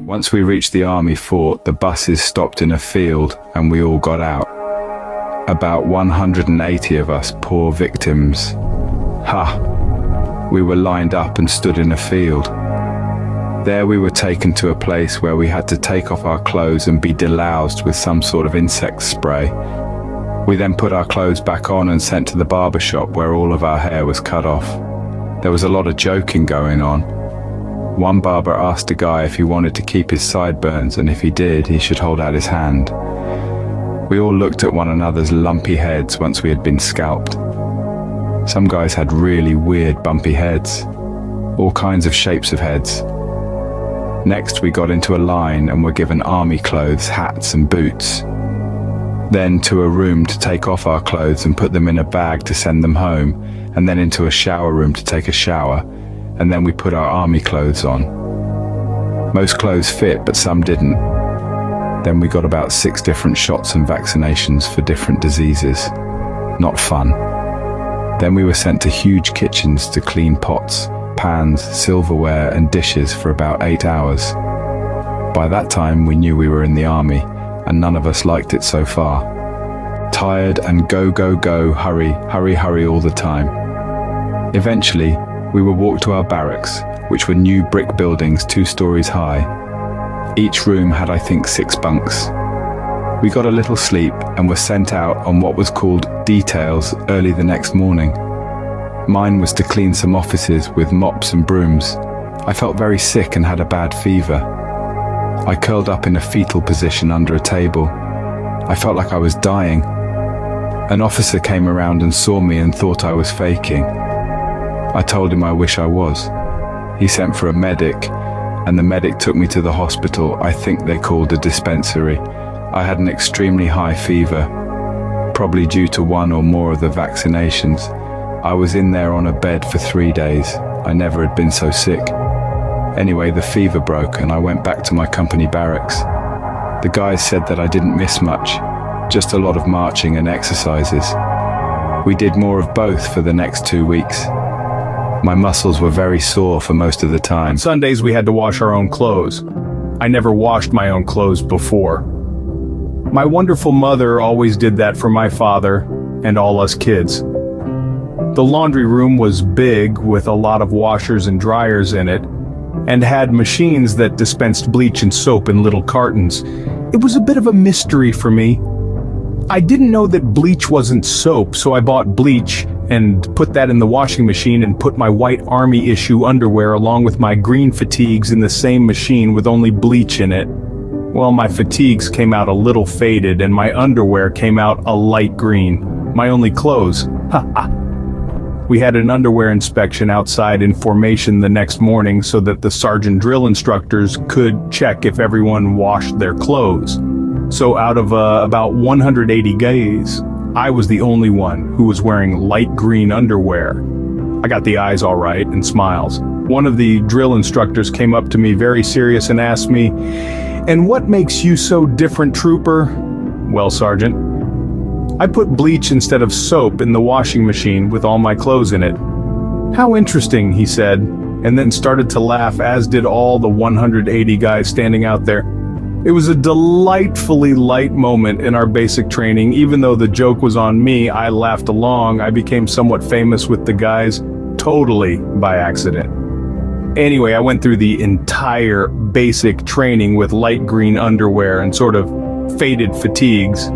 Once we reached the army fort, the buses stopped in a field and we all got out. About 180 of us, poor victims. We were lined up and stood in a field. There we were taken to a place where we had to take off our clothes and be deloused with some sort of insect spray. We then put our clothes back on and sent to the barber shop where all of our hair was cut off. There was a lot of joking going on. One barber asked a guy if he wanted to keep his sideburns, and if he did, he should hold out his hand. We all looked at one another's lumpy heads once we had been scalped. Some guys had really weird bumpy heads, all kinds of shapes of heads. Next we got into a line and were given army clothes, hats and boots. Then to a room to take off our clothes and put them in a bag to send them home, and then into a shower room to take a shower, and then we put our army clothes on. Most clothes fit, but some didn't. Then we got about 6 different shots and vaccinations for different diseases. Not fun. Then we were sent to huge kitchens to clean pots, pans, silverware and dishes for about 8 hours. By that time we knew we were in the army, and none of us liked it so far. Tired and go, go, go, hurry, hurry, hurry all the time. Eventually, we were walked to our barracks, which were new brick buildings 2 stories high. Each room had, I think, 6 bunks. We got a little sleep and were sent out on what was called details early the next morning. Mine was to clean some offices with mops and brooms. I felt very sick and had a bad fever. I curled up in a fetal position under a table. I felt like I was dying. An officer came around and saw me and thought I was faking. I told him I wish I was. He sent for a medic, and the medic took me to the hospital. I think they called a dispensary. I had an extremely high fever, probably due to 1 or more of the vaccinations. I was in there on a bed for 3 days. I never had been so sick. Anyway, the fever broke and I went back to my company barracks. The guys said that I didn't miss much, just a lot of marching and exercises. We did more of both for the next 2 weeks. My muscles were very sore for most of the time. On Sundays we had to wash our own clothes. I never washed my own clothes before. My wonderful mother always did that for my father and all us kids. The laundry room was big with a lot of washers and dryers in it, and had machines that dispensed bleach and soap in little cartons. It was a bit of a mystery for me. I didn't know that bleach wasn't soap, so I bought bleach and put that in the washing machine and put my white army issue underwear along with my green fatigues in the same machine with only bleach in it. Well, my fatigues came out a little faded and my underwear came out a light green. My only clothes. We had an underwear inspection outside in formation the next morning so that the sergeant drill instructors could check if everyone washed their clothes. So out of about 180 guys, I was the only one who was wearing light green underwear. I got the eyes all right and smiles. One of the drill instructors came up to me very serious and asked me, "And what makes you so different, trooper?" "Well, Sergeant, I put bleach instead of soap in the washing machine with all my clothes in it." "How interesting," he said, and then started to laugh, as did all the 180 guys standing out there. It was a delightfully light moment in our basic training. Even though the joke was on me, I laughed along. I became somewhat famous with the guys, totally by accident. Anyway, I went through the entire basic training with light green underwear and sort of faded fatigues.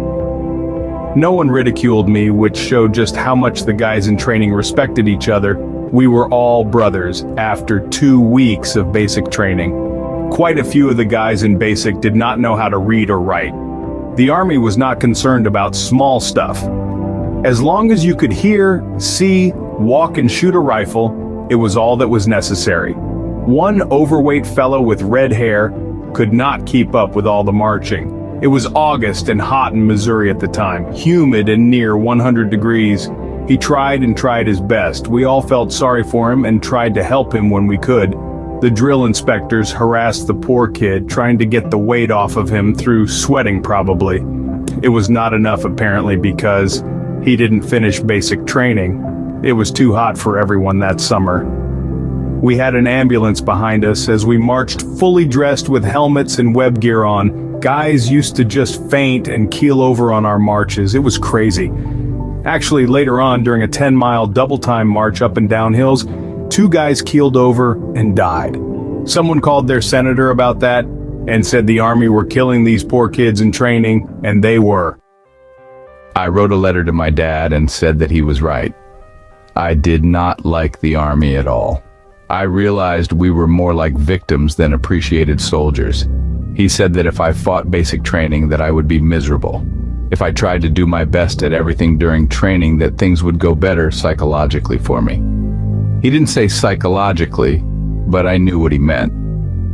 No one ridiculed me, which showed just how much the guys in training respected each other. We were all brothers after 2 weeks of basic training. Quite a few of the guys in basic did not know how to read or write. The Army was not concerned about small stuff. As long as you could hear, see, walk and shoot a rifle, it was all that was necessary. One overweight fellow with red hair could not keep up with all the marching, It was August and hot in Missouri at the time, humid and near 100 degrees. He tried and tried his best. We all felt sorry for him and tried to help him when we could. The drill inspectors harassed the poor kid, trying to get the weight off of him through sweating probably. It was not enough apparently because he didn't finish basic training. It was too hot for everyone that summer. We had an ambulance behind us as we marched fully dressed with helmets and web gear on. Guys used to just faint and keel over on our marches. It was crazy. Actually, later on, during a 10-mile double-time march up and down hills, 2 guys keeled over and died. Someone called their senator about that and said the Army were killing these poor kids in training, and they were. I wrote a letter to my dad and said that he was right. I did not like the Army at all. I realized we were more like victims than appreciated soldiers. He said that if I fought basic training that I would be miserable. If I tried to do my best at everything during training that things would go better psychologically for me. He didn't say psychologically, but I knew what he meant.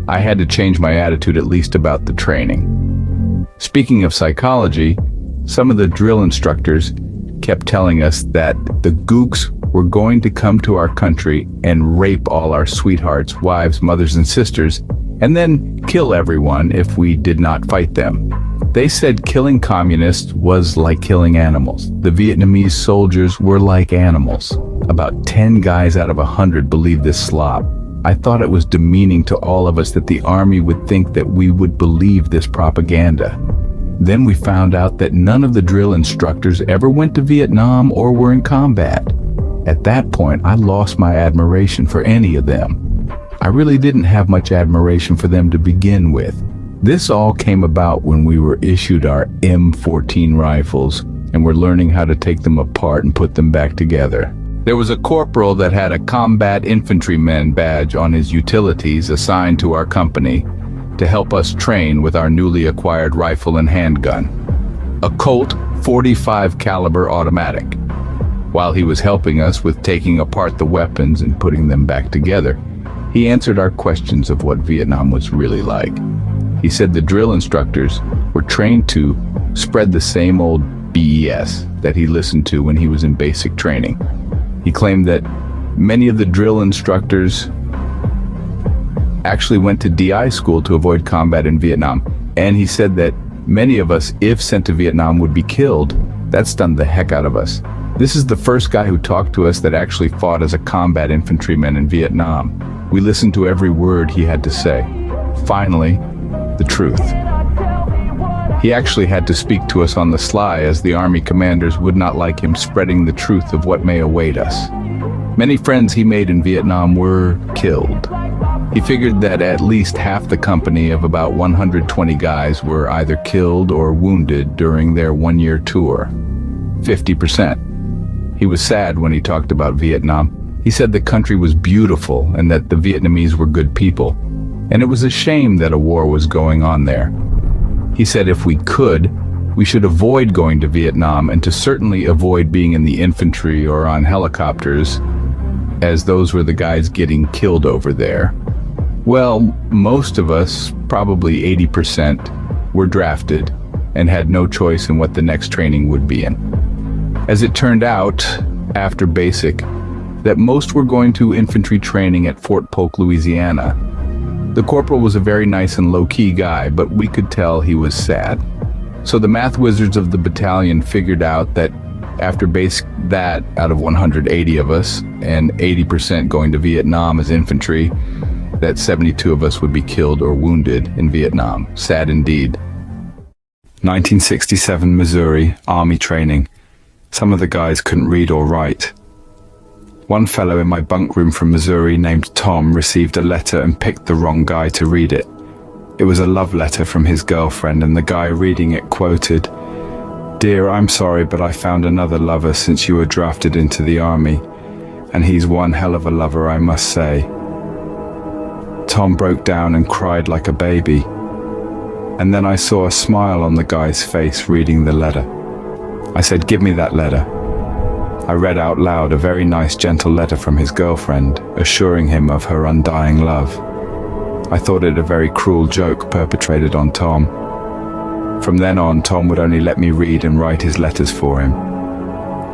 I had to change my attitude at least about the training. Speaking of psychology, some of the drill instructors kept telling us that the gooks were going to come to our country and rape all our sweethearts, wives, mothers, and sisters, and then kill everyone if we did not fight them. They said killing communists was like killing animals. The Vietnamese soldiers were like animals. About 10 guys out of 100 believed this slop. I thought it was demeaning to all of us that the Army would think that we would believe this propaganda. Then we found out that none of the drill instructors ever went to Vietnam or were in combat. At that point, I lost my admiration for any of them. I really didn't have much admiration for them to begin with. This all came about when we were issued our M14 rifles and were learning how to take them apart and put them back together. There was a corporal that had a combat infantryman badge on his utilities assigned to our company to help us train with our newly acquired rifle and handgun, a Colt .45 caliber automatic. While he was helping us with taking apart the weapons and putting them back together, he answered our questions of what Vietnam was really like. He said the drill instructors were trained to spread the same old BS that he listened to when he was in basic training. He claimed that many of the drill instructors actually went to DI school to avoid combat in Vietnam. And he said that many of us, if sent to Vietnam, would be killed. That stunned the heck out of us. This is the first guy who talked to us that actually fought as a combat infantryman in Vietnam. We listened to every word he had to say. Finally, the truth. He actually had to speak to us on the sly, as the Army commanders would not like him spreading the truth of what may await us. Many friends he made in Vietnam were killed. He figured that at least half the company of about 120 guys were either killed or wounded during their one-year tour. 50%. He was sad when he talked about Vietnam. He said the country was beautiful and that the Vietnamese were good people. And it was a shame that a war was going on there. He said if we could, we should avoid going to Vietnam and to certainly avoid being in the infantry or on helicopters, as those were the guys getting killed over there. Well, most of us, probably 80%, were drafted and had no choice in what the next training would be in. As it turned out, after basic, that most were going to infantry training at Fort Polk, Louisiana. The corporal was a very nice and low-key guy, but we could tell he was sad. So the math wizards of the battalion figured out that after basic, that out of 180 of us and 80% going to Vietnam as infantry, that 72 of us would be killed or wounded in Vietnam. Sad indeed. 1967 Missouri, Army training. Some of the guys couldn't read or write. One fellow in my bunk room from Missouri named Tom received a letter and picked the wrong guy to read it. It was a love letter from his girlfriend, and the guy reading it quoted, "Dear, I'm sorry, but I found another lover since you were drafted into the Army, and he's one hell of a lover, I must say." Tom broke down and cried like a baby. And then I saw a smile on the guy's face reading the letter. I said, "Give me that letter." I read out loud a very nice, gentle letter from his girlfriend, assuring him of her undying love. I thought it a very cruel joke perpetrated on Tom. From then on, Tom would only let me read and write his letters for him.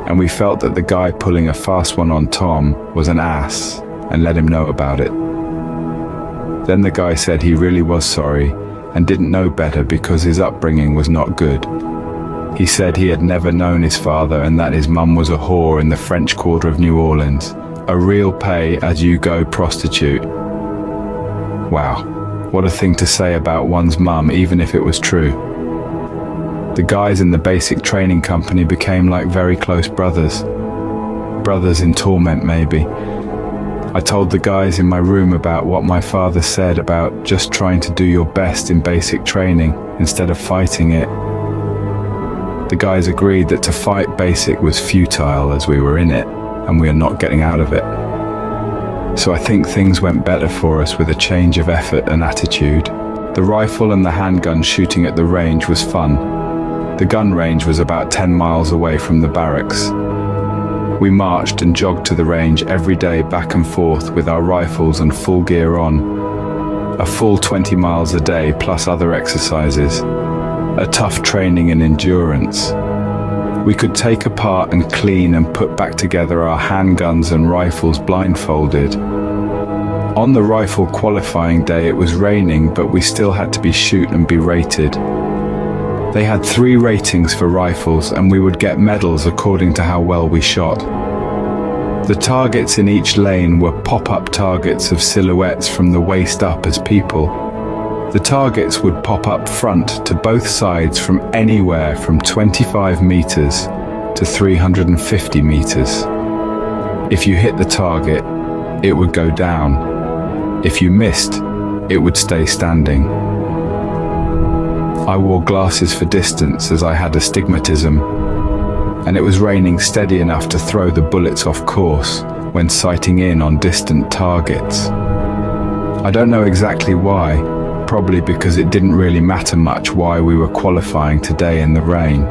And we felt that the guy pulling a fast one on Tom was an ass and let him know about it. Then the guy said he really was sorry and didn't know better because his upbringing was not good. He said he had never known his father and that his mum was a whore in the French Quarter of New Orleans, a real pay-as-you-go prostitute. Wow, what a thing to say about one's mum, even if it was true. The guys in the basic training company became like very close brothers. Brothers in torment, maybe. I told the guys in my room about what my father said about just trying to do your best in basic training instead of fighting it. The guys agreed that to fight basic was futile as we were in it and we are not getting out of it. So I think things went better for us with a change of effort and attitude. The rifle and the handgun shooting at the range was fun. The gun range was about 10 miles away from the barracks. We marched and jogged to the range every day back and forth with our rifles and full gear on. A full 20 miles a day plus other exercises. A tough training in endurance. We could take apart and clean and put back together our handguns and rifles blindfolded. On the rifle qualifying day it was raining, but we still had to be shoot and be rated. They had 3 ratings for rifles and we would get medals according to how well we shot. The targets in each lane were pop-up targets of silhouettes from the waist up as people. The targets would pop up front to both sides from anywhere from 25 meters to 350 meters. If you hit the target, it would go down. If you missed, it would stay standing. I wore glasses for distance as I had astigmatism, and it was raining steady enough to throw the bullets off course when sighting in on distant targets. I don't know exactly why, probably because it didn't really matter much why we were qualifying today in the rain.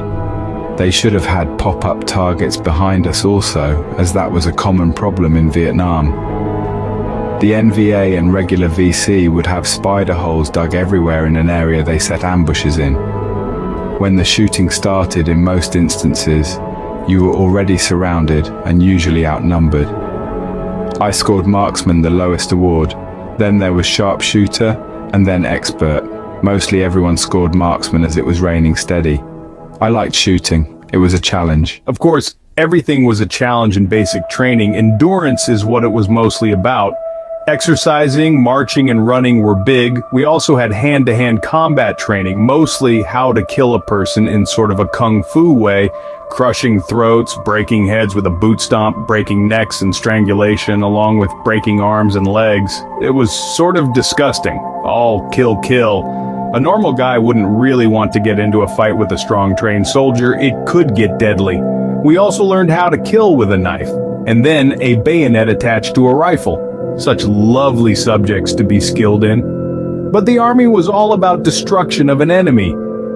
They should have had pop-up targets behind us also, as that was a common problem in Vietnam. The NVA and regular VC would have spider holes dug everywhere in an area they set ambushes in. When the shooting started, in most instances, you were already surrounded and usually outnumbered. I scored marksman, the lowest award. Then there was sharpshooter and then expert. Mostly everyone scored marksman as it was raining steady. I liked shooting. It was a challenge. Of course, everything was a challenge in basic training. Endurance is what it was mostly about. Exercising, marching, and running were big. We also had hand-to-hand combat training, mostly how to kill a person in sort of a kung fu way, crushing throats, breaking heads with a boot stomp, breaking necks and strangulation, along with breaking arms and legs. It was sort of disgusting. All kill, kill. A normal guy wouldn't really want to get into a fight with a strong trained soldier. It could get deadly. We also learned how to kill with a knife, and then a bayonet attached to a rifle. Such lovely subjects to be skilled in. But the army was all about destruction of an enemy.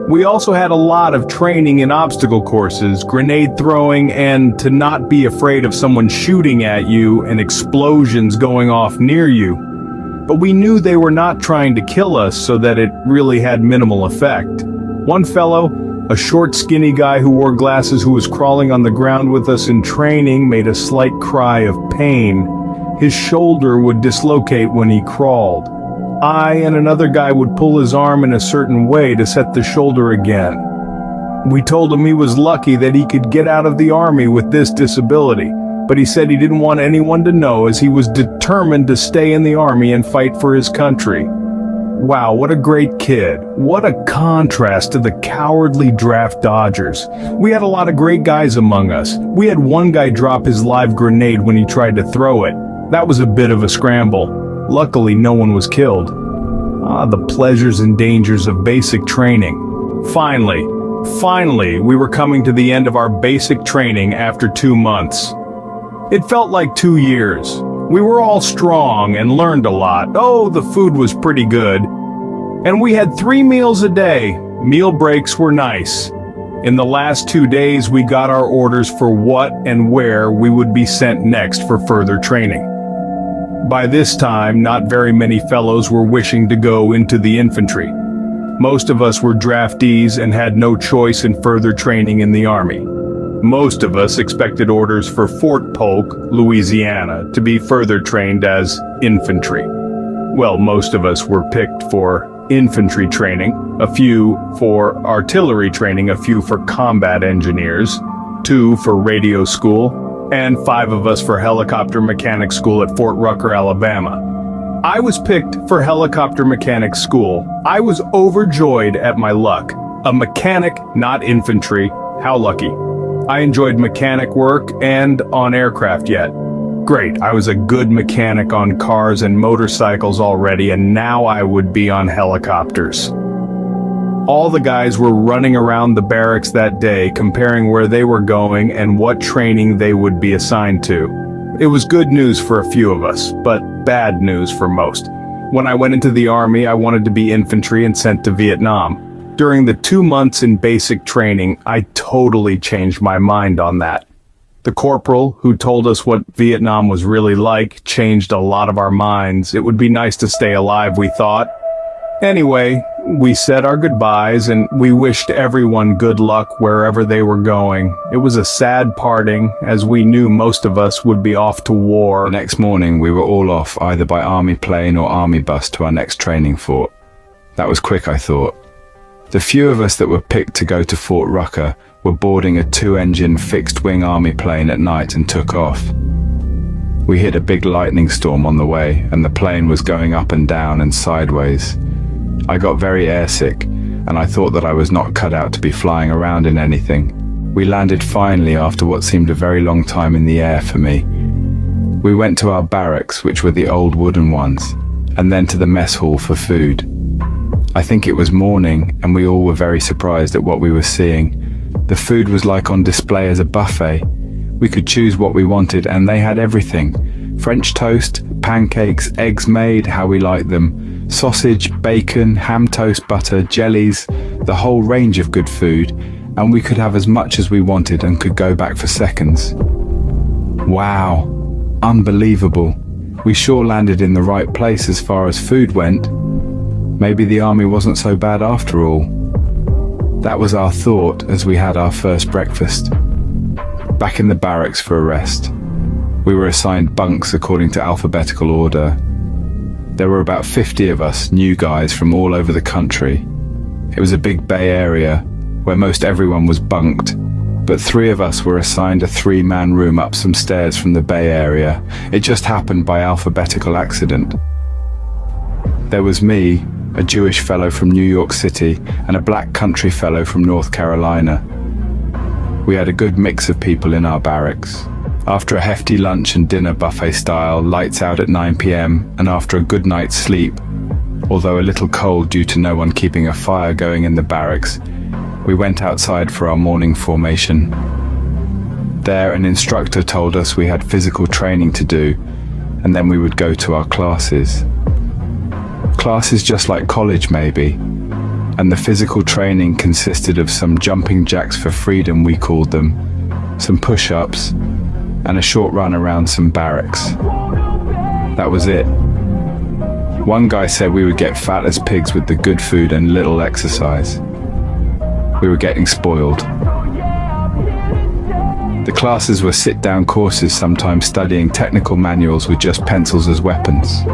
We also had a lot of training in obstacle courses, grenade throwing, and to not be afraid of someone shooting at you and explosions going off near you. But we knew they were not trying to kill us, so that it really had minimal effect. One fellow, a short skinny guy who wore glasses who was crawling on the ground with us in training, made a slight cry of pain. His shoulder would dislocate when he crawled. I and another guy would pull his arm in a certain way to set the shoulder again. We told him he was lucky that he could get out of the army with this disability, but he said he didn't want anyone to know as he was determined to stay in the army and fight for his country. Wow, what a great kid. What a contrast to the cowardly draft dodgers. We had a lot of great guys among us. We had one guy drop his live grenade when he tried to throw it. That was a bit of a scramble. Luckily, no one was killed. The pleasures and dangers of basic training. Finally, we were coming to the end of our basic training after 2 months. It felt like 2 years. We were all strong and learned a lot. Oh, the food was pretty good. And we had 3 meals a day. Meal breaks were nice. In the last 2 days, we got our orders for what and where we would be sent next for further training. By this time, not very many fellows were wishing to go into the infantry. Most of us were draftees and had no choice in further training in the Army. Most of us expected orders for Fort Polk, Louisiana, to be further trained as infantry. Well, most of us were picked for infantry training, a few for artillery training, a few for combat engineers, 2 for radio school, and 5 of us for helicopter mechanic school at Fort Rucker, Alabama. I was picked for helicopter mechanic school. I was overjoyed at my luck. A mechanic, not infantry. How lucky. I enjoyed mechanic work and on aircraft yet. Great, I was a good mechanic on cars and motorcycles already, and now I would be on helicopters. All the guys were running around the barracks that day, comparing where they were going and what training they would be assigned to. It was good news for a few of us, but bad news for most. When I went into the Army, I wanted to be infantry and sent to Vietnam. During the 2 months in basic training, I totally changed my mind on that. The corporal, who told us what Vietnam was really like, changed a lot of our minds. It would be nice to stay alive, we thought. Anyway, we said our goodbyes and we wished everyone good luck wherever they were going. It was a sad parting, as we knew most of us would be off to war. The next morning, we were all off either by army plane or army bus to our next training fort. That was quick, I thought. The few of us that were picked to go to Fort Rucker were boarding a 2-engine fixed-wing army plane at night and took off. We hit a big lightning storm on the way, and the plane was going up and down and sideways. I got very airsick, and I thought that I was not cut out to be flying around in anything. We landed finally after what seemed a very long time in the air for me. We went to our barracks, which were the old wooden ones, and then to the mess hall for food. I think it was morning, and we all were very surprised at what we were seeing. The food was like on display as a buffet. We could choose what we wanted, and they had everything. French toast, pancakes, eggs made how we liked them, sausage, bacon, ham toast, butter, jellies, the whole range of good food, and we could have as much as we wanted and could go back for seconds. Wow, unbelievable. We sure landed in the right place as far as food went. Maybe the Army wasn't so bad after all. That was our thought as we had our first breakfast. Back in the barracks for a rest. We were assigned bunks according to alphabetical order. There were about 50 of us, new guys from all over the country. It was a big bay area where most everyone was bunked, but 3 of us were assigned a 3-man room up some stairs from the bay area. It just happened by alphabetical accident. There was me, a Jewish fellow from New York City, and a black country fellow from North Carolina. We had a good mix of people in our barracks. After a hefty lunch and dinner buffet style, lights out at 9 p.m, and after a good night's sleep, although a little cold due to no one keeping a fire going in the barracks, we went outside for our morning formation. There, an instructor told us we had physical training to do, and then we would go to our classes. Classes just like college maybe, and the physical training consisted of some jumping jacks for freedom, we called them, some push-ups, and a short run around some barracks. That was it. One guy said we would get fat as pigs with the good food and little exercise. We were getting spoiled. The classes were sit-down courses, sometimes studying technical manuals with just pencils as weapons.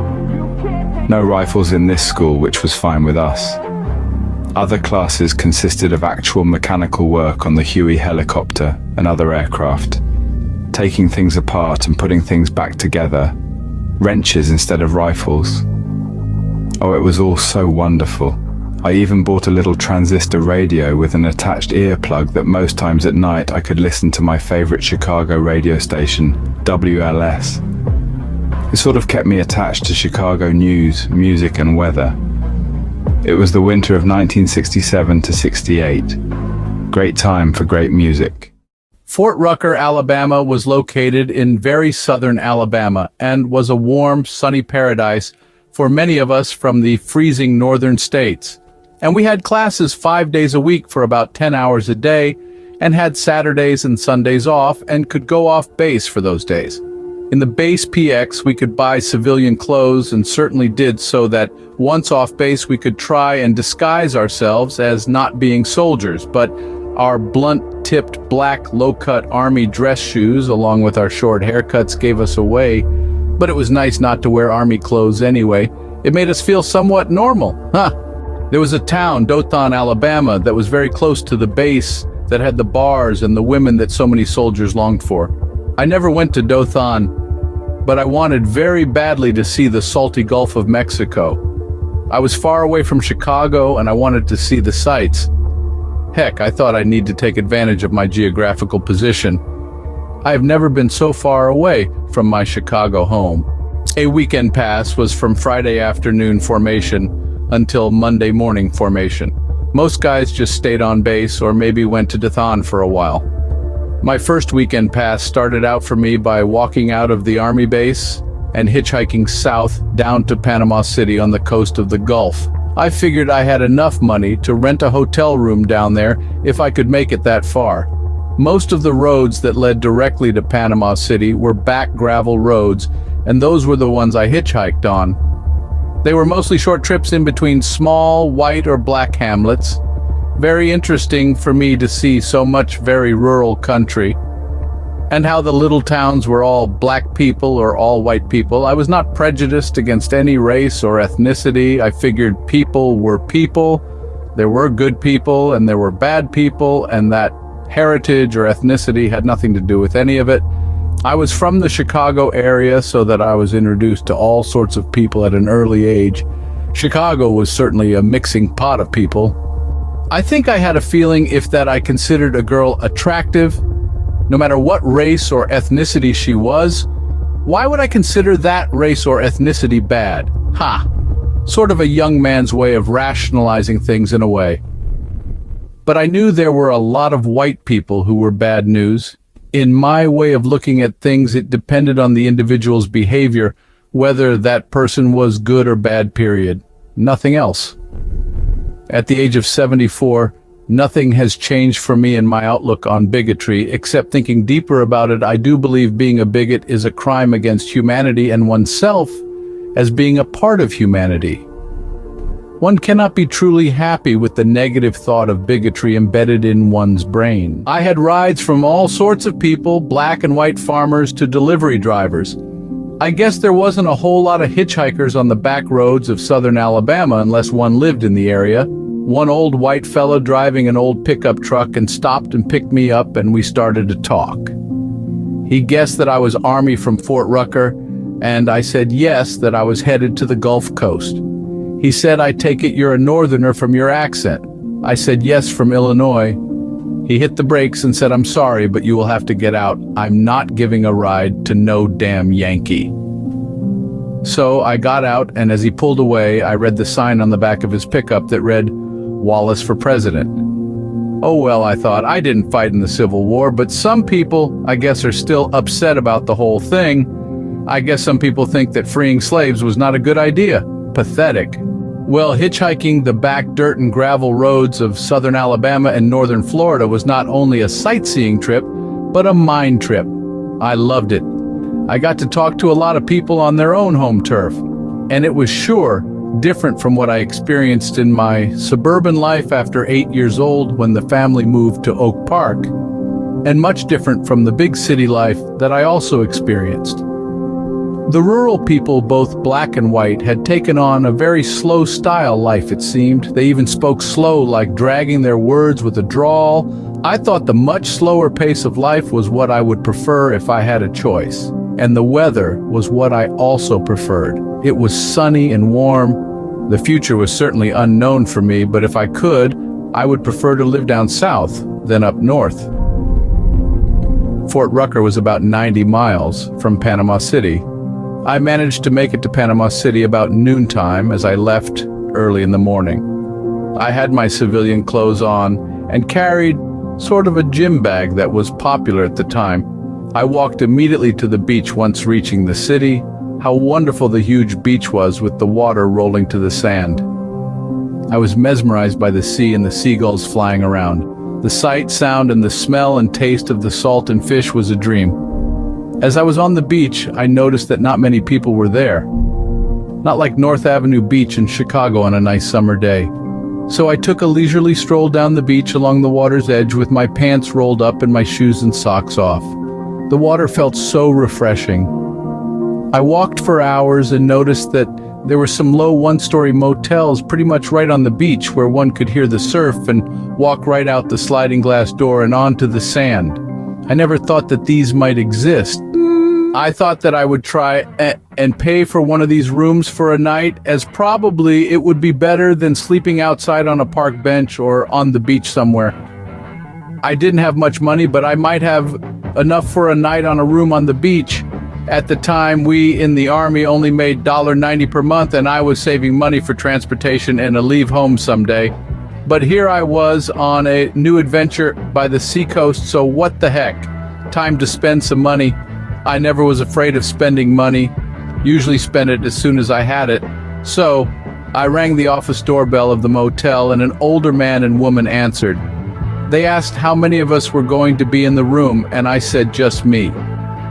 No rifles in this school, which was fine with us. Other classes consisted of actual mechanical work on the Huey helicopter and other aircraft, taking things apart and putting things back together, wrenches instead of rifles. Oh, it was all so wonderful. I even bought a little transistor radio with an attached earplug that most times at night I could listen to my favorite Chicago radio station, WLS. It sort of kept me attached to Chicago news, music and weather. It was the winter of 1967 to 68. Great time for great music. Fort Rucker, Alabama was located in very southern Alabama and was a warm, sunny paradise for many of us from the freezing northern states. And we had classes 5 days a week for about 10 hours a day and had Saturdays and Sundays off and could go off base for those days. In the base PX, we could buy civilian clothes and certainly did, so that once off base we could try and disguise ourselves as not being soldiers, but our blunt-tipped black low-cut army dress shoes along with our short haircuts gave us away. But it was nice not to wear army clothes anyway. It made us feel somewhat normal. There was a town, Dothan, Alabama, that was very close to the base that had the bars and the women that so many soldiers longed for. I never went to Dothan, but I wanted very badly to see the salty Gulf of Mexico. I was far away from Chicago and I wanted to see the sights. Heck, I thought I'd need to take advantage of my geographical position. I have never been so far away from my Chicago home. A weekend pass was from Friday afternoon formation until Monday morning formation. Most guys just stayed on base or maybe went to Dothan for a while. My first weekend pass started out for me by walking out of the Army base and hitchhiking south down to Panama City on the coast of the Gulf. I figured I had enough money to rent a hotel room down there if I could make it that far. Most of the roads that led directly to Panama City were back gravel roads, and those were the ones I hitchhiked on. They were mostly short trips in between small white or black hamlets. Very interesting for me to see so much very rural country, and how the little towns were all black people or all white people. I was not prejudiced against any race or ethnicity. I figured people were people. There were good people and there were bad people, and that heritage or ethnicity had nothing to do with any of it. I was from the Chicago area, so that I was introduced to all sorts of people at an early age. Chicago was certainly a mixing pot of people. I think I had a feeling if that I considered a girl attractive, no matter what race or ethnicity she was. Why would I consider that race or ethnicity bad? Sort of a young man's way of rationalizing things in a way. But I knew there were a lot of white people who were bad news. In my way of looking at things, it depended on the individual's behavior, whether that person was good or bad, period. Nothing else. At the age of 74, nothing has changed for me in my outlook on bigotry, except thinking deeper about it. I do believe being a bigot is a crime against humanity and oneself as being a part of humanity. One cannot be truly happy with the negative thought of bigotry embedded in one's brain. I had rides from all sorts of people, black and white farmers to delivery drivers. I guess there wasn't a whole lot of hitchhikers on the back roads of southern Alabama unless one lived in the area. One old white fellow driving an old pickup truck and stopped and picked me up, and we started to talk. He guessed that I was Army from Fort Rucker, and I said yes, that I was headed to the Gulf Coast. He said, "I take it you're a northerner from your accent." I said, "Yes, from Illinois." He hit the brakes and said, "I'm sorry, but you will have to get out. I'm not giving a ride to no damn Yankee." So I got out, and as he pulled away, I read the sign on the back of his pickup that read, "Wallace for President." Oh well, I thought, I didn't fight in the Civil War, but some people, I guess, are still upset about the whole thing. I guess some people think that freeing slaves was not a good idea. Pathetic. Well, hitchhiking the back dirt and gravel roads of southern Alabama and northern Florida was not only a sightseeing trip, but a mind trip. I loved it. I got to talk to a lot of people on their own home turf, and it was sure different from what I experienced in my suburban life after 8 years old when the family moved to Oak Park, and much different from the big city life that I also experienced. The rural people, both black and white, had taken on a very slow style life, it seemed. They even spoke slow, like dragging their words with a drawl. I thought the much slower pace of life was what I would prefer if I had a choice. And the weather was what I also preferred. It was sunny and warm. The future was certainly unknown for me, but if I could, I would prefer to live down south than up north. Fort Rucker was about 90 miles from Panama City. I managed to make it to Panama City about noontime as I left early in the morning. I had my civilian clothes on and carried sort of a gym bag that was popular at the time. I walked immediately to the beach once reaching the city. How wonderful the huge beach was with the water rolling to the sand. I was mesmerized by the sea and the seagulls flying around. The sight, sound, and the smell and taste of the salt and fish was a dream. As I was on the beach, I noticed that not many people were there. Not like North Avenue Beach in Chicago on a nice summer day. So I took a leisurely stroll down the beach along the water's edge with my pants rolled up and my shoes and socks off. The water felt so refreshing. I walked for hours and noticed that there were some low one-story motels pretty much right on the beach where one could hear the surf and walk right out the sliding glass door and onto the sand. I never thought that these might exist. I thought that I would try and pay for one of these rooms for a night, as probably it would be better than sleeping outside on a park bench or on the beach somewhere. I didn't have much money, but I might have enough for a night on a room on the beach. At the time, we in the Army only made $1.90 per month, and I was saving money for transportation and a leave home someday. But here I was on a new adventure by the seacoast, so what the heck? Time to spend some money. I never was afraid of spending money, usually spent it as soon as I had it. So I rang the office doorbell of the motel and an older man and woman answered. They asked how many of us were going to be in the room, and I said just me.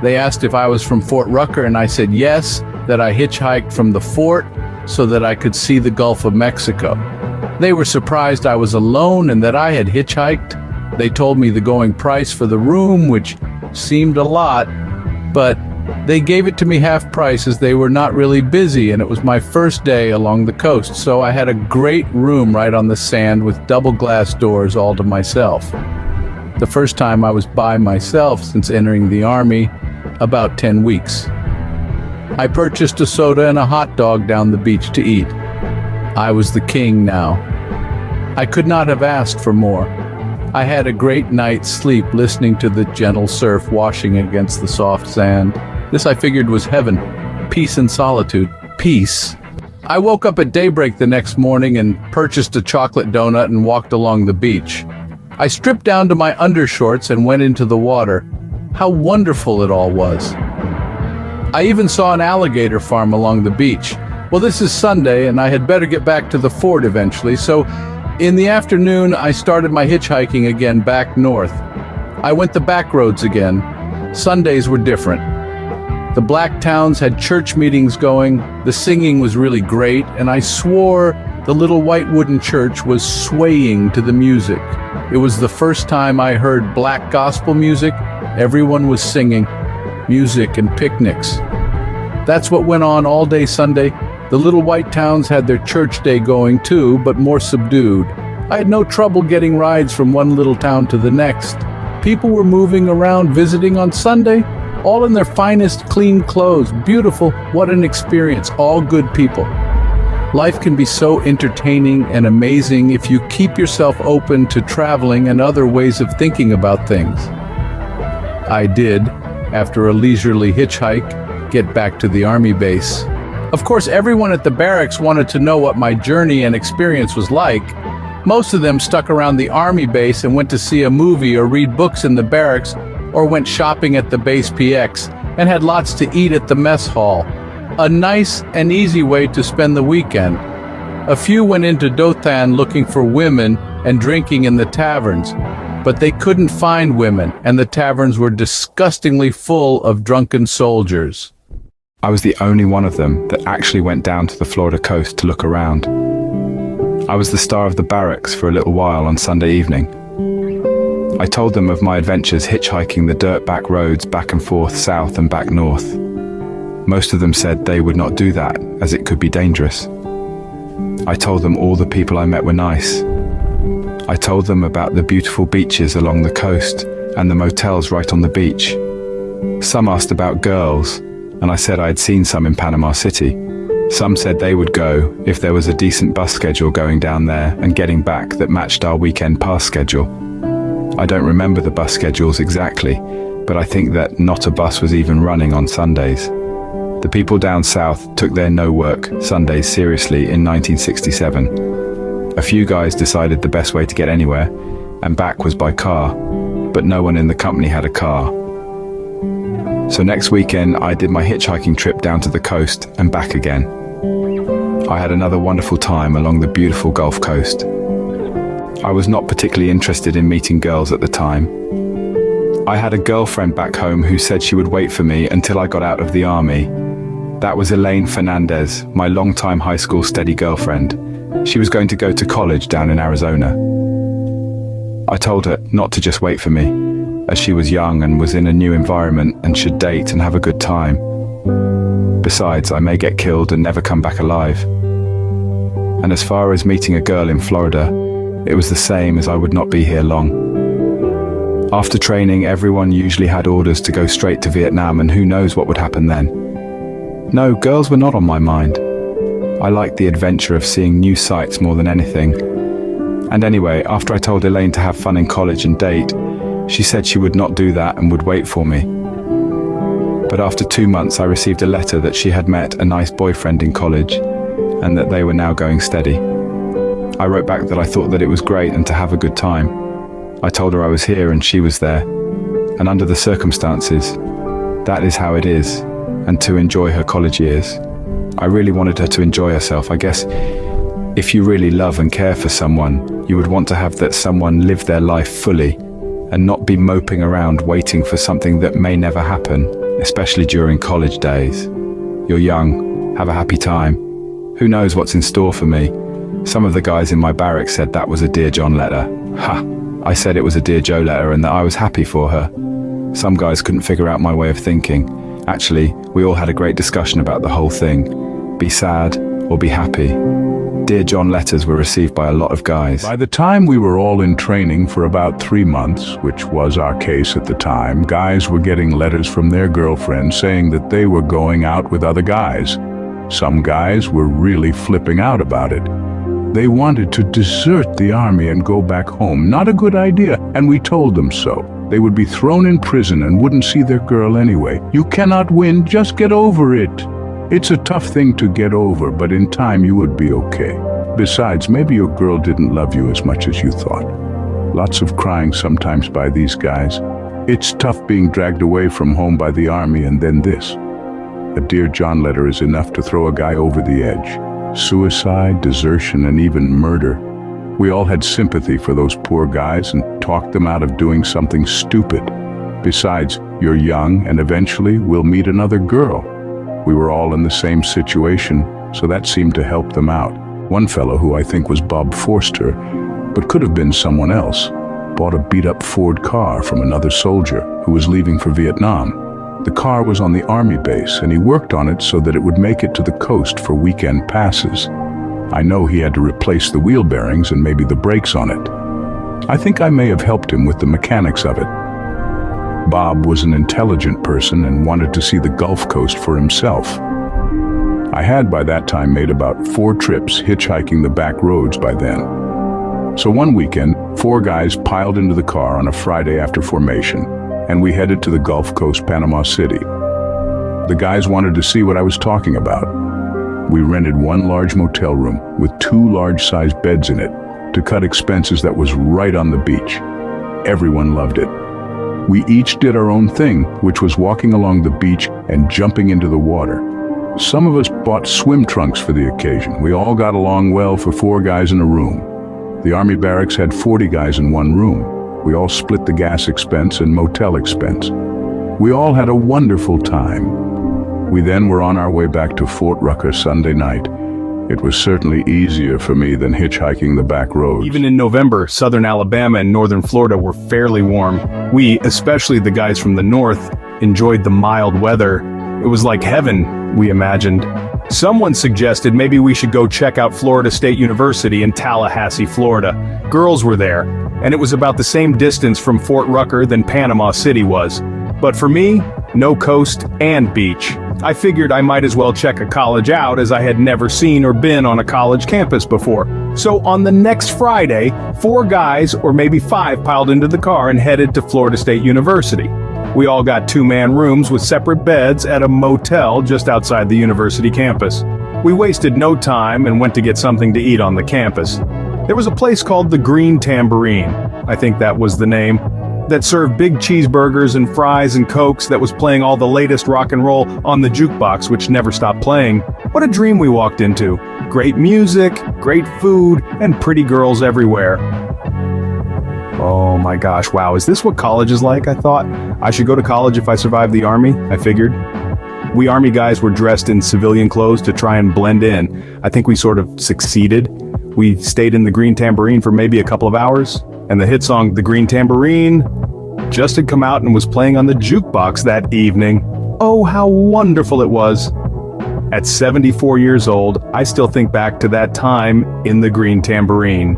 They asked if I was from Fort Rucker, and I said yes, that I hitchhiked from the fort so that I could see the Gulf of Mexico. They were surprised I was alone and that I had hitchhiked. They told me the going price for the room, which seemed a lot, but they gave it to me half price as they were not really busy, and it was my first day along the coast, so I had a great room right on the sand with double glass doors all to myself. The first time I was by myself since entering the Army, about 10 weeks. I purchased a soda and a hot dog down the beach to eat. I was the king now. I could not have asked for more. I had a great night's sleep listening to the gentle surf washing against the soft sand. This I figured was heaven. Peace and solitude. Peace. I woke up at daybreak the next morning and purchased a chocolate donut and walked along the beach. I stripped down to my undershorts and went into the water. How wonderful it all was. I even saw an alligator farm along the beach. Well, this is Sunday and I had better get back to the fort eventually, so in the afternoon, I started my hitchhiking again back north. I went the back roads again. Sundays were different. The black towns had church meetings going, the singing was really great, and I swore the little white wooden church was swaying to the music. It was the first time I heard black gospel music. Everyone was singing, music and picnics. That's what went on all day Sunday. The little white towns had their church day going too, but more subdued. I had no trouble getting rides from one little town to the next. People were moving around visiting on Sunday, all in their finest clean clothes. Beautiful, what an experience, all good people. Life can be so entertaining and amazing if you keep yourself open to traveling and other ways of thinking about things. I did, after a leisurely hitchhike, get back to the Army base. Of course, everyone at the barracks wanted to know what my journey and experience was like. Most of them stuck around the Army base and went to see a movie or read books in the barracks or went shopping at the base PX and had lots to eat at the mess hall. A nice and easy way to spend the weekend. A few went into Dothan looking for women and drinking in the taverns, but they couldn't find women and the taverns were disgustingly full of drunken soldiers. I was the only one of them that actually went down to the Florida coast to look around. I was the star of the barracks for a little while on Sunday evening. I told them of my adventures hitchhiking the dirt back roads back and forth south and back north. Most of them said they would not do that as it could be dangerous. I told them all the people I met were nice. I told them about the beautiful beaches along the coast and the motels right on the beach. Some asked about girls, and I said I had seen some in Panama City. Some said they would go if there was a decent bus schedule going down there and getting back that matched our weekend pass schedule. I don't remember the bus schedules exactly, but I think that not a bus was even running on Sundays. The people down south took their no-work Sundays seriously in 1967. A few guys decided the best way to get anywhere and back was by car, but no one in the company had a car. So next weekend I did my hitchhiking trip down to the coast and back again. I had another wonderful time along the beautiful Gulf Coast. I was not particularly interested in meeting girls at the time. I had a girlfriend back home who said she would wait for me until I got out of the army. That was Elaine Fernandez, my longtime high school steady girlfriend. She was going to go to college down in Arizona. I told her not to just wait for me, as she was young and was in a new environment and should date and have a good time. Besides, I may get killed and never come back alive. And as far as meeting a girl in Florida, it was the same, as I would not be here long. After training, everyone usually had orders to go straight to Vietnam, and who knows what would happen then. No, girls were not on my mind. I liked the adventure of seeing new sights more than anything. And anyway, after I told Elaine to have fun in college and date, she said she would not do that and would wait for me. But after 2 months, I received a letter that she had met a nice boyfriend in college and that they were now going steady. I wrote back that I thought that it was great and to have a good time. I told her I was here and she was there. And under the circumstances, that is how it is, and to enjoy her college years. I really wanted her to enjoy herself. I guess if you really love and care for someone, you would want to have that someone live their life fully and not be moping around waiting for something that may never happen, especially during college days. You're young, have a happy time. Who knows what's in store for me? Some of the guys in my barracks said that was a Dear John letter. Ha! I said it was a Dear Joe letter and that I was happy for her. Some guys couldn't figure out my way of thinking. Actually, we all had a great discussion about the whole thing. Be sad or be happy. Dear John letters were received by a lot of guys. By the time we were all in training for about 3 months, which was our case at the time, guys were getting letters from their girlfriends saying that they were going out with other guys. Some guys were really flipping out about it. They wanted to desert the army and go back home. Not a good idea, and we told them so. They would be thrown in prison and wouldn't see their girl anyway. You cannot win, just get over it. It's a tough thing to get over, but in time you would be okay. Besides, maybe your girl didn't love you as much as you thought. Lots of crying sometimes by these guys. It's tough being dragged away from home by the army, and then this. A Dear John letter is enough to throw a guy over the edge. Suicide, desertion, and even murder. We all had sympathy for those poor guys and talked them out of doing something stupid. Besides, you're young and eventually we'll meet another girl. We were all in the same situation, so that seemed to help them out. One fellow, who I think was Bob Forster, but could have been someone else, bought a beat-up Ford car from another soldier who was leaving for Vietnam. The car was on the army base, and he worked on it so that it would make it to the coast for weekend passes. I know he had to replace the wheel bearings and maybe the brakes on it. I think I may have helped him with the mechanics of it. Bob was an intelligent person and wanted to see the Gulf Coast for himself. I had by that time made about 4 trips hitchhiking the back roads by then. So one weekend, 4 guys piled into the car on a Friday after formation, and we headed to the Gulf Coast, Panama City. The guys wanted to see what I was talking about. We rented 1 large motel room with 2 large-sized beds in it to cut expenses that was right on the beach. Everyone loved it. We each did our own thing, which was walking along the beach and jumping into the water. Some of us bought swim trunks for the occasion. We all got along well for 4 guys in a room. The Army barracks had 40 guys in 1 room. We all split the gas expense and motel expense. We all had a wonderful time. We then were on our way back to Fort Rucker Sunday night. It was certainly easier for me than hitchhiking the back roads. Even in November, southern Alabama and northern Florida were fairly warm. We, especially the guys from the north, enjoyed the mild weather. It was like heaven, we imagined. Someone suggested maybe we should go check out Florida State University in Tallahassee, Florida. Girls were there, and it was about the same distance from Fort Rucker than Panama City was. But for me, no coast and beach. I figured I might as well check a college out, as I had never seen or been on a college campus before. So on the next Friday, 4 guys, or maybe 5, piled into the car and headed to Florida State University. We all got 2-man rooms with separate beds at a motel just outside the university campus. We wasted no time and went to get something to eat on the campus. There was a place called the Green Tambourine, I think that was the name, that served big cheeseburgers and fries and cokes, that was playing all the latest rock and roll on the jukebox, which never stopped playing. What a dream we walked into. Great music, great food, and pretty girls everywhere. Oh my gosh, wow, is this what college is like? I thought I should go to college if I survived the army, I figured. We army guys were dressed in civilian clothes to try and blend in. I think we sort of succeeded. We stayed in the Green Tambourine for maybe a couple of hours, and the hit song The Green Tambourine just had come out and was playing on the jukebox that evening. Oh, how wonderful it was. At 74 years old, I still think back to that time in the Green Tambourine.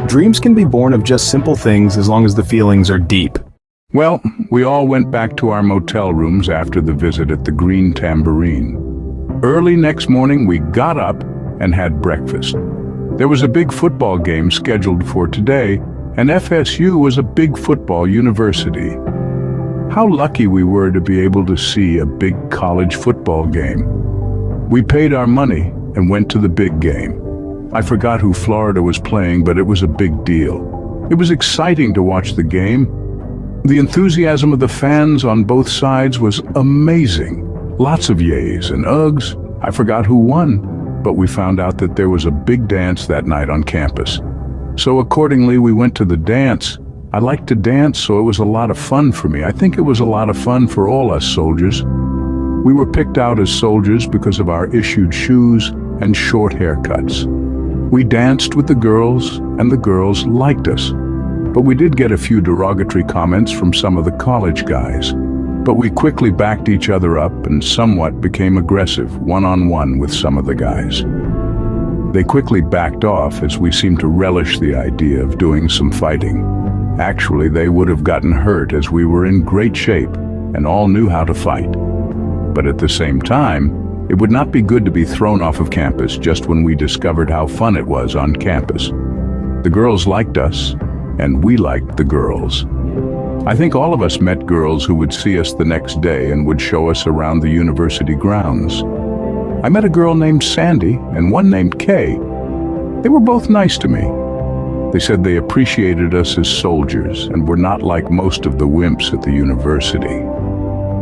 Dreams can be born of just simple things as long as the feelings are deep. Well, we all went back to our motel rooms after the visit at the Green Tambourine. Early next morning, we got up and had breakfast. There was a big football game scheduled for today, and FSU was a big football university. How lucky we were to be able to see a big college football game. We paid our money and went to the big game. I forgot who Florida was playing, but it was a big deal. It was exciting to watch the game. The enthusiasm of the fans on both sides was amazing. Lots of yays and ughs. I forgot who won, but we found out that there was a big dance that night on campus. So accordingly, we went to the dance. I like to dance, so it was a lot of fun for me. I think it was a lot of fun for all us soldiers. We were picked out as soldiers because of our issued shoes and short haircuts. We danced with the girls, and the girls liked us. But we did get a few derogatory comments from some of the college guys. But we quickly backed each other up and somewhat became aggressive one-on-one with some of the guys. They quickly backed off as we seemed to relish the idea of doing some fighting. Actually, they would have gotten hurt as we were in great shape and all knew how to fight. But at the same time, it would not be good to be thrown off of campus just when we discovered how fun it was on campus. The girls liked us, and we liked the girls. I think all of us met girls who would see us the next day and would show us around the university grounds. I met a girl named Sandy and one named Kay. They were both nice to me. They said they appreciated us as soldiers and were not like most of the wimps at the university.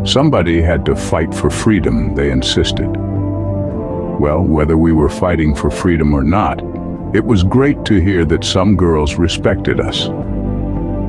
Somebody had to fight for freedom, they insisted. Well, whether we were fighting for freedom or not, it was great to hear that some girls respected us.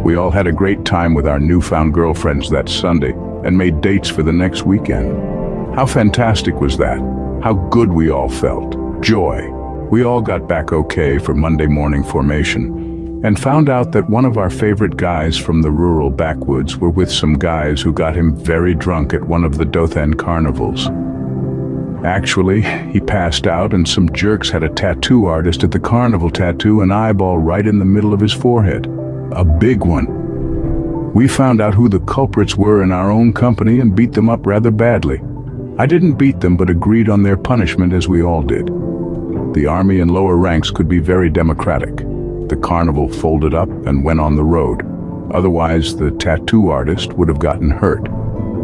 We all had a great time with our newfound girlfriends that Sunday and made dates for the next weekend. How fantastic was that? How good we all felt. Joy. We all got back okay for Monday morning formation and found out that one of our favorite guys from the rural backwoods were with some guys who got him very drunk at one of the Dothan carnivals. Actually, he passed out and some jerks had a tattoo artist at the carnival tattoo an eyeball right in the middle of his forehead. A big one. We found out who the culprits were in our own company and beat them up rather badly. I didn't beat them but agreed on their punishment as we all did. The army and lower ranks could be very democratic. The carnival folded up and went on the road. Otherwise, the tattoo artist would have gotten hurt.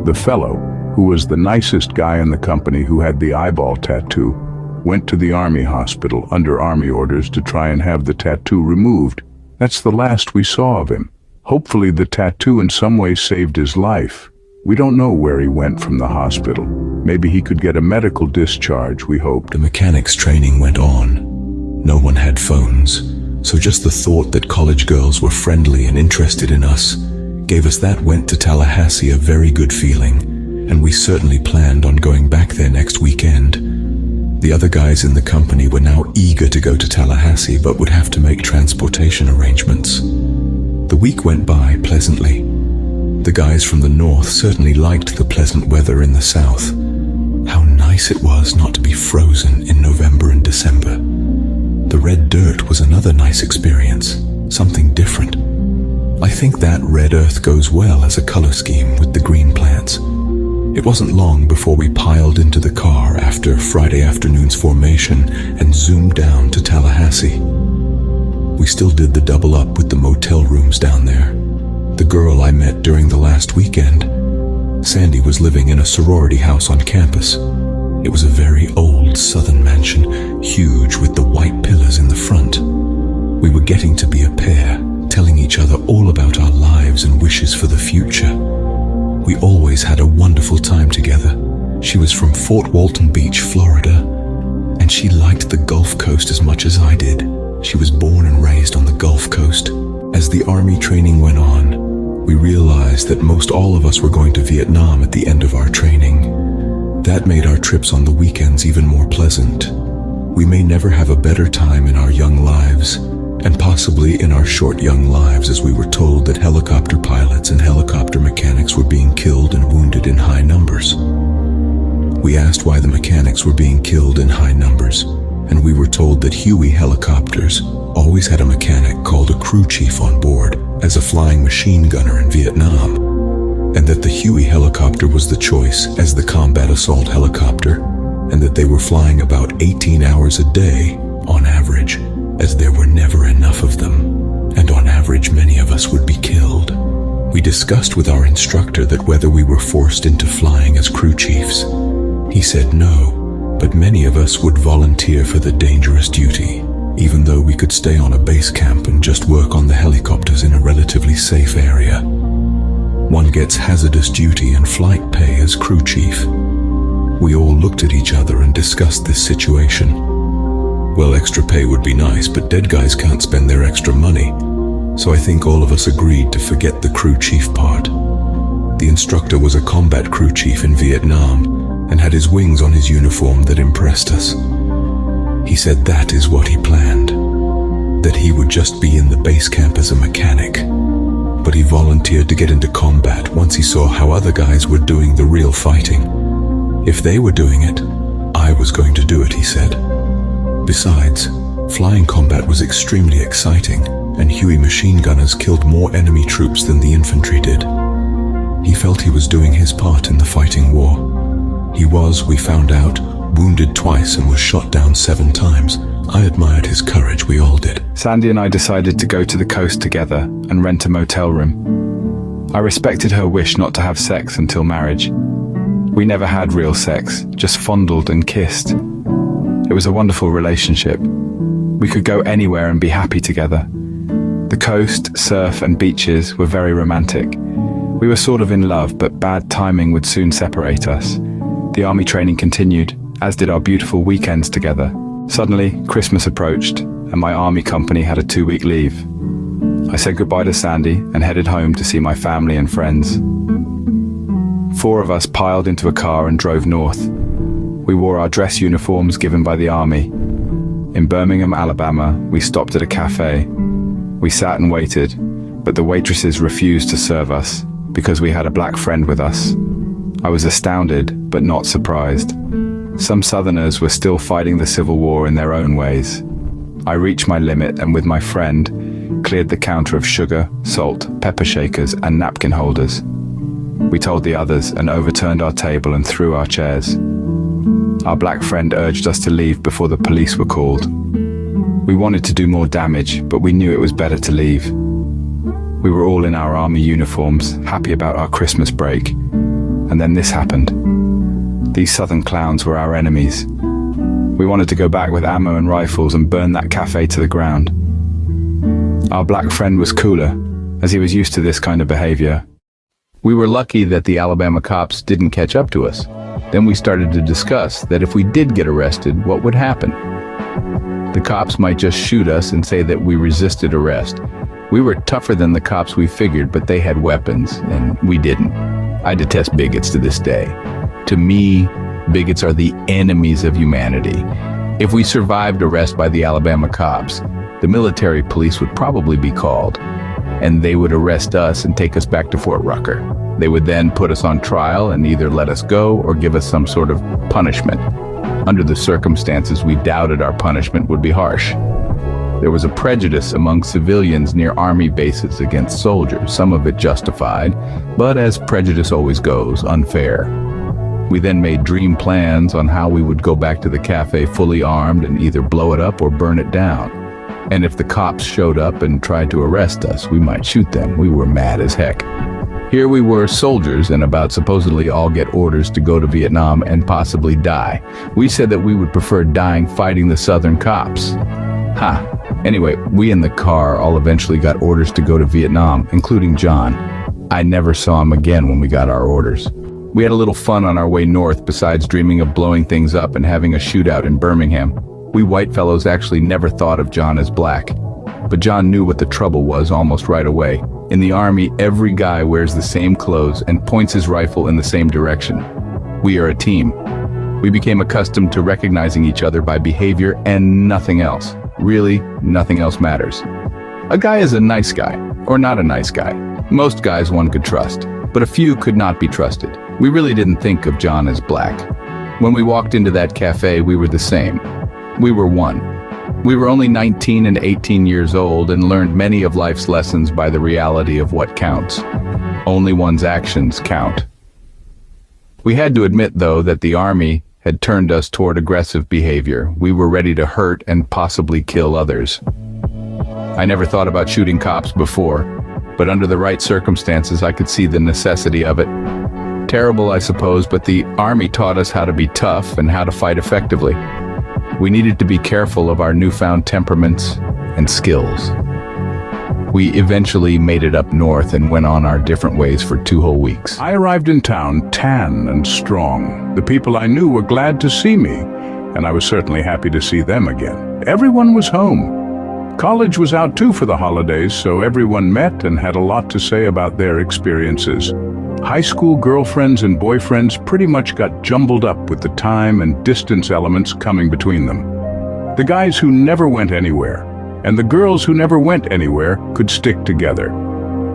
The fellow, who was the nicest guy in the company who had the eyeball tattoo, went to the army hospital under army orders to try and have the tattoo removed. That's the last we saw of him. Hopefully the tattoo in some way saved his life. We don't know where he went from the hospital. Maybe he could get a medical discharge, we hoped. The mechanics training went on. No one had phones, so just the thought that college girls were friendly and interested in us gave us that went to Tallahassee a very good feeling, and we certainly planned on going back there next weekend. The other guys in the company were now eager to go to Tallahassee but would have to make transportation arrangements. The week went by pleasantly. The guys from the north certainly liked the pleasant weather in the south. How nice it was not to be frozen in November and December. The red dirt was another nice experience, something different. I think that red earth goes well as a color scheme with the green plants. It wasn't long before we piled into the car after Friday afternoon's formation and zoomed down to Tallahassee. We still did the double up with the motel rooms down there. The girl I met during the last weekend, Sandy, was living in a sorority house on campus. It was a very old southern mansion, huge with the white pillars in the front. We were getting to be a pair, telling each other all about our lives and wishes for the future. We always had a wonderful time together. She was from Fort Walton Beach, Florida, and she liked the Gulf Coast as much as I did. She was born and raised on the Gulf Coast. As the Army training went on, we realized that most all of us were going to Vietnam at the end of our training. That made our trips on the weekends even more pleasant. We may never have a better time in our young lives, and possibly in our short young lives, as we were told that helicopter pilots and helicopter mechanics were being killed and wounded in high numbers. We asked why the mechanics were being killed in high numbers, and we were told that Huey helicopters always had a mechanic called a crew chief on board as a flying machine gunner in Vietnam, and that the Huey helicopter was the choice as the combat assault helicopter, and that they were flying about 18 hours a day on average, as there were never enough of them, and on average many of us would be killed. We discussed with our instructor that whether we were forced into flying as crew chiefs. He said no, but many of us would volunteer for the dangerous duty, even though we could stay on a base camp and just work on the helicopters in a relatively safe area. One gets hazardous duty and flight pay as crew chief. We all looked at each other and discussed this situation. Well, extra pay would be nice, but dead guys can't spend their extra money. So I think all of us agreed to forget the crew chief part. The instructor was a combat crew chief in Vietnam and had his wings on his uniform that impressed us. He said that is what he planned, that he would just be in the base camp as a mechanic. But he volunteered to get into combat once he saw how other guys were doing the real fighting. If they were doing it, I was going to do it, he said. Besides, flying combat was extremely exciting, and Huey machine gunners killed more enemy troops than the infantry did. He felt he was doing his part in the fighting war. He was, we found out, wounded twice and was shot down 7 times. I admired his courage, we all did. Sandy and I decided to go to the coast together and rent a motel room. I respected her wish not to have sex until marriage. We never had real sex, just fondled and kissed. It was a wonderful relationship. We could go anywhere and be happy together. The coast, surf and beaches were very romantic. We were sort of in love, but bad timing would soon separate us. The army training continued, as did our beautiful weekends together. Suddenly, Christmas approached, and my army company had a 2-week leave. I said goodbye to Sandy and headed home to see my family and friends. 4 of us piled into a car and drove north. We wore our dress uniforms given by the army. In Birmingham, Alabama, we stopped at a cafe. We sat and waited, but the waitresses refused to serve us because we had a black friend with us. I was astounded, but not surprised. Some Southerners were still fighting the Civil War in their own ways. I reached my limit and with my friend, cleared the counter of sugar, salt, pepper shakers, and napkin holders. We told the others and overturned our table and threw our chairs. Our black friend urged us to leave before the police were called. We wanted to do more damage, but we knew it was better to leave. We were all in our army uniforms, happy about our Christmas break. And then this happened. These southern clowns were our enemies. We wanted to go back with ammo and rifles and burn that cafe to the ground. Our black friend was cooler, as he was used to this kind of behavior. We were lucky that the Alabama cops didn't catch up to us. Then we started to discuss that if we did get arrested, what would happen? The cops might just shoot us and say that we resisted arrest. We were tougher than the cops we figured, but they had weapons, and we didn't. I detest bigots to this day. To me, bigots are the enemies of humanity. If we survived arrest by the Alabama cops, the military police would probably be called, and they would arrest us and take us back to Fort Rucker. They would then put us on trial and either let us go or give us some sort of punishment. Under the circumstances, we doubted our punishment would be harsh. There was a prejudice among civilians near army bases against soldiers, some of it justified, but as prejudice always goes, unfair. We then made dream plans on how we would go back to the cafe fully armed and either blow it up or burn it down. And if the cops showed up and tried to arrest us, we might shoot them. We were mad as heck. Here we were, soldiers, and about supposedly all get orders to go to Vietnam and possibly die. We said that we would prefer dying fighting the Southern cops. Anyway, we in the car all eventually got orders to go to Vietnam, including John. I never saw him again when we got our orders. We had a little fun on our way north besides dreaming of blowing things up and having a shootout in Birmingham. We white fellows actually never thought of John as black. But John knew what the trouble was almost right away. In the Army, every guy wears the same clothes and points his rifle in the same direction. We are a team. We became accustomed to recognizing each other by behavior and nothing else. Really, nothing else matters. A guy is a nice guy, or not a nice guy. Most guys one could trust, but a few could not be trusted. We really didn't think of John as black. When we walked into that cafe, we were the same. We were one. We were only 19 and 18 years old and learned many of life's lessons by the reality of what counts. Only one's actions count. We had to admit, though, that the Army had turned us toward aggressive behavior. We were ready to hurt and possibly kill others. I never thought about shooting cops before, but under the right circumstances, I could see the necessity of it. Terrible, I suppose, but the Army taught us how to be tough and how to fight effectively. We needed to be careful of our newfound temperaments and skills. We eventually made it up north and went on our different ways for 2 whole weeks. I arrived in town tan and strong. The people I knew were glad to see me, and I was certainly happy to see them again. Everyone was home. College was out too for the holidays, so everyone met and had a lot to say about their experiences. High school girlfriends and boyfriends pretty much got jumbled up with the time and distance elements coming between them. The guys who never went anywhere and the girls who never went anywhere could stick together.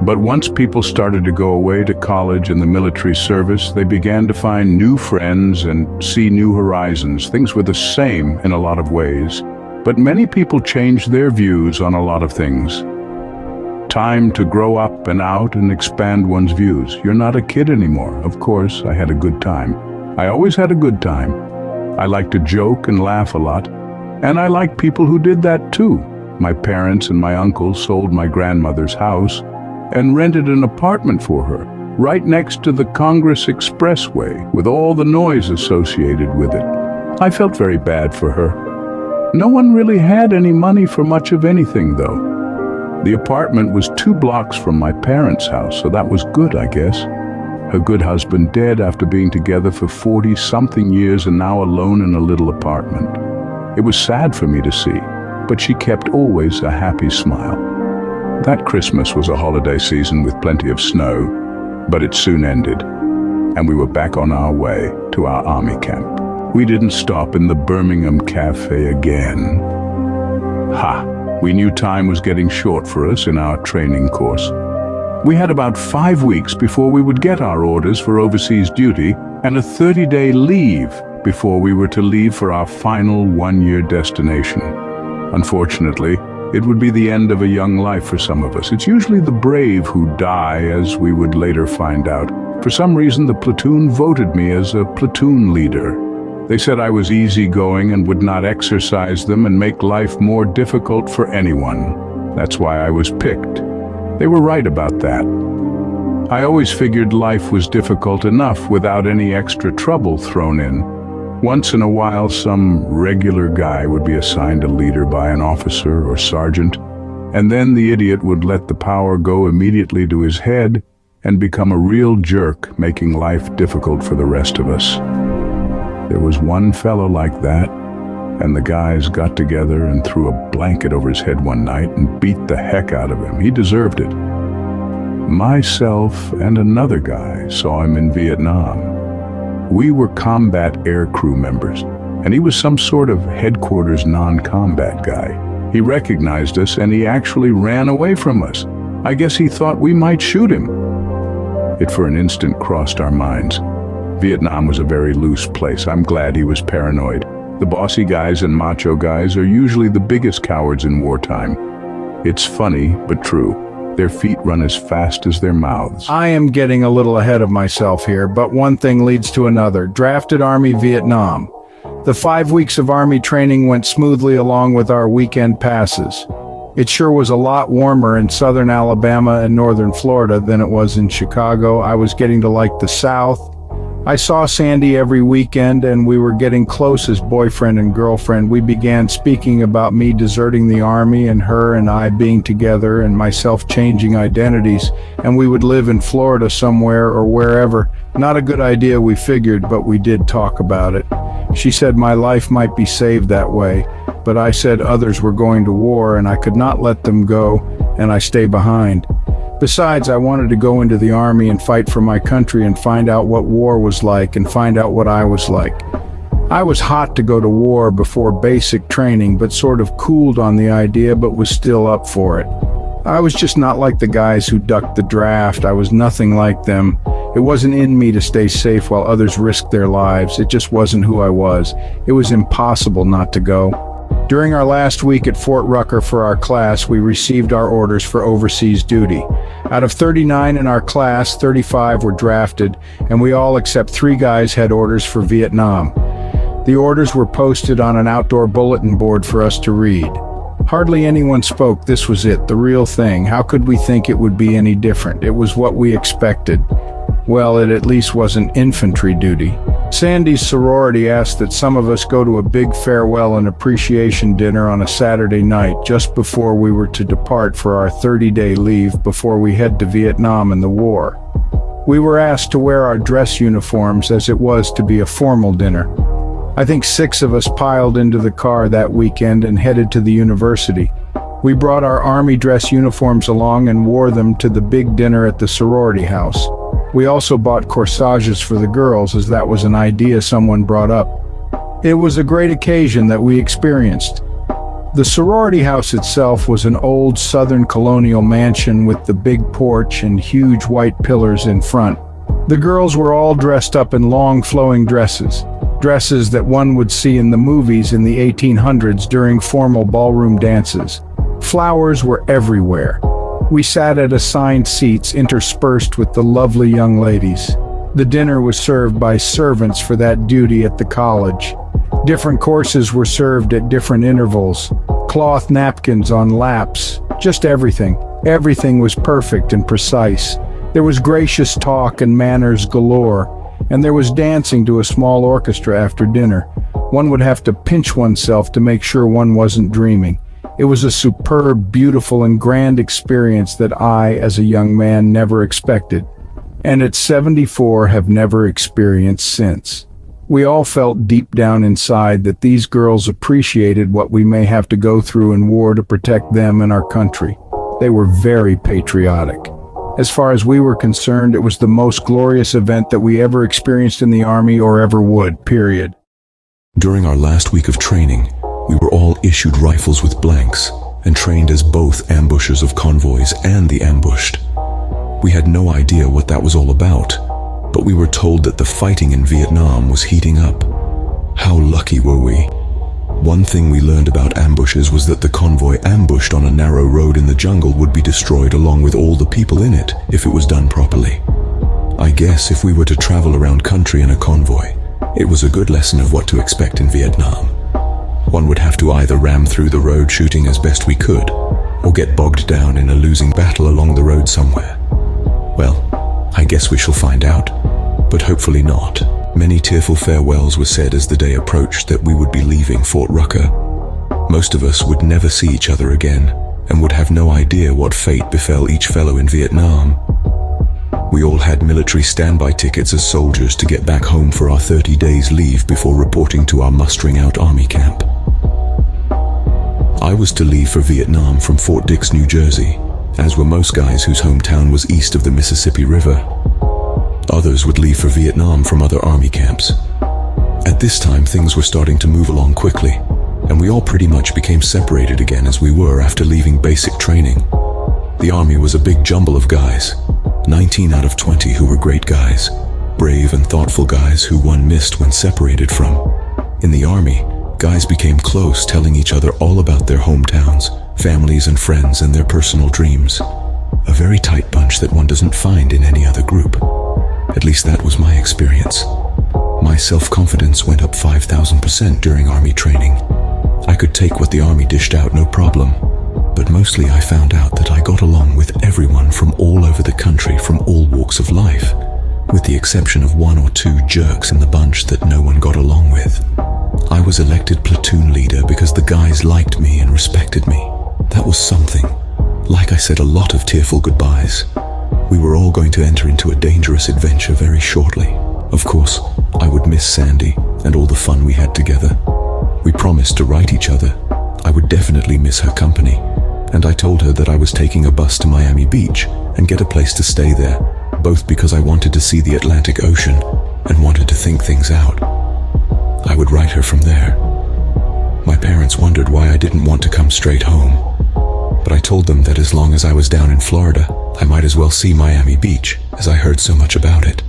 But once people started to go away to college and the military service, they began to find new friends and see new horizons. Things were the same in a lot of ways, but many people changed their views on a lot of things. Time to grow up and out and expand one's views. You're not a kid anymore. Of course, I had a good time. I always had a good time. I like to joke and laugh a lot, and I like people who did that too. My parents and my uncle sold my grandmother's house and rented an apartment for her, right next to the Congress Expressway, with all the noise associated with it. I felt very bad for her. No one really had any money for much of anything, though. The apartment was 2 blocks from my parents' house, so that was good, I guess. Her good husband dead after being together for 40-something years and now alone in a little apartment. It was sad for me to see, but she kept always a happy smile. That Christmas was a holiday season with plenty of snow, but it soon ended, and we were back on our way to our Army camp. We didn't stop in the Birmingham Cafe again. Ha! We knew time was getting short for us in our training course. We had about 5 weeks before we would get our orders for overseas duty and a 30-day leave before we were to leave for our final 1-year destination. Unfortunately, it would be the end of a young life for some of us. It's usually the brave who die, as we would later find out. For some reason, the platoon voted me as a platoon leader. They said I was easygoing and would not exercise them and make life more difficult for anyone. That's why I was picked. They were right about that. I always figured life was difficult enough without any extra trouble thrown in. Once in a while, some regular guy would be assigned a leader by an officer or sergeant, and then the idiot would let the power go immediately to his head and become a real jerk, making life difficult for the rest of us. There was one fellow like that, and the guys got together and threw a blanket over his head one night and beat the heck out of him. He deserved it. Myself and another guy saw him in Vietnam. We were combat air crew members, and he was some sort of headquarters non-combat guy. He recognized us, and he actually ran away from us. I guess he thought we might shoot him. It for an instant crossed our minds. Vietnam was a very loose place. I'm glad he was paranoid. The bossy guys and macho guys are usually the biggest cowards in wartime. It's funny, but true. Their feet run as fast as their mouths. I am getting a little ahead of myself here, but one thing leads to another. Drafted Army Vietnam. The 5 weeks of Army training went smoothly along with our weekend passes. It sure was a lot warmer in southern Alabama and northern Florida than it was in Chicago. I was getting to like the South. I saw Sandy every weekend, and we were getting close as boyfriend and girlfriend. We began speaking about me deserting the Army and her and I being together and myself changing identities, and we would live in Florida somewhere or wherever. Not a good idea, we figured, but we did talk about it. She said my life might be saved that way. but I said others were going to war and I could not let them go and I stay behind. Besides, I wanted to go into the army and fight for my country and find out what war was like and find out what I was like. I was hot to go to war before basic training, but sort of cooled on the idea, but was still up for it. I was just not like the guys who ducked the draft. I was nothing like them. It wasn't in me to stay safe while others risked their lives. It just wasn't who I was. It was impossible not to go. During our last week at Fort Rucker for our class, we received our orders for overseas duty. Out of 39 in our class, 35 were drafted, and we all except 3 guys had orders for Vietnam. The orders were posted on an outdoor bulletin board for us to read. Hardly anyone spoke. This was it, the real thing. How could we think it would be any different? It was what we expected. Well, it at least wasn't infantry duty. Sandy's sorority asked that some of us go to a big farewell and appreciation dinner on a Saturday night just before we were to depart for our 30-day leave before we head to Vietnam and the war. We were asked to wear our dress uniforms as it was to be a formal dinner. I think 6 of us piled into the car that weekend and headed to the university. We brought our army dress uniforms along and wore them to the big dinner at the sorority house. We also bought corsages for the girls, as that was an idea someone brought up. It was a great occasion that we experienced. The sorority house itself was an old southern colonial mansion with the big porch and huge white pillars in front. The girls were all dressed up in long flowing dresses that one would see in the movies in the 1800s during formal ballroom dances. Flowers were everywhere. We sat at assigned seats interspersed with the lovely young ladies. The dinner was served by servants for that duty at the college. Different courses were served at different intervals. Cloth napkins on laps, just everything. Everything was perfect and precise. There was gracious talk and manners galore, and there was dancing to a small orchestra after dinner. One would have to pinch oneself to make sure one wasn't dreaming. It was a superb, beautiful, and grand experience that I, as a young man, never expected, and at 74 have never experienced since. We all felt deep down inside that these girls appreciated what we may have to go through in war to protect them and our country. They were very patriotic. As far as we were concerned, it was the most glorious event that we ever experienced in the Army or ever would, period. During our last week of training, we were all issued rifles with blanks and trained as both ambushers of convoys and the ambushed. We had no idea what that was all about, but we were told that the fighting in Vietnam was heating up. How lucky were we? One thing we learned about ambushes was that the convoy ambushed on a narrow road in the jungle would be destroyed along with all the people in it if it was done properly. I guess if we were to travel around country in a convoy, it was a good lesson of what to expect in Vietnam. One would have to either ram through the road shooting as best we could, or get bogged down in a losing battle along the road somewhere. Well, I guess we shall find out, but hopefully not. Many tearful farewells were said as the day approached that we would be leaving Fort Rucker. Most of us would never see each other again, and would have no idea what fate befell each fellow in Vietnam. We all had military standby tickets as soldiers to get back home for our 30 days leave before reporting to our mustering out army camp. I was to leave for Vietnam from Fort Dix, New Jersey, as were most guys whose hometown was east of the Mississippi River. Others would leave for Vietnam from other army camps. At this time, things were starting to move along quickly, and we all pretty much became separated again as we were after leaving basic training. The army was a big jumble of guys, 19 out of 20 who were great guys, brave and thoughtful guys who one missed when separated from. In the army, guys became close, telling each other all about their hometowns, families and friends, and their personal dreams. A very tight bunch that one doesn't find in any other group. At least that was my experience. My self-confidence went up 5,000% during army training. I could take what the army dished out no problem, but mostly I found out that I got along with everyone from all over the country, from all walks of life, with the exception of 1 or 2 jerks in the bunch that no one got along with. I was elected platoon leader because the guys liked me and respected me. That was something. Like I said, a lot of tearful goodbyes. We were all going to enter into a dangerous adventure very shortly. Of course, I would miss Sandy and all the fun we had together. We promised to write each other, I would definitely miss her company, and I told her that I was taking a bus to Miami Beach and get a place to stay there, both because I wanted to see the Atlantic Ocean and wanted to think things out. I would write her from there. My parents wondered why I didn't want to come straight home, but I told them that as long as I was down in Florida, I might as well see Miami Beach, as I heard so much about it.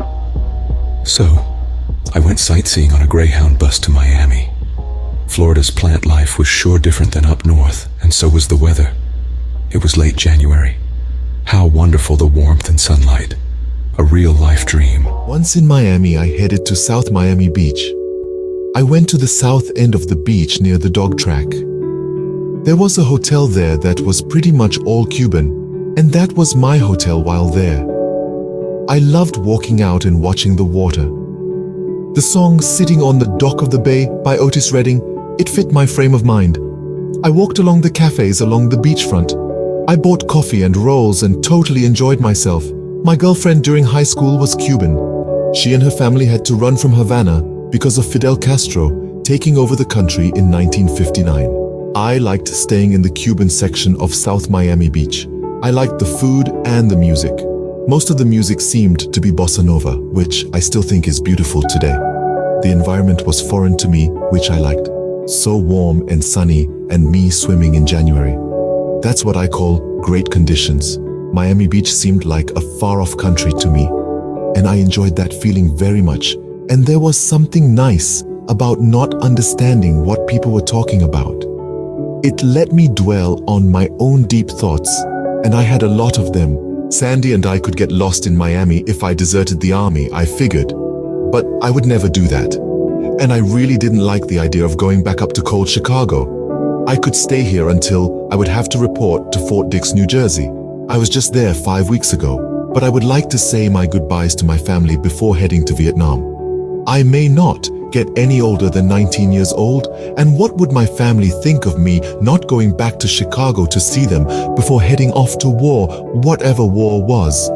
So, I went sightseeing on a Greyhound bus to Miami. Florida's plant life was sure different than up north, and so was the weather. It was late January. How wonderful the warmth and sunlight. A real-life dream. Once in Miami, I headed to South Miami Beach. I went to the south end of the beach near the dog track. There was a hotel there that was pretty much all Cuban, and that was my hotel while there. I loved walking out and watching the water. The song Sitting on the Dock of the Bay by Otis Redding, it fit my frame of mind. I walked along the cafes along the beachfront. I bought coffee and rolls and totally enjoyed myself. My girlfriend during high school was Cuban. She and her family had to run from Havana because of Fidel Castro taking over the country in 1959. I liked staying in the Cuban section of South Miami Beach. I liked the food and the music. Most of the music seemed to be bossa nova, which I still think is beautiful today. The environment was foreign to me, which I liked. So warm and sunny, and me swimming in January. That's what I call great conditions. Miami Beach seemed like a far-off country to me, and I enjoyed that feeling very much. And there was something nice about not understanding what people were talking about. It let me dwell on my own deep thoughts, and I had a lot of them. Sandy and I could get lost in Miami if I deserted the army, I figured. But I would never do that. And I really didn't like the idea of going back up to cold Chicago. I could stay here until I would have to report to Fort Dix, New Jersey. I was just there 5 weeks ago, but I would like to say my goodbyes to my family before heading to Vietnam. I may not get any older than 19 years old, and what would my family think of me not going back to Chicago to see them before heading off to war, whatever war was?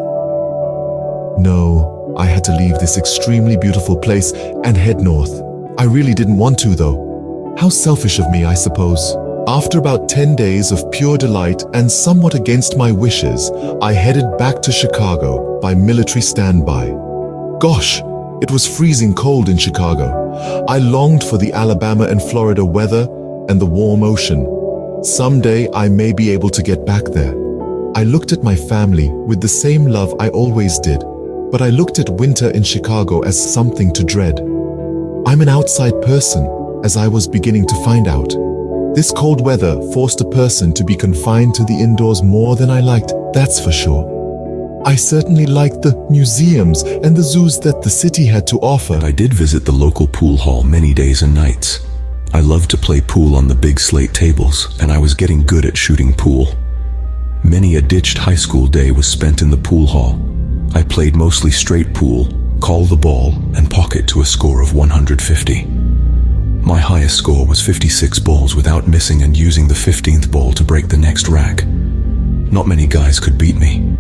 No, I had to leave this extremely beautiful place and head north. I really didn't want to, though. How selfish of me, I suppose. After about 10 days of pure delight and somewhat against my wishes, I headed back to Chicago by military standby. Gosh, it was freezing cold in Chicago. I longed for the Alabama and Florida weather and the warm ocean. Someday I may be able to get back there. I looked at my family with the same love I always did, but I looked at winter in Chicago as something to dread. I'm an outside person, as I was beginning to find out. This cold weather forced a person to be confined to the indoors more than I liked, that's for sure. I certainly liked the museums and the zoos that the city had to offer. I did visit the local pool hall many days and nights. I loved to play pool on the big slate tables, and I was getting good at shooting pool. Many a ditched high school day was spent in the pool hall. I played mostly straight pool, call the ball, and pocket to a score of 150. My highest score was 56 balls without missing and using the 15th ball to break the next rack. Not many guys could beat me.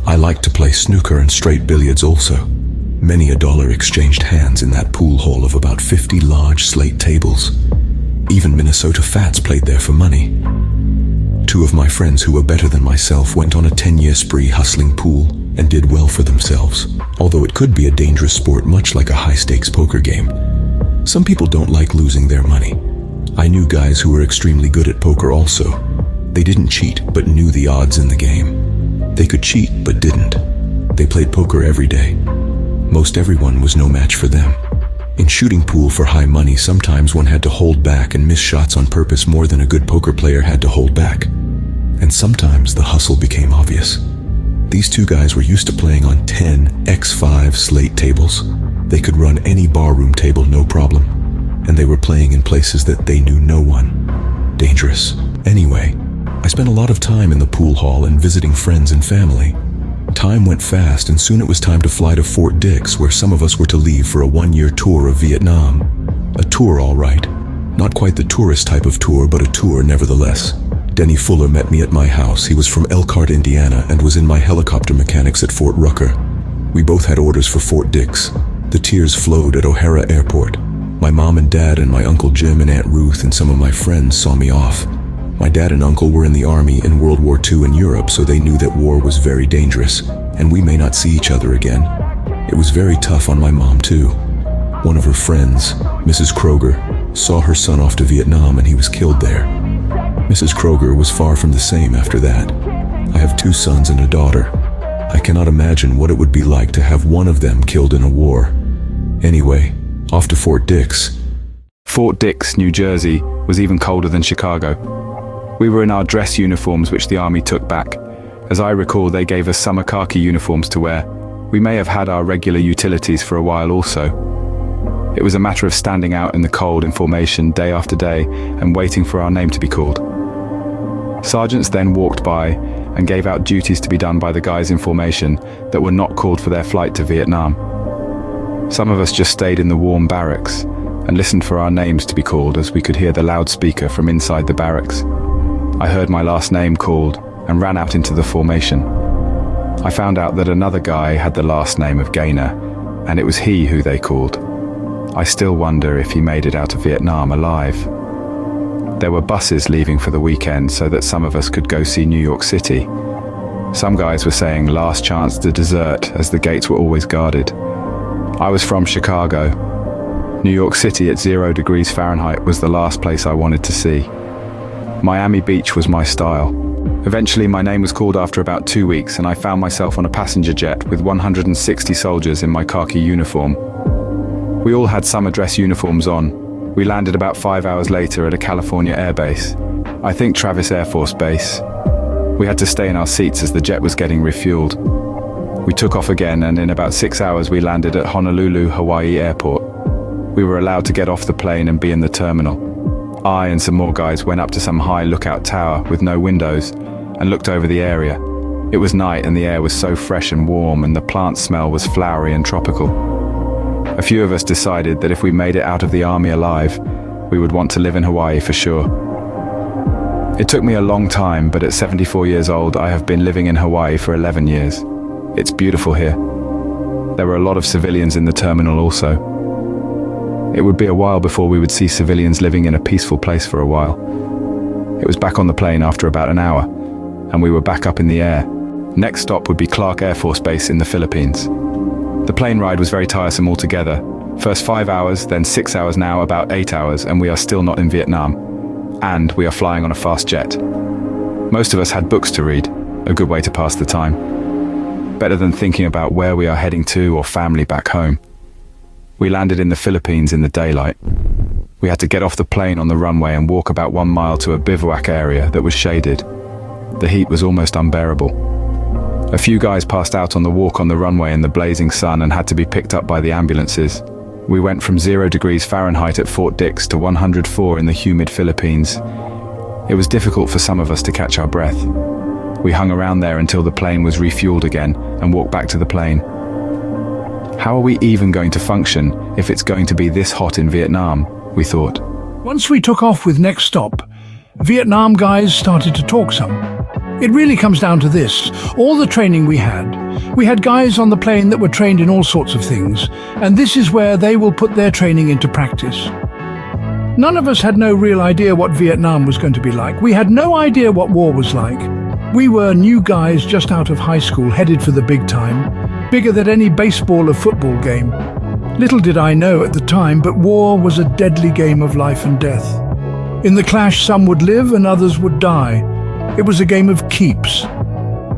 I liked to play snooker and straight billiards also. Many a dollar exchanged hands in that pool hall of about 50 large slate tables. Even Minnesota Fats played there for money. Two of my friends who were better than myself went on a 10-year spree hustling pool and did well for themselves, although it could be a dangerous sport much like a high-stakes poker game. Some people don't like losing their money. I knew guys who were extremely good at poker also. They didn't cheat, but knew the odds in the game. They could cheat, but didn't. They played poker every day. Most everyone was no match for them. In shooting pool for high money, sometimes one had to hold back and miss shots on purpose more than a good poker player had to hold back. And sometimes the hustle became obvious. These two guys were used to playing on 10 x5 slate tables. They could run any barroom table no problem. And they were playing in places that they knew no one. Dangerous. Anyway, I spent a lot of time in the pool hall and visiting friends and family. Time went fast, and soon it was time to fly to Fort Dix, where some of us were to leave for a one-year tour of Vietnam. A tour, all right. Not quite the tourist type of tour, but a tour nevertheless. Denny Fuller met me at my house. He was from Elkhart, Indiana, and was in my helicopter mechanics at Fort Rucker. We both had orders for Fort Dix. The tears flowed at O'Hara Airport. My mom and dad and my Uncle Jim and Aunt Ruth and some of my friends saw me off. My dad and uncle were in the army in World War II in Europe, so they knew that war was very dangerous, and we may not see each other again. It was very tough on my mom too. One of her friends, Mrs. Kroger, saw her son off to Vietnam and he was killed there. Mrs. Kroger was far from the same after that. I have 2 sons and a daughter. I cannot imagine what it would be like to have one of them killed in a war. Anyway, off to Fort Dix. Fort Dix, New Jersey, was even colder than Chicago. We were in our dress uniforms, which the army took back. As I recall, they gave us summer khaki uniforms to wear. We may have had our regular utilities for a while also. It was a matter of standing out in the cold in formation day after day and waiting for our name to be called. Sergeants then walked by and gave out duties to be done by the guys in formation that were not called for their flight to Vietnam. Some of us just stayed in the warm barracks and listened for our names to be called, as we could hear the loudspeaker from inside the barracks. I heard my last name called and ran out into the formation. I found out that another guy had the last name of Gaynor, and it was he who they called. I still wonder if he made it out of Vietnam alive. There were buses leaving for the weekend so that some of us could go see New York City. Some guys were saying last chance to desert, as the gates were always guarded. I was from Chicago. New York City at 0 degrees Fahrenheit was the last place I wanted to see. Miami Beach was my style. Eventually my name was called after about 2 weeks, and I found myself on a passenger jet with 160 soldiers in my khaki uniform. We all had summer dress uniforms on. We landed about 5 hours later at a California air base. I think Travis Air Force Base. We had to stay in our seats as the jet was getting refueled. We took off again, and in about 6 hours we landed at Honolulu, Hawaii Airport. We were allowed to get off the plane and be in the terminal. I and some more guys went up to some high lookout tower with no windows and looked over the area. It was night and the air was so fresh and warm, and the plant smell was flowery and tropical. A few of us decided that if we made it out of the army alive, we would want to live in Hawaii for sure. It took me a long time, but at 74 years old, I have been living in Hawaii for 11 years. It's beautiful here. There were a lot of civilians in the terminal also. It would be a while before we would see civilians living in a peaceful place for a while. It was back on the plane after about an hour, and we were back up in the air. Next stop would be Clark Air Force Base in the Philippines. The plane ride was very tiresome altogether. First 5 hours, then 6 hours, now about 8 hours, and we are still not in Vietnam. And we are flying on a fast jet. Most of us had books to read, a good way to pass the time. Better than thinking about where we are heading to or family back home. We landed in the Philippines in the daylight. We had to get off the plane on the runway and walk about 1 mile to a bivouac area that was shaded. The heat was almost unbearable. A few guys passed out on the walk on the runway in the blazing sun and had to be picked up by the ambulances. We went from 0 degrees Fahrenheit at Fort Dix to 104 in the humid Philippines. It was difficult for some of us to catch our breath. We hung around there until the plane was refueled again and walked back to the plane. How are we even going to function if it's going to be this hot in Vietnam, we thought. Once we took off with next stop, Vietnam guys started to talk some. It really comes down to this. All the training we had guys on the plane that were trained in all sorts of things, and this is where they will put their training into practice. None of us had no real idea what Vietnam was going to be like. We had no idea what war was like. We were new guys just out of high school, headed for the big time, bigger than any baseball or football game. Little did I know at the time, but war was a deadly game of life and death. In the clash, some would live and others would die. It was a game of keeps.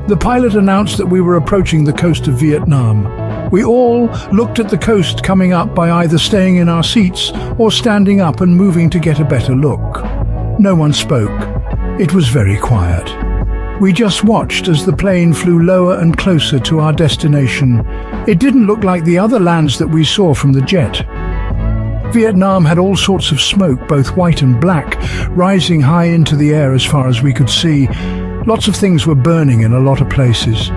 The pilot announced that we were approaching the coast of Vietnam. We all looked at the coast coming up by either staying in our seats or standing up and moving to get a better look. No one spoke. It was very quiet. We just watched as the plane flew lower and closer to our destination. It didn't look like the other lands that we saw from the jet. Vietnam had all sorts of smoke, both white and black, rising high into the air as far as we could see. Lots of things were burning in a lot of places.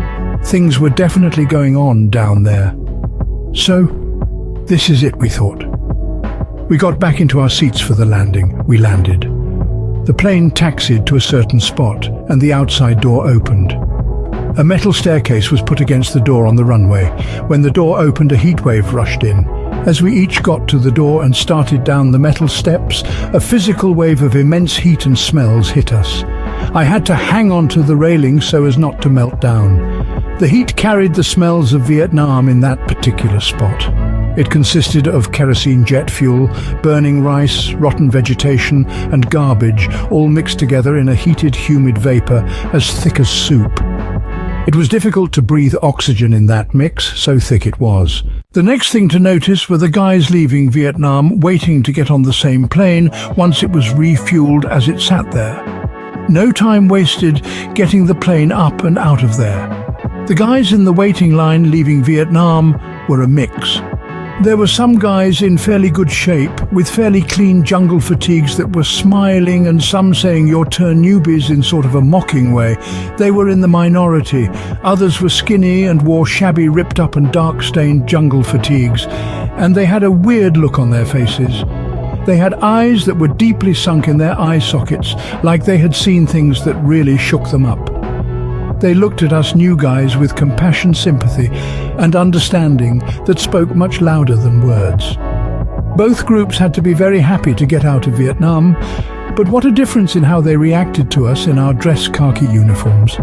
Things were definitely going on down there. So, this is it, we thought. We got back into our seats for the landing. We landed. The plane taxied to a certain spot, and the outside door opened. A metal staircase was put against the door on the runway. When the door opened, a heat wave rushed in. As we each got to the door and started down the metal steps, a physical wave of immense heat and smells hit us. I had to hang onto the railing so as not to melt down. The heat carried the smells of Vietnam in that particular spot. It consisted of kerosene jet fuel, burning rice, rotten vegetation, and garbage, all mixed together in a heated, humid vapor as thick as soup. It was difficult to breathe oxygen in that mix, so thick it was. The next thing to notice were the guys leaving Vietnam waiting to get on the same plane once it was refueled as it sat there. No time wasted getting the plane up and out of there. The guys in the waiting line leaving Vietnam were a mix. There were some guys in fairly good shape, with fairly clean jungle fatigues that were smiling, and some saying "your turn newbies" in sort of a mocking way. They were in the minority. Others were skinny and wore shabby, ripped up and dark-stained jungle fatigues, and they had a weird look on their faces. They had eyes that were deeply sunk in their eye sockets, like they had seen things that really shook them up. They looked at us new guys with compassion, sympathy, and understanding that spoke much louder than words. Both groups had to be very happy to get out of Vietnam, but what a difference in how they reacted to us in our dress khaki uniforms.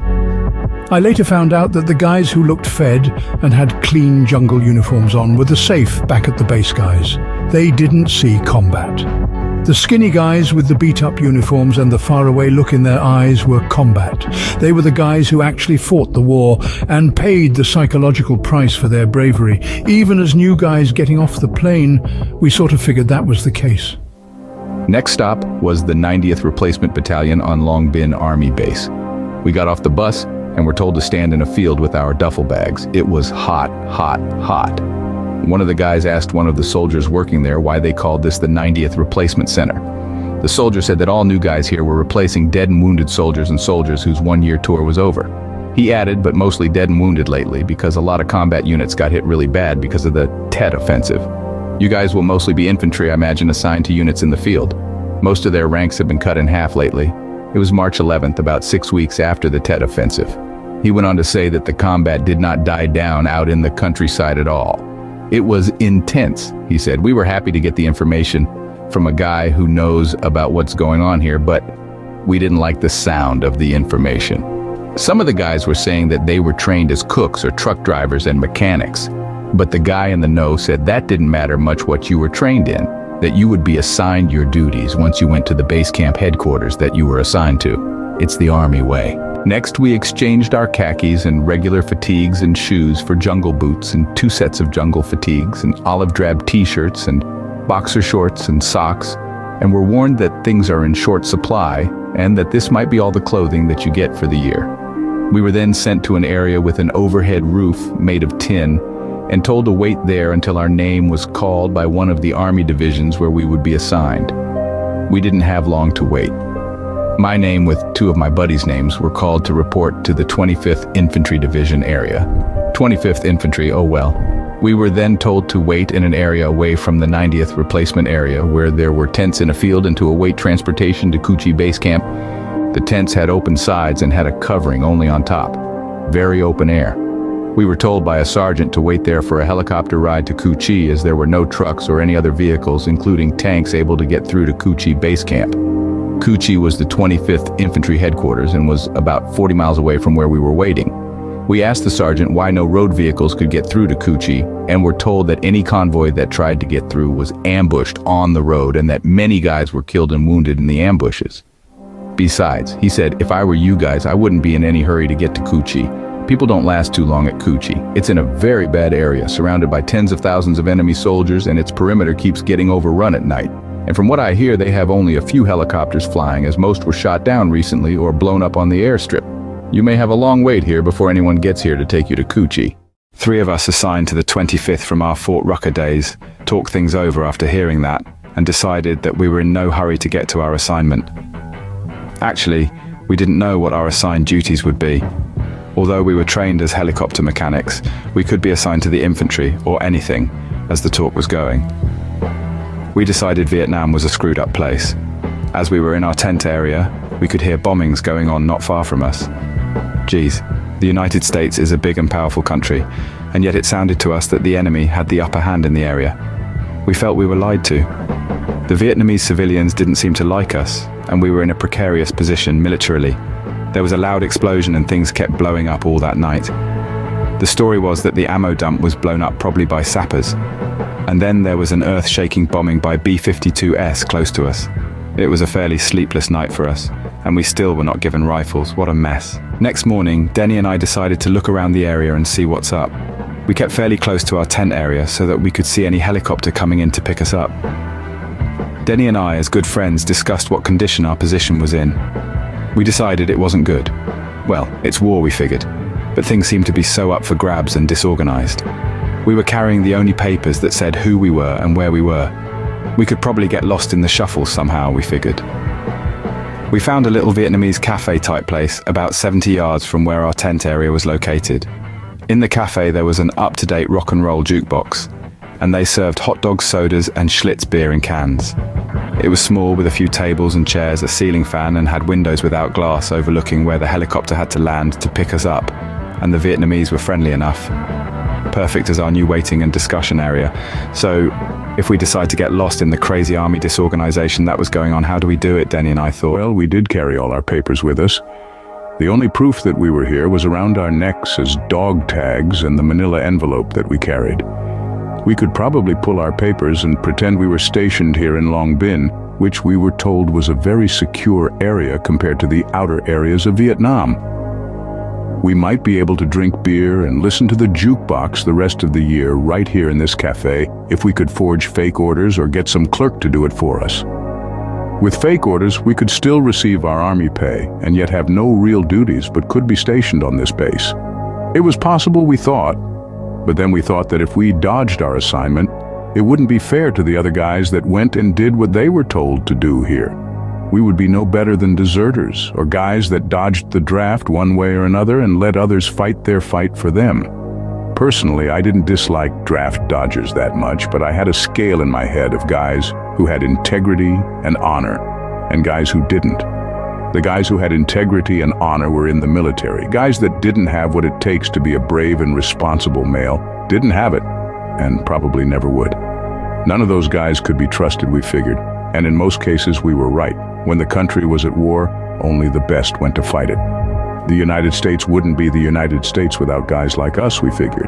I later found out that the guys who looked fed and had clean jungle uniforms on were the safe back at the base guys. They didn't see combat. The skinny guys with the beat-up uniforms and the faraway look in their eyes were combat. They were the guys who actually fought the war and paid the psychological price for their bravery. Even as new guys getting off the plane, we sort of figured that was the case. Next stop was the 90th Replacement Battalion on Long Bin Army Base. We got off the bus and were told to stand in a field with our duffel bags. It was hot, hot, hot. One of the guys asked one of the soldiers working there why they called this the 90th Replacement Center. The soldier said that all new guys here were replacing dead and wounded soldiers and soldiers whose one-year tour was over. He added, but mostly dead and wounded lately, because a lot of combat units got hit really bad because of the Tet Offensive. You guys will mostly be infantry, I imagine, assigned to units in the field. Most of their ranks have been cut in half lately. It was March 11th, about 6 weeks after the Tet Offensive. He went on to say that the combat did not die down out in the countryside at all. It was intense, he said. We were happy to get the information from a guy who knows about what's going on here, but we didn't like the sound of the information. Some of the guys were saying that they were trained as cooks or truck drivers and mechanics, but the guy in the know said that didn't matter much what you were trained in, that you would be assigned your duties once you went to the base camp headquarters that you were assigned to. It's the Army way. Next, we exchanged our khakis and regular fatigues and shoes for jungle boots and 2 sets of jungle fatigues and olive drab t-shirts and boxer shorts and socks, and were warned that things are in short supply and that this might be all the clothing that you get for the year. We were then sent to an area with an overhead roof made of tin and told to wait there until our name was called by one of the Army divisions where we would be assigned. We didn't have long to wait. My name with 2 of my buddies' names were called to report to the 25th Infantry Division area. 25th Infantry, oh well. We were then told to wait in an area away from the 90th replacement area where there were tents in a field and to await transportation to Cu Chi Base Camp. The tents had open sides and had a covering only on top. Very open air. We were told by a sergeant to wait there for a helicopter ride to Cu Chi as there were no trucks or any other vehicles, including tanks, able to get through to Cu Chi Base Camp. Cu Chi was the 25th Infantry headquarters and was about 40 miles away from where we were waiting. We asked the sergeant why no road vehicles could get through to Cu Chi, and were told that any convoy that tried to get through was ambushed on the road and that many guys were killed and wounded in the ambushes. Besides, he said, if I were you guys, I wouldn't be in any hurry to get to Cu Chi. People don't last too long at Cu Chi. It's in a very bad area, surrounded by tens of thousands of enemy soldiers, and its perimeter keeps getting overrun at night. And from what I hear, they have only a few helicopters flying, as most were shot down recently or blown up on the airstrip. You may have a long wait here before anyone gets here to take you to Cu Chi. 3 of us assigned to the 25th from our Fort Rucker days talked things over after hearing that and decided that we were in no hurry to get to our assignment. Actually, we didn't know what our assigned duties would be. Although we were trained as helicopter mechanics, we could be assigned to the infantry or anything as the talk was going. We decided Vietnam was a screwed up place. As we were in our tent area, we could hear bombings going on not far from us. Geez, the United States is a big and powerful country, and yet it sounded to us that the enemy had the upper hand in the area. We felt we were lied to. The Vietnamese civilians didn't seem to like us, and we were in a precarious position militarily. There was a loud explosion and things kept blowing up all that night. The story was that the ammo dump was blown up probably by sappers. And then there was an earth-shaking bombing by B-52S close to us. It was a fairly sleepless night for us, and we still were not given rifles. What a mess. Next morning, Denny and I decided to look around the area and see what's up. We kept fairly close to our tent area so that we could see any helicopter coming in to pick us up. Denny and I, as good friends, discussed what condition our position was in. We decided it wasn't good. Well, it's war, we figured, but things seemed to be so up for grabs and disorganized. We were carrying the only papers that said who we were and where we were. We could probably get lost in the shuffle somehow, we figured. We found a little Vietnamese cafe-type place about 70 yards from where our tent area was located. In the cafe there was an up-to-date rock and roll jukebox, and they served hot dogs, sodas, and Schlitz beer in cans. It was small with a few tables and chairs, a ceiling fan, and had windows without glass overlooking where the helicopter had to land to pick us up, and the Vietnamese were friendly enough. Perfect as our new waiting and discussion area. So, if we decide to get lost in the crazy army disorganization that was going on, how do we do it, Denny and I thought? Well, we did carry all our papers with us. The only proof that we were here was around our necks as dog tags and the manila envelope that we carried. We could probably pull our papers and pretend we were stationed here in Long Binh, which we were told was a very secure area compared to the outer areas of Vietnam. We might be able to drink beer and listen to the jukebox the rest of the year right here in this cafe if we could forge fake orders or get some clerk to do it for us. With fake orders, we could still receive our army pay and yet have no real duties but could be stationed on this base. It was possible, we thought, but then we thought that if we dodged our assignment, it wouldn't be fair to the other guys that went and did what they were told to do here. We would be no better than deserters or guys that dodged the draft one way or another and let others fight their fight for them. Personally, I didn't dislike draft dodgers that much, but I had a scale in my head of guys who had integrity and honor, and guys who didn't. The guys who had integrity and honor were in the military. Guys that didn't have what it takes to be a brave and responsible male didn't have it, and probably never would. None of those guys could be trusted, we figured, and in most cases we were right. When the country was at war, only the best went to fight it. The United States wouldn't be the United States without guys like us, we figured.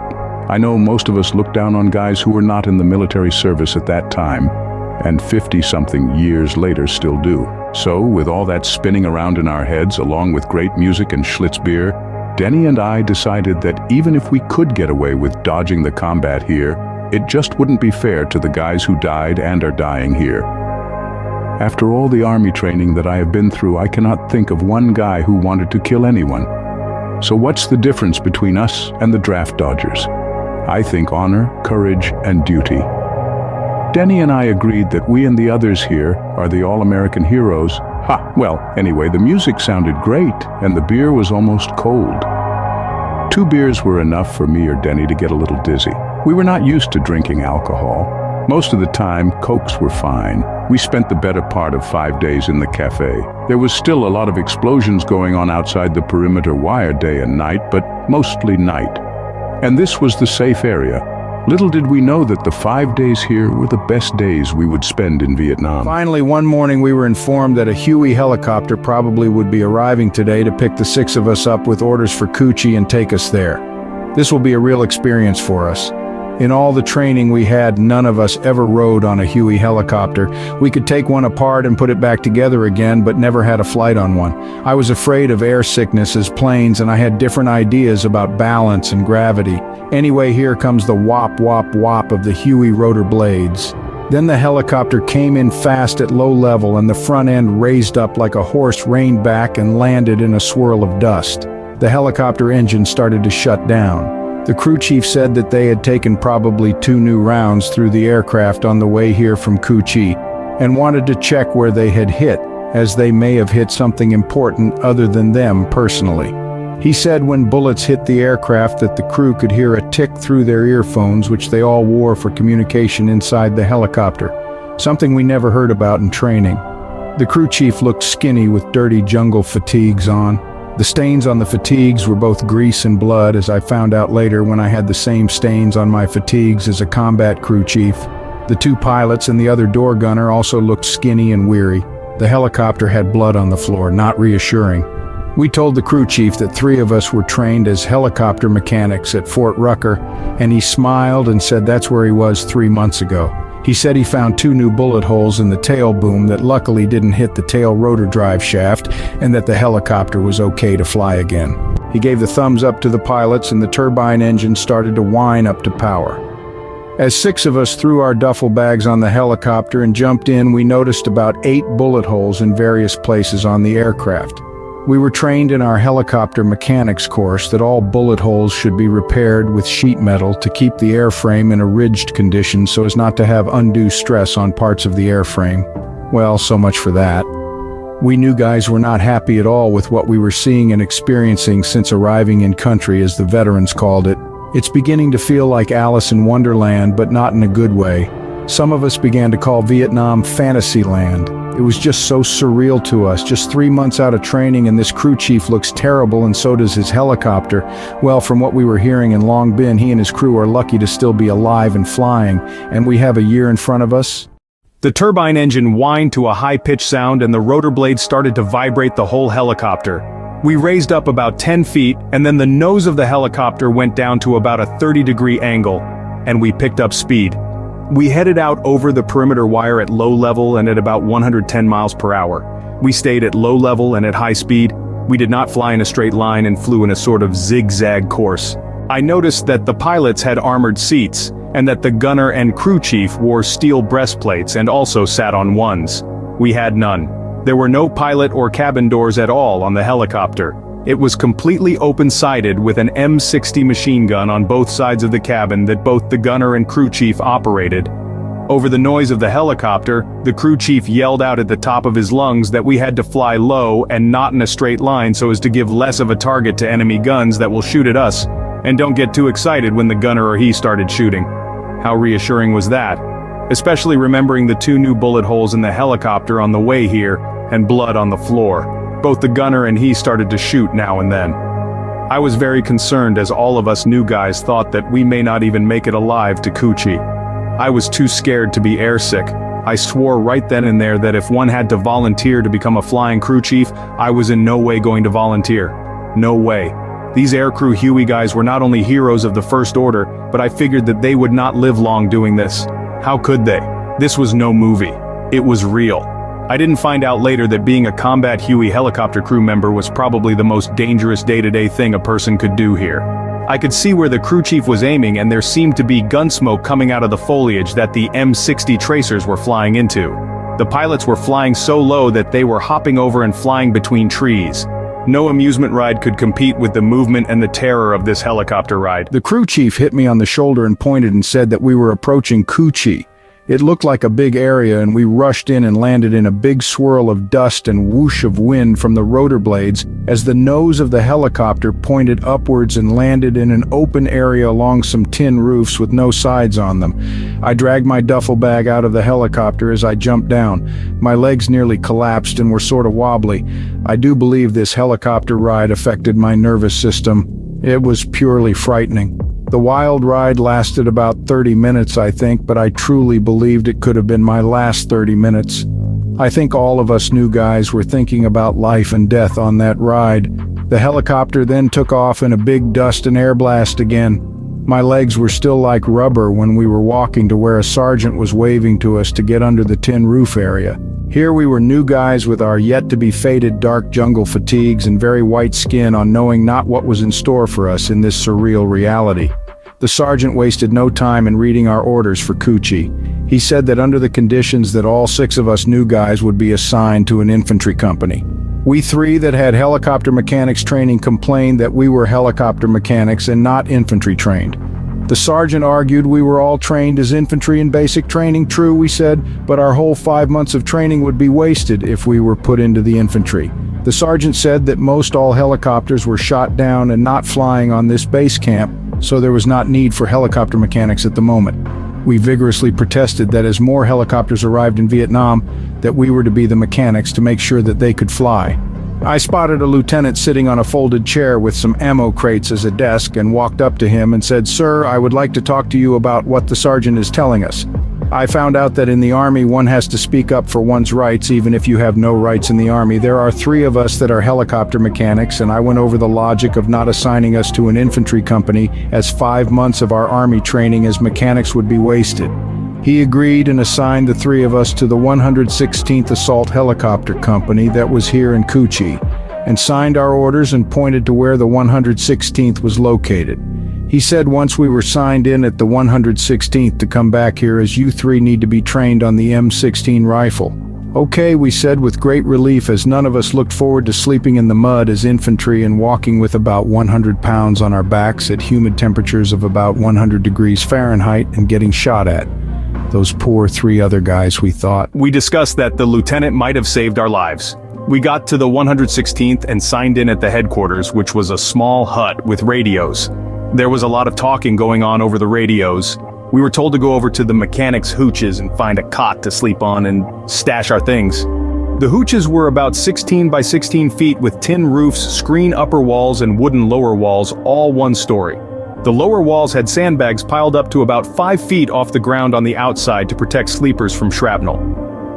I know most of us looked down on guys who were not in the military service at that time, and 50-something years later still do. So, with all that spinning around in our heads, along with great music and Schlitz beer, Denny and I decided that even if we could get away with dodging the combat here, it just wouldn't be fair to the guys who died and are dying here. After all the army training that I have been through, I cannot think of one guy who wanted to kill anyone. So what's the difference between us and the draft dodgers? I think honor, courage, and duty. Denny and I agreed that we and the others here are the all-American heroes. Well, anyway, the music sounded great, and the beer was almost cold. 2 beers were enough for me or Denny to get a little dizzy. We were not used to drinking alcohol. Most of the time, Cokes were fine. We spent the better part of 5 days in the cafe. There was still a lot of explosions going on outside the perimeter wire day and night, but mostly night. And this was the safe area. Little did we know that the 5 days here were the best days we would spend in Vietnam. Finally, one morning we were informed that a Huey helicopter probably would be arriving today to pick the 6 of us up with orders for Cu Chi and take us there. This will be a real experience for us. In all the training we had, none of us ever rode on a Huey helicopter. We could take one apart and put it back together again, but never had a flight on one. I was afraid of air sickness as planes, and I had different ideas about balance and gravity. Anyway, here comes the whop, whop, whop of the Huey rotor blades. Then the helicopter came in fast at low level, and the front end raised up like a horse reined back and landed in a swirl of dust. The helicopter engine started to shut down. The crew chief said that they had taken probably 2 new rounds through the aircraft on the way here from Cu Chi and wanted to check where they had hit, as they may have hit something important other than them personally. He said when bullets hit the aircraft that the crew could hear a tick through their earphones, which they all wore for communication inside the helicopter, something we never heard about in training. The crew chief looked skinny with dirty jungle fatigues on. The stains on the fatigues were both grease and blood, as I found out later when I had the same stains on my fatigues as a combat crew chief. The two pilots and the other door gunner also looked skinny and weary. The helicopter had blood on the floor, not reassuring. We told the crew chief that 3 of us were trained as helicopter mechanics at Fort Rucker, and he smiled and said that's where he was 3 months ago. He said he found 2 new bullet holes in the tail boom that luckily didn't hit the tail rotor drive shaft, and that the helicopter was okay to fly again. He gave the thumbs up to the pilots, and the turbine engine started to whine up to power. As 6 of us threw our duffel bags on the helicopter and jumped in, we noticed about 8 bullet holes in various places on the aircraft. We were trained in our helicopter mechanics course that all bullet holes should be repaired with sheet metal to keep the airframe in a ridged condition so as not to have undue stress on parts of the airframe. Well, so much for that. We new guys were not happy at all with what we were seeing and experiencing since arriving in country, as the veterans called it. It's beginning to feel like Alice in Wonderland, but not in a good way. Some of us began to call Vietnam Fantasyland. It was just so surreal to us, just 3 months out of training, and this crew chief looks terrible, and so does his helicopter. Well, from what we were hearing in Long Binh, he and his crew are lucky to still be alive and flying, and we have a year in front of us. The turbine engine whined to a high-pitched sound, and the rotor blades started to vibrate the whole helicopter. We raised up about 10 feet, and then the nose of the helicopter went down to about a 30-degree angle, and we picked up speed. We headed out over the perimeter wire at low level and at about 110 miles per hour. We stayed at low level and at high speed. We did not fly in a straight line and flew in a sort of zigzag course. I noticed that the pilots had armored seats, and that the gunner and crew chief wore steel breastplates and also sat on ones. We had none. There were no pilot or cabin doors at all on the helicopter. It was completely open-sided with an M60 machine gun on both sides of the cabin that both the gunner and crew chief operated. Over the noise of the helicopter, the crew chief yelled out at the top of his lungs that we had to fly low and not in a straight line so as to give less of a target to enemy guns that will shoot at us, and don't get too excited when the gunner or he started shooting. How reassuring was that? Especially remembering the 2 new bullet holes in the helicopter on the way here, and blood on the floor. Both the gunner and he started to shoot now and then. I was very concerned, as all of us new guys thought that we may not even make it alive to Cu Chi. I was too scared to be airsick. I swore right then and there that if one had to volunteer to become a flying crew chief, I was in no way going to volunteer. No way. These aircrew Huey guys were not only heroes of the First Order, but I figured that they would not live long doing this. How could they? This was no movie. It was real. I didn't find out later that being a combat Huey helicopter crew member was probably the most dangerous day-to-day thing a person could do here. I could see where the crew chief was aiming, and there seemed to be gun smoke coming out of the foliage that the M60 tracers were flying into. The pilots were flying so low that they were hopping over and flying between trees. No amusement ride could compete with the movement and the terror of this helicopter ride. The crew chief hit me on the shoulder and pointed and said that we were approaching Cu Chi. It looked like a big area, and we rushed in and landed in a big swirl of dust and whoosh of wind from the rotor blades as the nose of the helicopter pointed upwards and landed in an open area along some tin roofs with no sides on them. I dragged my duffel bag out of the helicopter as I jumped down. My legs nearly collapsed and were sort of wobbly. I do believe this helicopter ride affected my nervous system. It was purely frightening. The wild ride lasted about 30 minutes, I think, but I truly believed it could have been my last 30 minutes. I think all of us new guys were thinking about life and death on that ride. The helicopter then took off in a big dust and air blast again. My legs were still like rubber when we were walking to where a sergeant was waving to us to get under the tin roof area. Here we were new guys with our yet-to-be-faded dark jungle fatigues and very white skin on knowing not what was in store for us in this surreal reality. The sergeant wasted no time in reading our orders for Cu Chi. He said that under the conditions that all 6 of us new guys would be assigned to an infantry company. We 3 that had helicopter mechanics training complained that we were helicopter mechanics and not infantry trained. The sergeant argued we were all trained as infantry in basic training. True, we said, but our whole 5 months of training would be wasted if we were put into the infantry. The sergeant said that most all helicopters were shot down and not flying on this base camp, so there was not need for helicopter mechanics at the moment. We vigorously protested that as more helicopters arrived in Vietnam, that we were to be the mechanics to make sure that they could fly. I spotted a lieutenant sitting on a folded chair with some ammo crates as a desk and walked up to him and said, "Sir, I would like to talk to you about what the sergeant is telling us." I found out that in the Army one has to speak up for one's rights even if you have no rights in the Army. There are 3 of us that are helicopter mechanics, and I went over the logic of not assigning us to an infantry company, as 5 months of our Army training as mechanics would be wasted. He agreed and assigned the 3 of us to the 116th Assault Helicopter Company that was here in Coochie, and signed our orders and pointed to where the 116th was located. He said once we were signed in at the 116th to come back here, as you 3 need to be trained on the M16 rifle. Okay, we said with great relief, as none of us looked forward to sleeping in the mud as infantry and walking with about 100 pounds on our backs at humid temperatures of about 100 degrees Fahrenheit and getting shot at. Those poor 3 other guys, we thought. We discussed that the lieutenant might have saved our lives. We got to the 116th and signed in at the headquarters, which was a small hut with radios. There was a lot of talking going on over the radios. We were told to go over to the mechanics' hooches and find a cot to sleep on and stash our things. The hooches were about 16 by 16 feet with tin roofs, screen upper walls, and wooden lower walls, all 1 story. The lower walls had sandbags piled up to about 5 feet off the ground on the outside to protect sleepers from shrapnel.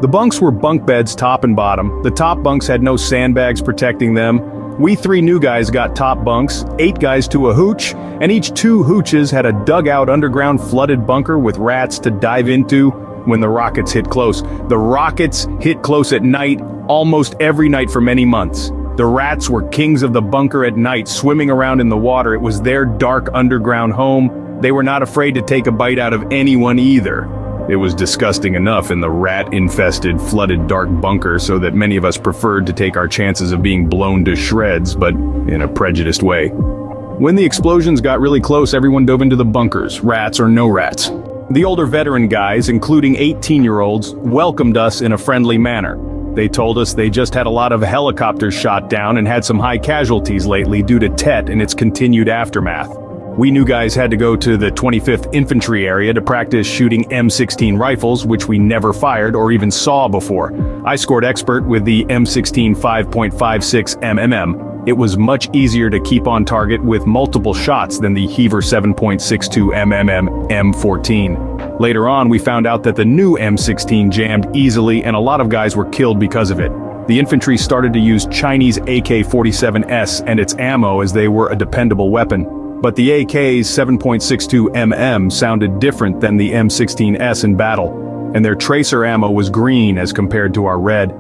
The bunks were bunk beds top and bottom. The top bunks had no sandbags protecting them. We 3 new guys got top bunks, 8 guys to a hooch, and each 2 hooches had a dugout underground flooded bunker with rats to dive into when the rockets hit close. The rockets hit close at night, almost every night for many months. The rats were kings of the bunker at night, swimming around in the water. It was their dark underground home. They were not afraid to take a bite out of anyone either. It was disgusting enough in the rat-infested, flooded dark bunker, so that many of us preferred to take our chances of being blown to shreds, but in a prejudiced way. When the explosions got really close, everyone dove into the bunkers, rats or no rats. The older veteran guys, including 18-year-olds, welcomed us in a friendly manner. They told us they just had a lot of helicopters shot down and had some high casualties lately due to Tet and its continued aftermath. We new guys had to go to the 25th Infantry area to practice shooting M16 rifles, which we never fired or even saw before. I scored expert with the M16 5.56 MMM. It was much easier to keep on target with multiple shots than the Heaver 7.62 MMM M14. Later on, we found out that the new M16 jammed easily and a lot of guys were killed because of it. The infantry started to use Chinese AK-47S and its ammo as they were a dependable weapon. But the AK's 7.62 mm sounded different than the M16S in battle, and their tracer ammo was green as compared to our red.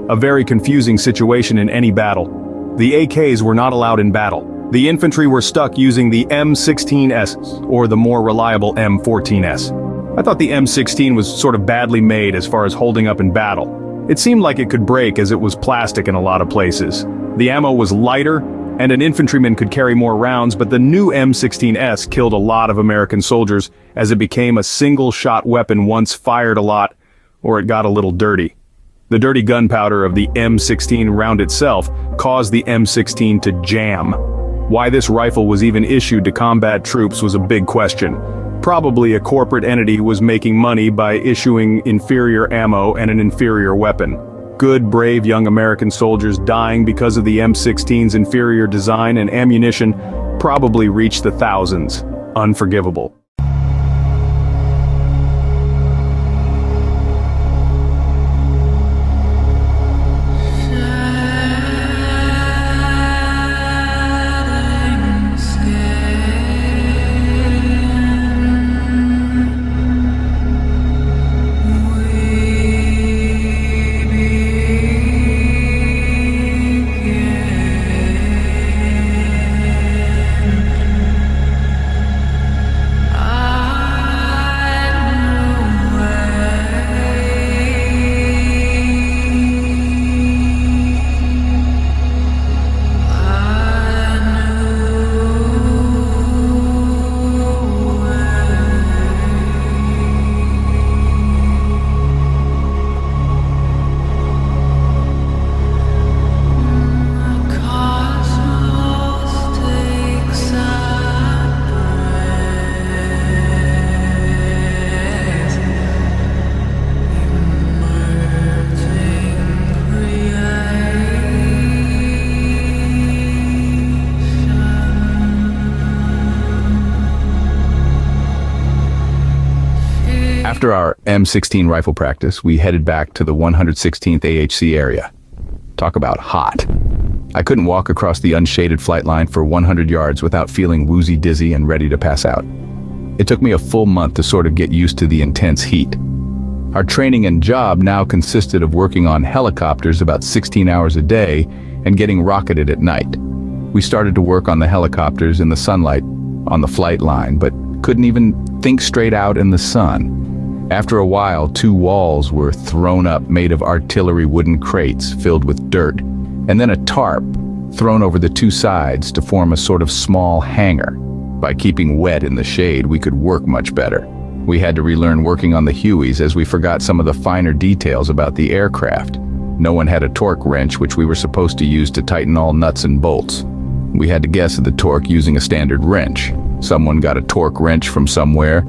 A very confusing situation in any battle. The AKs were not allowed in battle. The infantry were stuck using the M16S, or the more reliable M14S. I thought the M16 was sort of badly made as far as holding up in battle. It seemed like it could break as it was plastic in a lot of places. The ammo was lighter, and an infantryman could carry more rounds, but the new M16S killed a lot of American soldiers as it became a single-shot weapon once fired a lot, or it got a little dirty. The dirty gunpowder of the M16 round itself caused the M16 to jam. Why this rifle was even issued to combat troops was a big question. Probably a corporate entity was making money by issuing inferior ammo and an inferior weapon. Good, brave young American soldiers dying because of the M16's inferior design and ammunition probably reached the thousands. Unforgivable. After our M16 rifle practice, we headed back to the 116th AHC area. Talk about hot. I couldn't walk across the unshaded flight line for 100 yards without feeling woozy dizzy and ready to pass out. It took me a full month to sort of get used to the intense heat. Our training and job now consisted of working on helicopters about 16 hours a day and getting rocketed at night. We started to work on the helicopters in the sunlight on the flight line, but couldn't even think straight out in the sun. After a while, 2 walls were thrown up made of artillery wooden crates filled with dirt, and then a tarp thrown over the 2 sides to form a sort of small hangar. By keeping wet in the shade, we could work much better. We had to relearn working on the Hueys as we forgot some of the finer details about the aircraft. No one had a torque wrench, which we were supposed to use to tighten all nuts and bolts. We had to guess at the torque using a standard wrench. Someone got a torque wrench from somewhere,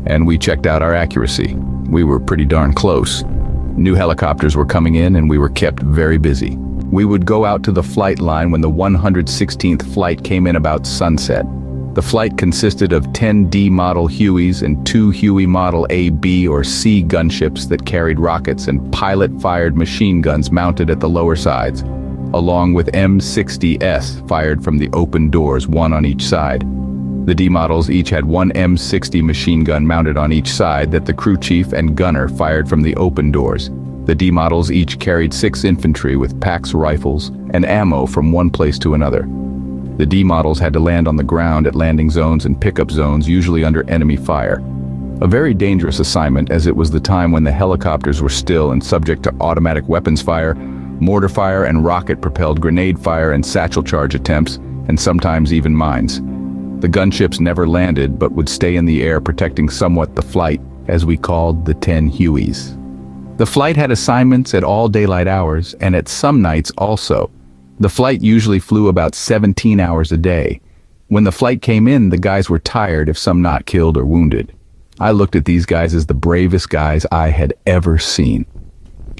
and we checked out our accuracy. We were pretty darn close. New helicopters were coming in, and we were kept very busy. We would go out to the flight line when the 116th flight came in about sunset. The flight consisted of 10 D model Hueys and 2 Huey model A, B, or C gunships that carried rockets and pilot-fired machine guns mounted at the lower sides, along with M60S fired from the open doors, 1 on each side. The D models each had 1 M60 machine gun mounted on each side that the crew chief and gunner fired from the open doors. The D models each carried 6 infantry with Pax rifles and ammo from one place to another. The D models had to land on the ground at landing zones and pickup zones, usually under enemy fire. A very dangerous assignment, as it was the time when the helicopters were still and subject to automatic weapons fire, mortar fire and rocket-propelled grenade fire and satchel charge attempts, and sometimes even mines. The gunships never landed but would stay in the air protecting somewhat the flight, as we called the 10 Hueys. The flight had assignments at all daylight hours and at some nights also. The flight usually flew about 17 hours a day. When the flight came in, the guys were tired, if some not killed or wounded. I looked at these guys as the bravest guys I had ever seen.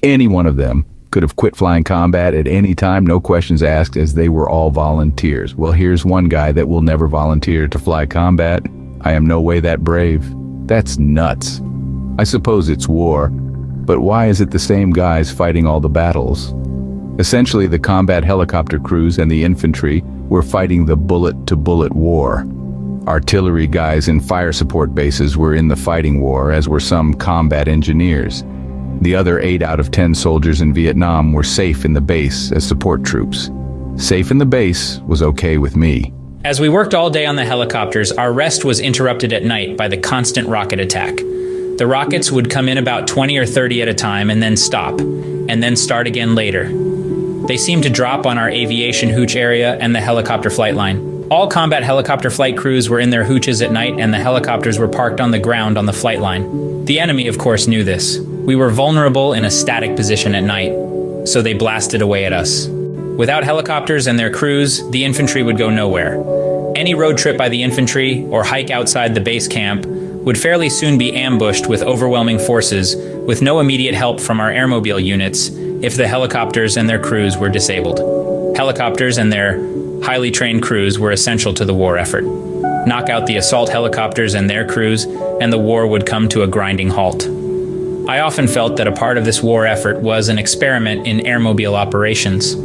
Any one of them could have quit flying combat at any time, no questions asked, as they were all volunteers. Well, here's one guy that will never volunteer to fly combat. I am no way that brave. That's nuts. I suppose it's war, but why is it the same guys fighting all the battles? Essentially, the combat helicopter crews and the infantry were fighting the bullet-to-bullet war. Artillery guys in fire support bases were in the fighting war, as were some combat engineers. The other 8 out of 10 soldiers in Vietnam were safe in the base as support troops. Safe in the base was okay with me. As we worked all day on the helicopters, our rest was interrupted at night by the constant rocket attack. The rockets would come in about 20 or 30 at a time and then stop, and then start again later. They seemed to drop on our aviation hooch area and the helicopter flight line. All combat helicopter flight crews were in their hooches at night, and the helicopters were parked on the ground on the flight line. The enemy, of course, knew this. We were vulnerable in a static position at night, so they blasted away at us. Without helicopters and their crews, the infantry would go nowhere. Any road trip by the infantry or hike outside the base camp would fairly soon be ambushed with overwhelming forces, with no immediate help from our airmobile units if the helicopters and their crews were disabled. Helicopters and their highly trained crews were essential to the war effort. Knock out the assault helicopters and their crews, and the war would come to a grinding halt. I often felt that a part of this war effort was an experiment in airmobile operations.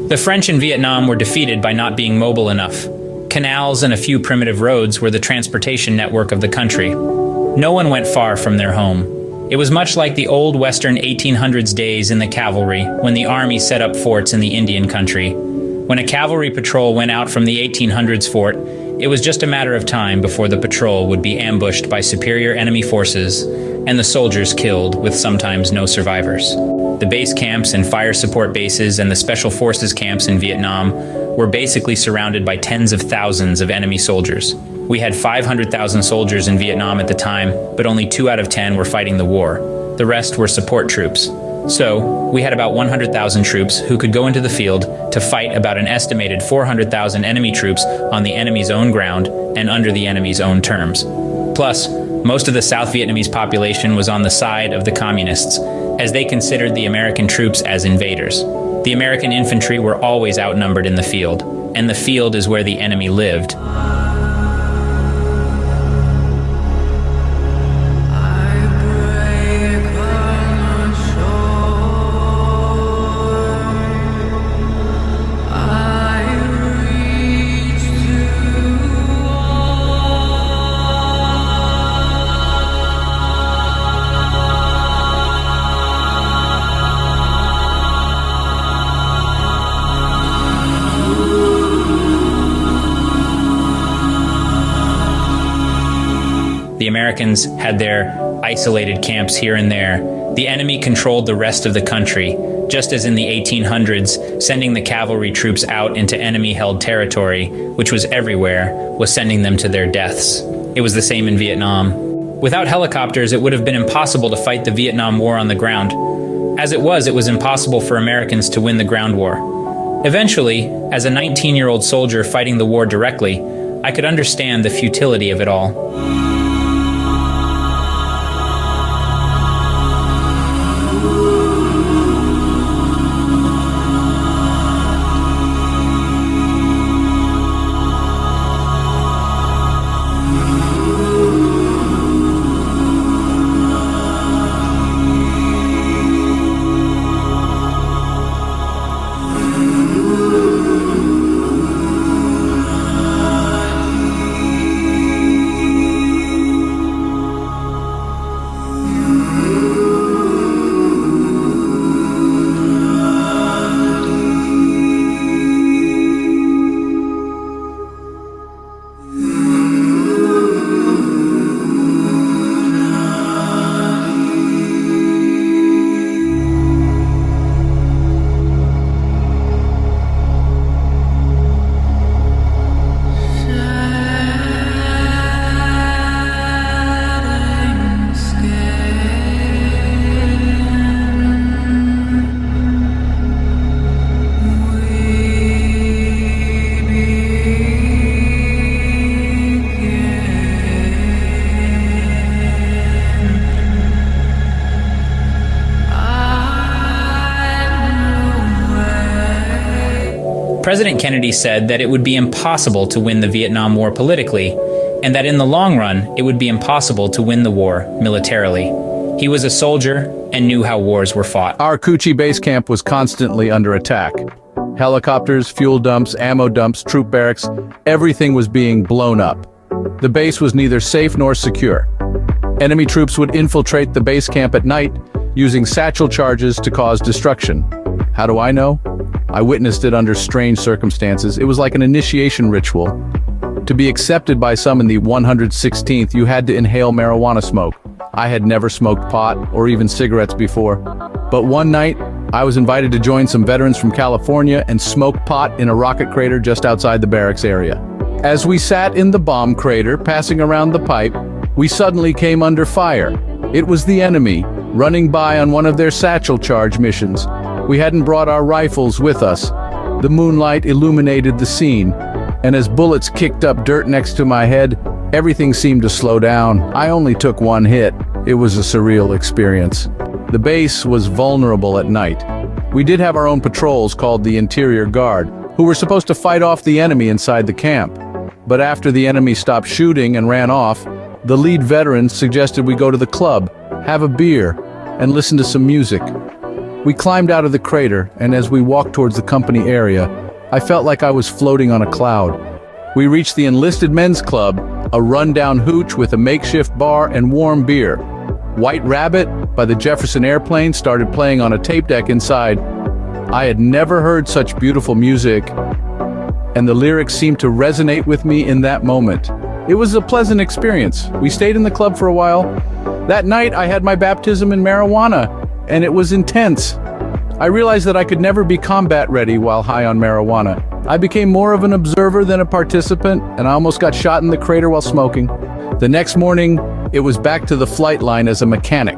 The French in Vietnam were defeated by not being mobile enough. Canals and a few primitive roads were the transportation network of the country. No one went far from their home. It was much like the old Western 1800s days in the cavalry, when the army set up forts in the Indian country. When a cavalry patrol went out from the 1800s fort, it was just a matter of time before the patrol would be ambushed by superior enemy forces, and the soldiers killed, with sometimes no survivors. The base camps and fire support bases and the special forces camps in Vietnam were basically surrounded by tens of thousands of enemy soldiers. We had 500,000 soldiers in Vietnam at the time, but only 2 out of 10 were fighting the war. The rest were support troops. So, we had about 100,000 troops who could go into the field to fight about an estimated 400,000 enemy troops on the enemy's own ground and under the enemy's own terms. Plus, most of the South Vietnamese population was on the side of the communists, as they considered the American troops as invaders. The American infantry were always outnumbered in the field, and the field is where the enemy lived. I Americans had their isolated camps here and there, the enemy controlled the rest of the country, just as in the 1800s, sending the cavalry troops out into enemy-held territory, which was everywhere, was sending them to their deaths. It was the same in Vietnam. Without helicopters, it would have been impossible to fight the Vietnam War on the ground. As it was impossible for Americans to win the ground war. Eventually, as a 19-year-old soldier fighting the war directly, I could understand the futility of it all. President Kennedy said that it would be impossible to win the Vietnam War politically, and that in the long run, it would be impossible to win the war militarily. He was a soldier and knew how wars were fought. Our Cu Chi base camp was constantly under attack. Helicopters, fuel dumps, ammo dumps, troop barracks, everything was being blown up. The base was neither safe nor secure. Enemy troops would infiltrate the base camp at night, using satchel charges to cause destruction. How do I know? I witnessed it under strange circumstances. It was like an initiation ritual. To be accepted by some in the 116th, you had to inhale marijuana smoke. I had never smoked pot or even cigarettes before. But one night, I was invited to join some veterans from California and smoke pot in a rocket crater just outside the barracks area. As we sat in the bomb crater, passing around the pipe, we suddenly came under fire. It was the enemy, running by on one of their satchel charge missions. We hadn't brought our rifles with us. The moonlight illuminated the scene, and as bullets kicked up dirt next to my head, everything seemed to slow down. I only took one hit. It was a surreal experience. The base was vulnerable at night. We did have our own patrols called the Interior Guard, who were supposed to fight off the enemy inside the camp. But after the enemy stopped shooting and ran off, the lead veterans suggested we go to the club, have a beer, and listen to some music. We climbed out of the crater, and as we walked towards the company area, I felt like I was floating on a cloud. We reached the Enlisted Men's Club, a rundown hooch with a makeshift bar and warm beer. White Rabbit by the Jefferson Airplane started playing on a tape deck inside. I had never heard such beautiful music, and the lyrics seemed to resonate with me in that moment. It was a pleasant experience. We stayed in the club for a while. That night, I had my baptism in marijuana, and it was intense. I realized that I could never be combat ready while high on marijuana. I became more of an observer than a participant, and I almost got shot in the crater while smoking. The next morning, it was back to the flight line as a mechanic.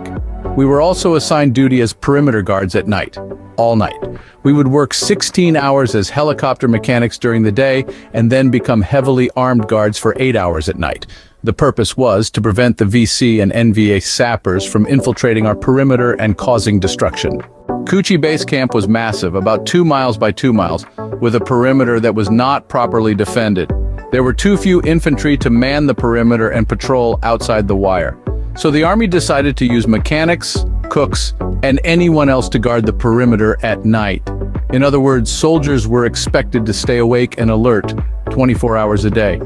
We were also assigned duty as perimeter guards at night, all night. We would work 16 hours as helicopter mechanics during the day, and then become heavily armed guards for 8 hours at night. The purpose was to prevent the VC and NVA sappers from infiltrating our perimeter and causing destruction. Cu Chi Base Camp was massive, about 2 miles by 2 miles, with a perimeter that was not properly defended. There were too few infantry to man the perimeter and patrol outside the wire. So the Army decided to use mechanics, cooks, and anyone else to guard the perimeter at night. In other words, soldiers were expected to stay awake and alert 24 hours a day.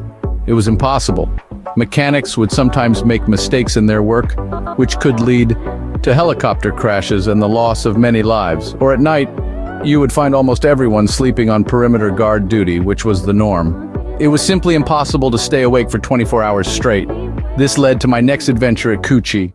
It was impossible. Mechanics would sometimes make mistakes in their work, which could lead to helicopter crashes and the loss of many lives. Or at night, you would find almost everyone sleeping on perimeter guard duty, which was the norm. It was simply impossible to stay awake for 24 hours straight. This led to my next adventure at Coochie.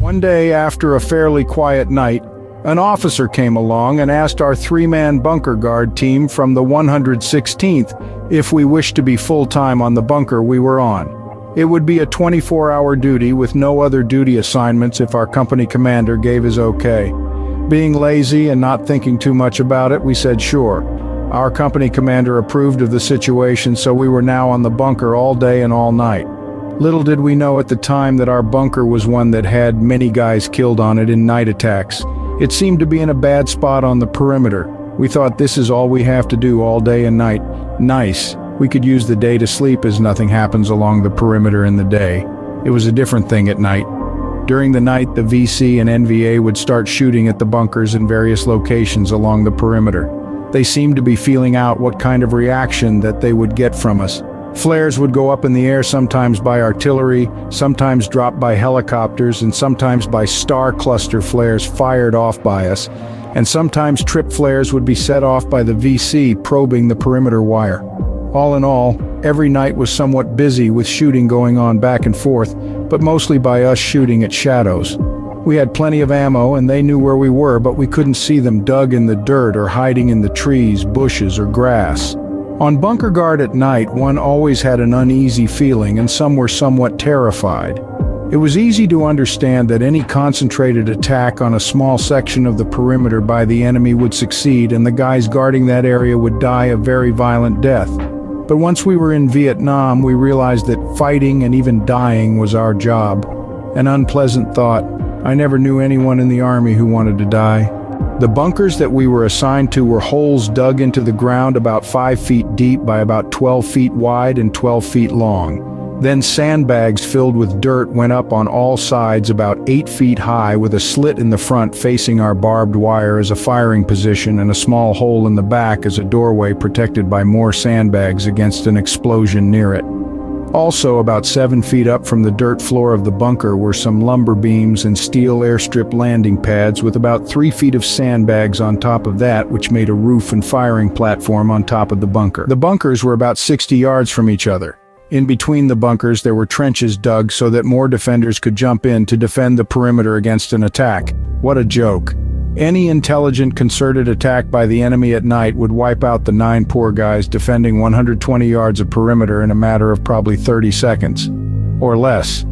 One day after a fairly quiet night, an officer came along and asked our three-man bunker guard team from the 116th if we wished to be full-time on the bunker we were on. It would be a 24-hour duty with no other duty assignments if our company commander gave his okay. Being lazy and not thinking too much about it, we said sure. Our company commander approved of the situation, so we were now on the bunker all day and all night. Little did we know at the time that our bunker was one that had many guys killed on it in night attacks. It seemed to be in a bad spot on the perimeter. We thought this is all we have to do all day and night. Nice. We could use the day to sleep as nothing happens along the perimeter in the day. It was a different thing at night. During the night, the VC and NVA would start shooting at the bunkers in various locations along the perimeter. They seemed to be feeling out what kind of reaction that they would get from us. Flares would go up in the air, sometimes by artillery, sometimes dropped by helicopters, and sometimes by star cluster flares fired off by us, and sometimes trip flares would be set off by the VC probing the perimeter wire. All in all, every night was somewhat busy with shooting going on back and forth, but mostly by us shooting at shadows. We had plenty of ammo and they knew where we were, but we couldn't see them dug in the dirt or hiding in the trees, bushes, or grass. On bunker guard at night, one always had an uneasy feeling and some were somewhat terrified. It was easy to understand that any concentrated attack on a small section of the perimeter by the enemy would succeed and the guys guarding that area would die a very violent death. But once we were in Vietnam, we realized that fighting and even dying was our job. An unpleasant thought. I never knew anyone in the Army who wanted to die. The bunkers that we were assigned to were holes dug into the ground about 5 feet deep by about 12 feet wide and 12 feet long. Then sandbags filled with dirt went up on all sides about 8 feet high with a slit in the front facing our barbed wire as a firing position and a small hole in the back as a doorway protected by more sandbags against an explosion near it. Also, about 7 feet up from the dirt floor of the bunker were some lumber beams and steel airstrip landing pads with about 3 feet of sandbags on top of that, which made a roof and firing platform on top of the bunker. The bunkers were about 60 yards from each other. In between the bunkers there were trenches dug so that more defenders could jump in to defend the perimeter against an attack. What a joke. Any intelligent, concerted attack by the enemy at night would wipe out the 9 poor guys defending 120 yards of perimeter in a matter of probably 30 seconds. Or less.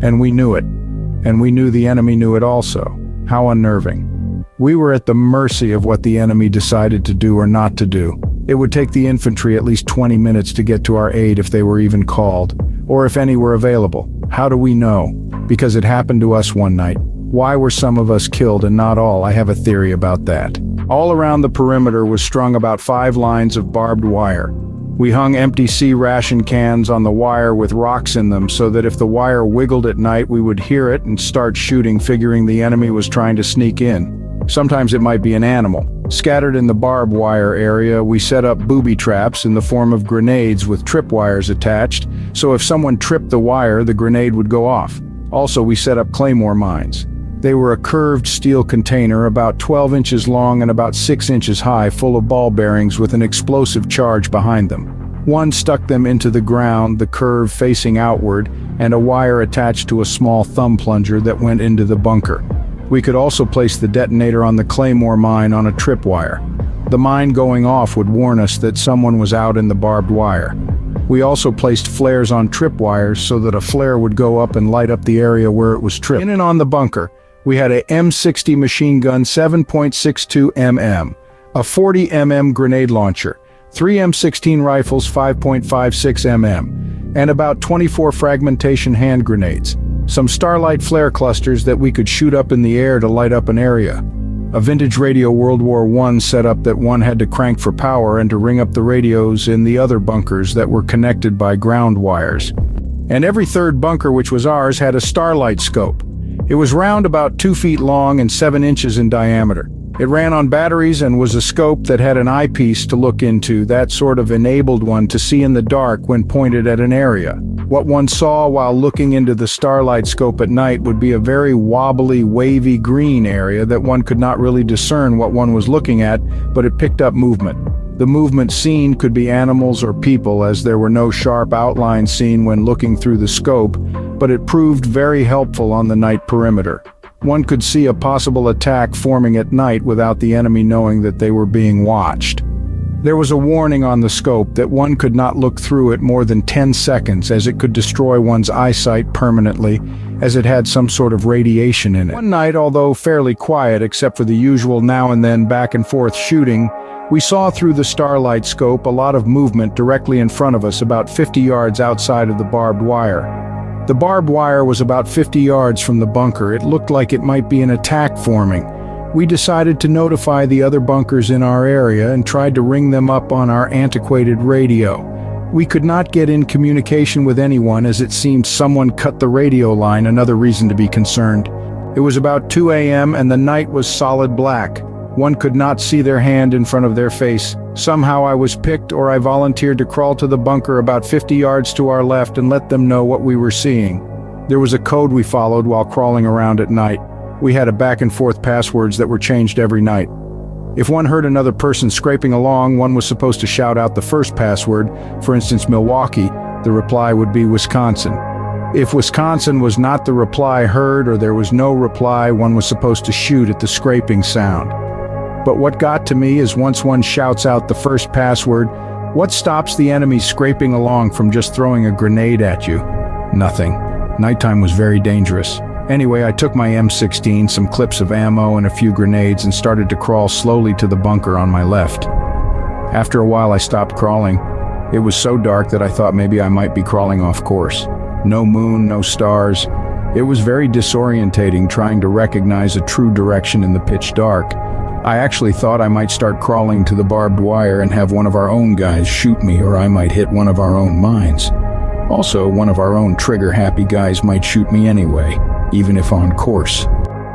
And we knew it. And we knew the enemy knew it also. How unnerving. We were at the mercy of what the enemy decided to do or not to do. It would take the infantry at least 20 minutes to get to our aid if they were even called. Or if any were available. How do we know? Because it happened to us one night. Why were some of us killed and not all? I have a theory about that. All around the perimeter was strung about 5 lines of barbed wire. We hung empty C-ration cans on the wire with rocks in them so that if the wire wiggled at night we would hear it and start shooting, figuring the enemy was trying to sneak in. Sometimes it might be an animal. Scattered in the barbed wire area, we set up booby traps in the form of grenades with tripwires attached, so if someone tripped the wire, the grenade would go off. Also, we set up claymore mines. They were a curved steel container about 12 inches long and about 6 inches high, full of ball bearings with an explosive charge behind them. One stuck them into the ground, the curve facing outward, and a wire attached to a small thumb plunger that went into the bunker. We could also place the detonator on the claymore mine on a tripwire. The mine going off would warn us that someone was out in the barbed wire. We also placed flares on tripwires so that a flare would go up and light up the area where it was tripped. In and on the bunker, we had a M60 machine gun 7.62 mm, a 40 mm grenade launcher, 3 M16 rifles 5.56 mm, and about 24 fragmentation hand grenades, some starlight flare clusters that we could shoot up in the air to light up an area, a vintage radio World War I setup that one had to crank for power and to ring up the radios in the other bunkers that were connected by ground wires. And every third bunker, which was ours, had a starlight scope. It was round about 2 feet long and 7 inches in diameter. It ran on batteries and was a scope that had an eyepiece to look into, that sort of enabled one to see in the dark when pointed at an area. What one saw while looking into the starlight scope at night would be a very wobbly, wavy green area that one could not really discern what one was looking at, but it picked up movement. The movement seen could be animals or people, as there were no sharp outlines seen when looking through the scope, but it proved very helpful on the night perimeter. One could see a possible attack forming at night without the enemy knowing that they were being watched. There was a warning on the scope that one could not look through it more than 10 seconds, as it could destroy one's eyesight permanently, as it had some sort of radiation in it. One night, although fairly quiet except for the usual now and then back and forth shooting, we saw through the starlight scope a lot of movement directly in front of us, about 50 yards outside of the barbed wire. The barbed wire was about 50 yards from the bunker. It looked like it might be an attack forming. We decided to notify the other bunkers in our area and tried to ring them up on our antiquated radio. We could not get in communication with anyone, as it seemed someone cut the radio line, another reason to be concerned. It was about 2 a.m. and the night was solid black. One could not see their hand in front of their face. Somehow I was picked, or I volunteered to crawl to the bunker about 50 yards to our left and let them know what we were seeing. There was a code we followed while crawling around at night. We had a back and forth passwords that were changed every night. If one heard another person scraping along, one was supposed to shout out the first password, for instance Milwaukee. The reply would be Wisconsin. If Wisconsin was not the reply heard, or there was no reply, one was supposed to shoot at the scraping sound. But what got to me is once one shouts out the first password, what stops the enemy scraping along from just throwing a grenade at you? Nothing. Nighttime was very dangerous. Anyway, I took my M16, some clips of ammo, and a few grenades and started to crawl slowly to the bunker on my left. After a while I stopped crawling. It was so dark that I thought maybe I might be crawling off course. No moon, no stars. It was very disorientating trying to recognize a true direction in the pitch dark. I actually thought I might start crawling to the barbed wire and have one of our own guys shoot me, or I might hit one of our own mines. Also, one of our own trigger-happy guys might shoot me anyway, even if on course.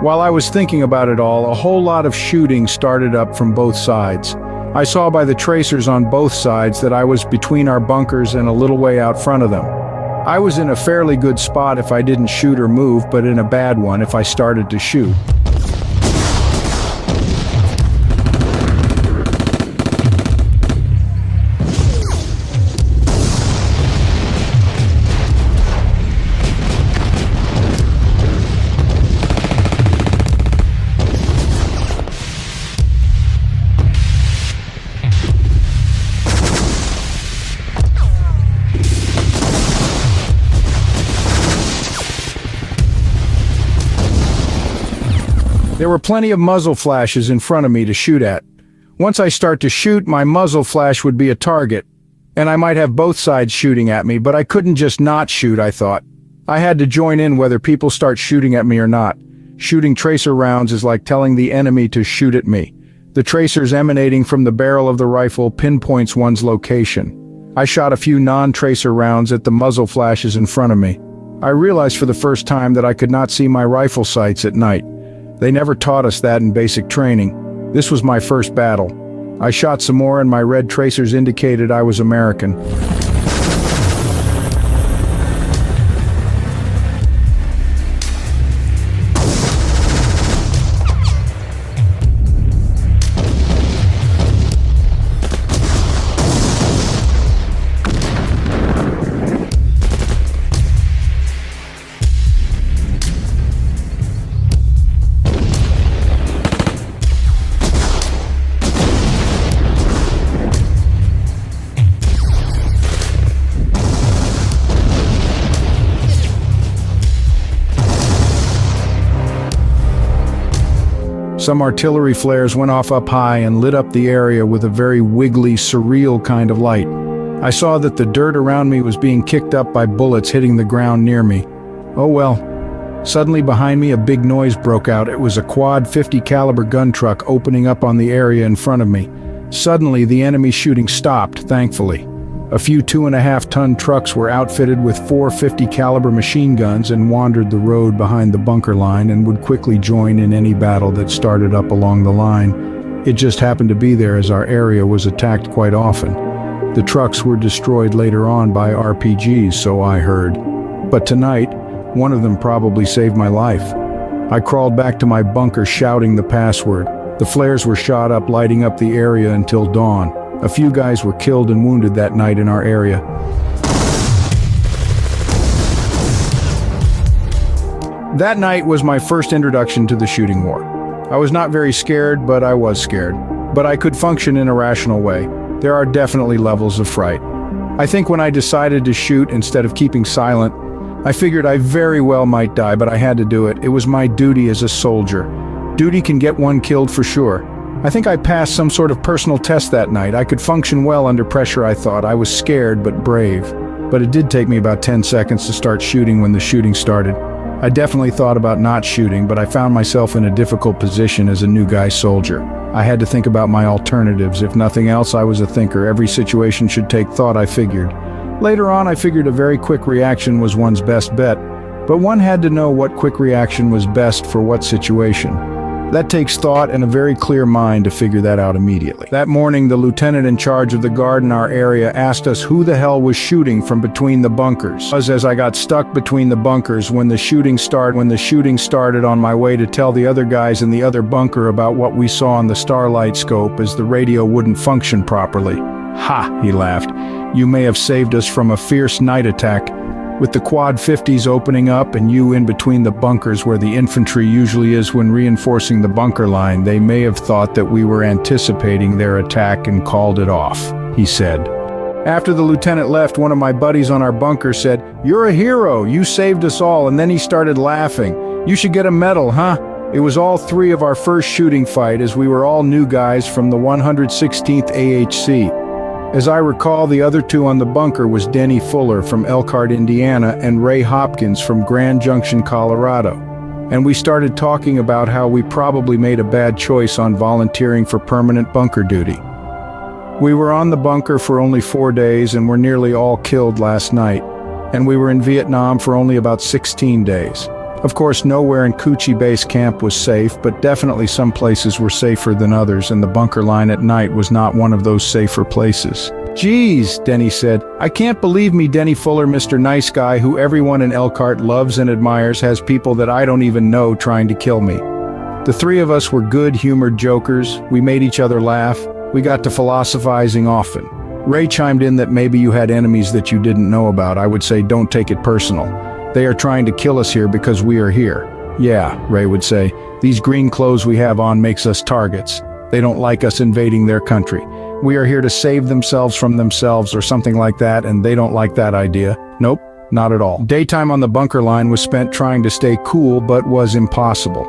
While I was thinking about it all, a whole lot of shooting started up from both sides. I saw by the tracers on both sides that I was between our bunkers and a little way out front of them. I was in a fairly good spot if I didn't shoot or move, but in a bad one if I started to shoot. There were plenty of muzzle flashes in front of me to shoot at. Once I start to shoot, my muzzle flash would be a target, and I might have both sides shooting at me, but I couldn't just not shoot, I thought. I had to join in whether people start shooting at me or not. Shooting tracer rounds is like telling the enemy to shoot at me. The tracers emanating from the barrel of the rifle pinpoints one's location. I shot a few non-tracer rounds at the muzzle flashes in front of me. I realized for the first time that I could not see my rifle sights at night. They never taught us that in basic training. This was my first battle. I shot some more and my red tracers indicated I was American. Some artillery flares went off up high and lit up the area with a very wiggly, surreal kind of light. I saw that the dirt around me was being kicked up by bullets hitting the ground near me. Oh well. Suddenly behind me a big noise broke out. It was a quad .50 caliber gun truck opening up on the area in front of me. Suddenly the enemy shooting stopped, thankfully. A few 2.5-ton trucks were outfitted with 4 .50 caliber machine guns and wandered the road behind the bunker line and would quickly join in any battle that started up along the line. It just happened to be there as our area was attacked quite often. The trucks were destroyed later on by RPGs, so I heard. But tonight, one of them probably saved my life. I crawled back to my bunker shouting the password. The flares were shot up, lighting up the area until dawn. A few guys were killed and wounded that night in our area. That night was my first introduction to the shooting war. I was not very scared, but I was scared. But I could function in a rational way. There are definitely levels of fright. I think when I decided to shoot instead of keeping silent, I figured I very well might die, but I had to do it. It was my duty as a soldier. Duty can get one killed for sure. I think I passed some sort of personal test that night. I could function well under pressure, I thought. I was scared but brave. But it did take me about 10 seconds to start shooting when the shooting started. I definitely thought about not shooting, but I found myself in a difficult position as a new guy soldier. I had to think about my alternatives. If nothing else, I was a thinker. Every situation should take thought, I figured. Later on, I figured a very quick reaction was one's best bet, but one had to know what quick reaction was best for what situation. That takes thought and a very clear mind to figure that out immediately. That morning, the lieutenant in charge of the guard in our area asked us who the hell was shooting from between the bunkers. As I got stuck between the bunkers when the shooting started on my way to tell the other guys in the other bunker about what we saw on the starlight scope as the radio wouldn't function properly. Ha, he laughed. You may have saved us from a fierce night attack. With the quad 50s opening up and you in between the bunkers where the infantry usually is when reinforcing the bunker line, they may have thought that we were anticipating their attack and called it off, he said. After the lieutenant left, one of my buddies on our bunker said, "You're a hero, you saved us all," and then he started laughing. "You should get a medal, huh?" It was all three of our first shooting fight as we were all new guys from the 116th AHC. As I recall, the other two on the bunker was Denny Fuller from Elkhart, Indiana, and Ray Hopkins from Grand Junction, Colorado. And we started talking about how we probably made a bad choice on volunteering for permanent bunker duty. We were on the bunker for only 4 days and were nearly all killed last night. And we were in Vietnam for only about 16 days. Of course, nowhere in Cu Chi Base Camp was safe, but definitely some places were safer than others, and the bunker line at night was not one of those safer places. "Geez," Denny said, "I can't believe me Denny Fuller, Mr. Nice Guy, who everyone in Elkhart loves and admires, has people that I don't even know trying to kill me." The three of us were good-humored jokers. We made each other laugh. We got to philosophizing often. Ray chimed in that maybe you had enemies that you didn't know about. I would say don't take it personal. They are trying to kill us here because we are here. "Yeah," Ray would say, "these green clothes we have on makes us targets. They don't like us invading their country. We are here to save themselves from themselves or something like that, and they don't like that idea." Nope, not at all. Daytime on the bunker line was spent trying to stay cool, but was impossible.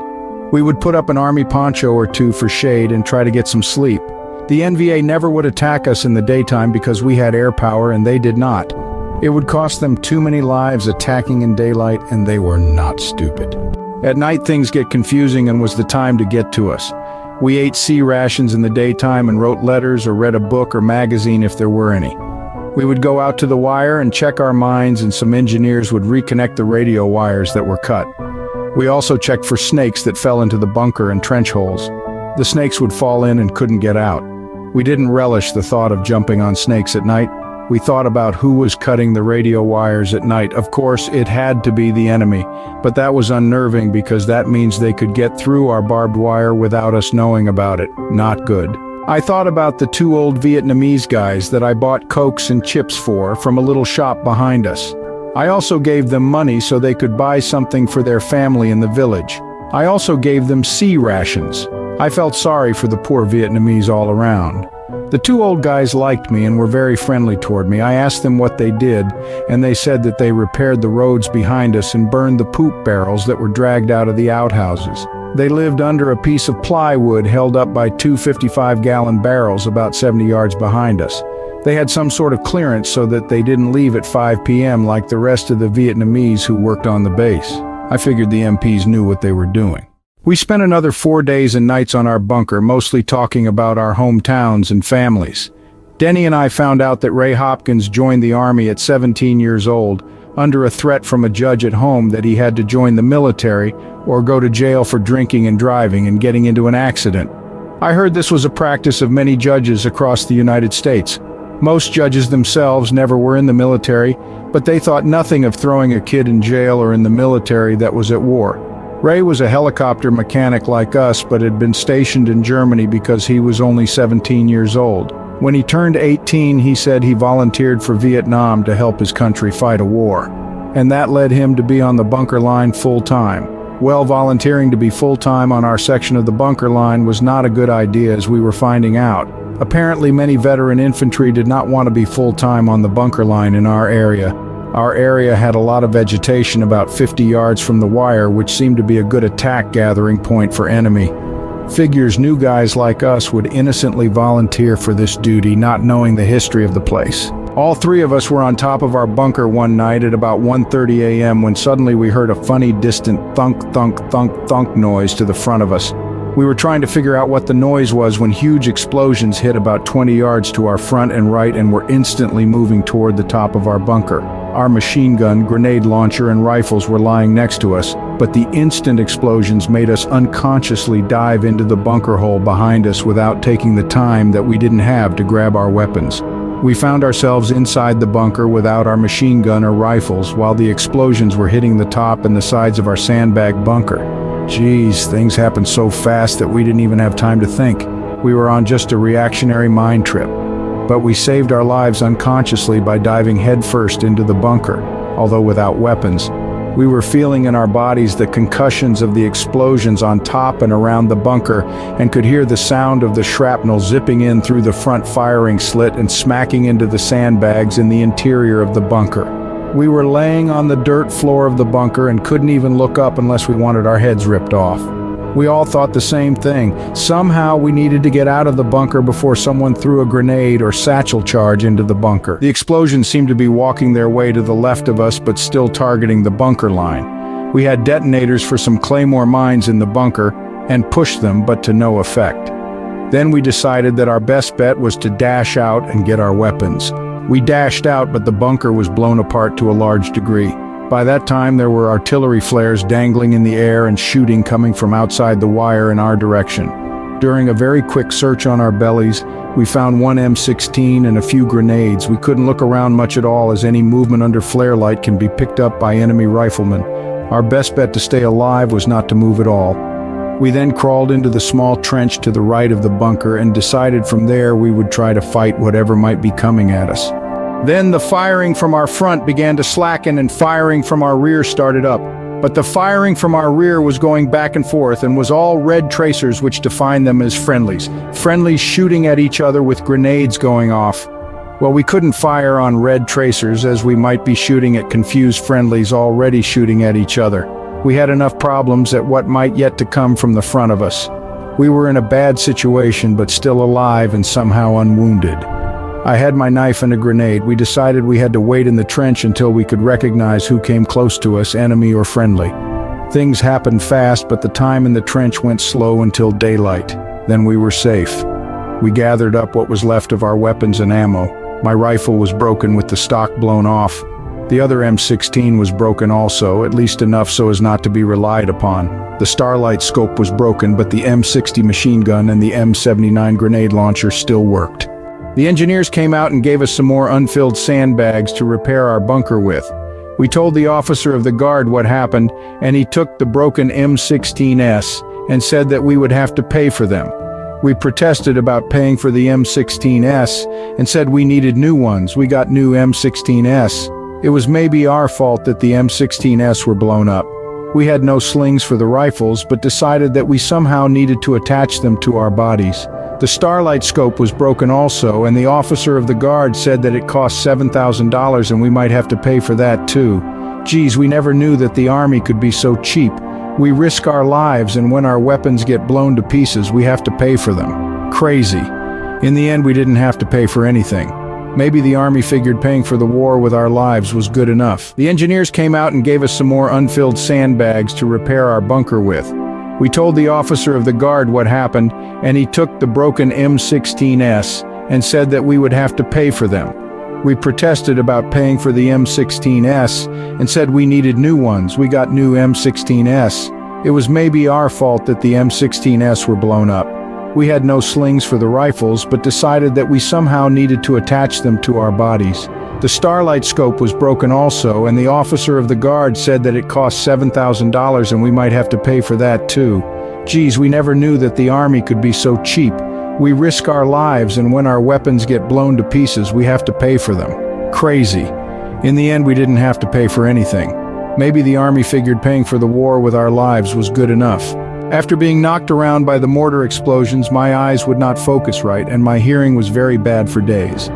We would put up an army poncho or two for shade and try to get some sleep. The NVA never would attack us in the daytime because we had air power and they did not. It would cost them too many lives attacking in daylight, and they were not stupid. At night things get confusing and was the time to get to us. We ate C rations in the daytime and wrote letters or read a book or magazine if there were any. We would go out to the wire and check our mines, and some engineers would reconnect the radio wires that were cut. We also checked for snakes that fell into the bunker and trench holes. The snakes would fall in and couldn't get out. We didn't relish the thought of jumping on snakes at night. We thought about who was cutting the radio wires at night. Of course, it had to be the enemy, but that was unnerving because that means they could get through our barbed wire without us knowing about it. Not good. I thought about the two old Vietnamese guys that I bought Cokes and chips for from a little shop behind us. I also gave them money so they could buy something for their family in the village. I also gave them C rations. I felt sorry for the poor Vietnamese all around. The two old guys liked me and were very friendly toward me. I asked them what they did, and they said that they repaired the roads behind us and burned the poop barrels that were dragged out of the outhouses. They lived under a piece of plywood held up by two 55-gallon barrels about 70 yards behind us. They had some sort of clearance so that they didn't leave at 5 p.m. like the rest of the Vietnamese who worked on the base. I figured the MPs knew what they were doing. We spent another 4 days and nights on our bunker, mostly talking about our hometowns and families. Denny and I found out that Ray Hopkins joined the Army at 17 years old, under a threat from a judge at home that he had to join the military or go to jail for drinking and driving and getting into an accident. I heard this was a practice of many judges across the United States. Most judges themselves never were in the military, but they thought nothing of throwing a kid in jail or in the military that was at war. Ray was a helicopter mechanic like us, but had been stationed in Germany because he was only 17 years old. When he turned 18, he said he volunteered for Vietnam to help his country fight a war. And that led him to be on the bunker line full-time. Well, volunteering to be full-time on our section of the bunker line was not a good idea, as we were finding out. Apparently, many veteran infantry did not want to be full-time on the bunker line in our area. Our area had a lot of vegetation about 50 yards from the wire, which seemed to be a good attack gathering point for enemy. Figures new guys like us would innocently volunteer for this duty, not knowing the history of the place. All three of us were on top of our bunker one night at about 1:30 a.m. when suddenly we heard a funny, distant thunk, thunk, thunk, thunk noise to the front of us. We were trying to figure out what the noise was when huge explosions hit about 20 yards to our front and right and were instantly moving toward the top of our bunker. Our machine gun, grenade launcher, and rifles were lying next to us, but the instant explosions made us unconsciously dive into the bunker hole behind us without taking the time that we didn't have to grab our weapons. We found ourselves inside the bunker without our machine gun or rifles while the explosions were hitting the top and the sides of our sandbag bunker. Geez, things happened so fast that we didn't even have time to think. We were on just a reactionary mind trip. But we saved our lives unconsciously by diving headfirst into the bunker, although without weapons. We were feeling in our bodies the concussions of the explosions on top and around the bunker, and could hear the sound of the shrapnel zipping in through the front firing slit and smacking into the sandbags in the interior of the bunker. We were laying on the dirt floor of the bunker and couldn't even look up unless we wanted our heads ripped off. We all thought the same thing. Somehow we needed to get out of the bunker before someone threw a grenade or satchel charge into the bunker. The explosions seemed to be walking their way to the left of us, but still targeting the bunker line. We had detonators for some claymore mines in the bunker and pushed them, but to no effect. Then we decided that our best bet was to dash out and get our weapons. We dashed out, but the bunker was blown apart to a large degree. By that time, there were artillery flares dangling in the air and shooting coming from outside the wire in our direction. During a very quick search on our bellies, we found one M16 and a few grenades. We couldn't look around much at all, as any movement under flare light can be picked up by enemy riflemen. Our best bet to stay alive was not to move at all. We then crawled into the small trench to the right of the bunker and decided from there we would try to fight whatever might be coming at us. Then the firing from our front began to slacken and firing from our rear started up. But the firing from our rear was going back and forth and was all red tracers, which defined them as friendlies. Friendlies shooting at each other with grenades going off. Well, we couldn't fire on red tracers, as we might be shooting at confused friendlies already shooting at each other. We had enough problems at what might yet to come from the front of us. We were in a bad situation, but still alive and somehow unwounded. I had my knife and a grenade. We decided we had to wait in the trench until we could recognize who came close to us, enemy or friendly. Things happened fast, but the time in the trench went slow until daylight. Then we were safe. We gathered up what was left of our weapons and ammo. My rifle was broken with the stock blown off. The other M16 was broken also, at least enough so as not to be relied upon. The Starlight scope was broken, but the M60 machine gun and the M79 grenade launcher still worked. The engineers came out and gave us some more unfilled sandbags to repair our bunker with. We told the officer of the guard what happened, and he took the broken M16s and said that we would have to pay for them. We protested about paying for the M16s and said we needed new ones. We got new M16s. It was maybe our fault that the M16s were blown up. We had no slings for the rifles, but decided that we somehow needed to attach them to our bodies. The Starlight scope was broken also, and the officer of the guard said that it cost $7,000 and we might have to pay for that too. Geez, we never knew that the Army could be so cheap. We risk our lives, and when our weapons get blown to pieces, we have to pay for them. Crazy. In the end, we didn't have to pay for anything. Maybe the Army figured paying for the war with our lives was good enough. The engineers came out and gave us some more unfilled sandbags to repair our bunker with. We told the officer of the guard what happened, and he took the broken M16s and said that we would have to pay for them. We protested about paying for the M16s and said we needed new ones. We got new M16s. It was maybe our fault that the M16s were blown up. We had no slings for the rifles, but decided that we somehow needed to attach them to our bodies. The starlight scope was broken also, and the officer of the guard said that it cost $7,000 and we might have to pay for that too. Geez, we never knew that the army could be so cheap. We risk our lives, and when our weapons get blown to pieces, we have to pay for them. Crazy. In the end, we didn't have to pay for anything. Maybe the army figured paying for the war with our lives was good enough. After being knocked around by the mortar explosions, my eyes would not focus right, and my hearing was very bad for days.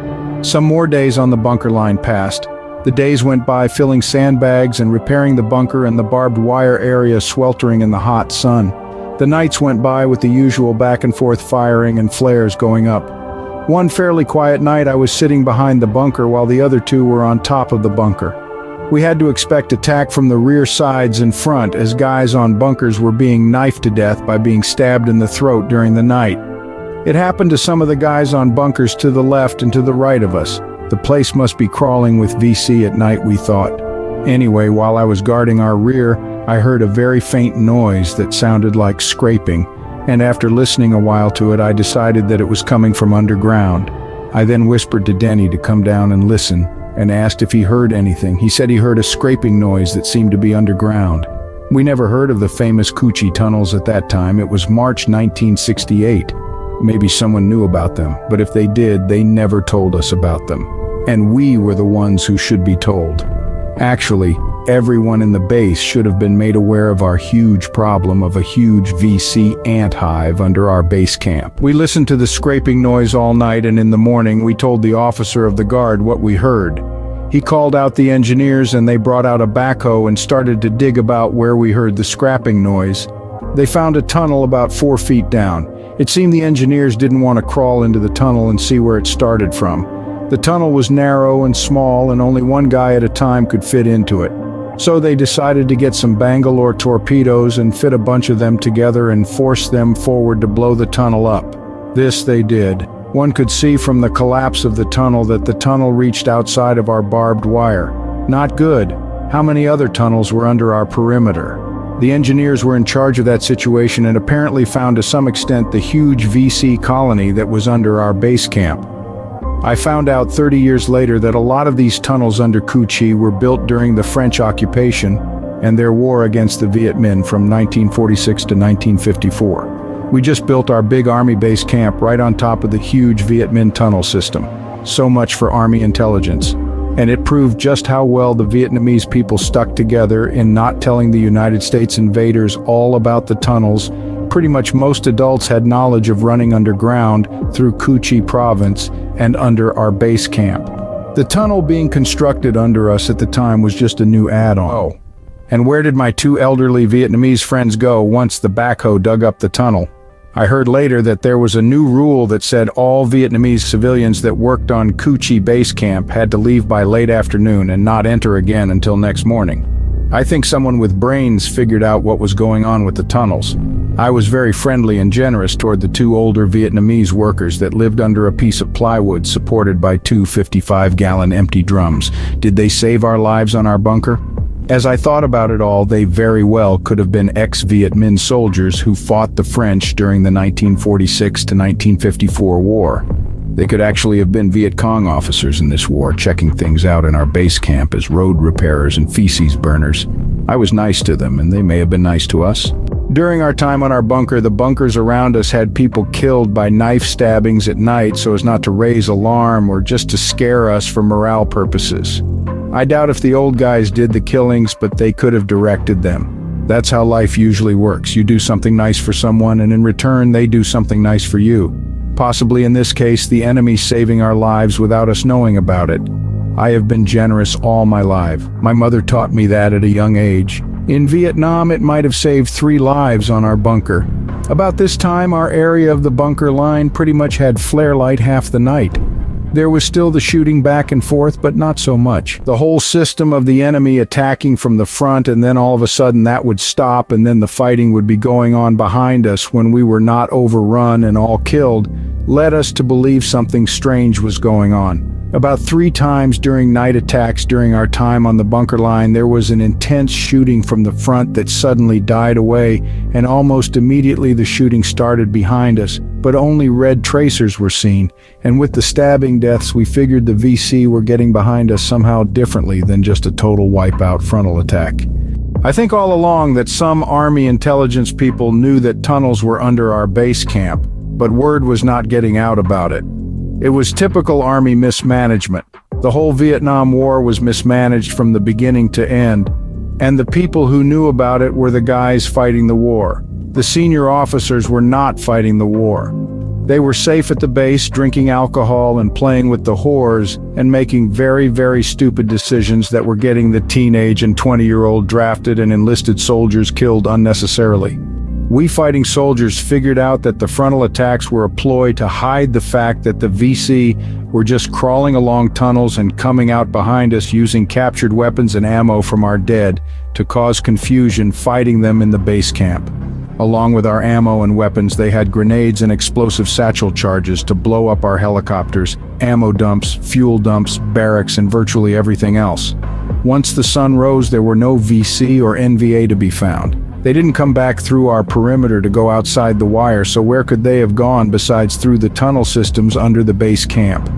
Some more days on the bunker line passed. The days went by filling sandbags and repairing the bunker and the barbed wire area sweltering in the hot sun. The nights went by with the usual back and forth firing and flares going up. One fairly quiet night I was sitting behind the bunker while the other two were on top of the bunker. We had to expect attack from the rear sides and front as guys on bunkers were being knifed to death by being stabbed in the throat during the night. It happened to some of the guys on bunkers to the left and to the right of us. The place must be crawling with VC at night, we thought. Anyway, while I was guarding our rear, I heard a very faint noise that sounded like scraping, and after listening a while to it, I decided that it was coming from underground. I then whispered to Denny to come down and listen, and asked if he heard anything. He said he heard a scraping noise that seemed to be underground. We never heard of the famous Coochie tunnels at that time. It was March 1968. Maybe someone knew about them, but if they did, they never told us about them. And we were the ones who should be told. Actually, everyone in the base should have been made aware of our huge problem of a huge VC ant hive under our base camp. We listened to the scraping noise all night, and in the morning we told the officer of the guard what we heard. He called out the engineers, and they brought out a backhoe and started to dig about where we heard the scrapping noise. They found a tunnel about 4 feet down. It seemed the engineers didn't want to crawl into the tunnel and see where it started from. The tunnel was narrow and small, and only one guy at a time could fit into it. So they decided to get some Bangalore torpedoes and fit a bunch of them together and force them forward to blow the tunnel up. This they did. One could see from the collapse of the tunnel that the tunnel reached outside of our barbed wire. Not good. How many other tunnels were under our perimeter? The engineers were in charge of that situation and apparently found to some extent the huge VC colony that was under our base camp. I found out 30 years later that a lot of these tunnels under Coochie were built during the French occupation and their war against the Viet Minh from 1946 to 1954. We just built our big army base camp right on top of the huge Viet Minh tunnel system. So much for army intelligence. And it proved just how well the Vietnamese people stuck together in not telling the United States invaders all about the tunnels. Pretty much most adults had knowledge of running underground through Coochie province and under our base camp. The tunnel being constructed under us at the time was just a new add-on. Oh, and where did my two elderly Vietnamese friends go once the backhoe dug up the tunnel? I heard later that there was a new rule that said all Vietnamese civilians that worked on Coochie base camp had to leave by late afternoon and not enter again until next morning. I think someone with brains figured out what was going on with the tunnels. I was very friendly and generous toward the two older Vietnamese workers that lived under a piece of plywood supported by two 55-gallon empty drums. Did they save our lives on our bunker? As I thought about it all, they very well could have been ex-Viet Minh soldiers who fought the French during the 1946 to 1954 war. They could actually have been Viet Cong officers in this war, checking things out in our base camp as road repairers and feces burners. I was nice to them, and they may have been nice to us. During our time on our bunker, the bunkers around us had people killed by knife stabbings at night so as not to raise alarm or just to scare us for morale purposes. I doubt if the old guys did the killings, but they could have directed them. That's how life usually works. You do something nice for someone, and in return, they do something nice for you. Possibly in this case, the enemy saving our lives without us knowing about it. I have been generous all my life. My mother taught me that at a young age. In Vietnam, it might have saved 3 lives on our bunker. About this time, our area of the bunker line pretty much had flare light half the night. There was still the shooting back and forth, but not so much. The whole system of the enemy attacking from the front, and then all of a sudden that would stop, and then the fighting would be going on behind us when we were not overrun and all killed. led us to believe something strange was going on. About 3 times during night attacks during our time on the bunker line, there was an intense shooting from the front that suddenly died away, and almost immediately the shooting started behind us, but only red tracers were seen, and with the stabbing deaths we figured the VC were getting behind us somehow differently than just a total wipeout frontal attack. I think all along that some Army intelligence people knew that tunnels were under our base camp, but word was not getting out about it. It was typical Army mismanagement. The whole Vietnam War was mismanaged from the beginning to end, and the people who knew about it were the guys fighting the war. The senior officers were not fighting the war. They were safe at the base, drinking alcohol and playing with the whores and making very, very stupid decisions that were getting the teenage and 20-year-old drafted and enlisted soldiers killed unnecessarily. We fighting soldiers figured out that the frontal attacks were a ploy to hide the fact that the VC were just crawling along tunnels and coming out behind us using captured weapons and ammo from our dead to cause confusion fighting them in the base camp. Along with our ammo and weapons, they had grenades and explosive satchel charges to blow up our helicopters, ammo dumps, fuel dumps, barracks, and virtually everything else. Once the sun rose, there were no VC or NVA to be found. They didn't come back through our perimeter to go outside the wire, so where could they have gone besides through the tunnel systems under the base camp?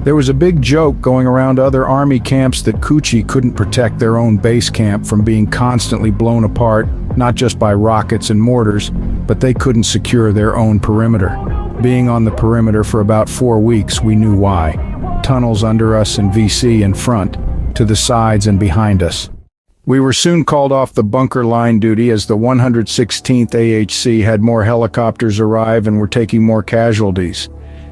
There was a big joke going around other Army camps that Coochie couldn't protect their own base camp from being constantly blown apart, not just by rockets and mortars, but they couldn't secure their own perimeter. Being on the perimeter for about 4 weeks, we knew why. Tunnels under us and VC in front, to the sides and behind us. We were soon called off the bunker line duty as the 116th AHC had more helicopters arrive and were taking more casualties.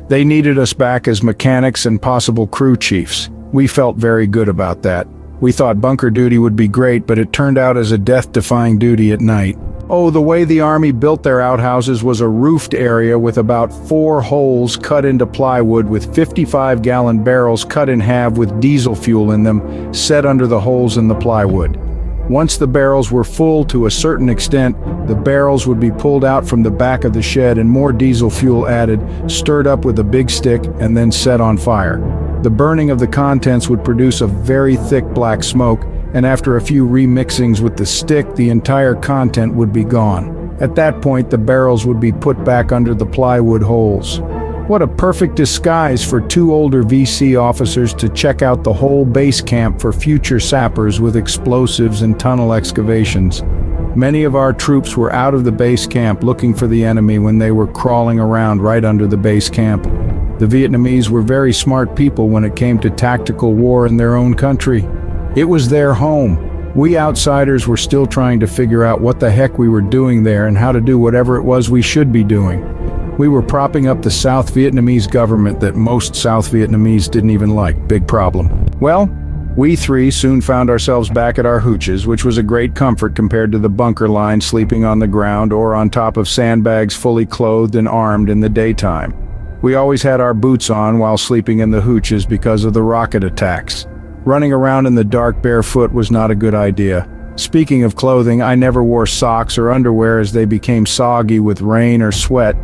They needed us back as mechanics and possible crew chiefs. We felt very good about that. We thought bunker duty would be great, but it turned out as a death-defying duty at night. Oh, the way the Army built their outhouses was a roofed area with about 4 holes cut into plywood with 55-gallon barrels cut in half with diesel fuel in them, set under the holes in the plywood. Once the barrels were full to a certain extent, the barrels would be pulled out from the back of the shed and more diesel fuel added, stirred up with a big stick, and then set on fire. The burning of the contents would produce a very thick black smoke, and after a few remixings with the stick, the entire content would be gone. At that point, the barrels would be put back under the plywood holes. What a perfect disguise for 2 older VC officers to check out the whole base camp for future sappers with explosives and tunnel excavations. Many of our troops were out of the base camp looking for the enemy when they were crawling around right under the base camp. The Vietnamese were very smart people when it came to tactical war in their own country. It was their home. We outsiders were still trying to figure out what the heck we were doing there and how to do whatever it was we should be doing. We were propping up the South Vietnamese government that most South Vietnamese didn't even like. Big problem. Well, we 3 soon found ourselves back at our hooches, which was a great comfort compared to the bunker line sleeping on the ground or on top of sandbags fully clothed and armed in the daytime. We always had our boots on while sleeping in the hooches because of the rocket attacks. Running around in the dark barefoot was not a good idea. Speaking of clothing, I never wore socks or underwear as they became soggy with rain or sweat,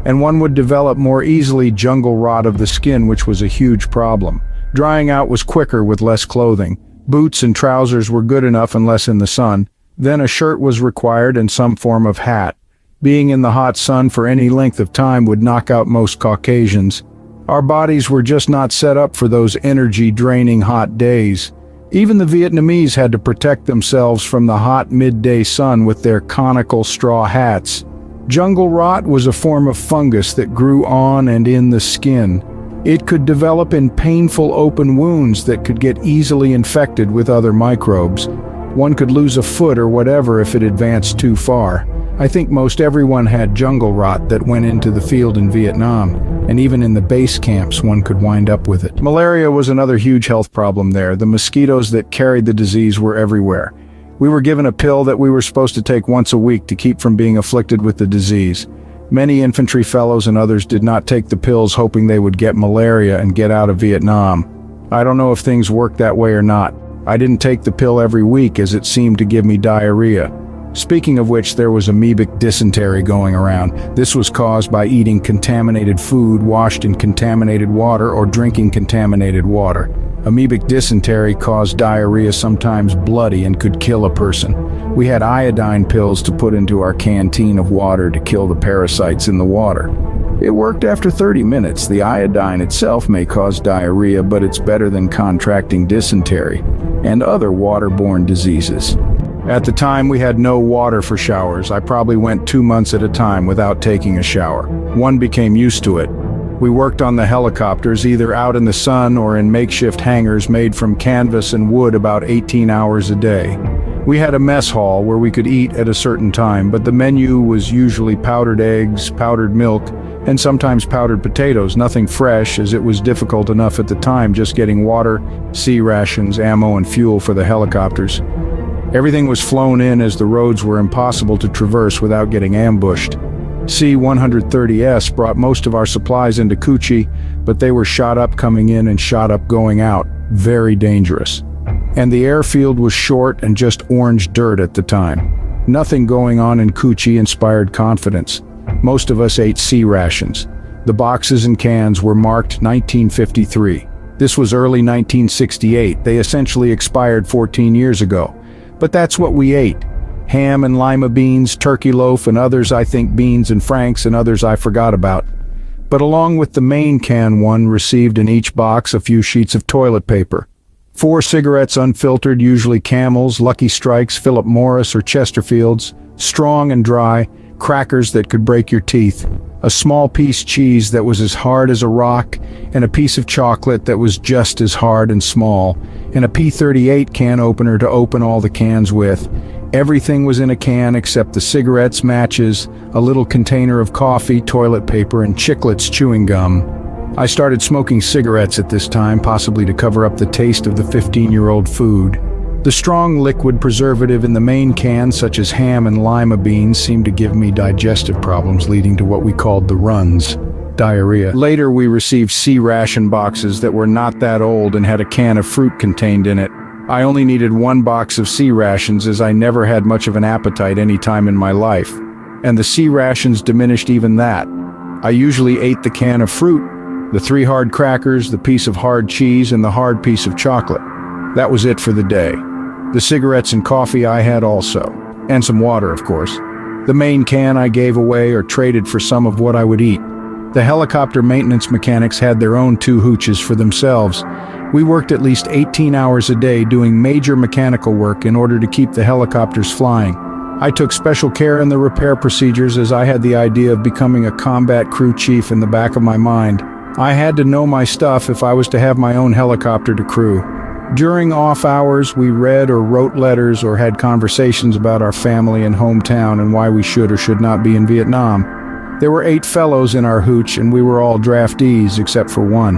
and one would develop more easily jungle rot of the skin, which was a huge problem. Drying out was quicker with less clothing. Boots and trousers were good enough unless in the sun. Then a shirt was required and some form of hat. Being in the hot sun for any length of time would knock out most Caucasians. Our bodies were just not set up for those energy-draining hot days. Even the Vietnamese had to protect themselves from the hot midday sun with their conical straw hats. Jungle rot was a form of fungus that grew on and in the skin. It could develop in painful open wounds that could get easily infected with other microbes. One could lose a foot or whatever if it advanced too far. I think most everyone had jungle rot that went into the field in Vietnam, and even in the base camps one could wind up with it. Malaria was another huge health problem there. The mosquitoes that carried the disease were everywhere. We were given a pill that we were supposed to take once a week to keep from being afflicted with the disease. Many infantry fellows and others did not take the pills hoping they would get malaria and get out of Vietnam. I don't know if things worked that way or not. I didn't take the pill every week as it seemed to give me diarrhea. Speaking of which, there was amoebic dysentery going around. This was caused by eating contaminated food washed in contaminated water or drinking contaminated water. Amoebic dysentery caused diarrhea, sometimes bloody, and could kill a person. We had iodine pills to put into our canteen of water to kill the parasites in the water. It worked after 30 minutes. The iodine itself may cause diarrhea, but it's better than contracting dysentery and other waterborne diseases. At the time, we had no water for showers. I probably went 2 months at a time without taking a shower. One became used to it. We worked on the helicopters, either out in the sun or in makeshift hangars made from canvas and wood, about 18 hours a day. We had a mess hall where we could eat at a certain time, but the menu was usually powdered eggs, powdered milk, and sometimes powdered potatoes, nothing fresh, as it was difficult enough at the time just getting water, sea rations, ammo, and fuel for the helicopters. Everything was flown in as the roads were impossible to traverse without getting ambushed. C-130S brought most of our supplies into Kuchi, but they were shot up coming in and shot up going out. Very dangerous. And the airfield was short and just orange dirt at the time. Nothing going on in Kuchi inspired confidence. Most of us ate sea rations. The boxes and cans were marked 1953. This was early 1968. They essentially expired 14 years ago. But that's what we ate. Ham and lima beans, turkey loaf, and others, I think beans and franks, and others I forgot about. But along with the main can, one received in each box a few sheets of toilet paper. 4 cigarettes unfiltered, usually Camels, Lucky Strikes, Philip Morris, or Chesterfields, strong and dry, crackers that could break your teeth, a small piece cheese that was as hard as a rock, and a piece of chocolate that was just as hard and small, and a P38 can opener to open all the cans with. Everything was in a can except the cigarettes, matches, a little container of coffee, toilet paper, and Chiclets chewing gum. I started smoking cigarettes at this time, possibly to cover up the taste of the 15-year-old food. The strong liquid preservative in the main can, such as ham and lima beans, seemed to give me digestive problems, leading to what we called the runs, diarrhea. Later, we received sea ration boxes that were not that old and had a can of fruit contained in it. I only needed 1 box of sea rations, as I never had much of an appetite any time in my life, and the sea rations diminished even that. I usually ate the can of fruit, the 3 hard crackers, the piece of hard cheese, and the hard piece of chocolate. That was it for the day. The cigarettes and coffee I had also, and some water, of course. The main can I gave away or traded for some of what I would eat. The helicopter maintenance mechanics had their own 2 hooches for themselves. We worked at least 18 hours a day doing major mechanical work in order to keep the helicopters flying. I took special care in the repair procedures, as I had the idea of becoming a combat crew chief in the back of my mind. I had to know my stuff if I was to have my own helicopter to crew. During off hours, we read or wrote letters or had conversations about our family and hometown and why we should or should not be in Vietnam. There were 8 fellows in our hooch, and we were all draftees except for one.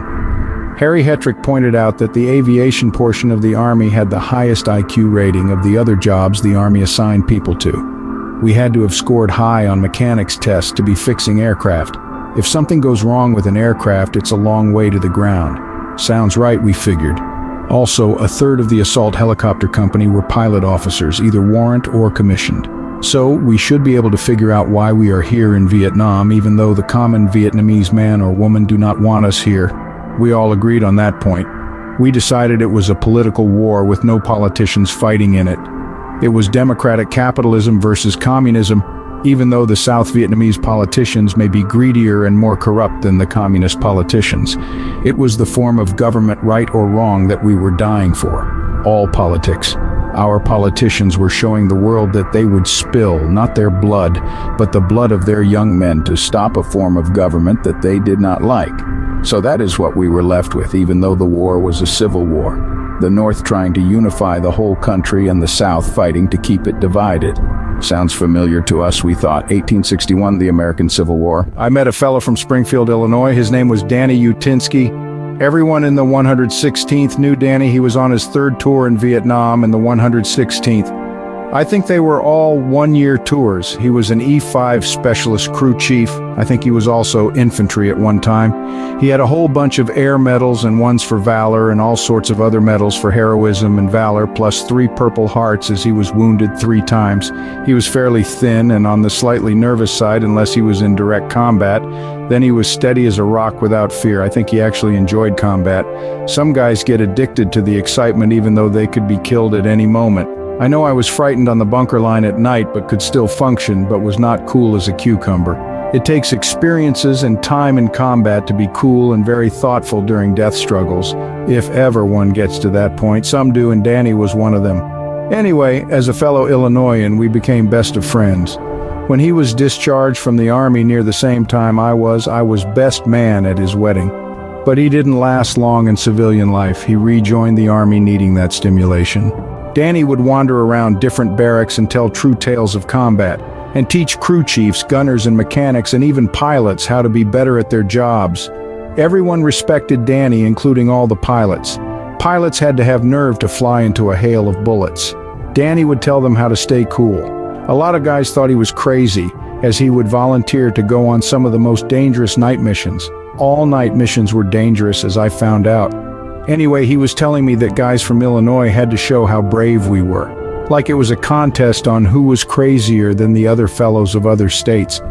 Harry Hetrick pointed out that the aviation portion of the Army had the highest IQ rating of the other jobs the Army assigned people to. We had to have scored high on mechanics tests to be fixing aircraft. If something goes wrong with an aircraft, it's a long way to the ground. Sounds right, we figured. Also, 1/3 of the assault helicopter company were pilot officers, either warrant or commissioned. So, we should be able to figure out why we are here in Vietnam, even though the common Vietnamese man or woman do not want us here. We all agreed on that point. We decided it was a political war with no politicians fighting in it. It was democratic capitalism versus communism, even though the South Vietnamese politicians may be greedier and more corrupt than the communist politicians. It was the form of government, right or wrong, that we were dying for. All politics. Our politicians were showing the world that they would spill, not their blood, but the blood of their young men to stop a form of government that they did not like. So that is what we were left with, even though the war was a civil war. The North trying to unify the whole country and the South fighting to keep it divided. Sounds familiar to us, we thought. 1861, the American Civil War. I met a fellow from Springfield, Illinois. His name was Danny Utinsky. Everyone in the 116th knew Danny. He was on his 3rd tour in Vietnam in the 116th. I think they were all one-year tours. He was an E5 specialist crew chief. I think he was also infantry at one time. He had a whole bunch of air medals and ones for valor and all sorts of other medals for heroism and valor, plus 3 Purple Hearts as he was wounded 3 times. He was fairly thin and on the slightly nervous side unless he was in direct combat. Then he was steady as a rock without fear. I think he actually enjoyed combat. Some guys get addicted to the excitement even though they could be killed at any moment. I know I was frightened on the bunker line at night but could still function, but was not cool as a cucumber. It takes experiences and time in combat to be cool and very thoughtful during death struggles, if ever one gets to that point. Some do, and Danny was one of them. Anyway, as a fellow Illinoisan, we became best of friends. When he was discharged from the Army near the same time I was best man at his wedding. But he didn't last long in civilian life. He rejoined the Army needing that stimulation. Danny would wander around different barracks and tell true tales of combat, and teach crew chiefs, gunners and mechanics, and even pilots how to be better at their jobs. Everyone respected Danny, including all the pilots. Pilots had to have nerve to fly into a hail of bullets. Danny would tell them how to stay cool. A lot of guys thought he was crazy, as he would volunteer to go on some of the most dangerous night missions. All night missions were dangerous, as I found out. Anyway, he was telling me that guys from Illinois had to show how brave we were. Like it was a contest on who was crazier than the other fellows of other states.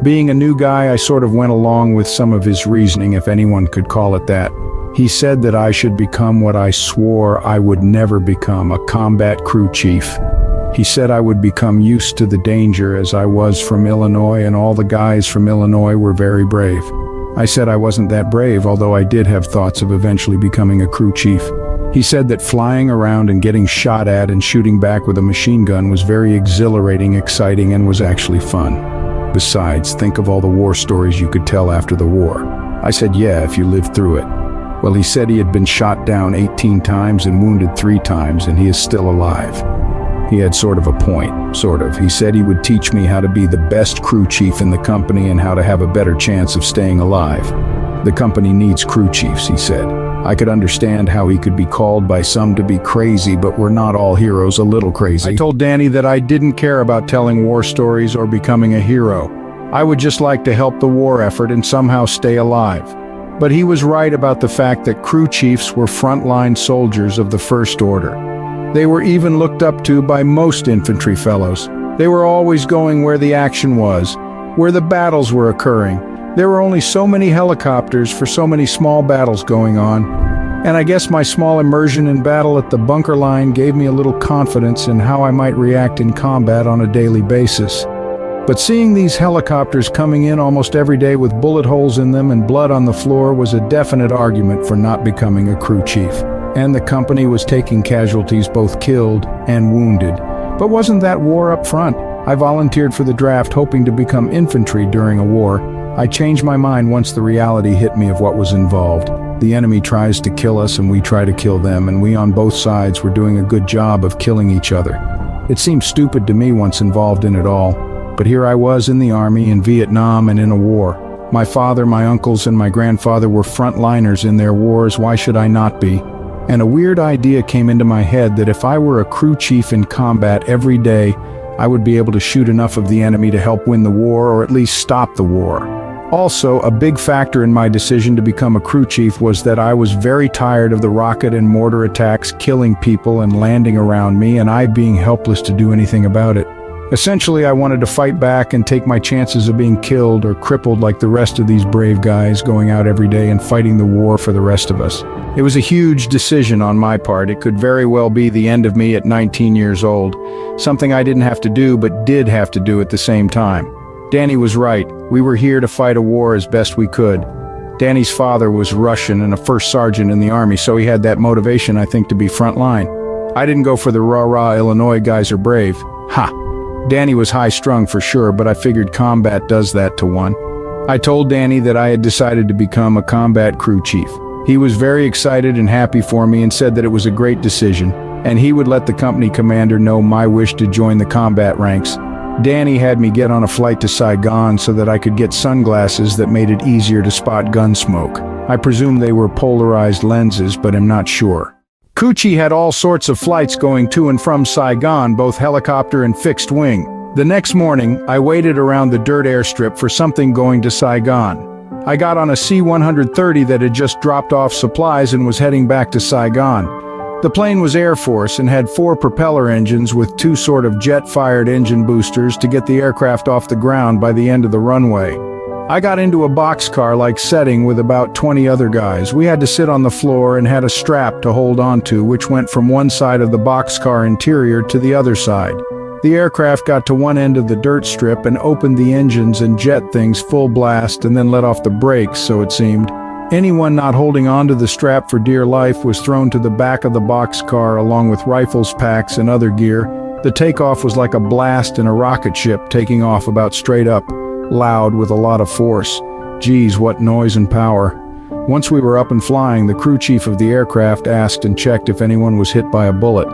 Being a new guy, I sort of went along with some of his reasoning, if anyone could call it that. He said that I should become what I swore I would never become, a combat crew chief. He said I would become used to the danger as I was from Illinois, and all the guys from Illinois were very brave. I said I wasn't that brave, although I did have thoughts of eventually becoming a crew chief. He said that flying around and getting shot at and shooting back with a machine gun was very exhilarating, exciting, and was actually fun. Besides, think of all the war stories you could tell after the war. I said, yeah, if you lived through it. Well, he said he had been shot down 18 times and wounded 3 times, and he is still alive. He had sort of a point, sort of. He said he would teach me how to be the best crew chief in the company and how to have a better chance of staying alive. The company needs crew chiefs, he said. I could understand how he could be called by some to be crazy, but we're not all heroes a little crazy. I told Danny that I didn't care about telling war stories or becoming a hero. I would just like to help the war effort and somehow stay alive. But he was right about the fact that crew chiefs were frontline soldiers of the First Order. They were even looked up to by most infantry fellows. They were always going where the action was, where the battles were occurring. There were only so many helicopters for so many small battles going on. And I guess my small immersion in battle at the bunker line gave me a little confidence in how I might react in combat on a daily basis. But seeing these helicopters coming in almost every day with bullet holes in them and blood on the floor was a definite argument for not becoming a crew chief. And the company was taking casualties, both killed and wounded. But wasn't that war up front? I volunteered for the draft hoping to become infantry during a war. I changed my mind once the reality hit me of what was involved. The enemy tries to kill us and we try to kill them, and we on both sides were doing a good job of killing each other. It seemed stupid to me once involved in it all, but here I was in the Army, in Vietnam, and in a war. My father, my uncles, and my grandfather were frontliners in their wars. Why should I not be? And a weird idea came into my head that if I were a crew chief in combat every day, I would be able to shoot enough of the enemy to help win the war, or at least stop the war. Also, a big factor in my decision to become a crew chief was that I was very tired of the rocket and mortar attacks killing people and landing around me, and I being helpless to do anything about it. Essentially, I wanted to fight back and take my chances of being killed or crippled like the rest of these brave guys going out every day and fighting the war for the rest of us. It was a huge decision on my part. It could very well be the end of me at 19 years old. Something I didn't have to do but did have to do at the same time. Danny was right. We were here to fight a war as best we could. Danny's father was Russian and a first sergeant in the Army, so he had that motivation, I think, to be frontline. I didn't go for the rah-rah Illinois guys are brave. Ha! Danny was high-strung for sure, but I figured combat does that to one. I told Danny that I had decided to become a combat crew chief. He was very excited and happy for me and said that it was a great decision, and he would let the company commander know my wish to join the combat ranks. Danny had me get on a flight to Saigon so that I could get sunglasses that made it easier to spot gun smoke. I presume they were polarized lenses, but I'm not sure. Coochie had all sorts of flights going to and from Saigon, both helicopter and fixed wing. The next morning, I waited around the dirt airstrip for something going to Saigon. I got on a C-130 that had just dropped off supplies and was heading back to Saigon. The plane was Air Force and had 4 propeller engines with 2 sort of jet-fired engine boosters to get the aircraft off the ground by the end of the runway. I got into a boxcar-like setting with about 20 other guys. We had to sit on the floor and had a strap to hold onto, which went from one side of the boxcar interior to the other side. The aircraft got to one end of the dirt strip and opened the engines and jet things full blast and then let off the brakes, so it seemed. Anyone not holding onto the strap for dear life was thrown to the back of the boxcar along with rifles, packs, and other gear. The takeoff was like a blast in a rocket ship taking off about straight up, loud with a lot of force. Geez, what noise and power. Once we were up and flying, the crew chief of the aircraft asked and checked if anyone was hit by a bullet.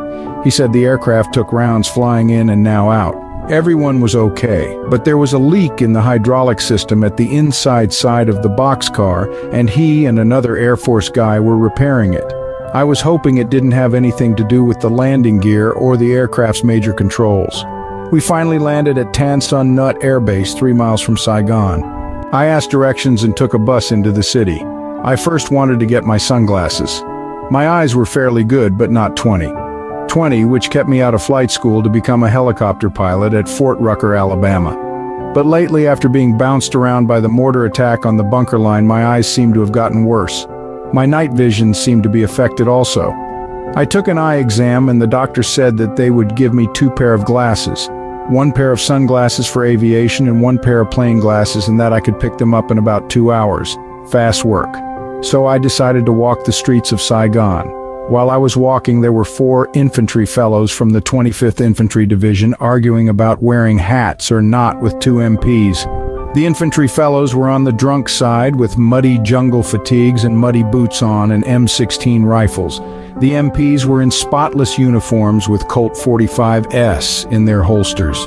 He said the aircraft took rounds flying in and now out. Everyone was okay, but there was a leak in the hydraulic system at the inside side of the boxcar, and he and another Air Force guy were repairing it. I was hoping it didn't have anything to do with the landing gear or the aircraft's major controls. We finally landed at Tan Son Nhut Air Base 3 miles from Saigon. I asked directions and took a bus into the city. I first wanted to get my sunglasses. My eyes were fairly good, but not 20, which kept me out of flight school to become a helicopter pilot at Fort Rucker, Alabama. But lately, after being bounced around by the mortar attack on the bunker line, my eyes seemed to have gotten worse. My night vision seemed to be affected also. I took an eye exam and the doctor said that they would give me 2 pair of glasses. 1 pair of sunglasses for aviation and 1 pair of plain glasses, and that I could pick them up in about 2 hours. Fast work. So I decided to walk the streets of Saigon. While I was walking, there were 4 infantry fellows from the 25th Infantry Division arguing about wearing hats or not with 2 MPs. The infantry fellows were on the drunk side with muddy jungle fatigues and muddy boots on and M16 rifles. The MPs were in spotless uniforms with Colt 45s in their holsters.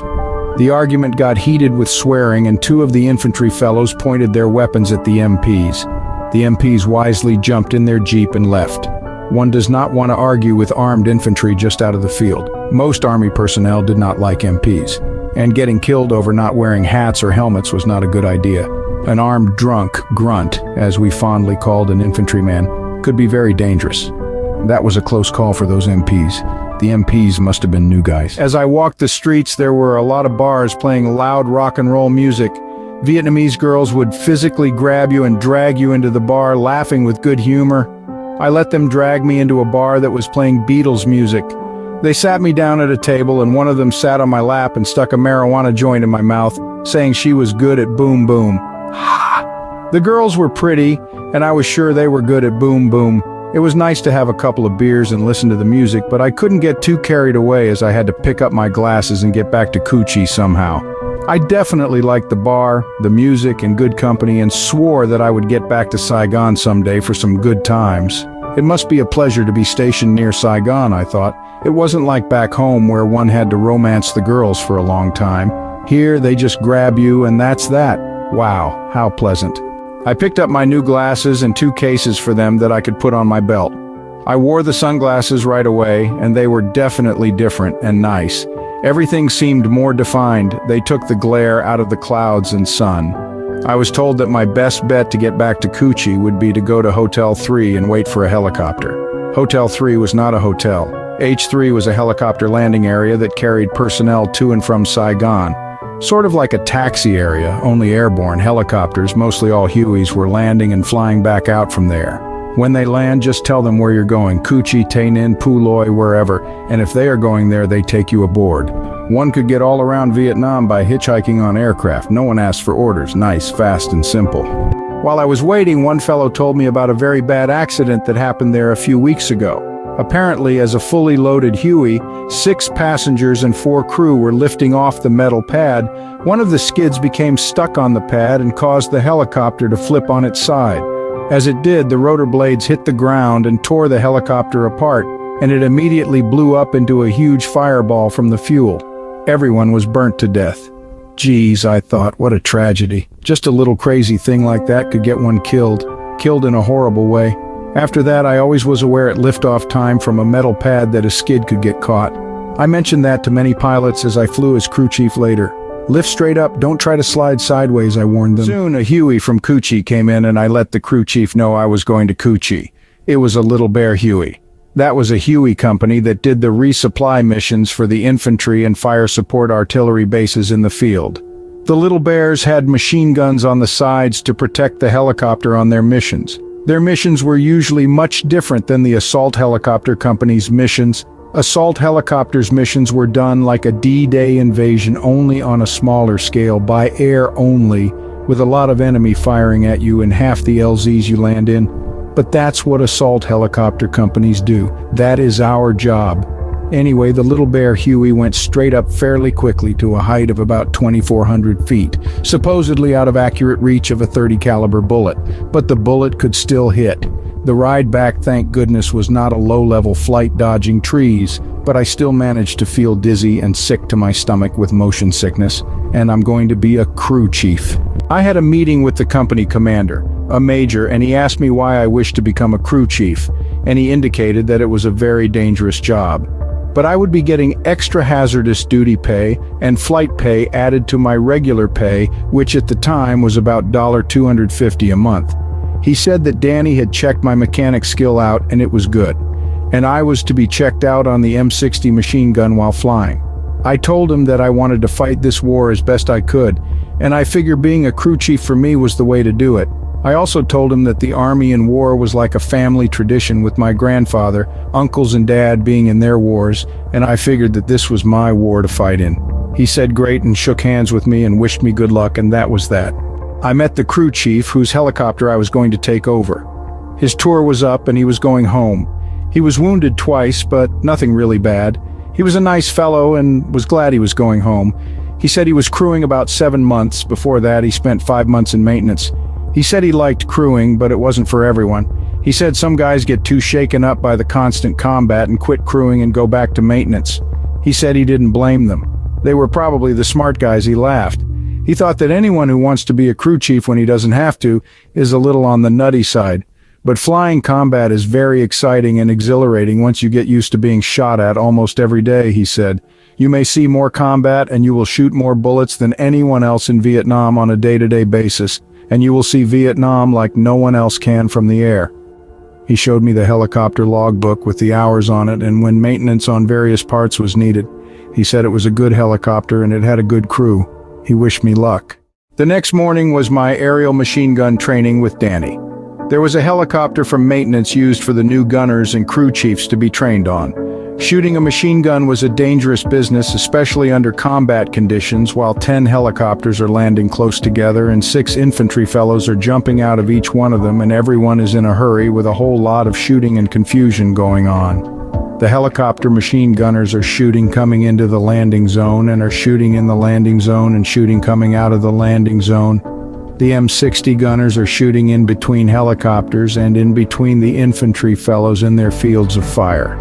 The argument got heated with swearing, and 2 of the infantry fellows pointed their weapons at the MPs. The MPs wisely jumped in their jeep and left. One does not want to argue with armed infantry just out of the field. Most Army personnel did not like MPs, and getting killed over not wearing hats or helmets was not a good idea. An armed drunk grunt, as we fondly called an infantryman, could be very dangerous. That was a close call for those MPs. The MPs must have been new guys. As I walked the streets, there were a lot of bars playing loud rock and roll music. Vietnamese girls would physically grab you and drag you into the bar, laughing with good humor. I let them drag me into a bar that was playing Beatles music. They sat me down at a table, and one of them sat on my lap and stuck a marijuana joint in my mouth, saying she was good at boom boom. Ha! The girls were pretty, and I was sure they were good at boom boom. It was nice to have a couple of beers and listen to the music, but I couldn't get too carried away as I had to pick up my glasses and get back to Coochie somehow. I definitely liked the bar, the music, and good company, and swore that I would get back to Saigon someday for some good times. It must be a pleasure to be stationed near Saigon, I thought. It wasn't like back home where one had to romance the girls for a long time. Here, they just grab you and that's that. Wow, how pleasant. I picked up my new glasses and 2 cases for them that I could put on my belt. I wore the sunglasses right away, and they were definitely different and nice. Everything seemed more defined. They took the glare out of the clouds and sun. I was told that my best bet to get back to Coochie would be to go to Hotel 3 and wait for a helicopter. Hotel 3 was not a hotel. H3 was a helicopter landing area that carried personnel to and from Saigon. Sort of like a taxi area, only airborne. Helicopters, mostly all Hueys, were landing and flying back out from there. When they land, just tell them where you're going, Coochie, Tay Ninh, Pu Loi, wherever, and if they are going there, they take you aboard. One could get all around Vietnam by hitchhiking on aircraft. No one asks for orders. Nice, fast, and simple. While I was waiting, one fellow told me about a very bad accident that happened there a few weeks ago. Apparently, as a fully loaded Huey, 6 passengers and 4 crew were lifting off the metal pad. One of the skids became stuck on the pad and caused the helicopter to flip on its side. As it did, the rotor blades hit the ground and tore the helicopter apart, and it immediately blew up into a huge fireball from the fuel. Everyone was burnt to death. Geez, I thought, what a tragedy. Just a little crazy thing like that could get one killed in a horrible way. After that, I always was aware at liftoff time from a metal pad that a skid could get caught. I mentioned that to many pilots as I flew as crew chief later. Lift straight up, don't try to slide sideways, I warned them. Soon, a Huey from Coochie came in and I let the crew chief know I was going to Coochie. It was a Little Bear Huey. That was a Huey company that did the resupply missions for the infantry and fire support artillery bases in the field. The Little Bears had machine guns on the sides to protect the helicopter on their missions. Their missions were usually much different than the assault helicopter company's missions. Assault helicopters' missions were done like a D-Day invasion, only on a smaller scale, by air only, with a lot of enemy firing at you in half the LZs you land in. But that's what assault helicopter companies do. That is our job. Anyway, the Little Bear Huey went straight up fairly quickly to a height of about 2,400 feet, supposedly out of accurate reach of a .30 caliber bullet, but the bullet could still hit. The ride back, thank goodness, was not a low-level flight dodging trees, but I still managed to feel dizzy and sick to my stomach with motion sickness, and I'm going to be a crew chief. I had a meeting with the company commander, a major, and he asked me why I wished to become a crew chief, and he indicated that it was a very dangerous job. But I would be getting extra hazardous duty pay and flight pay added to my regular pay, which at the time was about $250 a month. He said that Danny had checked my mechanic skill out and it was good, and I was to be checked out on the M60 machine gun while flying. I told him that I wanted to fight this war as best I could, and I figured being a crew chief for me was the way to do it. I also told him that the Army in war was like a family tradition, with my grandfather, uncles and dad being in their wars, and I figured that this was my war to fight in. He said great and shook hands with me and wished me good luck, and that was that. I met the crew chief whose helicopter I was going to take over. His tour was up and he was going home. He was wounded twice, but nothing really bad. He was a nice fellow and was glad he was going home. He said he was crewing about 7 months. Before that, he spent 5 months in maintenance. He said he liked crewing, but it wasn't for everyone. He said some guys get too shaken up by the constant combat and quit crewing and go back to maintenance. He said he didn't blame them. They were probably the smart guys. He laughed. He thought that anyone who wants to be a crew chief when he doesn't have to is a little on the nutty side. But flying combat is very exciting and exhilarating once you get used to being shot at almost every day, he said. You may see more combat and you will shoot more bullets than anyone else in Vietnam on a day-to-day basis, and you will see Vietnam like no one else can from the air. He showed me the helicopter logbook with the hours on it and when maintenance on various parts was needed. He said it was a good helicopter and it had a good crew. He wished me luck. The next morning was my aerial machine gun training with Danny. There was a helicopter from maintenance used for the new gunners and crew chiefs to be trained on. Shooting a machine gun was a dangerous business, especially under combat conditions, while 10 helicopters are landing close together and 6 infantry fellows are jumping out of each one of them, and everyone is in a hurry with a whole lot of shooting and confusion going on. The helicopter machine gunners are shooting coming into the landing zone and are shooting in the landing zone and shooting coming out of the landing zone. The M60 gunners are shooting in between helicopters and in between the infantry fellows in their fields of fire.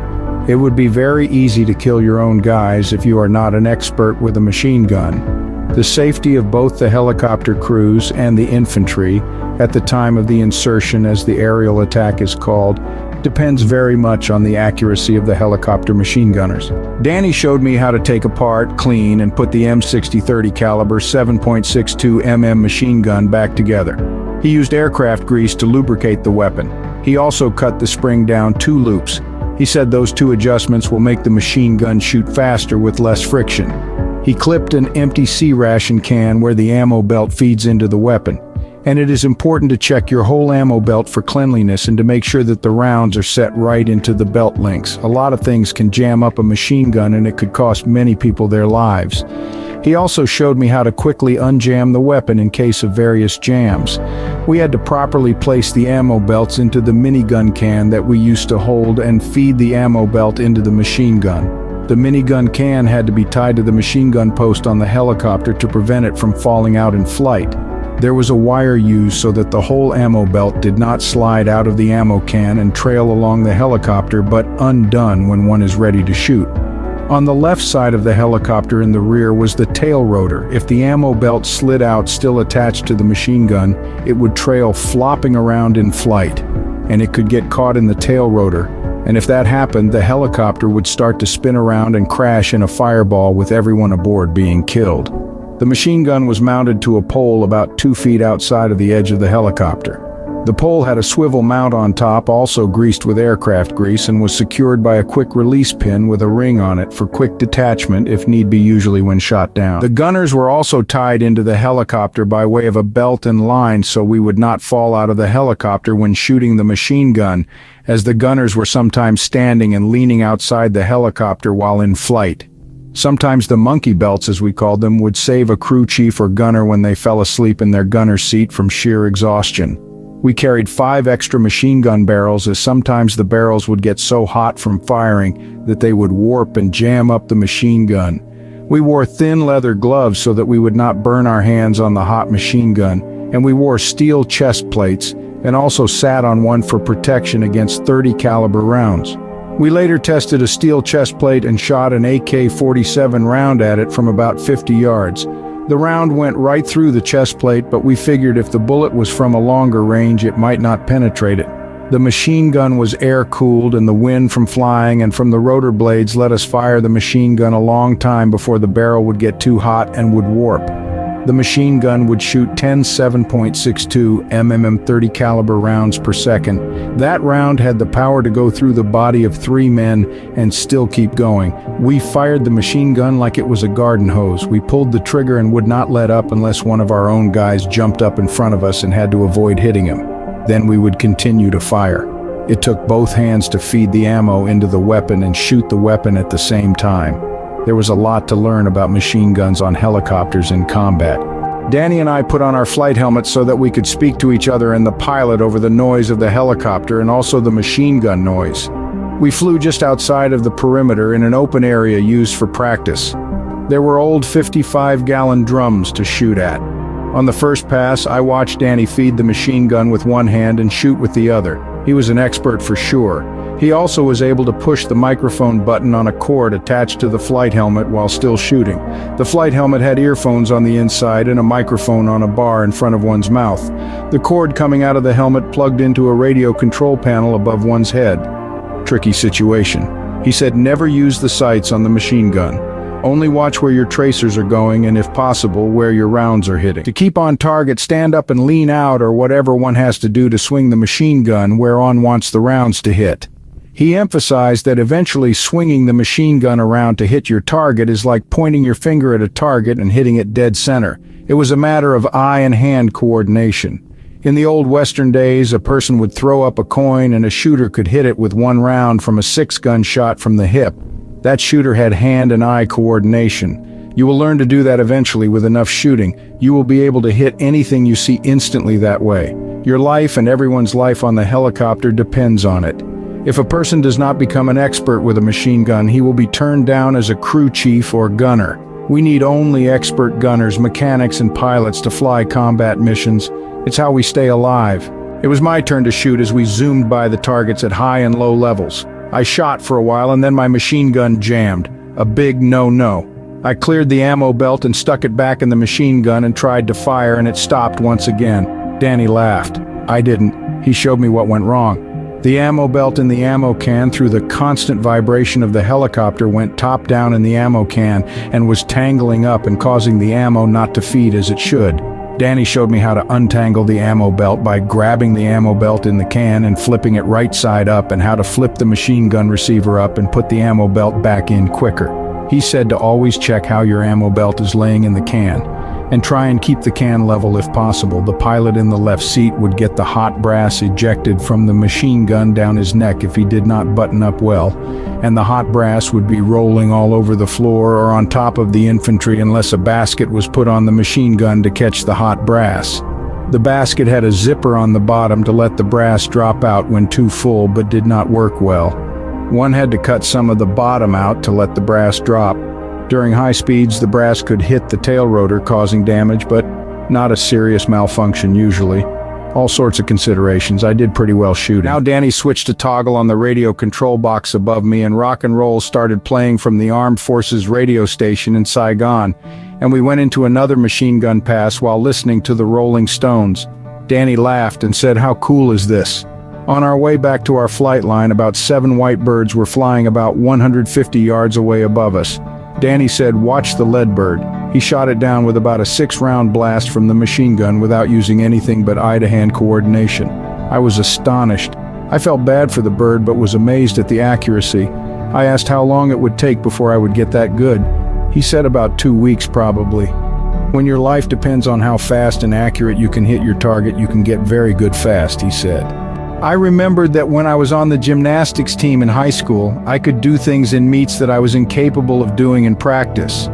It would be very easy to kill your own guys if you are not an expert with a machine gun. The safety of both the helicopter crews and the infantry at the time of the insertion, as the aerial attack is called, depends very much on the accuracy of the helicopter machine gunners. Danny showed me how to take apart, clean, and put the M60 .30 caliber 7.62 mm machine gun back together. He used aircraft grease to lubricate the weapon. He also cut the spring down 2 loops. He said those 2 adjustments will make the machine gun shoot faster with less friction. He clipped an empty C-ration can where the ammo belt feeds into the weapon. And it is important to check your whole ammo belt for cleanliness and to make sure that the rounds are set right into the belt links. A lot of things can jam up a machine gun and it could cost many people their lives. He also showed me how to quickly unjam the weapon in case of various jams. We had to properly place the ammo belts into the minigun can that we used to hold and feed the ammo belt into the machine gun. The minigun can had to be tied to the machine gun post on the helicopter to prevent it from falling out in flight. There was a wire used so that the whole ammo belt did not slide out of the ammo can and trail along the helicopter, but undone when one is ready to shoot. On the left side of the helicopter in the rear was the tail rotor. If the ammo belt slid out still attached to the machine gun, it would trail flopping around in flight. and it could get caught in the tail rotor, and if that happened, the helicopter would start to spin around and crash in a fireball with everyone aboard being killed. The machine gun was mounted to a pole about 2 feet outside of the edge of the helicopter. The pole had a swivel mount on top, also greased with aircraft grease, and was secured by a quick release pin with a ring on it for quick detachment if need be, usually when shot down. The gunners were also tied into the helicopter by way of a belt and line so we would not fall out of the helicopter when shooting the machine gun, as the gunners were sometimes standing and leaning outside the helicopter while in flight. Sometimes the monkey belts, as we called them, would save a crew chief or gunner when they fell asleep in their gunner seat from sheer exhaustion. We carried 5 extra machine gun barrels, as sometimes the barrels would get so hot from firing that they would warp and jam up the machine gun. We wore thin leather gloves so that we would not burn our hands on the hot machine gun, and we wore steel chest plates and also sat on one for protection against .30 caliber rounds. We later tested a steel chest plate and shot an AK-47 round at it from about 50 yards. The round went right through the chest plate, but we figured if the bullet was from a longer range, it might not penetrate it. The machine gun was air-cooled, and the wind from flying and from the rotor blades let us fire the machine gun a long time before the barrel would get too hot and would warp. The machine gun would shoot 10 7.62 mm .30 caliber rounds per second. That round had the power to go through the body of 3 men and still keep going. We fired the machine gun like it was a garden hose. We pulled the trigger and would not let up unless one of our own guys jumped up in front of us and had to avoid hitting him. Then we would continue to fire. It took both hands to feed the ammo into the weapon and shoot the weapon at the same time. There was a lot to learn about machine guns on helicopters in combat. Danny and I put on our flight helmets so that we could speak to each other and the pilot over the noise of the helicopter and also the machine gun noise. We flew just outside of the perimeter in an open area used for practice. There were old 55-gallon drums to shoot at. On the first pass, I watched Danny feed the machine gun with one hand and shoot with the other. He was an expert for sure. He also was able to push the microphone button on a cord attached to the flight helmet while still shooting. The flight helmet had earphones on the inside and a microphone on a bar in front of one's mouth. The cord coming out of the helmet plugged into a radio control panel above one's head. Tricky situation. He said never use the sights on the machine gun. Only watch where your tracers are going and, if possible, where your rounds are hitting. To keep on target, stand up and lean out or whatever one has to do to swing the machine gun where one wants the rounds to hit. He emphasized that eventually swinging the machine gun around to hit your target is like pointing your finger at a target and hitting it dead center. It was a matter of eye and hand coordination. In the old Western days, a person would throw up a coin and a shooter could hit it with one round from a 6-gun shot from the hip. That shooter had hand and eye coordination. You will learn to do that eventually with enough shooting. You will be able to hit anything you see instantly that way. Your life and everyone's life on the helicopter depends on it. If a person does not become an expert with a machine gun, he will be turned down as a crew chief or gunner. We need only expert gunners, mechanics, and pilots to fly combat missions. It's how we stay alive. It was my turn to shoot as we zoomed by the targets at high and low levels. I shot for a while and then my machine gun jammed. A big no-no. I cleared the ammo belt and stuck it back in the machine gun and tried to fire, and it stopped once again. Danny laughed. I didn't. He showed me what went wrong. The ammo belt in the ammo can, through the constant vibration of the helicopter, went top down in the ammo can and was tangling up and causing the ammo not to feed as it should. Danny showed me how to untangle the ammo belt by grabbing the ammo belt in the can and flipping it right side up, and how to flip the machine gun receiver up and put the ammo belt back in quicker. He said to always check how your ammo belt is laying in the can, and try and keep the can level if possible. The pilot in the left seat would get the hot brass ejected from the machine gun down his neck if he did not button up well, and the hot brass would be rolling all over the floor or on top of the infantry unless a basket was put on the machine gun to catch the hot brass. The basket had a zipper on the bottom to let the brass drop out when too full, but did not work well. One had to cut some of the bottom out to let the brass drop. During high speeds, the brass could hit the tail rotor, causing damage, but not a serious malfunction usually. All sorts of considerations. I did pretty well shooting. Now Danny switched to toggle on the radio control box above me, and rock and roll started playing from the Armed Forces radio station in Saigon, and we went into another machine gun pass while listening to the Rolling Stones. Danny laughed and said, "How cool is this?" On our way back to our flight line, about 7 white birds were flying about 150 yards away above us. Danny said, "Watch the lead bird." He shot it down with about a 6-round blast from the machine gun without using anything but eye-to-hand coordination. I was astonished. I felt bad for the bird but was amazed at the accuracy. I asked how long it would take before I would get that good. He said about 2 weeks probably. When your life depends on how fast and accurate you can hit your target, you can get very good fast, he said. I remembered that when I was on the gymnastics team in high school, I could do things in meets that I was incapable of doing in practice.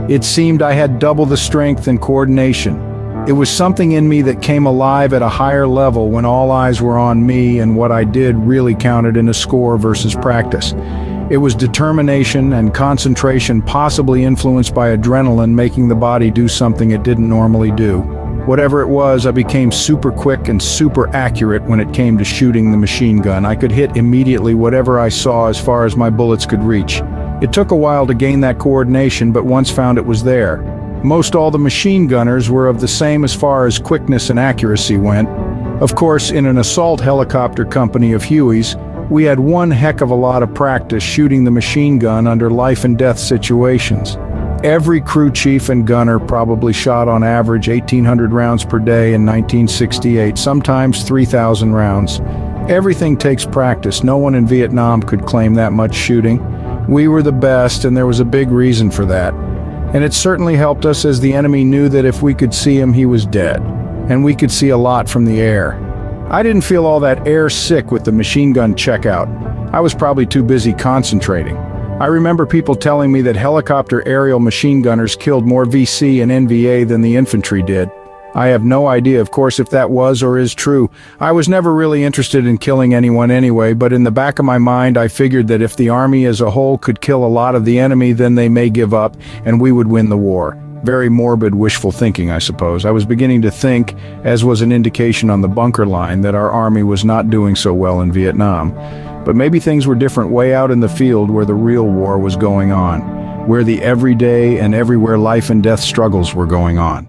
It seemed I had double the strength and coordination. It was something in me that came alive at a higher level when all eyes were on me and what I did really counted in a score versus practice. It was determination and concentration, possibly influenced by adrenaline, making the body do something it didn't normally do. Whatever it was, I became super quick and super accurate when it came to shooting the machine gun. I could hit immediately whatever I saw as far as my bullets could reach. It took a while to gain that coordination, but once found it was there. Most all the machine gunners were of the same as far as quickness and accuracy went. Of course, in an assault helicopter company of Hueys, we had one heck of a lot of practice shooting the machine gun under life and death situations. Every crew chief and gunner probably shot on average 1,800 rounds per day in 1968, sometimes 3,000 rounds. Everything takes practice. No one in Vietnam could claim that much shooting. We were the best, and there was a big reason for that. And it certainly helped us, as the enemy knew that if we could see him, he was dead. And we could see a lot from the air. I didn't feel all that air sick with the machine gun checkout. I was probably too busy concentrating. I remember people telling me that helicopter aerial machine gunners killed more VC and NVA than the infantry did. I have no idea, of course, if that was or is true. I was never really interested in killing anyone anyway, but in the back of my mind I figured that if the army as a whole could kill a lot of the enemy, then they may give up and we would win the war. Very morbid, wishful thinking, I suppose. I was beginning to think, as was an indication on the bunker line, that our army was not doing so well in Vietnam. But maybe things were different way out in the field where the real war was going on, where the everyday and everywhere life and death struggles were going on.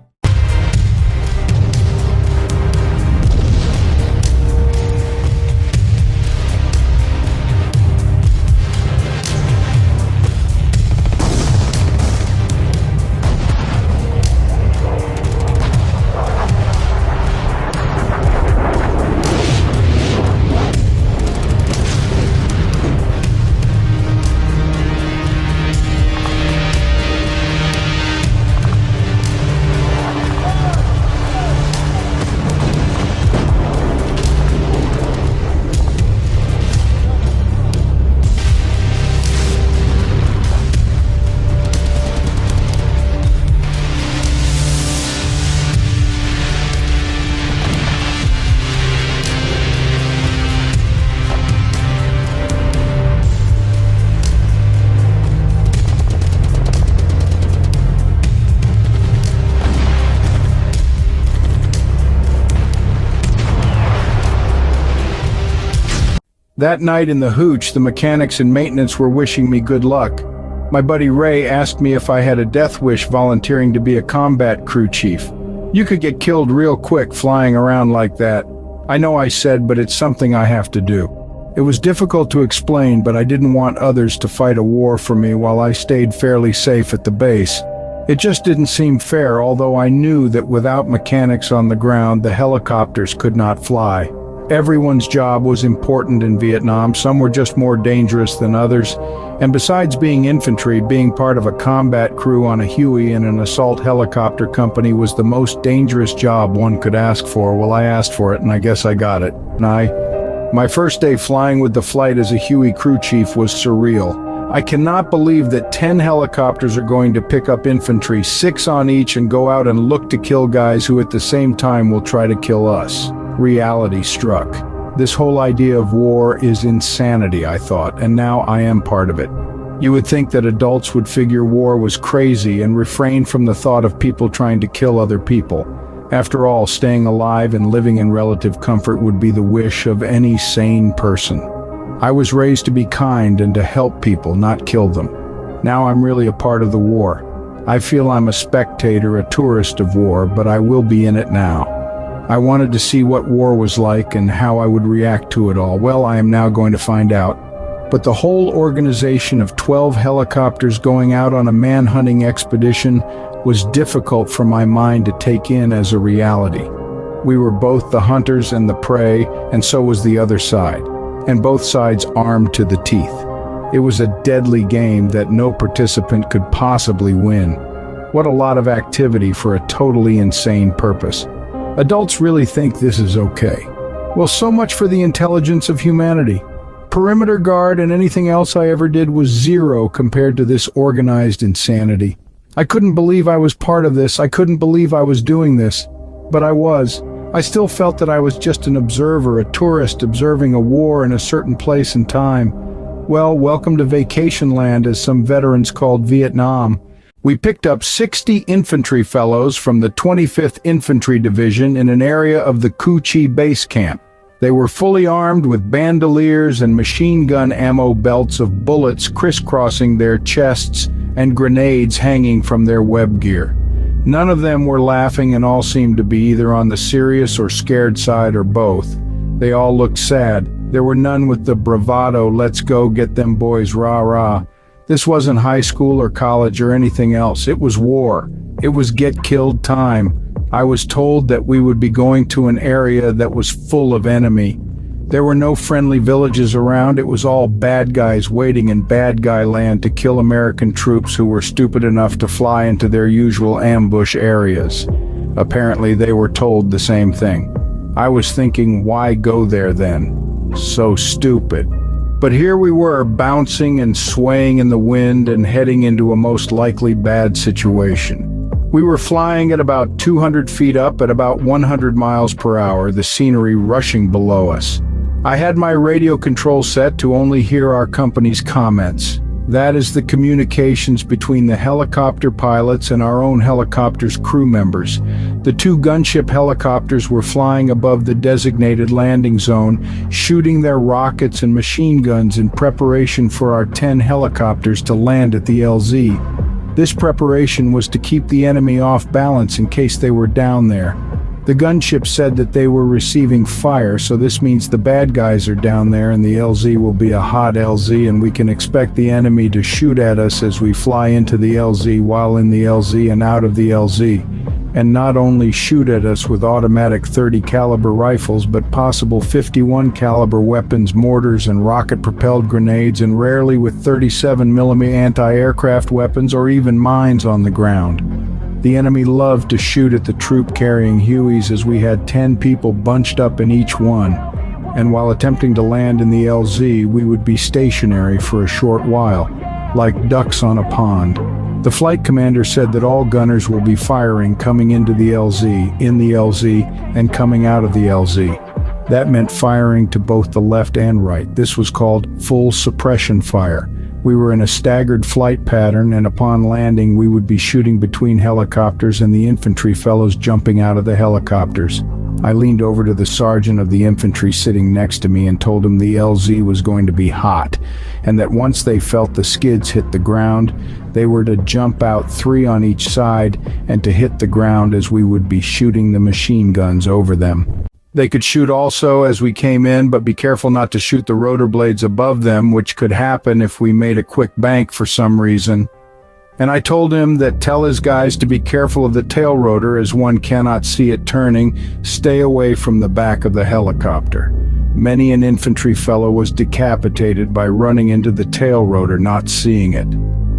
That night in the hooch, the mechanics and maintenance were wishing me good luck. My buddy Ray asked me if I had a death wish volunteering to be a combat crew chief. You could get killed real quick flying around like that. I know I said, but it's something I have to do. It was difficult to explain, but I didn't want others to fight a war for me while I stayed fairly safe at the base. It just didn't seem fair, although I knew that without mechanics on the ground, the helicopters could not fly. Everyone's job was important in Vietnam. Some were just more dangerous than others. And besides being infantry, being part of a combat crew on a Huey in an assault helicopter company was the most dangerous job one could ask for. Well, I asked for it, and I guess I got it. My first day flying with the flight as a Huey crew chief was surreal. I cannot believe that 10 helicopters are going to pick up infantry, 6 on each, and go out and look to kill guys who at the same time will try to kill us. Reality struck. This whole idea of war is insanity, I thought, and now I am part of it. You would think that adults would figure war was crazy and refrain from the thought of people trying to kill other people. After all, staying alive and living in relative comfort would be the wish of any sane person. I was raised to be kind and to help people, not kill them. Now I'm really a part of the war. I feel I'm a spectator, a tourist of war, but I will be in it now. I wanted to see what war was like and how I would react to it all. Well, I am now going to find out. But the whole organization of 12 helicopters going out on a manhunting expedition was difficult for my mind to take in as a reality. We were both the hunters and the prey, and so was the other side, and both sides armed to the teeth. It was a deadly game that no participant could possibly win. What a lot of activity for a totally insane purpose. Adults really think this is okay. Well, so much for the intelligence of humanity. Perimeter guard and anything else I ever did was zero compared to this organized insanity. I couldn't believe I was part of this. I couldn't believe I was doing this. But I was. I still felt that I was just an observer, a tourist observing a war in a certain place and time. Well, welcome to vacation land, as some veterans called Vietnam. We picked up 60 infantry fellows from the 25th Infantry Division in an area of the Cu Chi base camp. They were fully armed with bandoliers and machine gun ammo belts of bullets crisscrossing their chests and grenades hanging from their web gear. None of them were laughing, and all seemed to be either on the serious or scared side or both. They all looked sad. There were none with the bravado, let's go get them boys, rah-rah. This wasn't high school or college or anything else. It was war. It was get killed time. I was told that we would be going to an area that was full of enemy. There were no friendly villages around. It was all bad guys waiting in bad guy land to kill American troops who were stupid enough to fly into their usual ambush areas. Apparently they were told the same thing. I was thinking, why go there then? So stupid. But here we were, bouncing and swaying in the wind and heading into a most likely bad situation. We were flying at about 200 feet up at about 100 miles per hour, the scenery rushing below us. I had my radio control set to only hear our company's comments. That is the communications between the helicopter pilots and our own helicopter's crew members. The two gunship helicopters were flying above the designated landing zone, shooting their rockets and machine guns in preparation for our 10 helicopters to land at the LZ. This preparation was to keep the enemy off balance in case they were down there. The gunship said that they were receiving fire, so this means the bad guys are down there and the LZ will be a hot LZ, and we can expect the enemy to shoot at us as we fly into the LZ while in the LZ and out of the LZ. And not only shoot at us with automatic 30 caliber rifles, but possible 51 caliber weapons, mortars and rocket propelled grenades, and rarely with 37mm anti-aircraft weapons or even mines on the ground. The enemy loved to shoot at the troop carrying Hueys, as we had 10 people bunched up in each one. And while attempting to land in the LZ, we would be stationary for a short while, like ducks on a pond. The flight commander said that all gunners will be firing coming into the LZ, in the LZ, and coming out of the LZ. That meant firing to both the left and right. This was called full suppression fire. We were in a staggered flight pattern, and upon landing we would be shooting between helicopters and the infantry fellows jumping out of the helicopters. I leaned over to the sergeant of the infantry sitting next to me and told him the LZ was going to be hot, and that once they felt the skids hit the ground, they were to jump out 3 on each side and to hit the ground as we would be shooting the machine guns over them. They could shoot also as we came in, but be careful not to shoot the rotor blades above them, which could happen if we made a quick bank for some reason. And I told him that tell his guys to be careful of the tail rotor, as one cannot see it turning. Stay away from the back of the helicopter. Many an infantry fellow was decapitated by running into the tail rotor, not seeing it.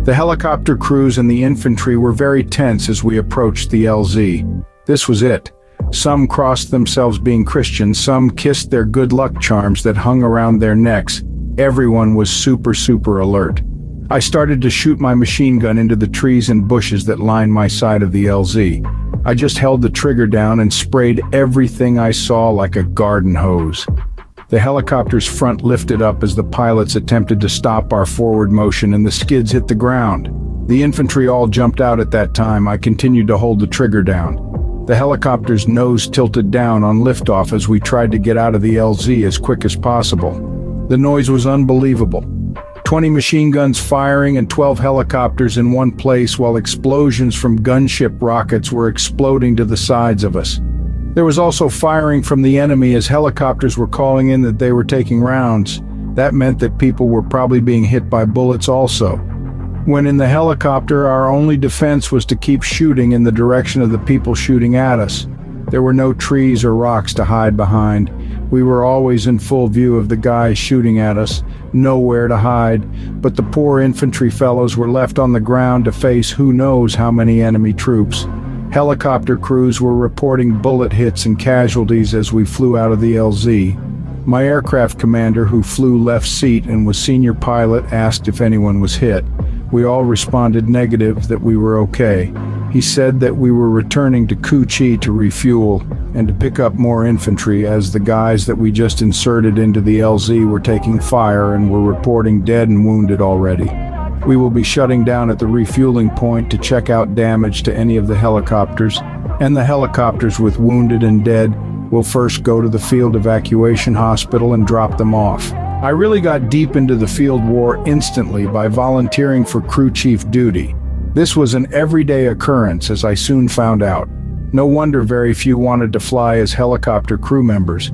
The helicopter crews and the infantry were very tense as we approached the LZ. This was it. Some crossed themselves being Christians, some kissed their good luck charms that hung around their necks. Everyone was super alert. I started to shoot my machine gun into the trees and bushes that lined my side of the LZ. I just held the trigger down and sprayed everything I saw like a garden hose. The helicopter's front lifted up as the pilots attempted to stop our forward motion, and the skids hit the ground. The infantry all jumped out at that time. I continued to hold the trigger down. The helicopter's nose tilted down on liftoff as we tried to get out of the LZ as quick as possible. The noise was unbelievable. 20 machine guns firing and 12 helicopters in one place, while explosions from gunship rockets were exploding to the sides of us. There was also firing from the enemy as helicopters were calling in that they were taking rounds. That meant that people were probably being hit by bullets also. When in the helicopter, our only defense was to keep shooting in the direction of the people shooting at us. There were no trees or rocks to hide behind. We were always in full view of the guys shooting at us, nowhere to hide, but the poor infantry fellows were left on the ground to face who knows how many enemy troops. Helicopter crews were reporting bullet hits and casualties as we flew out of the LZ. My aircraft commander, who flew left seat and was senior pilot, asked if anyone was hit. We all responded negative, that we were okay. He said that we were returning to Cu Chi to refuel and to pick up more infantry as the guys that we just inserted into the LZ were taking fire and were reporting dead and wounded already. We will be shutting down at the refueling point to check out damage to any of the helicopters, and the helicopters with wounded and dead will first go to the field evacuation hospital and drop them off. I really got deep into the field war instantly by volunteering for crew chief duty. This was an everyday occurrence, as I soon found out. No wonder very few wanted to fly as helicopter crew members.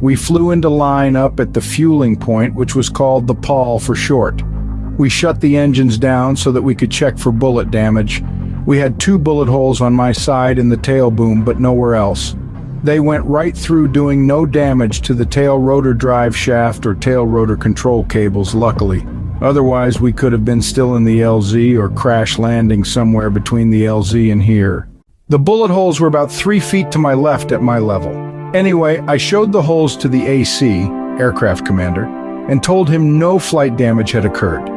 We flew into line up at the fueling point, which was called the PAL for short. We shut the engines down so that we could check for bullet damage. We had 2 bullet holes on my side in the tail boom, but nowhere else. They went right through, doing no damage to the tail rotor drive shaft or tail rotor control cables, luckily. Otherwise, we could have been still in the LZ or crash landing somewhere between the LZ and here. The bullet holes were about 3 feet to my left at my level. Anyway, I showed the holes to the AC, aircraft commander, and told him no flight damage had occurred.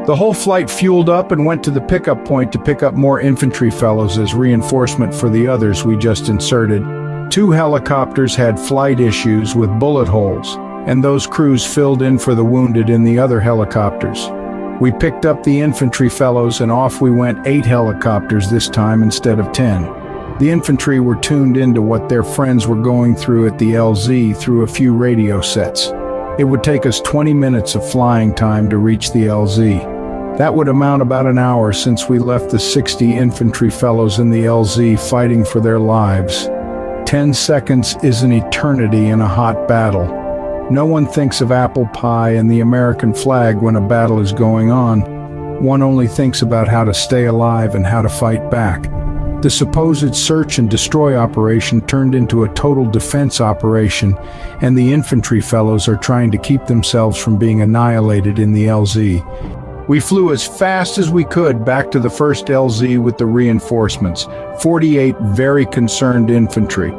The whole flight fueled up and went to the pickup point to pick up more infantry fellows as reinforcement for the others we just inserted. 2 helicopters had flight issues with bullet holes, and those crews filled in for the wounded in the other helicopters. We picked up the infantry fellows and off we went, 8 helicopters this time instead of 10. The infantry were tuned into what their friends were going through at the LZ through a few radio sets. It would take us 20 minutes of flying time to reach the LZ. That would amount about an hour since we left the 60 infantry fellows in the LZ fighting for their lives. 10 seconds is an eternity in a hot battle. No one thinks of apple pie and the American flag when a battle is going on. One only thinks about how to stay alive and how to fight back. The supposed search and destroy operation turned into a total defense operation, and the infantry fellows are trying to keep themselves from being annihilated in the LZ. We flew as fast as we could back to the first LZ with the reinforcements, 48 very concerned infantry.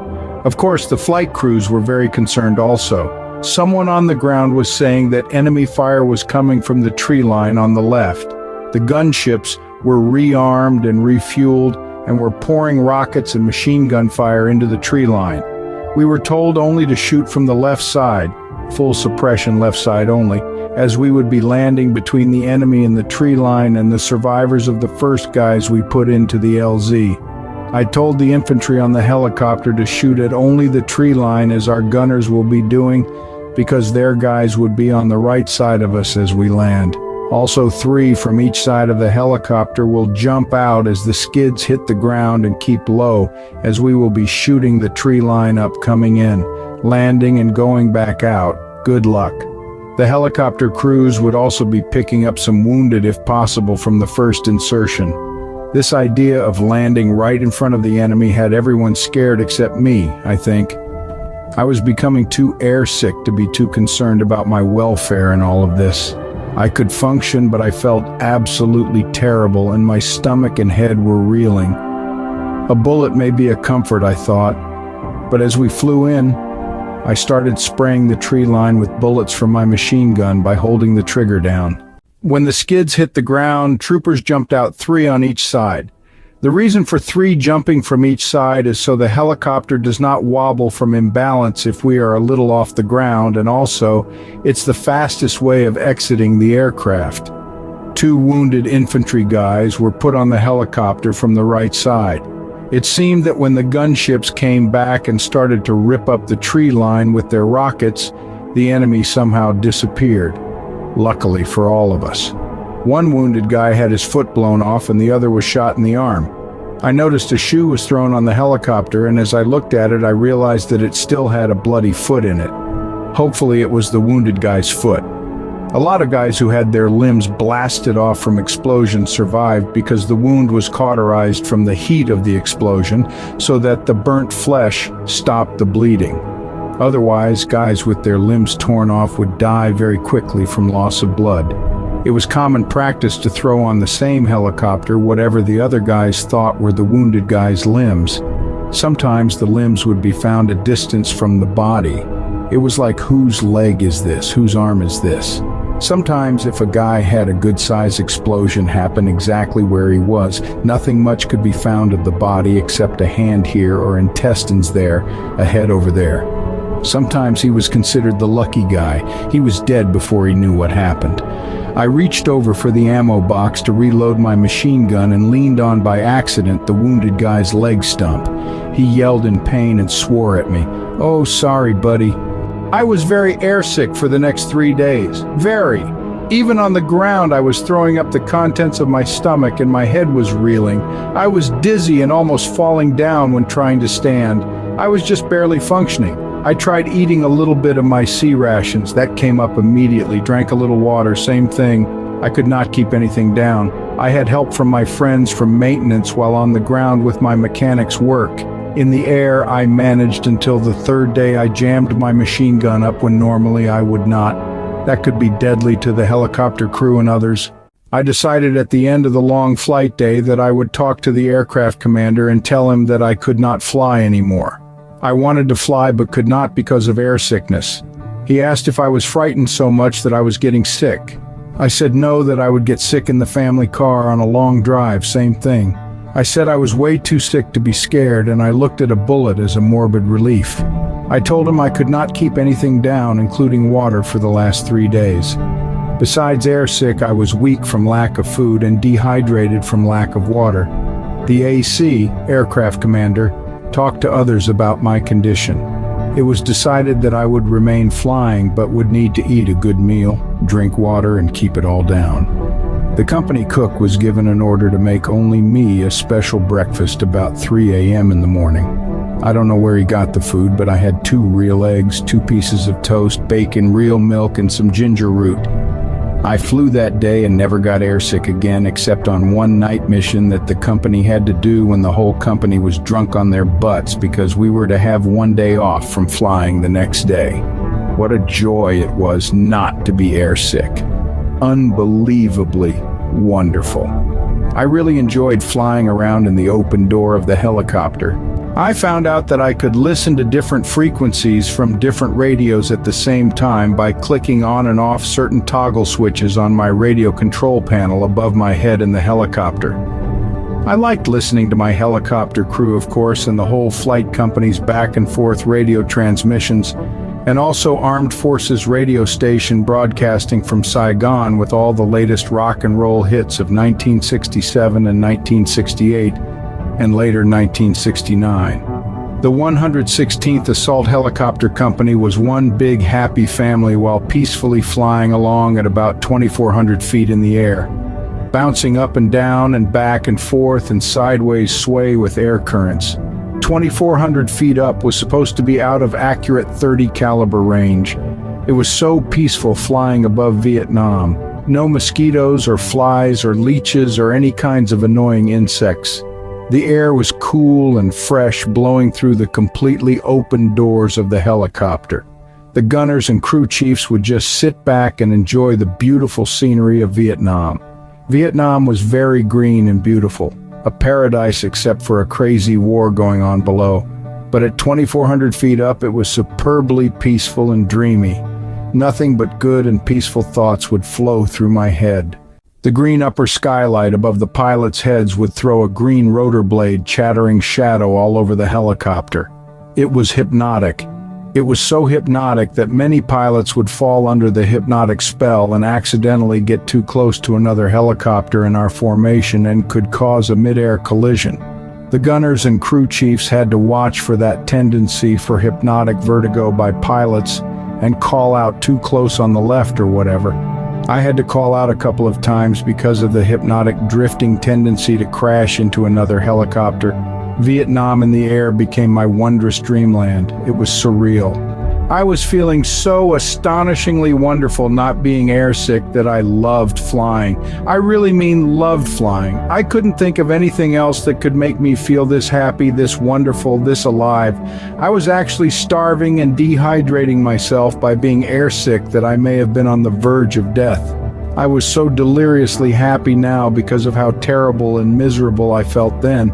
Of course, the flight crews were very concerned also. Someone on the ground was saying that enemy fire was coming from the tree line on the left. The gunships were rearmed and refueled and were pouring rockets and machine gun fire into the tree line. We were told only to shoot from the left side, full suppression left side only, as we would be landing between the enemy and the tree line and the survivors of the first guys we put into the LZ. I told the infantry on the helicopter to shoot at only the tree line as our gunners will be doing, because their guys would be on the right side of us as we land. Also 3 from each side of the helicopter will jump out as the skids hit the ground and keep low, as we will be shooting the tree line up coming in, landing and going back out. Good luck. The helicopter crews would also be picking up some wounded if possible from the first insertion. This idea of landing right in front of the enemy had everyone scared except me, I think. I was becoming too airsick to be too concerned about my welfare in all of this. I could function, but I felt absolutely terrible and my stomach and head were reeling. A bullet may be a comfort, I thought, but as we flew in, I started spraying the tree line with bullets from my machine gun by holding the trigger down. When the skids hit the ground, troopers jumped out 3 on each side. The reason for 3 jumping from each side is so the helicopter does not wobble from imbalance if we are a little off the ground, and also, it's the fastest way of exiting the aircraft. 2 wounded infantry guys were put on the helicopter from the right side. It seemed that when the gunships came back and started to rip up the tree line with their rockets, the enemy somehow disappeared. Luckily for all of us. One wounded guy had his foot blown off and the other was shot in the arm. I noticed a shoe was thrown on the helicopter, and as I looked at it, I realized that it still had a bloody foot in it. Hopefully it was the wounded guy's foot. A lot of guys who had their limbs blasted off from explosions survived because the wound was cauterized from the heat of the explosion so that the burnt flesh stopped the bleeding. Otherwise, guys with their limbs torn off would die very quickly from loss of blood. It was common practice to throw on the same helicopter whatever the other guys thought were the wounded guy's limbs. Sometimes the limbs would be found a distance from the body. It was like, whose leg is this? Whose arm is this? Sometimes if a guy had a good-sized explosion happen exactly where he was, nothing much could be found of the body except a hand here or intestines there, a head over there. Sometimes he was considered the lucky guy. He was dead before he knew what happened. I reached over for the ammo box to reload my machine gun and leaned on by accident the wounded guy's leg stump. He yelled in pain and swore at me. "Oh, sorry, buddy." I was very airsick for the next 3 days. Very. Even on the ground, I was throwing up the contents of my stomach and my head was reeling. I was dizzy and almost falling down when trying to stand. I was just barely functioning. I tried eating a little bit of my sea rations. That came up immediately. Drank a little water, same thing. I could not keep anything down. I had help from my friends from maintenance while on the ground with my mechanic's work. In the air, I managed until the 3rd day I jammed my machine gun up when normally I would not. That could be deadly to the helicopter crew and others. I decided at the end of the long flight day that I would talk to the aircraft commander and tell him that I could not fly anymore. I wanted to fly but could not because of air sickness. He asked if I was frightened so much that I was getting sick. I said no, that I would get sick in the family car on a long drive, same thing. I said I was way too sick to be scared, and I looked at a bullet as a morbid relief. I told him I could not keep anything down, including water, for the last 3 days. Besides airsick, I was weak from lack of food and dehydrated from lack of water. The AC, aircraft commander, talked to others about my condition. It was decided that I would remain flying but would need to eat a good meal, drink water, and keep it all down. The company cook was given an order to make only me a special breakfast about 3 a.m. in the morning. I don't know where he got the food, but I had 2 real eggs, 2 pieces of toast, bacon, real milk, and some ginger root. I flew that day and never got airsick again, except on one night mission that the company had to do when the whole company was drunk on their butts because we were to have 1 day off from flying the next day. What a joy it was not to be airsick. Unbelievably wonderful. I really enjoyed flying around in the open door of the helicopter. I found out that I could listen to different frequencies from different radios at the same time by clicking on and off certain toggle switches on my radio control panel above my head in the helicopter. I liked listening to my helicopter crew, of course, and the whole flight company's back and forth radio transmissions, and also Armed Forces radio station broadcasting from Saigon with all the latest rock and roll hits of 1967 and 1968, and later 1969. The 116th Assault Helicopter Company was one big happy family while peacefully flying along at about 2,400 feet in the air, bouncing up and down and back and forth and sideways sway with air currents. 2,400 feet up was supposed to be out of accurate .30 caliber range. It was so peaceful flying above Vietnam. No mosquitoes or flies or leeches or any kinds of annoying insects. The air was cool and fresh, blowing through the completely open doors of the helicopter. The gunners and crew chiefs would just sit back and enjoy the beautiful scenery of Vietnam. Vietnam was very green and beautiful, a paradise except for a crazy war going on below. But at 2,400 feet up, it was superbly peaceful and dreamy. Nothing but good and peaceful thoughts would flow through my head. The green upper skylight above the pilots' heads would throw a green rotor blade chattering shadow all over the helicopter. It was hypnotic. It was so hypnotic that many pilots would fall under the hypnotic spell and accidentally get too close to another helicopter in our formation and could cause a mid-air collision. The gunners and crew chiefs had to watch for that tendency for hypnotic vertigo by pilots and call out too close on the left or whatever. I had to call out a couple of times because of the hypnotic drifting tendency to crash into another helicopter. Vietnam in the air became my wondrous dreamland. It was surreal. I was feeling so astonishingly wonderful not being airsick that I loved flying. I really mean loved flying. I couldn't think of anything else that could make me feel this happy, this wonderful, this alive. I was actually starving and dehydrating myself by being airsick that I may have been on the verge of death. I was so deliriously happy now because of how terrible and miserable I felt then.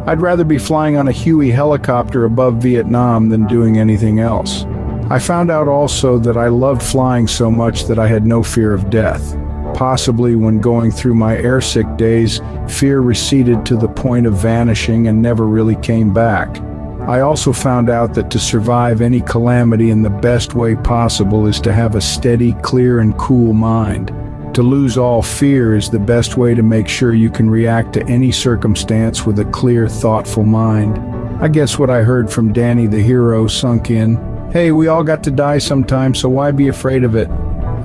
I'd rather be flying on a Huey helicopter above Vietnam than doing anything else. I found out also that I loved flying so much that I had no fear of death. Possibly when going through my airsick days, fear receded to the point of vanishing and never really came back. I also found out that to survive any calamity in the best way possible is to have a steady, clear, and cool mind. To lose all fear is the best way to make sure you can react to any circumstance with a clear, thoughtful mind. I guess what I heard from Danny the hero sunk in. Hey, we all got to die sometime, so why be afraid of it?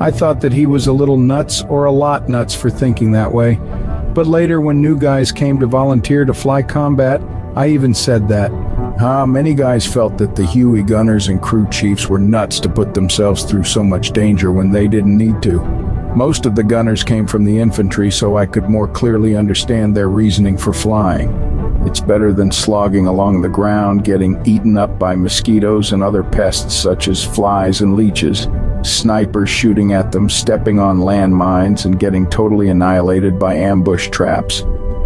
I thought that he was a little nuts or a lot nuts for thinking that way. But later when new guys came to volunteer to fly combat, I even said that. Many guys felt that the Huey gunners and crew chiefs were nuts to put themselves through so much danger when they didn't need to. Most of the gunners came from the infantry, so I could more clearly understand their reasoning for flying. It's better than slogging along the ground, getting eaten up by mosquitoes and other pests such as flies and leeches, snipers shooting at them, stepping on landmines, and getting totally annihilated by ambush traps.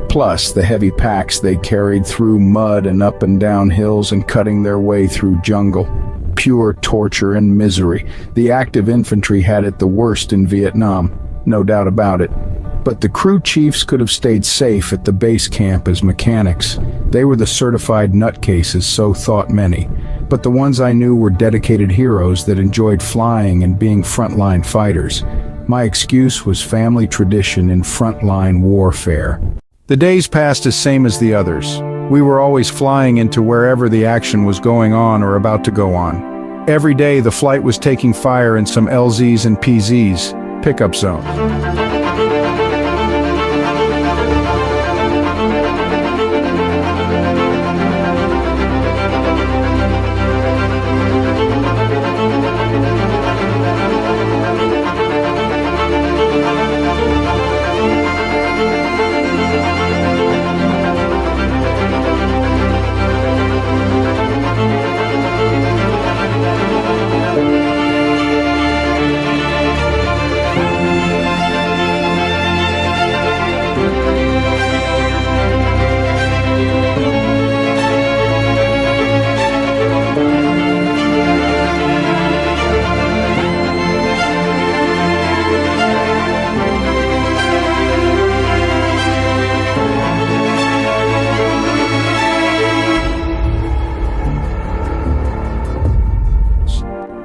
Plus, the heavy packs they carried through mud and up and down hills and cutting their way through jungle. Pure torture and misery. The active infantry had it the worst in Vietnam, no doubt about it. But the crew chiefs could have stayed safe at the base camp as mechanics. They were the certified nutcases, so thought many. But the ones I knew were dedicated heroes that enjoyed flying and being frontline fighters. My excuse was family tradition in frontline warfare. The days passed as same as the others. We were always flying into wherever the action was going on or about to go on. Every day the flight was taking fire in some LZs and PZs, pickup zones.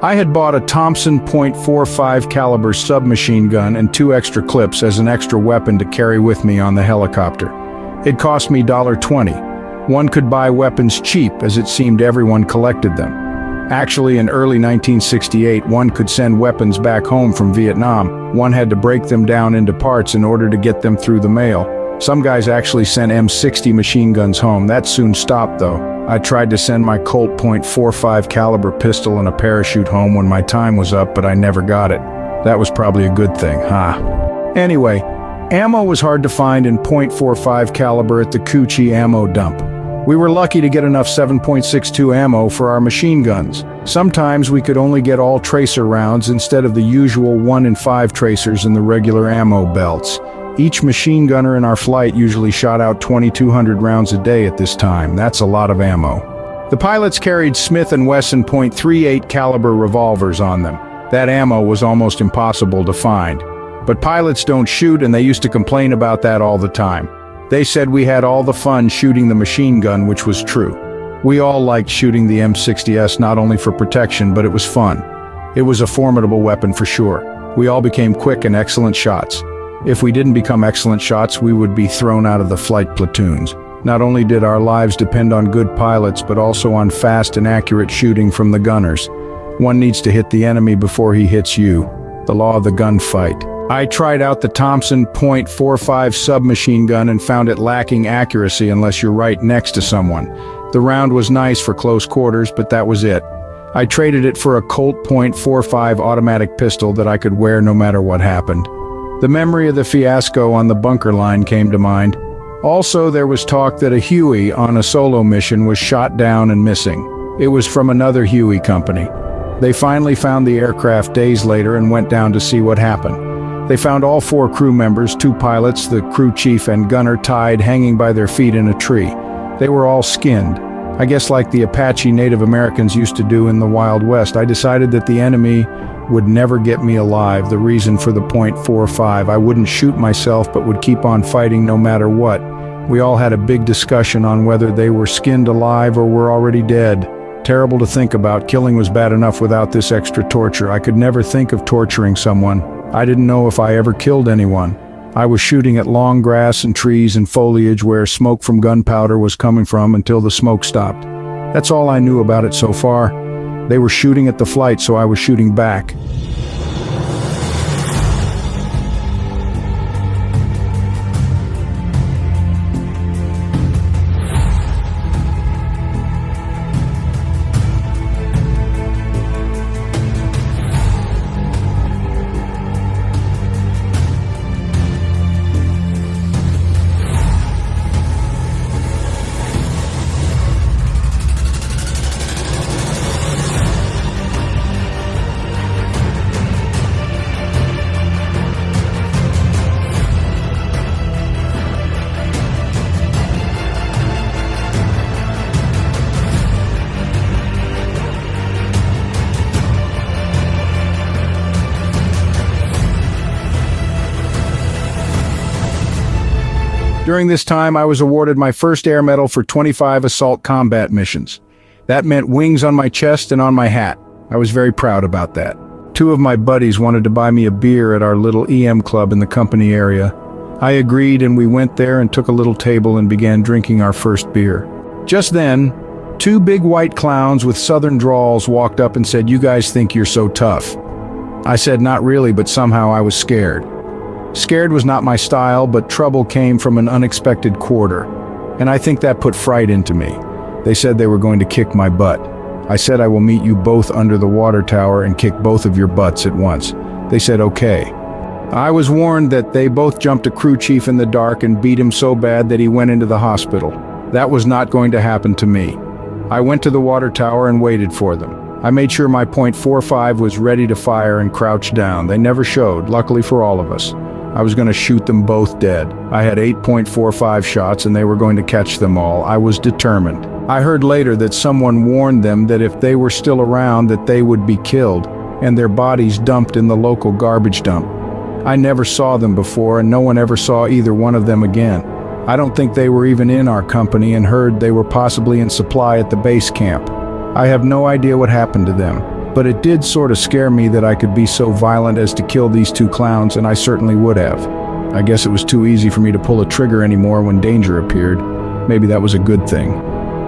I had bought a Thompson .45 caliber submachine gun and 2 extra clips as an extra weapon to carry with me on the helicopter. It cost me $20. One could buy weapons cheap as it seemed everyone collected them. Actually, in early 1968, one could send weapons back home from Vietnam. One had to break them down into parts in order to get them through the mail. Some guys actually sent M60 machine guns home. That soon stopped though. I tried to send my Colt .45 caliber pistol and a parachute home when my time was up, but I never got it. That was probably a good thing, huh? Anyway, ammo was hard to find in .45 caliber at the Cu Chi ammo dump. We were lucky to get enough 7.62 ammo for our machine guns. Sometimes we could only get all tracer rounds instead of the usual 1 in 5 tracers in the regular ammo belts. Each machine gunner in our flight usually shot out 2,200 rounds a day at this time. That's a lot of ammo. The pilots carried Smith & Wesson .38 caliber revolvers on them. That ammo was almost impossible to find. But pilots don't shoot, and they used to complain about that all the time. They said we had all the fun shooting the machine gun, which was true. We all liked shooting the M60S not only for protection, but it was fun. It was a formidable weapon for sure. We all became quick and excellent shots. If we didn't become excellent shots, we would be thrown out of the flight platoons. Not only did our lives depend on good pilots, but also on fast and accurate shooting from the gunners. One needs to hit the enemy before he hits you. The law of the gunfight. I tried out the Thompson .45 submachine gun and found it lacking accuracy unless you're right next to someone. The round was nice for close quarters, but that was it. I traded it for a Colt .45 automatic pistol that I could wear no matter what happened. The memory of the fiasco on the bunker line came to mind. Also, there was talk that a Huey on a solo mission was shot down and missing. It was from another Huey company. They finally found the aircraft days later and went down to see what happened. They found all 4 crew members, 2 pilots, the crew chief and gunner, tied, hanging by their feet in a tree. They were all skinned. I guess like the Apache Native Americans used to do in the Wild West. I decided that the enemy would never get me alive. The reason for the .45, I wouldn't shoot myself but would keep on fighting no matter what. We all had a big discussion on whether they were skinned alive or were already dead. Terrible to think about. Killing was bad enough without this extra torture. I could never think of torturing someone. I didn't know if I ever killed anyone. I was shooting at long grass and trees and foliage where smoke from gunpowder was coming from until the smoke stopped. That's all I knew about it so far. They were shooting at the flight, so I was shooting back. During this time, I was awarded my first air medal for 25 assault combat missions. That meant wings on my chest and on my hat. I was very proud about that. 2 of my buddies wanted to buy me a beer at our little EM club in the company area. I agreed and we went there and took a little table and began drinking our first beer. Just then, 2 big white clowns with southern drawls walked up and said, "You guys think you're so tough." I said, "Not really, but somehow I was scared." Scared was not my style, but trouble came from an unexpected quarter, and I think that put fright into me. They said they were going to kick my butt. I said, "I will meet you both under the water tower and kick both of your butts at once." They said, "Okay." I was warned that they both jumped a crew chief in the dark and beat him so bad that he went into the hospital. That was not going to happen to me. I went to the water tower and waited for them. I made sure my .45 was ready to fire and crouched down. They never showed, luckily for all of us. I was going to shoot them both dead. I had 8.45 shots and they were going to catch them all. I was determined. I heard later that someone warned them that if they were still around that they would be killed and their bodies dumped in the local garbage dump. I never saw them before and no one ever saw either one of them again. I don't think they were even in our company and heard they were possibly in supply at the base camp. I have no idea what happened to them. But it did sort of scare me that I could be so violent as to kill these 2 clowns, and I certainly would have. I guess it was too easy for me to pull a trigger anymore when danger appeared. Maybe that was a good thing.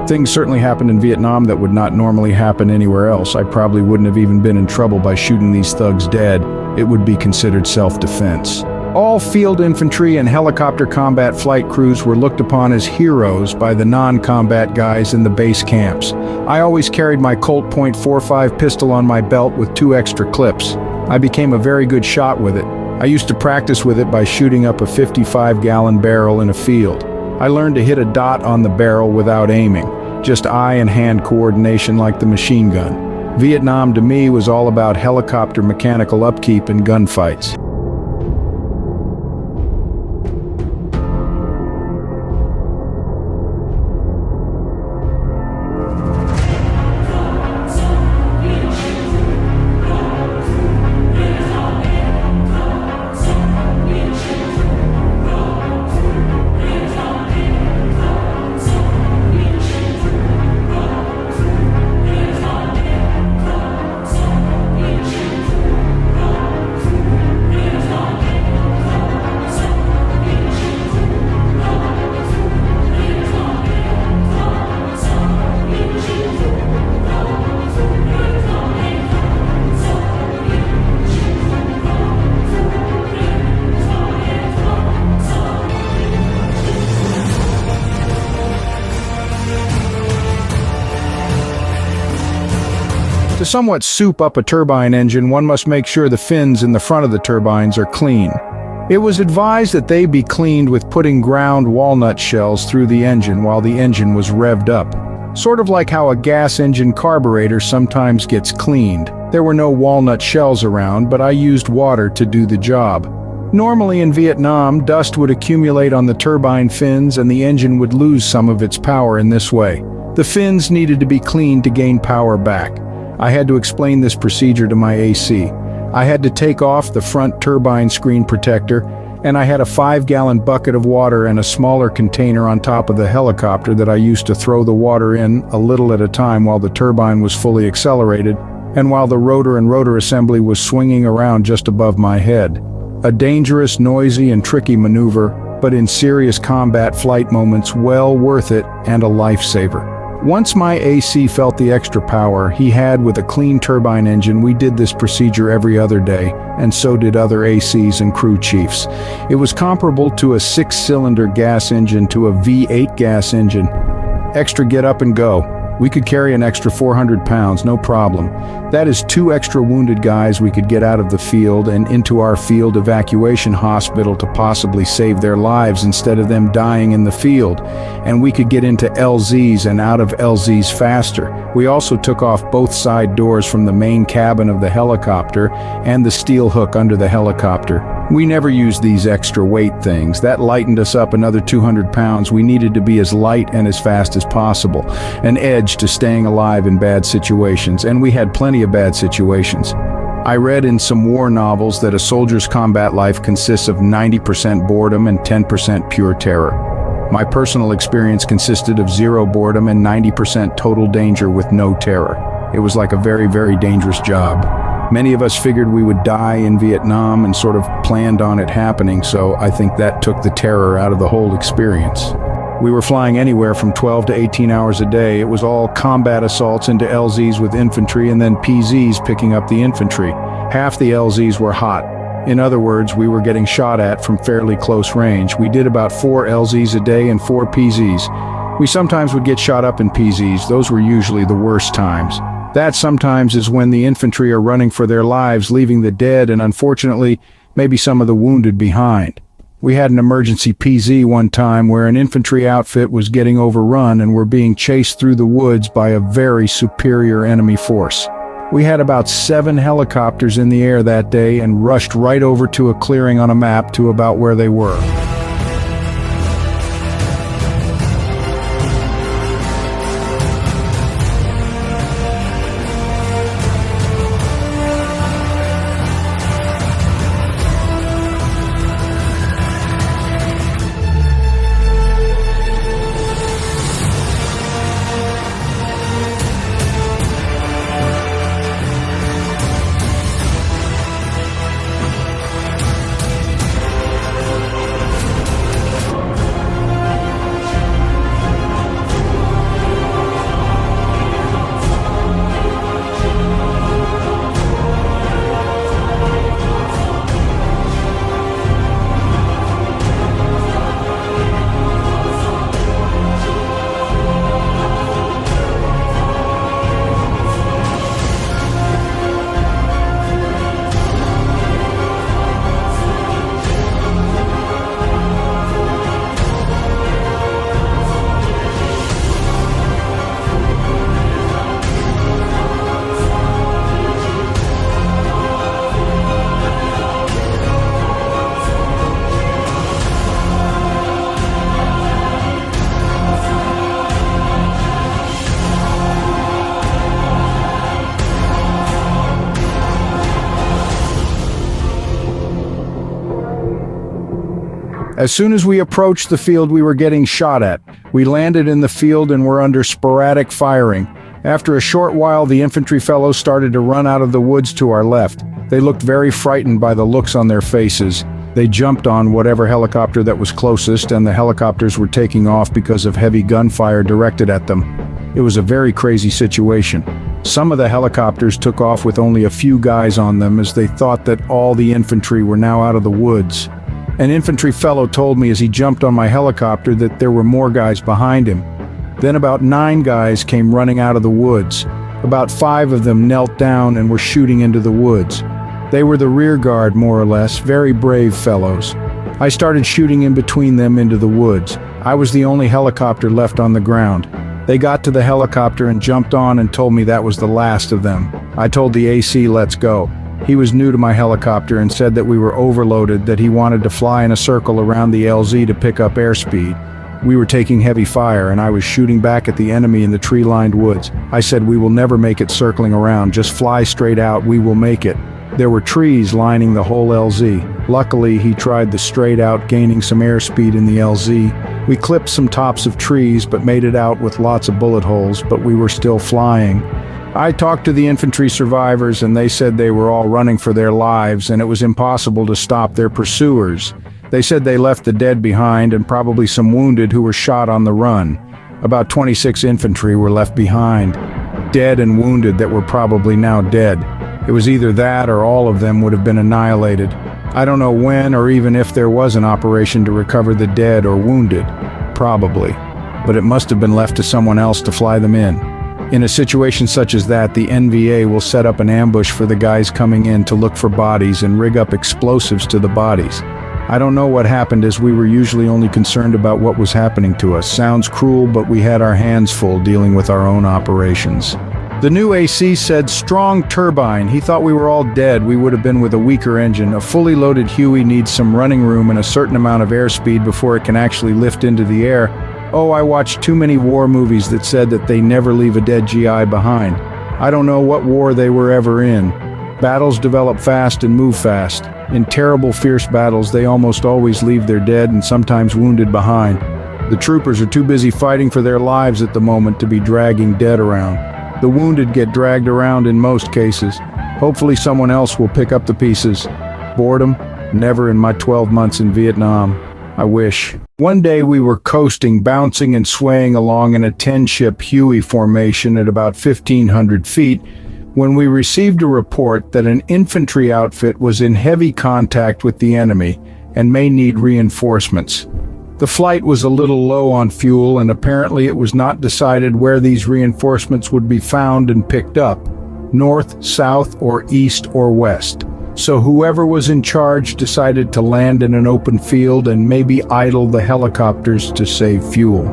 Things certainly happened in Vietnam that would not normally happen anywhere else. I probably wouldn't have even been in trouble by shooting these thugs dead. It would be considered self-defense. All field infantry and helicopter combat flight crews were looked upon as heroes by the non-combat guys in the base camps. I always carried my Colt .45 pistol on my belt with 2 extra clips. I became a very good shot with it. I used to practice with it by shooting up a 55-gallon barrel in a field. I learned to hit a dot on the barrel without aiming, just eye and hand coordination like the machine gun. Vietnam to me was all about helicopter mechanical upkeep and gunfights. To somewhat soup up a turbine engine, one must make sure the fins in the front of the turbines are clean. It was advised that they be cleaned with putting ground walnut shells through the engine while the engine was revved up. Sort of like how a gas engine carburetor sometimes gets cleaned. There were no walnut shells around, but I used water to do the job. Normally in Vietnam, dust would accumulate on the turbine fins and the engine would lose some of its power in this way. The fins needed to be cleaned to gain power back. I had to explain this procedure to my AC. I had to take off the front turbine screen protector, and I had a 5-gallon bucket of water and a smaller container on top of the helicopter that I used to throw the water in a little at a time while the turbine was fully accelerated and while the rotor and rotor assembly was swinging around just above my head. A dangerous, noisy, and tricky maneuver, but in serious combat flight moments well worth it and a lifesaver. Once my AC felt the extra power he had with a clean turbine engine, we did this procedure every other day, and so did other ACs and crew chiefs. It was comparable to a 6-cylinder gas engine to a V8 gas engine. Extra get up and go. We could carry an extra 400 pounds, no problem. That is 2 extra wounded guys we could get out of the field and into our field evacuation hospital to possibly save their lives instead of them dying in the field. And we could get into LZs and out of LZs faster. We also took off both side doors from the main cabin of the helicopter and the steel hook under the helicopter. We never used these extra weight things. That lightened us up another 200 pounds. We needed to be as light and as fast as possible. An edge to staying alive in bad situations, and we had plenty of bad situations. I read in some war novels that a soldier's combat life consists of 90% boredom and 10% pure terror. My personal experience consisted of 0 boredom and 90% total danger with no terror. It was like a very, very dangerous job. Many of us figured we would die in Vietnam and sort of planned on it happening, so I think that took the terror out of the whole experience. We were flying anywhere from 12 to 18 hours a day. It was all combat assaults into LZs with infantry and then PZs picking up the infantry. Half the LZs were hot. In other words, we were getting shot at from fairly close range. We did about 4 LZs a day and 4 PZs. We sometimes would get shot up in PZs. Those were usually the worst times. That sometimes is when the infantry are running for their lives, leaving the dead and unfortunately, maybe some of the wounded behind. We had an emergency PZ one time where an infantry outfit was getting overrun and were being chased through the woods by a very superior enemy force. We had about 7 helicopters in the air that day and rushed right over to a clearing on a map to about where they were. As soon as we approached the field, we were getting shot at. We landed in the field and were under sporadic firing. After a short while, the infantry fellows started to run out of the woods to our left. They looked very frightened by the looks on their faces. They jumped on whatever helicopter that was closest, and the helicopters were taking off because of heavy gunfire directed at them. It was a very crazy situation. Some of the helicopters took off with only a few guys on them as they thought that all the infantry were now out of the woods. An infantry fellow told me as he jumped on my helicopter that there were more guys behind him. Then about 9 guys came running out of the woods. About 5 of them knelt down and were shooting into the woods. They were the rear guard, more or less, very brave fellows. I started shooting in between them into the woods. I was the only helicopter left on the ground. They got to the helicopter and jumped on and told me that was the last of them. I told the AC, let's go. He was new to my helicopter and said that we were overloaded, that he wanted to fly in a circle around the LZ to pick up airspeed. We were taking heavy fire and I was shooting back at the enemy in the tree-lined woods. I said, we will never make it circling around, just fly straight out, we will make it. There were trees lining the whole LZ. Luckily, he tried the straight out, gaining some airspeed in the LZ. We clipped some tops of trees but made it out with lots of bullet holes, but we were still flying. I talked to the infantry survivors and they said they were all running for their lives and it was impossible to stop their pursuers. They said they left the dead behind and probably some wounded who were shot on the run. About 26 infantry were left behind, dead and wounded that were probably now dead. It was either that or all of them would have been annihilated. I don't know when or even if there was an operation to recover the dead or wounded. Probably. But it must have been left to someone else to fly them in. In a situation such as that, the NVA will set up an ambush for the guys coming in to look for bodies and rig up explosives to the bodies. I don't know what happened as we were usually only concerned about what was happening to us. Sounds cruel, but we had our hands full dealing with our own operations. The new AC said strong turbine. He thought we were all dead. We would have been with a weaker engine. A fully loaded Huey needs some running room and a certain amount of airspeed before it can actually lift into the air. Oh, I watched too many war movies that said that they never leave a dead GI behind. I don't know what war they were ever in. Battles develop fast and move fast. In terrible, fierce battles, they almost always leave their dead and sometimes wounded behind. The troopers are too busy fighting for their lives at the moment to be dragging dead around. The wounded get dragged around in most cases. Hopefully someone else will pick up the pieces. Boredom? Never in my 12 months in Vietnam. I wish. One day we were coasting, bouncing and swaying along in a 10-ship Huey formation at about 1,500 feet when we received a report that an infantry outfit was in heavy contact with the enemy and may need reinforcements. The flight was a little low on fuel and apparently it was not decided where these reinforcements would be found and picked up, north, south, or east or west. So whoever was in charge decided to land in an open field and maybe idle the helicopters to save fuel.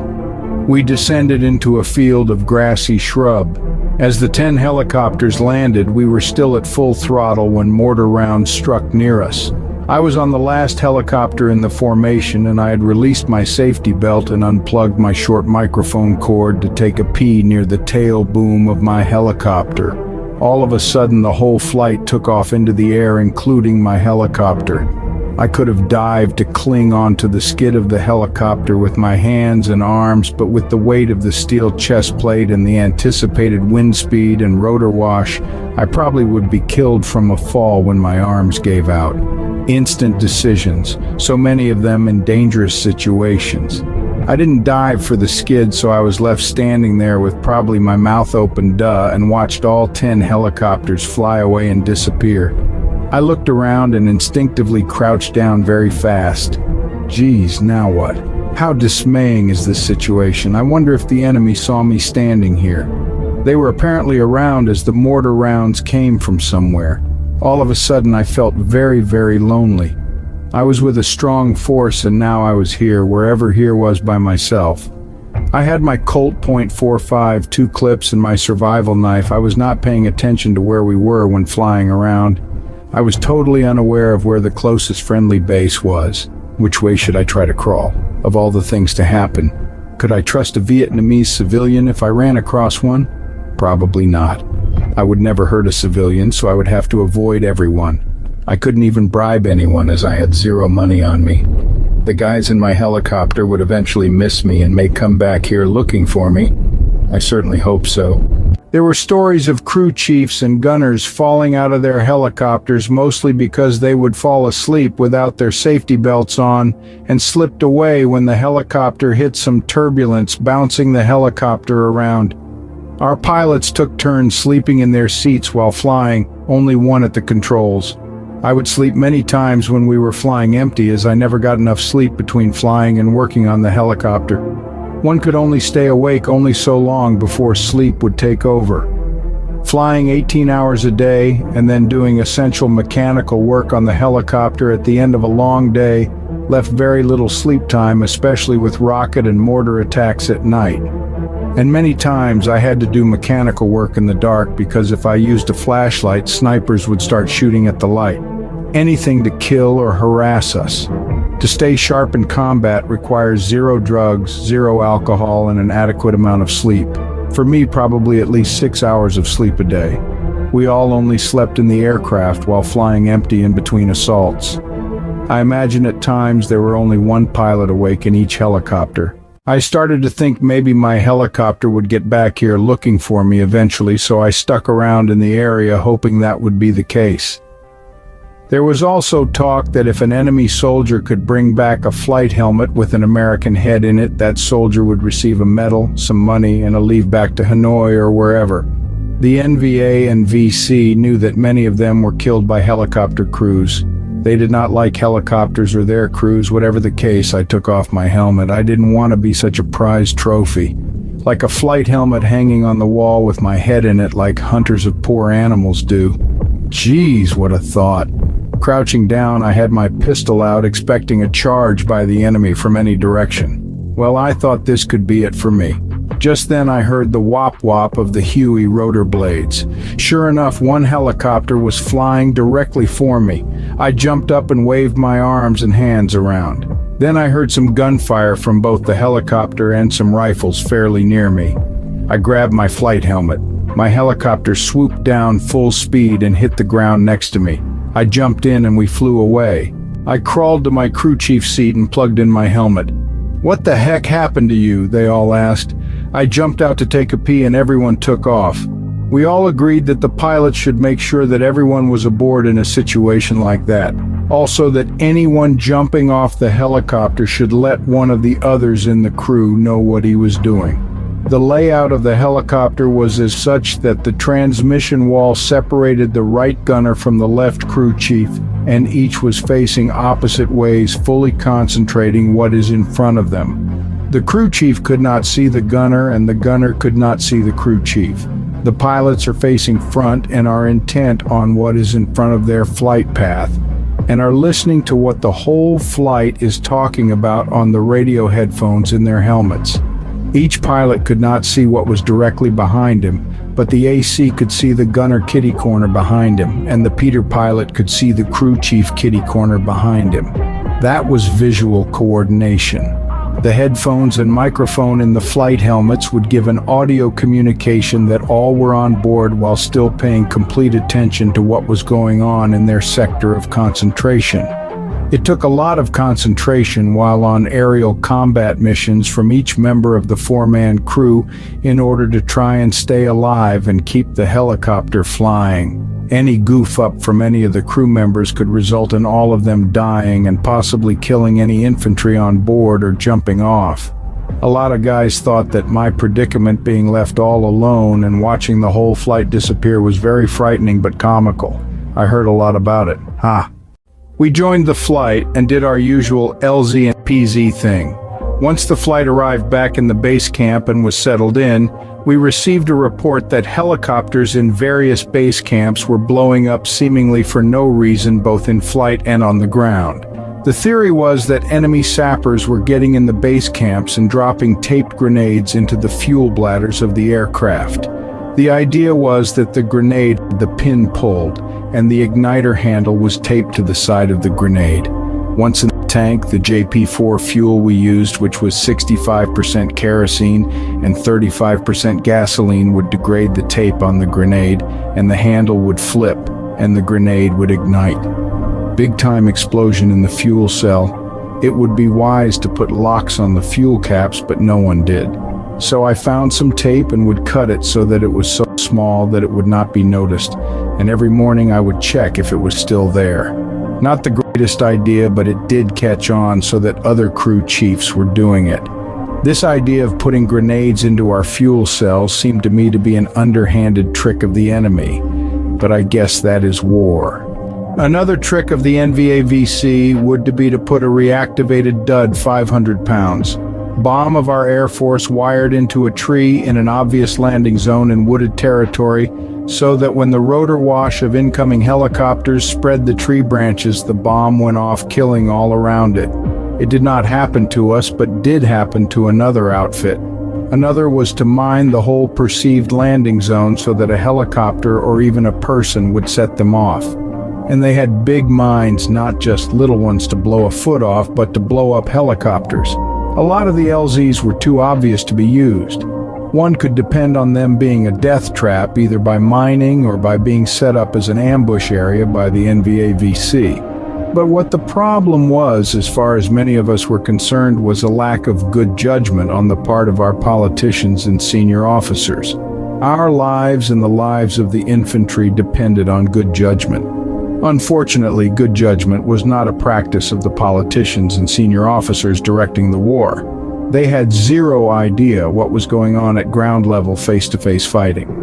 We descended into a field of grassy shrub. As the 10 helicopters landed, we were still at full throttle when mortar rounds struck near us. I was on the last helicopter in the formation and I had released my safety belt and unplugged my short microphone cord to take a pee near the tail boom of my helicopter. All of a sudden, the whole flight took off into the air, including my helicopter. I could have dived to cling onto the skid of the helicopter with my hands and arms, but with the weight of the steel chest plate and the anticipated wind speed and rotor wash, I probably would be killed from a fall when my arms gave out. Instant decisions, so many of them in dangerous situations. I didn't dive for the skid, so I was left standing there with probably my mouth open and watched all 10 helicopters fly away and disappear. I looked around and instinctively crouched down very fast. Geez, now what? How dismaying is this situation? I wonder if the enemy saw me standing here. They were apparently around as the mortar rounds came from somewhere. All of a sudden I felt very, very lonely. I was with a strong force and now I was here, wherever here was by myself. I had my Colt .45, 2 clips and my survival knife. I was not paying attention to where we were when flying around. I was totally unaware of where the closest friendly base was. Which way should I try to crawl? Of all the things to happen. Could I trust a Vietnamese civilian if I ran across one? Probably not. I would never hurt a civilian, so I would have to avoid everyone. I couldn't even bribe anyone as I had 0 money on me. The guys in my helicopter would eventually miss me and may come back here looking for me. I certainly hope so. There were stories of crew chiefs and gunners falling out of their helicopters mostly because they would fall asleep without their safety belts on and slipped away when the helicopter hit some turbulence, bouncing the helicopter around. Our pilots took turns sleeping in their seats while flying, only one at the controls. I would sleep many times when we were flying empty as I never got enough sleep between flying and working on the helicopter. One could only stay awake only so long before sleep would take over. Flying 18 hours a day and then doing essential mechanical work on the helicopter at the end of a long day left very little sleep time, especially with rocket and mortar attacks at night. And many times I had to do mechanical work in the dark because if I used a flashlight, snipers would start shooting at the light. Anything to kill or harass us. To stay sharp in combat requires 0 drugs, 0 alcohol, and an adequate amount of sleep. For me, probably at least 6 hours of sleep a day. We all only slept in the aircraft while flying empty in between assaults. I imagine at times there were only one pilot awake in each helicopter. I started to think maybe my helicopter would get back here looking for me eventually, so I stuck around in the area hoping that would be the case. There was also talk that if an enemy soldier could bring back a flight helmet with an American head in it, that soldier would receive a medal, some money, and a leave back to Hanoi or wherever. The NVA and VC knew that many of them were killed by helicopter crews. They did not like helicopters or their crews. Whatever the case, I took off my helmet. I didn't want to be such a prized trophy. Like a flight helmet hanging on the wall with my head in it like hunters of poor animals do. Jeez, what a thought. Crouching down, I had my pistol out, expecting a charge by the enemy from any direction. Well, I thought this could be it for me. Just then I heard the whop-whop of the Huey rotor blades. Sure enough, one helicopter was flying directly for me. I jumped up and waved my arms and hands around. Then I heard some gunfire from both the helicopter and some rifles fairly near me. I grabbed my flight helmet. My helicopter swooped down full speed and hit the ground next to me. I jumped in and we flew away. I crawled to my crew chief seat and plugged in my helmet. "What the heck happened to you?" they all asked. I jumped out to take a pee and everyone took off. We all agreed that the pilot should make sure that everyone was aboard in a situation like that. Also that anyone jumping off the helicopter should let one of the others in the crew know what he was doing. The layout of the helicopter was as such that the transmission wall separated the right gunner from the left crew chief, and each was facing opposite ways, fully concentrating what is in front of them. The crew chief could not see the gunner, and the gunner could not see the crew chief. The pilots are facing front and are intent on what is in front of their flight path, and are listening to what the whole flight is talking about on the radio headphones in their helmets. Each pilot could not see what was directly behind him, but the AC could see the gunner kitty corner behind him, and the Peter pilot could see the crew chief kitty corner behind him. That was visual coordination. The headphones and microphone in the flight helmets would give an audio communication that all were on board while still paying complete attention to what was going on in their sector of concentration. It took a lot of concentration while on aerial combat missions from each member of the 4-man crew in order to try and stay alive and keep the helicopter flying. Any goof up from any of the crew members could result in all of them dying and possibly killing any infantry on board or jumping off. A lot of guys thought that my predicament, being left all alone and watching the whole flight disappear, was very frightening but comical. I heard a lot about it. We joined the flight and did our usual LZ and PZ thing. Once the flight arrived back in the base camp and was settled in, we received a report that helicopters in various base camps were blowing up seemingly for no reason, both in flight and on the ground. The theory was that enemy sappers were getting in the base camps and dropping taped grenades into the fuel bladders of the aircraft. The idea was that the grenade had the pin pulled, and the igniter handle was taped to the side of the grenade. Once in the tank, the JP4 fuel we used, which was 65% kerosene and 35% gasoline, would degrade the tape on the grenade, and the handle would flip, and the grenade would ignite. Big time explosion in the fuel cell. It would be wise to put locks on the fuel caps, but no one did. So I found some tape and would cut it so that it was so small that it would not be noticed, and every morning I would check if it was still there. Not the greatest idea, but it did catch on so that other crew chiefs were doing it. This idea of putting grenades into our fuel cells seemed to me to be an underhanded trick of the enemy, but I guess that is war. Another trick of the NVA-VC would be to put a reactivated dud 500 pounds. Bomb of our Air Force wired into a tree in an obvious landing zone in wooded territory so that when the rotor wash of incoming helicopters spread the tree branches, the bomb went off, killing all around it. It did not happen to us, but did happen to another outfit. Another was to mine the whole perceived landing zone so that a helicopter or even a person would set them off. And they had big mines, not just little ones to blow a foot off, but to blow up helicopters. A lot of the LZs were too obvious to be used. One could depend on them being a death trap, either by mining or by being set up as an ambush area by the NVAVC. But what the problem was, as far as many of us were concerned, was a lack of good judgment on the part of our politicians and senior officers. Our lives and the lives of the infantry depended on good judgment. Unfortunately, good judgment was not a practice of the politicians and senior officers directing the war. They had zero idea what was going on at ground level face-to-face fighting.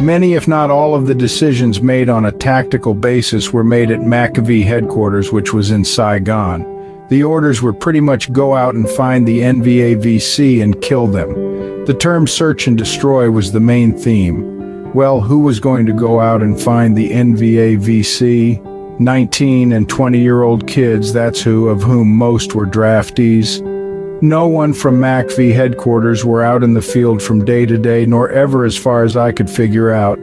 Many, if not all, of the decisions made on a tactical basis were made at MACV headquarters, which was in Saigon. The orders were pretty much go out and find the NVAVC and kill them. The term search and destroy was the main theme. Well, who was going to go out and find the NVAVC? 19 and 20-year-old kids, that's who, of whom most were draftees. No one from MACV headquarters were out in the field from day to day, nor ever as far as I could figure out.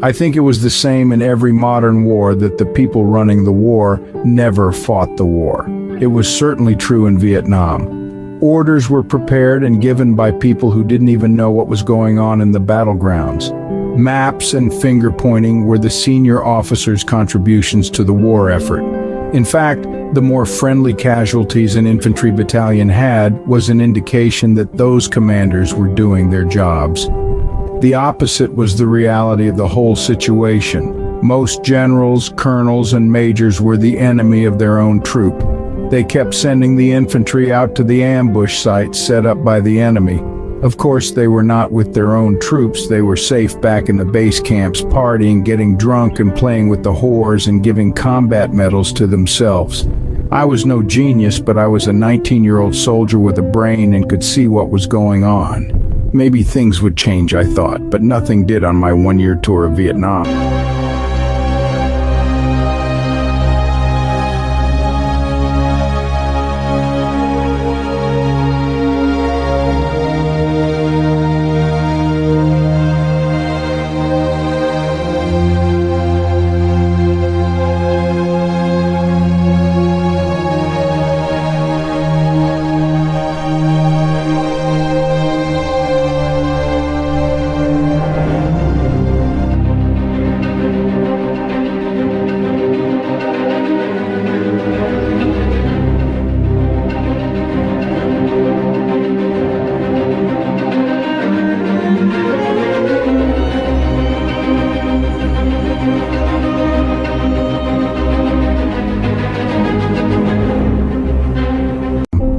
I think it was the same in every modern war that the people running the war never fought the war. It was certainly true in Vietnam. Orders were prepared and given by people who didn't even know what was going on in the battlegrounds. Maps and finger-pointing were the senior officers' contributions to the war effort. In fact, the more friendly casualties an infantry battalion had was an indication that those commanders were doing their jobs. The opposite was the reality of the whole situation. Most generals, colonels, and majors were the enemy of their own troop. They kept sending the infantry out to the ambush sites set up by the enemy. Of course, they were not with their own troops. They were safe back in the base camps, partying, getting drunk, and playing with the whores and giving combat medals to themselves. I was no genius, but I was a 19-year-old soldier with a brain and could see what was going on. Maybe things would change, I thought, but nothing did on my one-year tour of Vietnam.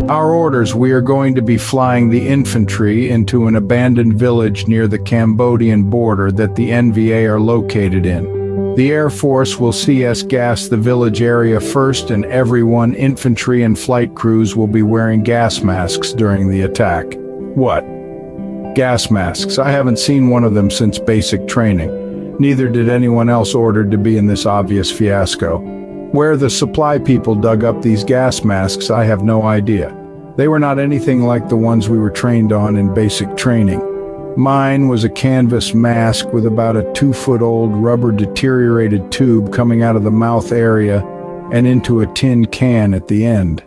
Our orders: we are going to be flying the infantry into an abandoned village near the Cambodian border that the NVA are located in. The Air Force will CS gas the village area first, and everyone, infantry and flight crews, will be wearing gas masks during the attack. What? Gas masks? I haven't seen one of them since basic training. Neither did anyone else ordered to be in this obvious fiasco. Where the supply people dug up these gas masks, I have no idea. They were not anything like the ones we were trained on in basic training. Mine was a canvas mask with about a 2-foot-old rubber deteriorated tube coming out of the mouth area and into a tin can at the end.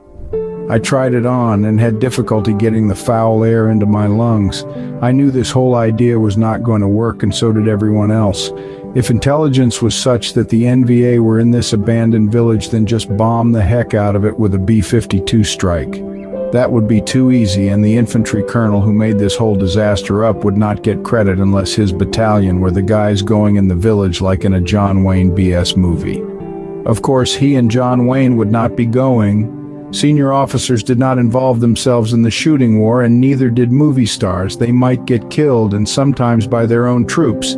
I tried it on and had difficulty getting the foul air into my lungs. I knew this whole idea was not going to work, and so did everyone else. If intelligence was such that the NVA were in this abandoned village, then just bomb the heck out of it with a B-52 strike. That would be too easy, and the infantry colonel who made this whole disaster up would not get credit unless his battalion were the guys going in the village like in a John Wayne BS movie. Of course, he and John Wayne would not be going. Senior officers did not involve themselves in the shooting war, and neither did movie stars. They might get killed, and sometimes by their own troops,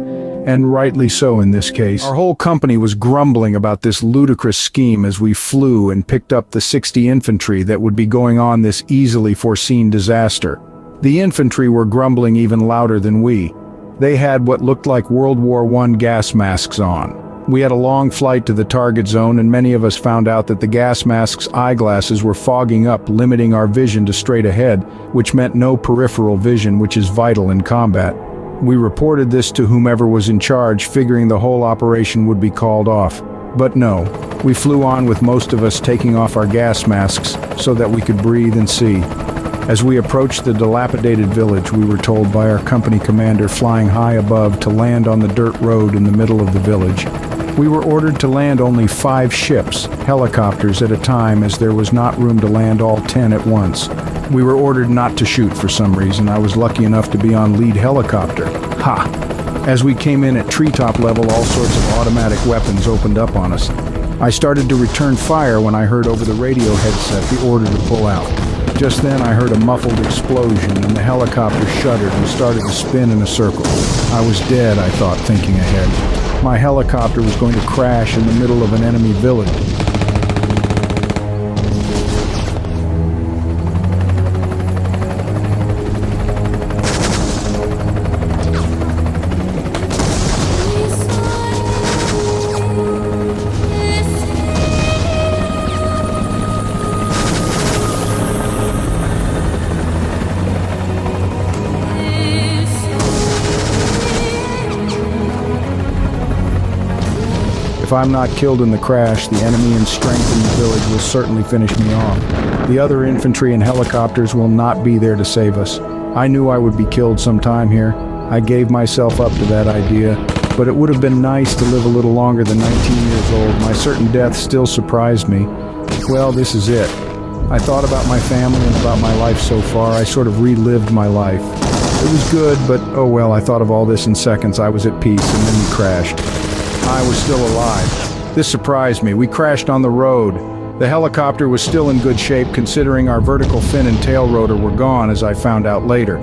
and rightly so in this case. Our whole company was grumbling about this ludicrous scheme as we flew and picked up the 60 infantry that would be going on this easily foreseen disaster. The infantry were grumbling even louder than we. They had what looked like World War I gas masks on. We had a long flight to the target zone, and many of us found out that the gas masks' eyeglasses were fogging up, limiting our vision to straight ahead, which meant no peripheral vision, which is vital in combat. We reported this to whomever was in charge, figuring the whole operation would be called off. But no, we flew on with most of us taking off our gas masks so that we could breathe and see. As we approached the dilapidated village, we were told by our company commander flying high above to land on the dirt road in the middle of the village. We were ordered to land only 5 ships, helicopters at a time, as there was not room to land all 10 at once. We were ordered not to shoot for some reason. I was lucky enough to be on lead helicopter. Ha! As we came in at treetop level, all sorts of automatic weapons opened up on us. I started to return fire when I heard over the radio headset the order to pull out. Just then I heard a muffled explosion, and the helicopter shuddered and started to spin in a circle. I was dead, I thought, thinking ahead. My helicopter was going to crash in the middle of an enemy village. If I'm not killed in the crash, the enemy in strength in the village will certainly finish me off. The other infantry and helicopters will not be there to save us. I knew I would be killed sometime here. I gave myself up to that idea, but it would have been nice to live a little longer than 19 years old. My certain death still surprised me. Well, this is it. I thought about my family and about my life so far. I sort of relived my life. It was good, but oh well, I thought of all this in seconds. I was at peace, and then we crashed. I was still alive. This surprised me. We crashed on the road. The helicopter was still in good shape considering our vertical fin and tail rotor were gone, as I found out later.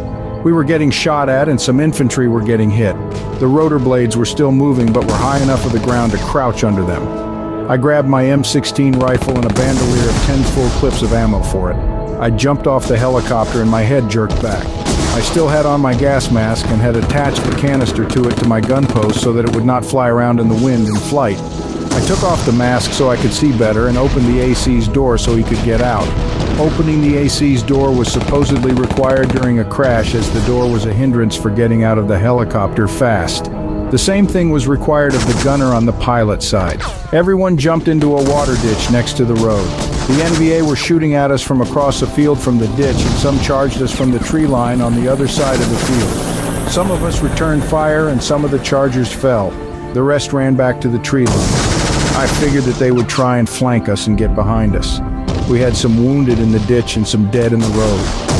We were getting shot at and some infantry were getting hit. The rotor blades were still moving but were high enough of the ground to crouch under them. I grabbed my M16 rifle and a bandolier of 10 full clips of ammo for it. I jumped off the helicopter and my head jerked back. I still had on my gas mask and had attached the canister to it to my gun post so that it would not fly around in the wind in flight. I took off the mask so I could see better and opened the AC's door so he could get out. Opening the AC's door was supposedly required during a crash, as the door was a hindrance for getting out of the helicopter fast. The same thing was required of the gunner on the pilot side. Everyone jumped into a water ditch next to the road. The NVA were shooting at us from across the field from the ditch, and some charged us from the tree line on the other side of the field. Some of us returned fire and some of the chargers fell. The rest ran back to the tree line. I figured that they would try and flank us and get behind us. We had some wounded in the ditch and some dead in the road.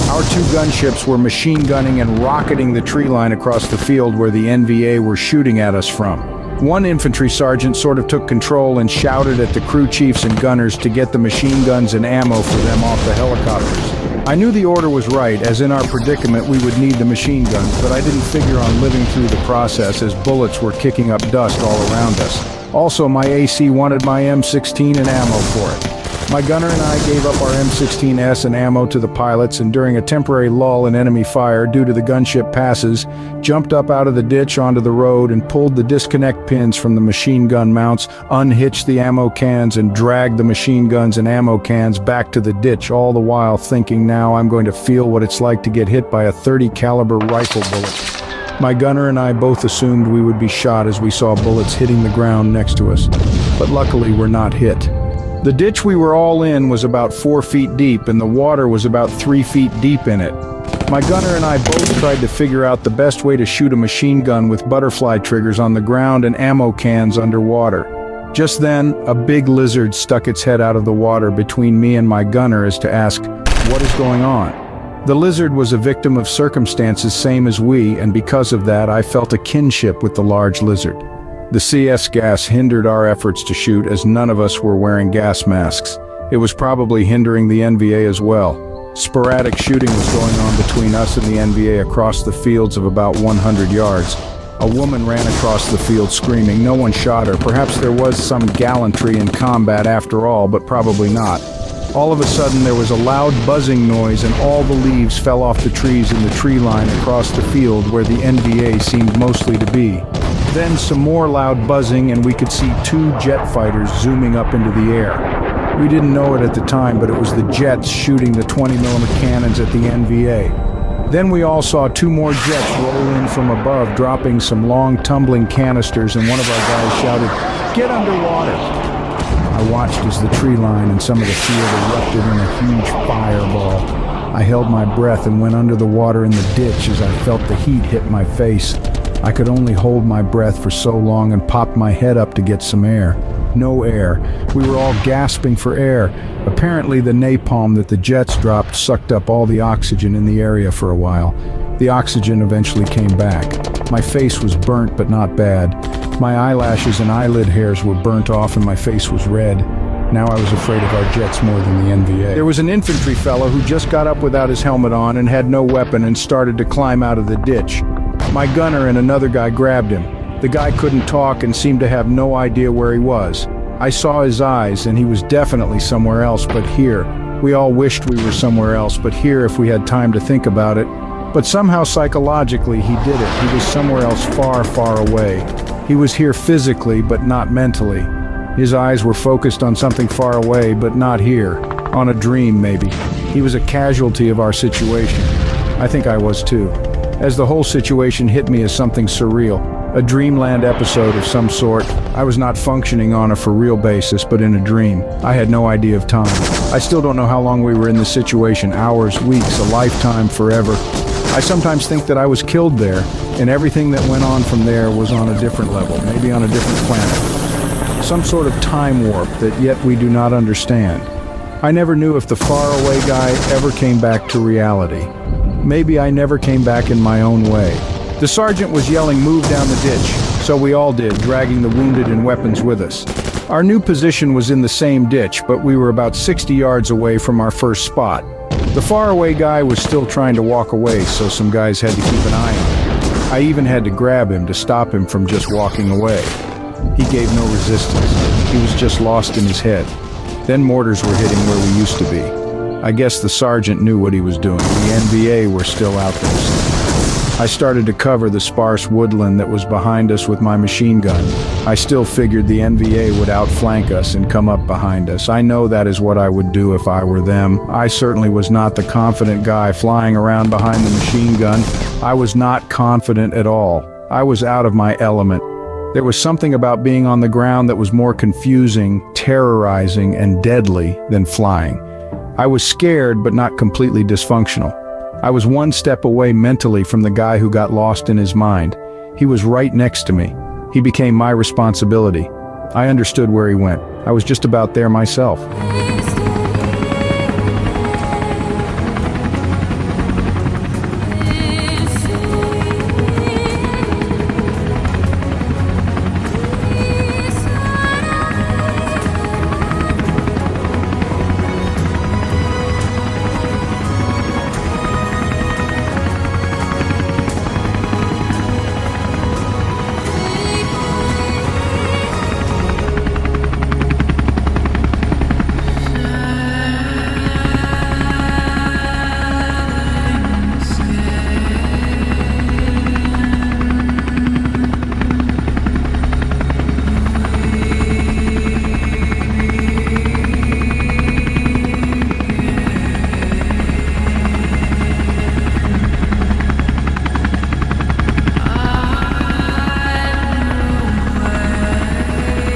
Our 2 gunships were machine gunning and rocketing the tree line across the field where the NVA were shooting at us from. One infantry sergeant sort of took control and shouted at the crew chiefs and gunners to get the machine guns and ammo for them off the helicopters. I knew the order was right, as in our predicament we would need the machine guns, but I didn't figure on living through the process, as bullets were kicking up dust all around us. Also, my AC wanted my M16 and ammo for it. My gunner and I gave up our M16S and ammo to the pilots, and during a temporary lull in enemy fire due to the gunship passes, jumped up out of the ditch onto the road and pulled the disconnect pins from the machine gun mounts, unhitched the ammo cans, and dragged the machine guns and ammo cans back to the ditch, all the while thinking, now I'm going to feel what it's like to get hit by a .30 caliber rifle bullet. My gunner and I both assumed we would be shot as we saw bullets hitting the ground next to us, but luckily we're not hit. The ditch we were all in was about 4 feet deep, and the water was about 3 feet deep in it. My gunner and I both tried to figure out the best way to shoot a machine gun with butterfly triggers on the ground and ammo cans underwater. Just then, a big lizard stuck its head out of the water between me and my gunner as to ask, "What is going on?" The lizard was a victim of circumstances same as we, and because of that, I felt a kinship with the large lizard. The CS gas hindered our efforts to shoot as none of us were wearing gas masks. It was probably hindering the NVA as well. Sporadic shooting was going on between us and the NVA across the fields of about 100 yards. A woman ran across the field screaming. No one shot her. Perhaps there was some gallantry in combat after all, but probably not. All of a sudden there was a loud buzzing noise and all the leaves fell off the trees in the tree line across the field where the NVA seemed mostly to be. Then some more loud buzzing and we could see 2 jet fighters zooming up into the air. We didn't know it at the time, but it was the jets shooting the 20mm cannons at the NVA. Then we all saw 2 more jets roll in from above, dropping some long tumbling canisters, and one of our guys shouted, "Get underwater!" I watched as the tree line and some of the field erupted in a huge fireball. I held my breath and went under the water in the ditch as I felt the heat hit my face. I could only hold my breath for so long and popped my head up to get some air. No air. We were all gasping for air. Apparently the napalm that the jets dropped sucked up all the oxygen in the area for a while. The oxygen eventually came back. My face was burnt but not bad. My eyelashes and eyelid hairs were burnt off and my face was red. Now I was afraid of our jets more than the NVA. There was an infantry fellow who just got up without his helmet on and had no weapon and started to climb out of the ditch. My gunner and another guy grabbed him. The guy couldn't talk and seemed to have no idea where he was. I saw his eyes and he was definitely somewhere else but here. We all wished we were somewhere else but here if we had time to think about it. But somehow psychologically he did it. He was somewhere else far, far away. He was here physically but not mentally. His eyes were focused on something far away but not here. On a dream maybe. He was a casualty of our situation. I think I was too. As the whole situation hit me as something surreal. A dreamland episode of some sort. I was not functioning on a for real basis, but in a dream. I had no idea of time. I still don't know how long we were in this situation. Hours, weeks, a lifetime, forever. I sometimes think that I was killed there, and everything that went on from there was on a different level, maybe on a different planet. Some sort of time warp that yet we do not understand. I never knew if the faraway guy ever came back to reality. Maybe I never came back in my own way. The sergeant was yelling, "Move down the ditch," so we all did, dragging the wounded and weapons with us. Our new position was in the same ditch, but we were about 60 yards away from our first spot. The faraway guy was still trying to walk away, so some guys had to keep an eye on him. I even had to grab him to stop him from just walking away. He gave no resistance. He was just lost in his head. Then mortars were hitting where we used to be. I guess the sergeant knew what he was doing. The NVA were still out there. I started to cover the sparse woodland that was behind us with my machine gun. I still figured the NVA would outflank us and come up behind us. I know that is what I would do if I were them. I certainly was not the confident guy flying around behind the machine gun. I was not confident at all. I was out of my element. There was something about being on the ground that was more confusing, terrorizing, and deadly than flying. I was scared but not completely dysfunctional. I was one step away mentally from the guy who got lost in his mind. He was right next to me. He became my responsibility. I understood where he went. I was just about there myself.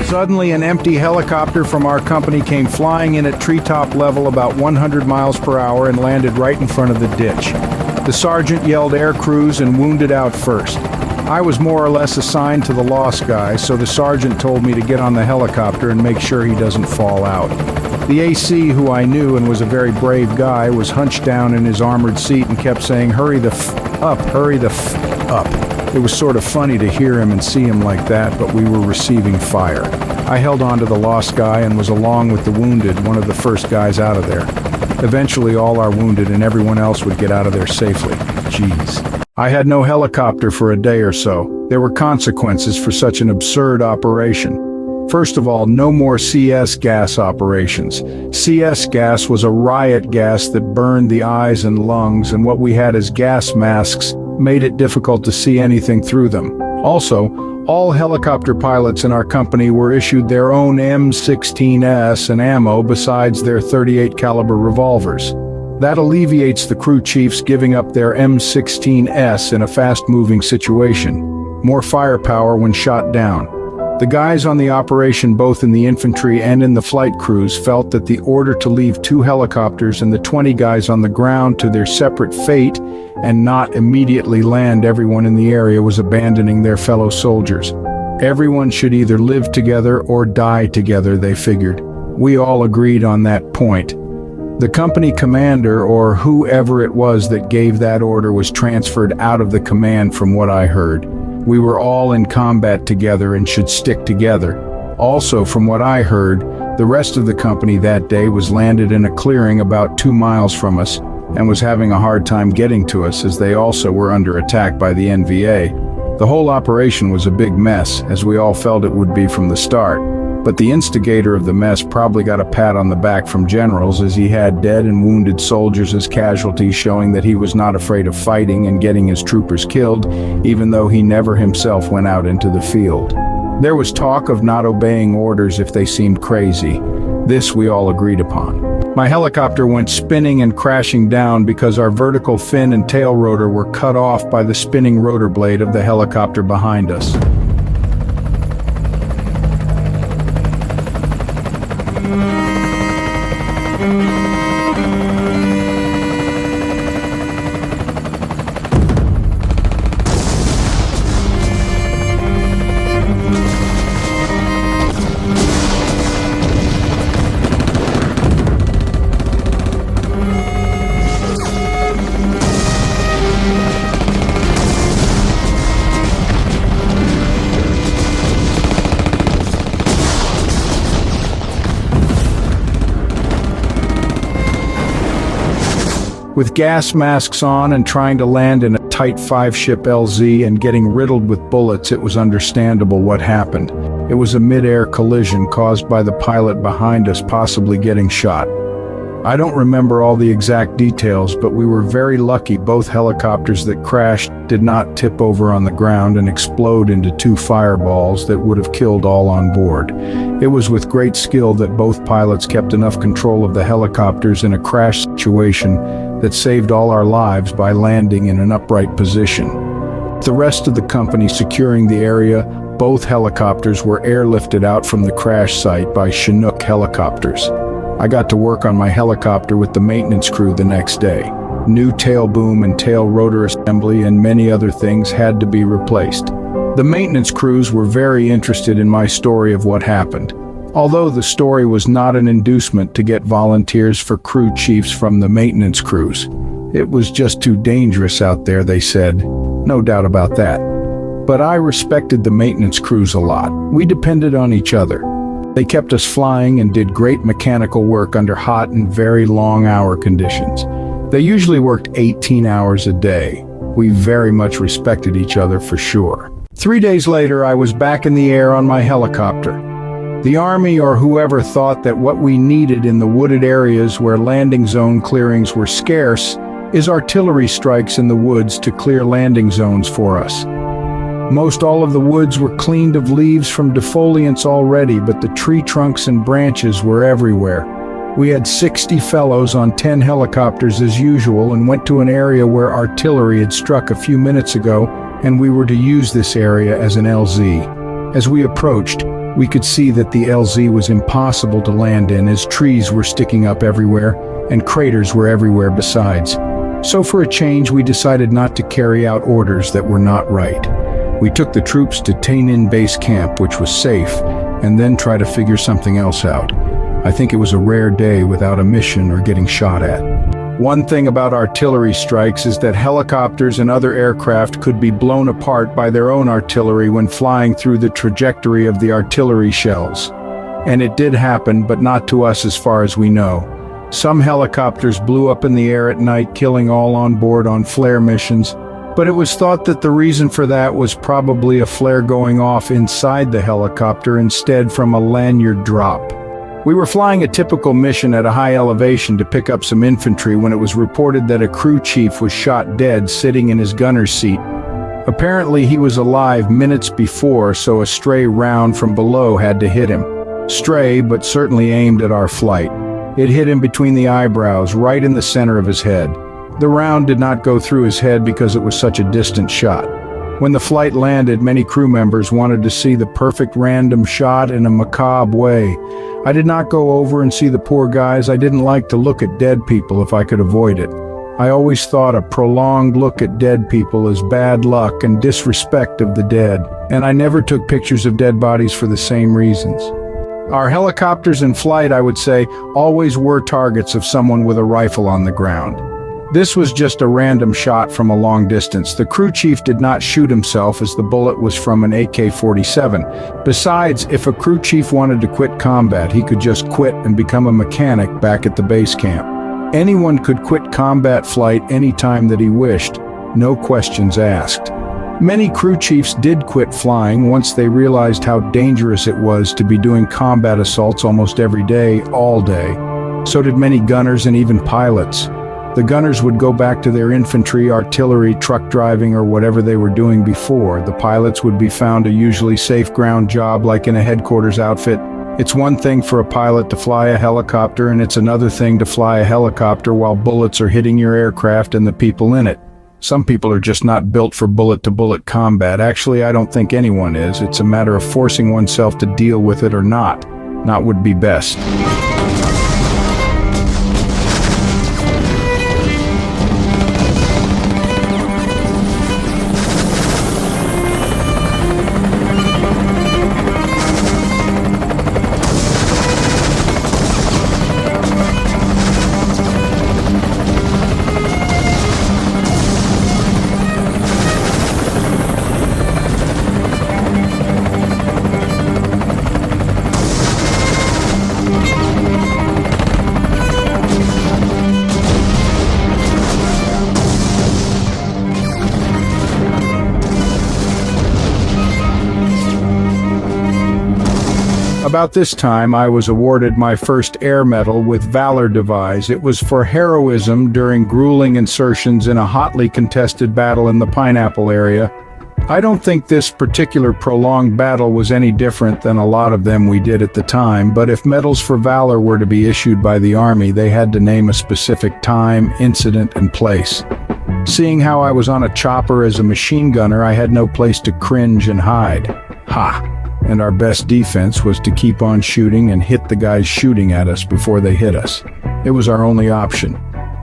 Suddenly, an empty helicopter from our company came flying in at treetop level about 100 miles per hour and landed right in front of the ditch. The sergeant yelled air crews and wounded out first. I was more or less assigned to the lost guy, so the sergeant told me to get on the helicopter and make sure he doesn't fall out. The AC, who I knew and was a very brave guy, was hunched down in his armored seat and kept saying, "Hurry the up, hurry the up." It was sort of funny to hear him and see him like that, but we were receiving fire. I held on to the lost guy and was, along with the wounded, one of the first guys out of there. Eventually all our wounded and everyone else would get out of there safely. Jeez. I had no helicopter for a day or so. There were consequences for such an absurd operation. First of all, no more CS gas operations. CS gas was a riot gas that burned the eyes and lungs, and what we had as gas masks made it difficult to see anything through them. Also, all helicopter pilots in our company were issued their own M16s and ammo besides their .38 caliber revolvers. That alleviates the crew chiefs giving up their M16s in a fast-moving situation. More firepower when shot down. The guys on the operation, both in the infantry and in the flight crews, felt that the order to leave 2 helicopters and the 20 guys on the ground to their separate fate and not immediately land everyone in the area was abandoning their fellow soldiers. Everyone should either live together or die together, they figured. We all agreed on that point. The company commander, or whoever it was that gave that order, was transferred out of the command from what I heard. We were all in combat together and should stick together. Also, from what I heard, the rest of the company that day was landed in a clearing about 2 miles from us and was having a hard time getting to us, as they also were under attack by the NVA. The whole operation was a big mess, as we all felt it would be from the start. But the instigator of the mess probably got a pat on the back from generals, as he had dead and wounded soldiers as casualties, showing that he was not afraid of fighting and getting his troopers killed, even though he never himself went out into the field. There was talk of not obeying orders if they seemed crazy. This we all agreed upon. My helicopter went spinning and crashing down because our vertical fin and tail rotor were cut off by the spinning rotor blade of the helicopter behind us. With gas masks on and trying to land in a tight 5-ship LZ and getting riddled with bullets, it was understandable what happened. It was a mid-air collision caused by the pilot behind us possibly getting shot. I don't remember all the exact details, but we were very lucky both helicopters that crashed did not tip over on the ground and explode into 2 fireballs that would have killed all on board. It was with great skill that both pilots kept enough control of the helicopters in a crash situation that saved all our lives by landing in an upright position. The rest of the company securing the area, both helicopters were airlifted out from the crash site by Chinook helicopters. I got to work on my helicopter with the maintenance crew the next day. New tail boom and tail rotor assembly and many other things had to be replaced. The maintenance crews were very interested in my story of what happened. Although the story was not an inducement to get volunteers for crew chiefs from the maintenance crews. It was just too dangerous out there, they said. No doubt about that. But I respected the maintenance crews a lot. We depended on each other. They kept us flying and did great mechanical work under hot and very long hour conditions. They usually worked 18 hours a day. We very much respected each other for sure. 3 days later, I was back in the air on my helicopter. The Army or whoever thought that what we needed in the wooded areas where landing zone clearings were scarce is artillery strikes in the woods to clear landing zones for us. Most all of the woods were cleaned of leaves from defoliants already, but the tree trunks and branches were everywhere. We had 60 fellows on 10 helicopters as usual and went to an area where artillery had struck a few minutes ago, and we were to use this area as an LZ. As we approached, We could see that the LZ was impossible to land in as trees were sticking up everywhere and craters were everywhere besides. So for a change, we decided not to carry out orders that were not right. We took the troops to Tainin Base Camp, which was safe, and then try to figure something else out. I think it was a rare day without a mission or getting shot at. One thing about artillery strikes is that helicopters and other aircraft could be blown apart by their own artillery when flying through the trajectory of the artillery shells. And it did happen, but not to us as far as we know. Some helicopters blew up in the air at night, killing all on board on flare missions, but it was thought that the reason for that was probably a flare going off inside the helicopter instead from a lanyard drop. We were flying a typical mission at a high elevation to pick up some infantry when it was reported that a crew chief was shot dead sitting in his gunner's seat. Apparently he was alive minutes before, so a stray round from below had to hit him. Stray, but certainly aimed at our flight. It hit him between the eyebrows, right in the center of his head. The round did not go through his head because it was such a distant shot. When the flight landed, many crew members wanted to see the perfect random shot in a macabre way. I did not go over and see the poor guys. I didn't like to look at dead people if I could avoid it. I always thought a prolonged look at dead people is bad luck and disrespect of the dead, and I never took pictures of dead bodies for the same reasons. Our helicopters in flight, I would say, always were targets of someone with a rifle on the ground. This was just a random shot from a long distance. The crew chief did not shoot himself as the bullet was from an AK-47. Besides, if a crew chief wanted to quit combat, he could just quit and become a mechanic back at the base camp. Anyone could quit combat flight anytime that he wished, no questions asked. Many crew chiefs did quit flying once they realized how dangerous it was to be doing combat assaults almost every day, all day. So did many gunners and even pilots. The gunners would go back to their infantry, artillery, truck driving, or whatever they were doing before. The pilots would be found a usually safe ground job like in a headquarters outfit. It's one thing for a pilot to fly a helicopter, and it's another thing to fly a helicopter while bullets are hitting your aircraft and the people in it. Some people are just not built for bullet-to-bullet combat. Actually, I don't think anyone is. It's a matter of forcing oneself to deal with it or not. Not would be best. About this time, I was awarded my first air medal with Valor Device. It was for heroism during grueling insertions in a hotly contested battle in the Pineapple area. I don't think this particular prolonged battle was any different than a lot of them we did at the time, but if medals for valor were to be issued by the Army, they had to name a specific time, incident, and place. Seeing how I was on a chopper as a machine gunner, I had no place to cringe and hide. Ha! And our best defense was to keep on shooting and hit the guys shooting at us before they hit us. It was our only option.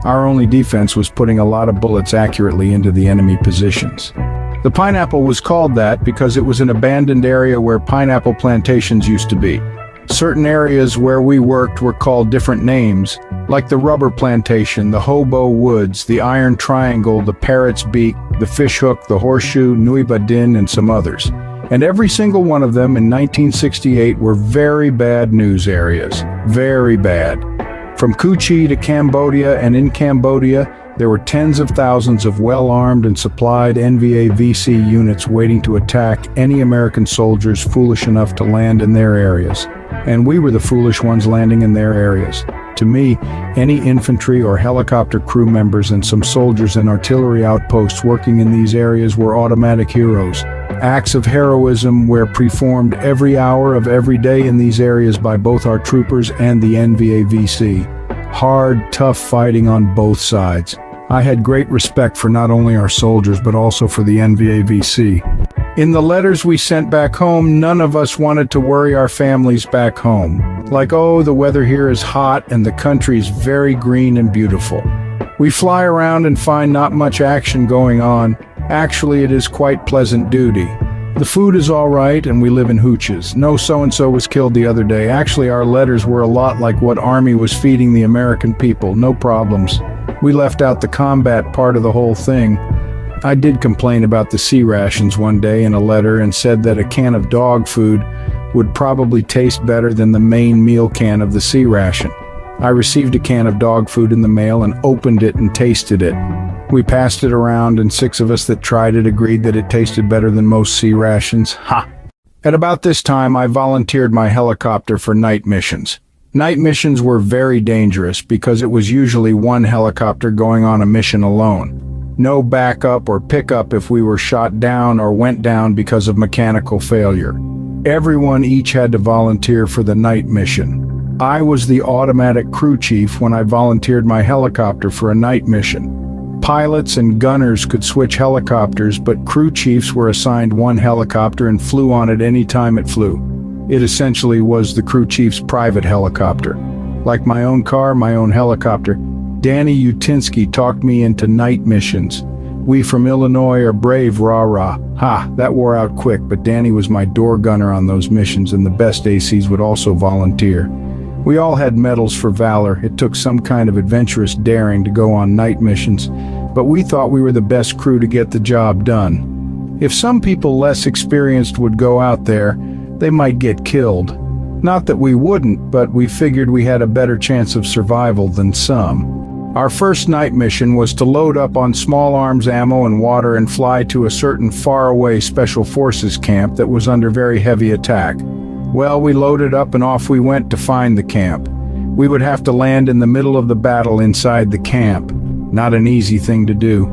Our only defense was putting a lot of bullets accurately into the enemy positions. The Pineapple was called that because it was an abandoned area where pineapple plantations used to be. Certain areas where we worked were called different names, like the Rubber Plantation, the Hobo Woods, the Iron Triangle, the Parrot's Beak, the Fish Hook, the Horseshoe, Nuiba Din, and some others. And every single one of them in 1968 were very bad news areas. Very bad. From Kuchi to Cambodia, and in Cambodia, there were tens of thousands of well-armed and supplied NVA-VC units waiting to attack any American soldiers foolish enough to land in their areas. And we were the foolish ones landing in their areas. To me, any infantry or helicopter crew members and some soldiers and artillery outposts working in these areas were automatic heroes. Acts of heroism were performed every hour of every day in these areas by both our troopers and the NVA-VC. Hard, tough fighting on both sides. I had great respect for not only our soldiers but also for the NVA-VC. In the letters we sent back home, none of us wanted to worry our families back home. Like, oh, the weather here is hot and the country's very green and beautiful. We fly around and find not much action going on. Actually, it is quite pleasant duty. The food is all right and we live in hooches. No so-and-so was killed the other day. Actually, our letters were a lot like what Army was feeding the American people. No problems. We left out the combat part of the whole thing. I did complain about the sea rations one day in a letter and said that a can of dog food would probably taste better than the main meal can of the sea ration. I received a can of dog food in the mail and opened it and tasted it. We passed it around and 6 of us that tried it agreed that it tasted better than most sea rations. Ha! At about this time, I volunteered my helicopter for night missions. Night missions were very dangerous because it was usually one helicopter going on a mission alone. No backup or pickup if we were shot down or went down because of mechanical failure. Everyone each had to volunteer for the night mission. I was the automatic crew chief when I volunteered my helicopter for a night mission. Pilots and gunners could switch helicopters, but crew chiefs were assigned one helicopter and flew on it any time it flew. It essentially was the crew chief's private helicopter. Like my own car, my own helicopter. Danny Utinsky talked me into night missions. We from Illinois are brave, rah-rah. Ha, that wore out quick, but Danny was my door gunner on those missions, and the best ACs would also volunteer. We all had medals for valor. It took some kind of adventurous daring to go on night missions, but we thought we were the best crew to get the job done. If some people less experienced would go out there, they might get killed. Not that we wouldn't, but we figured we had a better chance of survival than some. Our first night mission was to load up on small arms ammo and water and fly to a certain faraway Special Forces camp that was under very heavy attack. Well, we loaded up and off we went to find the camp. We would have to land in the middle of the battle inside the camp. Not an easy thing to do.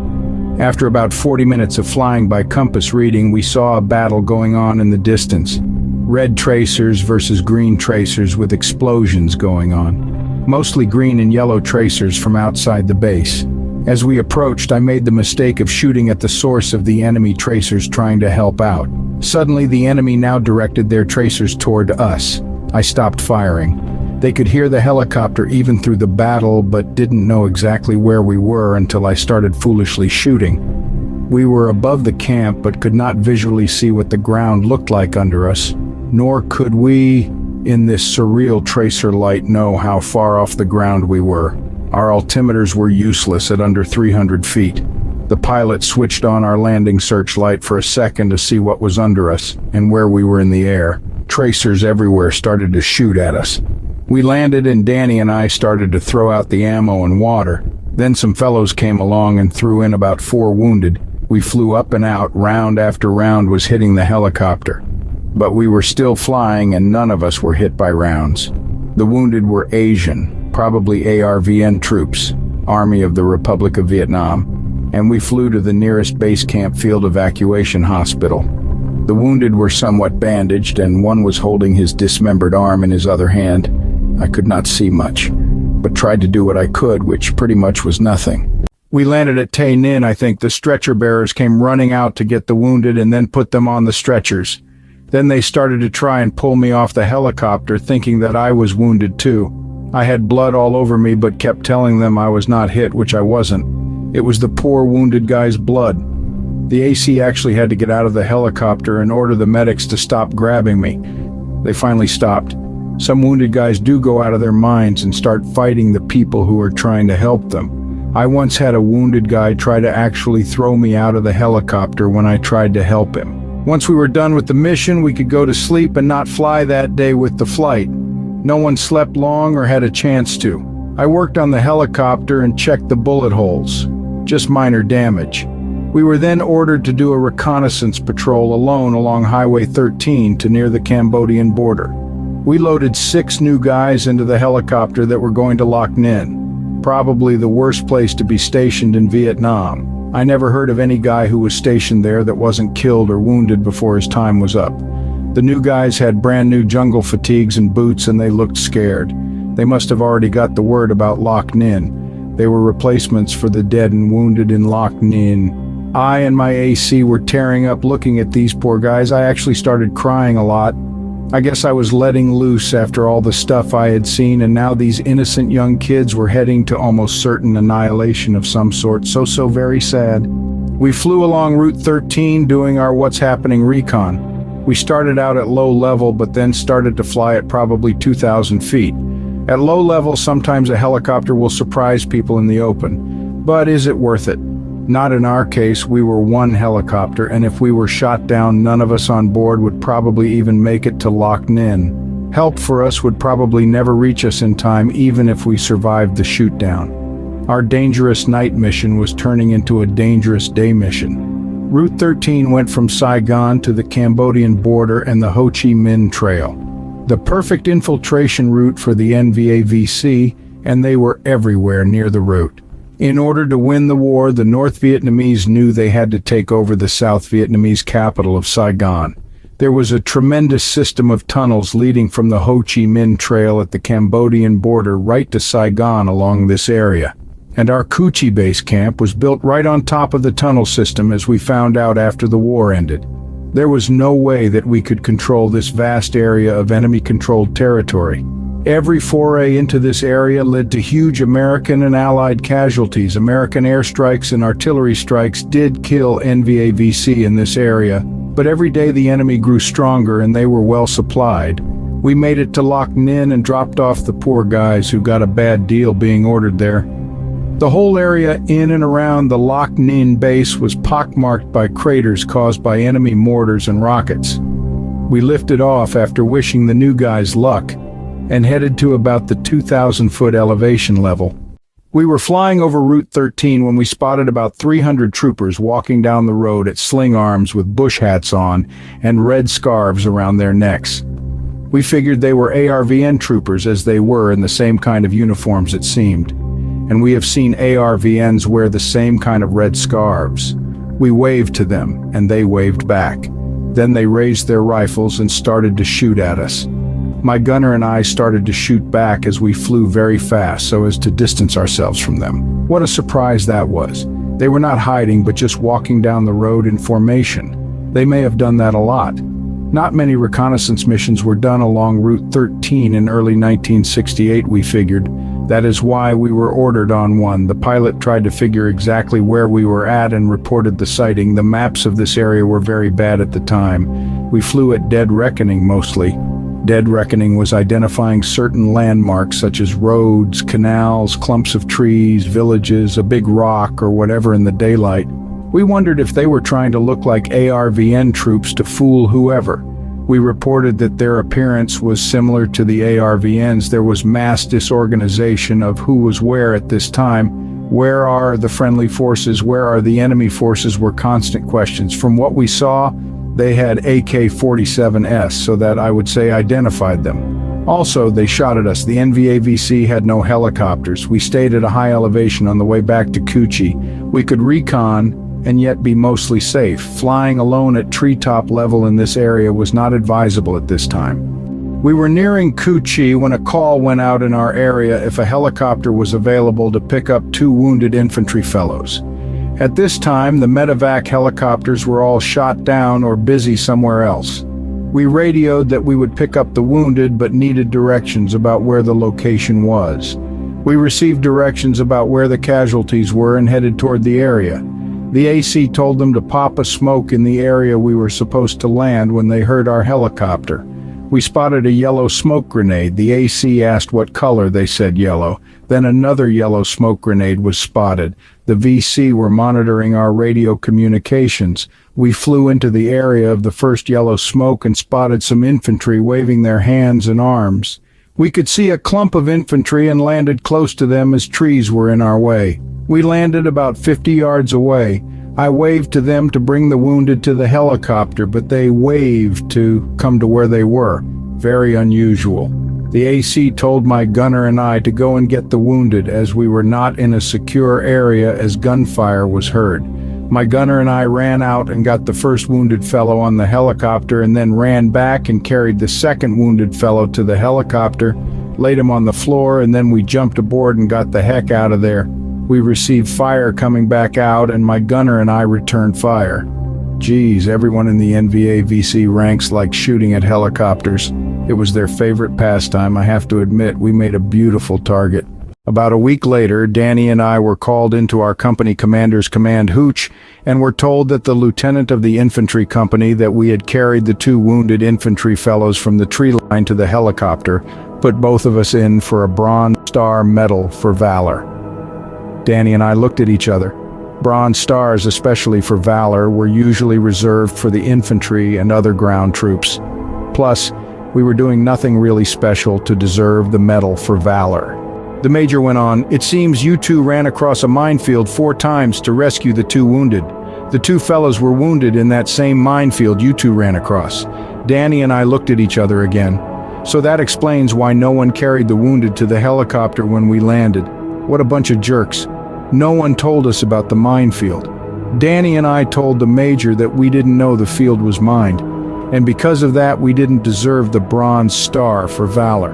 After about 40 minutes of flying by compass reading, we saw a battle going on in the distance. Red tracers versus green tracers with explosions going on. Mostly green and yellow tracers from outside the base. As we approached, I made the mistake of shooting at the source of the enemy tracers trying to help out. Suddenly, the enemy now directed their tracers toward us. I stopped firing. They could hear the helicopter even through the battle, but didn't know exactly where we were until I started foolishly shooting. We were above the camp, but could not visually see what the ground looked like under us, nor could we, in this surreal tracer light, know how far off the ground we were. Our altimeters were useless at under 300 feet. The pilot switched on our landing searchlight for a second to see what was under us and where we were in the air. Tracers everywhere started to shoot at us. We landed and Danny and I started to throw out the ammo and water. Then some fellows came along and threw in about 4 wounded. We flew up and out, round after round was hitting the helicopter. But we were still flying and none of us were hit by rounds. The wounded were Asian, probably ARVN troops, Army of the Republic of Vietnam, and we flew to the nearest base camp field evacuation hospital. The wounded were somewhat bandaged and one was holding his dismembered arm in his other hand. I could not see much, but tried to do what I could, which pretty much was nothing. We landed at Tay Ninh. I think the stretcher bearers came running out to get the wounded and then put them on the stretchers. Then they started to try and pull me off the helicopter, thinking that I was wounded too. I had blood all over me, but kept telling them I was not hit, which I wasn't. It was the poor wounded guy's blood. The AC actually had to get out of the helicopter and order the medics to stop grabbing me. They finally stopped. Some wounded guys do go out of their minds and start fighting the people who are trying to help them. I once had a wounded guy try to actually throw me out of the helicopter when I tried to help him. Once we were done with the mission, we could go to sleep and not fly that day with the flight. No one slept long or had a chance to. I worked on the helicopter and checked the bullet holes. Just minor damage. We were then ordered to do a reconnaissance patrol alone along Highway 13 to near the Cambodian border. We loaded 6 new guys into the helicopter that were going to Loc Ninh, probably the worst place to be stationed in Vietnam. I never heard of any guy who was stationed there that wasn't killed or wounded before his time was up. The new guys had brand new jungle fatigues and boots and they looked scared. They must have already got the word about Loc Ninh. They were replacements for the dead and wounded in Loc Ninh. I and my AC were tearing up looking at these poor guys. I actually started crying a lot. I guess I was letting loose after all the stuff I had seen, and now these innocent young kids were heading to almost certain annihilation of some sort. So very sad. We flew along Route 13 doing our what's happening recon. We started out at low level, but then started to fly at probably 2,000 feet. At low level, sometimes a helicopter will surprise people in the open. But is it worth it? Not in our case. We were one helicopter, and if we were shot down, none of us on board would probably even make it to Loch Ninh. Help for us would probably never reach us in time, even if we survived the shoot-down. Our dangerous night mission was turning into a dangerous day mission. Route 13 went from Saigon to the Cambodian border and the Ho Chi Minh Trail. The perfect infiltration route for the NVAVC, and they were everywhere near the route. In order to win the war, the North Vietnamese knew they had to take over the South Vietnamese capital of Saigon. There was a tremendous system of tunnels leading from the Ho Chi Minh Trail at the Cambodian border right to Saigon along this area. And our Cu Chi base camp was built right on top of the tunnel system, as we found out after the war ended. There was no way that we could control this vast area of enemy-controlled territory. Every foray into this area led to huge American and Allied casualties. American airstrikes and artillery strikes did kill NVAVC in this area, but every day the enemy grew stronger and they were well supplied. We made it to Loch Ninh and dropped off the poor guys who got a bad deal being ordered there. The whole area in and around the Loch Ninh base was pockmarked by craters caused by enemy mortars and rockets. We lifted off after wishing the new guys luck, and headed to about the 2,000-foot elevation level. We were flying over Route 13 when we spotted about 300 troopers walking down the road at sling arms with bush hats on and red scarves around their necks. We figured they were ARVN troopers, as they were in the same kind of uniforms it seemed. And we have seen ARVNs wear the same kind of red scarves. We waved to them, and they waved back. Then they raised their rifles and started to shoot at us. My gunner and I started to shoot back as we flew very fast so as to distance ourselves from them. What a surprise that was. They were not hiding, but just walking down the road in formation. They may have done that a lot. Not many reconnaissance missions were done along Route 13 in early 1968, we figured. That is why we were ordered on one. The pilot tried to figure exactly where we were at and reported the sighting. The maps of this area were very bad at the time. We flew at dead reckoning mostly. Dead reckoning was identifying certain landmarks such as roads, canals, clumps of trees, villages, a big rock, or whatever in the daylight. We wondered if they were trying to look like ARVN troops to fool whoever. We reported that their appearance was similar to the ARVNs. There was mass disorganization of who was where at this time. Where are the friendly forces? Where are the enemy forces? Were constant questions. From what we saw, they had AK-47s, so that I would say identified them. Also, they shot at us. The NVAVC had no helicopters. We stayed at a high elevation on the way back to Cu Chi. We could recon and yet be mostly safe. Flying alone at treetop level in this area was not advisable at this time. We were nearing Cu Chi when a call went out in our area if a helicopter was available to pick up 2 wounded infantry fellows. At this time, the medevac helicopters were all shot down or busy somewhere else. We radioed that we would pick up the wounded but needed directions about where the location was. We received directions about where the casualties were and headed toward the area. The AC told them to pop a smoke in the area we were supposed to land when they heard our helicopter. We spotted a yellow smoke grenade. The AC asked what color. They said yellow. Then another yellow smoke grenade was spotted. The VC were monitoring our radio communications. We flew into the area of the first yellow smoke and spotted some infantry waving their hands and arms. We could see a clump of infantry and landed close to them as trees were in our way. We landed about 50 yards away. I waved to them to bring the wounded to the helicopter, but they waved to come to where they were. Very unusual. The AC told my gunner and I to go and get the wounded, as we were not in a secure area as gunfire was heard. My gunner and I ran out and got the first wounded fellow on the helicopter, and then ran back and carried the second wounded fellow to the helicopter, laid him on the floor, and then we jumped aboard and got the heck out of there. we received fire coming back out and my gunner and I returned fire. Geez, everyone in the NVA-VC ranks liked shooting at helicopters. It was their favorite pastime. I have to admit, we made a beautiful target. About a week later, Danny and I were called into our company commander's command hooch and were told that the lieutenant of the infantry company that we had carried the 2 wounded infantry fellows from the tree line to the helicopter put both of us in for a Bronze Star Medal for valor. Danny and I looked at each other. Bronze Stars, especially for valor, were usually reserved for the infantry and other ground troops. Plus, we were doing nothing really special to deserve the medal for valor. The major went on, "It seems you two ran across a minefield 4 times to rescue the 2 wounded. The 2 fellows were wounded in that same minefield you 2 ran across." Danny and I looked at each other again. "So that explains why no one carried the wounded to the helicopter when we landed. What a bunch of jerks. No one told us about the minefield." Danny and I told the major that we didn't know the field was mined, and because of that we didn't deserve the Bronze Star for valor.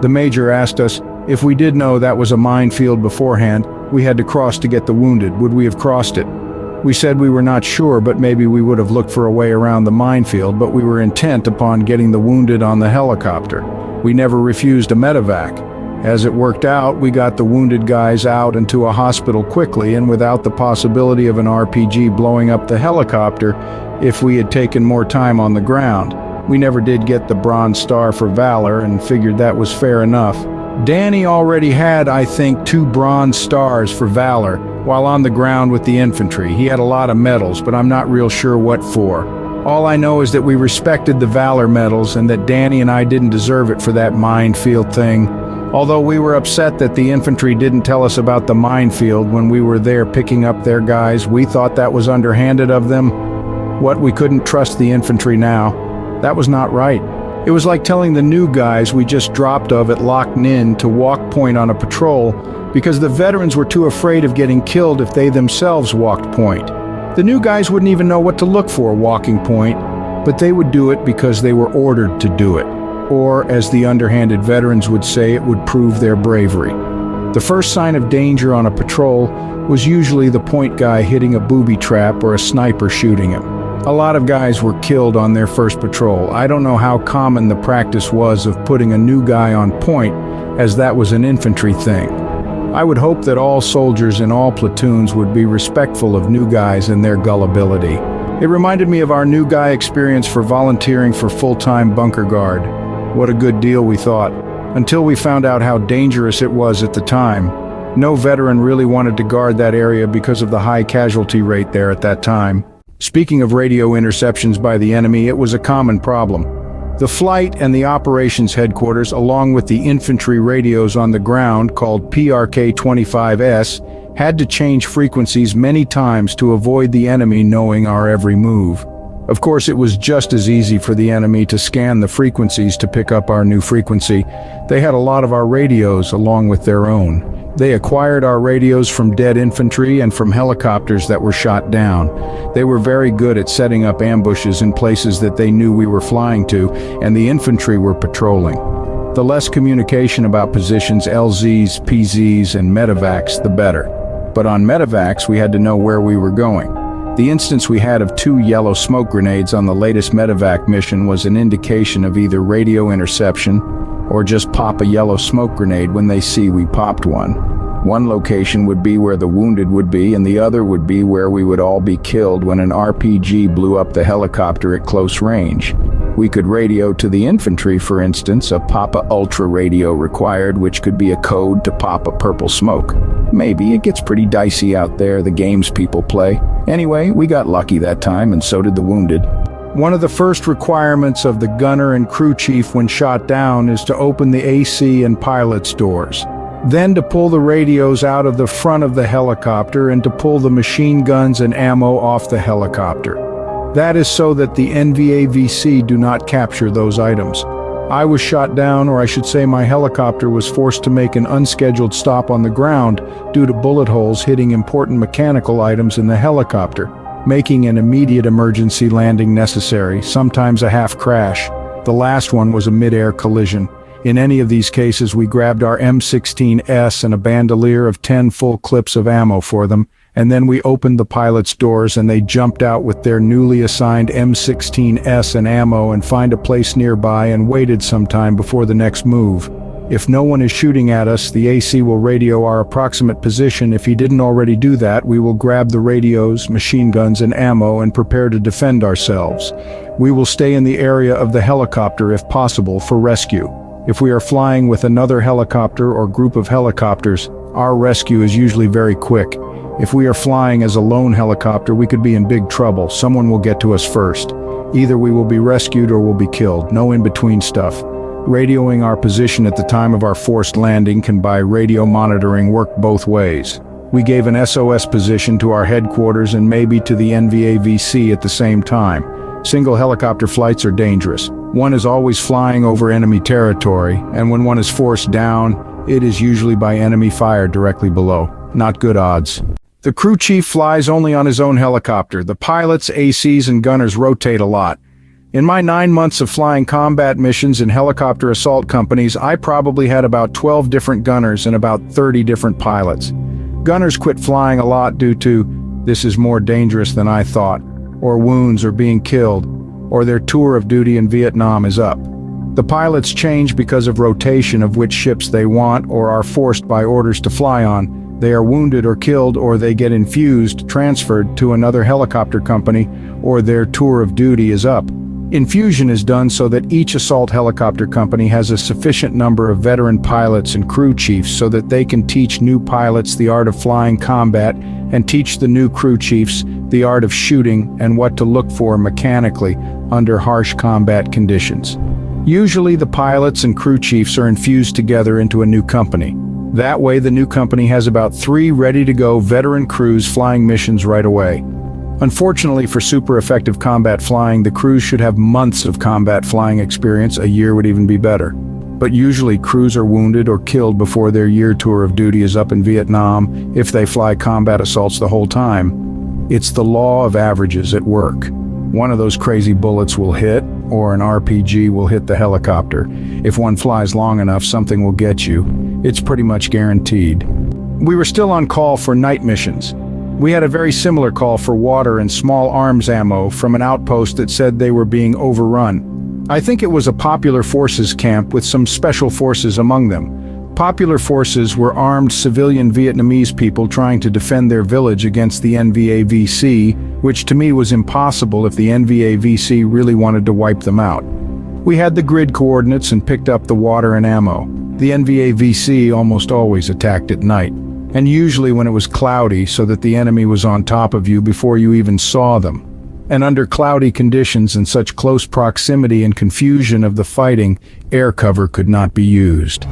The major asked us, if we did know that was a minefield beforehand, we had to cross to get the wounded, would we have crossed it? We said we were not sure, but maybe we would have looked for a way around the minefield, but we were intent upon getting the wounded on the helicopter. We never refused a medevac. As it worked out, we got the wounded guys out and to a hospital quickly and without the possibility of an RPG blowing up the helicopter if we had taken more time on the ground. We never did get the Bronze Star for valor and figured that was fair enough. Danny already had, I think, 2 Bronze Stars for valor while on the ground with the infantry. He had a lot of medals, but I'm not real sure what for. All I know is that we respected the valor medals and that Danny and I didn't deserve it for that minefield thing. Although we were upset that the infantry didn't tell us about the minefield when we were there picking up their guys, we thought that was underhanded of them. What, we couldn't trust the infantry now? That was not right. It was like telling the new guys we just dropped of at Loch Ninh to walk point on a patrol because the veterans were too afraid of getting killed if they themselves walked point. The new guys wouldn't even know what to look for walking point, but they would do it because they were ordered to do it. Or, as the underhanded veterans would say, it would prove their bravery. The first sign of danger on a patrol was usually the point guy hitting a booby trap or a sniper shooting him. A lot of guys were killed on their first patrol. I don't know how common the practice was of putting a new guy on point, as that was an infantry thing. I would hope that all soldiers in all platoons would be respectful of new guys and their gullibility. It reminded me of our new guy experience for volunteering for full-time bunker guard. What a good deal, we thought, until we found out how dangerous it was at the time. No veteran really wanted to guard that area because of the high casualty rate there at that time. Speaking of radio interceptions by the enemy, it was a common problem. The flight and the operations headquarters, along with the infantry radios on the ground called PRK-25S, had to change frequencies many times to avoid the enemy knowing our every move. Of course, it was just as easy for the enemy to scan the frequencies to pick up our new frequency. They had a lot of our radios along with their own. They acquired our radios from dead infantry and from helicopters that were shot down. They were very good at setting up ambushes in places that they knew we were flying to, and the infantry were patrolling. The less communication about positions, LZs, PZs, and medevacs, the better. But on medevacs, we had to know where we were going. The instance we had of 2 yellow smoke grenades on the latest medevac mission was an indication of either radio interception or just pop a yellow smoke grenade when they see we popped one. One location would be where the wounded would be, and the other would be where we would all be killed when an RPG blew up the helicopter at close range. We could radio to the infantry, for instance, a Papa Ultra radio required, which could be a code to pop a purple smoke. Maybe it gets pretty dicey out there, the games people play. Anyway, we got lucky that time, and so did the wounded. One of the first requirements of the gunner and crew chief when shot down is to open the AC and pilot's doors. Then to pull the radios out of the front of the helicopter and to pull the machine guns and ammo off the helicopter. That is so that the NVA-VC do not capture those items. I was shot down, or I should say my helicopter was forced to make an unscheduled stop on the ground due to bullet holes hitting important mechanical items in the helicopter, making an immediate emergency landing necessary, sometimes a half crash. The last one was a mid-air collision. In any of these cases, we grabbed our M16S and a bandolier of 10 full clips of ammo for them, and then we opened the pilot's doors and they jumped out with their newly assigned M16S and ammo and find a place nearby and waited some time before the next move. If no one is shooting at us, the AC will radio our approximate position. If he didn't already do that, we will grab the radios, machine guns, and ammo and prepare to defend ourselves. We will stay in the area of the helicopter if possible for rescue. If we are flying with another helicopter or group of helicopters, our rescue is usually very quick. If we are flying as a lone helicopter, we could be in big trouble. Someone will get to us first. Either we will be rescued or we'll be killed. No in-between stuff. Radioing our position at the time of our forced landing can, by radio monitoring, work both ways. We gave an SOS position to our headquarters and maybe to the NVAVC at the same time. Single helicopter flights are dangerous. One is always flying over enemy territory, and when one is forced down, it is usually by enemy fire directly below. Not good odds. The crew chief flies only on his own helicopter. The pilots, ACs, and gunners rotate a lot. In my 9 months of flying combat missions in helicopter assault companies, I probably had about 12 different gunners and about 30 different pilots. Gunners quit flying a lot due to, "This is more dangerous than I thought," or wounds or being killed, or their tour of duty in Vietnam is up. The pilots change because of rotation of which ships they want or are forced by orders to fly on. They are wounded or killed, or they get infused, transferred to another helicopter company, or their tour of duty is up. Infusion is done so that each assault helicopter company has a sufficient number of veteran pilots and crew chiefs so that they can teach new pilots the art of flying combat and teach the new crew chiefs the art of shooting and what to look for mechanically under harsh combat conditions. Usually the pilots and crew chiefs are infused together into a new company. That way the new company has about 3 ready-to-go veteran crews flying missions right away. Unfortunately for super effective combat flying, the crews should have months of combat flying experience. A year would even be better. But usually crews are wounded or killed before their year tour of duty is up in Vietnam if they fly combat assaults the whole time. It's the law of averages at work. One of those crazy bullets will hit, or an RPG will hit the helicopter. If one flies long enough, something will get you. It's pretty much guaranteed. We were still on call for night missions. We had a very similar call for water and small arms ammo from an outpost that said they were being overrun. I think it was a Popular Forces camp with some special forces among them. Popular Forces were armed civilian Vietnamese people trying to defend their village against the NVAVC, which to me was impossible if the NVAVC really wanted to wipe them out. We had the grid coordinates and picked up the water and ammo. The NVAVC almost always attacked at night, and usually when it was cloudy so that the enemy was on top of you before you even saw them. And under cloudy conditions and such close proximity and confusion of the fighting, air cover could not be used.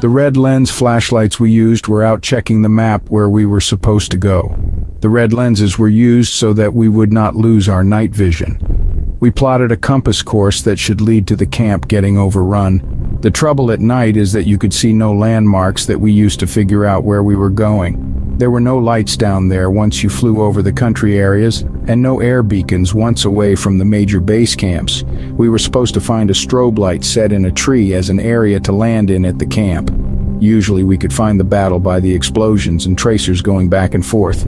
The red lens flashlights we used were out checking the map where we were supposed to go. The red lenses were used so that we would not lose our night vision. We plotted a compass course that should lead to the camp getting overrun. The trouble at night is that you could see no landmarks that we used to figure out where we were going. There were no lights down there once you flew over the country areas, and no air beacons once away from the major base camps. We were supposed to find a strobe light set in a tree as an area to land in at the camp. Usually we could find the battle by the explosions and tracers going back and forth.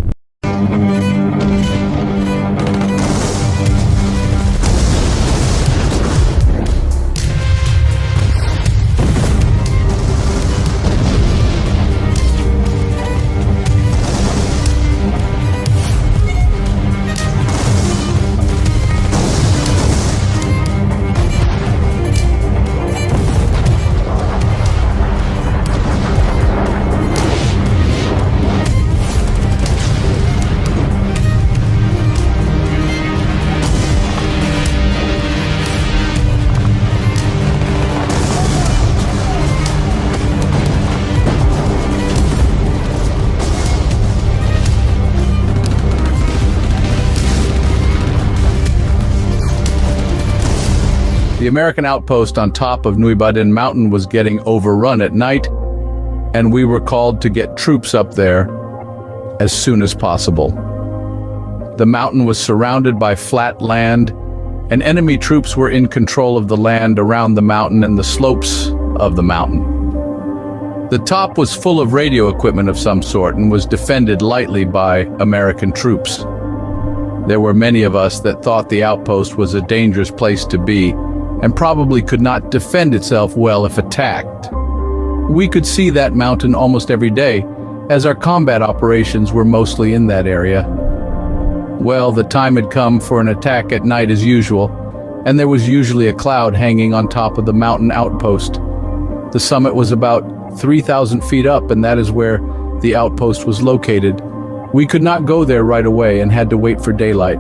The American outpost on top of Nui Ba Din Mountain was getting overrun at night, and we were called to get troops up there as soon as possible. The mountain was surrounded by flat land, and enemy troops were in control of the land around the mountain and the slopes of the mountain. The top was full of radio equipment of some sort and was defended lightly by American troops. There were many of us that thought the outpost was a dangerous place to be and probably could not defend itself well if attacked. We could see that mountain almost every day, as our combat operations were mostly in that area. Well, the time had come for an attack at night as usual, and there was usually a cloud hanging on top of the mountain outpost. The summit was about 3,000 feet up, and that is where the outpost was located. We could not go there right away and had to wait for daylight.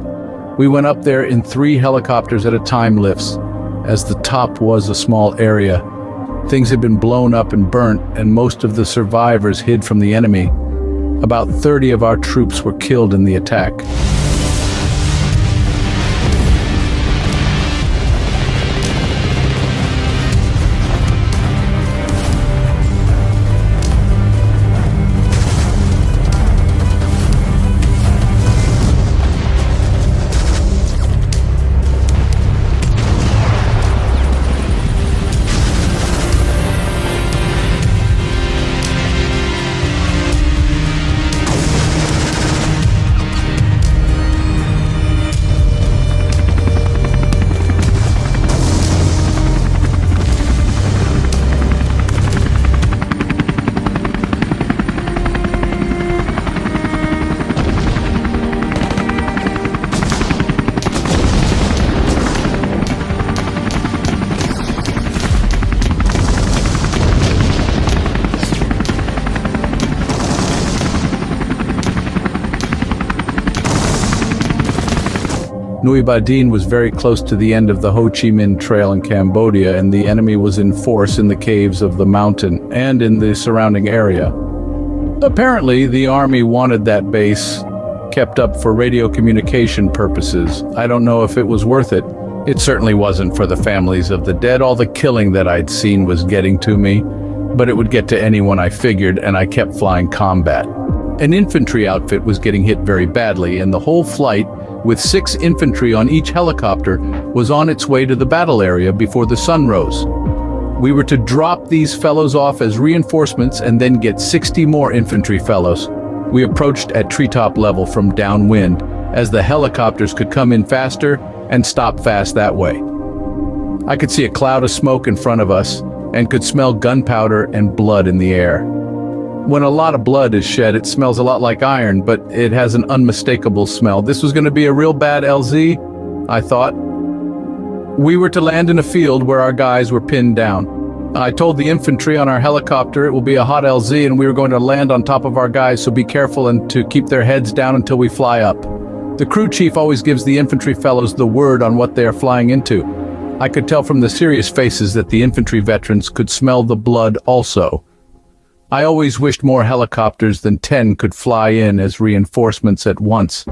We went up there in 3 helicopters at a time lifts, as the top was a small area. Things had been blown up and burnt, and most of the survivors hid from the enemy. About 30 of our troops were killed in the attack. Nui Ba Din was very close to the end of the Ho Chi Minh Trail in Cambodia, and the enemy was in force in the caves of the mountain and in the surrounding area. Apparently, the army wanted that base kept up for radio communication purposes. I don't know if it was worth it. It certainly wasn't for the families of the dead. All the killing that I'd seen was getting to me, but it would get to anyone I figured, and I kept flying combat. An infantry outfit was getting hit very badly, and the whole flight, with 6 infantry on each helicopter, was on its way to the battle area before the sun rose. We were to drop these fellows off as reinforcements and then get 60 more infantry fellows. We approached at treetop level from downwind, as the helicopters could come in faster and stop fast that way. I could see a cloud of smoke in front of us and could smell gunpowder and blood in the air. When a lot of blood is shed, it smells a lot like iron, but it has an unmistakable smell. This was going to be a real bad LZ, I thought. We were to land in a field where our guys were pinned down. I told the infantry on our helicopter it will be a hot LZ and we were going to land on top of our guys, so be careful and to keep their heads down until we fly up. The crew chief always gives the infantry fellows the word on what they are flying into. I could tell from the serious faces that the infantry veterans could smell the blood also. I always wished more helicopters than 10 could fly in as reinforcements at once.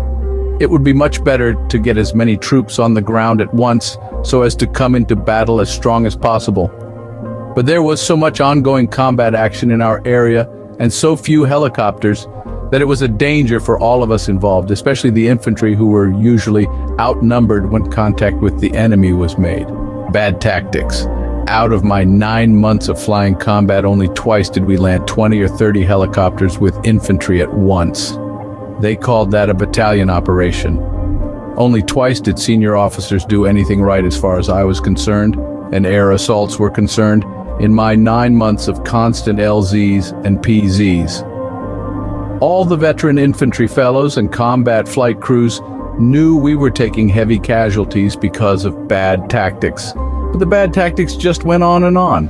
It would be much better to get as many troops on the ground at once so as to come into battle as strong as possible. But there was so much ongoing combat action in our area and so few helicopters that it was a danger for all of us involved, especially the infantry who were usually outnumbered when contact with the enemy was made. Bad tactics. Out of my 9 months of flying combat, only twice did we land 20 or 30 helicopters with infantry at once. They called that a battalion operation. Only twice did senior officers do anything right as far as I was concerned, and air assaults were concerned, in my 9 months of constant LZs and PZs. All the veteran infantry fellows and combat flight crews knew we were taking heavy casualties because of bad tactics. But the bad tactics just went on and on.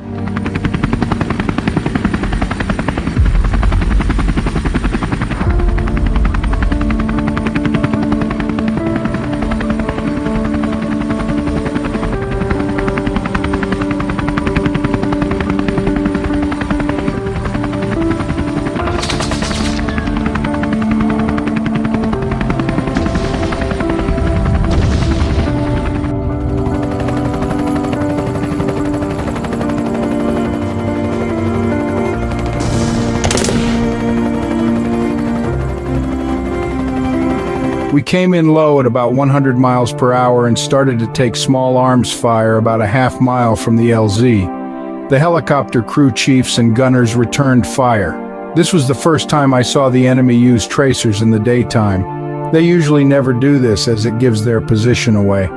We came in low at about 100 miles per hour and started to take small arms fire about a half mile from the LZ. The helicopter crew chiefs and gunners returned fire. This was the first time I saw the enemy use tracers in the daytime. They usually never do this as it gives their position away.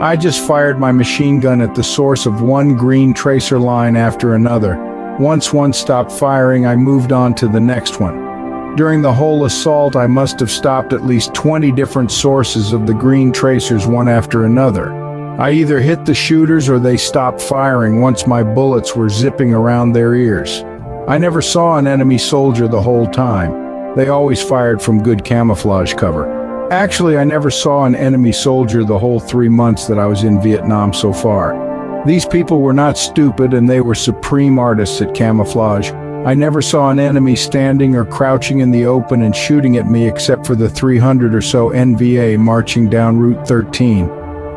I just fired my machine gun at the source of one green tracer line after another. Once one stopped firing, I moved on to the next one. During the whole assault, I must have stopped at least 20 different sources of the green tracers one after another. I either hit the shooters or they stopped firing once my bullets were zipping around their ears. I never saw an enemy soldier the whole time. They always fired from good camouflage cover. Actually, I never saw an enemy soldier the whole 3 months that I was in Vietnam so far. These people were not stupid and they were supreme artists at camouflage. I never saw an enemy standing or crouching in the open and shooting at me except for the 300 or so NVA marching down Route 13.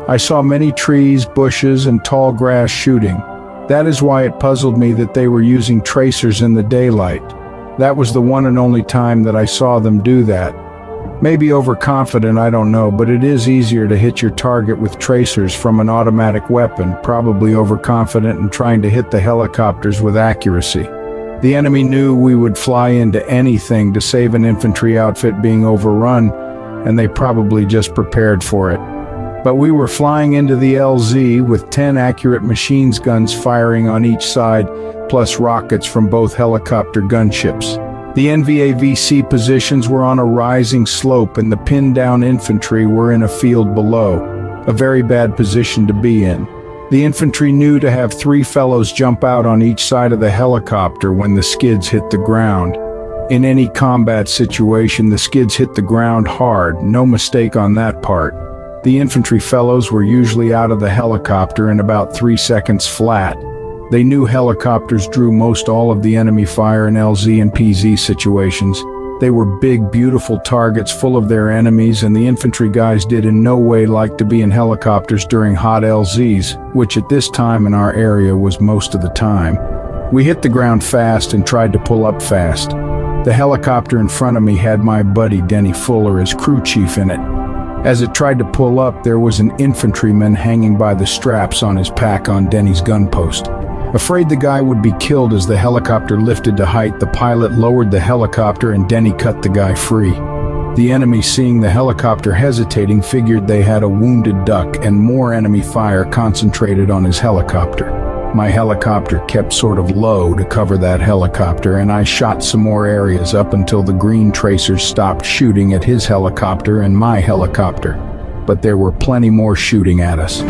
I saw many trees, bushes, and tall grass shooting. That is why it puzzled me that they were using tracers in the daylight. That was the one and only time that I saw them do that. Maybe overconfident, I don't know, but it is easier to hit your target with tracers from an automatic weapon, probably overconfident and trying to hit the helicopters with accuracy. The enemy knew we would fly into anything to save an infantry outfit being overrun, and they probably just prepared for it. But we were flying into the LZ with 10 accurate machine guns firing on each side, plus rockets from both helicopter gunships. The NVA-VC positions were on a rising slope and the pinned-down infantry were in a field below, a very bad position to be in. The infantry knew to have 3 fellows jump out on each side of the helicopter when the skids hit the ground. In any combat situation, the skids hit the ground hard, no mistake on that part. The infantry fellows were usually out of the helicopter in about 3 seconds flat. They knew helicopters drew most all of the enemy fire in LZ and PZ situations. They were big, beautiful targets full of their enemies, and the infantry guys did in no way like to be in helicopters during hot LZs, which at this time in our area was most of the time. We hit the ground fast and tried to pull up fast. The helicopter in front of me had my buddy Denny Fuller as crew chief in it. As it tried to pull up, there was an infantryman hanging by the straps on his pack on Denny's gun post. Afraid the guy would be killed as the helicopter lifted to height, the pilot lowered the helicopter and Denny cut the guy free. The enemy, seeing the helicopter hesitating, figured they had a wounded duck and more enemy fire concentrated on his helicopter. My helicopter kept sort of low to cover that helicopter, and I shot some more areas up until the green tracers stopped shooting at his helicopter and my helicopter. But there were plenty more shooting at us.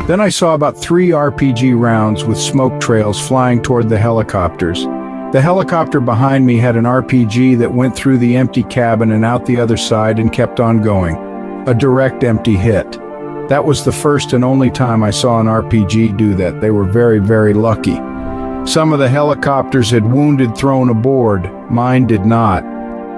Then I saw about 3 RPG rounds with smoke trails flying toward the helicopters. The helicopter behind me had an RPG that went through the empty cabin and out the other side and kept on going. A direct empty hit. That was the first and only time I saw an RPG do that. They were very, very lucky. Some of the helicopters had wounded thrown aboard. Mine did not.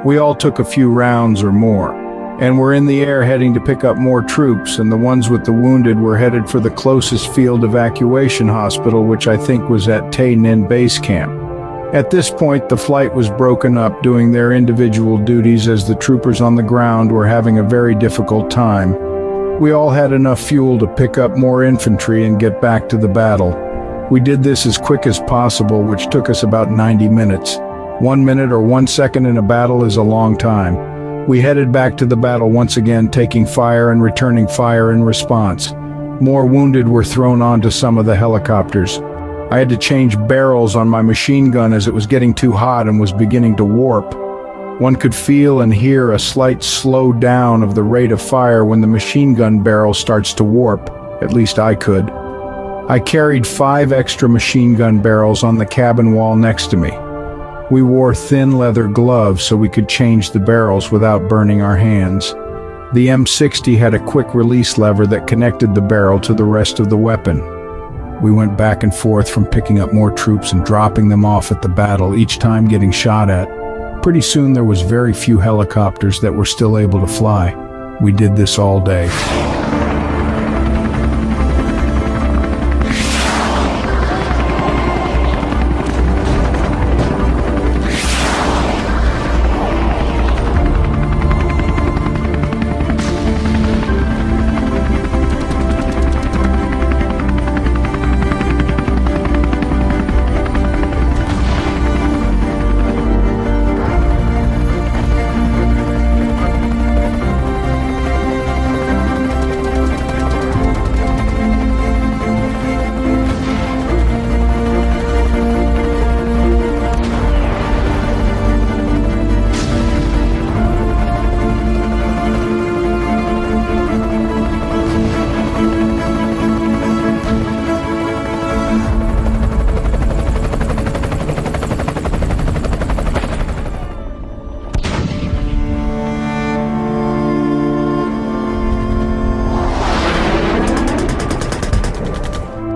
We all took a few rounds or more, and were in the air heading to pick up more troops, and the ones with the wounded were headed for the closest field evacuation hospital, which I think was at Tay Ninh Base Camp. At this point, the flight was broken up, doing their individual duties as the troopers on the ground were having a very difficult time. We all had enough fuel to pick up more infantry and get back to the battle. We did this as quick as possible, which took us about 90 minutes. 1 minute or 1 second in a battle is a long time. We headed back to the battle once again, taking fire and returning fire in response. More wounded were thrown onto some of the helicopters. I had to change barrels on my machine gun as it was getting too hot and was beginning to warp. One could feel and hear a slight slow down of the rate of fire when the machine gun barrel starts to warp. At least I could. I carried 5 extra machine gun barrels on the cabin wall next to me. We wore thin leather gloves so we could change the barrels without burning our hands. The M60 had a quick release lever that connected the barrel to the rest of the weapon. We went back and forth from picking up more troops and dropping them off at the battle, each time getting shot at. Pretty soon there was very few helicopters that were still able to fly. We did this all day.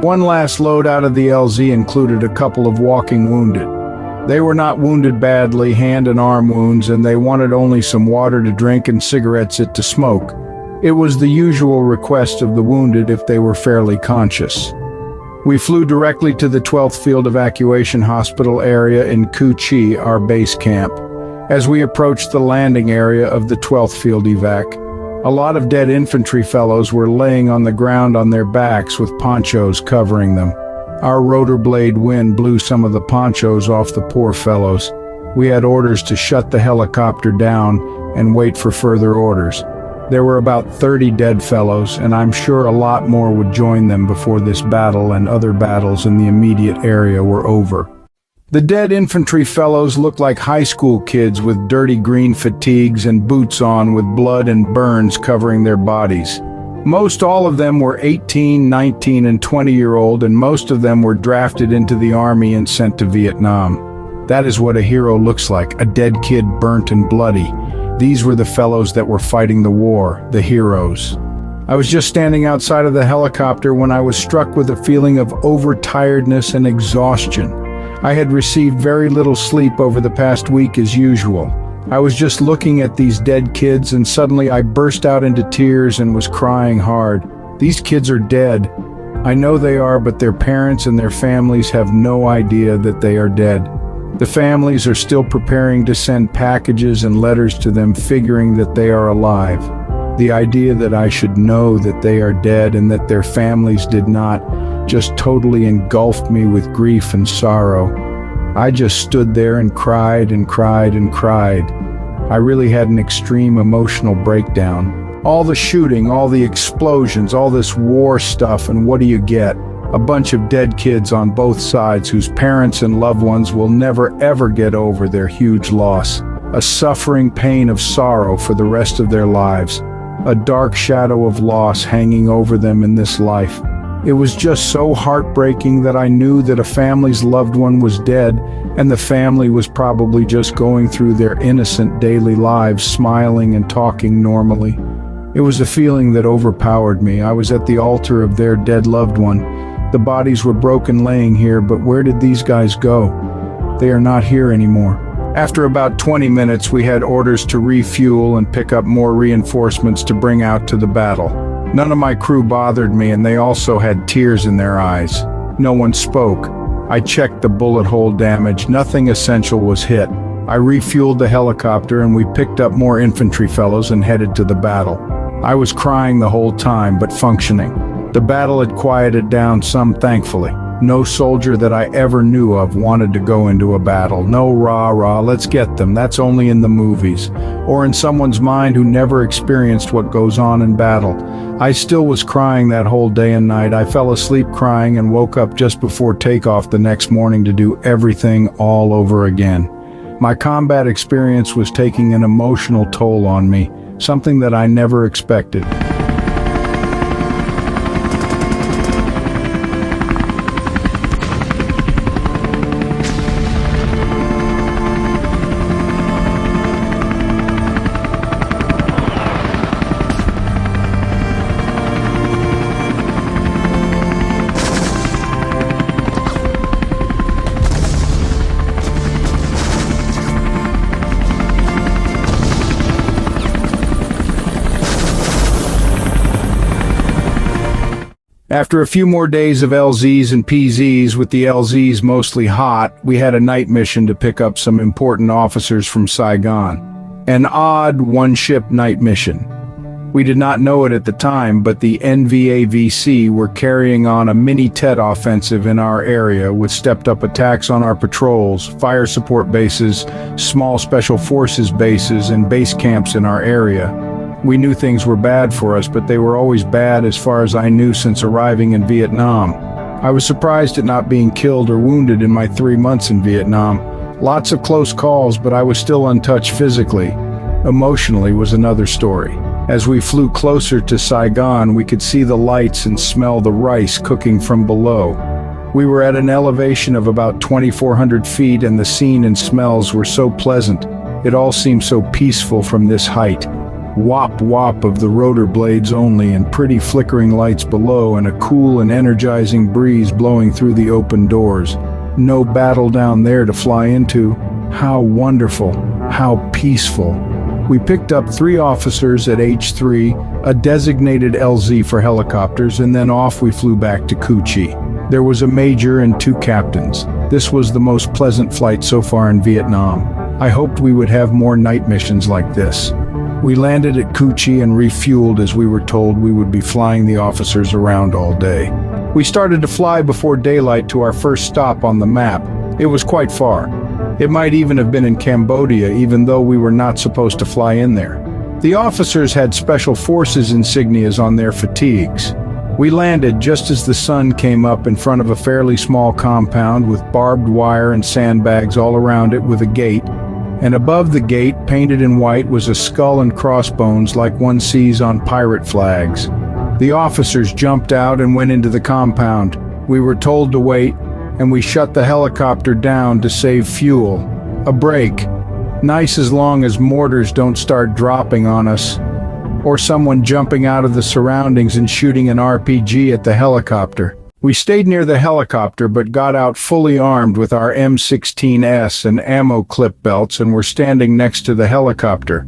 One last load out of the LZ included a couple of walking wounded. They were not wounded badly, hand and arm wounds, and they wanted only some water to drink and cigarettes to smoke. It was the usual request of the wounded if they were fairly conscious. We flew directly to the 12th Field Evacuation Hospital area in Cu Chi, our base camp. As we approached the landing area of the 12th Field Evac, a lot of dead infantry fellows were laying on the ground on their backs with ponchos covering them. Our rotor blade wind blew some of the ponchos off the poor fellows. We had orders to shut the helicopter down and wait for further orders. There were about 30 dead fellows, and I'm sure a lot more would join them before this battle and other battles in the immediate area were over. The dead infantry fellows looked like high school kids with dirty green fatigues and boots on with blood and burns covering their bodies. Most all of them were 18, 19, and 20-year-old, and most of them were drafted into the army and sent to Vietnam. That is what a hero looks like, a dead kid burnt and bloody. These were the fellows that were fighting the war, the heroes. I was just standing outside of the helicopter when I was struck with a feeling of overtiredness and exhaustion. I had received very little sleep over the past week as usual. I was just looking at these dead kids and suddenly I burst out into tears and was crying hard. These kids are dead. I know they are, but their parents and their families have no idea that they are dead. The families are still preparing to send packages and letters to them, figuring that they are alive. The idea that I should know that they are dead and that their families did not just totally engulfed me with grief and sorrow. I just stood there and cried and cried and cried. I really had an extreme emotional breakdown. All the shooting, all the explosions, all this war stuff, and what do you get? A bunch of dead kids on both sides whose parents and loved ones will never ever get over their huge loss. A suffering pain of sorrow for the rest of their lives. A dark shadow of loss hanging over them in this life. It was just so heartbreaking that I knew that a family's loved one was dead, and the family was probably just going through their innocent daily lives, smiling and talking normally. It was a feeling that overpowered me. I was at the altar of their dead loved one. The bodies were broken laying here, but where did these guys go? They are not here anymore. After about 20 minutes, we had orders to refuel and pick up more reinforcements to bring out to the battle. None of my crew bothered me, and they also had tears in their eyes. No one spoke. I checked the bullet hole damage. Nothing essential was hit. I refueled the helicopter and we picked up more infantry fellows and headed to the battle. I was crying the whole time, but functioning. The battle had quieted down some, thankfully. No soldier that I ever knew of wanted to go into a battle. No rah-rah, let's get them. That's only in the movies. Or in someone's mind who never experienced what goes on in battle. I still was crying that whole day and night. I fell asleep crying and woke up just before takeoff the next morning to do everything all over again. My combat experience was taking an emotional toll on me, something that I never expected. After a few more days of LZs and PZs, with the LZs mostly hot, we had a night mission to pick up some important officers from Saigon. An odd one-ship night mission. We did not know it at the time, but the NVAVC were carrying on a mini-Tet offensive in our area with stepped-up attacks on our patrols, fire support bases, small special forces bases, and base camps in our area. We knew things were bad for us, but they were always bad as far as I knew since arriving in Vietnam. I was surprised at not being killed or wounded in my 3 months in Vietnam. Lots of close calls, but I was still untouched physically. Emotionally was another story. As we flew closer to Saigon, we could see the lights and smell the rice cooking from below. We were at an elevation of about 2,400 feet, and the scene and smells were so pleasant. It all seemed so peaceful from this height. Whop-whop of the rotor blades only, and pretty flickering lights below, and a cool and energizing breeze blowing through the open doors. No battle down there to fly into. How wonderful, how peaceful. We picked up 3 officers at H3, a designated LZ for helicopters, and then off we flew back to Cu Chi. There was a major and 2 captains. This was the most pleasant flight so far in Vietnam. I hoped we would have more night missions like this. We landed at Cu Chi and refueled as we were told we would be flying the officers around all day. We started to fly before daylight to our first stop on the map. It was quite far. It might even have been in Cambodia, even though we were not supposed to fly in there. The officers had Special Forces insignias on their fatigues. We landed just as the sun came up in front of a fairly small compound with barbed wire and sandbags all around it with a gate. And above the gate, painted in white, was a skull and crossbones like one sees on pirate flags. The officers jumped out and went into the compound. We were told to wait, and we shut the helicopter down to save fuel. A break. Nice as long as mortars don't start dropping on us, or someone jumping out of the surroundings and shooting an RPG at the helicopter. We stayed near the helicopter but got out fully armed with our M16S and ammo clip belts and were standing next to the helicopter.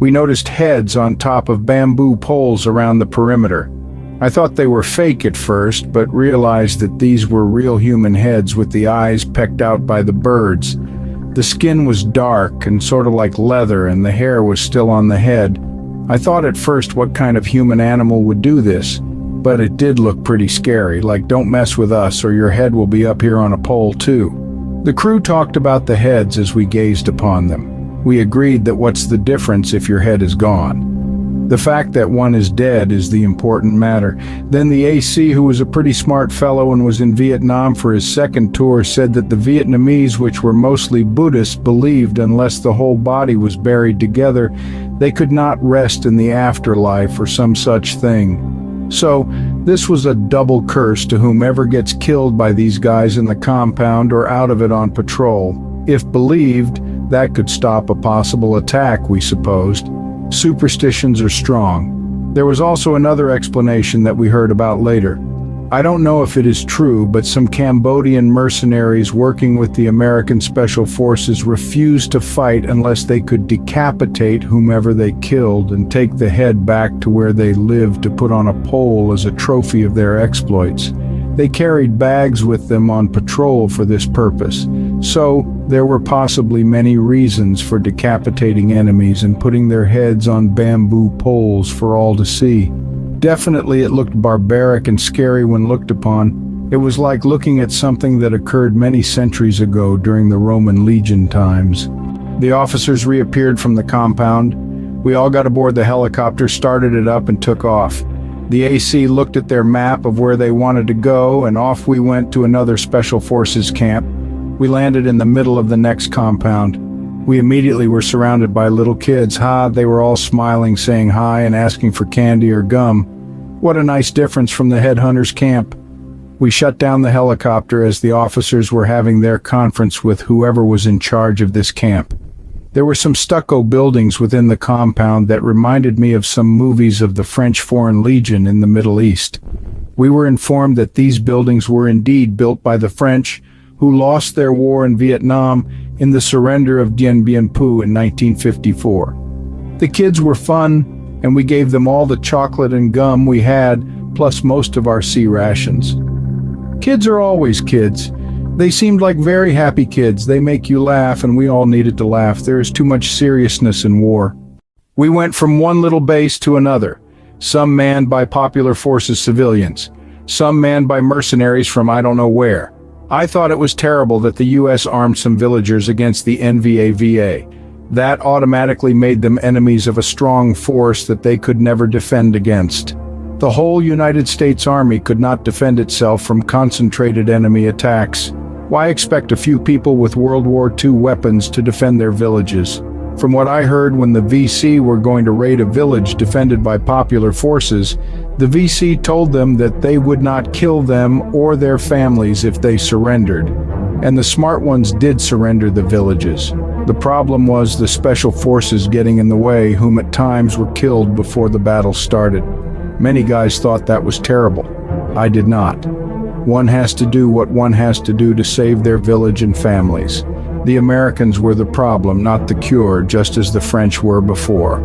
We noticed heads on top of bamboo poles around the perimeter. I thought they were fake at first, but realized that these were real human heads with the eyes pecked out by the birds. The skin was dark and sort of like leather, and the hair was still on the head. I thought at first, what kind of human animal would do this? But it did look pretty scary, like don't mess with us or your head will be up here on a pole too. The crew talked about the heads as we gazed upon them. We agreed that what's the difference if your head is gone? The fact that one is dead is the important matter. Then the AC, who was a pretty smart fellow and was in Vietnam for his second tour, said that the Vietnamese, which were mostly Buddhists, believed unless the whole body was buried together, they could not rest in the afterlife or some such thing. So, this was a double curse to whomever gets killed by these guys in the compound or out of it on patrol. If believed, that could stop a possible attack, we supposed. Superstitions are strong. There was also another explanation that we heard about later. I don't know if it is true, but some Cambodian mercenaries working with the American Special Forces refused to fight unless they could decapitate whomever they killed and take the head back to where they lived to put on a pole as a trophy of their exploits. They carried bags with them on patrol for this purpose. So, there were possibly many reasons for decapitating enemies and putting their heads on bamboo poles for all to see. Definitely it looked barbaric and scary when looked upon, It was like looking at something that occurred many centuries ago during the Roman legion times. The officers reappeared from the compound. We all got aboard the helicopter, started it up, and took off. The AC looked at their map of where they wanted to go, and off we went to another Special Forces camp. We landed in the middle of the next compound. We immediately were surrounded by little kids. They were all smiling, saying hi, and asking for candy or gum. What a nice difference from the headhunters' camp. We shut down the helicopter as the officers were having their conference with whoever was in charge of this camp. There were some stucco buildings within the compound that reminded me of some movies of the French Foreign Legion in the Middle East. We were informed that these buildings were indeed built by the French, who lost their war in Vietnam in the surrender of Dien Bien Phu in 1954. The kids were fun, and we gave them all the chocolate and gum we had, plus most of our sea rations. Kids are always kids. They seemed like very happy kids. They make you laugh, and we all needed to laugh. There is too much seriousness in war. We went from one little base to another, some manned by Popular Forces civilians, some manned by mercenaries from I don't know where. I thought it was terrible that the U.S. armed some villagers against the NVA-VA. That automatically made them enemies of a strong force that they could never defend against. The whole United States Army could not defend itself from concentrated enemy attacks. Why expect a few people with World War II weapons to defend their villages? From what I heard, when the VC were going to raid a village defended by Popular Forces, the VC told them that they would not kill them or their families if they surrendered. And the smart ones did surrender the villages. The problem was the Special Forces getting in the way, whom at times were killed before the battle started. Many guys thought that was terrible. I did not. One has to do what one has to do to save their village and families. The Americans were the problem, not the cure, just as the French were before.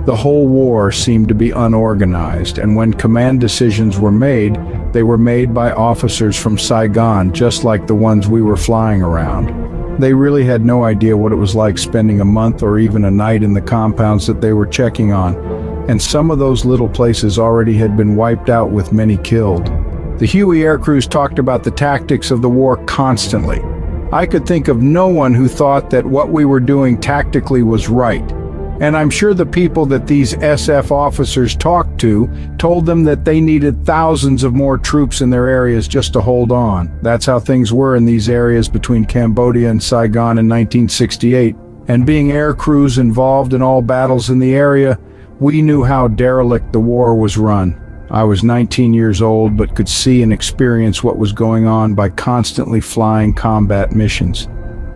The whole war seemed to be unorganized, and when command decisions were made, they were made by officers from Saigon, just like the ones we were flying around. They really had no idea what it was like spending a month or even a night in the compounds that they were checking on, and some of those little places already had been wiped out with many killed. The Huey air crews talked about the tactics of the war constantly. I could think of no one who thought that what we were doing tactically was right. And I'm sure the people that these SF officers talked to told them that they needed thousands of more troops in their areas just to hold on. That's how things were in these areas between Cambodia and Saigon in 1968. And being air crews involved in all battles in the area, we knew how derelict the war was run. I was 19 years old, but could see and experience what was going on by constantly flying combat missions.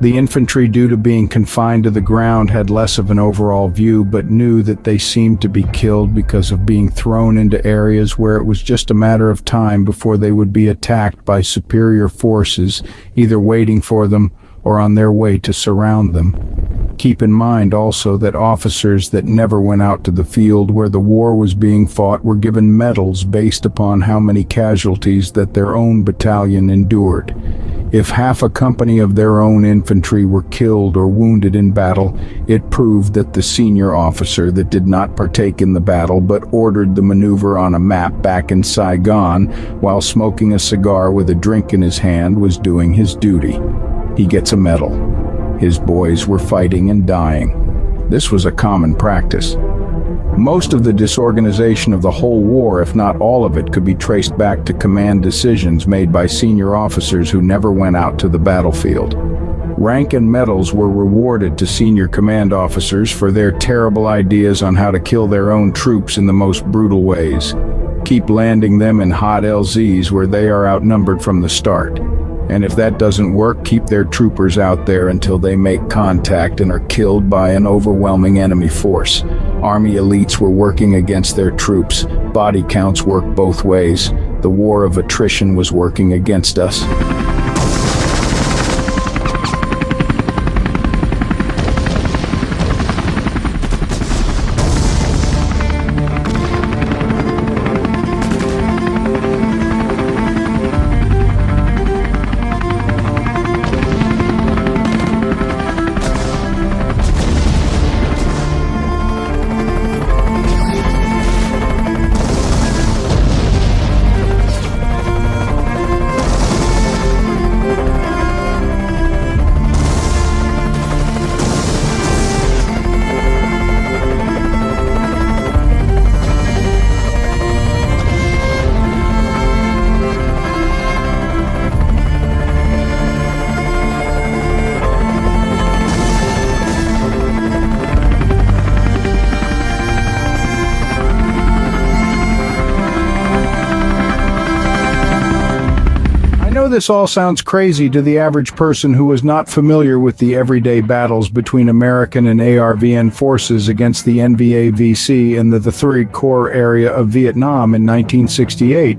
The infantry, due to being confined to the ground, had less of an overall view, but knew that they seemed to be killed because of being thrown into areas where it was just a matter of time before they would be attacked by superior forces, either waiting for them or on their way to surround them. Keep in mind also that officers that never went out to the field where the war was being fought were given medals based upon how many casualties that their own battalion endured. If half a company of their own infantry were killed or wounded in battle, it proved that the senior officer that did not partake in the battle but ordered the maneuver on a map back in Saigon while smoking a cigar with a drink in his hand was doing his duty. He gets a medal. His boys were fighting and dying. This was a common practice. Most of the disorganization of the whole war, if not all of it, could be traced back to command decisions made by senior officers who never went out to the battlefield. Rank and medals were rewarded to senior command officers for their terrible ideas on how to kill their own troops in the most brutal ways. Keep landing them in hot LZs where they are outnumbered from the start. And if that doesn't work, keep their troopers out there until they make contact and are killed by an overwhelming enemy force. Army elites were working against their troops. Body counts worked both ways. The war of attrition was working against us. know this all sounds crazy to the average person who is not familiar with the everyday battles between American and ARVN forces against the NVA-VC in the Third Corps area of Vietnam in 1968.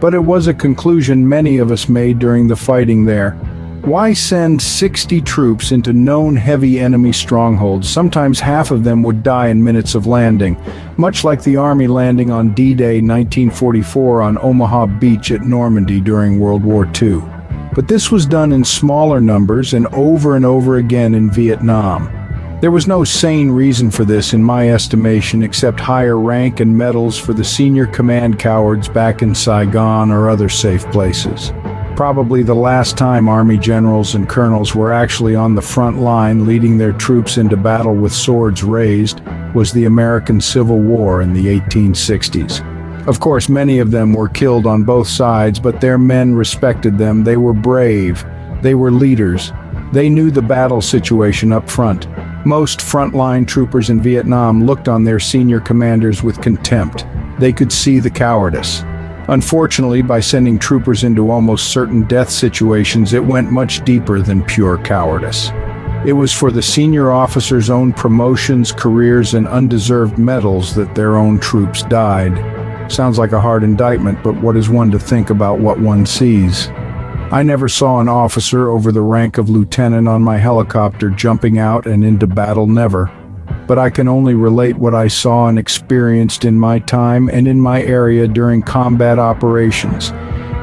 But it was a conclusion many of us made during the fighting there. Why send 60 troops into known heavy enemy strongholds? Sometimes half of them would die in minutes of landing, much like the Army landing on D-Day 1944 on Omaha Beach at Normandy during World War II. But this was done in smaller numbers and over again in Vietnam. There was no sane reason for this in my estimation except higher rank and medals for the senior command cowards back in Saigon or other safe places. Probably the last time Army generals and colonels were actually on the front line leading their troops into battle with swords raised was the American Civil War in the 1860s. Of course, many of them were killed on both sides, but their men respected them. They were brave. They were leaders. They knew the battle situation up front. Most frontline troopers in Vietnam looked on their senior commanders with contempt. They could see the cowardice. Unfortunately, by sending troopers into almost certain death situations, it went much deeper than pure cowardice. It was for the senior officers' own promotions, careers, and undeserved medals that their own troops died. Sounds like a hard indictment, but what is one to think about what one sees? I never saw an officer over the rank of lieutenant on my helicopter jumping out and into battle, never. But I can only relate what I saw and experienced in my time and in my area during combat operations.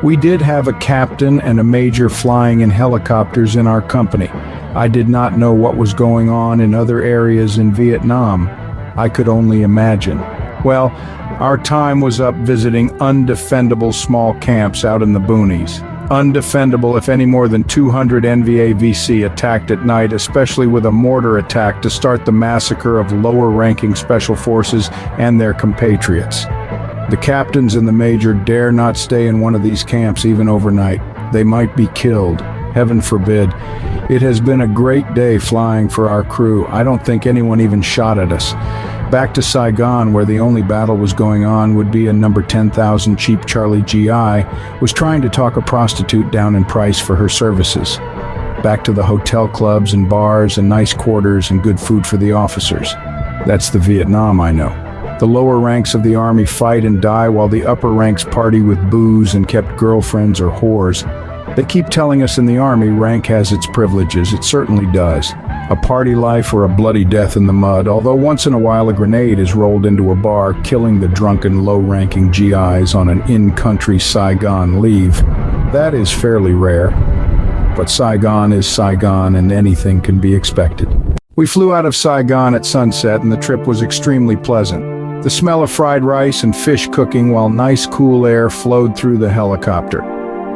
We did have a captain and a major flying in helicopters in our company. I did not know what was going on in other areas in Vietnam. I could only imagine. Well, our time was up visiting undefendable small camps out in the boonies. Undefendable if any more than 200 NVA-VC attacked at night, especially with a mortar attack to start the massacre of lower-ranking special forces and their compatriots. The captains and the major dare not stay in one of these camps even overnight. They might be killed. Heaven forbid. It has been a great day flying for our crew. I don't think anyone even shot at us. Back to Saigon, where the only battle was going on, would be a number 10,000 cheap Charlie GI was trying to talk a prostitute down in price for her services. Back to the hotel clubs and bars and nice quarters and good food for the officers. That's the Vietnam I know. The lower ranks of the Army fight and die while the upper ranks party with booze and kept girlfriends or whores. They keep telling us in the Army rank has its privileges. It certainly does. A party life or a bloody death in the mud, although once in a while a grenade is rolled into a bar, killing the drunken low-ranking GIs on an in-country Saigon leave. That is fairly rare. But Saigon is Saigon and anything can be expected. We flew out of Saigon at sunset and the trip was extremely pleasant. The smell of fried rice and fish cooking while nice cool air flowed through the helicopter.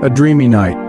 A dreamy night.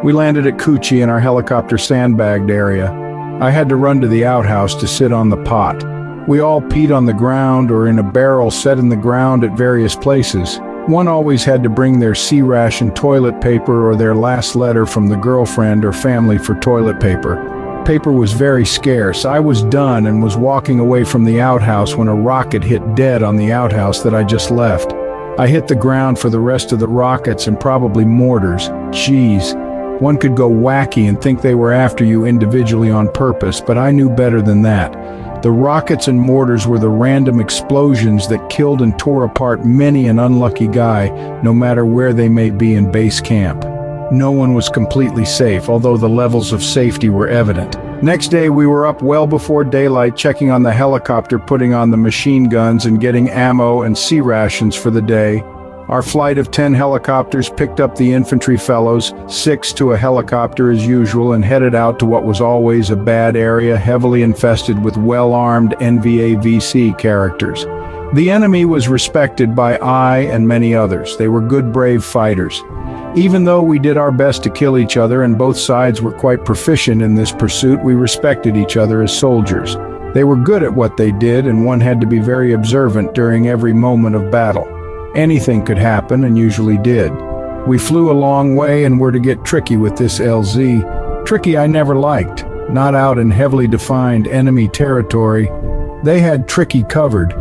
We landed at Cu Chi in our helicopter sandbagged area. I had to run to the outhouse to sit on the pot. We all peed on the ground or in a barrel set in the ground at various places. One always had to bring their C-ration toilet paper or their last letter from the girlfriend or family for toilet paper. Paper was very scarce. I was done and was walking away from the outhouse when a rocket hit dead on the outhouse that I just left. I hit the ground for the rest of the rockets and probably mortars. Jeez. One could go wacky and think they were after you individually on purpose, but I knew better than that. The rockets and mortars were the random explosions that killed and tore apart many an unlucky guy, no matter where they may be in base camp. No one was completely safe, although the levels of safety were evident. Next day we were up well before daylight checking on the helicopter, putting on the machine guns and getting ammo and C-rations for the day. Our flight of 10 helicopters picked up the infantry fellows, 6 to a helicopter as usual, and headed out to what was always a bad area heavily infested with well-armed NVA-VC characters. The enemy was respected by I and many others. They were good, brave fighters. Even though we did our best to kill each other and both sides were quite proficient in this pursuit, we respected each other as soldiers. They were good at what they did, and one had to be very observant during every moment of battle. Anything could happen, and usually did. We flew a long way and were to get tricky with this LZ. Tricky I never liked. Not out in heavily defined enemy territory. They had tricky covered.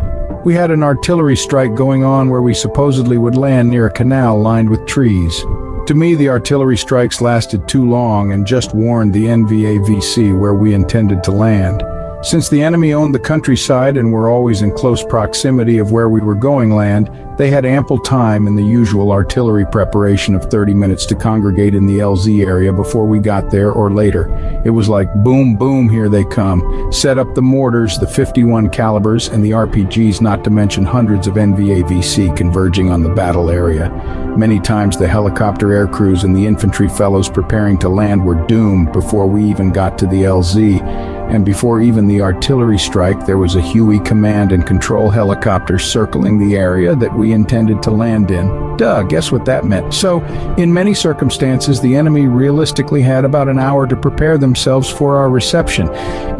We had an artillery strike going on where we supposedly would land near a canal lined with trees. To me, the artillery strikes lasted too long and just warned the NVAVC where we intended to land. Since the enemy owned the countryside and were always in close proximity of where we were going land, they had ample time in the usual artillery preparation of 30 minutes to congregate in the LZ area before we got there or later. It was like boom, boom, here they come. Set up the mortars, the 51 calibers, and the RPGs, not to mention hundreds of NVAVC converging on the battle area. Many times the helicopter air crews and the infantry fellows preparing to land were doomed before we even got to the LZ. And before even the artillery strike, there was a Huey command and control helicopter circling the area that we intended to land in. Duh, guess what that meant? So, in many circumstances, the enemy realistically had about an hour to prepare themselves for our reception.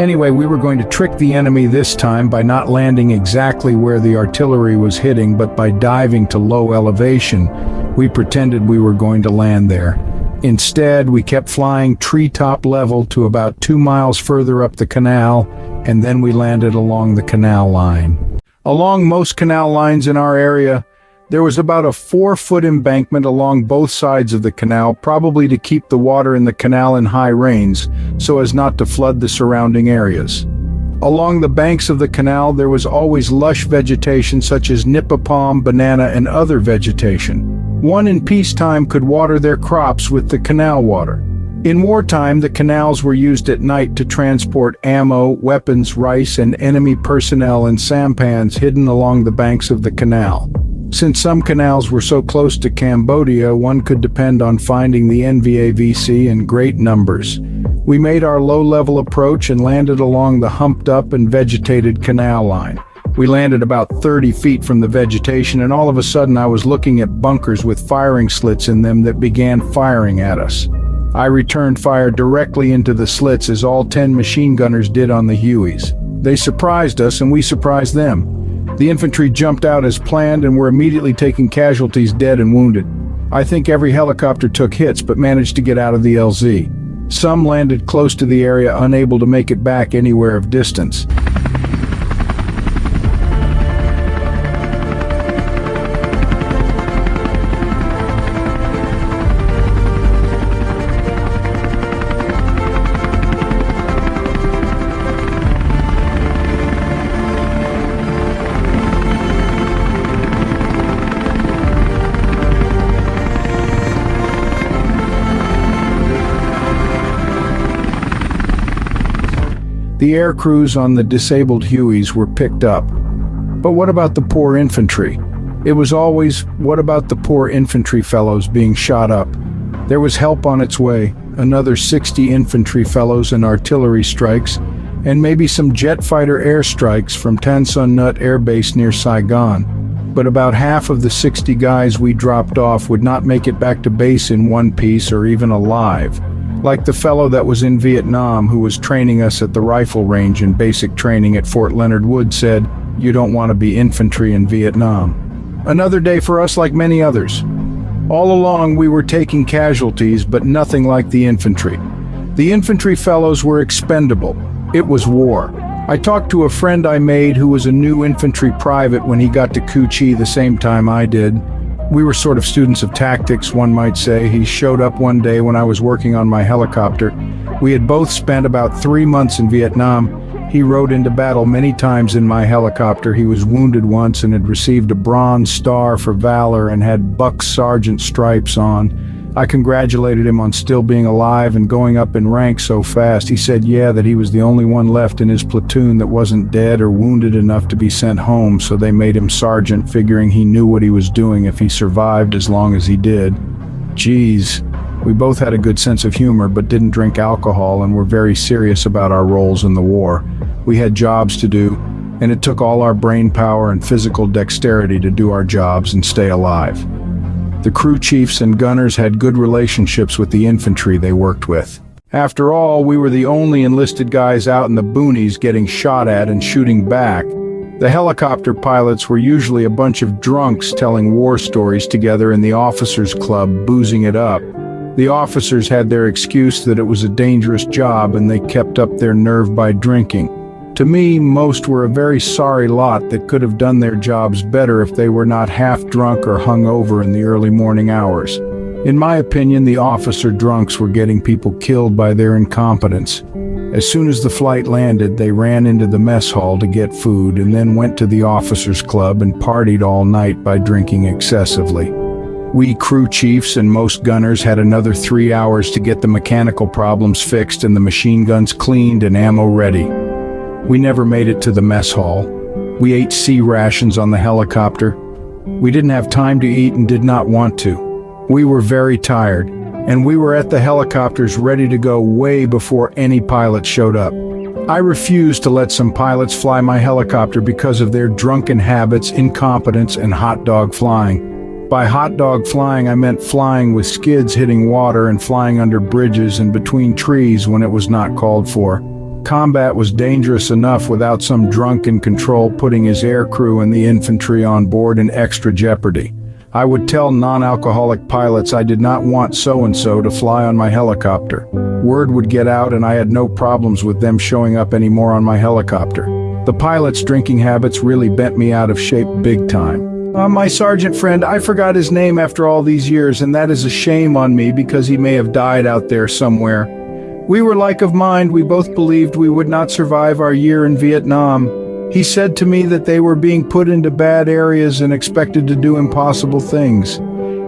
Anyway, we were going to trick the enemy this time by not landing exactly where the artillery was hitting, but by diving to low elevation. We pretended we were going to land there. Instead, we kept flying treetop level to about 2 miles further up the canal, and then we landed along the canal line. Along most canal lines in our area, there was about a 4-foot embankment along both sides of the canal, probably to keep the water in the canal in high rains, so as not to flood the surrounding areas. Along the banks of the canal, there was always lush vegetation such as nipa palm, banana, and other vegetation. One in peacetime could water their crops with the canal water. In wartime, the canals were used at night to transport ammo, weapons, rice, and enemy personnel in sampans hidden along the banks of the canal. Since some canals were so close to Cambodia, one could depend on finding the NVAVC in great numbers. We made our low-level approach and landed along the humped-up and vegetated canal line. We landed about 30 feet from the vegetation, and all of a sudden I was looking at bunkers with firing slits in them that began firing at us. I returned fire directly into the slits as all 10 machine gunners did on the Hueys. They surprised us and we surprised them. The infantry jumped out as planned and were immediately taking casualties, dead and wounded. I think every helicopter took hits but managed to get out of the LZ. Some landed close to the area, unable to make it back anywhere of distance. The air crews on the disabled Hueys were picked up. But what about the poor infantry? It was always, what about the poor infantry fellows being shot up? There was help on its way, another 60 infantry fellows and artillery strikes, and maybe some jet fighter airstrikes from Tan Son Nhut Air Base near Saigon. But about half of the 60 guys we dropped off would not make it back to base in one piece or even alive. Like the fellow that was in Vietnam who was training us at the rifle range in basic training at Fort Leonard Wood said, "You don't want to be infantry in Vietnam." Another day for us like many others. All along we were taking casualties, but nothing like the infantry. The infantry fellows were expendable. It was war. I talked to a friend I made who was a new infantry private when he got to Cu Chi the same time I did. We were sort of students of tactics, one might say. He showed up one day when I was working on my helicopter. We had both spent about 3 months in Vietnam. He rode into battle many times in my helicopter. He was wounded once and had received a Bronze Star for valor and had Buck Sergeant stripes on. I congratulated him on still being alive and going up in rank so fast. He said, yeah, that he was the only one left in his platoon that wasn't dead or wounded enough to be sent home, so they made him sergeant, figuring he knew what he was doing if he survived as long as he did. Geez, we both had a good sense of humor but didn't drink alcohol and were very serious about our roles in the war. We had jobs to do, and it took all our brain power and physical dexterity to do our jobs and stay alive. The crew chiefs and gunners had good relationships with the infantry they worked with. After all, we were the only enlisted guys out in the boonies getting shot at and shooting back. The helicopter pilots were usually a bunch of drunks telling war stories together in the officers' club, boozing it up. The officers had their excuse that it was a dangerous job and they kept up their nerve by drinking. To me, most were a very sorry lot that could have done their jobs better if they were not half drunk or hung over in the early morning hours. In my opinion, the officer drunks were getting people killed by their incompetence. As soon as the flight landed, they ran into the mess hall to get food and then went to the officers' club and partied all night by drinking excessively. We crew chiefs and most gunners had another 3 hours to get the mechanical problems fixed and the machine guns cleaned and ammo ready. We never made it to the mess hall. We ate sea rations on the helicopter. We didn't have time to eat and did not want to. We were very tired, and we were at the helicopters ready to go way before any pilot showed up. I refused to let some pilots fly my helicopter because of their drunken habits, incompetence, and hot dog flying. By hot dog flying, I meant flying with skids hitting water and flying under bridges and between trees when it was not called for. Combat was dangerous enough without some drunk in control putting his air crew and the infantry on board in extra jeopardy. I would tell non-alcoholic pilots I did not want so-and-so to fly on my helicopter. Word would get out and I had no problems with them showing up anymore on my helicopter. The pilot's drinking habits really bent me out of shape big time. My sergeant friend, I forgot his name after all these years, and that is a shame on me because he may have died out there somewhere. We were like of mind, we both believed we would not survive our year in Vietnam. He said to me that they were being put into bad areas and expected to do impossible things.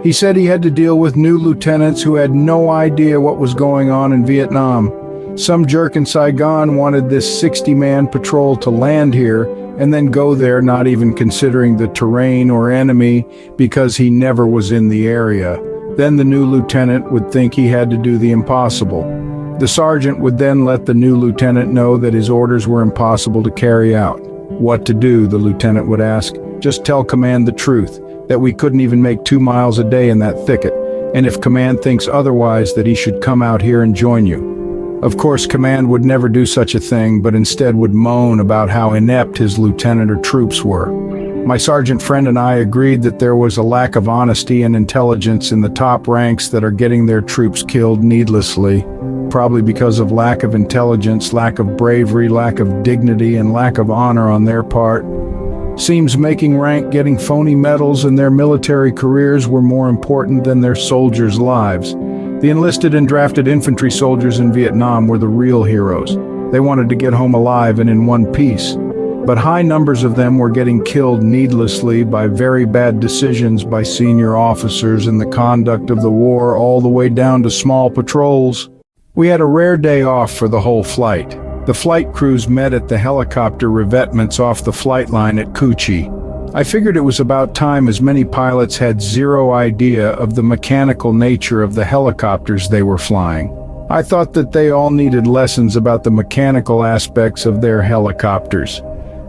He said he had to deal with new lieutenants who had no idea what was going on in Vietnam. Some jerk in Saigon wanted this 60-man patrol to land here and then go there not even considering the terrain or enemy because he never was in the area. Then the new lieutenant would think he had to do the impossible. The sergeant would then let the new lieutenant know that his orders were impossible to carry out. What to do, the lieutenant would ask. Just tell command the truth, that we couldn't even make 2 miles a day in that thicket, and if command thinks otherwise that he should come out here and join you. Of course, command would never do such a thing, but instead would moan about how inept his lieutenant or troops were. My sergeant friend and I agreed that there was a lack of honesty and intelligence in the top ranks that are getting their troops killed needlessly, probably because of lack of intelligence, lack of bravery, lack of dignity, and lack of honor on their part. Seems making rank, getting phony medals, and their military careers were more important than their soldiers' lives. The enlisted and drafted infantry soldiers in Vietnam were the real heroes. They wanted to get home alive and in one piece. But high numbers of them were getting killed needlessly by very bad decisions by senior officers in the conduct of the war, all the way down to small patrols. We had a rare day off for the whole flight. The flight crews met at the helicopter revetments off the flight line at Cu Chi. I figured it was about time, as many pilots had zero idea of the mechanical nature of the helicopters they were flying. I thought that they all needed lessons about the mechanical aspects of their helicopters.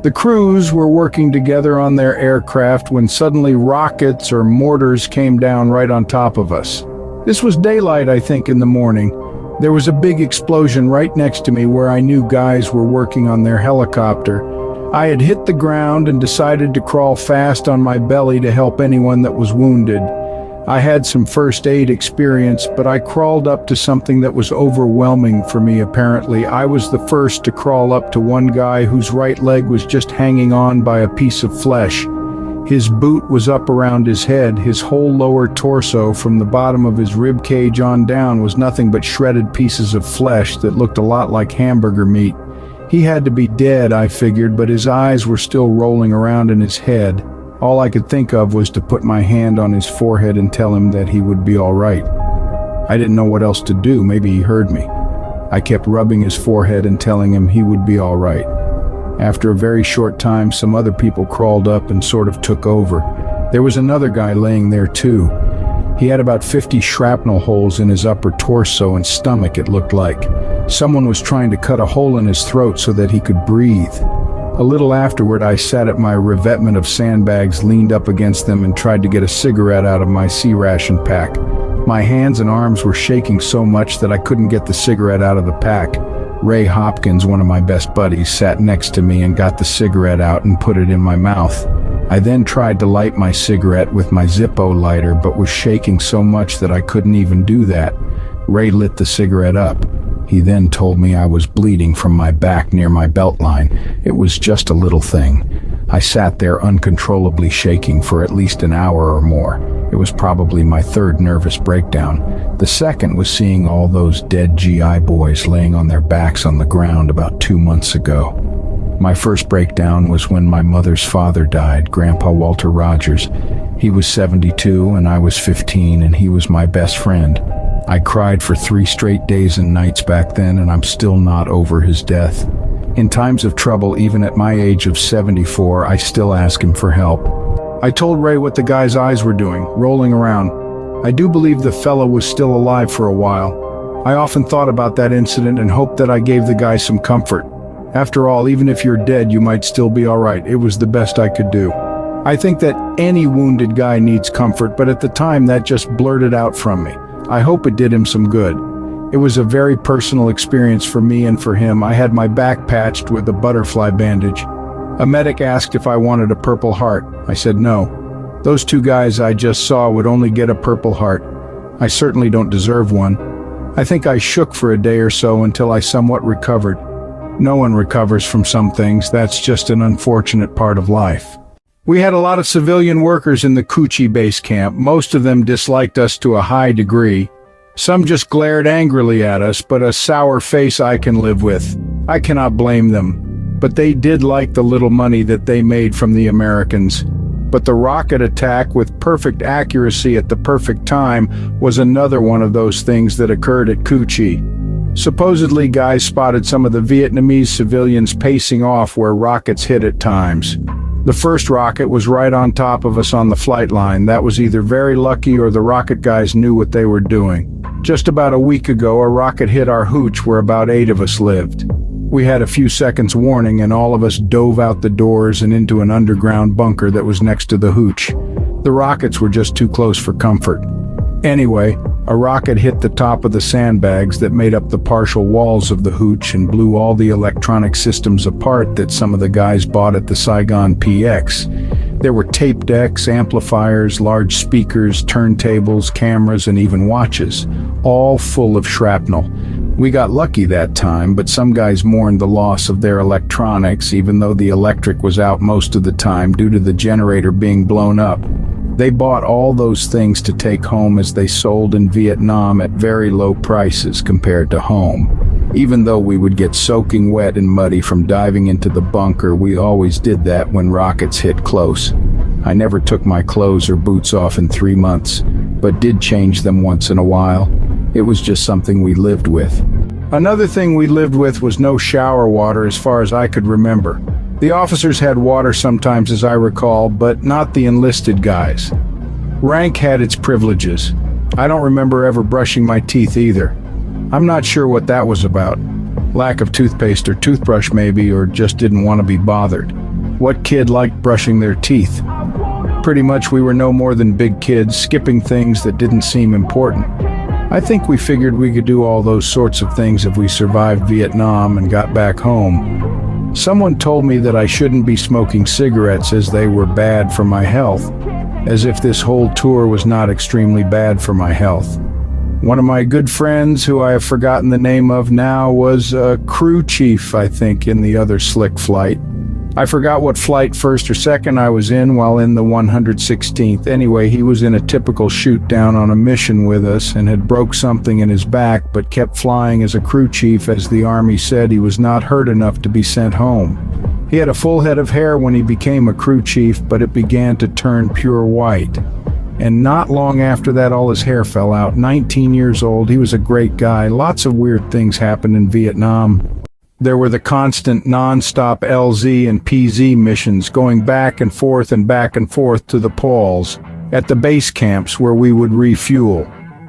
The crews were working together on their aircraft when suddenly rockets or mortars came down right on top of us. This was daylight, I think, in the morning. There was a big explosion right next to me where I knew guys were working on their helicopter. I had hit the ground and decided to crawl fast on my belly to help anyone that was wounded. I had some first aid experience, but I crawled up to something that was overwhelming for me apparently. I was the first to crawl up to one guy whose right leg was just hanging on by a piece of flesh. His boot was up around his head. His whole lower torso from the bottom of his rib cage on down was nothing but shredded pieces of flesh that looked a lot like hamburger meat. He had to be dead, I figured, but his eyes were still rolling around in his head. All I could think of was to put my hand on his forehead and tell him that he would be all right. I didn't know what else to do. Maybe he heard me. I kept rubbing his forehead and telling him he would be all right. After a very short time, some other people crawled up and sort of took over. There was another guy laying there too. He had about 50 shrapnel holes in his upper torso and stomach, it looked like. Someone was trying to cut a hole in his throat so that he could breathe. A little afterward, I sat at my revetment of sandbags, leaned up against them, and tried to get a cigarette out of my sea ration pack. My hands and arms were shaking so much that I couldn't get the cigarette out of the pack. Ray Hopkins, one of my best buddies, sat next to me and got the cigarette out and put it in my mouth. I then tried to light my cigarette with my Zippo lighter, but was shaking so much that I couldn't even do that. Ray lit the cigarette up. He then told me I was bleeding from my back near my belt line. It was just a little thing. I sat there uncontrollably shaking for at least an hour or more. It was probably my third nervous breakdown. The second was seeing all those dead GI boys laying on their backs on the ground about 2 months ago. My first breakdown was when my mother's father died, Grandpa Walter Rogers. He was 72 and I was 15, and he was my best friend. I cried for 3 straight days and nights back then, and I'm still not over his death. In times of trouble, even at my age of 74, I still ask him for help. I told Ray what the guy's eyes were doing, rolling around. I do believe the fellow was still alive for a while. I often thought about that incident and hoped that I gave the guy some comfort. After all, even if you're dead, you might still be all right. It was the best I could do. I think that any wounded guy needs comfort, but at the time that just blurted out from me. I hope it did him some good. It was a very personal experience for me and for him. I had my back patched with a butterfly bandage. A medic asked if I wanted a Purple Heart. I said no. Those 2 guys I just saw would only get a Purple Heart. I certainly don't deserve one. I think I shook for a day or so until I somewhat recovered. No one recovers from some things. That's just an unfortunate part of life. We had a lot of civilian workers in the Coochie base camp. Most of them disliked us to a high degree. Some just glared angrily at us, but a sour face I can live with. I cannot blame them. But they did like the little money that they made from the Americans. But the rocket attack with perfect accuracy at the perfect time was another one of those things that occurred at Coochie. Supposedly, guys spotted some of the Vietnamese civilians pacing off where rockets hit at times. The first rocket was right on top of us on the flight line. That was either very lucky or the rocket guys knew what they were doing. Just about a week ago, a rocket hit our hooch where about 8 of us lived. We had a few seconds warning and all of us dove out the doors and into an underground bunker that was next to the hooch. The rockets were just too close for comfort. Anyway, a rocket hit the top of the sandbags that made up the partial walls of the hooch and blew all the electronic systems apart that some of the guys bought at the Saigon PX. There were tape decks, amplifiers, large speakers, turntables, cameras, and even watches, all full of shrapnel. We got lucky that time, but some guys mourned the loss of their electronics, even though the electric was out most of the time due to the generator being blown up. They bought all those things to take home as they sold in Vietnam at very low prices compared to home. Even though we would get soaking wet and muddy from diving into the bunker, we always did that when rockets hit close. I never took my clothes or boots off in 3 months, but did change them once in a while. It was just something we lived with. Another thing we lived with was no shower water as far as I could remember. The officers had water sometimes, as I recall, but not the enlisted guys. Rank had its privileges. I don't remember ever brushing my teeth either. I'm not sure what that was about. Lack of toothpaste or toothbrush maybe, or just didn't want to be bothered. What kid liked brushing their teeth? Pretty much we were no more than big kids, skipping things that didn't seem important. I think we figured we could do all those sorts of things if we survived Vietnam and got back home. Someone told me that I shouldn't be smoking cigarettes as they were bad for my health, as if this whole tour was not extremely bad for my health. One of my good friends, who I have forgotten the name of now, was a crew chief, I think, in the other slick flight. I forgot what flight, first or second, I was in while in the 116th. Anyway, he was in a typical shoot down on a mission with us and had broke something in his back, but kept flying as a crew chief as the Army said he was not hurt enough to be sent home. He had a full head of hair when he became a crew chief, but it began to turn pure white. And not long after that, all his hair fell out. 19 years old, he was a great guy. Lots of weird things happened in Vietnam. There were the constant non-stop LZ and PZ missions going back and forth to the poles at the base camps where we would refuel.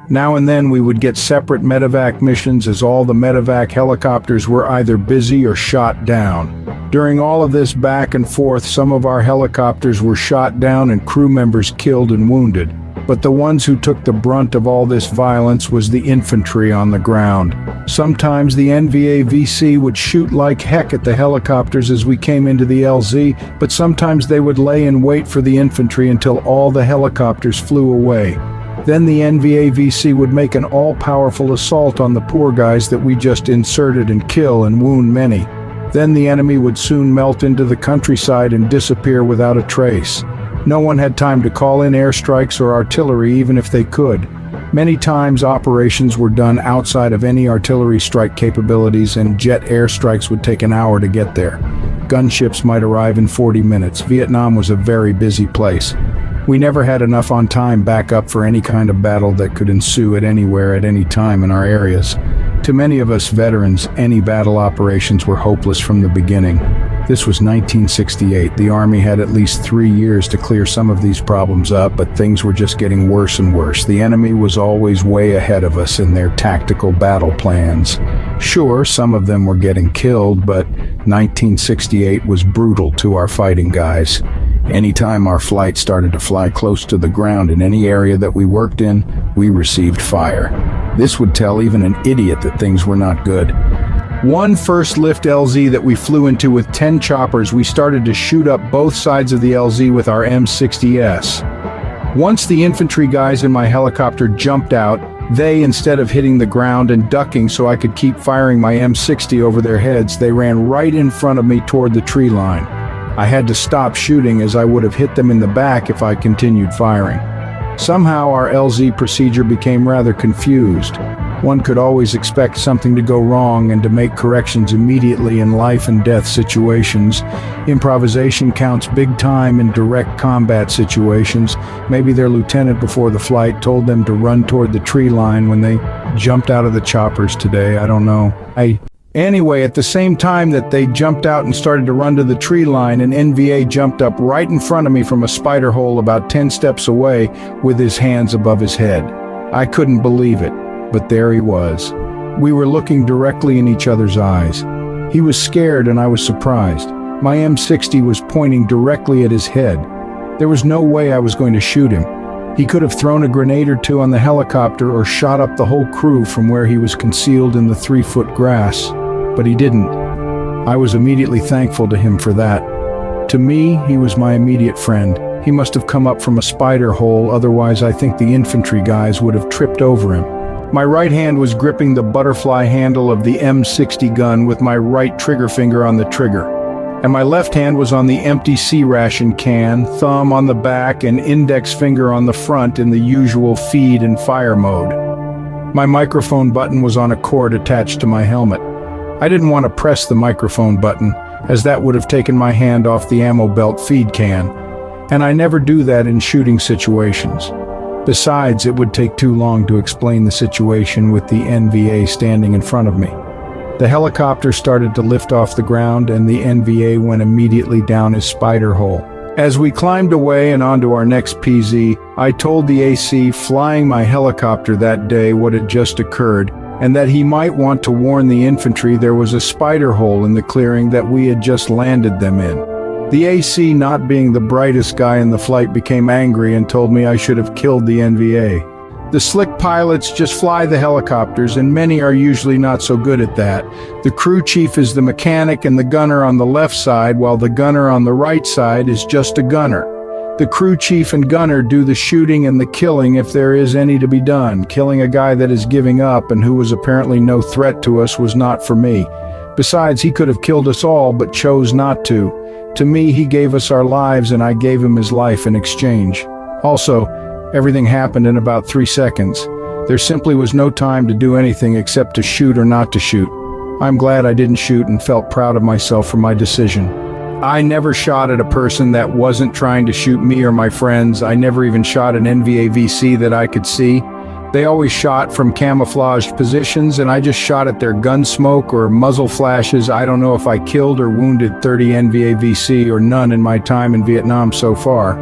Now and then we would get separate medevac missions as all the medevac helicopters were either busy or shot down. During all of this back and forth, some of our helicopters were shot down and crew members killed and wounded. But the ones who took the brunt of all this violence was the infantry on the ground. Sometimes the NVA-VC would shoot like heck at the helicopters as we came into the LZ, but sometimes they would lay in wait for the infantry until all the helicopters flew away. Then the NVA-VC would make an all-powerful assault on the poor guys that we just inserted and kill and wound many. Then the enemy would soon melt into the countryside and disappear without a trace. No one had time to call in airstrikes or artillery even if they could. Many times operations were done outside of any artillery strike capabilities, and jet airstrikes would take an hour to get there. Gunships might arrive in 40 minutes. Vietnam was a very busy place. We never had enough on-time backup for any kind of battle that could ensue at anywhere at any time in our areas. To many of us veterans, any battle operations were hopeless from the beginning. This was 1968. The Army had at least 3 years to clear some of these problems up, but things were just getting worse and worse. The enemy was always way ahead of us in their tactical battle plans. Sure, some of them were getting killed, but 1968 was brutal to our fighting guys. Anytime our flight started to fly close to the ground in any area that we worked in, we received fire. This would tell even an idiot that things were not good. One first lift LZ that we flew into with 10 choppers, we started to shoot up both sides of the LZ with our M60S. Once the infantry guys in my helicopter jumped out, they, instead of hitting the ground and ducking so I could keep firing my M60 over their heads, they ran right in front of me toward the tree line. I had to stop shooting as I would have hit them in the back if I continued firing. Somehow our LZ procedure became rather confused. One could always expect something to go wrong and to make corrections immediately in life and death situations. Improvisation counts big time in direct combat situations. Maybe their lieutenant before the flight told them to run toward the tree line when they jumped out of the choppers today. I don't know. Anyway, at the same time that they jumped out and started to run to the tree line, an NVA jumped up right in front of me from a spider hole about 10 steps away with his hands above his head. I couldn't believe it, but there he was. We were looking directly in each other's eyes. He was scared and I was surprised. My M60 was pointing directly at his head. There was no way I was going to shoot him. He could have thrown a grenade or two on the helicopter or shot up the whole crew from where he was concealed in the 3-foot grass. But he didn't. I was immediately thankful to him for that. To me, he was my immediate friend. He must have come up from a spider hole, otherwise I think the infantry guys would have tripped over him. My right hand was gripping the butterfly handle of the M60 gun with my right trigger finger on the trigger, and my left hand was on the empty C-ration can, thumb on the back and index finger on the front in the usual feed and fire mode. My microphone button was on a cord attached to my helmet. I didn't want to press the microphone button, as that would have taken my hand off the ammo belt feed can, and I never do that in shooting situations. Besides, it would take too long to explain the situation with the NVA standing in front of me. The helicopter started to lift off the ground and the NVA went immediately down his spider hole. As we climbed away and onto our next PZ, I told the AC flying my helicopter that day what had just occurred, and that he might want to warn the infantry there was a spider hole in the clearing that we had just landed them in. The AC, not being the brightest guy in the flight, became angry and told me I should have killed the NVA. The slick pilots just fly the helicopters, and many are usually not so good at that. The crew chief is the mechanic and the gunner on the left side, while the gunner on the right side is just a gunner. The crew chief and gunner do the shooting and the killing if there is any to be done. Killing a guy that is giving up and who was apparently no threat to us was not for me. Besides, he could have killed us all but chose not to. To me, he gave us our lives and I gave him his life in exchange. Also, everything happened in about 3 seconds. There simply was no time to do anything except to shoot or not to shoot. I'm glad I didn't shoot and felt proud of myself for my decision. I never shot at a person that wasn't trying to shoot me or my friends. I never even shot an NVA-VC that I could see. They always shot from camouflaged positions, and I just shot at their gun smoke or muzzle flashes. I don't know if I killed or wounded 30 NVA-VC or none in my time in Vietnam so far.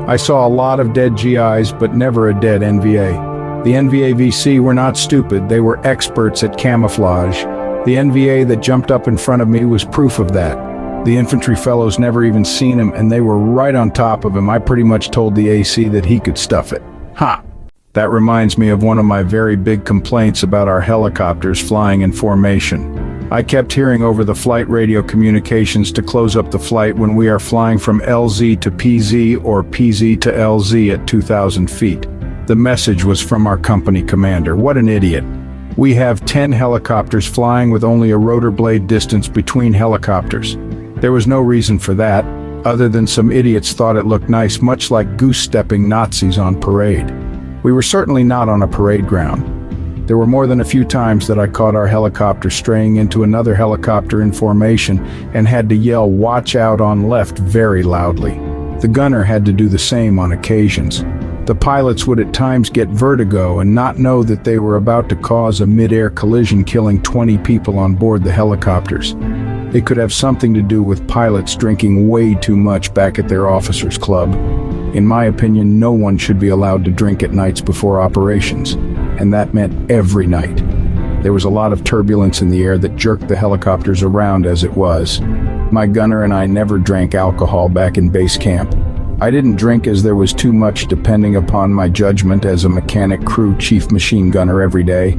I saw a lot of dead GIs, but never a dead NVA. The NVA-VC were not stupid. They were experts at camouflage. The NVA that jumped up in front of me was proof of that. The infantry fellows never even seen him, and they were right on top of him. I pretty much told the AC that he could stuff it. Ha! That reminds me of one of my very big complaints about our helicopters flying in formation. I kept hearing over the flight radio communications to close up the flight when we are flying from LZ to PZ or PZ to LZ at 2,000 feet. The message was from our company commander. What an idiot. We have 10 helicopters flying with only a rotor blade distance between helicopters. There was no reason for that. other than some idiots thought it looked nice, much like goose-stepping Nazis on parade. We were certainly not on a parade ground. There were more than a few times that I caught our helicopter straying into another helicopter in formation and had to yell "watch out" on left very loudly. The gunner had to do the same on occasions. The pilots would at times get vertigo and not know that they were about to cause a mid-air collision, killing 20 people on board the helicopters. It could have something to do with pilots drinking way too much back at their officers' club. In my opinion, no one should be allowed to drink at nights before operations, and that meant every night. There was a lot of turbulence in the air that jerked the helicopters around as it was. My gunner and I never drank alcohol back in base camp. I didn't drink as there was too much depending upon my judgment as a mechanic crew chief machine gunner every day.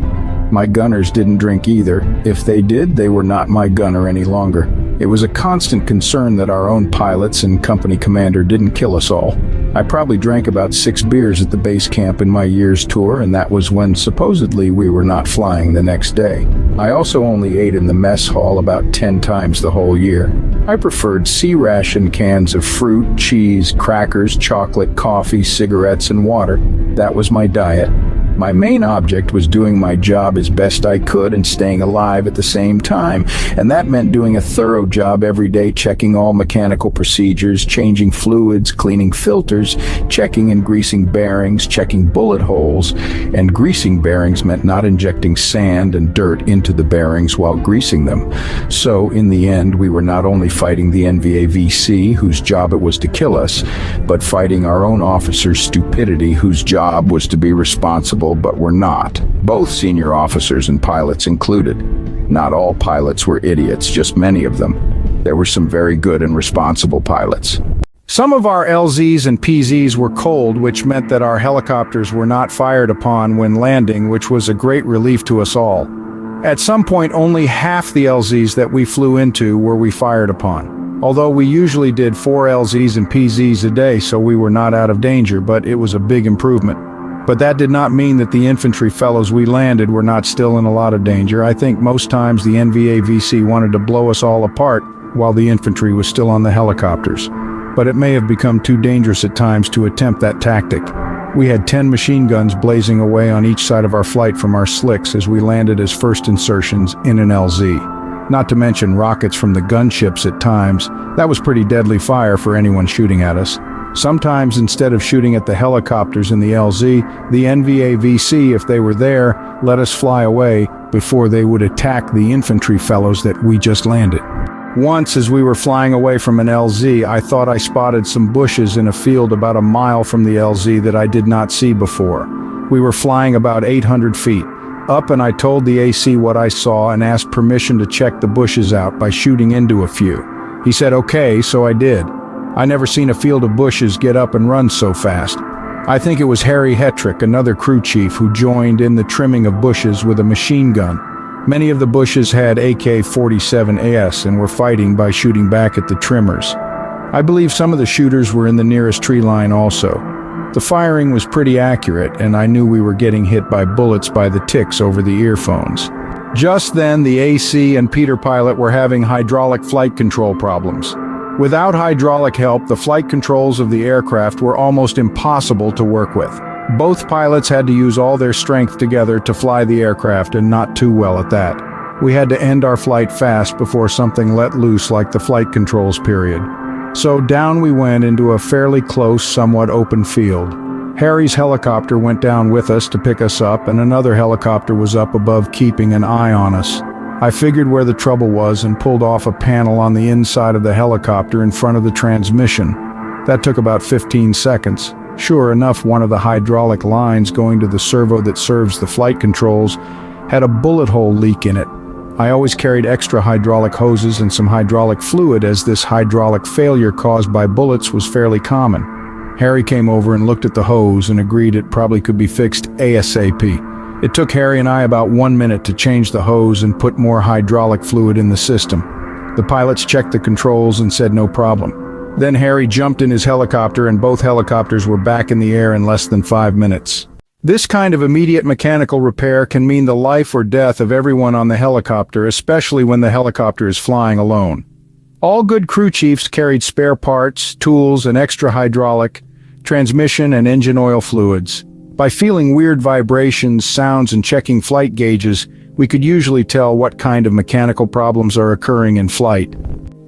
My gunners didn't drink either. If they did, they were not my gunner any longer. It was a constant concern that our own pilots and company commander didn't kill us all. I probably drank about 6 beers at the base camp in my year's tour, and that was when supposedly we were not flying the next day. I also only ate in the mess hall about 10 times the whole year. I preferred C-ration cans of fruit, cheese, crackers, chocolate, coffee, cigarettes, and water. That was my diet. My main object was doing my job as best I could and staying alive at the same time, and that meant doing a thorough job every day, checking all mechanical procedures, changing fluids, cleaning filters, checking and greasing bearings, checking bullet holes, and greasing bearings meant not injecting sand and dirt into the bearings while greasing them. So, in the end, we were not only fighting the NVAVC, whose job it was to kill us, but fighting our own officers' stupidity, whose job was to be responsible but were not, both senior officers and pilots included. Not all pilots were idiots, just many of them. There were some very good and responsible pilots. Some of our LZs and PZs were cold, which meant that our helicopters were not fired upon when landing, which was a great relief to us all. At some point, only half the LZs that we flew into were we fired upon. Although we usually did 4 LZs and PZs a day, so we were not out of danger, but it was a big improvement. But that did not mean that the infantry fellows we landed were not still in a lot of danger. I think most times the NVAVC wanted to blow us all apart while the infantry was still on the helicopters. But it may have become too dangerous at times to attempt that tactic. We had 10 machine guns blazing away on each side of our flight from our slicks as we landed as first insertions in an LZ. Not to mention rockets from the gunships at times. That was pretty deadly fire for anyone shooting at us. Sometimes instead of shooting at the helicopters in the LZ, the NVAVC, if they were there, let us fly away before they would attack the infantry fellows that we just landed. Once, as we were flying away from an LZ, I thought I spotted some bushes in a field about a mile from the LZ that I did not see before. We were flying about 800 feet up, and I told the AC what I saw and asked permission to check the bushes out by shooting into a few. He said okay, so I did. I never seen a field of bushes get up and run so fast. I think it was Harry Hetrick, another crew chief, who joined in the trimming of bushes with a machine gun. Many of the bushes had AK-47AS and were fighting by shooting back at the trimmers. I believe some of the shooters were in the nearest tree line also. The firing was pretty accurate, and I knew we were getting hit by bullets by the ticks over the earphones. Just then, the AC and Peter pilot were having hydraulic flight control problems. Without hydraulic help, the flight controls of the aircraft were almost impossible to work with. Both pilots had to use all their strength together to fly the aircraft, and not too well at that. We had to end our flight fast before something let loose like the flight controls period. So down we went into a fairly close, somewhat open field. Harry's helicopter went down with us to pick us up, and another helicopter was up above keeping an eye on us. I figured where the trouble was and pulled off a panel on the inside of the helicopter in front of the transmission. That took about 15 seconds. Sure enough, one of the hydraulic lines going to the servo that serves the flight controls had a bullet hole leak in it. I always carried extra hydraulic hoses and some hydraulic fluid, as this hydraulic failure caused by bullets was fairly common. Harry came over and looked at the hose and agreed it probably could be fixed ASAP. It took Harry and I about 1 minute to change the hose and put more hydraulic fluid in the system. The pilots checked the controls and said no problem. Then Harry jumped in his helicopter, and both helicopters were back in the air in less than 5 minutes. This kind of immediate mechanical repair can mean the life or death of everyone on the helicopter, especially when the helicopter is flying alone. All good crew chiefs carried spare parts, tools, and extra hydraulic, transmission, and engine oil fluids. By feeling weird vibrations, sounds, and checking flight gauges, we could usually tell what kind of mechanical problems are occurring in flight.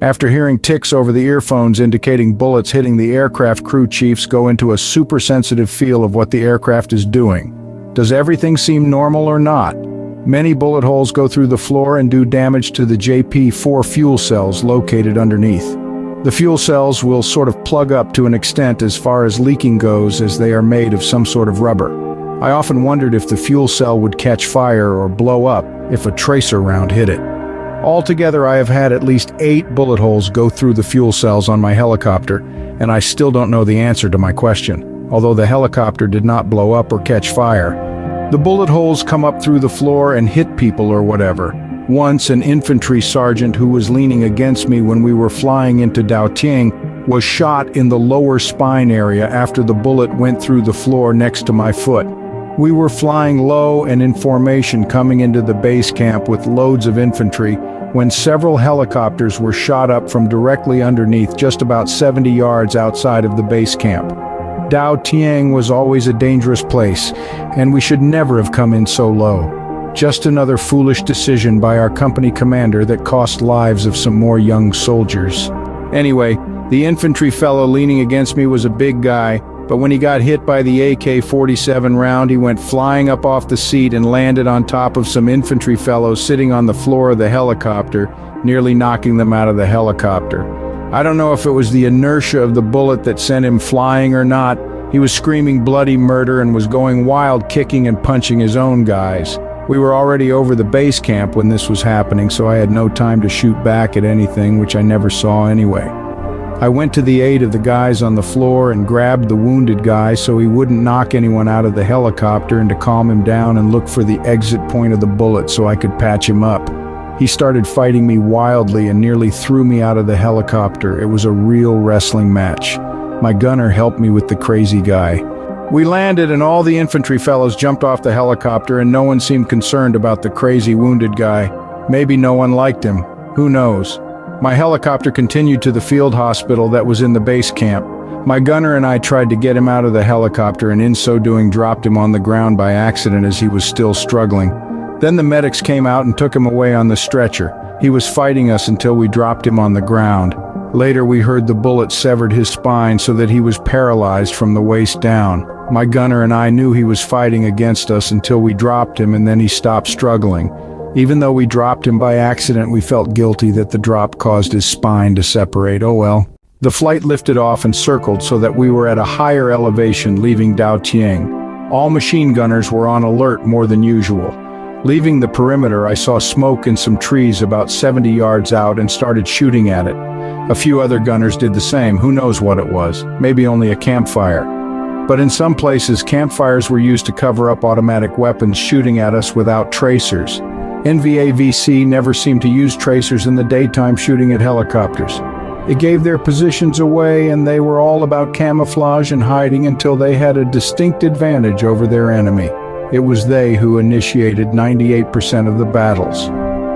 After hearing ticks over the earphones indicating bullets hitting the aircraft, crew chiefs go into a super sensitive feel of what the aircraft is doing. Does everything seem normal or not? Many bullet holes go through the floor and do damage to the JP-4 fuel cells located underneath. The fuel cells will sort of plug up to an extent as far as leaking goes, as they are made of some sort of rubber. I often wondered if the fuel cell would catch fire or blow up if a tracer round hit it. Altogether, I have had at least 8 bullet holes go through the fuel cells on my helicopter, and I still don't know the answer to my question, although the helicopter did not blow up or catch fire. The bullet holes come up through the floor and hit people or whatever. Once, an infantry sergeant who was leaning against me when we were flying into Daoting was shot in the lower spine area after the bullet went through the floor next to my foot. We were flying low and in formation coming into the base camp with loads of infantry when several helicopters were shot up from directly underneath, just about 70 yards outside of the base camp. Daoting was always a dangerous place, and we should never have come in so low. Just another foolish decision by our company commander that cost lives of some more young soldiers. Anyway, the infantry fellow leaning against me was a big guy, but when he got hit by the AK-47 round, he went flying up off the seat and landed on top of some infantry fellows sitting on the floor of the helicopter, nearly knocking them out of the helicopter. I don't know if it was the inertia of the bullet that sent him flying or not. He was screaming bloody murder and was going wild, kicking and punching his own guys. We were already over the base camp when this was happening, so I had no time to shoot back at anything, which I never saw anyway. I went to the aid of the guys on the floor and grabbed the wounded guy so he wouldn't knock anyone out of the helicopter, and to calm him down and look for the exit point of the bullet so I could patch him up. He started fighting me wildly and nearly threw me out of the helicopter. It was a real wrestling match. My gunner helped me with the crazy guy. We landed and all the infantry fellows jumped off the helicopter, and no one seemed concerned about the crazy wounded guy. Maybe no one liked him. Who knows? My helicopter continued to the field hospital that was in the base camp. My gunner and I tried to get him out of the helicopter, and in so doing dropped him on the ground by accident as he was still struggling. Then the medics came out and took him away on the stretcher. He was fighting us until we dropped him on the ground. Later we heard the bullet severed his spine so that he was paralyzed from the waist down. My gunner and I knew he was fighting against us until we dropped him, and then he stopped struggling. Even though we dropped him by accident, we felt guilty that the drop caused his spine to separate. Oh well. The flight lifted off and circled so that we were at a higher elevation, leaving Daoting. All machine gunners were on alert more than usual. Leaving the perimeter, I saw smoke in some trees about 70 yards out and started shooting at it. A few other gunners did the same. Who knows what it was? Maybe only a campfire. But in some places, campfires were used to cover up automatic weapons shooting at us without tracers. NVAVC never seemed to use tracers in the daytime shooting at helicopters. It gave their positions away, and they were all about camouflage and hiding until they had a distinct advantage over their enemy. It was they who initiated 98% of the battles.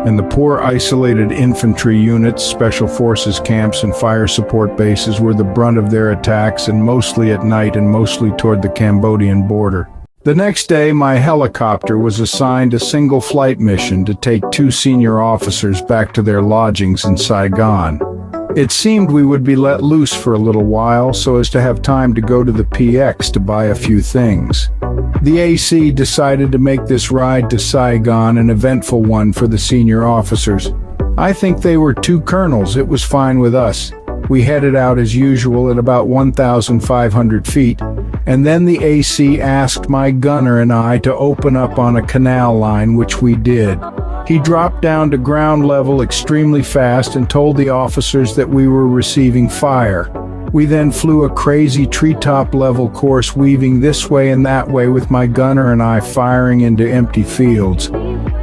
And the poor isolated infantry units, special forces camps, and fire support bases were the brunt of their attacks, and mostly at night and mostly toward the Cambodian border. The next day, my helicopter was assigned a single flight mission to take 2 senior officers back to their lodgings in Saigon. It seemed we would be let loose for a little while so as to have time to go to the PX to buy a few things. The AC decided to make this ride to Saigon an eventful one for the senior officers. I think they were 2 colonels. It was fine with us. We headed out as usual at about 1,500 feet, and then the AC asked my gunner and I to open up on a canal line, which we did. He dropped down to ground level extremely fast and told the officers that we were receiving fire. We then flew a crazy treetop level course, weaving this way and that way with my gunner and I firing into empty fields.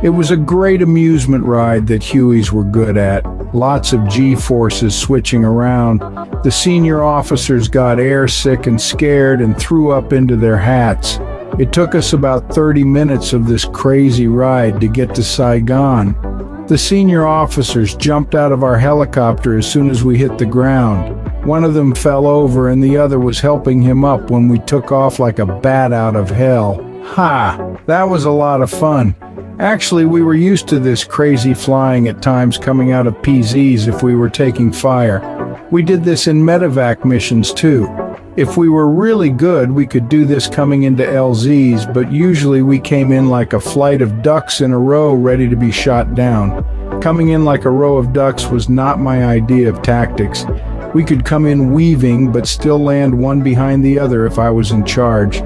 It was a great amusement ride that Hueys were good at. Lots of G-forces switching around. The senior officers got airsick and scared and threw up into their hats. It took us about 30 minutes of this crazy ride to get to Saigon. The senior officers jumped out of our helicopter as soon as we hit the ground. One of them fell over and the other was helping him up when we took off like a bat out of hell. Ha! That was a lot of fun. Actually, we were used to this crazy flying at times coming out of PZs if we were taking fire. We did this in medevac missions too. If we were really good, we could do this coming into LZs, but usually we came in like a flight of ducks in a row ready to be shot down. Coming in like a row of ducks was not my idea of tactics. We could come in weaving, but still land one behind the other if I was in charge.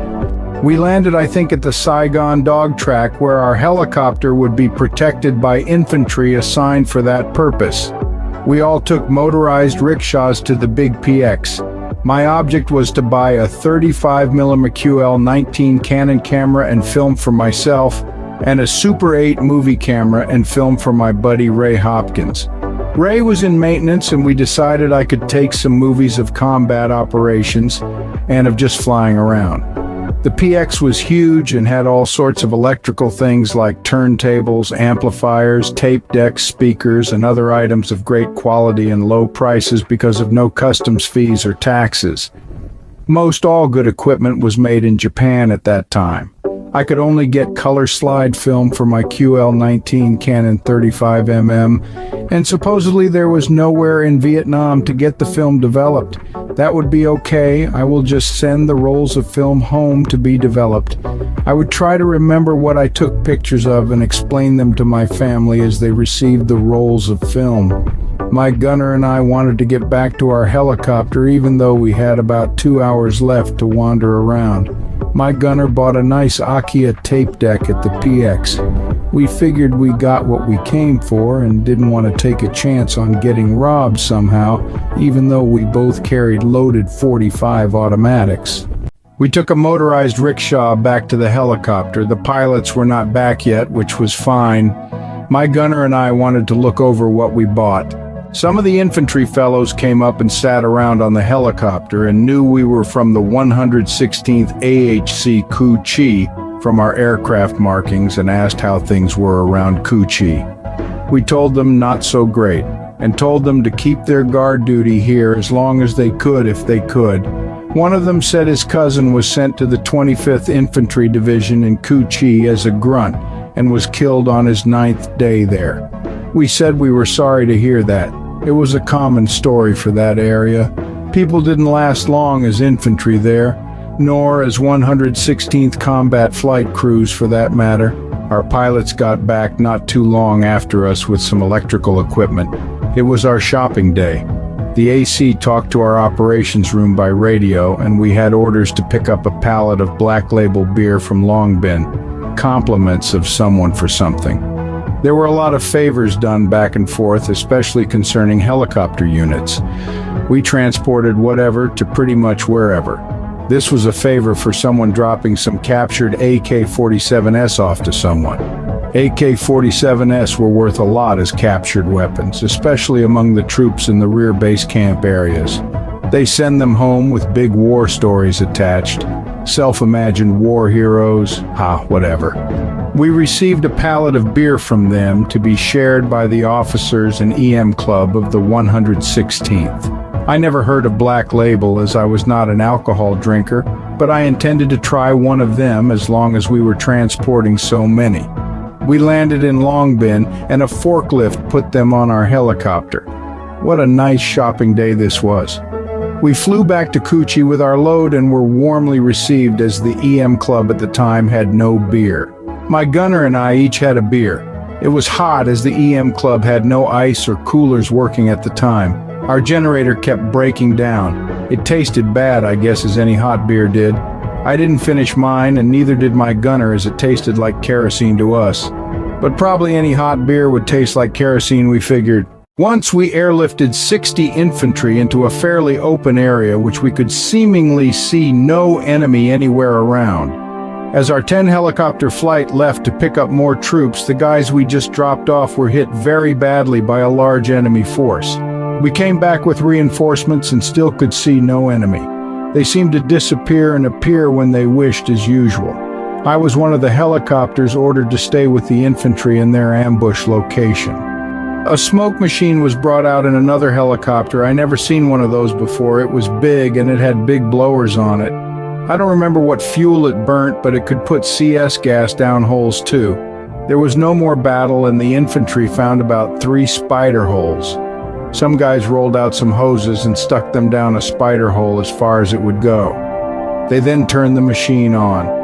We landed, I think, at the Saigon dog track where our helicopter would be protected by infantry assigned for that purpose. We all took motorized rickshaws to the big PX. My object was to buy a 35mm QL-19 Canon camera and film for myself, and a Super 8 movie camera and film for my buddy Ray Hopkins. Ray was in maintenance and we decided I could take some movies of combat operations and of just flying around. The PX was huge and had all sorts of electrical things like turntables, amplifiers, tape decks, speakers, and other items of great quality and low prices because of no customs fees or taxes. Most all good equipment was made in Japan at that time. I could only get color slide film for my QL-19 Canon 35mm, and supposedly there was nowhere in Vietnam to get the film developed. That would be okay. I will just send the rolls of film home to be developed. I would try to remember what I took pictures of and explain them to my family as they received the rolls of film. My gunner and I wanted to get back to our helicopter even though we had about 2 hours left to wander around. My gunner bought a nice Akia tape deck at the PX. We figured we got what we came for and didn't want to take a chance on getting robbed somehow, even though we both carried loaded .45 automatics. We took a motorized rickshaw back to the helicopter. The pilots were not back yet, which was fine. My gunner and I wanted to look over what we bought. Some of the infantry fellows came up and sat around on the helicopter and knew we were from the 116th AHC Cu Chi from our aircraft markings and asked how things were around Cu Chi. We told them not so great, and told them to keep their guard duty here as long as they could if they could. One of them said his cousin was sent to the 25th Infantry Division in Cu Chi as a grunt and was killed on his 9th day there. We said we were sorry to hear that. It was a common story for that area. People didn't last long as infantry there, nor as 116th Combat Flight Crews for that matter. Our pilots got back not too long after us with some electrical equipment. It was our shopping day. The AC talked to our operations room by radio, and we had orders to pick up a pallet of Black Label beer from Long Bin, compliments of someone for something. There were a lot of favors done back and forth, especially concerning helicopter units. We transported whatever to pretty much wherever. This was a favor for someone dropping some captured AK-47S off to someone. AK-47S were worth a lot as captured weapons, especially among the troops in the rear base camp areas. They send them home with big war stories attached. Self-imagined war heroes, whatever. We received a pallet of beer from them to be shared by the officers and EM club of the 116th. I never heard of Black Label as I was not an alcohol drinker, but I intended to try one of them as long as we were transporting so many. We landed in Long Bin and a forklift put them on our helicopter. What a nice shopping day this was. We flew back to Cu Chi with our load and were warmly received as the EM club at the time had no beer. My gunner and I each had a beer. It was hot as the EM club had no ice or coolers working at the time. Our generator kept breaking down. It tasted bad, I guess, as any hot beer did. I didn't finish mine and neither did my gunner as it tasted like kerosene to us. But probably any hot beer would taste like kerosene, we figured. Once we airlifted 60 infantry into a fairly open area which we could seemingly see no enemy anywhere around. As our 10 helicopter flight left to pick up more troops, the guys we just dropped off were hit very badly by a large enemy force. We came back with reinforcements and still could see no enemy. They seemed to disappear and appear when they wished as usual. I was one of the helicopters ordered to stay with the infantry in their ambush location. A smoke machine was brought out in another helicopter. I never seen one of those before. It was big and it had big blowers on it. I don't remember what fuel it burnt, but it could put CS gas down holes too. There was no more battle and the infantry found about 3 spider holes. Some guys rolled out some hoses and stuck them down a spider hole as far as it would go. They then turned the machine on.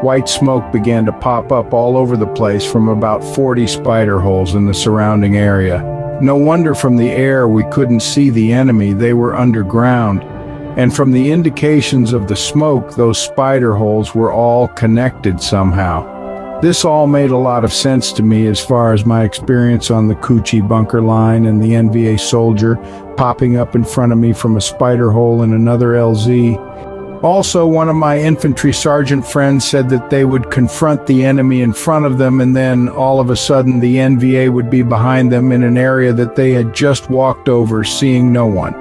White smoke began to pop up all over the place from about 40 spider holes in the surrounding area. No wonder from the air we couldn't see the enemy, they were underground. And from the indications of the smoke, those spider holes were all connected somehow. This all made a lot of sense to me as far as my experience on the Coochie bunker line and the NVA soldier popping up in front of me from a spider hole in another LZ. Also, one of my infantry sergeant friends said that they would confront the enemy in front of them and then all of a sudden the NVA would be behind them in an area that they had just walked over, seeing no one.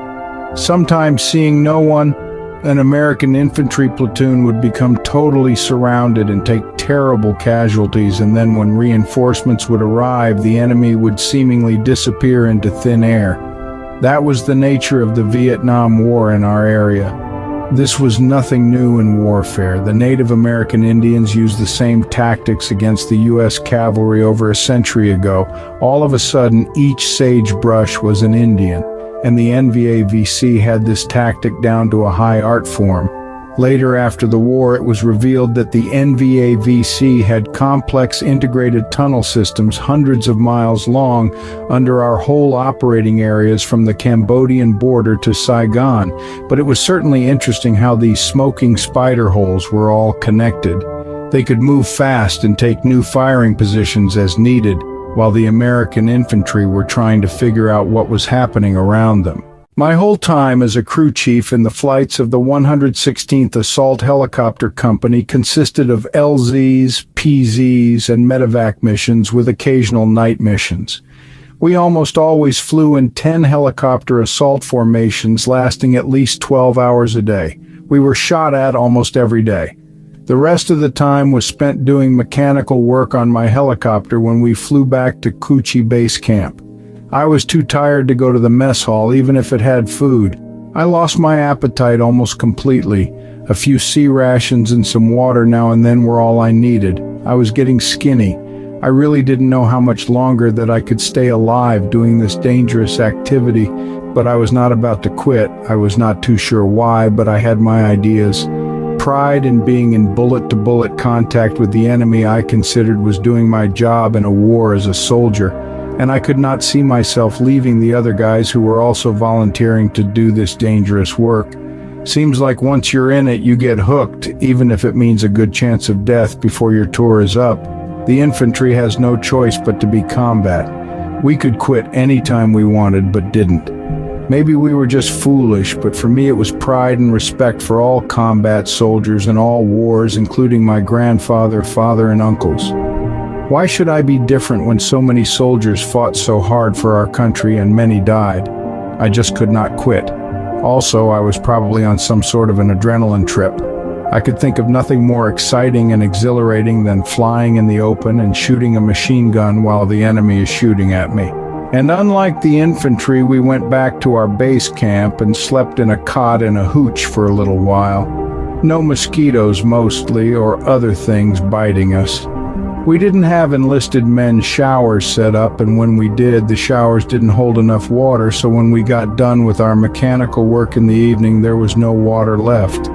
Sometimes seeing no one, an American infantry platoon would become totally surrounded and take terrible casualties, and then when reinforcements would arrive, the enemy would seemingly disappear into thin air. That was the nature of the Vietnam War in our area. This was nothing new in warfare. The Native American Indians used the same tactics against the U.S. cavalry over a century ago. All of a sudden, each sagebrush was an Indian, and the NVA-VC had this tactic down to a high art form. Later, after the war, it was revealed that the NVA-VC had complex integrated tunnel systems hundreds of miles long under our whole operating areas from the Cambodian border to Saigon, but it was certainly interesting how these smoking spider holes were all connected. They could move fast and take new firing positions as needed, while the American infantry were trying to figure out what was happening around them. My whole time as a crew chief in the flights of the 116th Assault Helicopter Company consisted of LZs, PZs, and medevac missions with occasional night missions. We almost always flew in 10 helicopter assault formations lasting at least 12 hours a day. We were shot at almost every day. The rest of the time was spent doing mechanical work on my helicopter when we flew back to Coochie Base Camp. I was too tired to go to the mess hall even if it had food. I lost my appetite almost completely. A few sea rations and some water now and then were all I needed. I was getting skinny. I really didn't know how much longer that I could stay alive doing this dangerous activity, but I was not about to quit. I was not too sure why, but I had my ideas. Pride in being in bullet-to-bullet contact with the enemy I considered was doing my job in a war as a soldier, and I could not see myself leaving the other guys who were also volunteering to do this dangerous work. Seems like once you're in it, you get hooked, even if it means a good chance of death before your tour is up. The infantry has no choice but to be combat. We could quit anytime we wanted, but didn't. Maybe we were just foolish, but for me it was pride and respect for all combat soldiers in all wars, including my grandfather, father, and uncles. Why should I be different when so many soldiers fought so hard for our country and many died? I just could not quit. Also, I was probably on some sort of an adrenaline trip. I could think of nothing more exciting and exhilarating than flying in the open and shooting a machine gun while the enemy is shooting at me. And unlike the infantry, we went back to our base camp and slept in a cot in a hooch for a little while. No mosquitoes mostly, or other things biting us. We didn't have enlisted men's showers set up, and when we did, the showers didn't hold enough water, so when we got done with our mechanical work in the evening, there was no water left.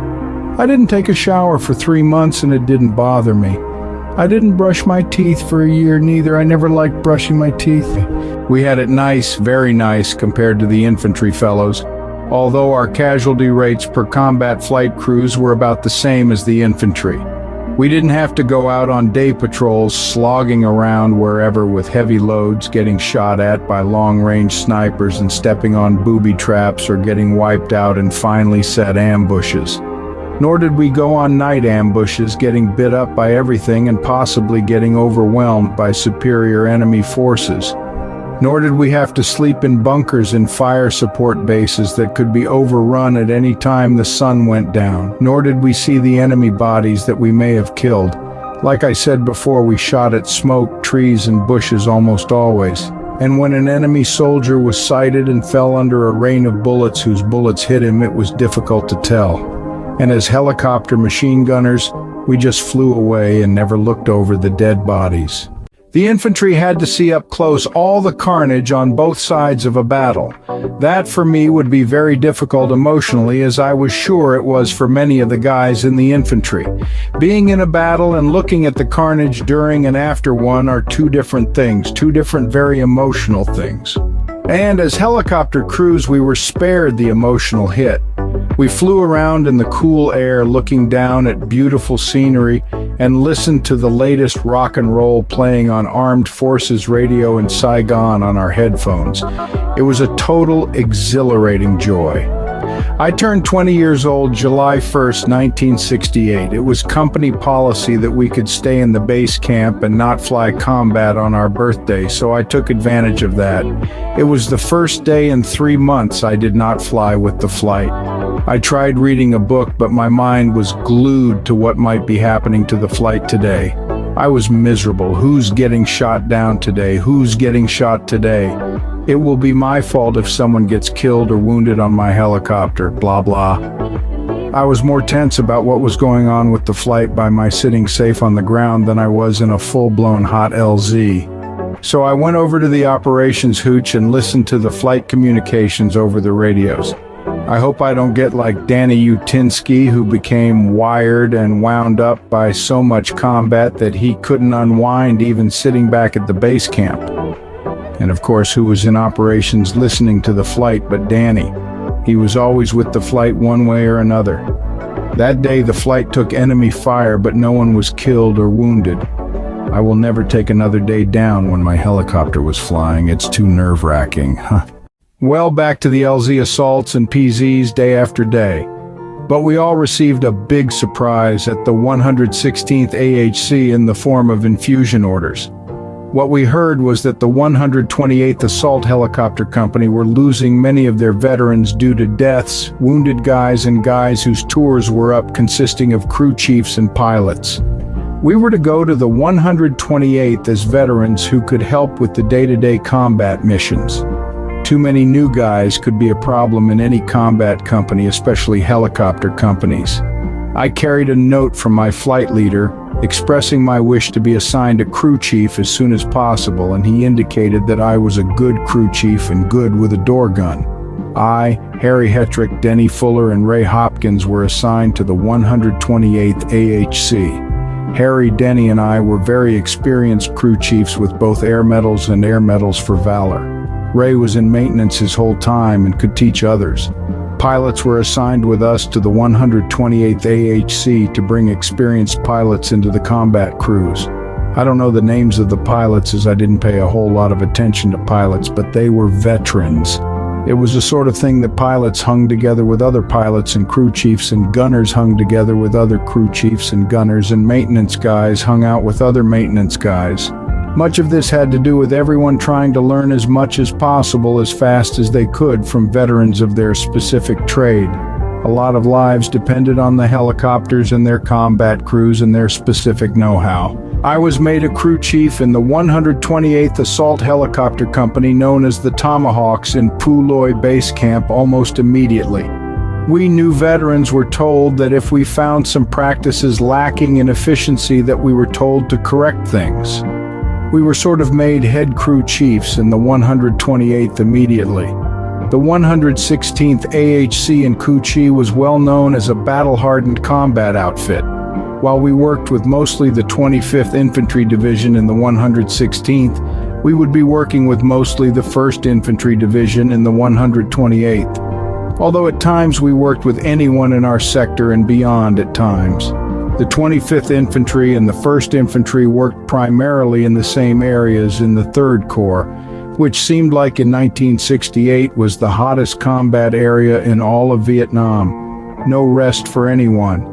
I didn't take a shower for 3 months, and it didn't bother me. I didn't brush my teeth for a year neither. I never liked brushing my teeth. We had it nice, very nice, compared to the infantry fellows, although our casualty rates per combat flight crews were about the same as the infantry. We didn't have to go out on day patrols slogging around wherever with heavy loads, getting shot at by long-range snipers and stepping on booby traps or getting wiped out in finely set ambushes. Nor did we go on night ambushes, getting bit up by everything and possibly getting overwhelmed by superior enemy forces. Nor did we have to sleep in bunkers in fire support bases that could be overrun at any time the sun went down. Nor did we see the enemy bodies that we may have killed. Like I said before, we shot at smoke, trees, and bushes almost always. and when an enemy soldier was sighted and fell under a rain of bullets whose bullets hit him, it was difficult to tell. And as helicopter machine gunners, we just flew away and never looked over the dead bodies. The infantry had to see up close all the carnage on both sides of a battle. That for me would be very difficult emotionally, as I was sure it was for many of the guys in the infantry. Being in a battle and looking at the carnage during and after one are two different things, two different very emotional things. And as helicopter crews, we were spared the emotional hit. We flew around in the cool air looking down at beautiful scenery and listened to the latest rock and roll playing on Armed Forces radio in Saigon on our headphones. It was a total exhilarating joy. I turned 20 years old July 1st, 1968. It was company policy that we could stay in the base camp and not fly combat on our birthday, so I took advantage of that. It was the first day in 3 months I did not fly with the flight. I tried reading a book, but my mind was glued to what might be happening to the flight today. I was miserable. Who's getting shot down today? Who's getting shot today? It will be my fault if someone gets killed or wounded on my helicopter, blah blah. I was more tense about what was going on with the flight by my sitting safe on the ground than I was in a full-blown hot LZ. So I went over to the operations hooch and listened to the flight communications over the radios. I hope I don't get like Danny Utinsky, who became wired and wound up by so much combat that he couldn't unwind even sitting back at the base camp. And of course, who was in operations listening to the flight but Danny? He was always with the flight one way or another. That day the flight took enemy fire, but no one was killed or wounded. I will never take another day down when my helicopter was flying. It's too nerve-wracking, huh? Well, back to the LZ assaults and PZs day after day. But we all received a big surprise at the 116th AHC in the form of infusion orders. What we heard was that the 128th Assault Helicopter Company were losing many of their veterans due to deaths, wounded guys, and guys whose tours were up, consisting of crew chiefs and pilots. We were to go to the 128th as veterans who could help with the day-to-day combat missions. Too many new guys could be a problem in any combat company, especially helicopter companies. I carried a note from my flight leader expressing my wish to be assigned a crew chief as soon as possible, and he indicated that I was a good crew chief and good with a door gun. I, Harry Hetrick, Denny Fuller, and Ray Hopkins were assigned to the 128th AHC. Harry, Denny, and I were very experienced crew chiefs with both air medals and air medals for valor. Ray was in maintenance his whole time and could teach others. Pilots were assigned with us to the 128th AHC to bring experienced pilots into the combat crews. I don't know the names of the pilots as I didn't pay a whole lot of attention to pilots, but they were veterans. It was the sort of thing that pilots hung together with other pilots and crew chiefs, and gunners hung together with other crew chiefs and gunners, and maintenance guys hung out with other maintenance guys. Much of this had to do with everyone trying to learn as much as possible as fast as they could from veterans of their specific trade. A lot of lives depended on the helicopters and their combat crews and their specific know-how. I was made a crew chief in the 128th Assault Helicopter Company, known as the Tomahawks, in Puloy Base Camp almost immediately. We new veterans were told that if we found some practices lacking in efficiency, that we were told to correct things. We were sort of made head crew chiefs in the 128th immediately. The 116th AHC in Cu-Chi was well known as a battle-hardened combat outfit. While we worked with mostly the 25th Infantry Division in the 116th, we would be working with mostly the 1st Infantry Division in the 128th. Although at times we worked with anyone in our sector and beyond at times. The 25th Infantry and the 1st Infantry worked primarily in the same areas in the 3rd Corps, which seemed like in 1968 was the hottest combat area in all of Vietnam. No rest for anyone.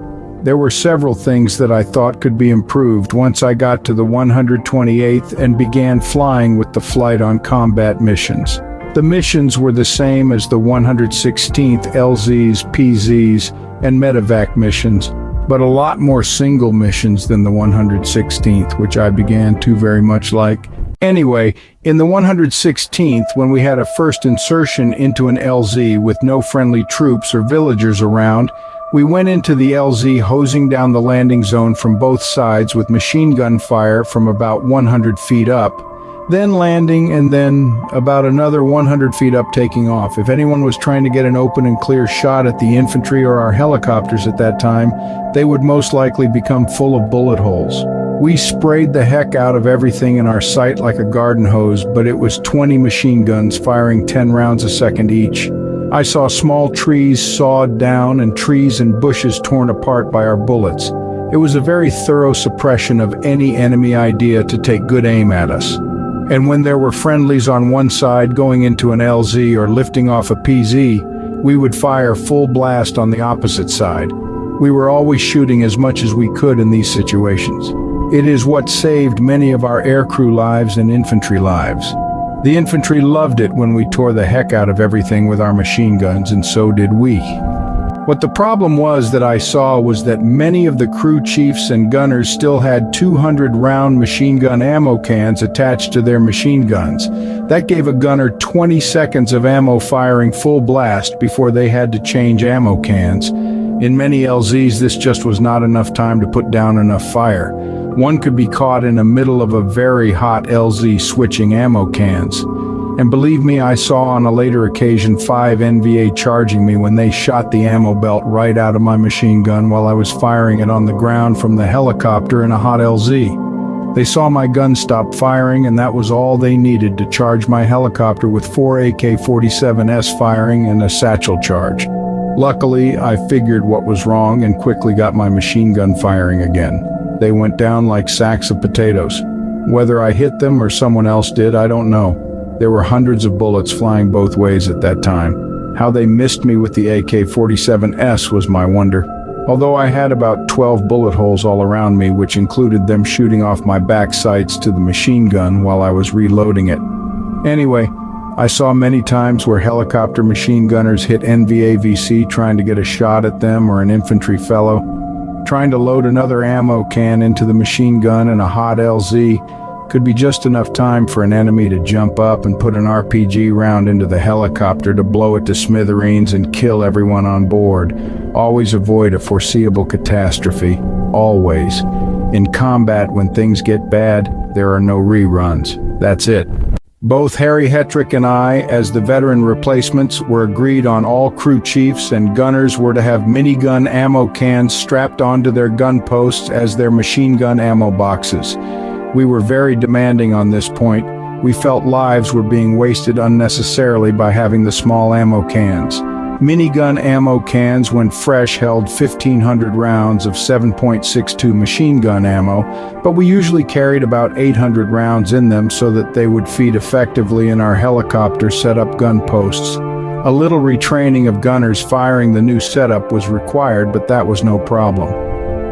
There were several things that I thought could be improved once I got to the 128th and began flying with the flight on combat missions. The missions were the same as the 116th LZs, PZs, and medevac missions, but a lot more single missions than the 116th, which I began to very much like. Anyway, in the 116th, when we had a first insertion into an LZ with no friendly troops or villagers around, we went into the LZ hosing down the landing zone from both sides with machine gun fire from about 100 feet up, then landing and then about another 100 feet up taking off. If anyone was trying to get an open and clear shot at the infantry or our helicopters at that time, they would most likely become full of bullet holes. We sprayed the heck out of everything in our sight like a garden hose, but it was 20 machine guns firing 10 rounds a second each. I saw small trees sawed down and trees and bushes torn apart by our bullets. It was a very thorough suppression of any enemy idea to take good aim at us. And when there were friendlies on one side going into an LZ or lifting off a PZ, we would fire full blast on the opposite side. We were always shooting as much as we could in these situations. It is what saved many of our aircrew lives and infantry lives. The infantry loved it when we tore the heck out of everything with our machine guns, and so did we. What the problem was that I saw was that many of the crew chiefs and gunners still had 200-round machine gun ammo cans attached to their machine guns. That gave a gunner 20 seconds of ammo firing full blast before they had to change ammo cans. In many LZs, this just was not enough time to put down enough fire. One could be caught in the middle of a very hot LZ switching ammo cans. And believe me, I saw on a later occasion 5 NVA charging me when they shot the ammo belt right out of my machine gun while I was firing it on the ground from the helicopter in a hot LZ. They saw my gun stop firing, and that was all they needed to charge my helicopter with 4 AK-47S firing and a satchel charge. Luckily, I figured what was wrong and quickly got my machine gun firing again. They went down like sacks of potatoes. Whether I hit them or someone else did, I don't know. There were hundreds of bullets flying both ways at that time. How they missed me with the AK-47S was my wonder. Although I had about 12 bullet holes all around me, which included them shooting off my back sights to the machine gun while I was reloading it. Anyway, I saw many times where helicopter machine gunners hit NVA-VC trying to get a shot at them or an infantry fellow. Trying to load another ammo can into the machine gun in a hot LZ could be just enough time for an enemy to jump up and put an RPG round into the helicopter to blow it to smithereens and kill everyone on board. Always avoid a foreseeable catastrophe. Always. In combat, when things get bad, there are no reruns. That's it. Both Harry Hetrick and I, as the veteran replacements, were agreed on all crew chiefs and gunners were to have minigun ammo cans strapped onto their gun posts as their machine gun ammo boxes. We were very demanding on this point. We felt lives were being wasted unnecessarily by having the small ammo cans. Minigun ammo cans, when fresh, held 1,500 rounds of 7.62 machine gun ammo, but we usually carried about 800 rounds in them so that they would feed effectively in our helicopter set-up gun posts. A little retraining of gunners firing the new setup was required, but that was no problem.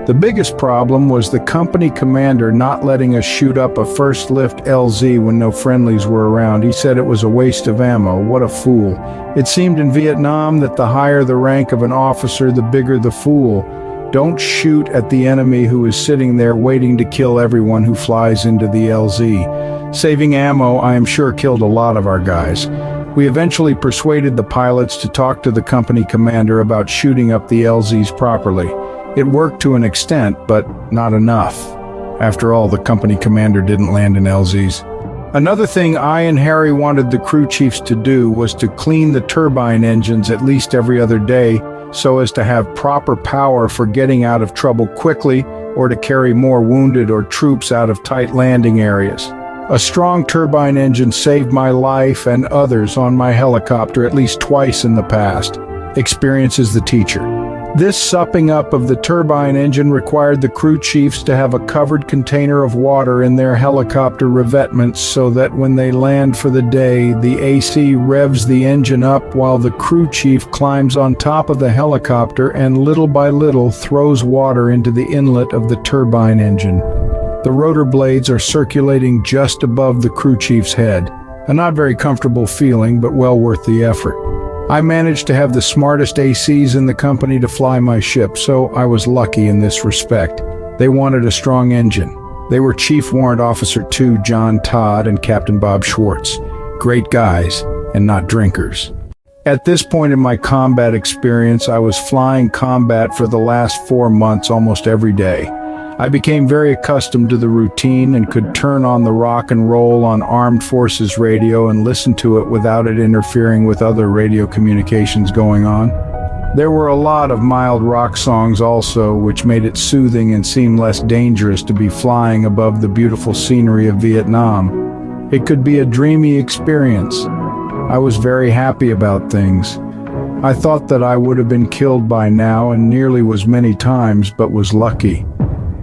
The biggest problem was the company commander not letting us shoot up a first lift LZ when no friendlies were around. He said it was a waste of ammo. What a fool. It seemed in Vietnam that the higher the rank of an officer, the bigger the fool. Don't shoot at the enemy who is sitting there waiting to kill everyone who flies into the LZ. Saving ammo, I am sure, killed a lot of our guys. We eventually persuaded the pilots to talk to the company commander about shooting up the LZs properly. It worked to an extent, but not enough. After all, the company commander didn't land in LZs. Another thing I and Harry wanted the crew chiefs to do was to clean the turbine engines at least every other day so as to have proper power for getting out of trouble quickly or to carry more wounded or troops out of tight landing areas. A strong turbine engine saved my life and others on my helicopter at least twice in the past. Experience is the teacher. This supping up of the turbine engine required the crew chiefs to have a covered container of water in their helicopter revetments so that when they land for the day, the AC revs the engine up while the crew chief climbs on top of the helicopter and little by little throws water into the inlet of the turbine engine. The rotor blades are circulating just above the crew chief's head. A not very comfortable feeling, but well worth the effort. I managed to have the smartest ACs in the company to fly my ship, so I was lucky in this respect. They wanted a strong engine. They were Chief Warrant Officer 2 John Todd and Captain Bob Schwartz. Great guys, and not drinkers. At this point in my combat experience, I was flying combat for the last 4 months almost every day. I became very accustomed to the routine and could turn on the rock and roll on Armed Forces radio and listen to it without it interfering with other radio communications going on. There were a lot of mild rock songs also, which made it soothing and seem less dangerous to be flying above the beautiful scenery of Vietnam. It could be a dreamy experience. I was very happy about things. I thought that I would have been killed by now and nearly was many times, but was lucky.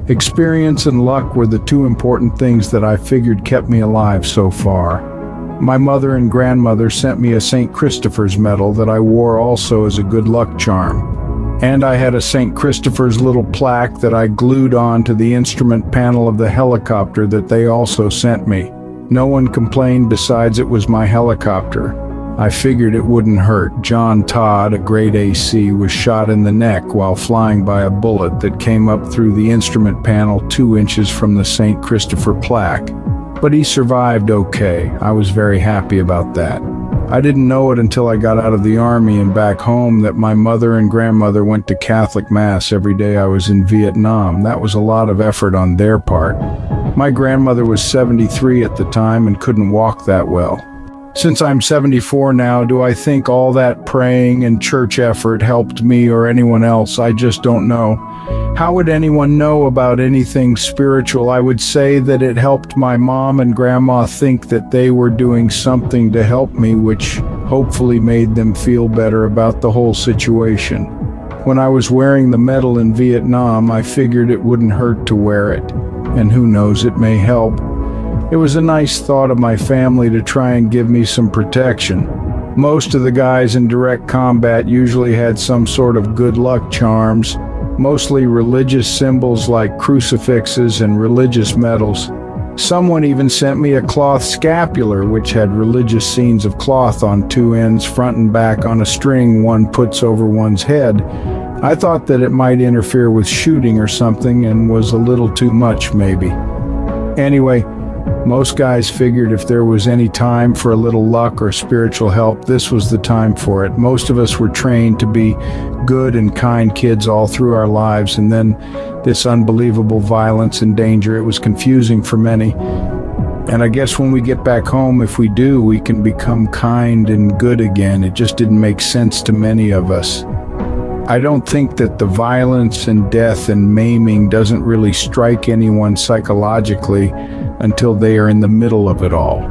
Experience and luck were the two important things that I figured kept me alive so far. My mother and grandmother sent me a St. Christopher's medal that I wore also as a good luck charm. And I had a St. Christopher's little plaque that I glued on to the instrument panel of the helicopter that they also sent me. No one complained besides it was my helicopter. I figured it wouldn't hurt. John Todd, a grade AC, was shot in the neck while flying by a bullet that came up through the instrument panel 2 inches from the St. Christopher plaque. But he survived okay. I was very happy about that. I didn't know it until I got out of the Army and back home that my mother and grandmother went to Catholic Mass every day I was in Vietnam. That was a lot of effort on their part. My grandmother was 73 at the time and couldn't walk that well. Since I'm 74 now, do I think all that praying and church effort helped me or anyone else? I just don't know. How would anyone know about anything spiritual? I would say that it helped my mom and grandma think that they were doing something to help me, which hopefully made them feel better about the whole situation. When I was wearing the medal in Vietnam, I figured it wouldn't hurt to wear it. And who knows, it may help. It was a nice thought of my family to try and give me some protection. Most of the guys in direct combat usually had some sort of good luck charms, mostly religious symbols like crucifixes and religious medals. Someone even sent me a cloth scapular which had religious scenes of cloth on 2 ends, front and back, on a string one puts over one's head. I thought that it might interfere with shooting or something and was a little too much maybe. Anyway, most guys figured if there was any time for a little luck or spiritual help, this was the time for it. Most of us were trained to be good and kind kids all through our lives, and then this unbelievable violence and danger. It was confusing for many. And I guess when we get back home, if we do, we can become kind and good again. It just didn't make sense to many of us. I don't think that the violence and death and maiming doesn't really strike anyone psychologically until they are in the middle of it all.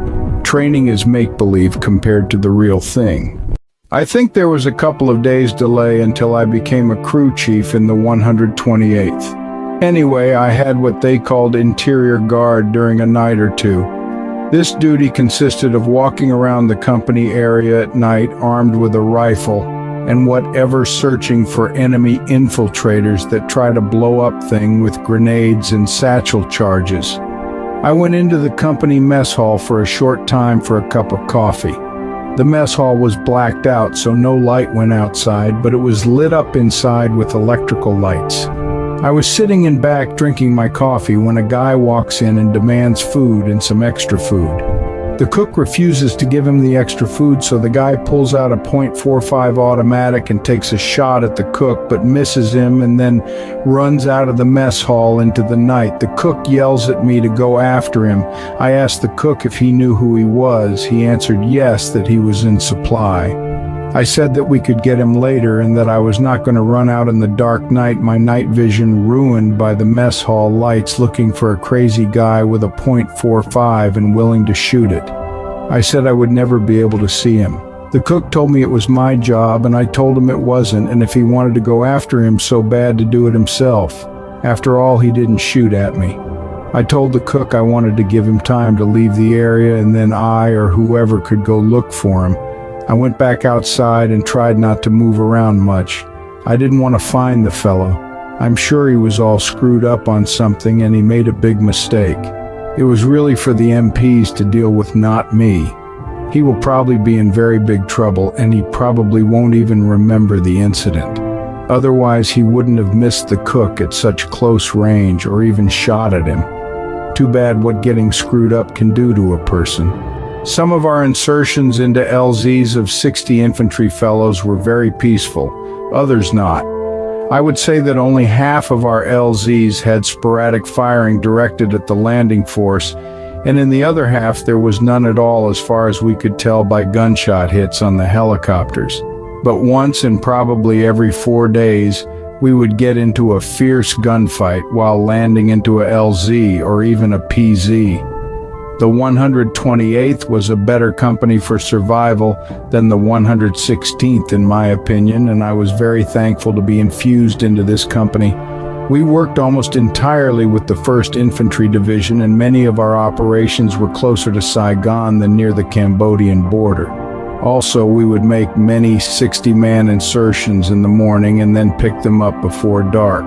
Training is make-believe compared to the real thing. I think there was a couple of days delay until I became a crew chief in the 128th. Anyway, I had what they called interior guard during a night or two. This duty consisted of walking around the company area at night armed with a rifle and whatever, searching for enemy infiltrators that try to blow up things with grenades and satchel charges. I went into the company mess hall for a short time for a cup of coffee. The mess hall was blacked out, so no light went outside, but it was lit up inside with electrical lights. I was sitting in back drinking my coffee when a guy walks in and demands food and some extra food. The cook refuses to give him the extra food, so the guy pulls out a .45 automatic and takes a shot at the cook, but misses him and then runs out of the mess hall into the night. The cook yells at me to go after him. I asked the cook if he knew who he was. He answered yes, that he was in supply. I said that we could get him later and that I was not going to run out in the dark night, my night vision ruined by the mess hall lights, looking for a crazy guy with a .45 and willing to shoot it. I said I would never be able to see him. The cook told me it was my job, and I told him it wasn't, and if he wanted to go after him so bad, to do it himself. After all, he didn't shoot at me. I told the cook I wanted to give him time to leave the area, and then I or whoever could go look for him. I went back outside and tried not to move around much. I didn't want to find the fellow. I'm sure he was all screwed up on something and he made a big mistake. It was really for the MPs to deal with, not me. He will probably be in very big trouble, and he probably won't even remember the incident. Otherwise, he wouldn't have missed the cook at such close range or even shot at him. Too bad what getting screwed up can do to a person. Some of our insertions into LZs of 60 infantry fellows were very peaceful, others not. I would say that only half of our LZs had sporadic firing directed at the landing force, and in the other half there was none at all as far as we could tell by gunshot hits on the helicopters. But once in probably every 4 days, we would get into a fierce gunfight while landing into a LZ or even a PZ. The 128th was a better company for survival than the 116th in my opinion, and I was very thankful to be infused into this company. We worked almost entirely with the 1st Infantry Division, and many of our operations were closer to Saigon than near the Cambodian border. Also, we would make many 60-man insertions in the morning and then pick them up before dark.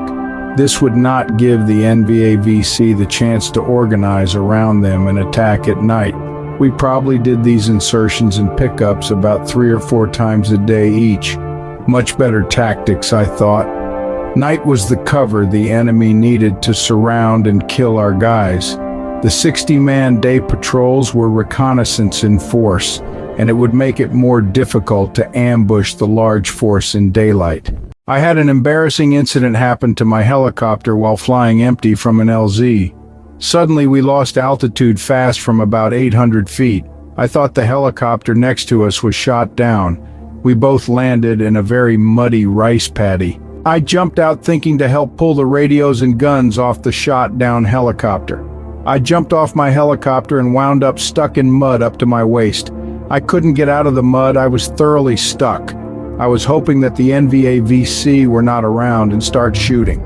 This would not give the NVAVC the chance to organize around them and attack at night. We probably did these insertions and pickups about 3 or 4 times a day each. Much better tactics, I thought. Night was the cover the enemy needed to surround and kill our guys. The 60-man day patrols were reconnaissance in force, and it would make it more difficult to ambush the large force in daylight. I had an embarrassing incident happen to my helicopter while flying empty from an LZ. Suddenly we lost altitude fast from about 800 feet. I thought the helicopter next to us was shot down. We both landed in a very muddy rice paddy. I jumped out thinking to help pull the radios and guns off the shot down helicopter. I jumped off my helicopter and wound up stuck in mud up to my waist. I couldn't get out of the mud. I was thoroughly stuck. I was hoping that the NVAVC were not around and start shooting.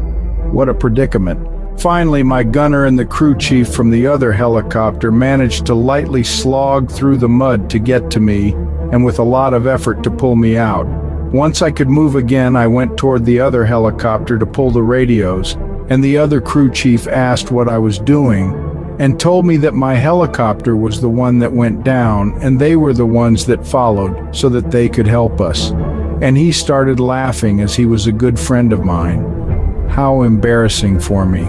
What a predicament. Finally, my gunner and the crew chief from the other helicopter managed to lightly slog through the mud to get to me, and with a lot of effort to pull me out. Once I could move again, I went toward the other helicopter to pull the radios, and the other crew chief asked what I was doing, and told me that my helicopter was the one that went down, and they were the ones that followed so that they could help us. And he started laughing as he was a good friend of mine. How embarrassing for me.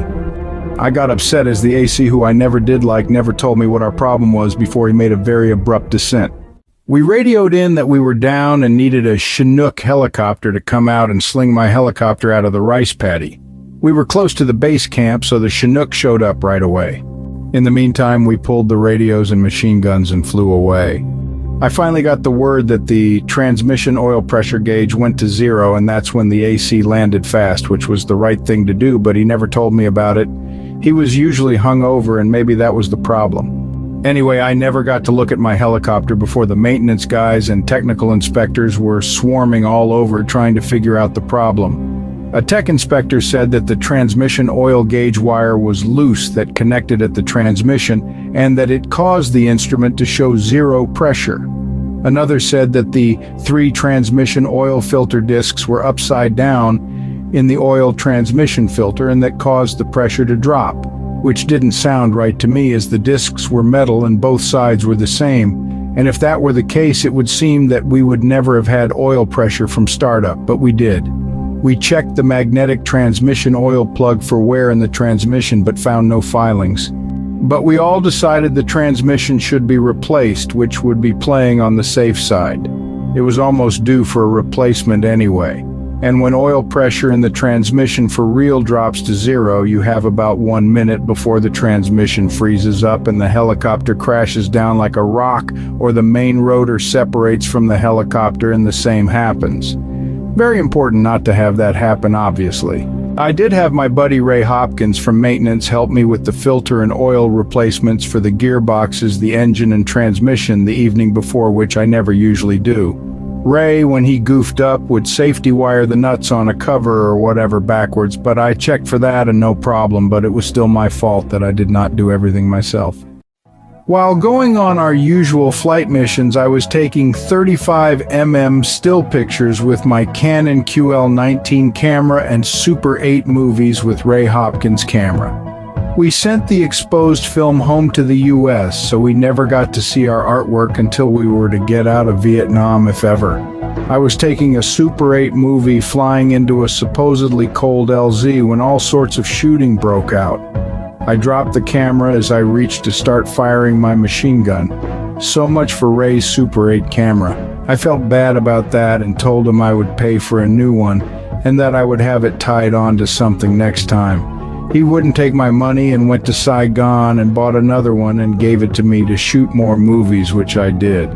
I got upset as the AC, who I never did like, never told me what our problem was before he made a very abrupt descent. We radioed in that we were down and needed a Chinook helicopter to come out and sling my helicopter out of the rice paddy. We were close to the base camp, so the Chinook showed up right away. In the meantime, we pulled the radios and machine guns and flew away. I finally got the word that the transmission oil pressure gauge went to 0, and that's when the AC landed fast, which was the right thing to do, but he never told me about it. He was usually hungover, and maybe that was the problem. Anyway, I never got to look at my helicopter before the maintenance guys and technical inspectors were swarming all over trying to figure out the problem. A tech inspector said that the transmission oil gauge wire was loose that connected at the transmission and that it caused the instrument to show 0 pressure. Another said that the 3 transmission oil filter discs were upside down in the oil transmission filter and that caused the pressure to drop, which didn't sound right to me as the discs were metal and both sides were the same, and if that were the case it would seem that we would never have had oil pressure from startup, but we did. We checked the magnetic transmission oil plug for wear in the transmission but found no filings. But we all decided the transmission should be replaced, which would be playing on the safe side. It was almost due for a replacement anyway. And when oil pressure in the transmission for real drops to 0, you have about 1 minute before the transmission freezes up and the helicopter crashes down like a rock, or the main rotor separates from the helicopter and the same happens. Very important not to have that happen, obviously. I did have my buddy Ray Hopkins from maintenance help me with the filter and oil replacements for the gearboxes, the engine and transmission the evening before, which I never usually do. Ray, when he goofed up, would safety wire the nuts on a cover or whatever backwards, but I checked for that and no problem, but it was still my fault that I did not do everything myself. While going on our usual flight missions, I was taking 35mm still pictures with my Canon QL-19 camera and Super 8 movies with Ray Hopkins' camera. We sent the exposed film home to the US, so we never got to see our artwork until we were to get out of Vietnam, if ever. I was taking a Super 8 movie flying into a supposedly cold LZ when all sorts of shooting broke out. I dropped the camera as I reached to start firing my machine gun. So much for Ray's Super 8 camera. I felt bad about that and told him I would pay for a new one and that I would have it tied on to something next time. He wouldn't take my money and went to Saigon and bought another one and gave it to me to shoot more movies, which I did.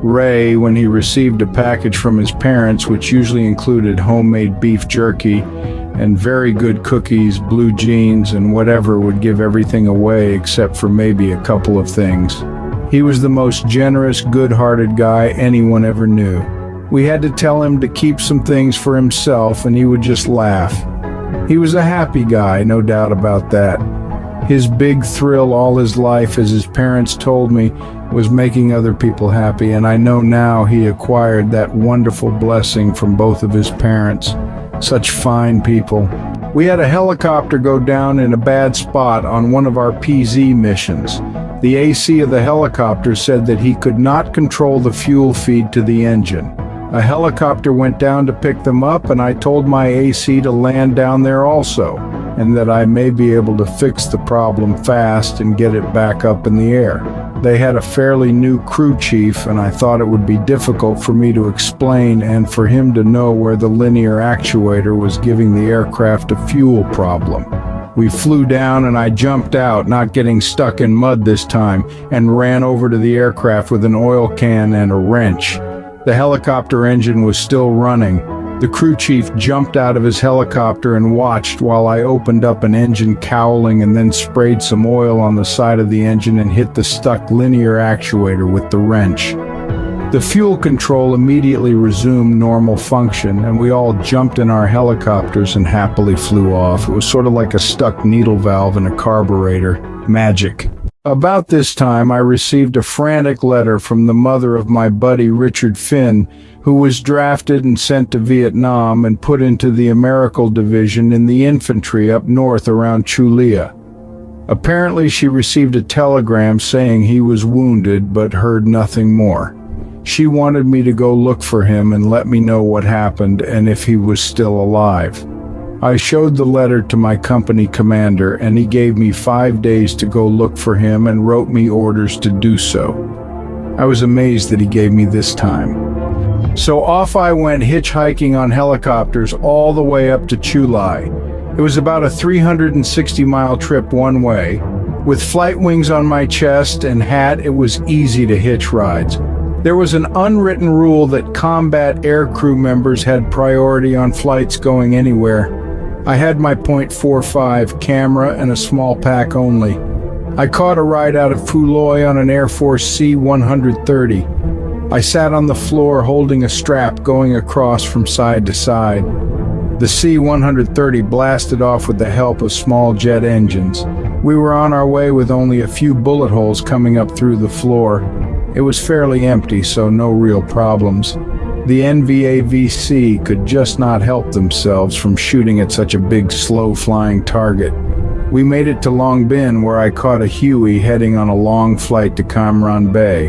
Ray, when he received a package from his parents, which usually included homemade beef jerky and very good cookies, blue jeans, and whatever, would give everything away except for maybe a couple of things. He was the most generous, good-hearted guy anyone ever knew. We had to tell him to keep some things for himself, and he would just laugh. He was a happy guy, no doubt about that. His big thrill all his life, as his parents told me, was making other people happy, and I know now he acquired that wonderful blessing from both of his parents. Such fine people. We had a helicopter go down in a bad spot on one of our PZ missions. The AC of the helicopter said that he could not control the fuel feed to the engine. A helicopter went down to pick them up, and I told my AC to land down there also, and that I may be able to fix the problem fast and get it back up in the air. They had a fairly new crew chief, and I thought it would be difficult for me to explain and for him to know where the linear actuator was giving the aircraft a fuel problem. We flew down and I jumped out, not getting stuck in mud this time, and ran over to the aircraft with an oil can and a wrench. The helicopter engine was still running. The crew chief jumped out of his helicopter and watched while I opened up an engine cowling and then sprayed some oil on the side of the engine and hit the stuck linear actuator with the wrench. The fuel control immediately resumed normal function, and we all jumped in our helicopters and happily flew off. It was sort of like a stuck needle valve in a carburetor. Magic. About this time, I received a frantic letter from the mother of my buddy Richard Finn, who was drafted and sent to Vietnam and put into the Americal Division in the infantry up north around Chulia. Apparently, she received a telegram saying he was wounded but heard nothing more. She wanted me to go look for him and let me know what happened and if he was still alive. I showed the letter to my company commander, and he gave me 5 days to go look for him and wrote me orders to do so. I was amazed that he gave me this time. So off I went hitchhiking on helicopters all the way up to Chulai. It was about a 360-mile trip one way. With flight wings on my chest and hat, it was easy to hitch rides. There was an unwritten rule that combat air crew members had priority on flights going anywhere. I had my .45 camera and a small pack only. I caught a ride out of Fuloy on an Air Force C-130. I sat on the floor holding a strap going across from side to side. The C-130 blasted off with the help of small jet engines. We were on our way with only a few bullet holes coming up through the floor. It was fairly empty, so no real problems. The NVAVC could just not help themselves from shooting at such a big, slow-flying target. We made it to Long Bin, where I caught a Huey heading on a long flight to Cam Ranh Bay.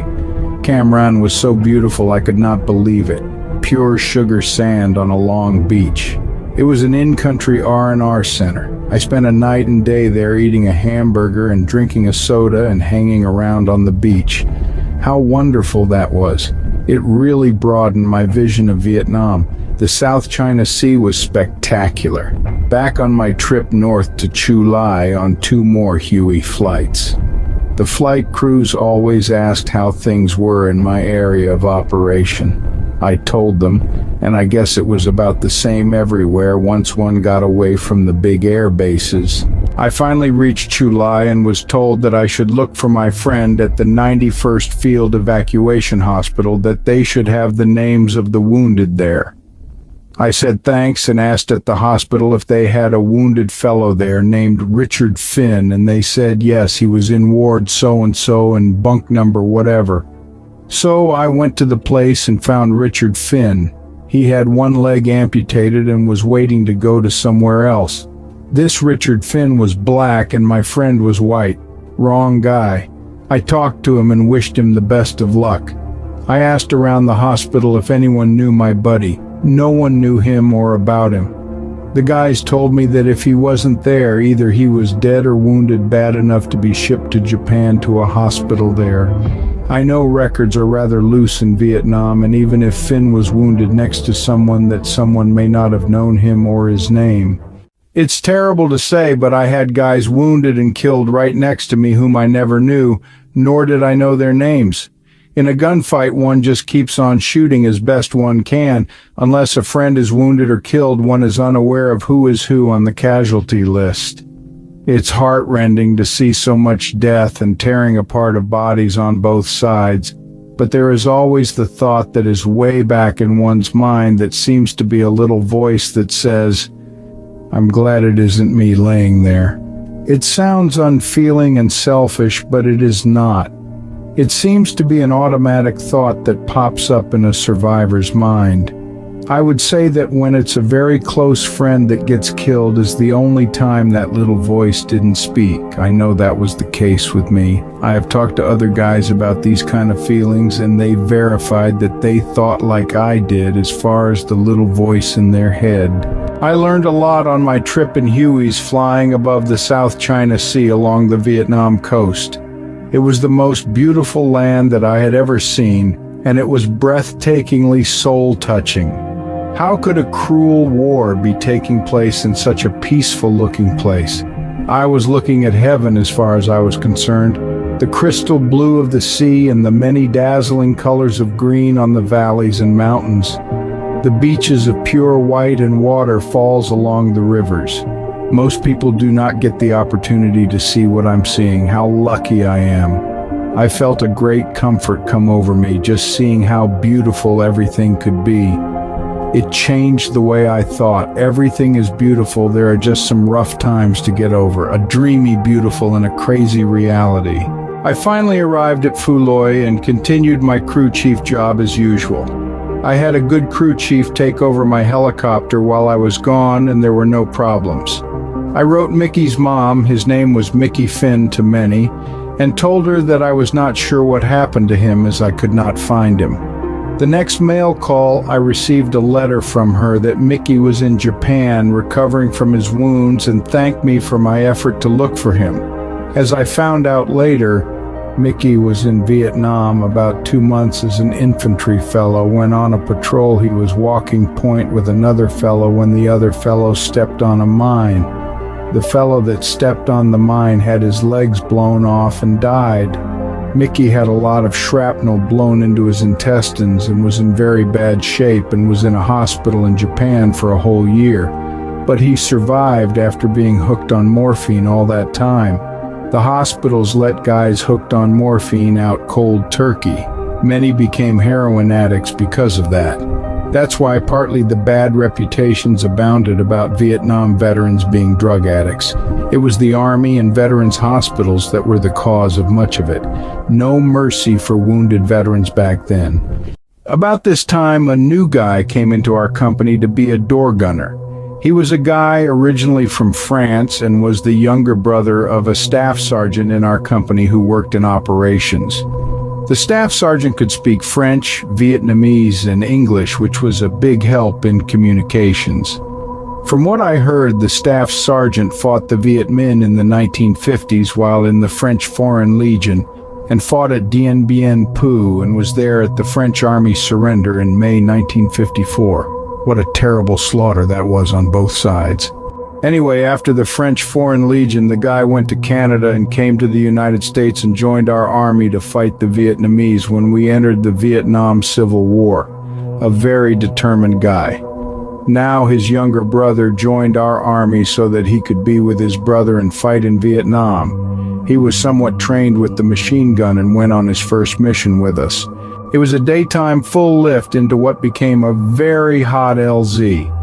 Cam Ranh was so beautiful I could not believe it. Pure sugar sand on a long beach. It was an in-country R&R center. I spent a night and day there eating a hamburger and drinking a soda and hanging around on the beach. How wonderful that was. It really broadened my vision of Vietnam. The South China Sea was spectacular. Back on my trip north to Chu Lai on 2 more Huey flights. The flight crews always asked how things were in my area of operation. I told them, and I guess it was about the same everywhere once one got away from the big air bases. I finally reached Chu Lai and was told that I should look for my friend at the 91st Field Evacuation Hospital, that they should have the names of the wounded there. I said thanks and asked at the hospital if they had a wounded fellow there named Richard Finn, and they said yes, he was in ward so-and-so and bunk number whatever. So I went to the place and found Richard Finn. He had one leg amputated and was waiting to go to somewhere else. This Richard Finn was black and my friend was white. Wrong guy. I talked to him and wished him the best of luck. I asked around the hospital if anyone knew my buddy. No one knew him or about him. The guys told me that if he wasn't there, either he was dead or wounded bad enough to be shipped to Japan to a hospital there. I know records are rather loose in Vietnam, and even if Finn was wounded next to someone, that someone may not have known him or his name. It's terrible to say, but I had guys wounded and killed right next to me whom I never knew, nor did I know their names. In a gunfight, one just keeps on shooting as best one can. Unless a friend is wounded or killed, one is unaware of who is who on the casualty list. It's heartrending to see so much death and tearing apart of bodies on both sides, but there is always the thought that is way back in one's mind that seems to be a little voice that says, "I'm glad it isn't me laying there." It sounds unfeeling and selfish, but it is not. It seems to be an automatic thought that pops up in a survivor's mind. I would say that when it's a very close friend that gets killed is the only time that little voice didn't speak. I know that was the case with me. I have talked to other guys about these kind of feelings, and they verified that they thought like I did as far as the little voice in their head. I learned a lot on my trip in Hueys flying above the South China Sea along the Vietnam coast. It was the most beautiful land that I had ever seen, and it was breathtakingly soul-touching. How could a cruel war be taking place in such a peaceful-looking place? I was looking at heaven as far as I was concerned. The crystal blue of the sea and the many dazzling colors of green on the valleys and mountains. The beaches of pure white and water falls along the rivers. Most people do not get the opportunity to see what I'm seeing. How lucky I am. I felt a great comfort come over me just seeing how beautiful everything could be. It changed the way I thought. Everything is beautiful. There are just some rough times to get over. A dreamy beautiful and a crazy reality. I finally arrived at Phu Loi and continued my crew chief job as usual. I had a good crew chief take over my helicopter while I was gone, and there were no problems. I wrote Mickey's mom, his name was Mickey Finn to many, and told her that I was not sure what happened to him as I could not find him. The next mail call, I received a letter from her that Mickey was in Japan recovering from his wounds and thanked me for my effort to look for him. As I found out later, Mickey was in Vietnam about 2 months as an infantry fellow. When on a patrol, he was walking point with another fellow when the other fellow stepped on a mine. The fellow that stepped on the mine had his legs blown off and died. Mickey had a lot of shrapnel blown into his intestines and was in very bad shape and was in a hospital in Japan for a whole year. But he survived after being hooked on morphine all that time. The hospitals let guys hooked on morphine out cold turkey. Many became heroin addicts because of that. That's why partly the bad reputations abounded about Vietnam veterans being drug addicts. It was the Army and veterans hospitals that were the cause of much of it. No mercy for wounded veterans back then. About this time, a new guy came into our company to be a door gunner. He was a guy originally from France and was the younger brother of a staff sergeant in our company who worked in operations. The staff sergeant could speak French, Vietnamese, and English, which was a big help in communications. From what I heard, the staff sergeant fought the Viet Minh in the 1950s while in the French Foreign Legion and fought at Dien Bien Phu and was there at the French Army surrender in May 1954. What a terrible slaughter that was on both sides. Anyway, after the French Foreign Legion, the guy went to Canada and came to the United States and joined our army to fight the Vietnamese when we entered the Vietnam Civil War. A very determined guy. Now his younger brother joined our army so that he could be with his brother and fight in Vietnam. He was somewhat trained with the machine gun and went on his first mission with us. It was a daytime full lift into what became a very hot LZ.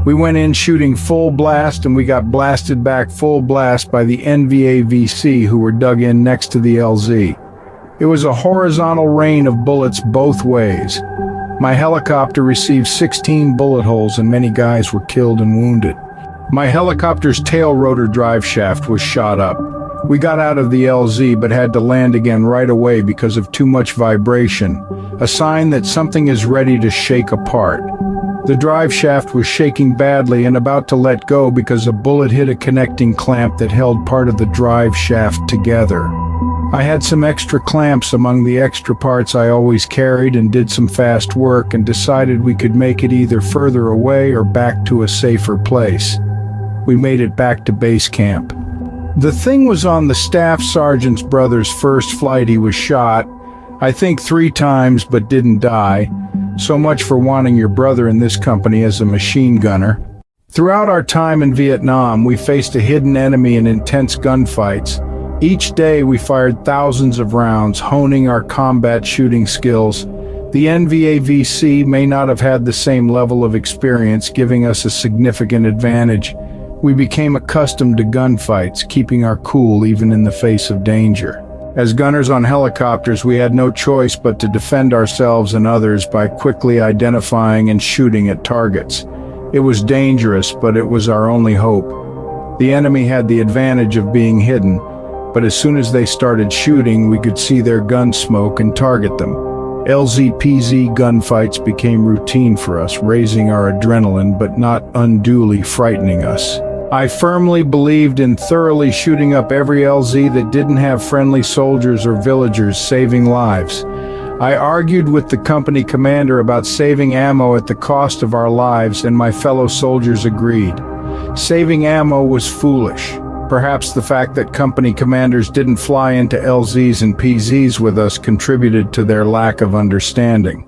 We went in shooting full blast and we got blasted back full blast by the NVAVC who were dug in next to the LZ. It was a horizontal rain of bullets both ways. My helicopter received 16 bullet holes and many guys were killed and wounded. My helicopter's tail rotor drive shaft was shot up. We got out of the LZ but had to land again right away because of too much vibration, a sign that something is ready to shake apart. The drive shaft was shaking badly and about to let go because a bullet hit a connecting clamp that held part of the drive shaft together. I had some extra clamps among the extra parts I always carried and did some fast work and decided we could make it either further away or back to a safer place. We made it back to base camp. The thing was on the staff sergeant's brother's first flight. He was shot, I think 3 times, but didn't die. So much for wanting your brother in this company as a machine gunner. Throughout our time in Vietnam, we faced a hidden enemy in intense gunfights. Each day we fired thousands of rounds, honing our combat shooting skills. The NVAVC may not have had the same level of experience, giving us a significant advantage. We became accustomed to gunfights, keeping our cool even in the face of danger. As gunners on helicopters, we had no choice but to defend ourselves and others by quickly identifying and shooting at targets. It was dangerous, but it was our only hope. The enemy had the advantage of being hidden, but as soon as they started shooting, we could see their gun smoke and target them. LZPZ gunfights became routine for us, raising our adrenaline but not unduly frightening us. I firmly believed in thoroughly shooting up every LZ that didn't have friendly soldiers or villagers, saving lives. I argued with the company commander about saving ammo at the cost of our lives, and my fellow soldiers agreed. Saving ammo was foolish. Perhaps the fact that company commanders didn't fly into LZs and PZs with us contributed to their lack of understanding.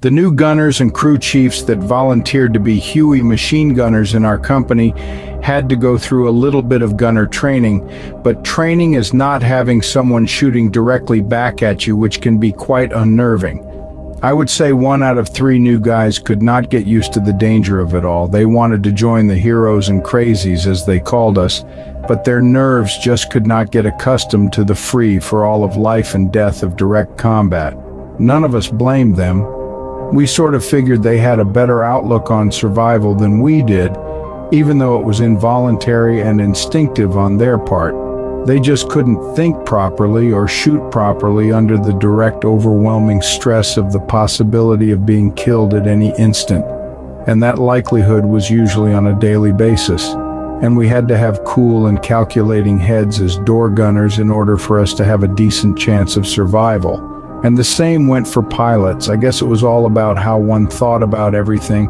The new gunners and crew chiefs that volunteered to be Huey machine gunners in our company had to go through a little bit of gunner training, but training is not having someone shooting directly back at you, which can be quite unnerving. I would say 1 out of 3 new guys could not get used to the danger of it all. They wanted to join the heroes and crazies, as they called us, but their nerves just could not get accustomed to the free for all of life and death of direct combat. None of us blamed them. We sort of figured they had a better outlook on survival than we did, even though it was involuntary and instinctive on their part. They just couldn't think properly or shoot properly under the direct, overwhelming stress of the possibility of being killed at any instant. And that likelihood was usually on a daily basis. And we had to have cool and calculating heads as door gunners in order for us to have a decent chance of survival. And the same went for pilots. I guess it was all about how one thought about everything.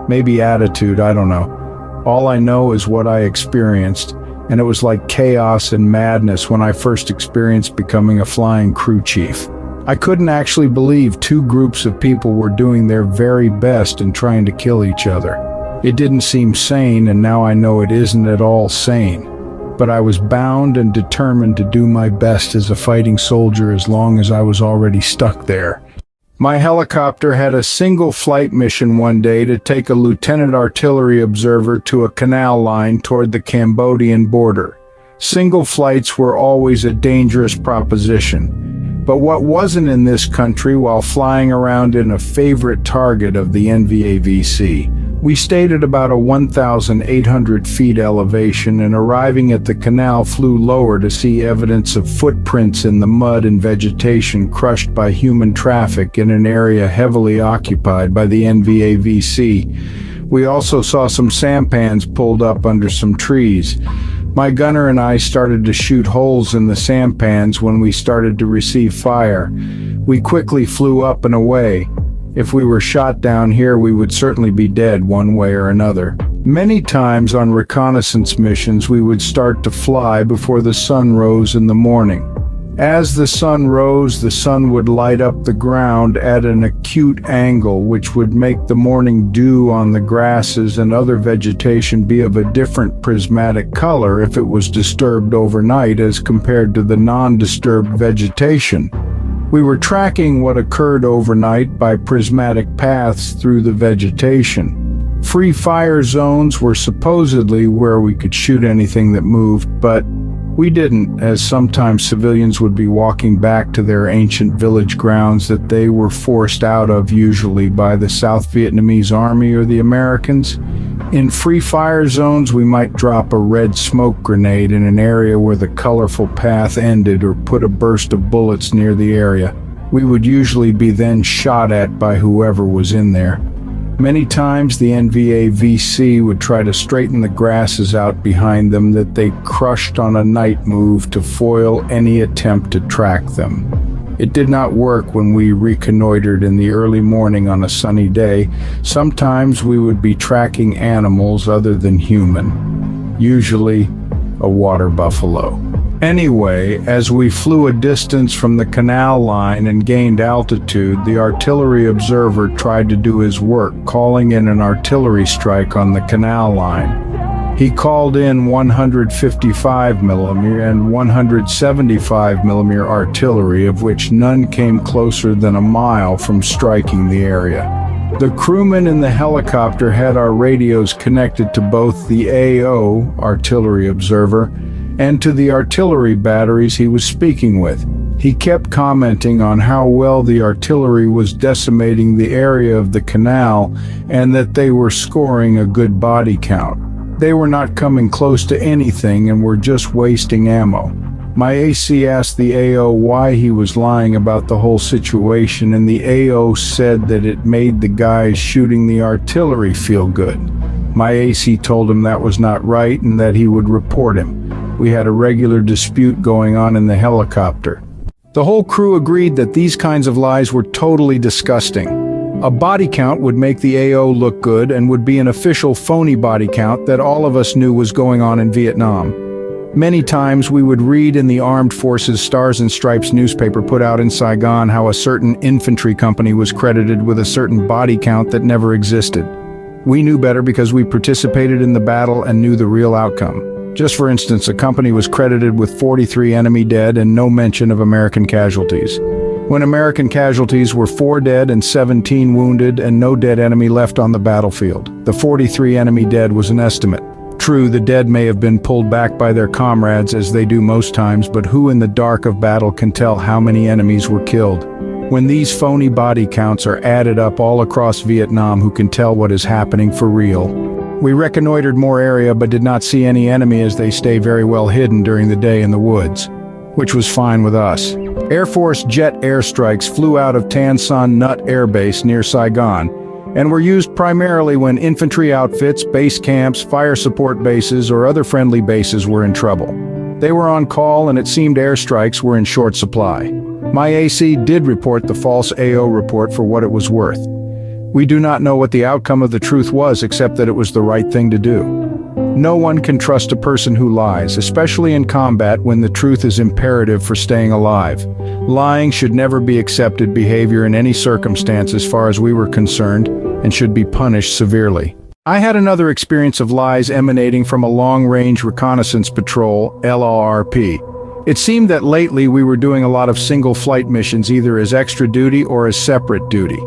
Maybe attitude, I don't know. All I know is what I experienced, and it was like chaos and madness when I first experienced becoming a flying crew chief. I couldn't actually believe 2 groups of people were doing their very best and trying to kill each other. It didn't seem sane, and now I know it isn't at all sane. But I was bound and determined to do my best as a fighting soldier as long as I was already stuck there. My helicopter had a single flight mission one day to take a lieutenant artillery observer to a canal line toward the Cambodian border. Single flights were always a dangerous proposition. But what wasn't in this country while flying around in a favorite target of the NVAVC? We stayed at about a 1,800 feet elevation, and arriving at the canal flew lower to see evidence of footprints in the mud and vegetation crushed by human traffic in an area heavily occupied by the NVAVC. We also saw some sampans pulled up under some trees. My gunner and I started to shoot holes in the sampans when we started to receive fire. We quickly flew up and away. If we were shot down here, we would certainly be dead one way or another. Many times on reconnaissance missions, we would start to fly before the sun rose in the morning. As the sun rose, the sun would light up the ground at an acute angle, which would make the morning dew on the grasses and other vegetation be of a different prismatic color if it was disturbed overnight as compared to the non-disturbed vegetation. We were tracking what occurred overnight by prismatic paths through the vegetation. Free fire zones were supposedly where we could shoot anything that moved, but we didn't, as sometimes civilians would be walking back to their ancient village grounds that they were forced out of, usually by the South Vietnamese Army or the Americans. In free fire zones, we might drop a red smoke grenade in an area where the colorful path ended, or put a burst of bullets near the area. We would usually be then shot at by whoever was in there. Many times the NVA-VC would try to straighten the grasses out behind them that they crushed on a night move to foil any attempt to track them. It did not work when we reconnoitered in the early morning on a sunny day. Sometimes we would be tracking animals other than human, usually a water buffalo. Anyway, as we flew a distance from the canal line and gained altitude, the artillery observer tried to do his work, calling in an artillery strike on the canal line. He called in 155mm and 175mm artillery, of which none came closer than a mile from striking the area. The crewman in the helicopter had our radios connected to both the AO, artillery observer, and to the artillery batteries he was speaking with. He kept commenting on how well the artillery was decimating the area of the canal and that they were scoring a good body count. They were not coming close to anything and were just wasting ammo. My AC asked the AO why he was lying about the whole situation, and the AO said that it made the guys shooting the artillery feel good. My AC told him that was not right and that he would report him. We had a regular dispute going on in the helicopter. The whole crew agreed that these kinds of lies were totally disgusting. A body count would make the AO look good and would be an official phony body count that all of us knew was going on in Vietnam. Many times we would read in the Armed Forces Stars and Stripes newspaper put out in Saigon how a certain infantry company was credited with a certain body count that never existed. We knew better because we participated in the battle and knew the real outcome. Just for instance, a company was credited with 43 enemy dead and no mention of American casualties. When American casualties were 4 dead and 17 wounded and no dead enemy left on the battlefield. The 43 enemy dead was an estimate. True, the dead may have been pulled back by their comrades as they do most times, but who in the dark of battle can tell how many enemies were killed? When these phony body counts are added up all across Vietnam, who can tell what is happening for real? We reconnoitered more area but did not see any enemy as they stay very well hidden during the day in the woods, which was fine with us. Air Force jet airstrikes flew out of Tan Son Nut Air Base near Saigon and were used primarily when infantry outfits, base camps, fire support bases, or other friendly bases were in trouble. They were on call and it seemed airstrikes were in short supply. My AC did report the false AO report for what it was worth. We do not know what the outcome of the truth was except that it was the right thing to do. No one can trust a person who lies, especially in combat when the truth is imperative for staying alive. Lying should never be accepted behavior in any circumstance as far as we were concerned and should be punished severely. I had another experience of lies emanating from a long-range reconnaissance patrol, LRRP. It seemed that lately we were doing a lot of single flight missions either as extra duty or as separate duty.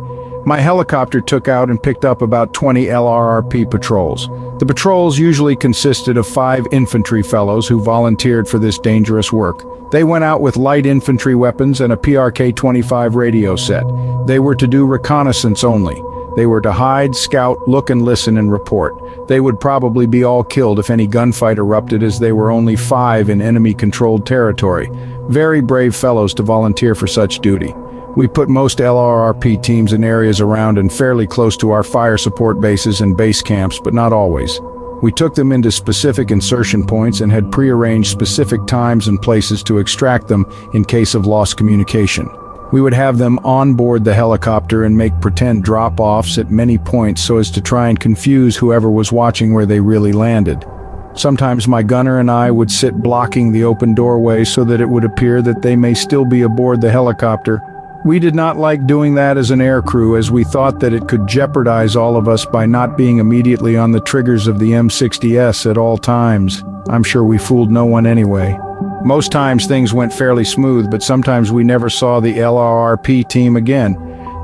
My helicopter took out and picked up about 20 LRRP patrols. The patrols usually consisted of 5 infantry fellows who volunteered for this dangerous work. They went out with light infantry weapons and a PRK-25 radio set. They were to do reconnaissance only. They were to hide, scout, look and listen and report. They would probably be all killed if any gunfight erupted, as they were only 5 in enemy-controlled territory. Very brave fellows to volunteer for such duty. We put most LRRP teams in areas around and fairly close to our fire support bases and base camps, but not always. We took them into specific insertion points and had prearranged specific times and places to extract them in case of lost communication. We would have them on board the helicopter and make pretend drop-offs at many points so as to try and confuse whoever was watching where they really landed. Sometimes my gunner and I would sit blocking the open doorway so that it would appear that they may still be aboard the helicopter. We did not like doing that as an air crew, as we thought that it could jeopardize all of us by not being immediately on the triggers of the M60S at all times. I'm sure we fooled no one anyway. Most times things went fairly smooth, but sometimes we never saw the LRRP team again.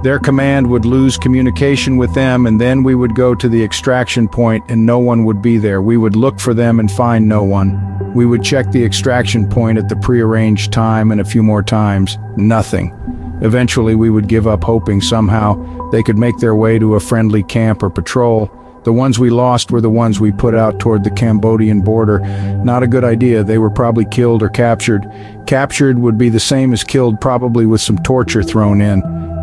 Their command would lose communication with them, and then we would go to the extraction point and no one would be there. We would look for them and find no one. We would check the extraction point at the prearranged time and a few more times. Nothing. Eventually we would give up, hoping somehow they could make their way to a friendly camp or patrol. The ones we lost were the ones we put out toward the Cambodian border. Not a good idea. They were probably killed or captured. Captured would be the same as killed, probably with some torture thrown in.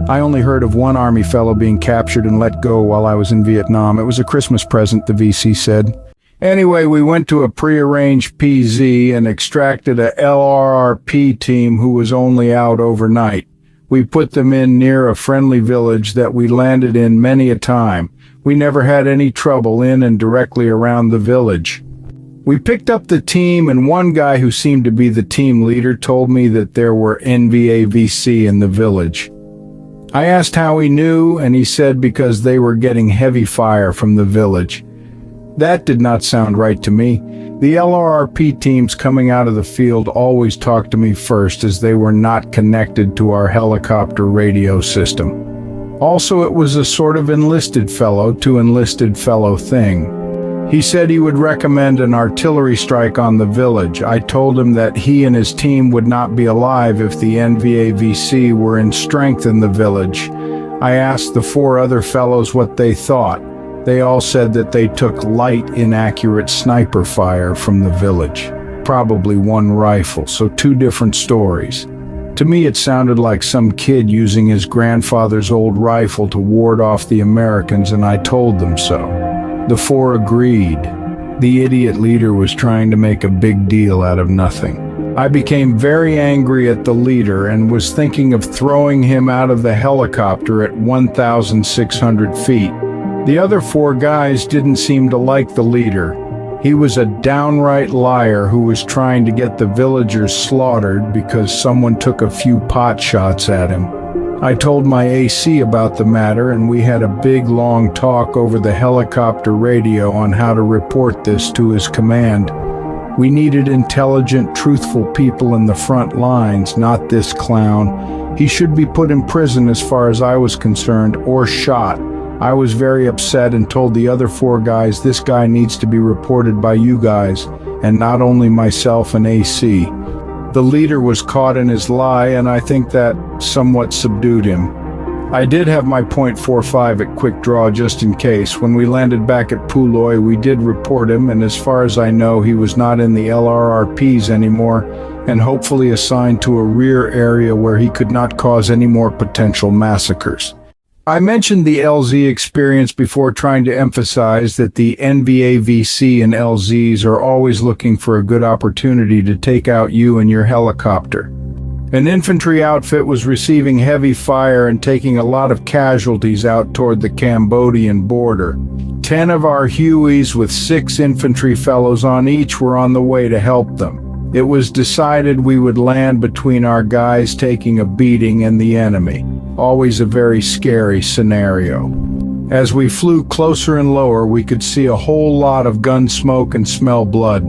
I only heard of one Army fellow being captured and let go while I was in Vietnam. It was a Christmas present, the VC said. Anyway, we went to a prearranged PZ and extracted a LRRP team who was only out overnight. We put them in near a friendly village that we landed in many a time. We never had any trouble in and directly around the village. We picked up the team, and one guy who seemed to be the team leader told me that there were NVAVC in the village. I asked how he knew, and he said because they were getting heavy fire from the village. That did not sound right to me. The LRRP teams coming out of the field always talked to me first, as they were not connected to our helicopter radio system. Also, it was a sort of enlisted fellow to enlisted fellow thing. He said he would recommend an artillery strike on the village. I told him that he and his team would not be alive if the NVAVC were in strength in the village. I asked the 4 other fellows what they thought. They all said that they took light, inaccurate sniper fire from the village. Probably 1 rifle, so 2 different stories. To me, it sounded like some kid using his grandfather's old rifle to ward off the Americans, and I told them so. The 4 agreed. The idiot leader was trying to make a big deal out of nothing. I became very angry at the leader and was thinking of throwing him out of the helicopter at 1,600 feet. The other 4 guys didn't seem to like the leader. He was a downright liar who was trying to get the villagers slaughtered because someone took a few pot shots at him. I told my AC about the matter, and we had a big long talk over the helicopter radio on how to report this to his command. We needed intelligent, truthful people in the front lines, not this clown. He should be put in prison as far as I was concerned, or shot. I was very upset and told the other 4 guys this guy needs to be reported by you guys, and not only myself and AC. The leader was caught in his lie, and I think that somewhat subdued him. I did have my .45 at quick draw just in case. When we landed back at Puloy, we did report him, and as far as I know, he was not in the LRRPs anymore, and hopefully assigned to a rear area where he could not cause any more potential massacres. I mentioned the LZ experience before, trying to emphasize that the NVAVC and LZs are always looking for a good opportunity to take out you and your helicopter. An infantry outfit was receiving heavy fire and taking a lot of casualties out toward the Cambodian border. 10 of our Hueys with 6 infantry fellows on each were on the way to help them. It was decided we would land between our guys taking a beating and the enemy. Always a very scary scenario. As we flew closer and lower, we could see a whole lot of gun smoke and smell blood.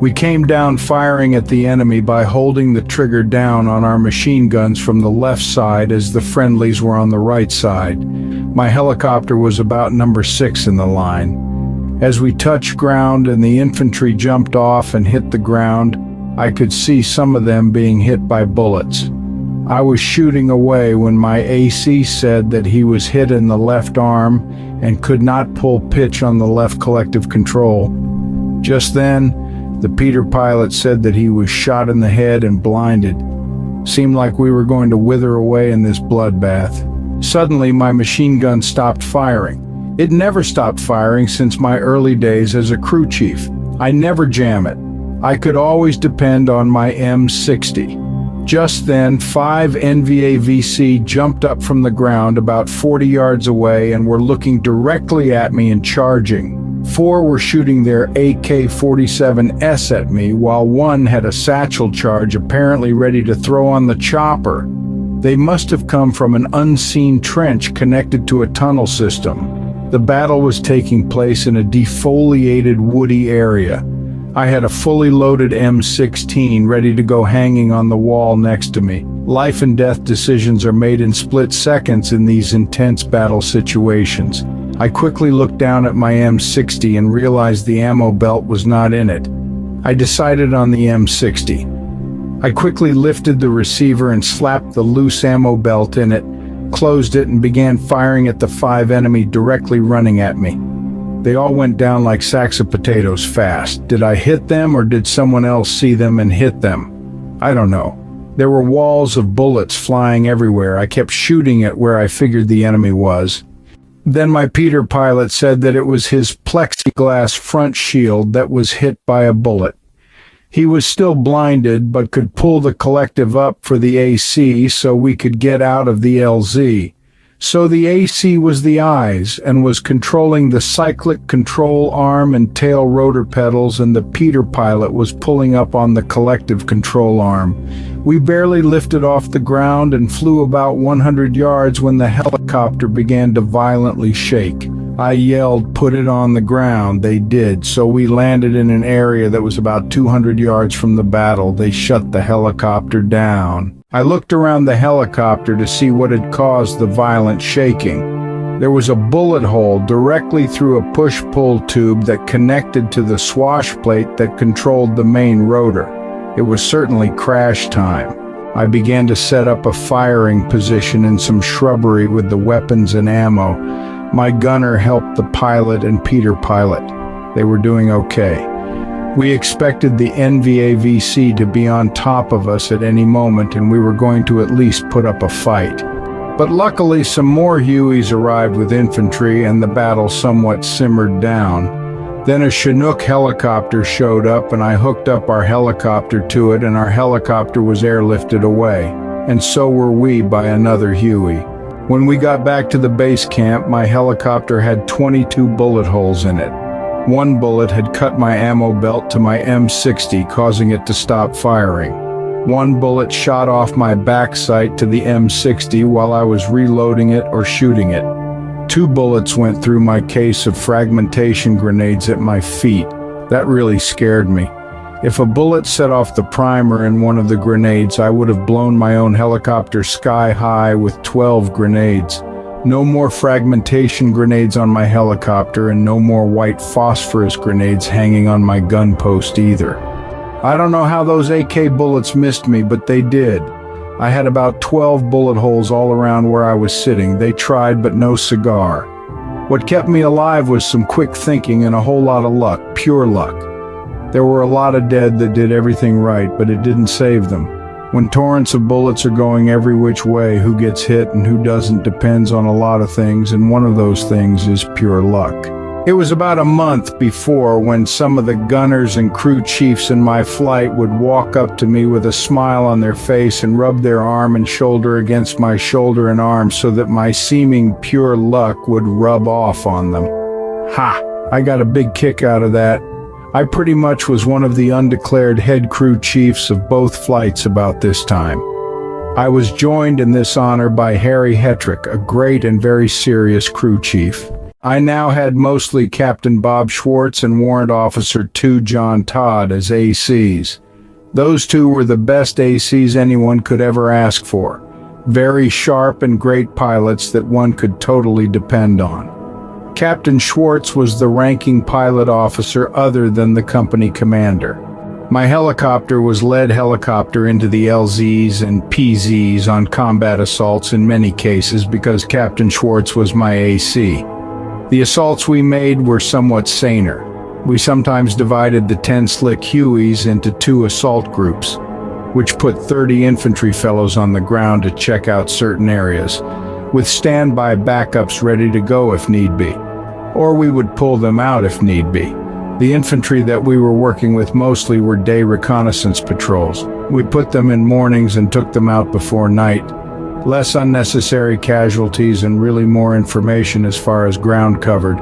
We came down firing at the enemy by holding the trigger down on our machine guns from the left side as the friendlies were on the right side. My helicopter was about number 6 in the line. As we touched ground and the infantry jumped off and hit the ground, I could see some of them being hit by bullets. I was shooting away when my AC said that he was hit in the left arm and could not pull pitch on the left collective control. Just then, the Peter pilot said that he was shot in the head and blinded. Seemed like we were going to wither away in this bloodbath. Suddenly, my machine gun stopped firing. It never stopped firing since my early days as a crew chief. I never jam it. I could always depend on my M60. Just then, 5 NVAVC jumped up from the ground about 40 yards away and were looking directly at me and charging. 4 were shooting their AK-47S at me, while 1 had a satchel charge apparently ready to throw on the chopper. They must have come from an unseen trench connected to a tunnel system. The battle was taking place in a defoliated woody area. I had a fully loaded M16 ready to go hanging on the wall next to me. Life and death decisions are made in split seconds in these intense battle situations. I quickly looked down at my M60 and realized the ammo belt was not in it. I decided on the M60. I quickly lifted the receiver and slapped the loose ammo belt in it, closed it, and began firing at the 5 enemy directly running at me. They all went down like sacks of potatoes fast. Did I hit them, or did someone else see them and hit them? I don't know. There were walls of bullets flying everywhere. I kept shooting at where I figured the enemy was. Then my Peter pilot said that it was his plexiglass front shield that was hit by a bullet. He was still blinded, but could pull the collective up for the AC so we could get out of the LZ. So the AC was the eyes and was controlling the cyclic control arm and tail rotor pedals, and the Peter pilot was pulling up on the collective control arm. We barely lifted off the ground and flew about 100 yards when the helicopter began to violently shake. I yelled, "Put it on the ground." They did, so we landed in an area that was about 200 yards from the battle. They shut the helicopter down. I looked around the helicopter to see what had caused the violent shaking. There was a bullet hole directly through a push-pull tube that connected to the swash plate that controlled the main rotor. It was certainly crash time. I began to set up a firing position in some shrubbery with the weapons and ammo. My gunner helped the pilot and Peter pilot. They were doing okay. We expected the NVAVC to be on top of us at any moment, and we were going to at least put up a fight. But luckily some more Hueys arrived with infantry and the battle somewhat simmered down. Then a Chinook helicopter showed up, and I hooked up our helicopter to it, and our helicopter was airlifted away. And so were we by another Huey. When we got back to the base camp, my helicopter had 22 bullet holes in it. One bullet had cut my ammo belt to my M60, causing it to stop firing. One bullet shot off my back sight to the M60 while I was reloading it or shooting it. 2 bullets went through my case of fragmentation grenades at my feet. That really scared me. If a bullet set off the primer in one of the grenades, I would have blown my own helicopter sky high with 12 grenades. No more fragmentation grenades on my helicopter, and no more white phosphorus grenades hanging on my gun post either. I don't know how those AK bullets missed me, but they did. I had about 12 bullet holes all around where I was sitting. They tried, but no cigar. What kept me alive was some quick thinking and a whole lot of luck, pure luck. There were a lot of dead that did everything right, but it didn't save them. When torrents of bullets are going every which way, who gets hit and who doesn't depends on a lot of things, and one of those things is pure luck. It was about a month before when some of the gunners and crew chiefs in my flight would walk up to me with a smile on their face and rub their arm and shoulder against my shoulder and arm so that my seeming pure luck would rub off on them. Ha! I got a big kick out of that. I pretty much was one of the undeclared head crew chiefs of both flights about this time. I was joined in this honor by Harry Hetrick, a great and very serious crew chief. I now had mostly Captain Bob Schwartz and Warrant Officer 2 John Todd as ACs. Those two were the best ACs anyone could ever ask for. Very sharp and great pilots that one could totally depend on. Captain Schwartz was the ranking pilot officer other than the company commander. My helicopter was lead helicopter into the LZs and PZs on combat assaults in many cases because Captain Schwartz was my AC. The assaults we made were somewhat saner. We sometimes divided the 10 slick Hueys into 2 assault groups, which put 30 infantry fellows on the ground to check out certain areas, with standby backups ready to go if need be. Or we would pull them out if need be. The infantry that we were working with mostly were day reconnaissance patrols. We put them in mornings and took them out before night. Less unnecessary casualties and really more information as far as ground covered.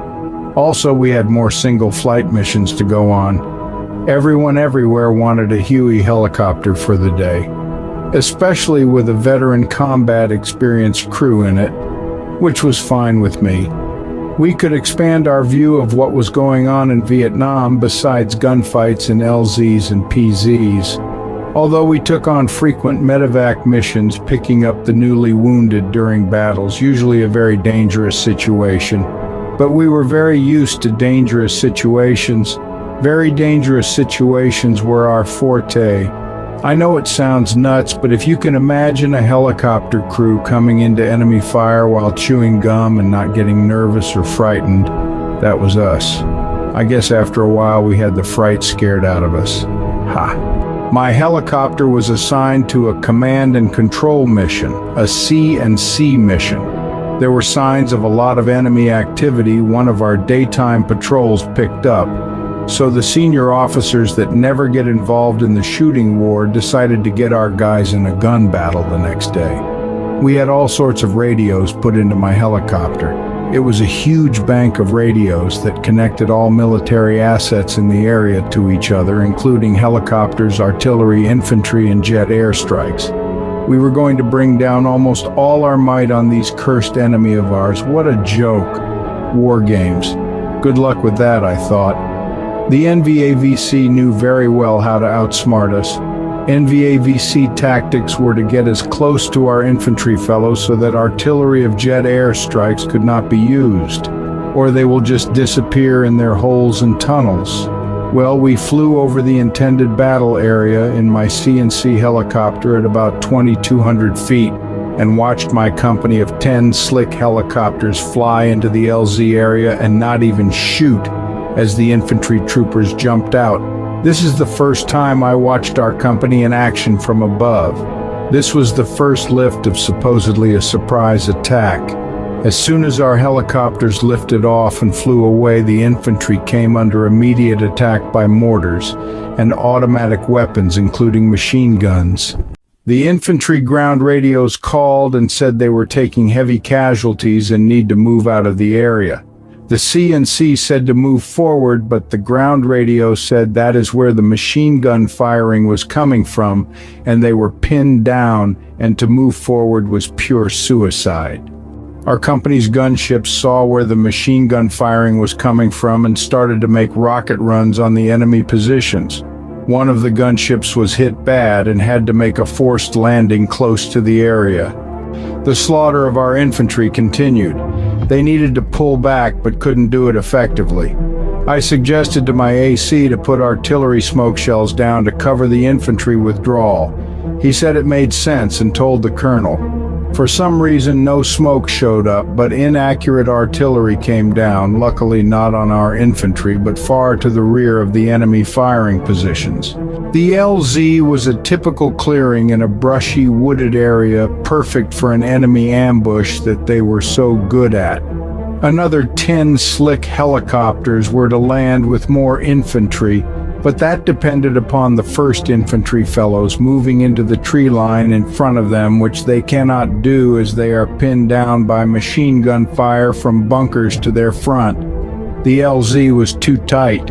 Also, we had more single flight missions to go on. Everyone everywhere wanted a Huey helicopter for the day, especially with a veteran combat experienced crew in it, which was fine with me. We could expand our view of what was going on in Vietnam besides gunfights in LZs and PZs. Although we took on frequent medevac missions picking up the newly wounded during battles, usually a very dangerous situation. But we were very used to dangerous situations. Very dangerous situations were our forte. I know it sounds nuts, but if you can imagine a helicopter crew coming into enemy fire while chewing gum and not getting nervous or frightened, that was us. I guess after a while we had the fright scared out of us. Ha! My helicopter was assigned to a command and control mission, a C&C mission. There were signs of a lot of enemy activity one of our daytime patrols picked up, so the senior officers that never get involved in the shooting war decided to get our guys in a gun battle the next day. We had all sorts of radios put into my helicopter. It was a huge bank of radios that connected all military assets in the area to each other, including helicopters, artillery, infantry, and jet airstrikes. We were going to bring down almost all our might on these cursed enemy of ours. What a joke. War games. Good luck with that, I thought. The NVAVC knew very well how to outsmart us. NVAVC tactics were to get as close to our infantry fellows so that artillery of jet airstrikes could not be used, or they will just disappear in their holes and tunnels. Well, we flew over the intended battle area in my C&C helicopter at about 2,200 feet and watched my company of 10 slick helicopters fly into the LZ area and not even shoot as the infantry troopers jumped out. This is the first time I watched our company in action from above. This was the first lift of supposedly a surprise attack. As soon as our helicopters lifted off and flew away, the infantry came under immediate attack by mortars and automatic weapons, including machine guns. The infantry ground radios called and said they were taking heavy casualties and need to move out of the area. The C&C said to move forward, but the ground radio said that is where the machine gun firing was coming from, and they were pinned down, and to move forward was pure suicide. Our company's gunships saw where the machine gun firing was coming from and started to make rocket runs on the enemy positions. One of the gunships was hit bad and had to make a forced landing close to the area. The slaughter of our infantry continued. They needed to pull back but couldn't do it effectively. I suggested to my AC to put artillery smoke shells down to cover the infantry withdrawal. He said it made sense and told the colonel. For some reason, no smoke showed up, but inaccurate artillery came down, luckily not on our infantry, but far to the rear of the enemy firing positions. The LZ was a typical clearing in a brushy, wooded area, perfect for an enemy ambush that they were so good at. Another 10 slick helicopters were to land with more infantry, but that depended upon the 1st Infantry fellows moving into the tree line in front of them, which they cannot do as they are pinned down by machine gun fire from bunkers to their front. The LZ was too tight.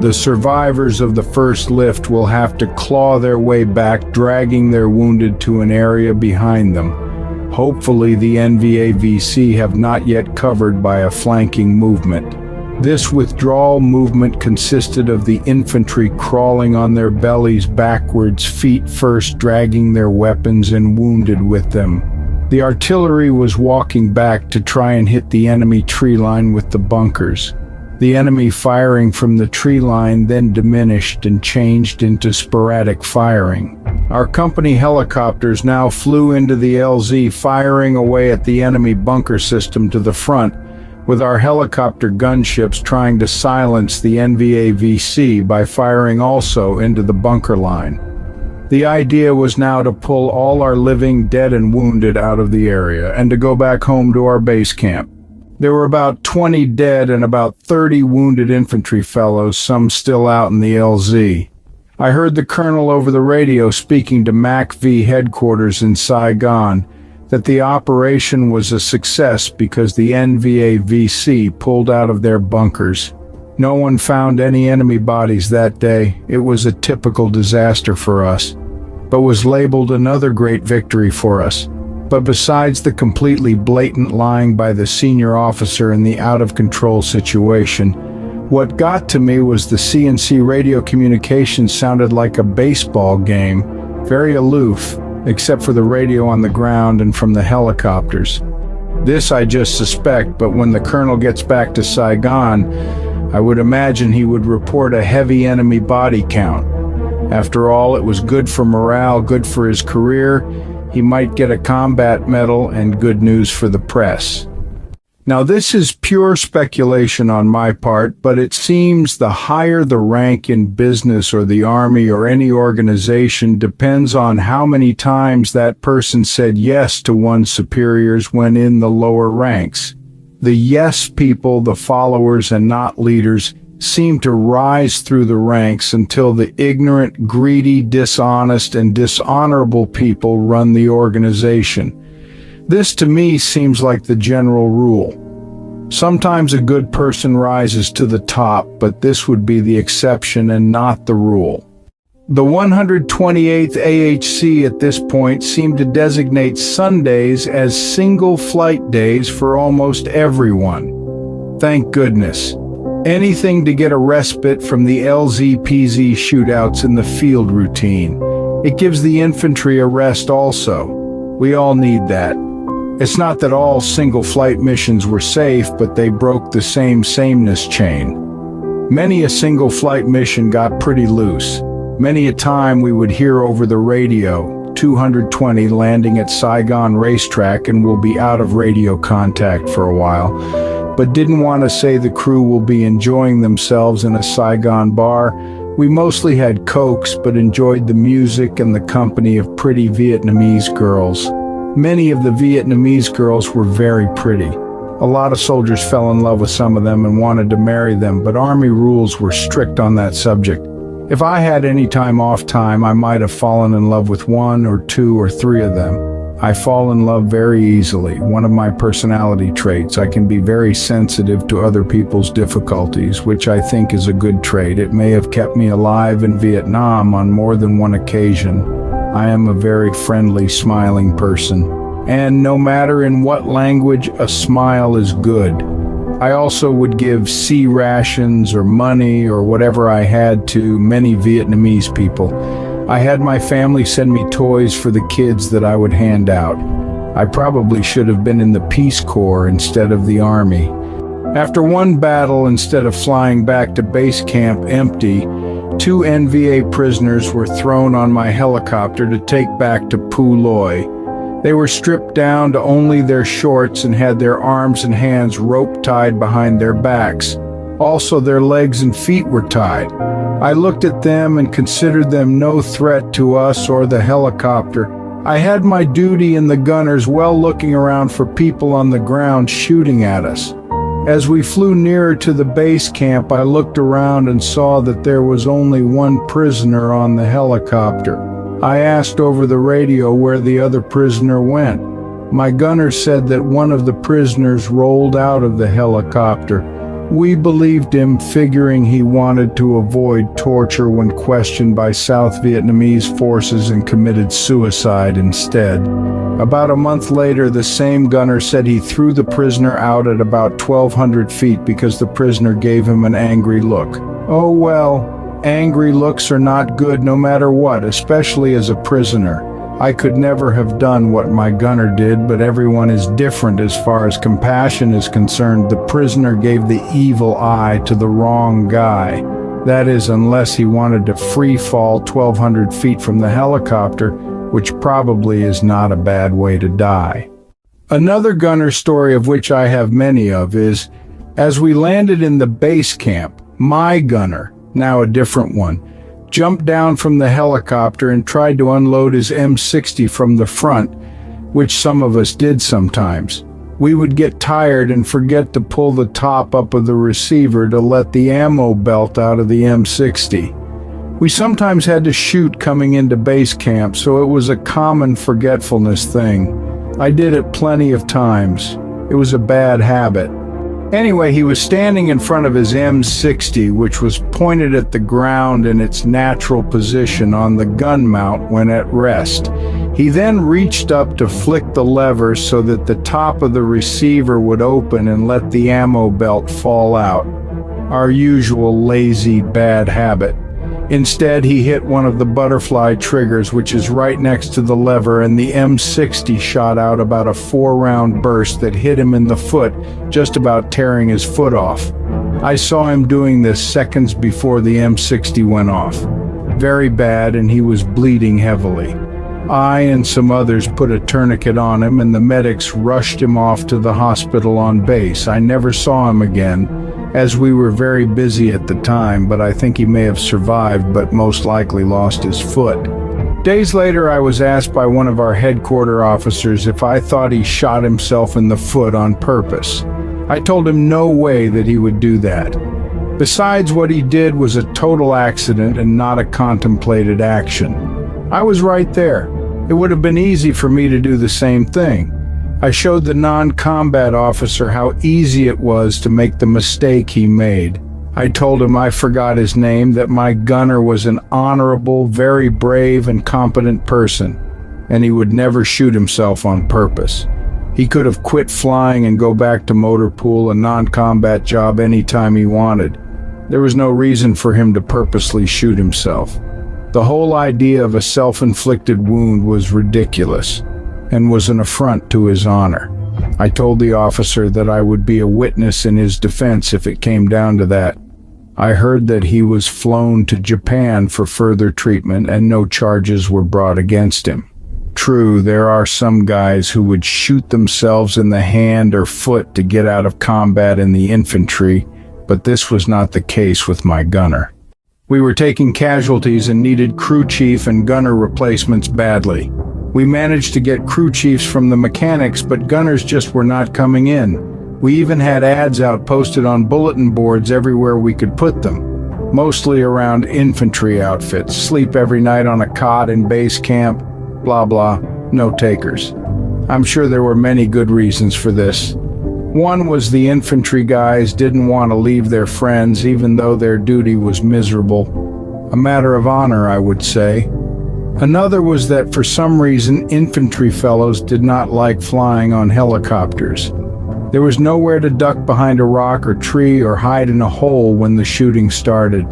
The survivors of the first lift will have to claw their way back, dragging their wounded to an area behind them. Hopefully the NVAVC have not yet covered by a flanking movement. This withdrawal movement consisted of the infantry crawling on their bellies backwards, feet first, dragging their weapons and wounded with them. The artillery was walking back to try and hit the enemy tree line with the bunkers. The enemy firing from the tree line then diminished and changed into sporadic firing. Our company helicopters now flew into the LZ, firing away at the enemy bunker system to the front, with our helicopter gunships trying to silence the NVAVC by firing also into the bunker line. The idea was now to pull all our living, dead and wounded out of the area and to go back home to our base camp. There were about 20 dead and about 30 wounded infantry fellows, some still out in the LZ. I heard the colonel over the radio speaking to MACV headquarters in Saigon that the operation was a success because the NVAVC pulled out of their bunkers. No one found any enemy bodies that day. It was a typical disaster for us, but was labeled another great victory for us. But besides the completely blatant lying by the senior officer in the out-of-control situation, what got to me was the C&C radio communication sounded like a baseball game, very aloof, except for the radio on the ground and from the helicopters. This I just suspect, but when the colonel gets back to Saigon, I would imagine he would report a heavy enemy body count. After all, it was good for morale, good for his career. He might get a combat medal and good news for the press. Now, this is pure speculation on my part, but it seems the higher the rank in business or the army or any organization depends on how many times that person said yes to one's superiors when in the lower ranks. The yes people, the followers and not leaders, seem to rise through the ranks until the ignorant, greedy, dishonest, and dishonorable people run the organization. This to me seems like the general rule. Sometimes a good person rises to the top, but this would be the exception and not the rule. The 128th AHC at this point seemed to designate Sundays as single flight days for almost everyone. Thank goodness. Anything to get a respite from the LZPZ shootouts in the field routine. It gives the infantry a rest also. We all need that. It's not that all single-flight missions were safe, but they broke the sameness chain. Many a single-flight mission got pretty loose. Many a time we would hear over the radio, 220 landing at Saigon racetrack and will be out of radio contact for a while, but didn't want to say the crew will be enjoying themselves in a Saigon bar. We mostly had cokes, but enjoyed the music and the company of pretty Vietnamese girls. Many of the Vietnamese girls were very pretty. A lot of soldiers fell in love with some of them and wanted to marry them, but Army rules were strict on that subject. If I had any off time, I might have fallen in love with one or two or three of them. I fall in love very easily. One of my personality traits, I can be very sensitive to other people's difficulties, which I think is a good trait. It may have kept me alive in Vietnam on more than one occasion. I am a very friendly, smiling person, and no matter in what language, a smile is good. I also would give sea rations or money or whatever I had to many Vietnamese people. I had my family send me toys for the kids that I would hand out. I probably should have been in the Peace Corps instead of the Army. After one battle, instead of flying back to base camp empty, 2 NVA prisoners were thrown on my helicopter to take back to Pu Loi. They were stripped down to only their shorts and had their arms and hands rope-tied behind their backs. Also, their legs and feet were tied. I looked at them and considered them no threat to us or the helicopter. I had my duty in the gunners well looking around for people on the ground shooting at us. As we flew nearer to the base camp, I looked around and saw that there was only one prisoner on the helicopter. I asked over the radio where the other prisoner went. My gunner said that one of the prisoners rolled out of the helicopter. We believed him, figuring he wanted to avoid torture when questioned by South Vietnamese forces and committed suicide instead. About a month later, the same gunner said he threw the prisoner out at about 1,200 feet because the prisoner gave him an angry look. Oh well, angry looks are not good no matter what, especially as a prisoner. I could never have done what my gunner did, but everyone is different as far as compassion is concerned. The prisoner gave the evil eye to the wrong guy. That is, unless he wanted to free fall 1,200 feet from the helicopter, which probably is not a bad way to die. Another gunner story, of which I have many of, is, as we landed in the base camp, my gunner, now a different one, jumped down from the helicopter and tried to unload his M60 from the front, which some of us did sometimes. We would get tired and forget to pull the top up of the receiver to let the ammo belt out of the M60. We sometimes had to shoot coming into base camp, so it was a common forgetfulness thing. I did it plenty of times. It was a bad habit. Anyway, he was standing in front of his M60, which was pointed at the ground in its natural position on the gun mount when at rest. He then reached up to flick the lever so that the top of the receiver would open and let the ammo belt fall out. Our usual lazy, bad habit. Instead, he hit one of the butterfly triggers, which is right next to the lever, and the M60 shot out about a 4-round burst that hit him in the foot, just about tearing his foot off. I saw him doing this seconds before the M60 went off. Very bad, and he was bleeding heavily. I and some others put a tourniquet on him, and the medics rushed him off to the hospital on base. I never saw him again, as we were very busy at the time, but I think he may have survived, but most likely lost his foot. Days later, I was asked by one of our headquarter officers if I thought he shot himself in the foot on purpose. I told him no way that he would do that. Besides, what he did was a total accident and not a contemplated action. I was right there. It would have been easy for me to do the same thing. I showed the non-combat officer how easy it was to make the mistake he made. I told him I forgot his name, that my gunner was an honorable, very brave and competent person, and he would never shoot himself on purpose. He could have quit flying and go back to motor pool, a non-combat job, anytime he wanted. There was no reason for him to purposely shoot himself. The whole idea of a self-inflicted wound was ridiculous and was an affront to his honor. I told the officer that I would be a witness in his defense if it came down to that. I heard that he was flown to Japan for further treatment and no charges were brought against him. True, there are some guys who would shoot themselves in the hand or foot to get out of combat in the infantry, but this was not the case with my gunner. We were taking casualties and needed crew chief and gunner replacements badly. We managed to get crew chiefs from the mechanics, but gunners just were not coming in. We even had ads out posted on bulletin boards everywhere we could put them, mostly around infantry outfits, sleep every night on a cot in base camp, blah blah, no takers. I'm sure there were many good reasons for this. One was the infantry guys didn't want to leave their friends even though their duty was miserable. A matter of honor, I would say. Another was that for some reason infantry fellows did not like flying on helicopters. There was nowhere to duck behind a rock or tree or hide in a hole when the shooting started.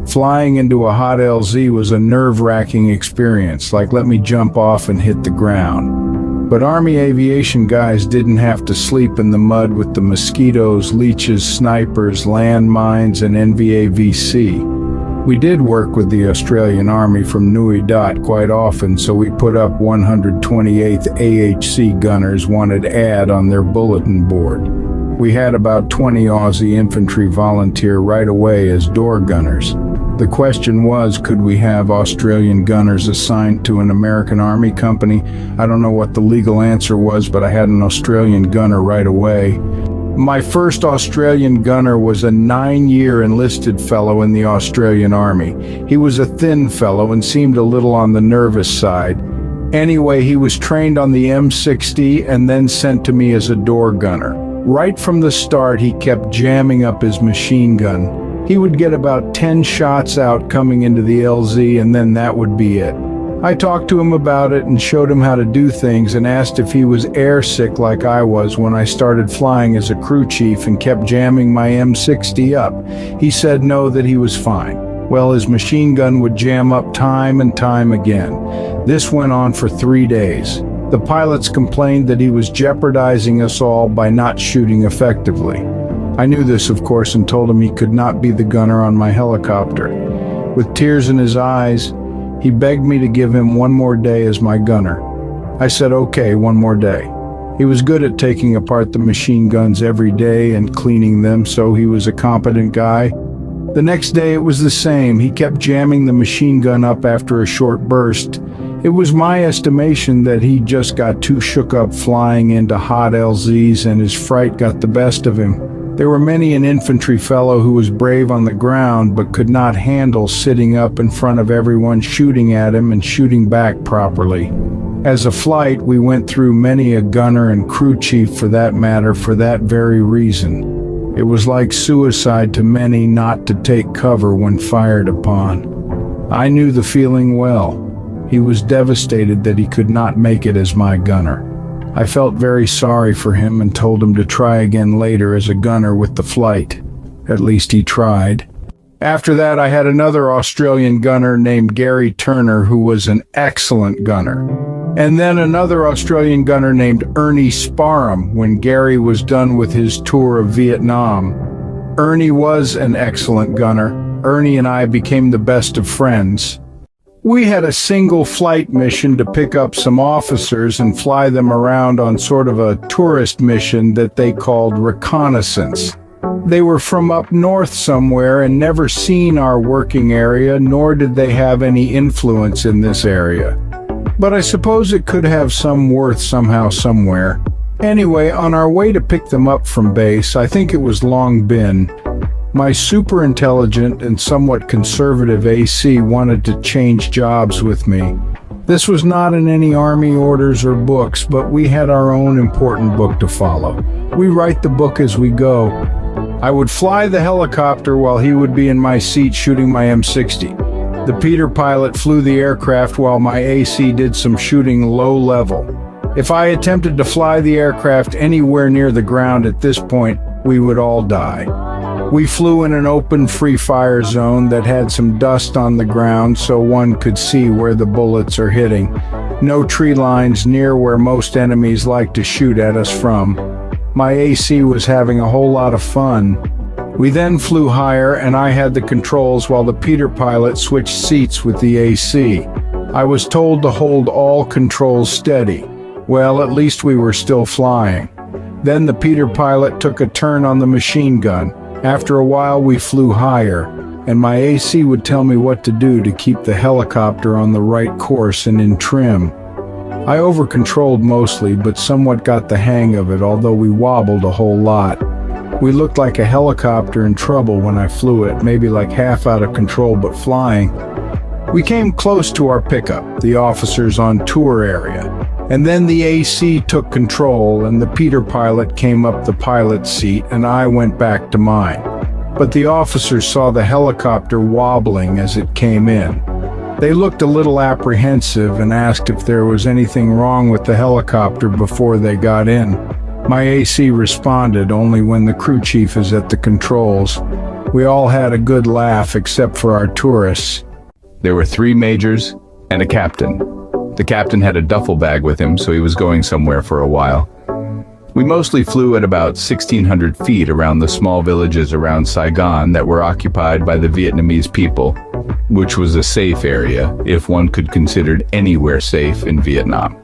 Flying into a hot LZ was a nerve-wracking experience, like let me jump off and hit the ground. But Army aviation guys didn't have to sleep in the mud with the mosquitoes, leeches, snipers, landmines, and NVA-VC. We did work with the Australian Army from Nui Dat quite often, so we put up 128th AHC gunners wanted ad on their bulletin board. We had about 20 Aussie infantry volunteer right away as door gunners. The question was, could we have Australian gunners assigned to an American Army company? I don't know what the legal answer was, but I had an Australian gunner right away. My first Australian gunner was a 9-year enlisted fellow in the Australian Army. He was a thin fellow and seemed a little on the nervous side. Anyway, he was trained on the M60 and then sent to me as a door gunner. Right from the start, he kept jamming up his machine gun. He would get about 10 shots out coming into the LZ, and then that would be it. I talked to him about it and showed him how to do things and asked if he was airsick like I was when I started flying as a crew chief and kept jamming my M60 up. He said no, that he was fine. Well, his machine gun would jam up time and time again. This went on for 3 days. The pilots complained that he was jeopardizing us all by not shooting effectively. I knew this, of course, and told him he could not be the gunner on my helicopter. With tears in his eyes, he begged me to give him one more day as my gunner. I said, okay, one more day. He was good at taking apart the machine guns every day and cleaning them, so he was a competent guy. The next day it was the same. He kept jamming the machine gun up after a short burst. It was my estimation that he just got too shook up flying into hot LZs and his fright got the best of him. There were many an infantry fellow who was brave on the ground but could not handle sitting up in front of everyone shooting at him and shooting back properly. As a flight, we went through many a gunner and crew chief for that matter for that very reason. It was like suicide to many not to take cover when fired upon. I knew the feeling well. He was devastated that he could not make it as my gunner. I felt very sorry for him and told him to try again later as a gunner with the flight. At least he tried. After that, I had another Australian gunner named Gary Turner who was an excellent gunner. And then another Australian gunner named Ernie Sparham when Gary was done with his tour of Vietnam. Ernie was an excellent gunner. Ernie and I became the best of friends. We had a single flight mission to pick up some officers and fly them around on sort of a tourist mission that they called reconnaissance. They were from up north somewhere and never seen our working area, nor did they have any influence in this area. But I suppose it could have some worth somehow somewhere. Anyway, on our way to pick them up from base, I think it was Long Bin, my super intelligent and somewhat conservative AC wanted to change jobs with me. This was not in any army orders or books, but we had our own important book to follow. We write the book as we go. I would fly the helicopter while he would be in my seat shooting my M60. The Peter pilot flew the aircraft while my AC did some shooting low level. If I attempted to fly the aircraft anywhere near the ground at this point, we would all die. We flew in an open free fire zone that had some dust on the ground so one could see where the bullets are hitting. No tree lines near where most enemies like to shoot at us from. My AC was having a whole lot of fun. We then flew higher and I had the controls while the Peter pilot switched seats with the AC. I was told to hold all controls steady. Well, at least we were still flying. Then the Peter pilot took a turn on the machine gun. After a while we flew higher, and my AC would tell me what to do to keep the helicopter on the right course and in trim. I over-controlled mostly, but somewhat got the hang of it, although we wobbled a whole lot. We looked like a helicopter in trouble when I flew it, maybe like half out of control but flying. We came close to our pickup, the officers on tour area, and then the AC took control and the Peter pilot came up the pilot's seat and I went back to mine. But the officers saw the helicopter wobbling as it came in. They looked a little apprehensive and asked if there was anything wrong with the helicopter before they got in. My AC responded only when the crew chief is at the controls. We all had a good laugh except for our tourists. There were 3 majors and a captain. The captain had a duffel bag with him, so he was going somewhere for a while. We mostly flew at about 1,600 feet around the small villages around Saigon that were occupied by the Vietnamese people, which was a safe area, if one could consider anywhere safe in Vietnam.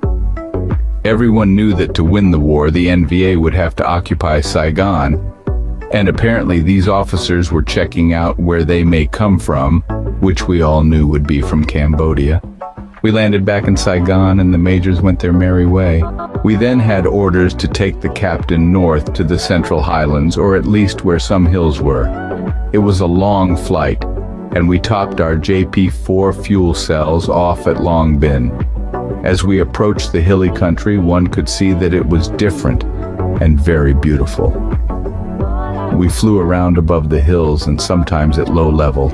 Everyone knew that to win the war, the NVA would have to occupy Saigon, and apparently these officers were checking out where they may come from, which we all knew would be from Cambodia. We landed back in Saigon and the majors went their merry way. We then had orders to take the captain north to the Central Highlands, or at least where some hills were. It was a long flight, and we topped our JP-4 fuel cells off at Long Bin. As we approached the hilly country, one could see that it was different and very beautiful. We flew around above the hills and sometimes at low level.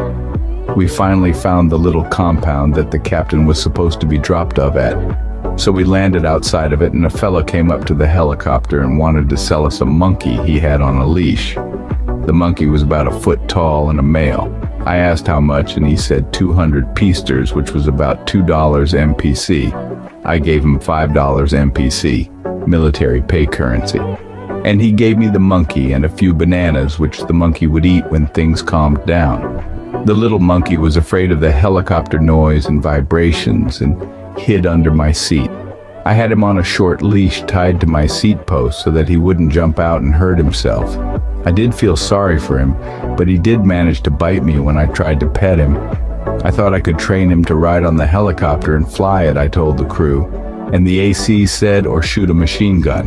We finally found the little compound that the captain was supposed to be dropped off at. So we landed outside of it and a fellow came up to the helicopter and wanted to sell us a monkey he had on a leash. The monkey was about a foot tall and a male. I asked how much and he said 200 piasters, which was about $2 MPC. I gave him $5 MPC, military pay currency. And he gave me the monkey and a few bananas, which the monkey would eat when things calmed down. The little monkey was afraid of the helicopter noise and vibrations and hid under my seat. I had him on a short leash tied to my seat post so that he wouldn't jump out and hurt himself. I did feel sorry for him, but he did manage to bite me when I tried to pet him. I thought I could train him to ride on the helicopter and fly it, I told the crew, and the AC said, or shoot a machine gun.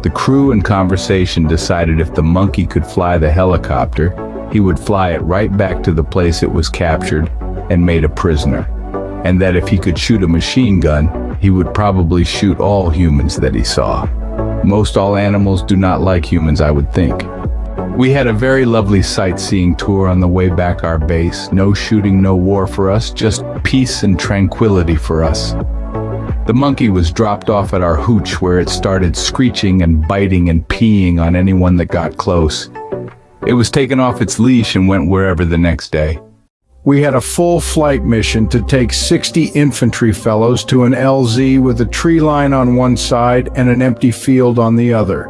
The crew in conversation decided if the monkey could fly the helicopter, he would fly it right back to the place it was captured and made a prisoner, and that if he could shoot a machine gun, he would probably shoot all humans that he saw. Most all animals do not like humans, I would think. We had a very lovely sightseeing tour on the way back our base. No shooting, no war for us, just peace and tranquility for us. The monkey was dropped off at our hooch where it started screeching and biting and peeing on anyone that got close. It was taken off its leash and went wherever the next day. We had a full flight mission to take 60 infantry fellows to an LZ with a tree line on one side and an empty field on the other.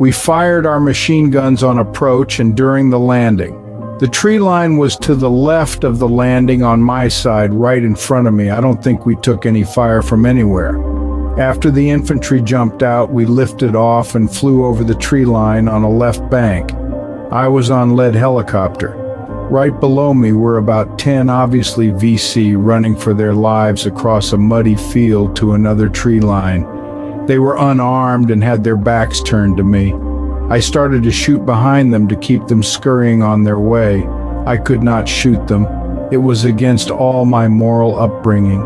We fired our machine guns on approach and during the landing. The tree line was to the left of the landing on my side, right in front of me. I don't think we took any fire from anywhere. After the infantry jumped out, we lifted off and flew over the tree line on a left bank. I was on lead helicopter. Right below me were about 10 obviously VC running for their lives across a muddy field to another tree line. They were unarmed and had their backs turned to me. I started to shoot behind them to keep them scurrying on their way. I could not shoot them. It was against all my moral upbringing.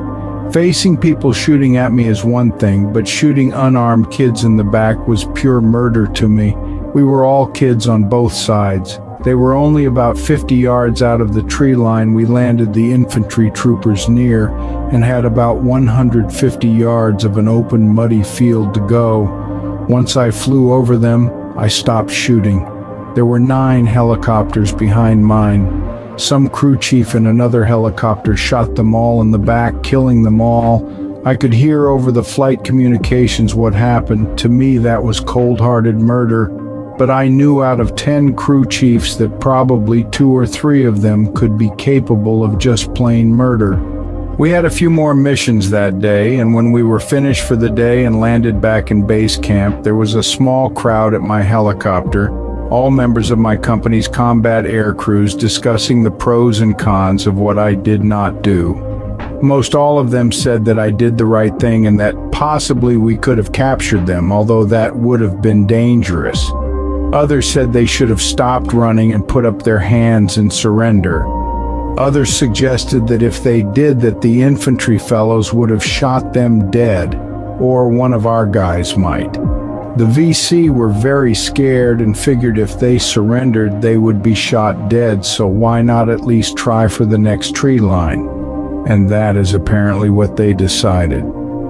Facing people shooting at me is one thing, but shooting unarmed kids in the back was pure murder to me. We were all kids on both sides. They were only about 50 yards out of the tree line. We landed the infantry troopers near and had about 150 yards of an open muddy field to go. Once I flew over them, I stopped shooting. There were 9 helicopters behind mine. Some crew chief in another helicopter shot them all in the back, killing them all. I could hear over the flight communications what happened. To me, that was cold-hearted murder. But I knew out of 10 crew chiefs that probably 2 or 3 of them could be capable of just plain murder. We had a few more missions that day, and when we were finished for the day and landed back in base camp, there was a small crowd at my helicopter, all members of my company's combat air crews discussing the pros and cons of what I did not do. Most all of them said that I did the right thing and that possibly we could have captured them, although that would have been dangerous. Others said they should have stopped running and put up their hands and surrender. Others suggested that if they did that, the infantry fellows would have shot them dead, or one of our guys might. The VC were very scared and figured if they surrendered, they would be shot dead, so why not at least try for the next tree line? And that is apparently what they decided.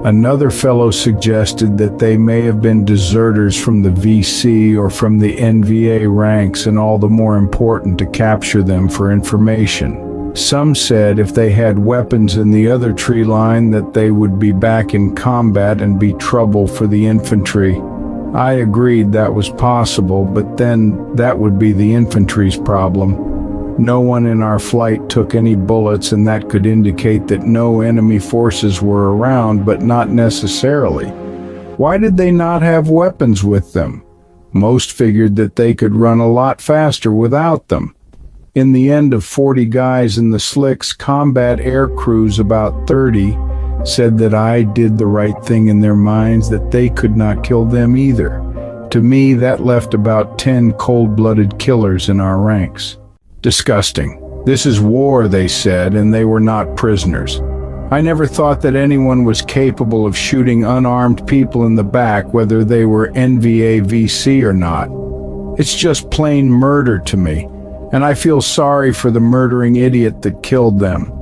Another fellow suggested that they may have been deserters from the VC or from the NVA ranks, and all the more important to capture them for information. Some said if they had weapons in the other tree line that they would be back in combat and be trouble for the infantry. I agreed that was possible, but then that would be the infantry's problem. No one in our flight took any bullets, and that could indicate that no enemy forces were around, but not necessarily. Why did they not have weapons with them? Most figured that they could run a lot faster without them. In the end, of 40 guys in the slicks, combat air crews, about 30, said that I did the right thing in their minds, that they could not kill them either. To me, that left about 10 cold-blooded killers in our ranks. Disgusting. This is war, they said, and they were not prisoners. I never thought that anyone was capable of shooting unarmed people in the back, whether they were NVA VC or not. It's just plain murder to me, and I feel sorry for the murdering idiot that killed them.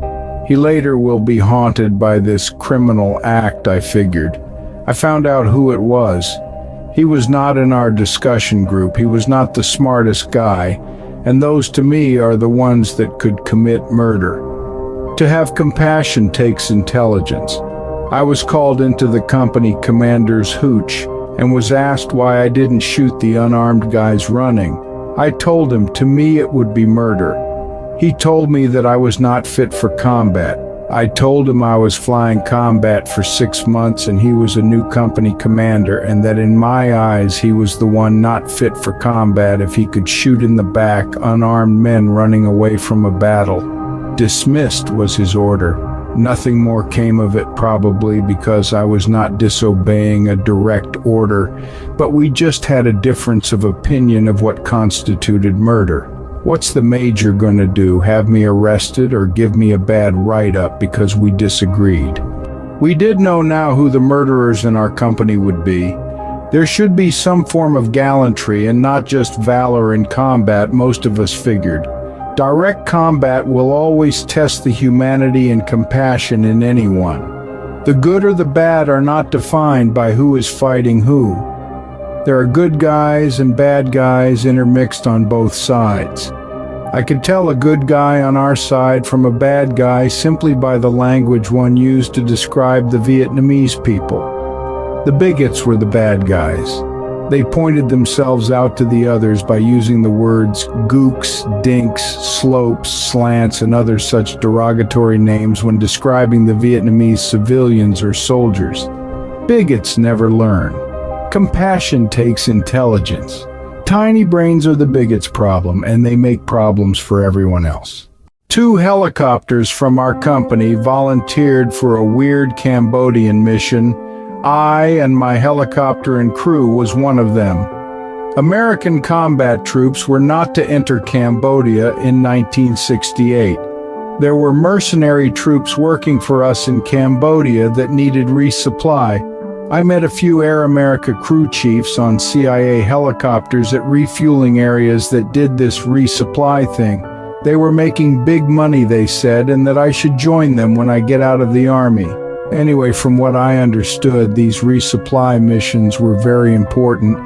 He later will be haunted by this criminal act, I figured. I found out who it was. He was not in our discussion group. He was not the smartest guy, and those to me are the ones that could commit murder. To have compassion takes intelligence. I was called into the company commander's hooch and was asked why I didn't shoot the unarmed guys running. I told him to me it would be murder. He told me that I was not fit for combat. I told him I was flying combat for 6 months and he was a new company commander, and that in my eyes he was the one not fit for combat if he could shoot in the back unarmed men running away from a battle. Dismissed was his order. Nothing more came of it, probably because I was not disobeying a direct order, but we just had a difference of opinion of what constituted murder. What's the major gonna do, have me arrested or give me a bad write-up because we disagreed? We did know now who the murderers in our company would be. There should be some form of gallantry and not just valor in combat, most of us figured. Direct combat will always test the humanity and compassion in anyone. The good or the bad are not defined by who is fighting who. There are good guys and bad guys intermixed on both sides. I could tell a good guy on our side from a bad guy simply by the language one used to describe the Vietnamese people. The bigots were the bad guys. They pointed themselves out to the others by using the words gooks, dinks, slopes, slants, and other such derogatory names when describing the Vietnamese civilians or soldiers. Bigots never learn. Compassion takes intelligence. Tiny brains are the bigots' problem, and they make problems for everyone else. 2 helicopters from our company volunteered for a weird Cambodian mission. I and my helicopter and crew was one of them. American combat troops were not to enter Cambodia in 1968. There were mercenary troops working for us in Cambodia that needed resupply. I met a few Air America crew chiefs on CIA helicopters at refueling areas that did this resupply thing. They were making big money, they said, and that I should join them when I get out of the Army. Anyway, from what I understood, these resupply missions were very important,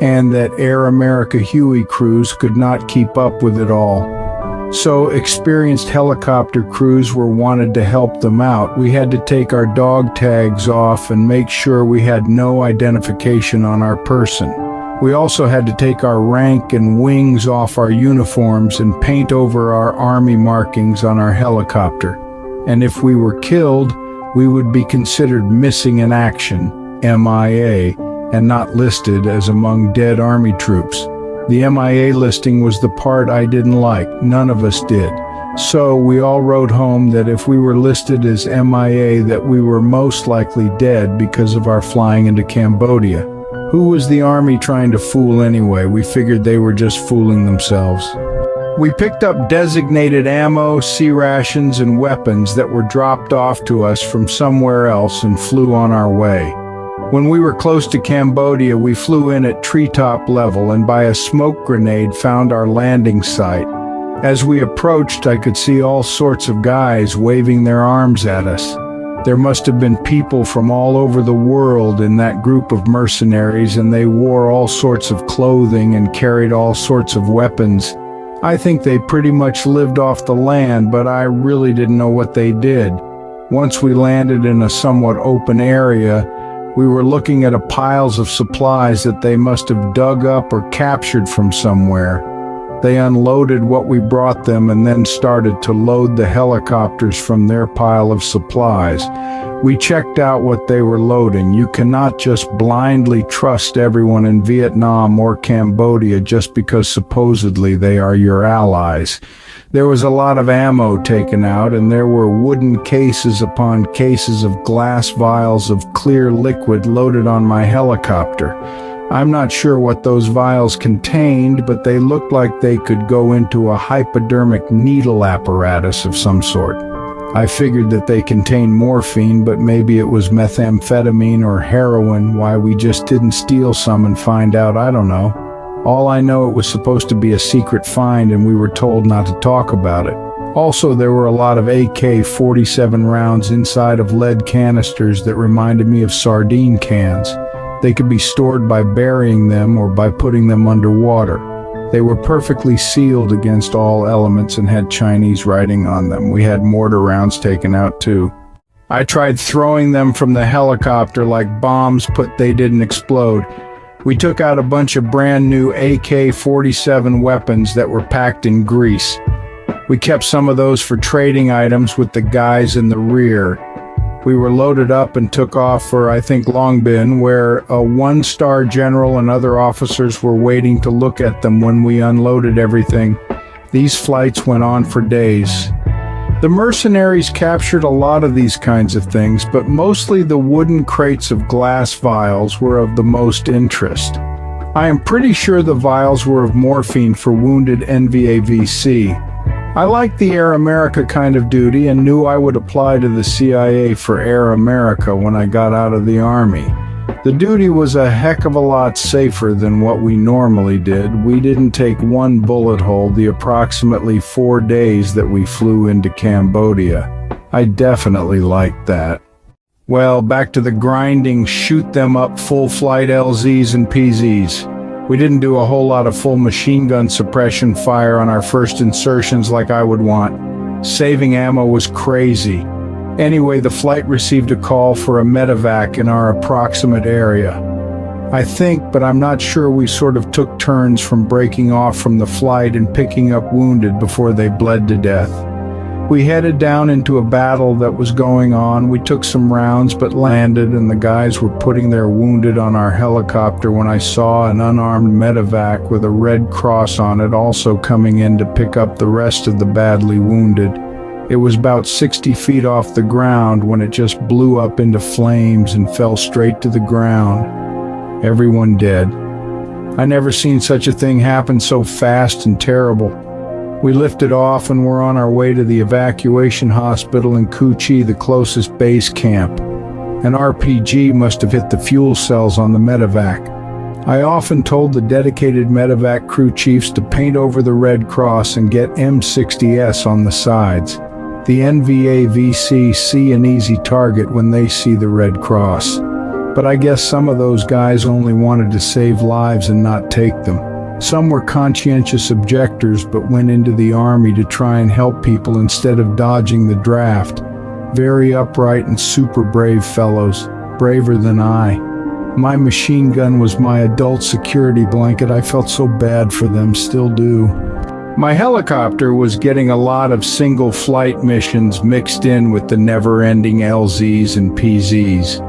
and that Air America Huey crews could not keep up with it all. So experienced helicopter crews were wanted to help them out. We had to take our dog tags off and make sure we had no identification on our person. We also had to take our rank and wings off our uniforms and paint over our Army markings on our helicopter. And if we were killed, we would be considered missing in action, MIA, and not listed as among dead Army troops. The MIA listing was the part I didn't like. None of us did. So we all wrote home that if we were listed as MIA, that we were most likely dead because of our flying into Cambodia. Who was the Army trying to fool anyway? We figured they were just fooling themselves. We picked up designated ammo, sea rations, and weapons that were dropped off to us from somewhere else and flew on our way. When we were close to Cambodia, we flew in at treetop level and by a smoke grenade found our landing site. As we approached, I could see all sorts of guys waving their arms at us. There must have been people from all over the world in that group of mercenaries, and they wore all sorts of clothing and carried all sorts of weapons. I think they pretty much lived off the land, but I really didn't know what they did. Once we landed in a somewhat open area, we were looking at piles of supplies that they must have dug up or captured from somewhere. They unloaded what we brought them and then started to load the helicopters from their pile of supplies. We checked out what they were loading. You cannot just blindly trust everyone in Vietnam or Cambodia just because supposedly they are your allies. There was a lot of ammo taken out, and there were wooden cases upon cases of glass vials of clear liquid loaded on my helicopter. I'm not sure what those vials contained, but they looked like they could go into a hypodermic needle apparatus of some sort. I figured that they contained morphine, but maybe it was methamphetamine or heroin. Why we just didn't steal some and find out, I don't know. All I know, it was supposed to be a secret find and we were told not to talk about it. Also, there were a lot of AK-47 rounds inside of lead canisters that reminded me of sardine cans. They could be stored by burying them or by putting them underwater. They were perfectly sealed against all elements and had Chinese writing on them. We had mortar rounds taken out too. I tried throwing them from the helicopter like bombs, but they didn't explode. We took out a bunch of brand new AK-47 weapons that were packed in grease. We kept some of those for trading items with the guys in the rear. We were loaded up and took off for, I think, Long Bin, where a one-star general and other officers were waiting to look at them when we unloaded everything. These flights went on for days. The mercenaries captured a lot of these kinds of things, but mostly the wooden crates of glass vials were of the most interest. I am pretty sure the vials were of morphine for wounded NVAVC. I liked the Air America kind of duty and knew I would apply to the CIA for Air America when I got out of the Army. The duty was a heck of a lot safer than what we normally did. We didn't take one bullet hole the approximately 4 days that we flew into Cambodia. I definitely liked that. Well, back to the grinding, shoot them up full flight LZs and PZs. We didn't do a whole lot of full machine gun suppression fire on our first insertions like I would want. Saving ammo was crazy. Anyway, the flight received a call for a medevac in our approximate area. I think, but I'm not sure, we sort of took turns from breaking off from the flight and picking up wounded before they bled to death. We headed down into a battle that was going on. We took some rounds but landed, and the guys were putting their wounded on our helicopter when I saw an unarmed medevac with a red cross on it also coming in to pick up the rest of the badly wounded. It was about 60 feet off the ground when it just blew up into flames and fell straight to the ground. Everyone dead. I never seen such a thing happen so fast and terrible. We lifted off and were on our way to the evacuation hospital in Kuchi, the closest base camp. An RPG must have hit the fuel cells on the medevac. I often told the dedicated medevac crew chiefs to paint over the Red Cross and get M60S on the sides. The NVA-VC see an easy target when they see the Red Cross. But I guess some of those guys only wanted to save lives and not take them. Some were conscientious objectors but went into the army to try and help people instead of dodging the draft. Very upright and super brave fellows, braver than I. My machine gun was my adult security blanket. I felt so bad for them, still do. My helicopter was getting a lot of single flight missions mixed in with the never-ending LZs and PZs.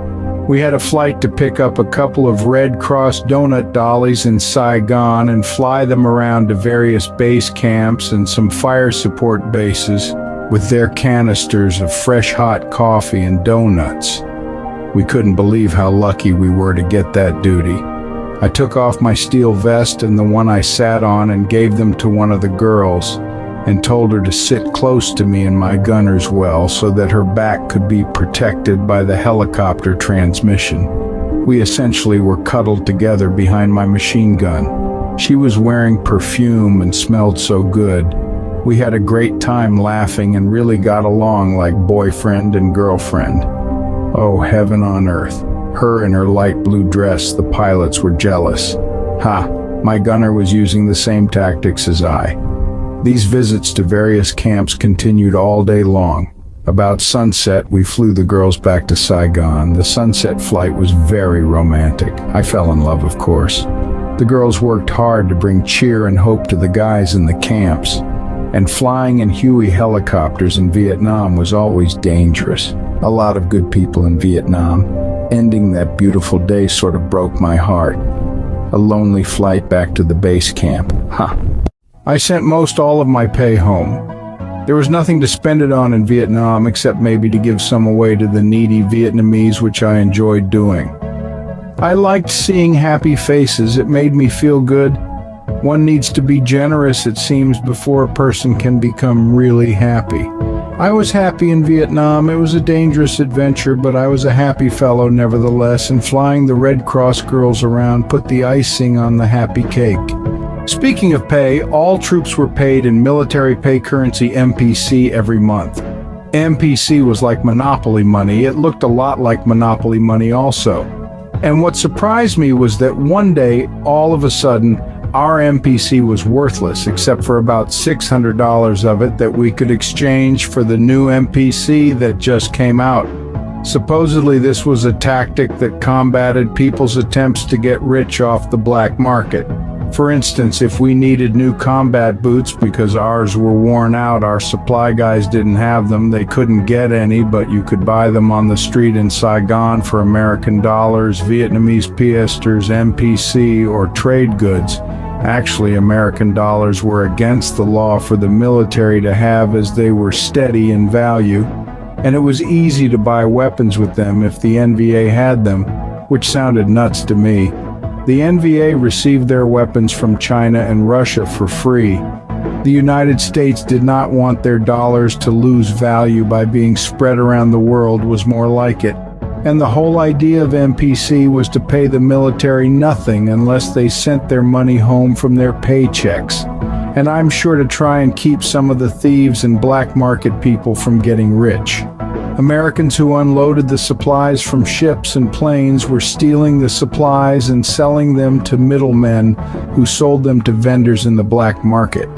We had a flight to pick up a couple of Red Cross donut dollies in Saigon and fly them around to various base camps and some fire support bases with their canisters of fresh hot coffee and donuts. We couldn't believe how lucky we were to get that duty. I took off my steel vest and the one I sat on and gave them to one of the girls and told her to sit close to me in my gunner's well so that her back could be protected by the helicopter transmission. We essentially were cuddled together behind my machine gun. She was wearing perfume and smelled so good. We had a great time laughing and really got along like boyfriend and girlfriend. Oh, heaven on earth. Her in her light blue dress, the pilots were jealous. Ha, my gunner was using the same tactics as I. These visits to various camps continued all day long. About sunset, we flew the girls back to Saigon. The sunset flight was very romantic. I fell in love, of course. The girls worked hard to bring cheer and hope to the guys in the camps. And flying in Huey helicopters in Vietnam was always dangerous. A lot of good people in Vietnam. Ending that beautiful day sort of broke my heart. A lonely flight back to the base camp. I sent most all of my pay home. There was nothing to spend it on in Vietnam except maybe to give some away to the needy Vietnamese, which I enjoyed doing. I liked seeing happy faces. It made me feel good. One needs to be generous, it seems, before a person can become really happy. I was happy in Vietnam. It was a dangerous adventure, but I was a happy fellow nevertheless, and flying the Red Cross girls around put the icing on the happy cake. Speaking of pay, all troops were paid in military pay currency MPC every month. MPC was like Monopoly money. It looked a lot like Monopoly money also. And what surprised me was that one day, all of a sudden, our MPC was worthless except for about $600 of it that we could exchange for the new MPC that just came out. Supposedly this was a tactic that combated people's attempts to get rich off the black market. For instance, if we needed new combat boots because ours were worn out, our supply guys didn't have them, they couldn't get any, but you could buy them on the street in Saigon for American dollars, Vietnamese piasters, MPC, or trade goods. Actually, American dollars were against the law for the military to have as they were steady in value, and it was easy to buy weapons with them if the NVA had them, which sounded nuts to me. The NVA received their weapons from China and Russia for free. The United States did not want their dollars to lose value by being spread around the world, was more like it. And the whole idea of MPC was to pay the military nothing unless they sent their money home from their paychecks. And I'm sure to try and keep some of the thieves and black market people from getting rich. Americans who unloaded the supplies from ships and planes were stealing the supplies and selling them to middlemen who sold them to vendors in the black market.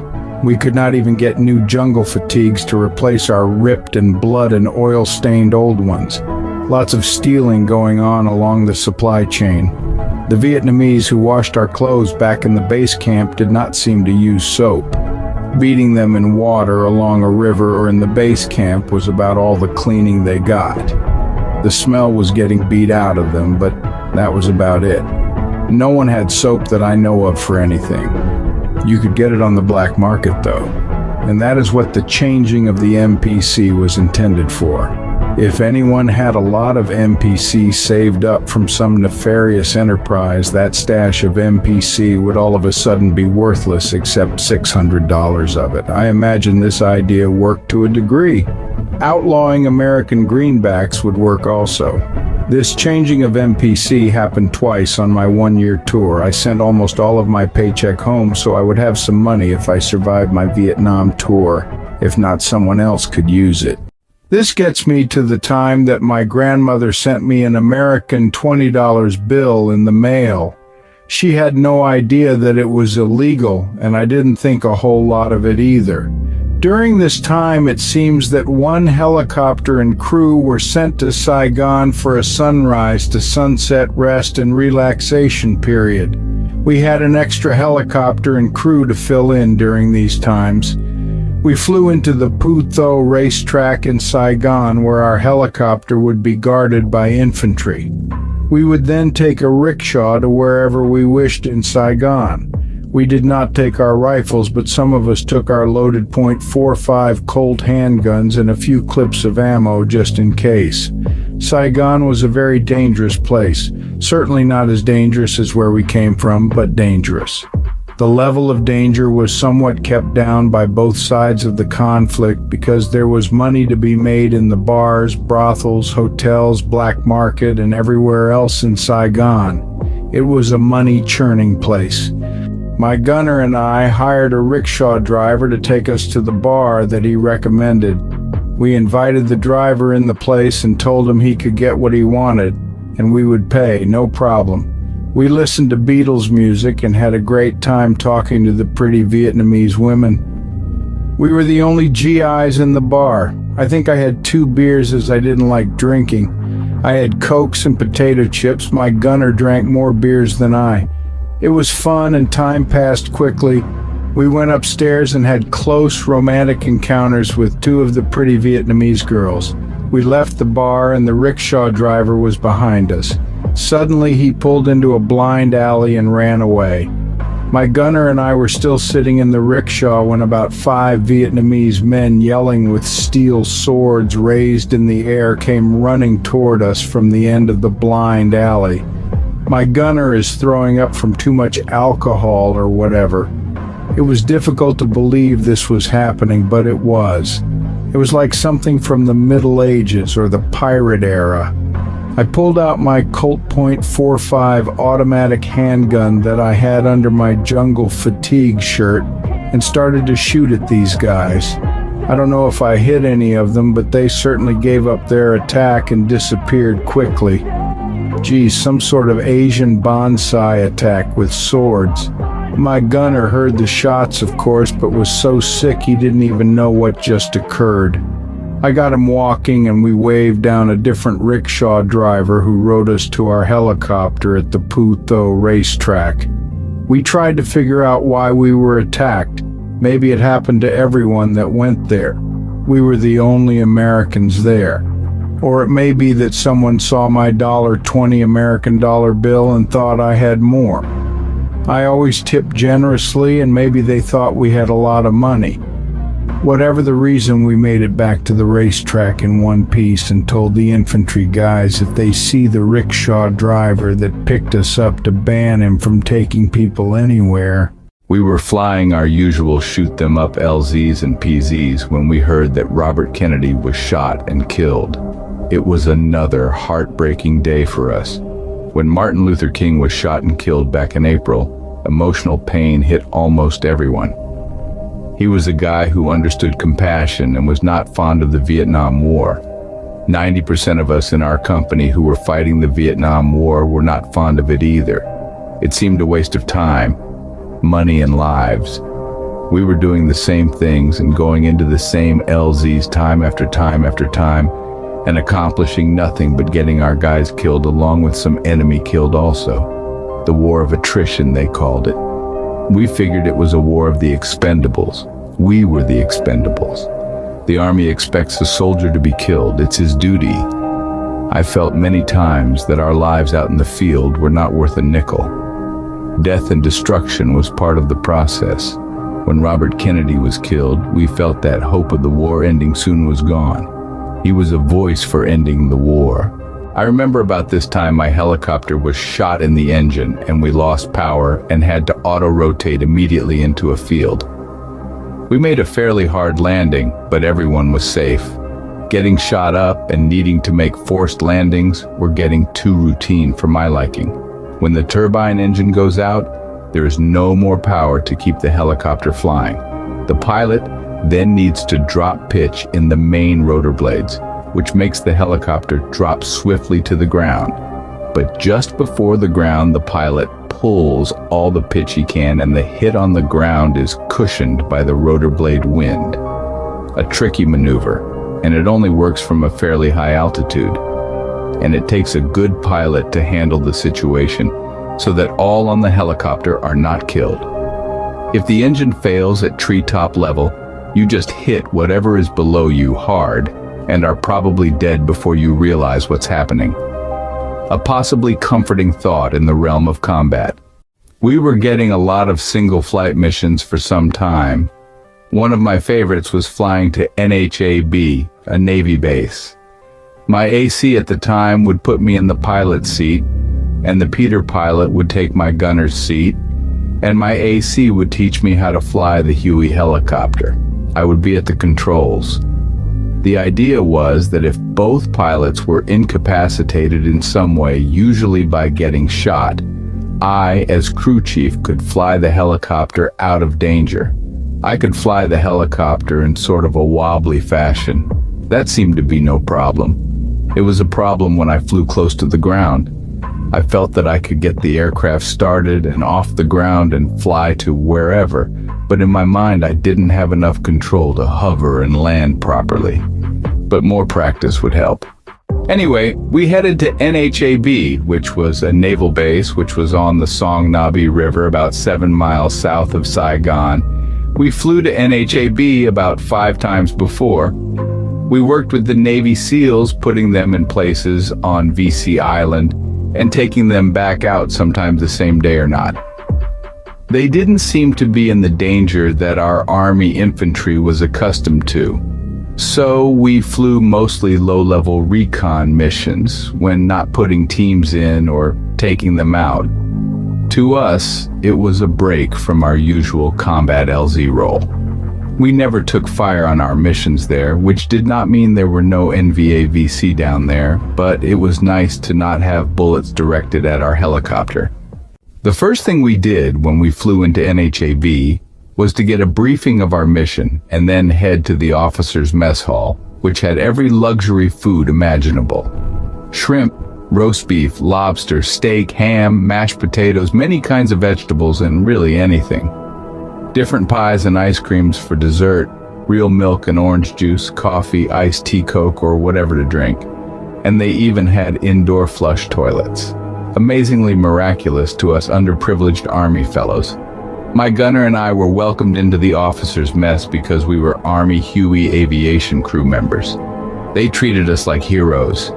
We could not even get new jungle fatigues to replace our ripped and blood and oil-stained old ones. Lots of stealing going on along the supply chain. The Vietnamese who washed our clothes back in the base camp did not seem to use soap. Beating them in water along a river or in the base camp was about all the cleaning they got. The smell was getting beat out of them, but that was about it. No one had soap that I know of for anything. You could get it on the black market though, and that is what the changing of the MPC was intended for. If anyone had a lot of MPC saved up from some nefarious enterprise, that stash of MPC would all of a sudden be worthless except $600 of it. I imagine this idea worked to a degree. Outlawing American greenbacks would work also. This changing of MPC happened twice on my one-year tour. I sent almost all of my paycheck home so I would have some money if I survived my Vietnam tour. If not, someone else could use it. This gets me to the time that my grandmother sent me an American $20 bill in the mail. She had no idea that it was illegal, and I didn't think a whole lot of it either. During this time, it seems that one helicopter and crew were sent to Saigon for a sunrise to sunset rest and relaxation period. We had an extra helicopter and crew to fill in during these times. We flew into the Phu Tho racetrack in Saigon, where our helicopter would be guarded by infantry. We would then take a rickshaw to wherever we wished in Saigon. We did not take our rifles, but some of us took our loaded .45 Colt handguns and a few clips of ammo just in case. Saigon was a very dangerous place. Certainly not as dangerous as where we came from, but dangerous. The level of danger was somewhat kept down by both sides of the conflict because there was money to be made in the bars, brothels, hotels, black market, and everywhere else in Saigon. It was a money-churning place. My gunner and I hired a rickshaw driver to take us to the bar that he recommended. We invited the driver in the place and told him he could get what he wanted, and we would pay, no problem. We listened to Beatles music and had a great time talking to the pretty Vietnamese women. We were the only GIs in the bar. I think I had 2 beers as I didn't like drinking. I had Cokes and potato chips. My gunner drank more beers than I. It was fun and time passed quickly. We went upstairs and had close romantic encounters with 2 of the pretty Vietnamese girls. We left the bar and the rickshaw driver was behind us. Suddenly he pulled into a blind alley and ran away. My gunner and I were still sitting in the rickshaw when about 5 Vietnamese men yelling with steel swords raised in the air came running toward us from the end of the blind alley. My gunner is throwing up from too much alcohol or whatever. It was difficult to believe this was happening, but it was. It was like something from the Middle Ages or the pirate era. I pulled out my Colt .45 automatic handgun that I had under my jungle fatigue shirt and started to shoot at these guys. I don't know if I hit any of them, but they certainly gave up their attack and disappeared quickly. Geez, some sort of Asian bonsai attack with swords. My gunner heard the shots, of course, but was so sick he didn't even know what just occurred. I got him walking and we waved down a different rickshaw driver who rode us to our helicopter at the Phu Tho racetrack. We tried to figure out why we were attacked. Maybe it happened to everyone that went there. We were the only Americans there. Or it may be that someone saw my $20 American dollar bill and thought I had more. I always tip generously, and maybe they thought we had a lot of money. Whatever the reason, we made it back to the racetrack in one piece and told the infantry guys if they see the rickshaw driver that picked us up to ban him from taking people anywhere. We were flying our usual shoot-them-up LZs and PZs when we heard that Robert Kennedy was shot and killed. It was another heartbreaking day for us. When Martin Luther King was shot and killed back in April, emotional pain hit almost everyone. He was a guy who understood compassion and was not fond of the Vietnam War. 90% of us in our company who were fighting the Vietnam War were not fond of it either. It seemed a waste of time, money, and lives. We were doing the same things and going into the same LZs time after time after time, and accomplishing nothing but getting our guys killed along with some enemy killed also. The war of attrition, they called it. We figured it was a war of the expendables. We were the expendables. The Army expects a soldier to be killed. It's his duty. I felt many times that our lives out in the field were not worth a nickel. Death and destruction was part of the process. When Robert Kennedy was killed, we felt that hope of the war ending soon was gone. He was a voice for ending the war. I remember about this time my helicopter was shot in the engine and we lost power and had to auto-rotate immediately into a field. We made a fairly hard landing, but everyone was safe. Getting shot up and needing to make forced landings were getting too routine for my liking. When the turbine engine goes out, there is no more power to keep the helicopter flying. The pilot then needs to drop pitch in the main rotor blades, which makes the helicopter drop swiftly to the ground. But just before the ground, the pilot pulls all the pitch he can and the hit on the ground is cushioned by the rotor blade wind. A tricky maneuver, and it only works from a fairly high altitude. And it takes a good pilot to handle the situation so that all on the helicopter are not killed. If the engine fails at treetop level, you just hit whatever is below you hard and are probably dead before you realize what's happening. A possibly comforting thought in the realm of combat. We were getting a lot of single flight missions for some time. One of my favorites was flying to NHAB, a Navy base. My AC at the time would put me in the pilot's seat, and the Peter pilot would take my gunner's seat, and my AC would teach me how to fly the Huey helicopter. I would be at the controls. The idea was that if both pilots were incapacitated in some way, usually by getting shot, I, as crew chief, could fly the helicopter out of danger. I could fly the helicopter in sort of a wobbly fashion. That seemed to be no problem. It was a problem when I flew close to the ground. I felt that I could get the aircraft started and off the ground and fly to wherever, but in my mind I didn't have enough control to hover and land properly. But more practice would help. Anyway, we headed to NHAB, which was a naval base which was on the Songnabe River about 7 miles south of Saigon. We flew to NHAB about 5 times before. We worked with the Navy SEALs, putting them in places on VC Island and taking them back out sometimes the same day or not. They didn't seem to be in the danger that our Army infantry was accustomed to. So we flew mostly low-level recon missions when not putting teams in or taking them out. To us, it was a break from our usual combat LZ role. We never took fire on our missions there, which did not mean there were no NVA-VC down there, but it was nice to not have bullets directed at our helicopter. The first thing we did when we flew into NHAB was to get a briefing of our mission and then head to the officers' mess hall, which had every luxury food imaginable. Shrimp, roast beef, lobster, steak, ham, mashed potatoes, many kinds of vegetables, and really anything. Different pies and ice creams for dessert, real milk and orange juice, coffee, iced tea, Coke, or whatever to drink. And they even had indoor flush toilets. Amazingly miraculous to us underprivileged Army fellows. My gunner and I were welcomed into the officers' mess because we were Army Huey aviation crew members. They treated us like heroes.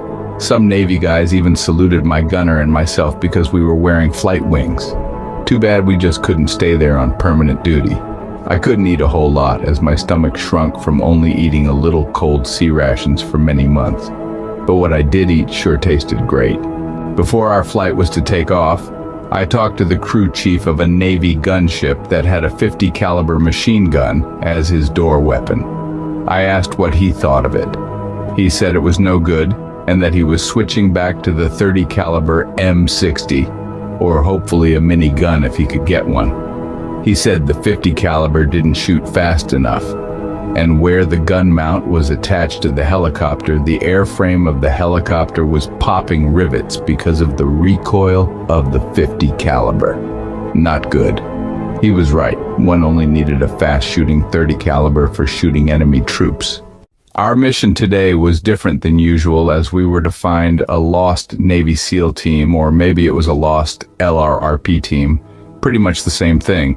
Some Navy guys even saluted my gunner and myself because we were wearing flight wings. Too bad we just couldn't stay there on permanent duty. I couldn't eat a whole lot as my stomach shrunk from only eating a little cold sea rations for many months. But what I did eat sure tasted great. Before our flight was to take off, I talked to the crew chief of a Navy gunship that had a .50 caliber machine gun as his door weapon. I asked what he thought of it. He said it was no good and that he was switching back to the .30 caliber M60. Or hopefully a mini gun if he could get one. He said the .50 caliber didn't shoot fast enough, and where the gun mount was attached to the helicopter, the airframe of the helicopter was popping rivets because of the recoil of the .50 caliber. Not good. He was right. One only needed a fast-shooting .30 caliber for shooting enemy troops. Our mission today was different than usual, as we were to find a lost Navy SEAL team, or maybe it was a lost LRRP team. Pretty much the same thing.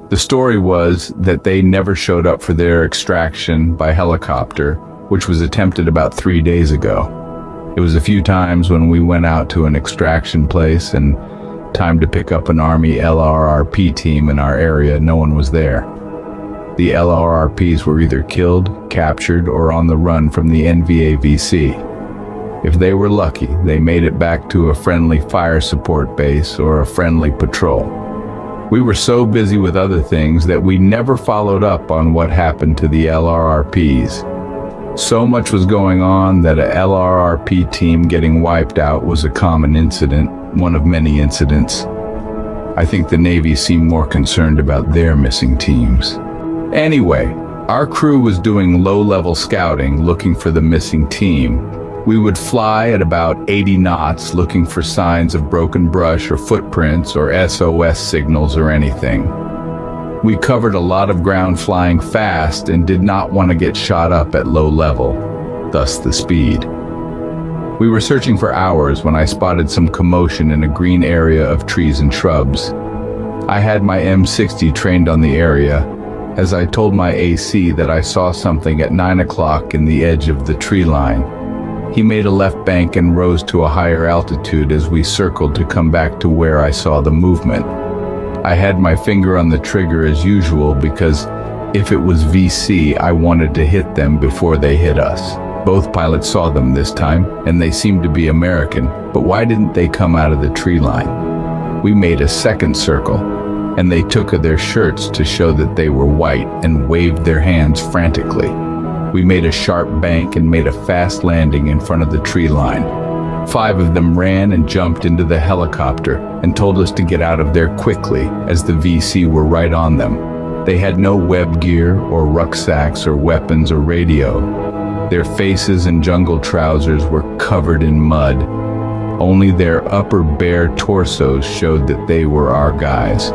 The story was that they never showed up for their extraction by helicopter, which was attempted about 3 days ago. It was a few times when we went out to an extraction place and time to pick up an Army LRRP team in our area, no one was there. The LRRPs were either killed, captured, or on the run from the NVAVC. If they were lucky, they made it back to a friendly fire support base or a friendly patrol. We were so busy with other things that we never followed up on what happened to the LRRPs. So much was going on that a LRRP team getting wiped out was a common incident, one of many incidents. I think the Navy seemed more concerned about their missing teams. Anyway, our crew was doing low-level scouting, looking for the missing team. We would fly at about 80 knots, looking for signs of broken brush or footprints or SOS signals or anything. We covered a lot of ground flying fast and did not want to get shot up at low level, thus the speed. We were searching for hours when I spotted some commotion in a green area of trees and shrubs. I had my M60 trained on the area, as I told my AC that I saw something at 9 o'clock in the edge of the tree line. He made a left bank and rose to a higher altitude as we circled to come back to where I saw the movement. I had my finger on the trigger as usual because if it was VC, I wanted to hit them before they hit us. Both pilots saw them this time, and they seemed to be American, but why didn't they come out of the tree line? We made a second circle, and they took of their shirts to show that they were white and waved their hands frantically. We made a sharp bank and made a fast landing in front of the tree line. 5 of them ran and jumped into the helicopter and told us to get out of there quickly, as the VC were right on them. They had no web gear or rucksacks or weapons or radio. Their faces and jungle trousers were covered in mud. Only their upper bare torsos showed that they were our guys.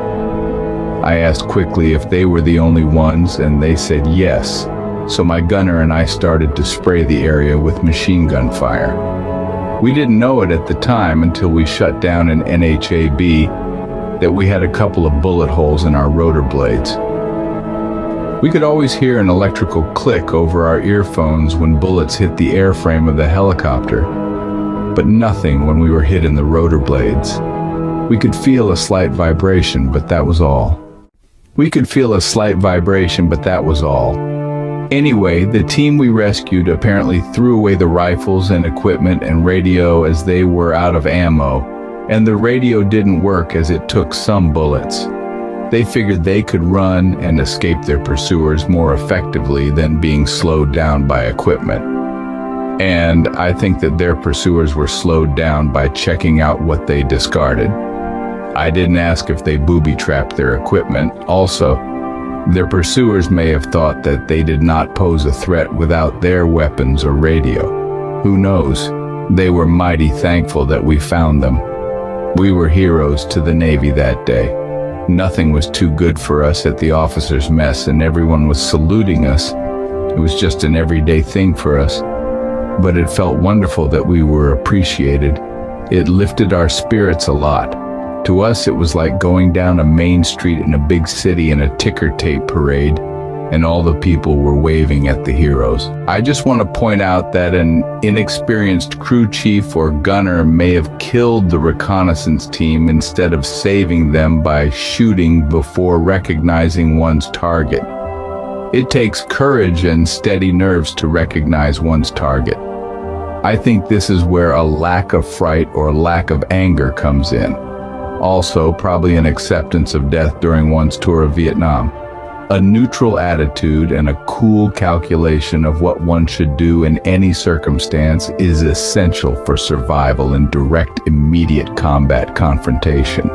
I asked quickly if they were the only ones, and they said yes. So my gunner and I started to spray the area with machine gun fire. We didn't know it at the time until we shut down an NHAB that we had a couple of bullet holes in our rotor blades. We could always hear an electrical click over our earphones when bullets hit the airframe of the helicopter, but nothing when we were hit in the rotor blades. We could feel a slight vibration, but that was all. Anyway, the team we rescued apparently threw away the rifles and equipment and radio as they were out of ammo, and the radio didn't work as it took some bullets. They figured they could run and escape their pursuers more effectively than being slowed down by equipment. And I think that their pursuers were slowed down by checking out what they discarded. I didn't ask if they booby-trapped their equipment. Also, their pursuers may have thought that they did not pose a threat without their weapons or radio. Who knows? They were mighty thankful that we found them. We were heroes to the Navy that day. Nothing was too good for us at the officers' mess, and everyone was saluting us. It was just an everyday thing for us. But it felt wonderful that we were appreciated. It lifted our spirits a lot. To us, it was like going down a main street in a big city in a ticker tape parade, and all the people were waving at the heroes. I just want to point out that an inexperienced crew chief or gunner may have killed the reconnaissance team instead of saving them by shooting before recognizing one's target. It takes courage and steady nerves to recognize one's target. I think this is where a lack of fright or lack of anger comes in. Also, probably an acceptance of death during one's tour of Vietnam. A neutral attitude and a cool calculation of what one should do in any circumstance is essential for survival in direct, immediate combat confrontation.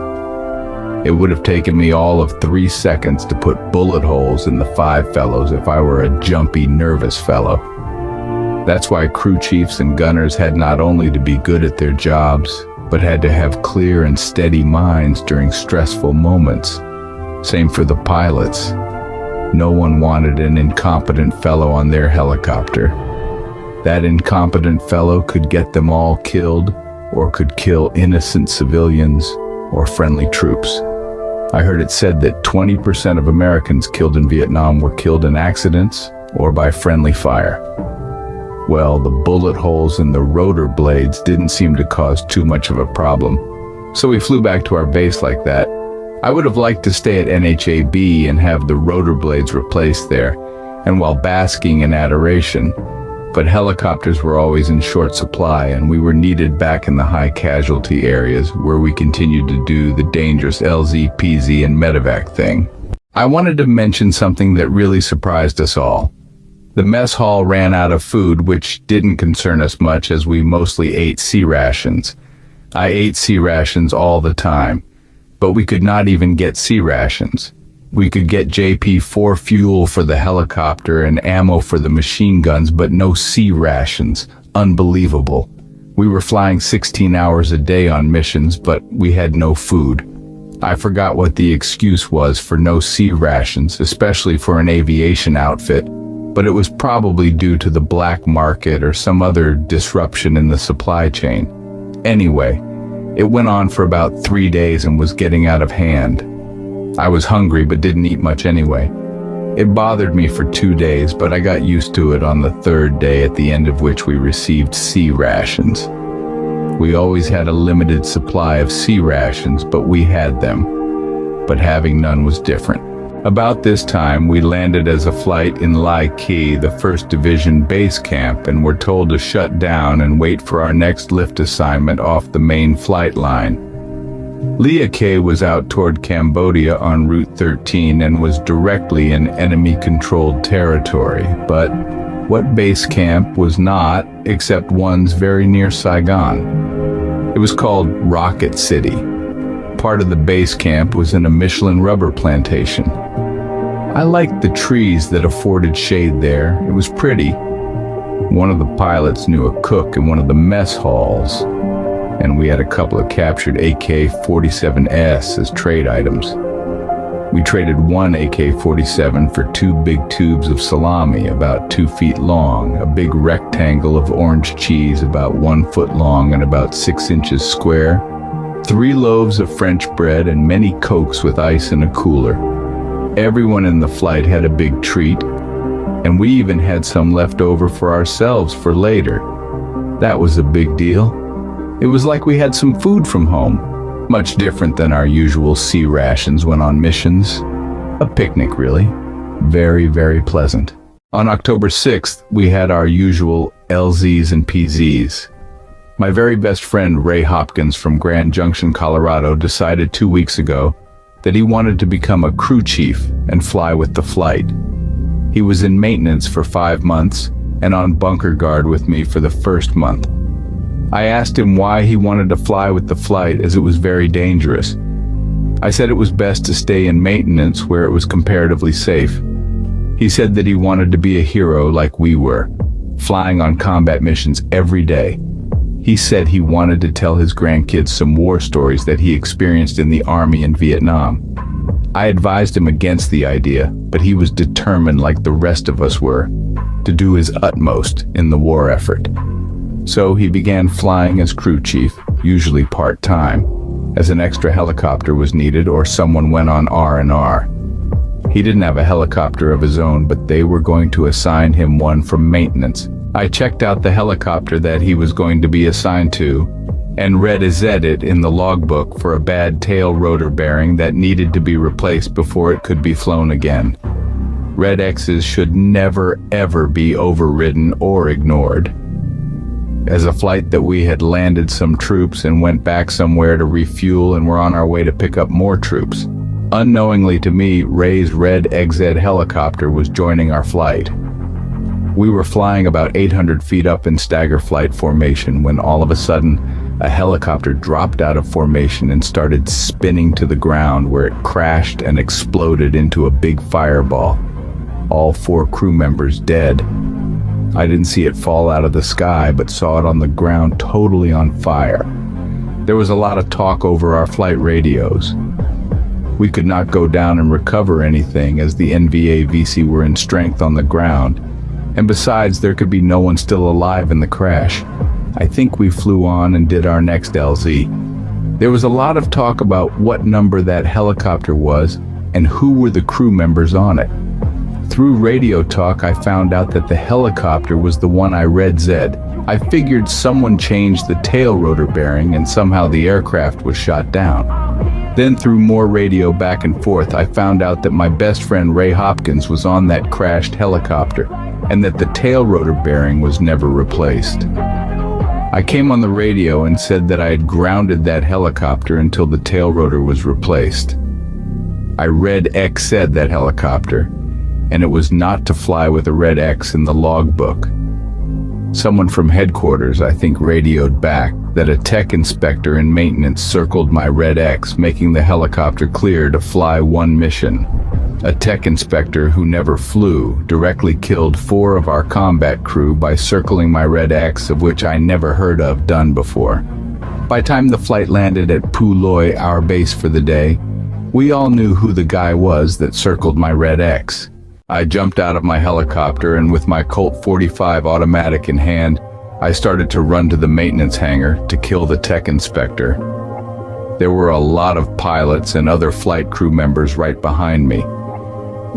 It would have taken me all of 3 seconds to put bullet holes in the 5 fellows if I were a jumpy, nervous fellow. That's why crew chiefs and gunners had not only to be good at their jobs, but had to have clear and steady minds during stressful moments. Same for the pilots. No one wanted an incompetent fellow on their helicopter. That incompetent fellow could get them all killed, or could kill innocent civilians or friendly troops. I heard it said that 20% of Americans killed in Vietnam were killed in accidents or by friendly fire. Well, the bullet holes in the rotor blades didn't seem to cause too much of a problem, so we flew back to our base like that. I would have liked to stay at NHAB and have the rotor blades replaced there, and while basking in adoration, but helicopters were always in short supply, and we were needed back in the high casualty areas where we continued to do the dangerous LZ, PZ, and medevac thing. I wanted to mention something that really surprised us all. The mess hall ran out of food, which didn't concern us much as we mostly ate C rations. I ate C rations all the time, but we could not even get C rations. We could get JP-4 fuel for the helicopter and ammo for the machine guns, but no C rations. Unbelievable. We were flying 16 hours a day on missions, but we had no food. I forgot what the excuse was for no C rations, especially for an aviation outfit, but it was probably due to the black market or some other disruption in the supply chain. Anyway, it went on for about 3 days and was getting out of hand. I was hungry but didn't eat much anyway. It bothered me for 2 days, but I got used to it on the third day, at the end of which we received C rations. We always had a limited supply of C rations, but we had them. But having none was different. About this time, we landed as a flight in Lai Key, the 1st Division base camp, and were told to shut down and wait for our next lift assignment off the main flight line. Lia K was out toward Cambodia on Route 13 and was directly in enemy-controlled territory, but what base camp was not, except one's very near Saigon? It was called Rocket City. Part of the base camp was in a Michelin rubber plantation. I liked the trees that afforded shade there. It was pretty. One of the pilots knew a cook in one of the mess halls, and we had a couple of captured AK-47s as trade items. We traded one AK-47 for 2 big tubes of salami about 2 feet long, a big rectangle of orange cheese about 1 foot long and about 6 inches square, 3 loaves of French bread, and many Cokes with ice in a cooler. Everyone in the flight had a big treat, and we even had some left over for ourselves for later. That was a big deal. It was like we had some food from home, much different than our usual C rations when on missions. A picnic, really. Very, very pleasant. On October 6th, we had our usual LZs and PZs. My very best friend Ray Hopkins from Grand Junction, Colorado, decided 2 weeks ago that he wanted to become a crew chief and fly with the flight. He was in maintenance for 5 months and on bunker guard with me for the first month. I asked him why he wanted to fly with the flight, as it was very dangerous. I said it was best to stay in maintenance where it was comparatively safe. He said that he wanted to be a hero like we were, flying on combat missions every day. He said he wanted to tell his grandkids some war stories that he experienced in the Army in Vietnam. I advised him against the idea, but he was determined, like the rest of us were, to do his utmost in the war effort. So he began flying as crew chief, usually part-time, as an extra helicopter was needed or someone went on R&R. He didn't have a helicopter of his own, but they were going to assign him one from maintenance. I checked out the helicopter that he was going to be assigned to and read his edit in the logbook for a bad tail rotor bearing that needed to be replaced before it could be flown again. Red X's should never ever be overridden or ignored. As a flight that we had landed some troops and went back somewhere to refuel and were on our way to pick up more troops. Unknowingly to me, Ray's red XZ helicopter was joining our flight. We were flying about 800 feet up in stagger flight formation when all of a sudden, a helicopter dropped out of formation and started spinning to the ground, where it crashed and exploded into a big fireball. All 4 crew members dead. I didn't see it fall out of the sky, but saw it on the ground totally on fire. There was a lot of talk over our flight radios. We could not go down and recover anything as the NVA VC were in strength on the ground, And besides, there could be no one still alive in the crash. I think we flew on and did our next LZ. There was a lot of talk about what number that helicopter was and who were the crew members on it. Through radio talk, I found out that the helicopter was the one I read Zed. I figured someone changed the tail rotor bearing and somehow the aircraft was shot down. Then through more radio back and forth, I found out that my best friend Ray Hopkins was on that crashed helicopter and that the tail rotor bearing was never replaced. I came on the radio and said that I had grounded that helicopter until the tail rotor was replaced. I read X said that helicopter, and it was not to fly with a red X in the logbook. Someone from headquarters, I think, radioed back that a tech inspector in maintenance circled my red X, making the helicopter clear to fly one mission. A tech inspector who never flew directly killed 4 of our combat crew by circling my red X, of which I never heard of done before. By the time the flight landed at Puloy, our base for the day, we all knew who the guy was that circled my red X. I jumped out of my helicopter and with my Colt 45 automatic in hand, I started to run to the maintenance hangar to kill the tech inspector. There were a lot of pilots and other flight crew members right behind me.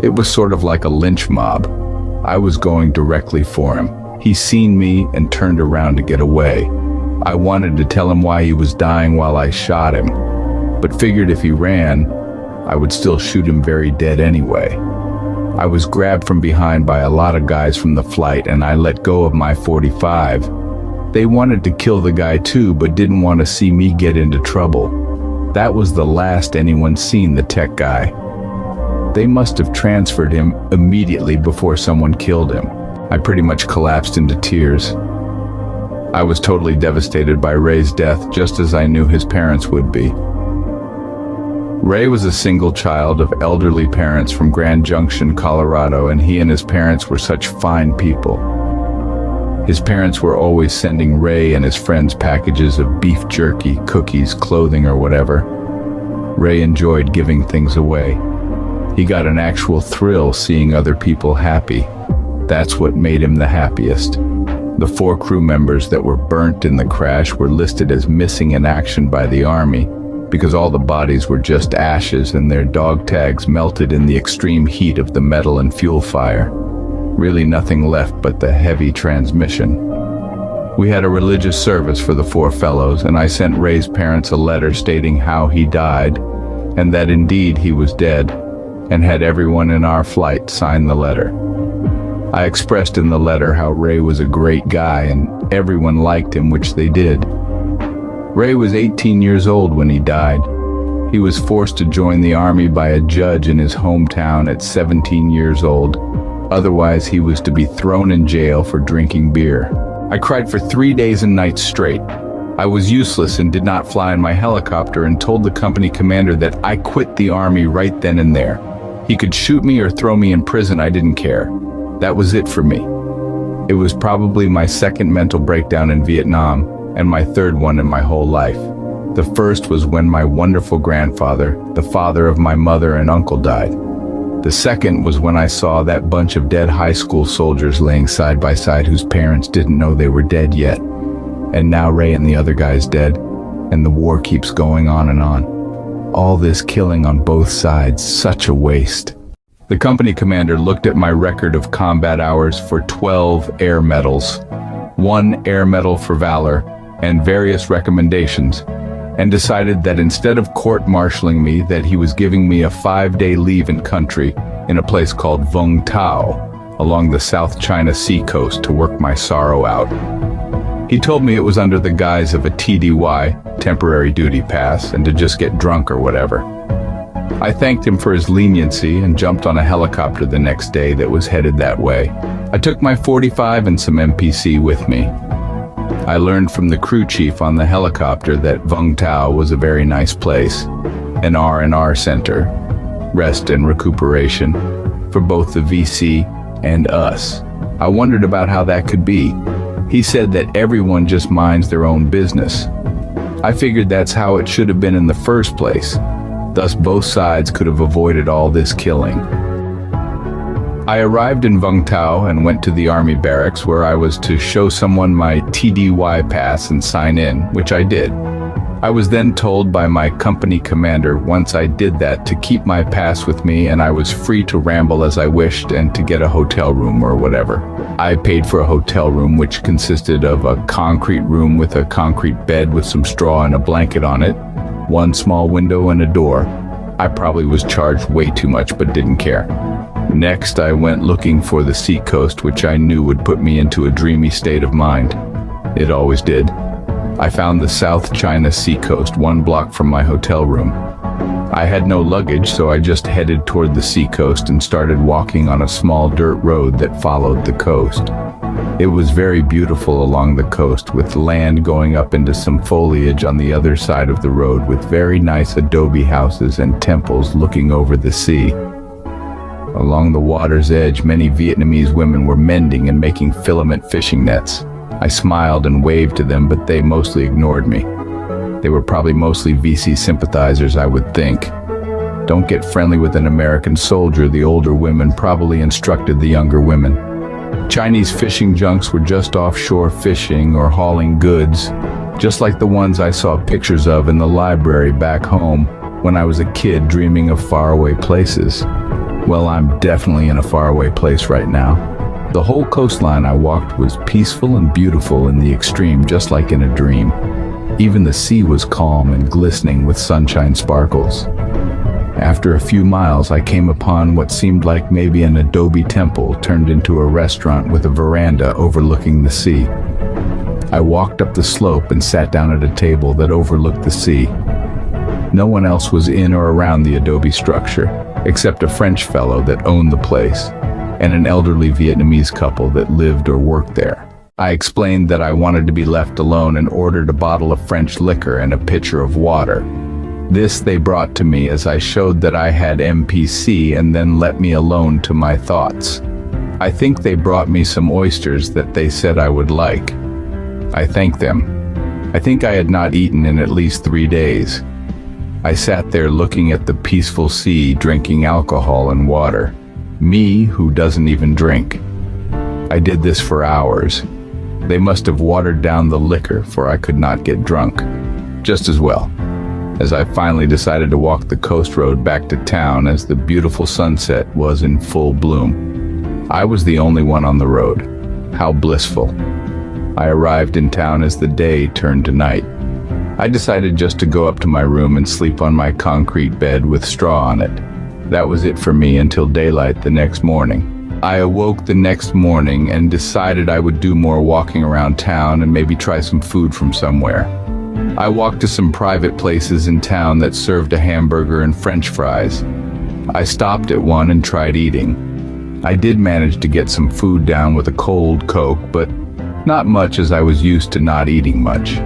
It was sort of like a lynch mob. I was going directly for him. He seen me and turned around to get away. I wanted to tell him why he was dying while I shot him, but figured if he ran, I would still shoot him very dead anyway. I was grabbed from behind by a lot of guys from the flight and I let go of my 45. They wanted to kill the guy too, but didn't want to see me get into trouble. That was the last anyone seen the tech guy. They must have transferred him immediately before someone killed him. I pretty much collapsed into tears. I was totally devastated by Ray's death, just as I knew his parents would be. Ray was a single child of elderly parents from Grand Junction, Colorado, and he and his parents were such fine people. His parents were always sending Ray and his friends packages of beef jerky, cookies, clothing, or whatever. Ray enjoyed giving things away. He got an actual thrill seeing other people happy. That's what made him the happiest. The 4 crew members that were burnt in the crash were listed as missing in action by the Army, because all the bodies were just ashes and their dog tags melted in the extreme heat of the metal and fuel fire. Really nothing left but the heavy transmission. We had a religious service for the 4 fellows, and I sent Ray's parents a letter stating how he died, and that indeed he was dead, and had everyone in our flight sign the letter. I expressed in the letter how Ray was a great guy and everyone liked him, which they did. Ray was 18 years old when he died. He was forced to join the Army by a judge in his hometown at 17 years old. Otherwise, he was to be thrown in jail for drinking beer. I cried for 3 days and nights straight. I was useless and did not fly in my helicopter and told the company commander that I quit the Army right then and there. He could shoot me or throw me in prison, I didn't care. That was it for me. It was probably my second mental breakdown in Vietnam, and my third one in my whole life. The first was when my wonderful grandfather, the father of my mother and uncle, died. The second was when I saw that bunch of dead high school soldiers laying side by side whose parents didn't know they were dead yet. And now Ray and the other guy's dead, and the war keeps going on and on. All this killing on both sides, such a waste. The company commander looked at my record of combat hours for 12 air medals, 1 air medal for valor, and various recommendations, and decided that instead of court-martialing me, that he was giving me a 5-day leave in country in a place called Vung Tau, along the South China Sea coast, to work my sorrow out. He told me it was under the guise of a TDY, temporary duty pass, and to just get drunk or whatever. I thanked him for his leniency and jumped on a helicopter the next day that was headed that way. I took my 45 and some MPC with me. I learned from the crew chief on the helicopter that Vung Tau was a very nice place, an R&R center, rest and recuperation, for both the VC and us. I wondered about how that could be. He said that everyone just minds their own business. I figured that's how it should have been in the first place. Thus both sides could have avoided all this killing. I arrived in Vung Tau and went to the army barracks where I was to show someone my TDY pass and sign in, which I did. I was then told by my company commander once I did that to keep my pass with me and I was free to ramble as I wished and to get a hotel room or whatever. I paid for a hotel room which consisted of a concrete room with a concrete bed with some straw and a blanket on it, one small window and a door. I probably was charged way too much but didn't care. Next, I went looking for the seacoast, which I knew would put me into a dreamy state of mind. It always did. I found the South China Seacoast 1 block from my hotel room. I had no luggage, so I just headed toward the seacoast and started walking on a small dirt road that followed the coast. It was very beautiful along the coast, with land going up into some foliage on the other side of the road with very nice adobe houses and temples looking over the sea. Along the water's edge, many Vietnamese women were mending and making filament fishing nets. I smiled and waved to them, but they mostly ignored me. They were probably mostly VC sympathizers, I would think. Don't get friendly with an American soldier, the older women probably instructed the younger women. Chinese fishing junks were just offshore fishing or hauling goods, just like the ones I saw pictures of in the library back home when I was a kid dreaming of faraway places. Well, I'm definitely in a faraway place right now. The whole coastline I walked was peaceful and beautiful in the extreme, just like in a dream. Even the sea was calm and glistening with sunshine sparkles. After a few miles, I came upon what seemed like maybe an adobe temple turned into a restaurant with a veranda overlooking the sea. I walked up the slope and sat down at a table that overlooked the sea. No one else was in or around the adobe structure, except a French fellow that owned the place, and an elderly Vietnamese couple that lived or worked there. I explained that I wanted to be left alone and ordered a bottle of French liquor and a pitcher of water. This they brought to me as I showed that I had MPC and then let me alone to my thoughts. I think they brought me some oysters that they said I would like. I thanked them. I think I had not eaten in at least 3 days. I sat there looking at the peaceful sea, drinking alcohol and water. Me, who doesn't even drink. I did this for hours. They must have watered down the liquor, for I could not get drunk. Just as well, as I finally decided to walk the coast road back to town as the beautiful sunset was in full bloom. I was the only one on the road. How blissful. I arrived in town as the day turned to night. I decided just to go up to my room and sleep on my concrete bed with straw on it. That was it for me until daylight the next morning. I awoke the next morning and decided I would do more walking around town and maybe try some food from somewhere. I walked to some private places in town that served a hamburger and French fries. I stopped at one and tried eating. I did manage to get some food down with a cold Coke, but not much as I was used to not eating much.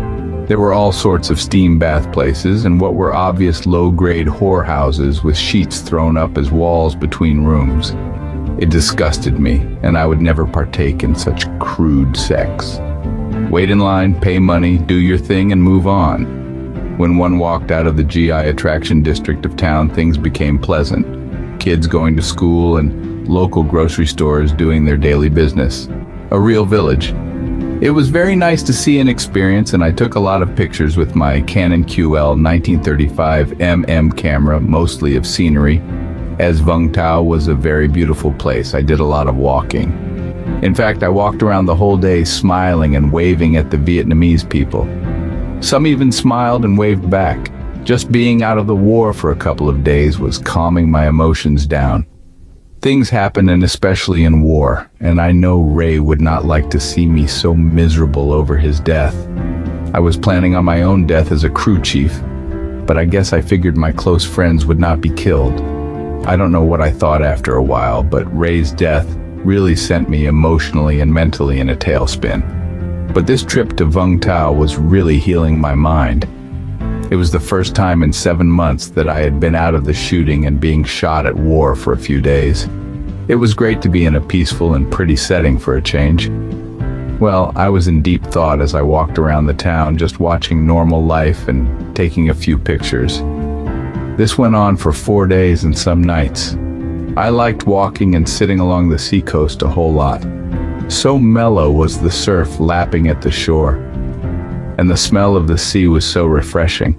There were all sorts of steam bath places and what were obvious low-grade whorehouses with sheets thrown up as walls between rooms. It disgusted me, and I would never partake in such crude sex. Wait in line, pay money, do your thing, and move on. When one walked out of the GI attraction district of town, things became pleasant. Kids going to school and local grocery stores doing their daily business. A real village. It was very nice to see and experience, and I took a lot of pictures with my Canon QL 1935 mm camera, mostly of scenery. As Vung Tau was a very beautiful place, I did a lot of walking. In fact, I walked around the whole day smiling and waving at the Vietnamese people. Some even smiled and waved back. Just being out of the war for a couple of days was calming my emotions down. Things happen, and especially in war, and I know Ray would not like to see me so miserable over his death. I was planning on my own death as a crew chief, but I guess I figured my close friends would not be killed. I don't know what I thought after a while, but Ray's death really sent me emotionally and mentally in a tailspin. But this trip to Vung Tau was really healing my mind. It was the first time in 7 months that I had been out of the shooting and being shot at war for a few days. It was great to be in a peaceful and pretty setting for a change. Well, I was in deep thought as I walked around the town, just watching normal life and taking a few pictures. This went on for 4 days and some nights. I liked walking and sitting along the seacoast a whole lot. So mellow was the surf lapping at the shore, and the smell of the sea was so refreshing.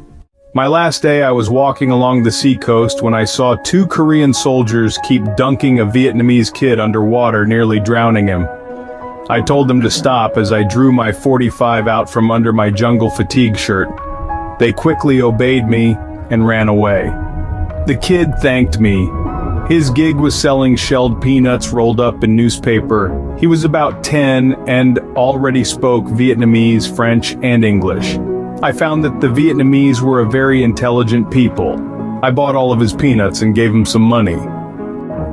My last day I was walking along the seacoast when I saw two Korean soldiers keep dunking a Vietnamese kid underwater, nearly drowning him. I told them to stop as I drew my .45 out from under my jungle fatigue shirt. They quickly obeyed me and ran away. The kid thanked me. His gig was selling shelled peanuts rolled up in newspaper. He was about 10 and already spoke Vietnamese, French, and English. I found that the Vietnamese were a very intelligent people. I bought all of his peanuts and gave him some money.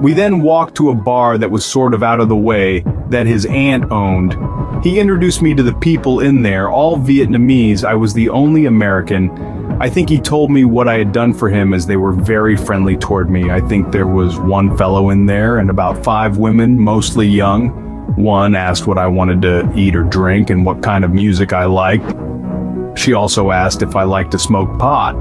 We then walked to a bar that was sort of out of the way that his aunt owned. He introduced me to the people in there, all Vietnamese. I was the only American. I think he told me what I had done for him, as they were very friendly toward me. I think there was one fellow in there and about 5 women, mostly young. One asked what I wanted to eat or drink and what kind of music I liked. She also asked if I liked to smoke pot.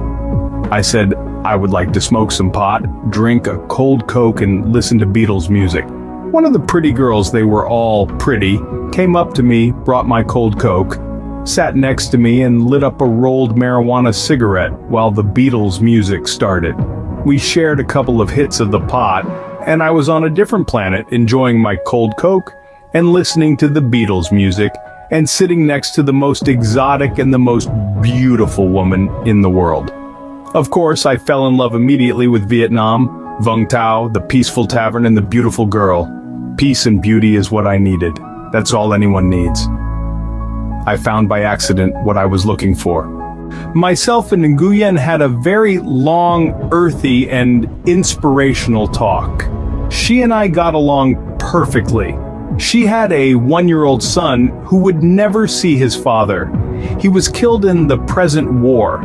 I said I would like to smoke some pot, drink a cold Coke, and listen to Beatles music. One of the pretty girls, they were all pretty, came up to me, brought my cold Coke, sat next to me, and lit up a rolled marijuana cigarette while the Beatles music started. We shared a couple of hits of the pot, and I was on a different planet, enjoying my cold Coke and listening to the Beatles music, and sitting next to the most exotic and the most beautiful woman in the world. Of course, I fell in love immediately with Vietnam, Vung Tau, the peaceful tavern, and the beautiful girl. Peace and beauty is what I needed. That's all anyone needs. I found by accident what I was looking for. Myself and Nguyen had a very long, earthy, and inspirational talk. She and I got along perfectly. She had a 1-year-old son who would never see his father. He was killed in the present war.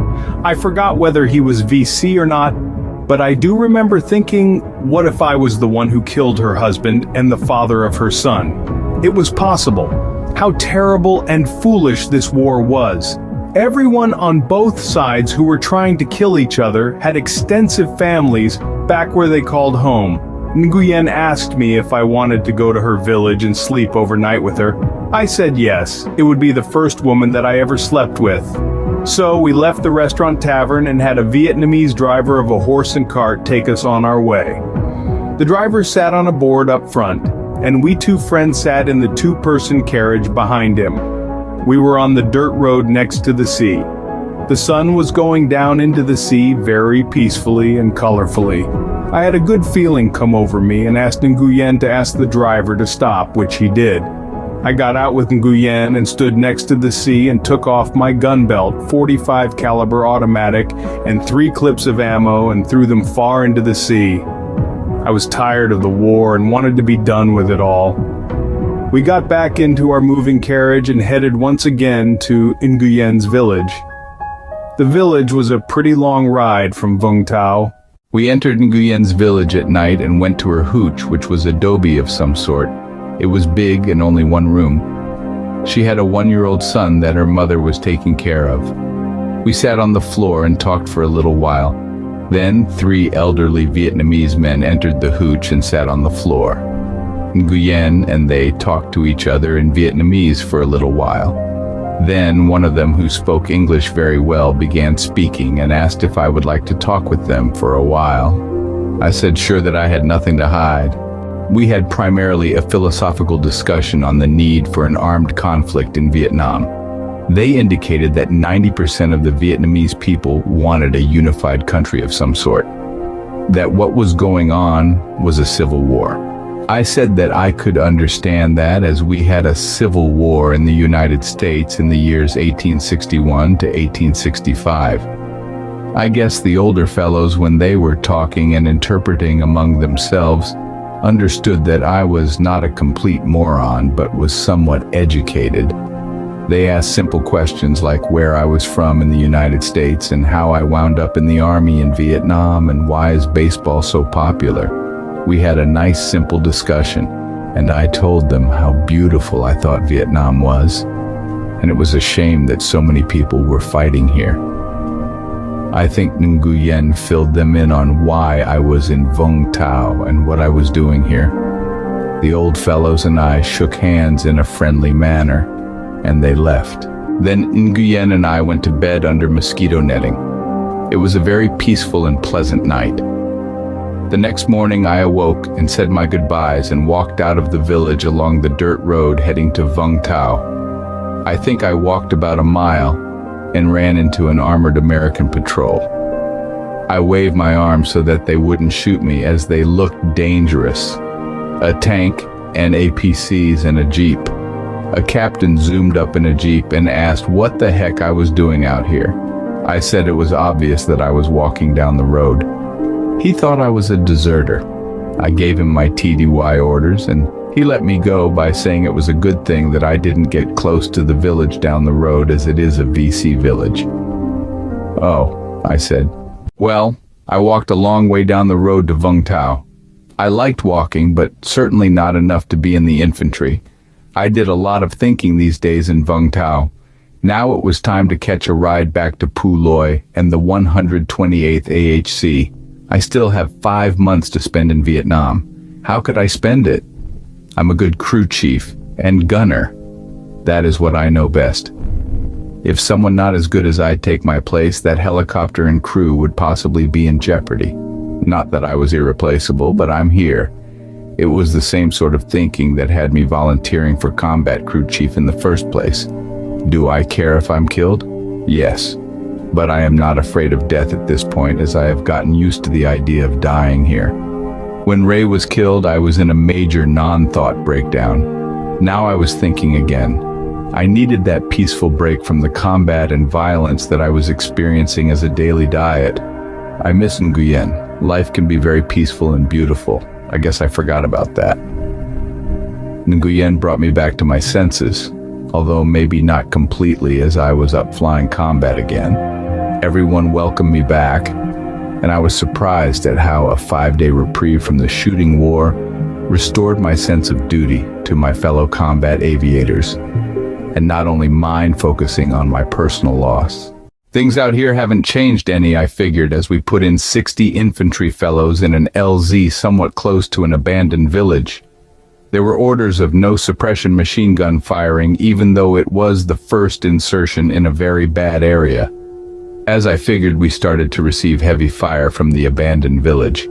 I forgot whether he was VC or not, but I do remember thinking, what if I was the one who killed her husband and the father of her son? It was possible. How terrible and foolish this war was. Everyone on both sides who were trying to kill each other had extensive families back where they called home. Nguyen asked me if I wanted to go to her village and sleep overnight with her. I said yes. It would be the first woman that I ever slept with. So we left the restaurant tavern and had a Vietnamese driver of a horse and cart take us on our way. The driver sat on a board up front, and we 2 friends sat in the 2-person carriage behind him. We were on the dirt road next to the sea. The sun was going down into the sea very peacefully and colorfully. I had a good feeling come over me and asked Nguyen to ask the driver to stop, which he did. I got out with Nguyen and stood next to the sea and took off my gun belt, .45 caliber automatic, and 3 clips of ammo, and threw them far into the sea. I was tired of the war and wanted to be done with it all. We got back into our moving carriage and headed once again to Nguyen's village. The village was a pretty long ride from Vung Tau. We entered Nguyen's village at night and went to her hooch, which was adobe of some sort. It was big and only 1 room. She had a 1-year-old son that her mother was taking care of. We sat on the floor and talked for a little while. Then 3 elderly Vietnamese men entered the hooch and sat on the floor. Nguyen and they talked to each other in Vietnamese for a little while. Then one of them, who spoke English very well, began speaking and asked if I would like to talk with them for a while. I said sure, that I had nothing to hide. We had primarily a philosophical discussion on the need for an armed conflict in Vietnam. They indicated that 90% of the Vietnamese people wanted a unified country of some sort. That what was going on was a civil war. I said that I could understand that, as we had a civil war in the United States in the years 1861 to 1865. I guess the older fellows, when they were talking and interpreting among themselves, understood that I was not a complete moron, but was somewhat educated. They asked simple questions like where I was from in the United States and how I wound up in the army in Vietnam and why is baseball so popular. We had a nice simple discussion, and I told them how beautiful I thought Vietnam was, and it was a shame that so many people were fighting here. I think Nguyen filled them in on why I was in Vung Tau and what I was doing here. The old fellows and I shook hands in a friendly manner, and they left. Then Nguyen and I went to bed under mosquito netting. It was a very peaceful and pleasant night. The next morning I awoke and said my goodbyes and walked out of the village along the dirt road heading to Vung Tau. I think I walked about a mile and ran into an armored American patrol. I waved my arms so that they wouldn't shoot me as they looked dangerous. A tank and APCs and a Jeep. A captain zoomed up in a Jeep and asked what the heck I was doing out here. I said it was obvious that I was walking down the road. He thought I was a deserter. I gave him my TDY orders and he let me go by saying it was a good thing that I didn't get close to the village down the road as it is a VC village. Oh, I said. Well, I walked a long way down the road to Vung Tau. I liked walking, but certainly not enough to be in the infantry. I did a lot of thinking these days in Vung Tau. Now it was time to catch a ride back to Pu Loi and the 128th AHC. I still have 5 months to spend in Vietnam. How could I spend it? I'm a good crew chief and gunner. That is what I know best. If someone not as good as I take my place, that helicopter and crew would possibly be in jeopardy. Not that I was irreplaceable, but I'm here. It was the same sort of thinking that had me volunteering for combat crew chief in the first place. Do I care if I'm killed? Yes. But I am not afraid of death at this point, as I have gotten used to the idea of dying here. When Ray was killed, I was in a major non-thought breakdown. Now I was thinking again. I needed that peaceful break from the combat and violence that I was experiencing as a daily diet. I miss Nguyen. Life can be very peaceful and beautiful. I guess I forgot about that. Nguyen brought me back to my senses, although maybe not completely, as I was up flying combat again. Everyone welcomed me back, and I was surprised at how a 5-day reprieve from the shooting war restored my sense of duty to my fellow combat aviators, and not only mine focusing on my personal loss. Things out here haven't changed any, I figured, as we put in 60 infantry fellows in an LZ somewhat close to an abandoned village. There were orders of no suppression machine gun firing, even though it was the first insertion in a very bad area. As I figured, we started to receive heavy fire from the abandoned village.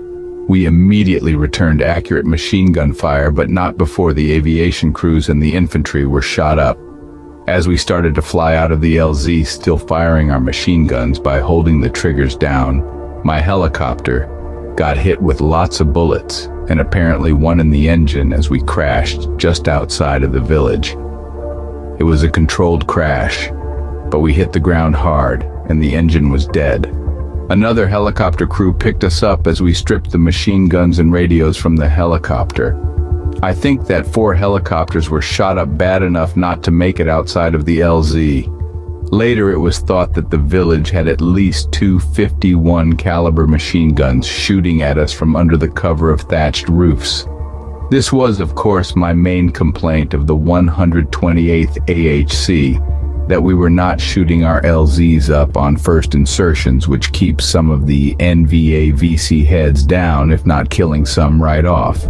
We immediately returned accurate machine gun fire, but not before the aviation crews and the infantry were shot up. As we started to fly out of the LZ, still firing our machine guns by holding the triggers down, my helicopter got hit with lots of bullets, and apparently one in the engine as we crashed just outside of the village. It was a controlled crash, but we hit the ground hard, and the engine was dead. Another helicopter crew picked us up as we stripped the machine guns and radios from the helicopter. I think that 4 helicopters were shot up bad enough not to make it outside of the LZ. Later it was thought that the village had at least 2 51 caliber machine guns shooting at us from under the cover of thatched roofs. This was, of course, my main complaint of the 128th AHC, that we were not shooting our LZs up on first insertions, which keeps some of the NVA VC heads down, if not killing some right off.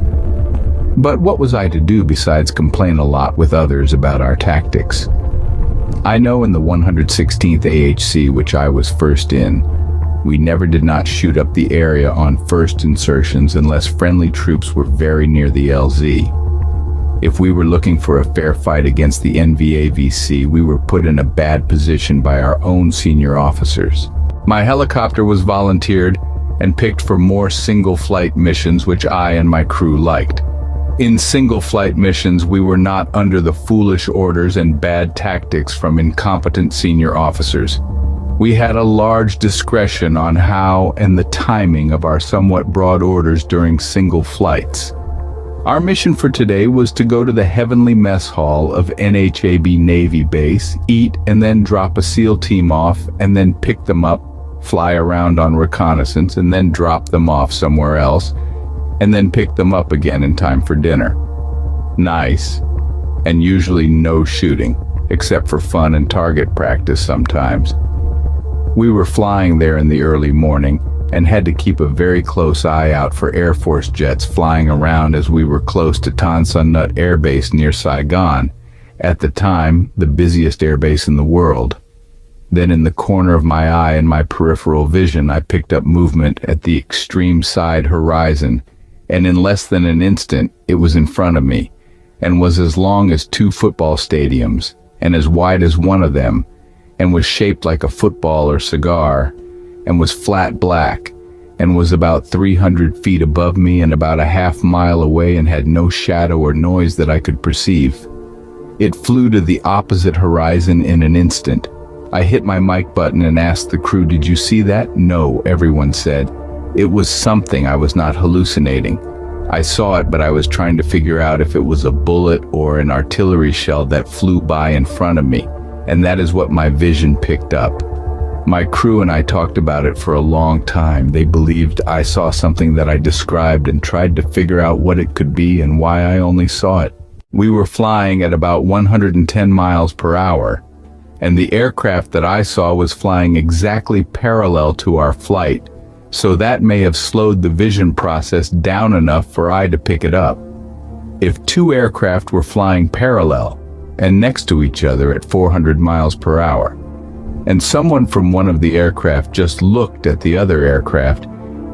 But what was I to do besides complain a lot with others about our tactics? I know in the 116th AHC, which I was first in, we never did not shoot up the area on first insertions unless friendly troops were very near the LZ. If we were looking for a fair fight against the NVA-VC, we were put in a bad position by our own senior officers. My helicopter was volunteered and picked for more single-flight missions, which I and my crew liked. In single-flight missions, we were not under the foolish orders and bad tactics from incompetent senior officers. We had a large discretion on how and the timing of our somewhat broad orders during single flights. Our mission for today was to go to the Heavenly Mess Hall of NHAB Navy Base, eat, and then drop a SEAL team off, and then pick them up, fly around on reconnaissance, and then drop them off somewhere else, and then pick them up again in time for dinner. Nice. And usually no shooting, except for fun and target practice sometimes. We were flying there in the early morning and had to keep a very close eye out for Air Force jets flying around as we were close to Tan Son Nhut Air Base near Saigon, at the time the busiest airbase in the world. Then in the corner of my eye and my peripheral vision, I picked up movement at the extreme side horizon, and in less than an instant it was in front of me, and was as long as 2 football stadiums, and as wide as one of them, and was shaped like a football or cigar, and was flat black, and was about 300 feet above me and about a half mile away, and had no shadow or noise that I could perceive. It flew to the opposite horizon in an instant. I hit my mic button and asked the crew, "Did you see that?" "No," everyone said. It was something. I was not hallucinating. I saw it, but I was trying to figure out if it was a bullet or an artillery shell that flew by in front of me, and that is what my vision picked up. My crew and I talked about it for a long time. They believed I saw something that I described and tried to figure out what it could be and why I only saw it. We were flying at about 110 miles per hour, and the aircraft that I saw was flying exactly parallel to our flight, so that may have slowed the vision process down enough for I to pick it up. If 2 aircraft were flying parallel and next to each other at 400 miles per hour, and someone from one of the aircraft just looked at the other aircraft,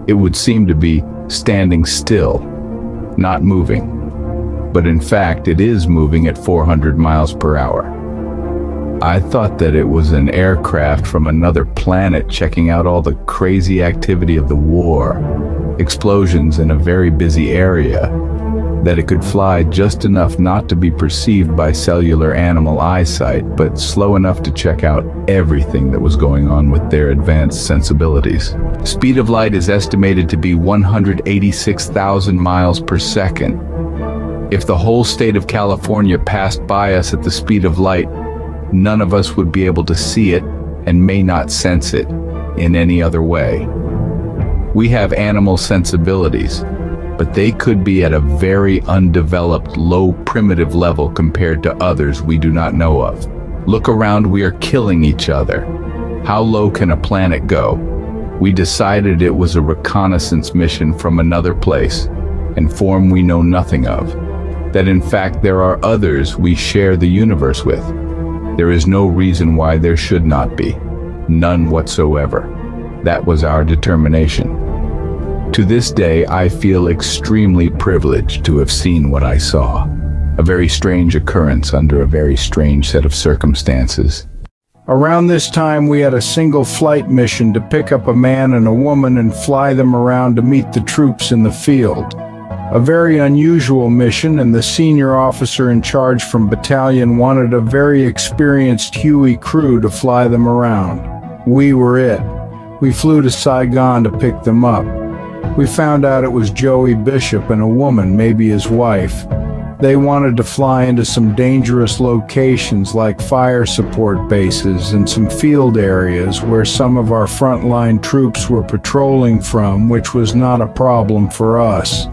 it would seem to be standing still, not moving. But in fact, it is moving at 400 miles per hour. I thought that it was an aircraft from another planet checking out all the crazy activity of the war, explosions in a very busy area, that it could fly just enough not to be perceived by cellular animal eyesight, but slow enough to check out everything that was going on with their advanced sensibilities. Speed of light is estimated to be 186,000 miles per second. If the whole state of California passed by us at the speed of light, none of us would be able to see it and may not sense it in any other way. We have animal sensibilities, but they could be at a very undeveloped, low primitive level compared to others we do not know of. Look around, we are killing each other. How low can a planet go? We decided it was a reconnaissance mission from another place, and form we know nothing of. That in fact there are others we share the universe with. There is no reason why there should not be. None whatsoever. That was our determination. To this day, I feel extremely privileged to have seen what I saw. A very strange occurrence under a very strange set of circumstances. Around this time, we had a single flight mission to pick up a man and a woman and fly them around to meet the troops in the field. A very unusual mission, and the senior officer in charge from battalion wanted a very experienced Huey crew to fly them around. We were it. We flew to Saigon to pick them up. We found out it was Joey Bishop and a woman, maybe his wife. They wanted to fly into some dangerous locations like fire support bases and some field areas where some of our frontline troops were patrolling from, which was not a problem for us.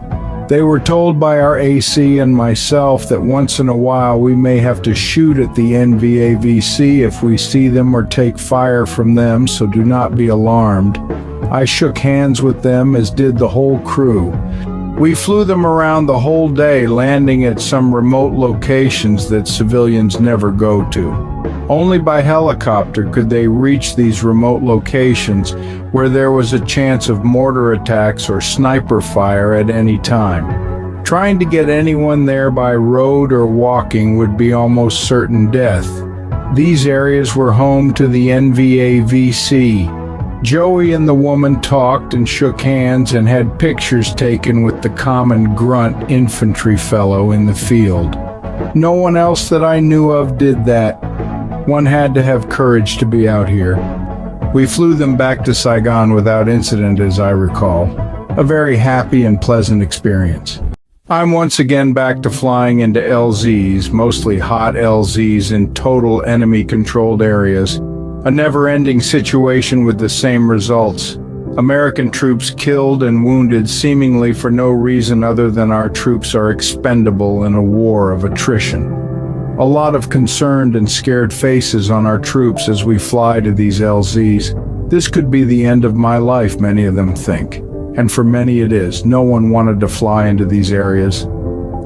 They were told by our AC and myself that once in a while we may have to shoot at the NVAVC if we see them or take fire from them, so do not be alarmed. I shook hands with them, as did the whole crew. We flew them around the whole day, landing at some remote locations that civilians never go to. Only by helicopter could they reach these remote locations where there was a chance of mortar attacks or sniper fire at any time. Trying to get anyone there by road or walking would be almost certain death. These areas were home to the NVAVC. Joey and the woman talked and shook hands and had pictures taken with the common grunt infantry fellow in the field. No one else that I knew of did that. One had to have courage to be out here. We flew them back to Saigon without incident, as I recall. A very happy and pleasant experience. I'm once again back to flying into LZs, mostly hot LZs in total enemy-controlled areas. A never-ending situation with the same results. American troops killed and wounded seemingly for no reason other than our troops are expendable in a war of attrition. A lot of concerned and scared faces on our troops as we fly to these LZs. This could be the end of my life, many of them think. And for many it is. No one wanted to fly into these areas.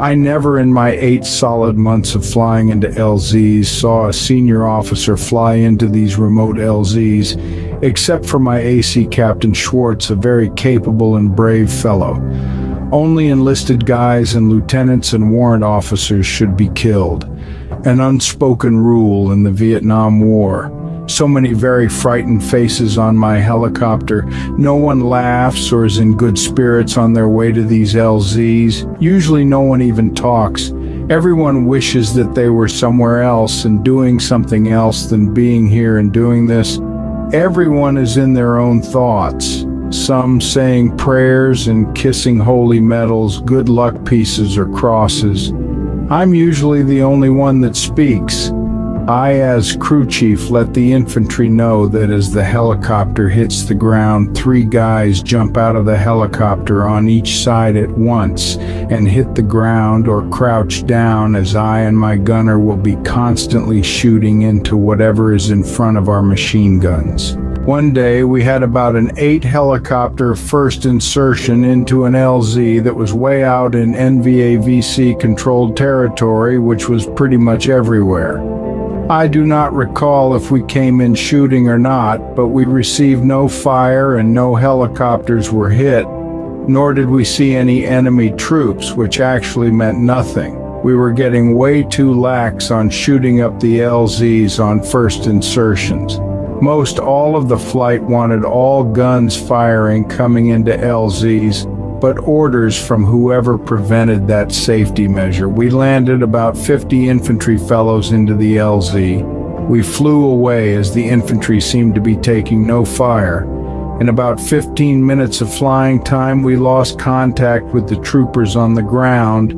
I never in my 8 solid months of flying into LZs saw a senior officer fly into these remote LZs, except for my AC Captain Schwartz, a very capable and brave fellow. Only enlisted guys and lieutenants and warrant officers should be killed. An unspoken rule in the Vietnam War. So many very frightened faces on my helicopter. No one laughs or is in good spirits on their way to these LZs. Usually no one even talks. Everyone wishes that they were somewhere else and doing something else than being here and doing this. Everyone is in their own thoughts. Some saying prayers and kissing holy medals, good luck pieces or crosses. I'm usually the only one that speaks. I, as crew chief, let the infantry know that as the helicopter hits the ground, 3 guys jump out of the helicopter on each side at once and hit the ground or crouch down, as I and my gunner will be constantly shooting into whatever is in front of our machine guns. One day we had about an 8 helicopter first insertion into an LZ that was way out in NVA-VC controlled territory, which was pretty much everywhere. I do not recall if we came in shooting or not, but we received no fire and no helicopters were hit, nor did we see any enemy troops, which actually meant nothing. We were getting way too lax on shooting up the LZs on first insertions. Most all of the flight wanted all guns firing coming into LZs, but orders from whoever prevented that safety measure. We landed about 50 infantry fellows into the LZ. We flew away as the infantry seemed to be taking no fire. In about 15 minutes of flying time, we lost contact with the troopers on the ground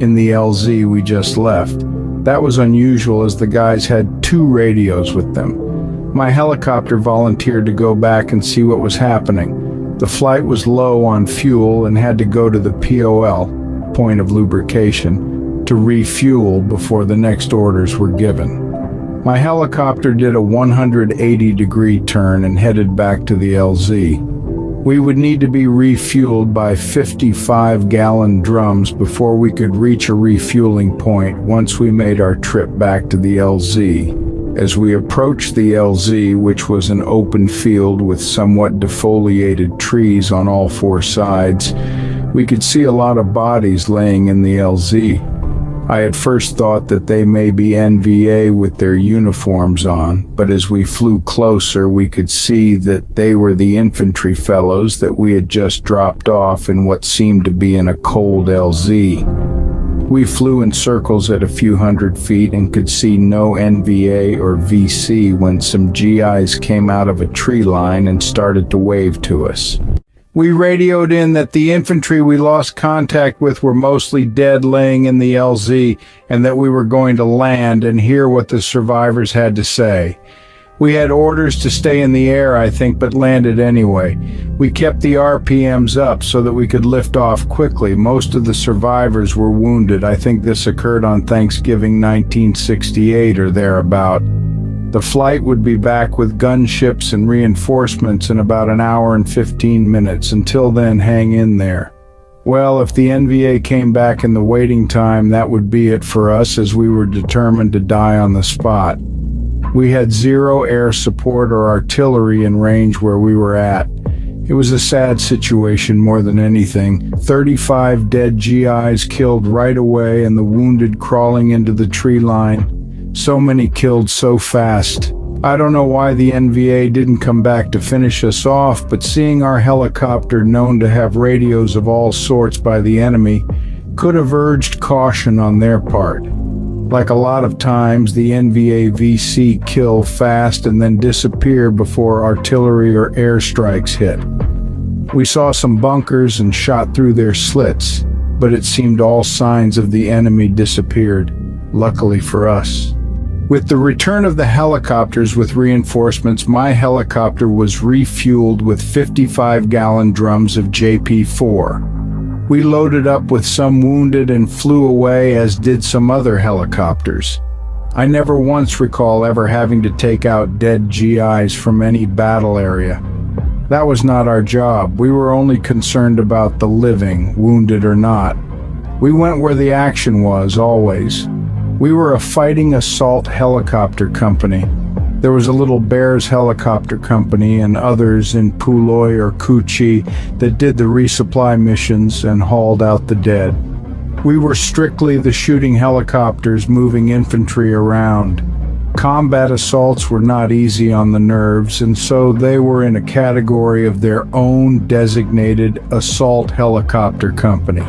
in the LZ we just left. That was unusual as the guys had 2 radios with them. My helicopter volunteered to go back and see what was happening. The flight was low on fuel and had to go to the POL, point of lubrication, to refuel before the next orders were given. My helicopter did a 180-degree turn and headed back to the LZ. We would need to be refueled by 55-gallon drums before we could reach a refueling point once we made our trip back to the LZ. As we approached the LZ, which was an open field with somewhat defoliated trees on all 4 sides, we could see a lot of bodies laying in the LZ. I at first thought that they may be NVA with their uniforms on, but as we flew closer, we could see that they were the infantry fellows that we had just dropped off in what seemed to be in a cold LZ. We flew in circles at a few hundred feet and could see no NVA or VC when some GIs came out of a tree line and started to wave to us. We radioed in that the infantry we lost contact with were mostly dead laying in the LZ and that we were going to land and hear what the survivors had to say. We had orders to stay in the air, I think, but landed anyway. We kept the RPMs up so that we could lift off quickly. Most of the survivors were wounded. I think this occurred on Thanksgiving 1968 or thereabout. The flight would be back with gunships and reinforcements in about an hour and 15 minutes. Until then, hang in there. Well, if the NVA came back in the waiting time, that would be it for us, as we were determined to die on the spot. We had 0 air support or artillery in range where we were at. It was a sad situation more than anything. 35 dead GIs killed right away and the wounded crawling into the tree line. So many killed so fast. I don't know why the NVA didn't come back to finish us off, but seeing our helicopter known to have radios of all sorts by the enemy could have urged caution on their part. Like a lot of times, the NVA-VC kill fast and then disappear before artillery or airstrikes hit. We saw some bunkers and shot through their slits, but it seemed all signs of the enemy disappeared, luckily for us. With the return of the helicopters with reinforcements, my helicopter was refueled with 55-gallon drums of JP4. We loaded up with some wounded and flew away, as did some other helicopters. I never once recall ever having to take out dead GIs from any battle area. That was not our job. We were only concerned about the living, wounded or not. We went where the action was, always. We were a fighting assault helicopter company. There was a little Bears helicopter company and others in Puloy or Kuchi that did the resupply missions and hauled out the dead. We were strictly the shooting helicopters moving infantry around. Combat assaults were not easy on the nerves, and so they were in a category of their own designated assault helicopter company.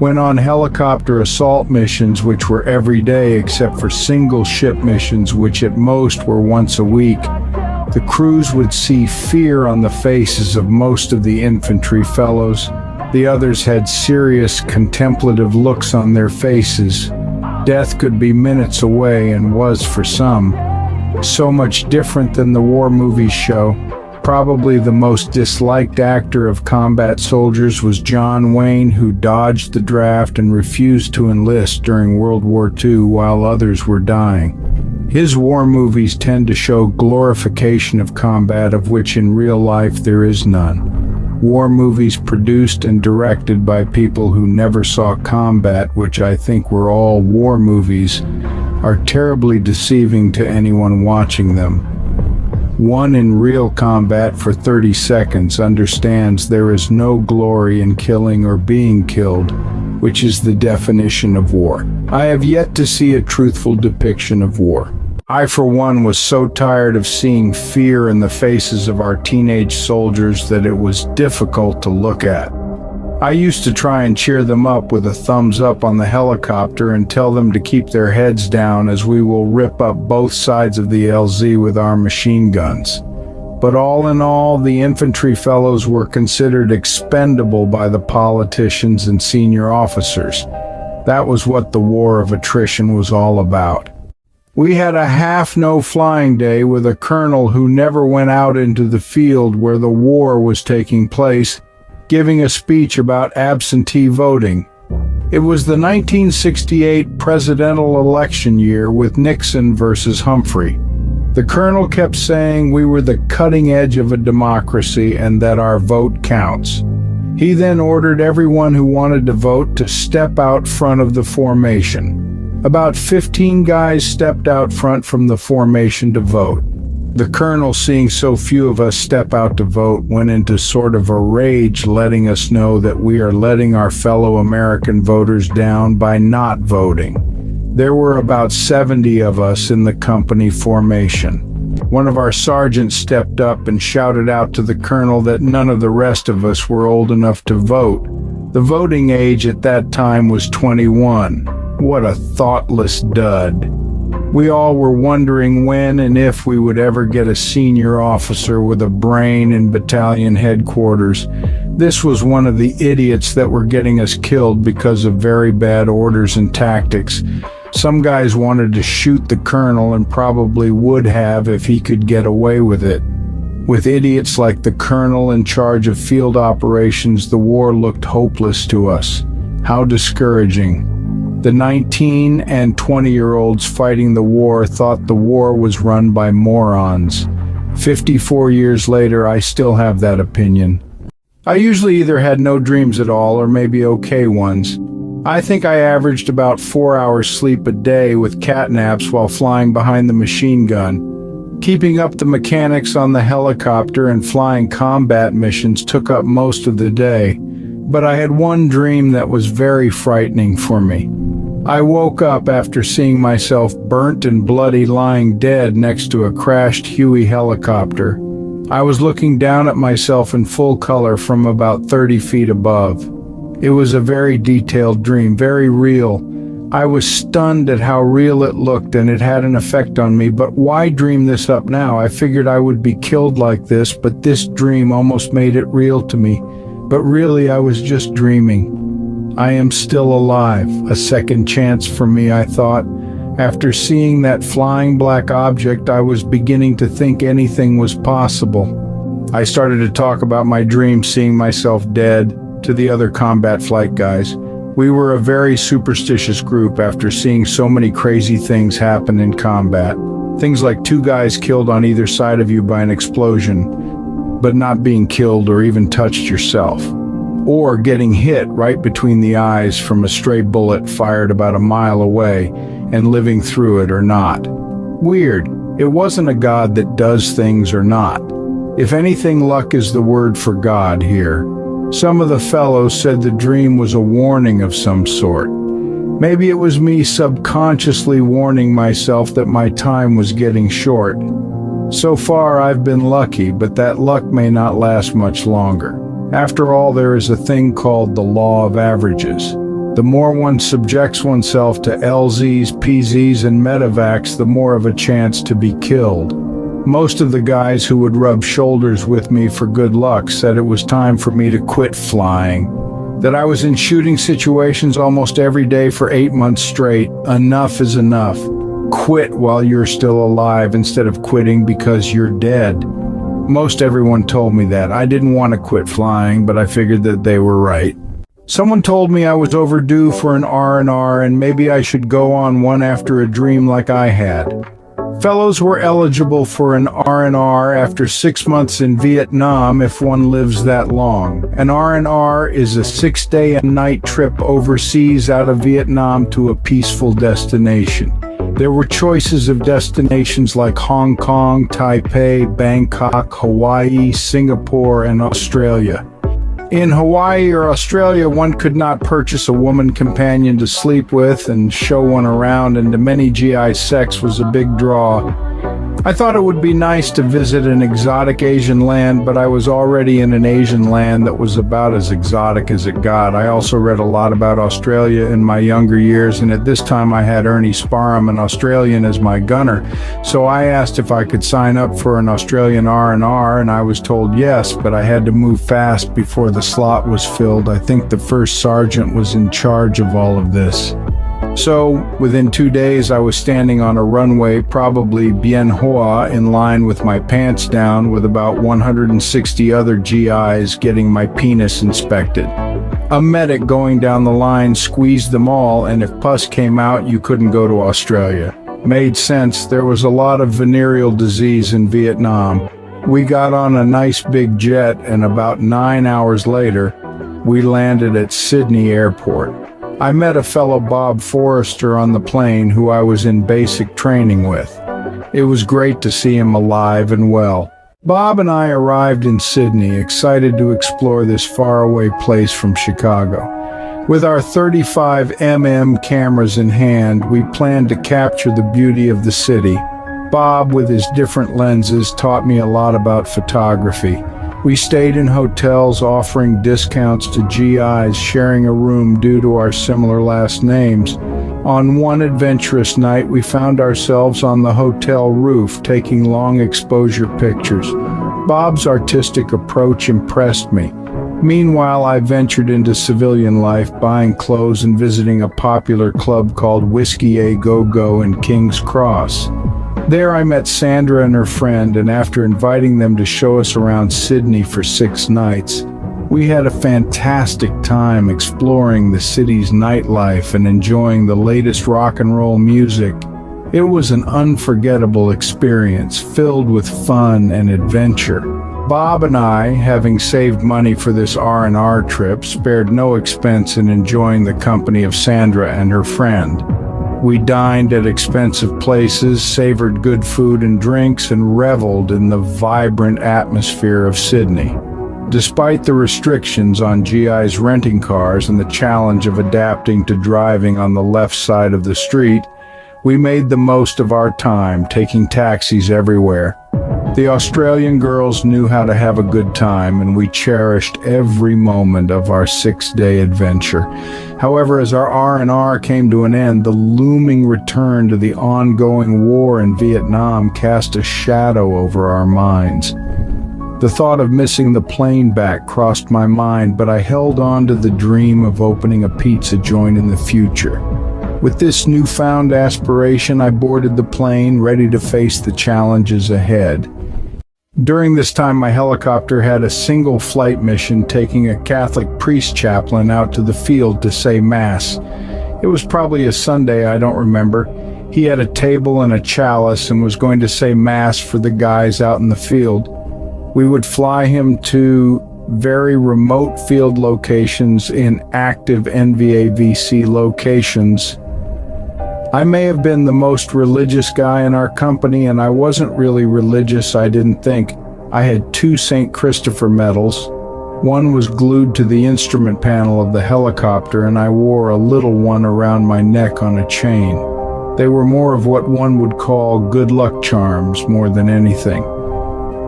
When on helicopter assault missions, which were every day except for single ship missions, which at most were once a week, the crews would see fear on the faces of most of the infantry fellows. The others had serious, contemplative looks on their faces. Death could be minutes away and was for some. So much different than the war movies show. Probably the most disliked actor of combat soldiers was John Wayne, who dodged the draft and refused to enlist during World War II while others were dying. His war movies tend to show glorification of combat, of which in real life there is none. War movies produced and directed by people who never saw combat, which I think were all war movies, are terribly deceiving to anyone watching them. One in real combat for 30 seconds understands there is no glory in killing or being killed, which is the definition of war. I have yet to see a truthful depiction of war. I, for one, was so tired of seeing fear in the faces of our teenage soldiers that it was difficult to look at. I used to try and cheer them up with a thumbs up on the helicopter and tell them to keep their heads down, as we will rip up both sides of the LZ with our machine guns. But all in all, the infantry fellows were considered expendable by the politicians and senior officers. That was what the war of attrition was all about. We had a half-no flying day with a colonel who never went out into the field where the war was taking place, giving a speech about absentee voting. It was the 1968 presidential election year with Nixon versus Humphrey. The colonel kept saying we were the cutting edge of a democracy and that our vote counts. He then ordered everyone who wanted to vote to step out front of the formation. About 15 guys stepped out front from the formation to vote. The colonel, seeing so few of us step out to vote, went into sort of a rage, letting us know that we are letting our fellow American voters down by not voting. There were about 70 of us in the company formation. One of our sergeants stepped up and shouted out to the colonel that none of the rest of us were old enough to vote. The voting age at that time was 21. What a thoughtless dud. We all were wondering when and if we would ever get a senior officer with a brain in battalion headquarters. This was one of the idiots that were getting us killed because of very bad orders and tactics. Some guys wanted to shoot the colonel and probably would have if he could get away with it. With idiots like the colonel in charge of field operations, the war looked hopeless to us. How discouraging. The 19 and 20-year-olds fighting the war thought the war was run by morons. 54 years later, I still have that opinion. I usually either had no dreams at all or maybe okay ones. I think I averaged about 4 hours sleep a day with cat naps while flying behind the machine gun. Keeping up the mechanics on the helicopter and flying combat missions took up most of the day, but I had one dream that was very frightening for me. I woke up after seeing myself burnt and bloody lying dead next to a crashed Huey helicopter. I was looking down at myself in full color from about 30 feet above. It was a very detailed dream, very real. I was stunned at how real it looked, and it had an effect on me. But why dream this up now? I figured I would be killed like this, but this dream almost made it real to me. But really, I was just dreaming. I am still alive. A second chance for me, I thought. After seeing that flying black object, I was beginning to think anything was possible. I started to talk about my dream, seeing myself dead, to the other combat flight guys. We were a very superstitious group after seeing so many crazy things happen in combat. Things like 2 guys killed on either side of you by an explosion, but not being killed or even touched yourself. Or getting hit right between the eyes from a stray bullet fired about a mile away and living through it or not. Weird. It wasn't a God that does things or not. If anything, luck is the word for God here. Some of the fellows said the dream was a warning of some sort. Maybe it was me subconsciously warning myself that my time was getting short. So far I've been lucky, but that luck may not last much longer. After all, there is a thing called the law of averages. The more one subjects oneself to LZs, PZs, and medevacs, the more of a chance to be killed. Most of the guys who would rub shoulders with me for good luck said it was time for me to quit flying. That I was in shooting situations almost every day for 8 months straight. Enough is enough. Quit while you're still alive instead of quitting because you're dead. Most everyone told me that. I didn't want to quit flying, but I figured that they were right. Someone told me I was overdue for an R&R and maybe I should go on one after a dream like I had. Fellows were eligible for an R&R after 6 months in Vietnam if one lives that long. An R&R is a 6-day and night trip overseas out of Vietnam to a peaceful destination. There were choices of destinations like Hong Kong, Taipei, Bangkok, Hawaii, Singapore, and Australia. In Hawaii or Australia, one could not purchase a woman companion to sleep with and show one around, and to many GI sex was a big draw. I thought it would be nice to visit an exotic Asian land, but I was already in an Asian land that was about as exotic as it got. I also read a lot about Australia in my younger years, and at this time I had Ernie Sparham, an Australian, as my gunner. So I asked if I could sign up for an Australian R&R, and I was told yes, but I had to move fast before the slot was filled. I think the first sergeant was in charge of all of this. So, within 2 days I was standing on a runway, probably Bien Hoa, in line with my pants down with about 160 other GIs getting my penis inspected. A medic going down the line squeezed them all, and if pus came out, you couldn't go to Australia. Made sense. There was a lot of venereal disease in Vietnam. We got on a nice big jet, and about 9 hours later, we landed at Sydney Airport. I met a fellow Bob Forrester on the plane who I was in basic training with. It was great to see him alive and well. Bob and I arrived in Sydney, excited to explore this faraway place from Chicago. With our 35mm cameras in hand, we planned to capture the beauty of the city. Bob, with his different lenses, taught me a lot about photography. We stayed in hotels offering discounts to GIs sharing a room due to our similar last names. On one adventurous night, we found ourselves on the hotel roof taking long exposure pictures. Bob's artistic approach impressed me. Meanwhile, I ventured into civilian life, buying clothes and visiting a popular club called Whiskey A Go-Go in King's Cross. There I met Sandra and her friend, and after inviting them to show us around Sydney for 6 nights, we had a fantastic time exploring the city's nightlife and enjoying the latest rock and roll music. It was an unforgettable experience filled with fun and adventure. Bob and I, having saved money for this R&R trip, spared no expense in enjoying the company of Sandra and her friend. We dined at expensive places, savored good food and drinks, and reveled in the vibrant atmosphere of Sydney. Despite the restrictions on GIs renting cars and the challenge of adapting to driving on the left side of the street, we made the most of our time, taking taxis everywhere. The Australian girls knew how to have a good time, and we cherished every moment of our 6-day adventure. However, as our R&R came to an end, the looming return to the ongoing war in Vietnam cast a shadow over our minds. The thought of missing the plane back crossed my mind, but I held on to the dream of opening a pizza joint in the future. With this newfound aspiration, I boarded the plane, ready to face the challenges ahead. During this time, my helicopter had a single flight mission taking a Catholic priest chaplain out to the field to say Mass. It was probably a Sunday, I don't remember. He had a table and a chalice and was going to say Mass for the guys out in the field. We would fly him to very remote field locations in active NVAVC locations. I may have been the most religious guy in our company, and I wasn't really religious, I didn't think. I had 2 St. Christopher medals. One was glued to the instrument panel of the helicopter, and I wore a little one around my neck on a chain. They were more of what one would call good luck charms more than anything.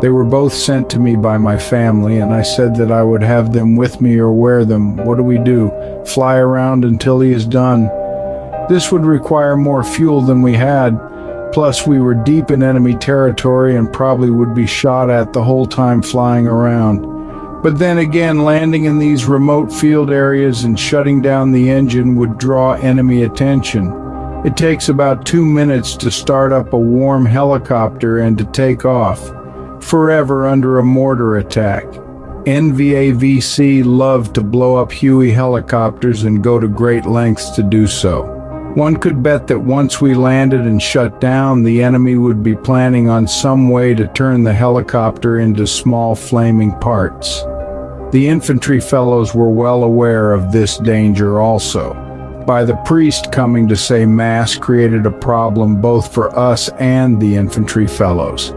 They were both sent to me by my family, and I said that I would have them with me or wear them. What do we do? Fly around until he is done? This would require more fuel than we had, plus we were deep in enemy territory and probably would be shot at the whole time flying around. But then again, landing in these remote field areas and shutting down the engine would draw enemy attention. It takes about 2 minutes to start up a warm helicopter and to take off, forever under a mortar attack. NVAVC loved to blow up Huey helicopters and go to great lengths to do so. One could bet that once we landed and shut down, the enemy would be planning on some way to turn the helicopter into small flaming parts. The infantry fellows were well aware of this danger also. By the priest coming to say Mass created a problem both for us and the infantry fellows.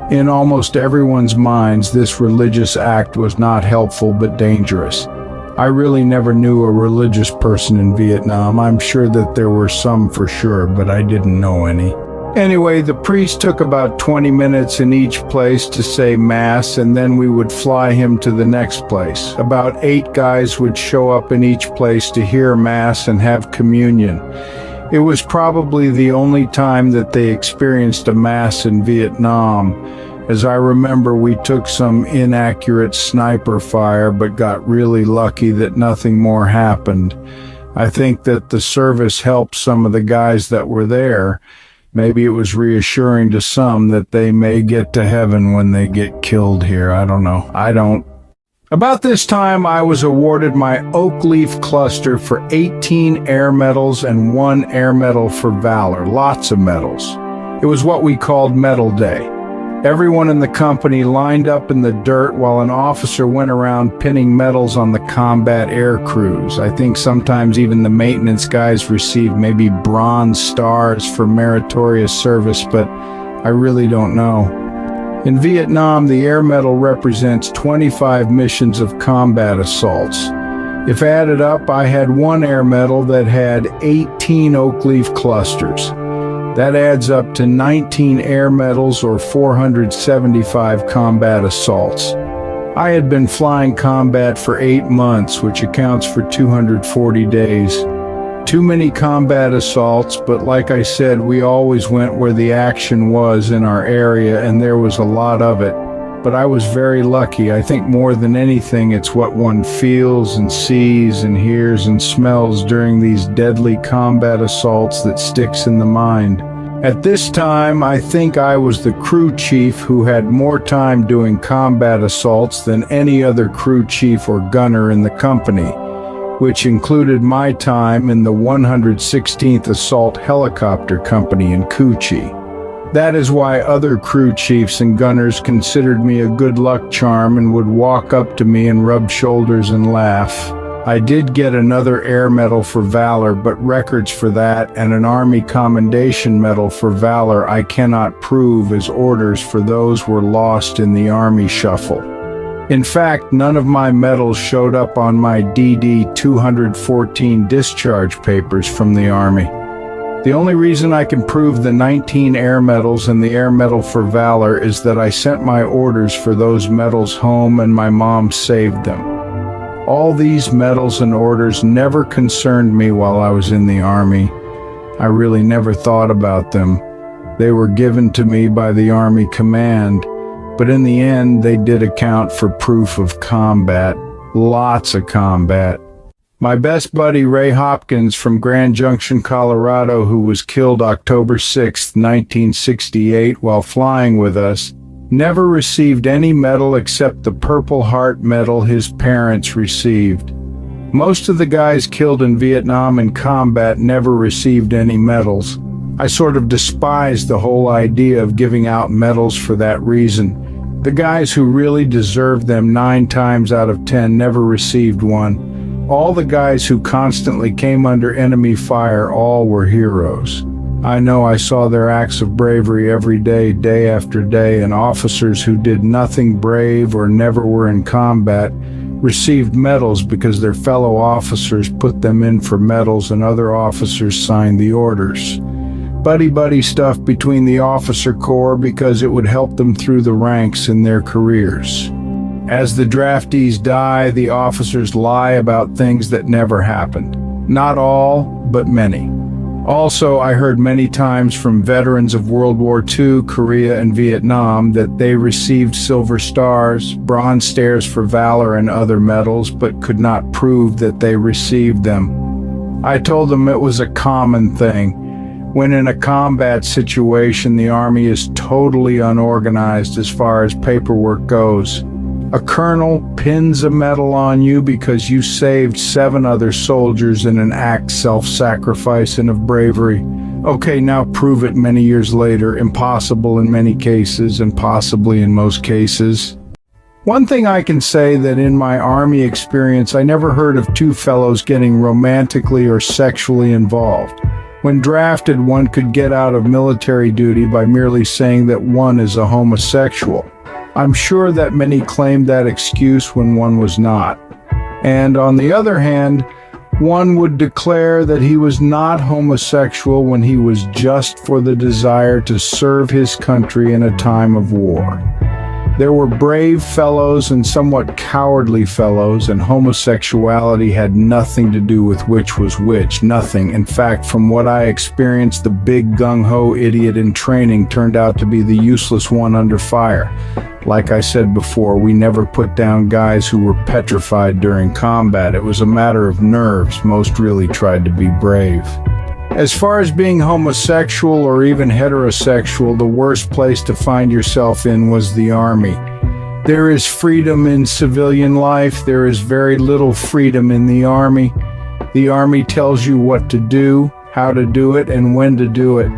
In almost everyone's minds, this religious act was not helpful but dangerous. I really never knew a religious person in Vietnam. I'm sure that there were some for sure, but I didn't know any. Anyway, the priest took about 20 minutes in each place to say Mass, and then we would fly him to the next place. About 8 guys would show up in each place to hear Mass and have communion. It was probably the only time that they experienced a Mass in Vietnam. As I remember, we took some inaccurate sniper fire but got really lucky that nothing more happened. I think that the service helped some of the guys that were there. Maybe it was reassuring to some that they may get to heaven when they get killed here. I don't know. I don't. About this time, I was awarded my Oak Leaf Cluster for 18 air medals and 1 air medal for valor. Lots of medals. It was what we called Medal Day. Everyone in the company lined up in the dirt while an officer went around pinning medals on the combat air crews. I think sometimes even the maintenance guys received maybe bronze stars for meritorious service, but I really don't know. In Vietnam, the Air Medal represents 25 missions of combat assaults. If added up, I had 1 Air Medal that had 18 Oak Leaf Clusters. That adds up to 19 Air Medals or 475 combat assaults. I had been flying combat for 8 months, which accounts for 240 days. Too many combat assaults, but like I said, we always went where the action was in our area, and there was a lot of it. But I was very lucky. I think more than anything, it's what one feels and sees and hears and smells during these deadly combat assaults that sticks in the mind. At this time, I think I was the crew chief who had more time doing combat assaults than any other crew chief or gunner in the company, which included my time in the 116th Assault Helicopter Company in Cu Chi. That is why other crew chiefs and gunners considered me a good luck charm and would walk up to me and rub shoulders and laugh. I did get another Air Medal for Valor, but records for that and an Army Commendation Medal for Valor I cannot prove, as orders for those were lost in the Army shuffle. In fact, none of my medals showed up on my DD 214 discharge papers from the Army. The only reason I can prove the 19 Air Medals and the Air Medal for Valor is that I sent my orders for those medals home and my mom saved them. All these medals and orders never concerned me while I was in the Army. I really never thought about them. They were given to me by the Army Command, but in the end they did account for proof of combat. Lots of combat. My best buddy Ray Hopkins from Grand Junction, Colorado, who was killed October 6, 1968 while flying with us, never received any medal except the Purple Heart medal his parents received. Most of the guys killed in Vietnam in combat never received any medals. I sort of despised the whole idea of giving out medals for that reason. The guys who really deserved them 9 times out of 10 never received one. All the guys who constantly came under enemy fire all were heroes. I know I saw their acts of bravery every day, day after day, and officers who did nothing brave or never were in combat received medals because their fellow officers put them in for medals and other officers signed the orders. Buddy-buddy stuff between the officer corps because it would help them through the ranks in their careers. As the draftees die, the officers lie about things that never happened. Not all, but many. Also, I heard many times from veterans of World War II, Korea, and Vietnam that they received Silver Stars, Bronze Stars for Valor, and other medals, but could not prove that they received them. I told them it was a common thing. When in a combat situation, the Army is totally unorganized as far as paperwork goes. A colonel pins a medal on you because you saved 7 other soldiers in an act self-sacrifice and of bravery. Okay, now prove it many years later. Impossible in many cases, and possibly in most cases. One thing I can say that in my Army experience, I never heard of 2 fellows getting romantically or sexually involved. When drafted, one could get out of military duty by merely saying that one is a homosexual. I'm sure that many claimed that excuse when one was not. And on the other hand, one would declare that he was not homosexual when he was just for the desire to serve his country in a time of war. There were brave fellows and somewhat cowardly fellows, and homosexuality had nothing to do with which was which, nothing. In fact, from what I experienced, the big gung-ho idiot in training turned out to be the useless one under fire. Like I said before, we never put down guys who were petrified during combat. It was a matter of nerves. Most really tried to be brave. As far as being homosexual or even heterosexual, the worst place to find yourself in was the Army. There is freedom in civilian life. There is very little freedom in the Army. The Army tells you what to do, how to do it, and when to do it.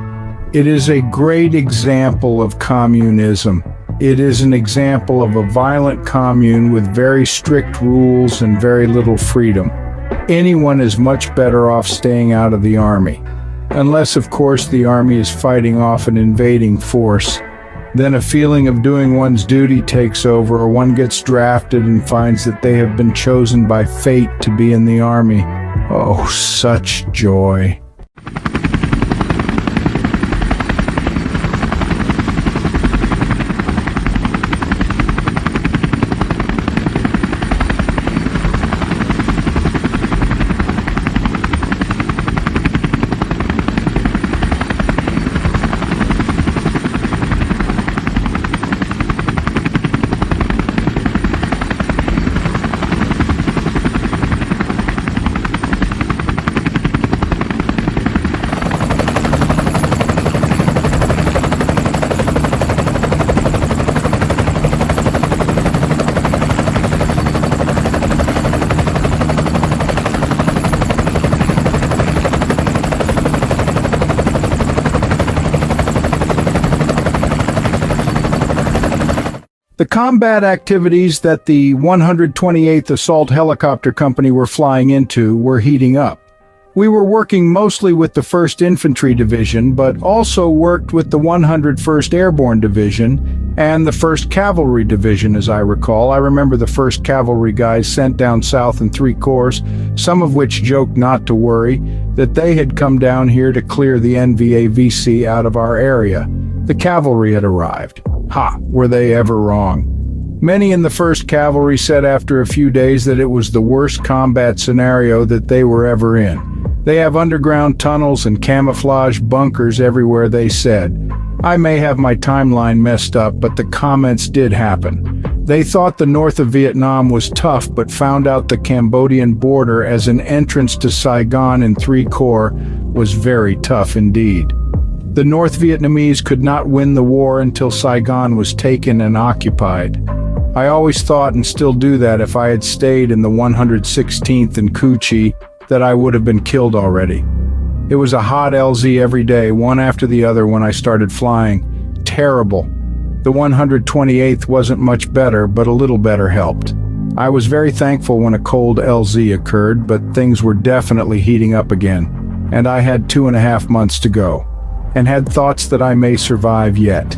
It is a great example of communism. It is an example of a violent commune with very strict rules and very little freedom. Anyone is much better off staying out of the Army. Unless, of course, the Army is fighting off an invading force. Then a feeling of doing one's duty takes over, or one gets drafted and finds that they have been chosen by fate to be in the Army. Oh, such joy. The combat activities that the 128th Assault Helicopter Company were flying into were heating up. We were working mostly with the 1st Infantry Division, but also worked with the 101st Airborne Division and the 1st Cavalry Division, as I recall. I remember the 1st Cavalry guys sent down south in 3 corps, some of which joked not to worry, that they had come down here to clear the NVA-VC out of our area. The cavalry had arrived. Ha! Were they ever wrong? Many in the 1st Cavalry said after a few days that it was the worst combat scenario that they were ever in. They have underground tunnels and camouflage bunkers everywhere, they said. I may have my timeline messed up, but the comments did happen. They thought the north of Vietnam was tough, but found out the Cambodian border as an entrance to Saigon in 3 Corps was very tough indeed. The North Vietnamese could not win the war until Saigon was taken and occupied. I always thought, and still do, that if I had stayed in the 116th and Cu Chi, that I would have been killed already. It was a hot LZ every day, one after the other when I started flying. Terrible. The 128th wasn't much better, but a little better helped. I was very thankful when a cold LZ occurred, but things were definitely heating up again, and I had 2.5 months to go, and had thoughts that I may survive yet.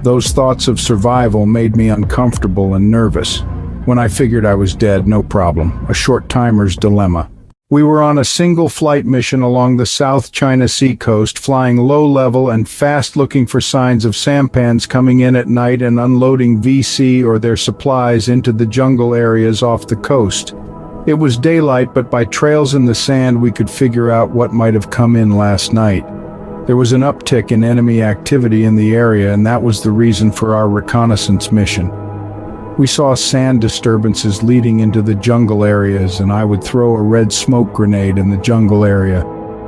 Those thoughts of survival made me uncomfortable and nervous. When I figured I was dead, no problem, a short timer's dilemma. We were on a single flight mission along the South China Sea coast, flying low level and fast, looking for signs of sampans coming in at night and unloading VC or their supplies into the jungle areas off the coast. It was daylight, but by trails in the sand we could figure out what might have come in last night. There was an uptick in enemy activity in the area, and that was the reason for our reconnaissance mission. We saw sand disturbances leading into the jungle areas, and I would throw a red smoke grenade in the jungle area.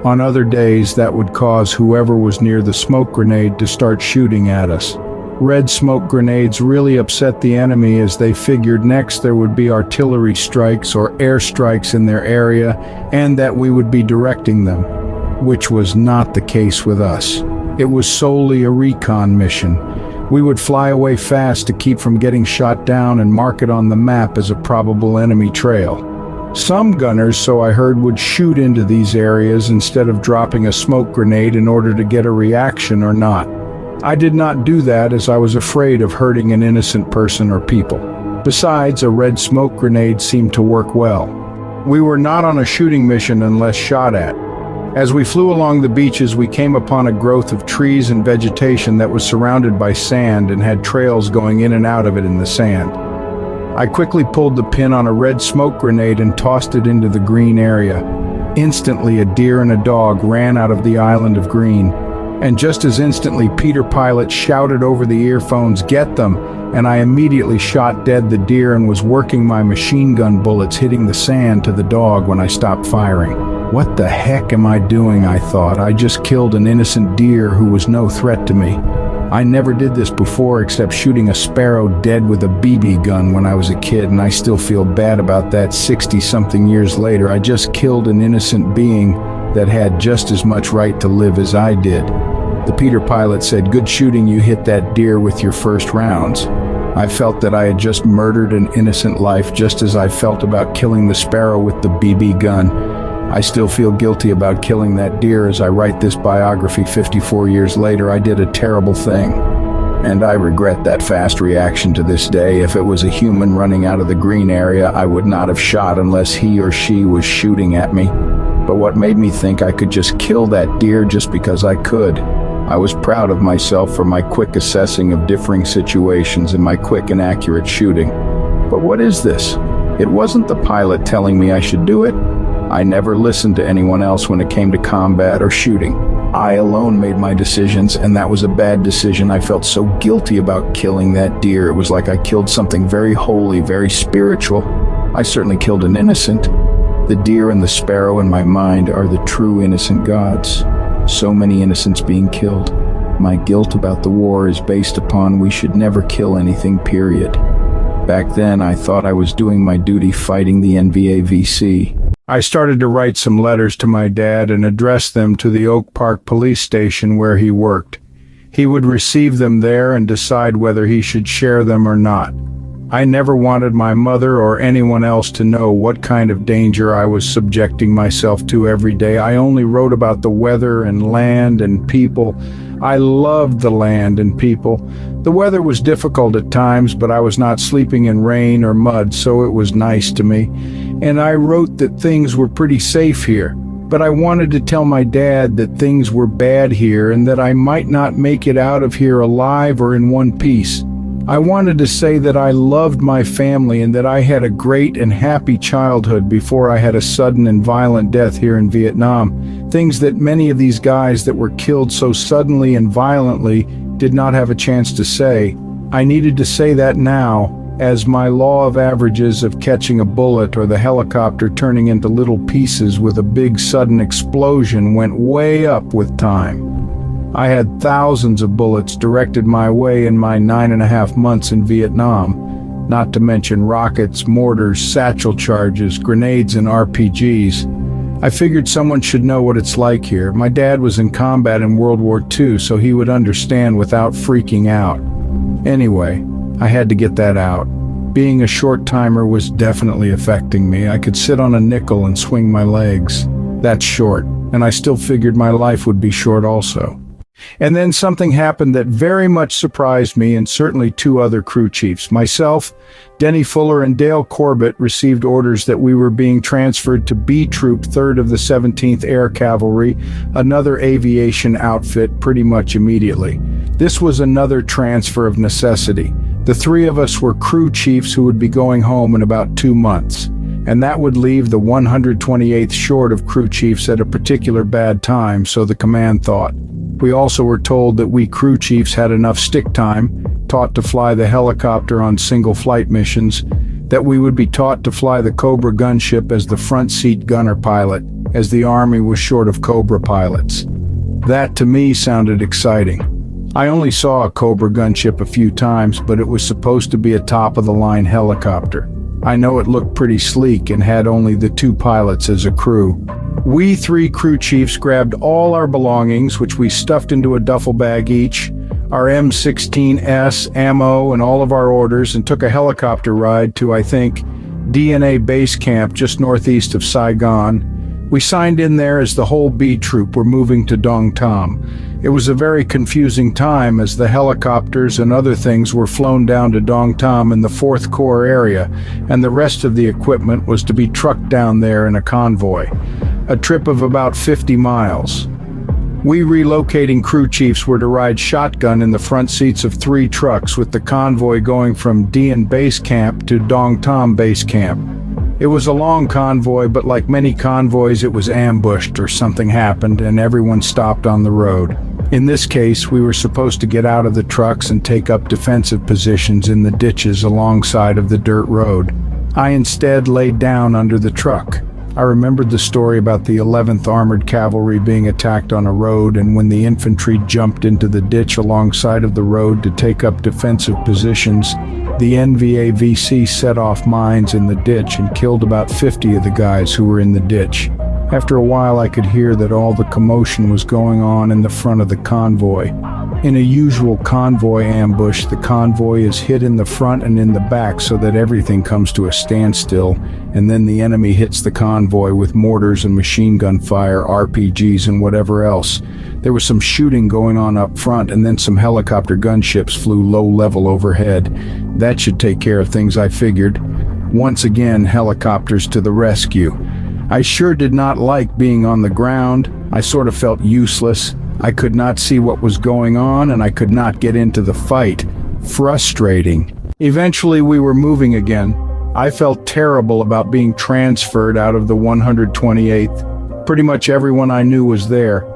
On other days, that would cause whoever was near the smoke grenade to start shooting at us. Red smoke grenades really upset the enemy, as they figured next there would be artillery strikes or air strikes in their area, and that we would be directing them, which was not the case with us. It was solely a recon mission. We would fly away fast to keep from getting shot down and mark it on the map as a probable enemy trail. Some gunners, so I heard, would shoot into these areas instead of dropping a smoke grenade in order to get a reaction or not. I did not do that, as I was afraid of hurting an innocent person or people. Besides, a red smoke grenade seemed to work well. We were not on a shooting mission unless shot at. As we flew along the beaches, we came upon a growth of trees and vegetation that was surrounded by sand and had trails going in and out of it in the sand. I quickly pulled the pin on a red smoke grenade and tossed it into the green area. Instantly, a deer and a dog ran out of the island of green, and just as instantly, Peter Pilot shouted over the earphones, "Get them!" and I immediately shot dead the deer and was working my machine gun bullets hitting the sand to the dog when I stopped firing. What the heck am I doing, I thought. I just killed an innocent deer who was no threat to me. I never did this before, except shooting a sparrow dead with a BB gun when I was a kid, and I still feel bad about that 60-something years later. I just killed an innocent being that had just as much right to live as I did. The Peter Pilot said, "Good shooting, you hit that deer with your first rounds." I felt that I had just murdered an innocent life, just as I felt about killing the sparrow with the BB gun. I still feel guilty about killing that deer as I write this biography 54 years later. I did a terrible thing, and I regret that fast reaction to this day. If it was a human running out of the green area, I would not have shot unless he or she was shooting at me. But what made me think I could just kill that deer just because I could? I was proud of myself for my quick assessing of differing situations and my quick and accurate shooting. But what is this? It wasn't the pilot telling me I should do it. I never listened to anyone else when it came to combat or shooting. I alone made my decisions, and that was a bad decision. I felt so guilty about killing that deer. It was like I killed something very holy, very spiritual. I certainly killed an innocent. The deer and the sparrow in my mind are the true innocent gods. So many innocents being killed. My guilt about the war is based upon we should never kill anything, period. Back then, I thought I was doing my duty fighting the NVAVC. I started to write some letters to my dad and address them to the Oak Park police station where he worked. He would receive them there and decide whether he should share them or not. I never wanted my mother or anyone else to know what kind of danger I was subjecting myself to every day. I only wrote about the weather and land and people. I loved the land and people. The weather was difficult at times, but I was not sleeping in rain or mud, so it was nice to me. And I wrote that things were pretty safe here, but I wanted to tell my dad that things were bad here and that I might not make it out of here alive or in one piece. I wanted to say that I loved my family and that I had a great and happy childhood before I had a sudden and violent death here in Vietnam. Things that many of these guys that were killed so suddenly and violently did not have a chance to say. I needed to say that now, as my law of averages of catching a bullet or the helicopter turning into little pieces with a big sudden explosion went way up with time. I had thousands of bullets directed my way in my 9.5 months in Vietnam, not to mention rockets, mortars, satchel charges, grenades, and RPGs. I figured someone should know what it's like here. My dad was in combat in World War II, so he would understand without freaking out. Anyway, I had to get that out. Being a short-timer was definitely affecting me. I could sit on a nickel and swing my legs. That's short, and I still figured my life would be short also. And then something happened that very much surprised me and certainly 2 other crew chiefs. Myself, Denny Fuller, and Dale Corbett received orders that we were being transferred to B Troop 3rd of the 17th Air Cavalry, another aviation outfit, pretty much immediately. This was another transfer of necessity. The 3 of us were crew chiefs who would be going home in about 2 months, and that would leave the 128th short of crew chiefs at a particular bad time, so the command thought. We also were told that we crew chiefs had enough stick time, taught to fly the helicopter on single flight missions, that we would be taught to fly the Cobra gunship as the front seat gunner pilot, as the Army was short of Cobra pilots. That to me sounded exciting. I only saw a Cobra gunship a few times, but it was supposed to be a top-of-the-line helicopter. I know it looked pretty sleek and had only the 2 pilots as a crew. We 3 crew chiefs grabbed all our belongings, which we stuffed into a duffel bag each, our M16S, ammo, and all of our orders, and took a helicopter ride to, I think, DNA base camp just northeast of Saigon. We signed in there as the whole B Troop were moving to Dong Tam. It was a very confusing time as the helicopters and other things were flown down to Dong Tam in the 4th Corps area, and the rest of the equipment was to be trucked down there in a convoy. A trip of about 50 miles. We relocating crew chiefs were to ride shotgun in the front seats of 3 trucks with the convoy going from Dien Base Camp to Dong Tam Base Camp. It was a long convoy, but like many convoys it was ambushed or something happened and everyone stopped on the road. In this case, we were supposed to get out of the trucks and take up defensive positions in the ditches alongside of the dirt road. I instead laid down under the truck. I remembered the story about the 11th Armored Cavalry being attacked on a road, and when the infantry jumped into the ditch alongside of the road to take up defensive positions, the NVA-VC set off mines in the ditch and killed about 50 of the guys who were in the ditch. After a while I could hear that all the commotion was going on in the front of the convoy. In a usual convoy ambush, the convoy is hit in the front and in the back so that everything comes to a standstill, and then the enemy hits the convoy with mortars and machine gun fire, RPGs, and whatever else. There was some shooting going on up front, and then some helicopter gunships flew low level overhead. That should take care of things, I figured. Once again, helicopters to the rescue. I sure did not like being on the ground. I sort of felt useless. I could not see what was going on, and I could not get into the fight. Frustrating. Eventually we were moving again. I felt terrible about being transferred out of the 128th. Pretty much everyone I knew was there,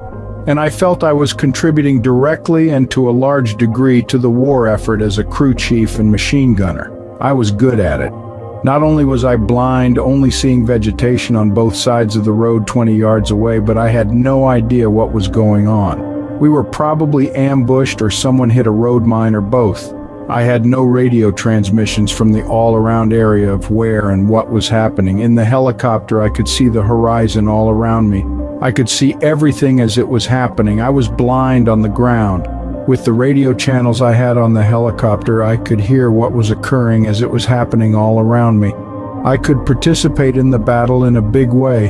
and I felt I was contributing directly and to a large degree to the war effort as a crew chief and machine gunner. I was good at it. Not only was I blind, only seeing vegetation on both sides of the road 20 yards away, but I had no idea what was going on. We were probably ambushed or someone hit a road mine or both. I had no radio transmissions from the all-around area of where and what was happening. In the helicopter, I could see the horizon all around me. I could see everything as it was happening. I was blind on the ground. With the radio channels I had on the helicopter, I could hear what was occurring as it was happening all around me. I could participate in the battle in a big way.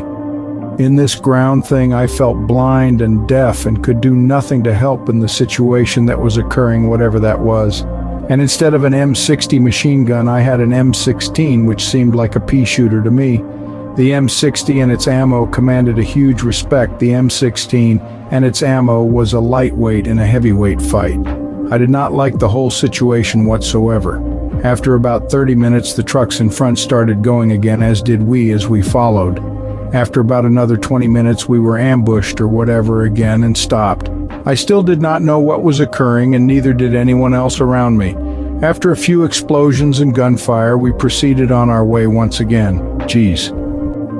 In this ground thing, I felt blind and deaf and could do nothing to help in the situation that was occurring, whatever that was. And instead of an M60 machine gun, I had an M16, which seemed like a pea shooter to me. The M60 and its ammo commanded a huge respect. The M16 and its ammo was a lightweight in a heavyweight fight. I did not like the whole situation whatsoever. After about 30 minutes, the trucks in front started going again, as did we as we followed. After about another 20 minutes, we were ambushed or whatever again and stopped. I still did not know what was occurring, and neither did anyone else around me. After a few explosions and gunfire, we proceeded on our way once again. Geez.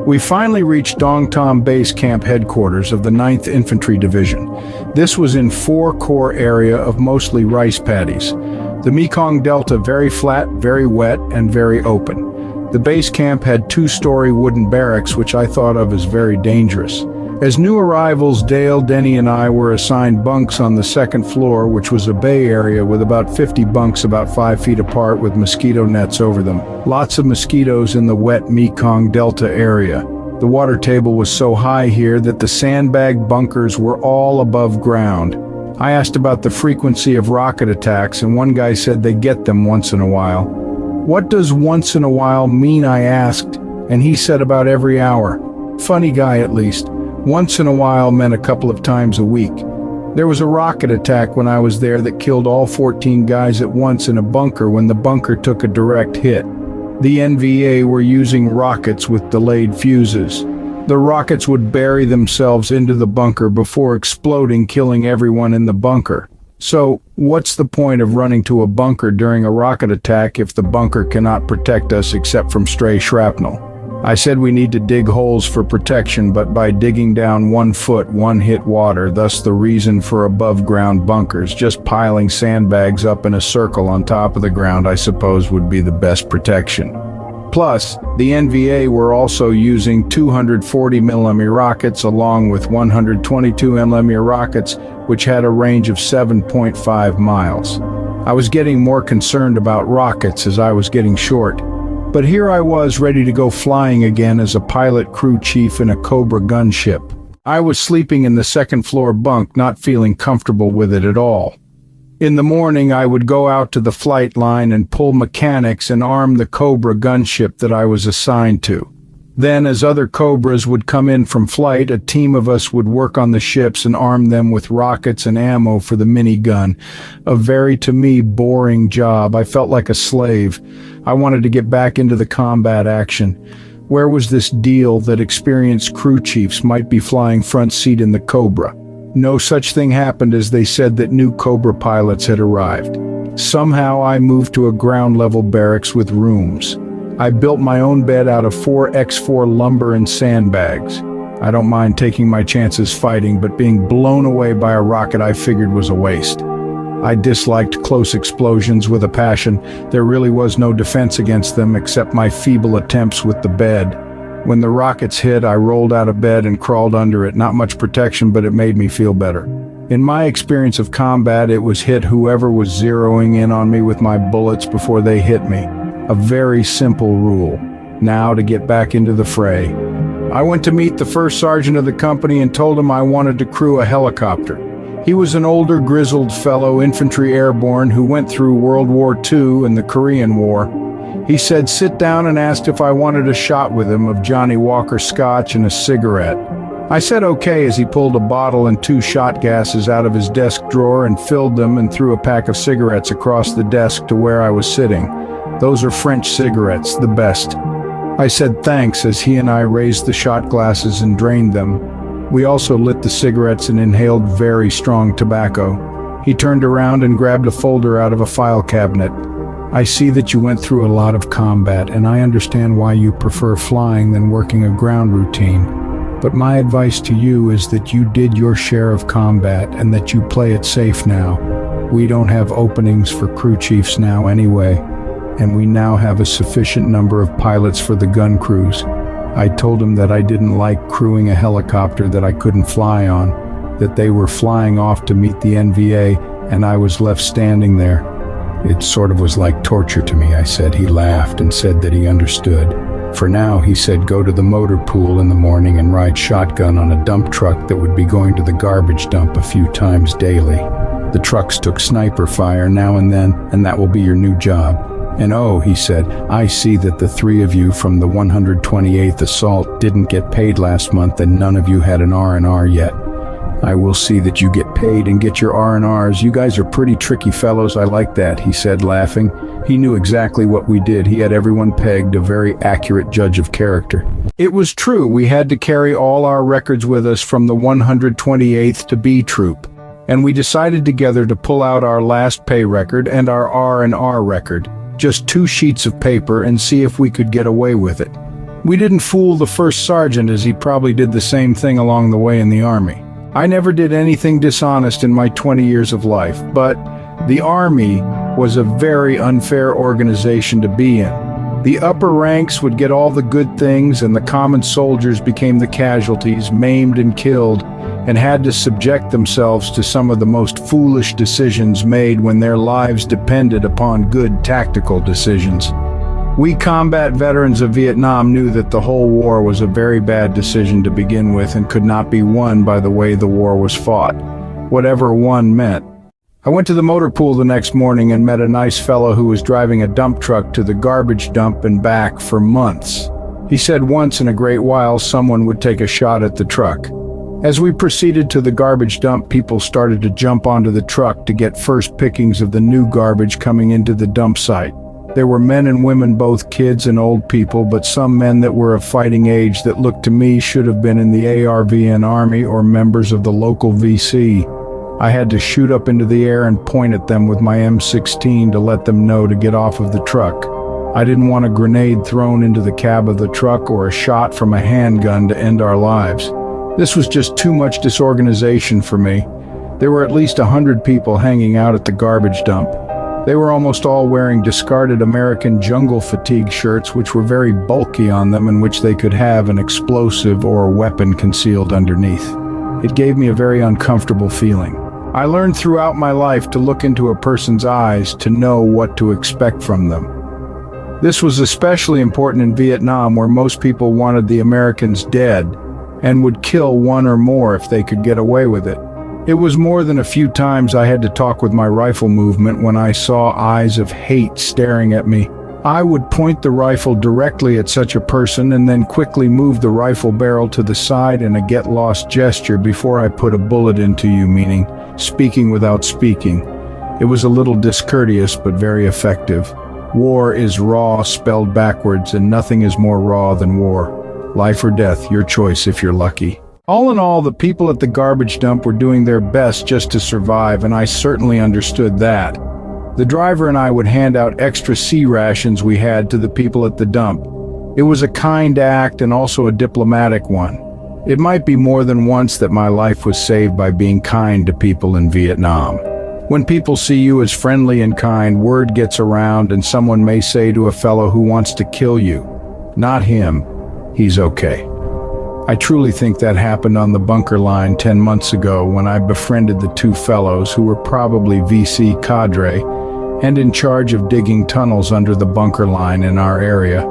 We finally reached Dong Tom Base Camp headquarters of the 9th Infantry Division. This was in 4 Corps area of mostly rice paddies. The Mekong Delta very flat, very wet, and very open. The base camp had 2-story wooden barracks, which I thought of as very dangerous. As new arrivals, Dale, Denny, and I were assigned bunks on the 2nd floor, which was a bay area with about 50 bunks about 5 feet apart with mosquito nets over them. Lots of mosquitoes in the wet Mekong Delta area. The water table was so high here that the sandbag bunkers were all above ground. I asked about the frequency of rocket attacks, and one guy said they get them once in a while. What does once in a while mean, I asked, and he said about every hour. Funny guy, at least. Once in a while meant a couple of times a week. There was a rocket attack when I was there that killed all 14 guys at once in a bunker when the bunker took a direct hit. The NVA were using rockets with delayed fuses. The rockets would bury themselves into the bunker before exploding, killing everyone in the bunker. So, what's the point of running to a bunker during a rocket attack if the bunker cannot protect us except from stray shrapnel? I said we need to dig holes for protection, but by digging down 1 foot, 1 hit water, thus the reason for above-ground bunkers. Just piling sandbags up in a circle on top of the ground, I suppose, would be the best protection. Plus, the NVA were also using 240mm rockets along with 122mm rockets, which had a range of 7.5 miles. I was getting more concerned about rockets as I was getting short. But here I was ready to go flying again as a pilot crew chief in a Cobra gunship. I was sleeping in the 2nd floor bunk, not feeling comfortable with it at all. In the morning, I would go out to the flight line and pull mechanics and arm the Cobra gunship that I was assigned to. Then, as other Cobras would come in from flight, a team of us would work on the ships and arm them with rockets and ammo for the minigun. A very, to me, boring job. I felt like a slave. I wanted to get back into the combat action. Where was this deal that experienced crew chiefs might be flying front seat in the Cobra? No such thing happened, as they said that new Cobra pilots had arrived. Somehow I moved to a ground-level barracks with rooms. I built my own bed out of 4x4 lumber and sandbags. I don't mind taking my chances fighting, but being blown away by a rocket I figured was a waste. I disliked close explosions with a passion. There really was no defense against them except my feeble attempts with the bed. When the rockets hit, I rolled out of bed and crawled under it. Not much protection, but it made me feel better. In my experience of combat, it was hit whoever was zeroing in on me with my bullets before they hit me. A very simple rule. Now to get back into the fray. I went to meet the first sergeant of the company and told him I wanted to crew a helicopter. He was an older, grizzled fellow, infantry airborne, who went through World War II and the Korean War. He said sit down and asked if I wanted a shot with him of Johnny Walker Scotch and a cigarette. I said okay as he pulled a bottle and 2 shot gases out of his desk drawer and filled them and threw a pack of cigarettes across the desk to where I was sitting. Those are French cigarettes, the best. I said thanks as he and I raised the shot glasses and drained them. We also lit the cigarettes and inhaled very strong tobacco. He turned around and grabbed a folder out of a file cabinet. I see that you went through a lot of combat, and I understand why you prefer flying than working a ground routine. But my advice to you is that you did your share of combat and that you play it safe now. We don't have openings for crew chiefs now anyway, and we now have a sufficient number of pilots for the gun crews. I told him that I didn't like crewing a helicopter that I couldn't fly on, that they were flying off to meet the NVA, and I was left standing there. It sort of was like torture to me, I said. He laughed and said that he understood. For now, he said, go to the motor pool in the morning and ride shotgun on a dump truck that would be going to the garbage dump a few times daily. The trucks took sniper fire now and then, and that will be your new job. And oh, he said, I see that the 3 of you from the 128th Assault didn't get paid last month and none of you had an R&R yet. I will see that you get paid and get your R&Rs. You guys are pretty tricky fellows. I like that, he said, laughing. He knew exactly what we did. He had everyone pegged, a very accurate judge of character. It was true. We had to carry all our records with us from the 128th to B Troop. And we decided together to pull out our last pay record and our R&R record. Just 2 sheets of paper and see if we could get away with it. We didn't fool the first sergeant, as he probably did the same thing along the way in the Army. I never did anything dishonest in my 20 years of life, but the Army was a very unfair organization to be in. The upper ranks would get all the good things, and the common soldiers became the casualties, maimed and killed, and had to subject themselves to some of the most foolish decisions made when their lives depended upon good tactical decisions. We combat veterans of Vietnam knew that the whole war was a very bad decision to begin with and could not be won by the way the war was fought, whatever won meant. I went to the motor pool the next morning and met a nice fellow who was driving a dump truck to the garbage dump and back for months. He said once in a great while someone would take a shot at the truck. As we proceeded to the garbage dump, people started to jump onto the truck to get first pickings of the new garbage coming into the dump site. There were men and women, both kids and old people, but some men that were of fighting age that looked to me should have been in the ARVN Army or members of the local VC. I had to shoot up into the air and point at them with my M16 to let them know to get off of the truck. I didn't want a grenade thrown into the cab of the truck or a shot from a handgun to end our lives. This was just too much disorganization for me. There were at least 100 people hanging out at the garbage dump. They were almost all wearing discarded American jungle fatigue shirts, which were very bulky on them and which they could have an explosive or a weapon concealed underneath. It gave me a very uncomfortable feeling. I learned throughout my life to look into a person's eyes to know what to expect from them. This was especially important in Vietnam, where most people wanted the Americans dead and would kill one or more if they could get away with it. It was more than a few times I had to talk with my rifle movement when I saw eyes of hate staring at me. I would point the rifle directly at such a person and then quickly move the rifle barrel to the side in a get-lost gesture before I put a bullet into you, meaning speaking without speaking. It was a little discourteous but very effective. War is raw spelled backwards, and nothing is more raw than war. Life or death, your choice if you're lucky. All in all, the people at the garbage dump were doing their best just to survive, and I certainly understood that. The driver and I would hand out extra C rations we had to the people at the dump. It was a kind act and also a diplomatic one. It might be more than once that my life was saved by being kind to people in Vietnam. When people see you as friendly and kind, word gets around and someone may say to a fellow who wants to kill you, "Not him, he's okay." I truly think that happened on the bunker line 10 months ago when I befriended the two fellows who were probably VC cadre and in charge of digging tunnels under the bunker line in our area.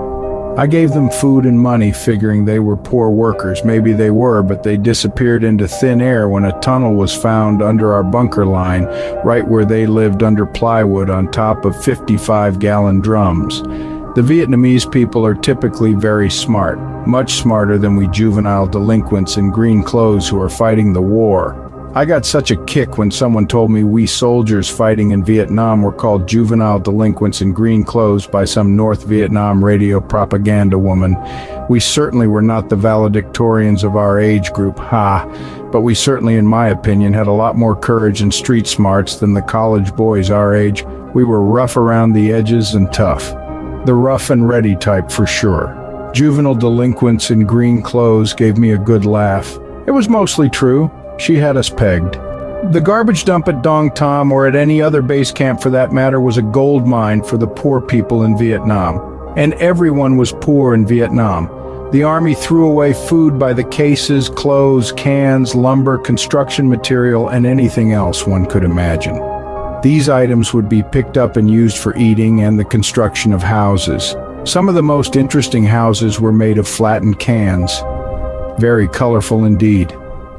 I gave them food and money, figuring they were poor workers. Maybe they were, but they disappeared into thin air when a tunnel was found under our bunker line, right where they lived under plywood on top of 55-gallon drums. The Vietnamese people are typically very smart, much smarter than we juvenile delinquents in green clothes who are fighting the war. I got such a kick when someone told me we soldiers fighting in Vietnam were called juvenile delinquents in green clothes by some North Vietnam radio propaganda woman. We certainly were not the valedictorians of our age group, but we certainly, in my opinion, had a lot more courage and street smarts than the college boys our age. We were rough around the edges and tough. The rough and ready type for sure. Juvenile delinquents in green clothes gave me a good laugh. It was mostly true. She had us pegged. The garbage dump at Dong Tam, or at any other base camp for that matter, was a gold mine for the poor people in Vietnam. And everyone was poor in Vietnam. The Army threw away food by the cases, clothes, cans, lumber, construction material, and anything else one could imagine. These items would be picked up and used for eating and the construction of houses. Some of the most interesting houses were made of flattened cans. Very colorful indeed.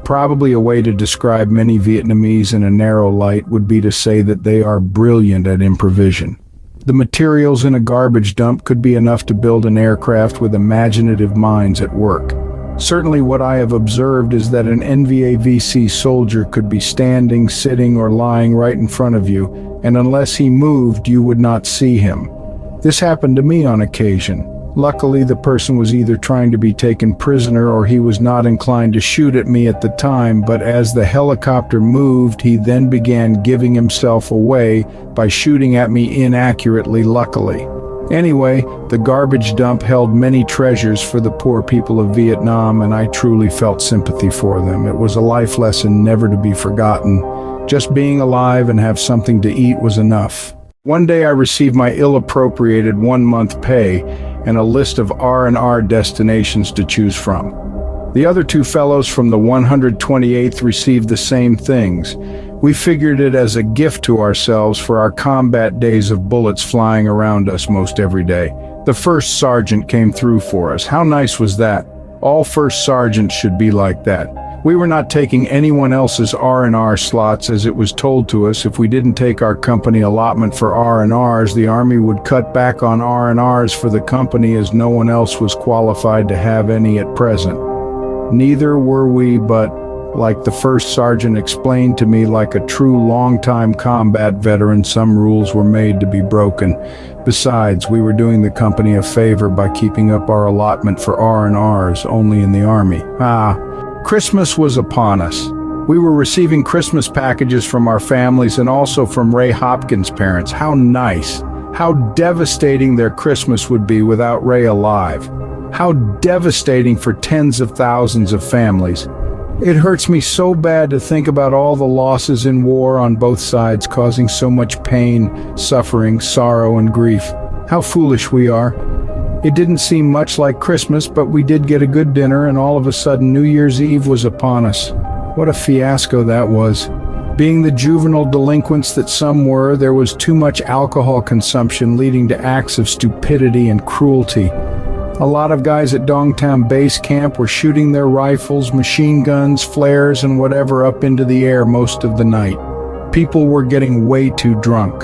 Probably a way to describe many Vietnamese in a narrow light would be to say that they are brilliant at improvisation. The materials in a garbage dump could be enough to build an aircraft with imaginative minds at work. Certainly what I have observed is that an NVA-VC soldier could be standing, sitting, or lying right in front of you, and unless he moved, you would not see him. This happened to me on occasion. Luckily, the person was either trying to be taken prisoner or he was not inclined to shoot at me at the time, but as the helicopter moved, he then began giving himself away by shooting at me inaccurately, luckily. Anyway, the garbage dump held many treasures for the poor people of Vietnam, and I truly felt sympathy for them. It was a life lesson never to be forgotten. Just being alive and have something to eat was enough. One day I received my ill-appropriated 1-month pay and a list of R&R destinations to choose from. The other two fellows from the 128th received the same things. We figured it as a gift to ourselves for our combat days of bullets flying around us most every day. The first sergeant came through for us. How nice was that? All first sergeants should be like that. We were not taking anyone else's R&R slots, as it was told to us if we didn't take our company allotment for R&Rs, the Army would cut back on R&Rs for the company as no one else was qualified to have any at present. Neither were we, but like the first sergeant explained to me, like a true long-time combat veteran, some rules were made to be broken. Besides, we were doing the company a favor by keeping up our allotment for R&Rs only in the Army. Christmas was upon us. We were receiving Christmas packages from our families and also from Ray Hopkins' parents. How nice. How devastating their Christmas would be without Ray alive. How devastating for tens of thousands of families. It hurts me so bad to think about all the losses in war on both sides, causing so much pain, suffering, sorrow, and grief. How foolish we are. It didn't seem much like Christmas, but we did get a good dinner, and all of a sudden New Year's Eve was upon us. What a fiasco that was. Being the juvenile delinquents that some were, there was too much alcohol consumption leading to acts of stupidity and cruelty. A lot of guys at Dongtown Base Camp were shooting their rifles, machine guns, flares, and whatever up into the air most of the night. People were getting way too drunk.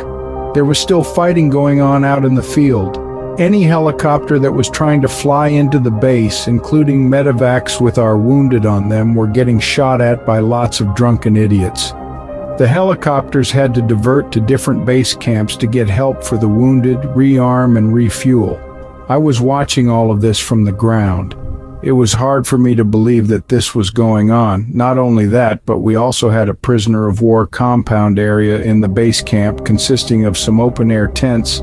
There was still fighting going on out in the field. Any helicopter that was trying to fly into the base, including medevacs with our wounded on them, were getting shot at by lots of drunken idiots. The helicopters had to divert to different base camps to get help for the wounded, rearm, and refuel. I was watching all of this from the ground. It was hard for me to believe that this was going on. Not only that, but we also had a prisoner of war compound area in the base camp consisting of some open-air tents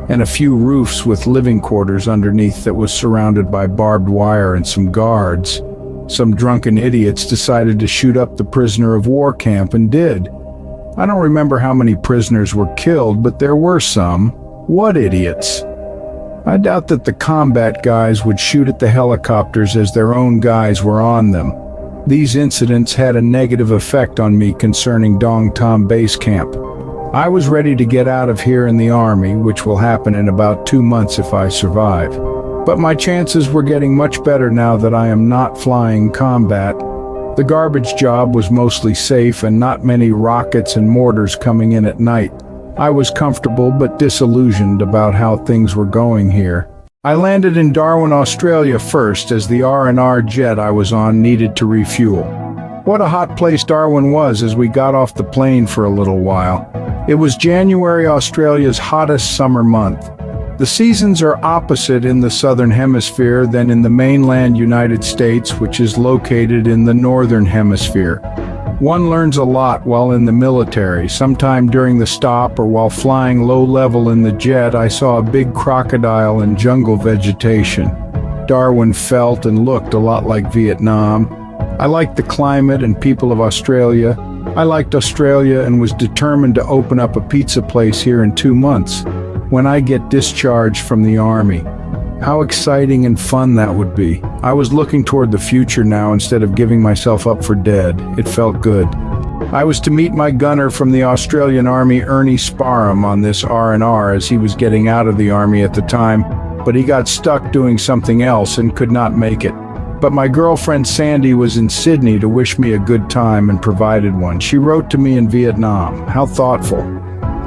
and a few roofs with living quarters underneath that was surrounded by barbed wire and some guards. Some drunken idiots decided to shoot up the prisoner of war camp and did. I don't remember how many prisoners were killed, but there were some. What idiots? I doubt that the combat guys would shoot at the helicopters as their own guys were on them. These incidents had a negative effect on me concerning Dongtom Base Camp. I was ready to get out of here in the Army, which will happen in about 2 months if I survive. But my chances were getting much better now that I am not flying combat. The garbage job was mostly safe and not many rockets and mortars coming in at night. I was comfortable but disillusioned about how things were going here. I landed in Darwin, Australia first, as the R&R jet I was on needed to refuel. What a hot place Darwin was as we got off the plane for a little while. It was January, Australia's hottest summer month. The seasons are opposite in the southern hemisphere than in the mainland United States, which is located in the northern hemisphere. One learns a lot while in the military. Sometime during the stop or while flying low level in the jet, I saw a big crocodile and jungle vegetation. Darwin felt and looked a lot like Vietnam. I liked the climate and people of Australia. I liked Australia and was determined to open up a pizza place here in 2 months, when I get discharged from the Army. How exciting and fun that would be. I was looking toward the future now instead of giving myself up for dead. It felt good. I was to meet my gunner from the Australian Army, Ernie Sparham, on this R&R as he was getting out of the Army at the time, but he got stuck doing something else and could not make it. But my girlfriend Sandy was in Sydney to wish me a good time and provided one. She wrote to me in Vietnam. How thoughtful.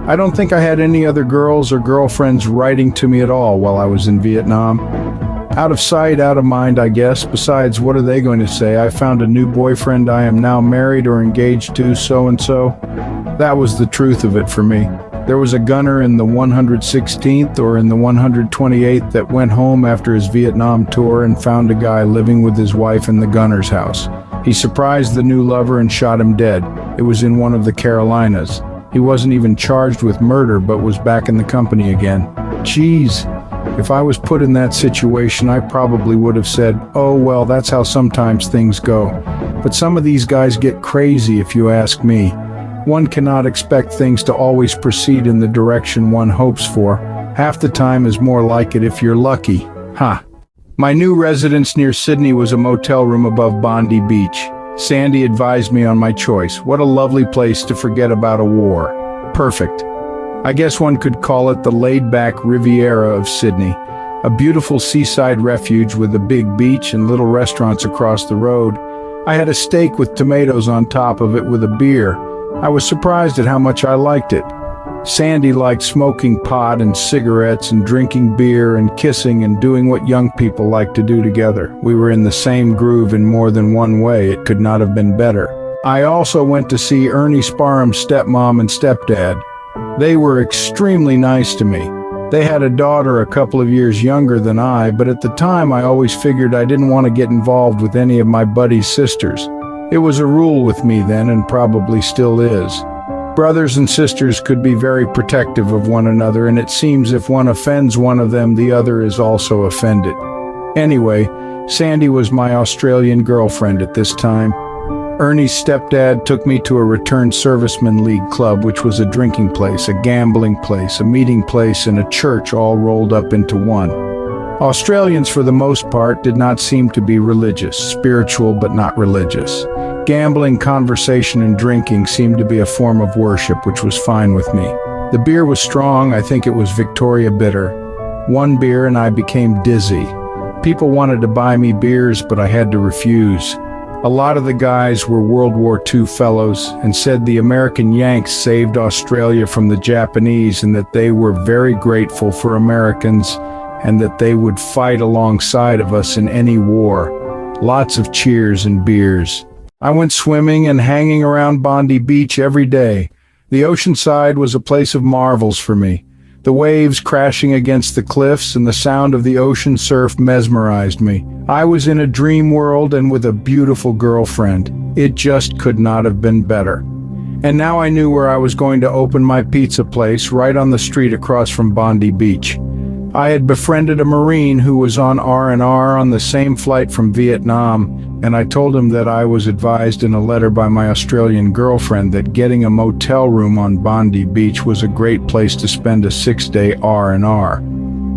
I don't think I had any other girls or girlfriends writing to me at all while I was in Vietnam. Out of sight, out of mind, I guess. Besides, what are they going to say? I found a new boyfriend, I am now married or engaged to so-and-so. That was the truth of it for me. There was a gunner in the 116th or in the 128th that went home after his Vietnam tour and found a guy living with his wife in the gunner's house. He surprised the new lover and shot him dead. It was in one of the Carolinas. He wasn't even charged with murder, but was back in the company again. Jeez, If I was put in that situation, I probably would have said, "Oh, well, that's how sometimes things go." But some of these guys get crazy, if you ask me. One cannot expect things to always proceed in the direction one hopes for. Half the time is more like it if you're lucky. Ha! My new residence near Sydney was a motel room above Bondi Beach. Sandy advised me on my choice. What a lovely place to forget about a war. Perfect. I guess one could call it the laid-back Riviera of Sydney, a beautiful seaside refuge with a big beach and little restaurants across the road. I had a steak with tomatoes on top of it with a beer. I was surprised at how much I liked it. Sandy liked smoking pot and cigarettes and drinking beer and kissing and doing what young people like to do together. We were in the same groove in more than one way. It could not have been better. I also went to see Ernie Sparham's stepmom and stepdad. They were extremely nice to me. They had a daughter a couple of years younger than I, but at the time I always figured I didn't want to get involved with any of my buddy's sisters. It was a rule with me then and probably still is. Brothers and sisters could be very protective of one another, and it seems if one offends one of them, the other is also offended. Anyway, Sandy was my Australian girlfriend at this time. Ernie's stepdad took me to a returned servicemen league club, which was a drinking place, a gambling place, a meeting place, and a church all rolled up into one. Australians, for the most part, did not seem to be religious, spiritual but not religious. Gambling, conversation, and drinking seemed to be a form of worship, which was fine with me. The beer was strong. I think it was Victoria Bitter. One beer and I became dizzy. People wanted to buy me beers, but I had to refuse. A lot of the guys were World War II fellows and said the American Yanks saved Australia from the Japanese and that they were very grateful for Americans and that they would fight alongside of us in any war. Lots of cheers and beers. I went swimming and hanging around Bondi Beach every day. The ocean side was a place of marvels for me. The waves crashing against the cliffs and the sound of the ocean surf mesmerized me. I was in a dream world and with a beautiful girlfriend. It just could not have been better. And now I knew where I was going to open my pizza place right on the street across from Bondi Beach. I had befriended a Marine who was on R&R on the same flight from Vietnam, and I told him that I was advised in a letter by my Australian girlfriend that getting a motel room on Bondi Beach was a great place to spend a 6-day R&R.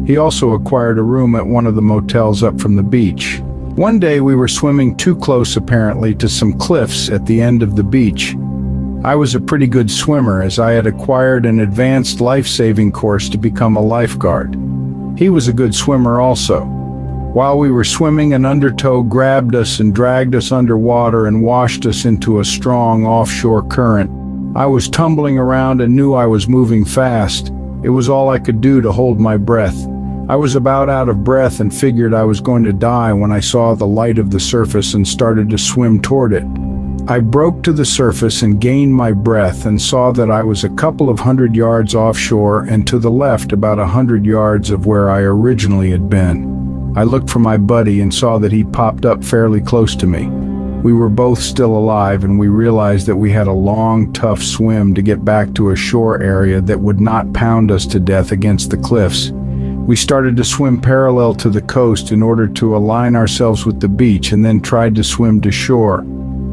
He also acquired a room at one of the motels up from the beach. One day we were swimming too close apparently to some cliffs at the end of the beach. I was a pretty good swimmer as I had acquired an advanced life-saving course to become a lifeguard. He was a good swimmer also. While we were swimming, an undertow grabbed us and dragged us underwater and washed us into a strong offshore current. I was tumbling around and knew I was moving fast. It was all I could do to hold my breath. I was about out of breath and figured I was going to die when I saw the light of the surface and started to swim toward it. I broke to the surface and gained my breath and saw that I was a couple of 100 yards offshore and to the left about 100 yards of where I originally had been. I looked for my buddy and saw that he popped up fairly close to me. We were both still alive and we realized that we had a long, tough swim to get back to a shore area that would not pound us to death against the cliffs. We started to swim parallel to the coast in order to align ourselves with the beach and then tried to swim to shore.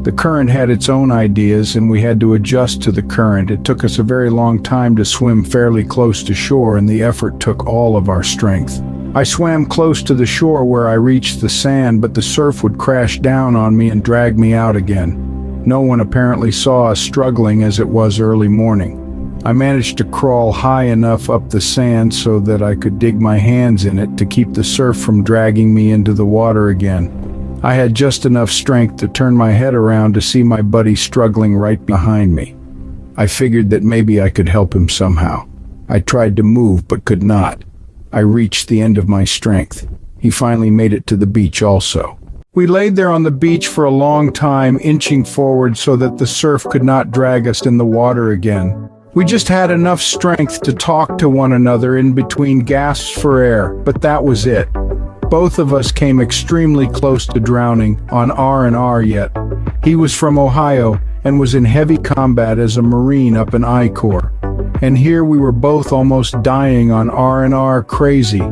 The current had its own ideas and we had to adjust to the current. It took us a very long time to swim fairly close to shore and the effort took all of our strength. I swam close to the shore where I reached the sand, but the surf would crash down on me and drag me out again. No one apparently saw us struggling as it was early morning. I managed to crawl high enough up the sand so that I could dig my hands in it to keep the surf from dragging me into the water again. I had just enough strength to turn my head around to see my buddy struggling right behind me. I figured that maybe I could help him somehow. I tried to move but could not. I reached the end of my strength. He finally made it to the beach also. We laid there on the beach for a long time, inching forward so that the surf could not drag us in the water again. We just had enough strength to talk to one another in between gasps for air, but that was it. Both of us came extremely close to drowning on R&R yet. He was from Ohio and was in heavy combat as a Marine up in I Corps. And here we were both almost dying on R&R crazy.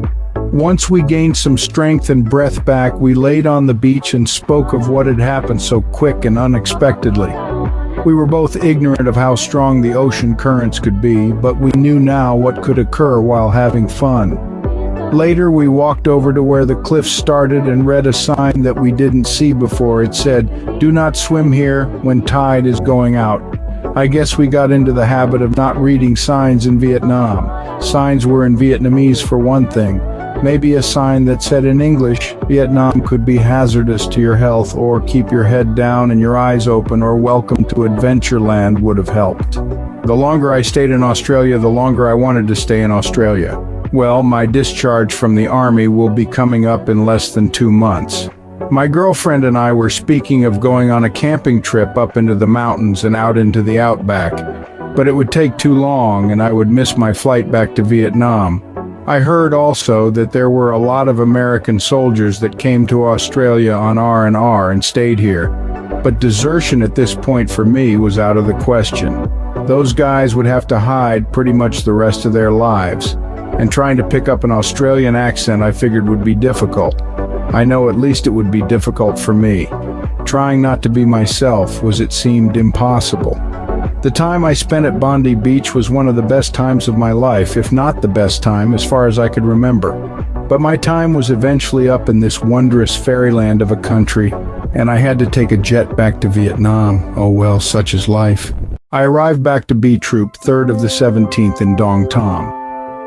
Once we gained some strength and breath back, we laid on the beach and spoke of what had happened so quick and unexpectedly. We were both ignorant of how strong the ocean currents could be, but we knew now what could occur while having fun. Later, we walked over to where the cliff started and read a sign that we didn't see before. It said, "Do not swim here when tide is going out." I guess we got into the habit of not reading signs in Vietnam. Signs were in Vietnamese for one thing. Maybe a sign that said in English, "Vietnam could be hazardous to your health," or "Keep your head down and your eyes open," or "Welcome to Adventureland" would have helped. The longer I stayed in Australia, the longer I wanted to stay in Australia. Well, my discharge from the Army will be coming up in less than 2 months. My girlfriend and I were speaking of going on a camping trip up into the mountains and out into the outback, but it would take too long and I would miss my flight back to Vietnam. I heard also that there were a lot of American soldiers that came to Australia on R&R and stayed here, but desertion at this point for me was out of the question. Those guys would have to hide pretty much the rest of their lives, and trying to pick up an Australian accent I figured would be difficult. I know at least it would be difficult for me. Trying not to be myself it seemed impossible. The time I spent at Bondi Beach was one of the best times of my life, if not the best time as far as I could remember. But my time was eventually up in this wondrous fairyland of a country, and I had to take a jet back to Vietnam. Oh well, such is life. I arrived back to B Troop, 3rd of the 17th in Dong Tom.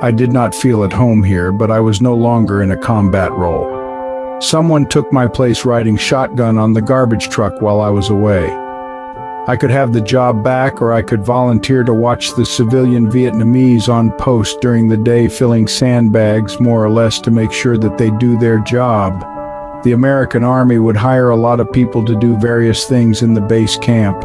I did not feel at home here, but I was no longer in a combat role. Someone took my place riding shotgun on the garbage truck while I was away. I could have the job back, or I could volunteer to watch the civilian Vietnamese on post during the day filling sandbags, more or less to make sure that they do their job. The American Army would hire a lot of people to do various things in the base camp.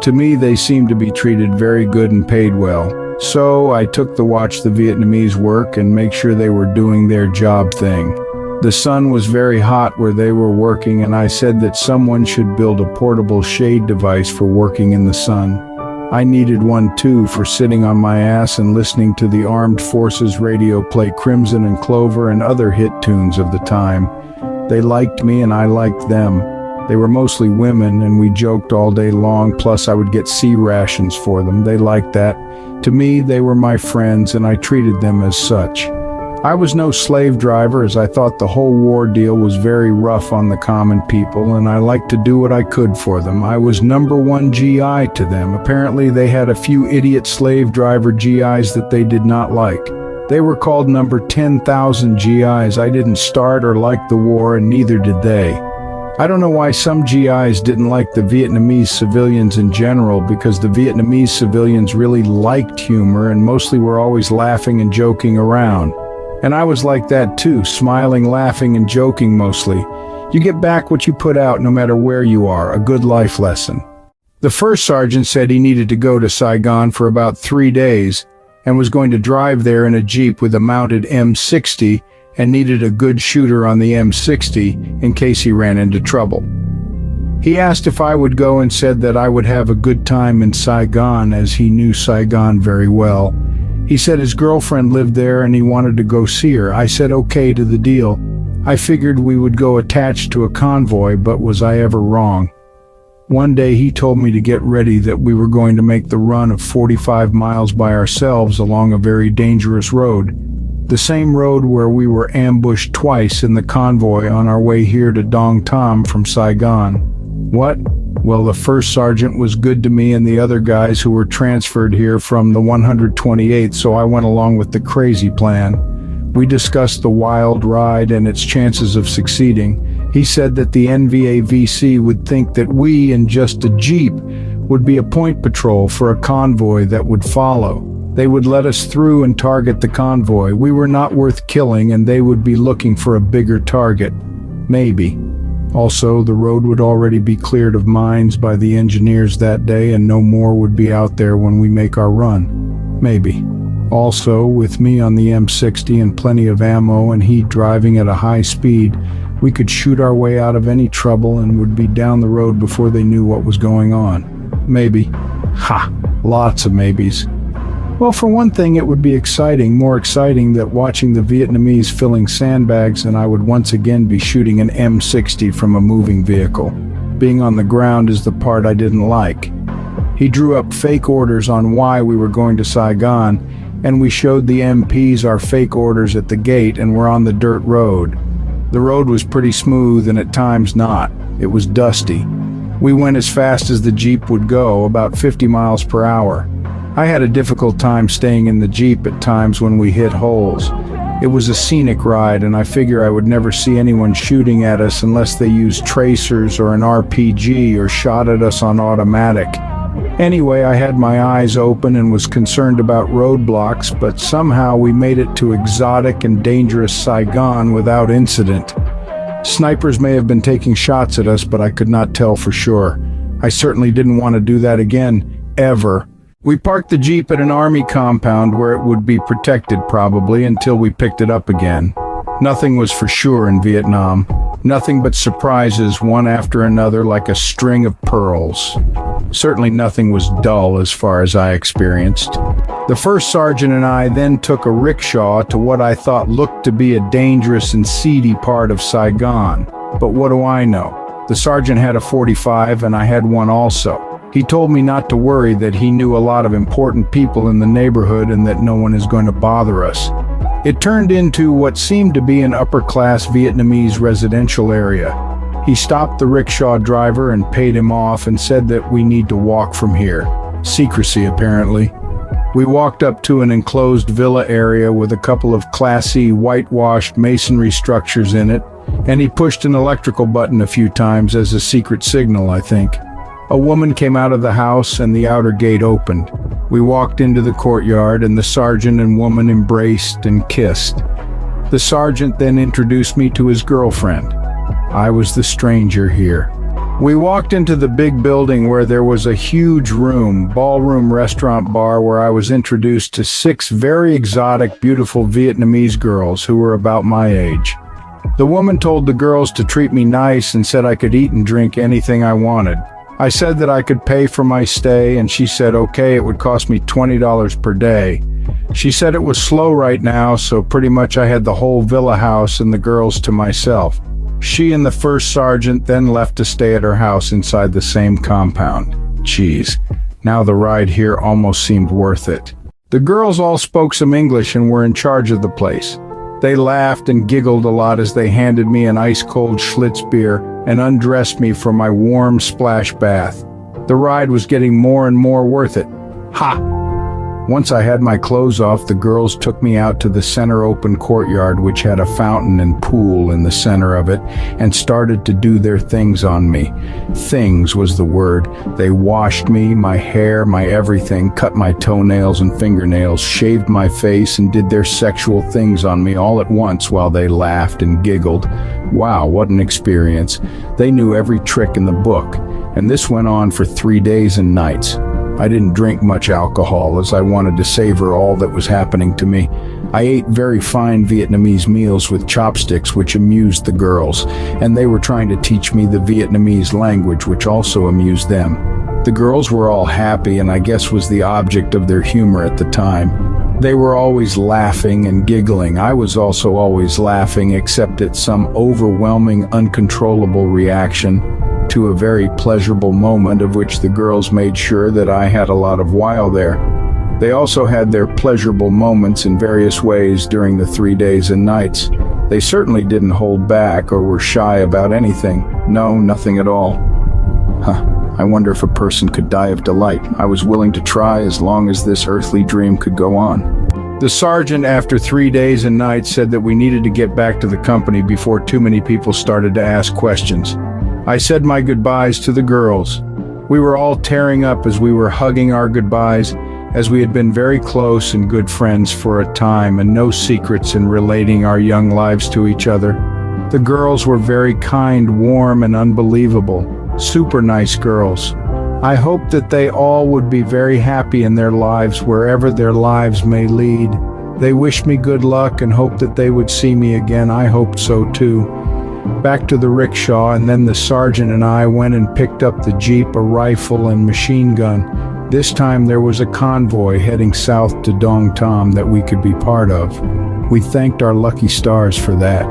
To me, they seemed to be treated very good and paid well. So I took to watch the Vietnamese work and make sure they were doing their job thing. The sun was very hot where they were working, and I said that someone should build a portable shade device for working in the sun. I needed one too for sitting on my ass and listening to the Armed Forces radio play Crimson and Clover and other hit tunes of the time. They liked me and I liked them. They were mostly women and we joked all day long, plus I would get sea rations for them. They liked that. To me, they were my friends and I treated them as such. I was no slave driver, as I thought the whole war deal was very rough on the common people, and I liked to do what I could for them. I was number 1 GI to them. Apparently they had a few idiot slave driver GIs that they did not like. They were called number 10,000 GIs. I didn't start or like the war, and neither did they. I don't know why some GIs didn't like the Vietnamese civilians in general, because the Vietnamese civilians really liked humor and mostly were always laughing and joking around. And I was like that too, smiling, laughing, and joking mostly. You get back what you put out no matter where you are, a good life lesson. The first sergeant said he needed to go to Saigon for about 3 days and was going to drive there in a Jeep with a mounted M60 and needed a good shooter on the M60 in case he ran into trouble. He asked if I would go and said that I would have a good time in Saigon, as he knew Saigon very well. He said his girlfriend lived there and he wanted to go see her. I said okay to the deal. I figured we would go attached to a convoy, but was I ever wrong? One day he told me to get ready, that we were going to make the run of 45 miles by ourselves along a very dangerous road. The same road where we were ambushed twice in the convoy on our way here to Dong Tom from Saigon. What? Well, the first sergeant was good to me and the other guys who were transferred here from the 128th, so I went along with the crazy plan. We discussed the wild ride and its chances of succeeding. He said that the NVAVC would think that we, in just a Jeep, would be a point patrol for a convoy that would follow. They would let us through and target the convoy. We were not worth killing and they would be looking for a bigger target. Maybe. Also, the road would already be cleared of mines by the engineers that day and no more would be out there when we make our run. Maybe. Also, with me on the M60 and plenty of ammo and he driving at a high speed, we could shoot our way out of any trouble and would be down the road before they knew what was going on. Maybe. Ha! Lots of maybes. Well, for one thing, it would be exciting, more exciting than watching the Vietnamese filling sandbags, and I would once again be shooting an M60 from a moving vehicle. Being on the ground is the part I didn't like. He drew up fake orders on why we were going to Saigon, and we showed the MPs our fake orders at the gate and were on the dirt road. The road was pretty smooth and at times not. It was dusty. We went as fast as the Jeep would go, about 50 miles per hour. I had a difficult time staying in the Jeep at times when we hit holes. It was a scenic ride, and I figure I would never see anyone shooting at us unless they used tracers or an RPG or shot at us on automatic. Anyway, I had my eyes open and was concerned about roadblocks, but somehow we made it to exotic and dangerous Saigon without incident. Snipers may have been taking shots at us, but I could not tell for sure. I certainly didn't want to do that again, ever. We parked the Jeep at an army compound where it would be protected probably until we picked it up again. Nothing was for sure in Vietnam. Nothing but surprises one after another like a string of pearls. Certainly nothing was dull as far as I experienced. The first sergeant and I then took a rickshaw to what I thought looked to be a dangerous and seedy part of Saigon. But what do I know? The sergeant had a .45 and I had one also. He told me not to worry, that he knew a lot of important people in the neighborhood and that no one is going to bother us. It turned into what seemed to be an upper-class Vietnamese residential area. He stopped the rickshaw driver and paid him off and said that we need to walk from here. Secrecy, apparently. We walked up to an enclosed villa area with a couple of classy, whitewashed masonry structures in it, and he pushed an electrical button a few times as a secret signal, I think. A woman came out of the house and the outer gate opened. We walked into the courtyard and the sergeant and woman embraced and kissed. The sergeant then introduced me to his girlfriend. I was the stranger here. We walked into the big building where there was a huge room, ballroom restaurant bar, where I was introduced to 6 very exotic, beautiful Vietnamese girls who were about my age. The woman told the girls to treat me nice and said I could eat and drink anything I wanted. I said that I could pay for my stay, and she said okay, it would cost me $20 per day. She said it was slow right now, so pretty much I had the whole villa house and the girls to myself. She and the first sergeant then left to stay at her house inside the same compound. Geez, now the ride here almost seemed worth it. The girls all spoke some English and were in charge of the place. They laughed and giggled a lot as they handed me an ice-cold Schlitz beer and undressed me for my warm splash bath. The ride was getting more and more worth it. Ha! Once I had my clothes off, the girls took me out to the center open courtyard, which had a fountain and pool in the center of it, and started to do their things on me. Things was the word. They washed me, my hair, my everything, cut my toenails and fingernails, shaved my face, and did their sexual things on me all at once while they laughed and giggled. Wow, what an experience. They knew every trick in the book, and this went on for 3 days and nights. I didn't drink much alcohol as I wanted to savor all that was happening to me. I ate very fine Vietnamese meals with chopsticks, which amused the girls, and they were trying to teach me the Vietnamese language, which also amused them. The girls were all happy, and I guess was the object of their humor at the time. They were always laughing and giggling. I was also always laughing, except at some overwhelming, uncontrollable reaction to a very pleasurable moment, of which the girls made sure that I had a lot of while there. They also had their pleasurable moments in various ways during the 3 days and nights. They certainly didn't hold back or were shy about anything. No, nothing at all. I wonder if a person could die of delight. I was willing to try as long as this earthly dream could go on. The sergeant, after 3 days and nights, said that we needed to get back to the company before too many people started to ask questions. I said my goodbyes to the girls. We were all tearing up as we were hugging our goodbyes, as we had been very close and good friends for a time, and no secrets in relating our young lives to each other. The girls were very kind, warm, and unbelievable. Super nice girls. I hoped that they all would be very happy in their lives, wherever their lives may lead. They wished me good luck and hoped that they would see me again. I hoped so too. Back to the rickshaw, and then the sergeant and I went and picked up the Jeep, a rifle and machine gun. This time there was a convoy heading south to Dong Tom that we could be part of. We thanked our lucky stars for that.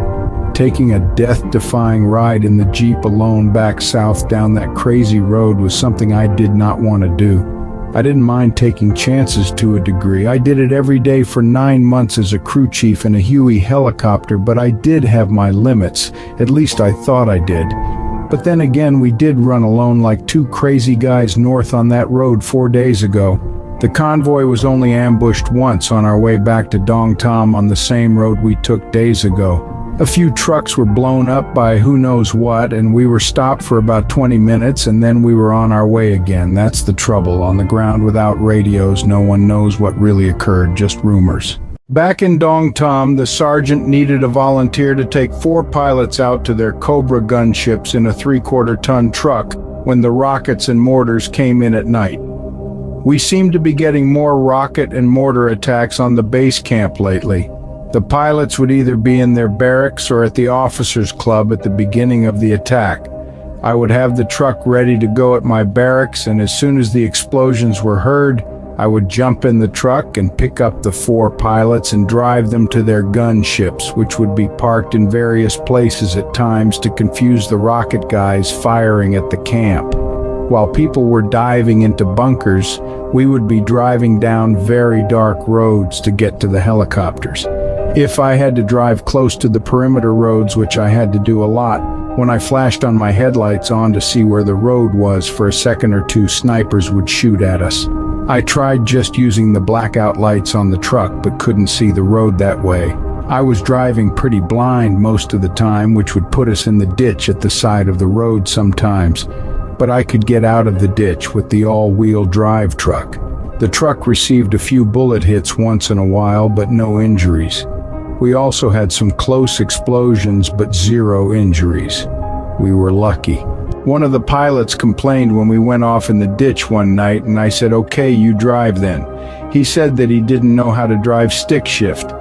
Taking a death-defying ride in the Jeep alone back south down that crazy road was something I did not want to do. I didn't mind taking chances to a degree. I did it every day for 9 months as a crew chief in a Huey helicopter, but I did have my limits. At least I thought I did. But then again, we did run alone like two crazy guys north on that road 4 days ago. The convoy was only ambushed once on our way back to Dong Tom on the same road we took days ago. A few trucks were blown up by who knows what, and we were stopped for about 20 minutes, and then we were on our way again. That's the trouble. On the ground without radios, no one knows what really occurred, just rumors. Back in Dong Tom, the sergeant needed a volunteer to take 4 pilots out to their Cobra gunships in a 3/4-ton truck when the rockets and mortars came in at night. We seem to be getting more rocket and mortar attacks on the base camp lately. The pilots would either be in their barracks or at the officers' club at the beginning of the attack. I would have the truck ready to go at my barracks, and as soon as the explosions were heard, I would jump in the truck and pick up the 4 pilots and drive them to their gunships, which would be parked in various places at times to confuse the rocket guys firing at the camp. While people were diving into bunkers, we would be driving down very dark roads to get to the helicopters. If I had to drive close to the perimeter roads, which I had to do a lot, when I flashed on my headlights on to see where the road was for a second or two, snipers would shoot at us. I tried just using the blackout lights on the truck, but couldn't see the road that way. I was driving pretty blind most of the time, which would put us in the ditch at the side of the road sometimes. But I could get out of the ditch with the all-wheel drive truck. The truck received a few bullet hits once in a while, but no injuries. We also had some close explosions, but 0 injuries. We were lucky. One of the pilots complained when we went off in the ditch one night, and I said, "Okay, you drive then." He said that he didn't know how to drive stick shift.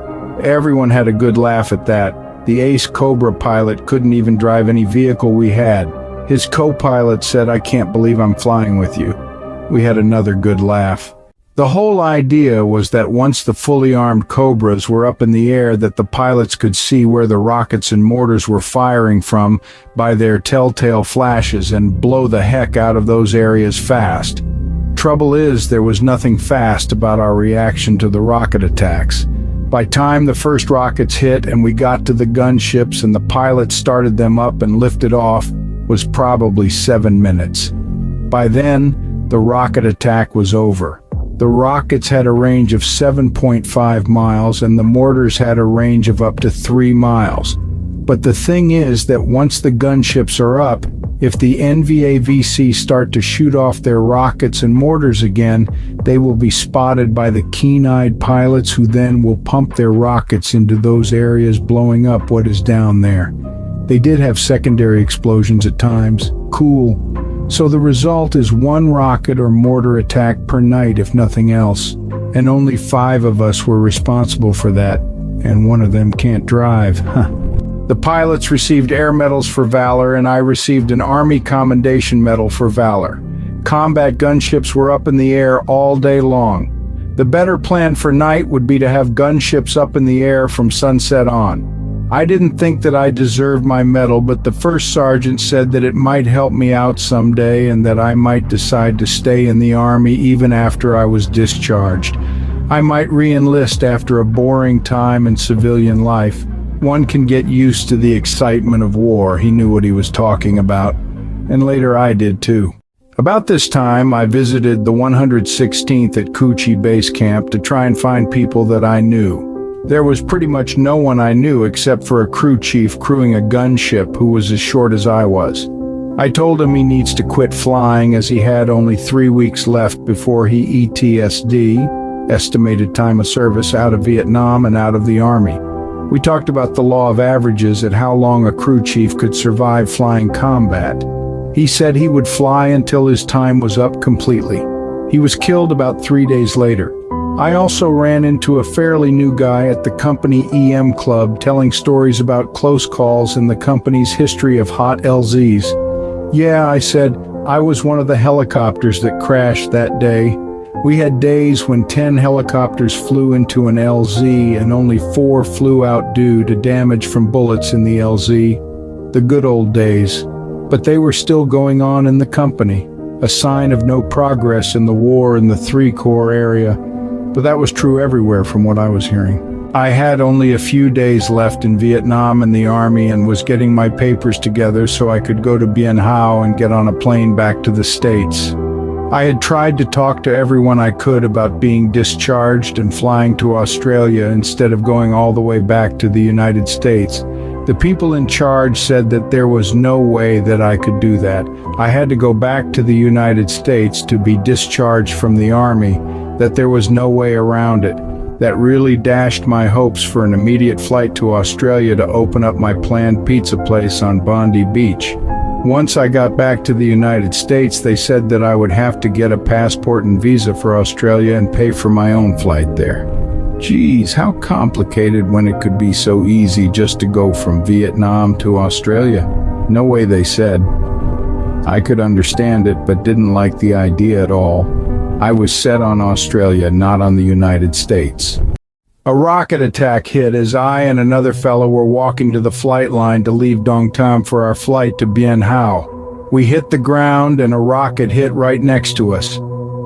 Everyone had a good laugh at that. The ace Cobra pilot couldn't even drive any vehicle we had. His co-pilot said, "I can't believe I'm flying with you." We had another good laugh. The whole idea was that once the fully armed Cobras were up in the air, that the pilots could see where the rockets and mortars were firing from by their telltale flashes and blow the heck out of those areas fast. Trouble is, there was nothing fast about our reaction to the rocket attacks. By time the first rockets hit and we got to the gunships and the pilots started them up and lifted off was probably 7 minutes. By then, the rocket attack was over. The rockets had a range of 7.5 miles and the mortars had a range of up to 3 miles. But the thing is that once the gunships are up, if the NVAVC start to shoot off their rockets and mortars again, they will be spotted by the keen-eyed pilots who then will pump their rockets into those areas, blowing up what is down there. They did have secondary explosions at times. Cool. So the result is 1 rocket or mortar attack per night, if nothing else. And only 5 of us were responsible for that, and one of them can't drive. The pilots received air medals for valor, and I received an Army Commendation Medal for valor. Combat gunships were up in the air all day long. The better plan for night would be to have gunships up in the air from sunset on. I didn't think that I deserved my medal, but the first sergeant said that it might help me out someday and that I might decide to stay in the Army even after I was discharged. I might re-enlist after a boring time in civilian life. One can get used to the excitement of war. He knew what he was talking about. And later I did too. About this time, I visited the 116th at Coochie Base Camp to try and find people that I knew. There was pretty much no one I knew except for a crew chief crewing a gunship who was as short as I was. I told him he needs to quit flying as he had only 3 weeks left before he ETSD, estimated time of service, out of Vietnam and out of the Army. We talked about the law of averages at how long a crew chief could survive flying combat. He said he would fly until his time was up completely. He was killed about 3 days later. I also ran into a fairly new guy at the company EM Club telling stories about close calls and the company's history of hot LZs. Yeah, I said, I was one of the helicopters that crashed that day. We had days when 10 helicopters flew into an LZ and only 4 flew out due to damage from bullets in the LZ. The good old days. But they were still going on in the company, a sign of no progress in the war in the 3 Corps area. But that was true everywhere from what I was hearing. I had only a few days left in Vietnam in the Army and was getting my papers together so I could go to Bien Hoa and get on a plane back to the States. I had tried to talk to everyone I could about being discharged and flying to Australia instead of going all the way back to the United States. The people in charge said that there was no way that I could do that. I had to go back to the United States to be discharged from the Army, that there was no way around it. That really dashed my hopes for an immediate flight to Australia to open up my planned pizza place on Bondi Beach. Once I got back to the United States, they said that I would have to get a passport and visa for Australia and pay for my own flight there. Geez, how complicated when it could be so easy just to go from Vietnam to Australia. No way, they said. I could understand it, but didn't like the idea at all. I was set on Australia, not on the United States. A rocket attack hit as I and another fellow were walking to the flight line to leave Dong Tam for our flight to Bien Hoa. We hit the ground and a rocket hit right next to us.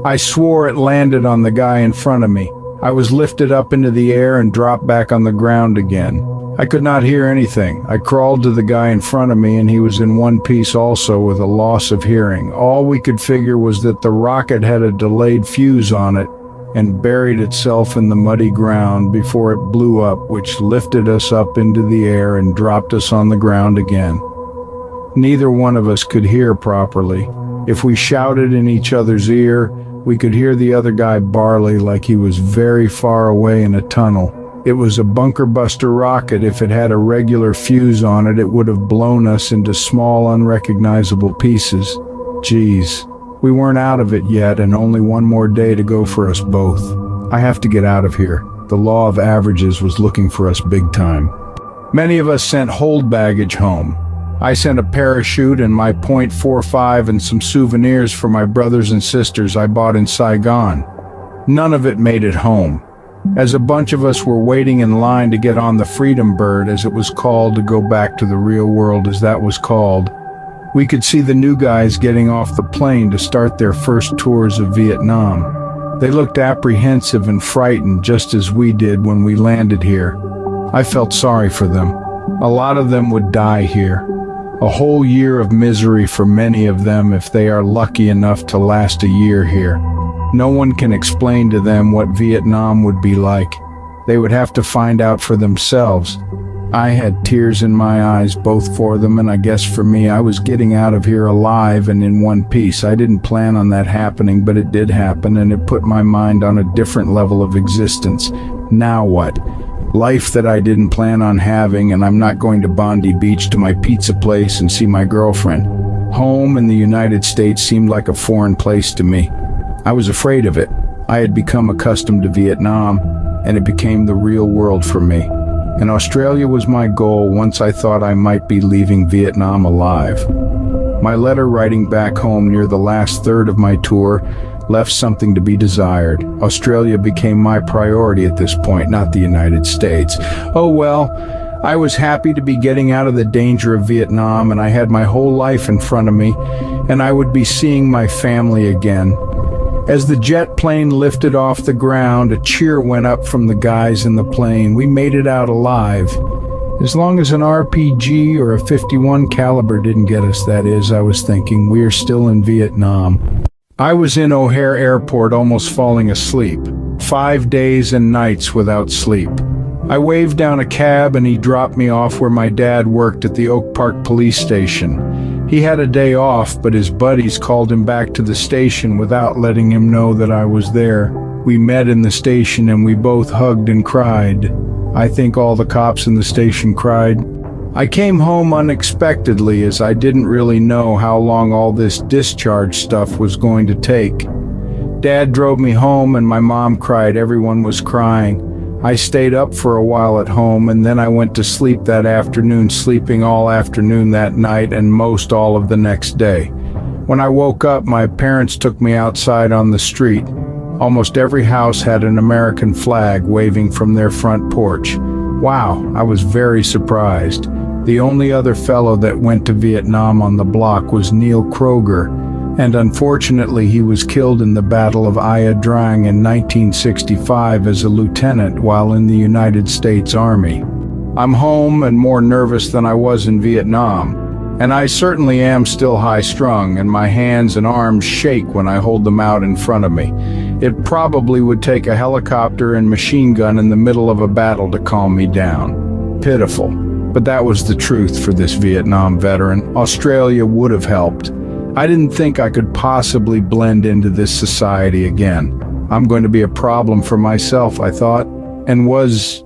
I swore it landed on the guy in front of me. I was lifted up into the air and dropped back on the ground again. I could not hear anything. I crawled to the guy in front of me and he was in one piece also with a loss of hearing. All we could figure was that the rocket had a delayed fuse on it and buried itself in the muddy ground before it blew up, which lifted us up into the air and dropped us on the ground again. Neither one of us could hear properly. If we shouted in each other's ear, we could hear the other guy barley like he was very far away in a tunnel. It was a bunker buster rocket. If it had a regular fuse on it, it would have blown us into small, unrecognizable pieces. Geez, we weren't out of it yet, and only one more day to go for us both. I have to get out of here. The law of averages was looking for us big time. Many of us sent hold baggage home. I sent a parachute and my .45 and some souvenirs for my brothers and sisters I bought in Saigon. None of it made it home. As a bunch of us were waiting in line to get on the Freedom Bird, as it was called, to go back to the real world, as that was called, we could see the new guys getting off the plane to start their first tours of Vietnam. They looked apprehensive and frightened, just as we did when we landed here. I felt sorry for them. A lot of them would die here. A whole year of misery for many of them if they are lucky enough to last a year here. No one can explain to them what Vietnam would be like. They would have to find out for themselves. I had tears in my eyes, both for them and I guess for me. I was getting out of here alive and in one piece. I didn't plan on that happening, but it did happen, and it put my mind on a different level of existence. Now what? Life that I didn't plan on having, and I'm not going to Bondi Beach to my pizza place and see my girlfriend. Home in the United States seemed like a foreign place to me. I was afraid of it. I had become accustomed to Vietnam, and it became the real world for me. And Australia was my goal once I thought I might be leaving Vietnam alive. My letter writing back home near the last third of my tour left something to be desired. Australia became my priority at this point, not the United States. Oh well, I was happy to be getting out of the danger of Vietnam, and I had my whole life in front of me, and I would be seeing my family again. As the jet plane lifted off the ground, a cheer went up from the guys in the plane. We made it out alive. As long as an RPG or a 51 caliber didn't get us, that is, I was thinking, we are still in Vietnam. I was in O'Hare Airport almost falling asleep. 5 days and nights without sleep. I waved down a cab and he dropped me off where my dad worked at the Oak Park police station. He had a day off, but his buddies called him back to the station without letting him know that I was there. We met in the station and we both hugged and cried. I think all the cops in the station cried. I came home unexpectedly, as I didn't really know how long all this discharge stuff was going to take. Dad drove me home and my mom cried. Everyone was crying. I stayed up for a while at home, and then I went to sleep that afternoon, sleeping all afternoon that night and most all of the next day. When I woke up, my parents took me outside on the street. Almost every house had an American flag waving from their front porch. Wow, I was very surprised. The only other fellow that went to Vietnam on the block was Neil Kroger, and unfortunately he was killed in the Battle of Ia Drang in 1965 as a lieutenant while in the United States Army. I'm home and more nervous than I was in Vietnam, and I certainly am still high-strung, and my hands and arms shake when I hold them out in front of me. It probably would take a helicopter and machine gun in the middle of a battle to calm me down. Pitiful. But that was the truth for this Vietnam veteran. Australia would have helped. I didn't think I could possibly blend into this society again. I'm going to be a problem for myself, I thought, and was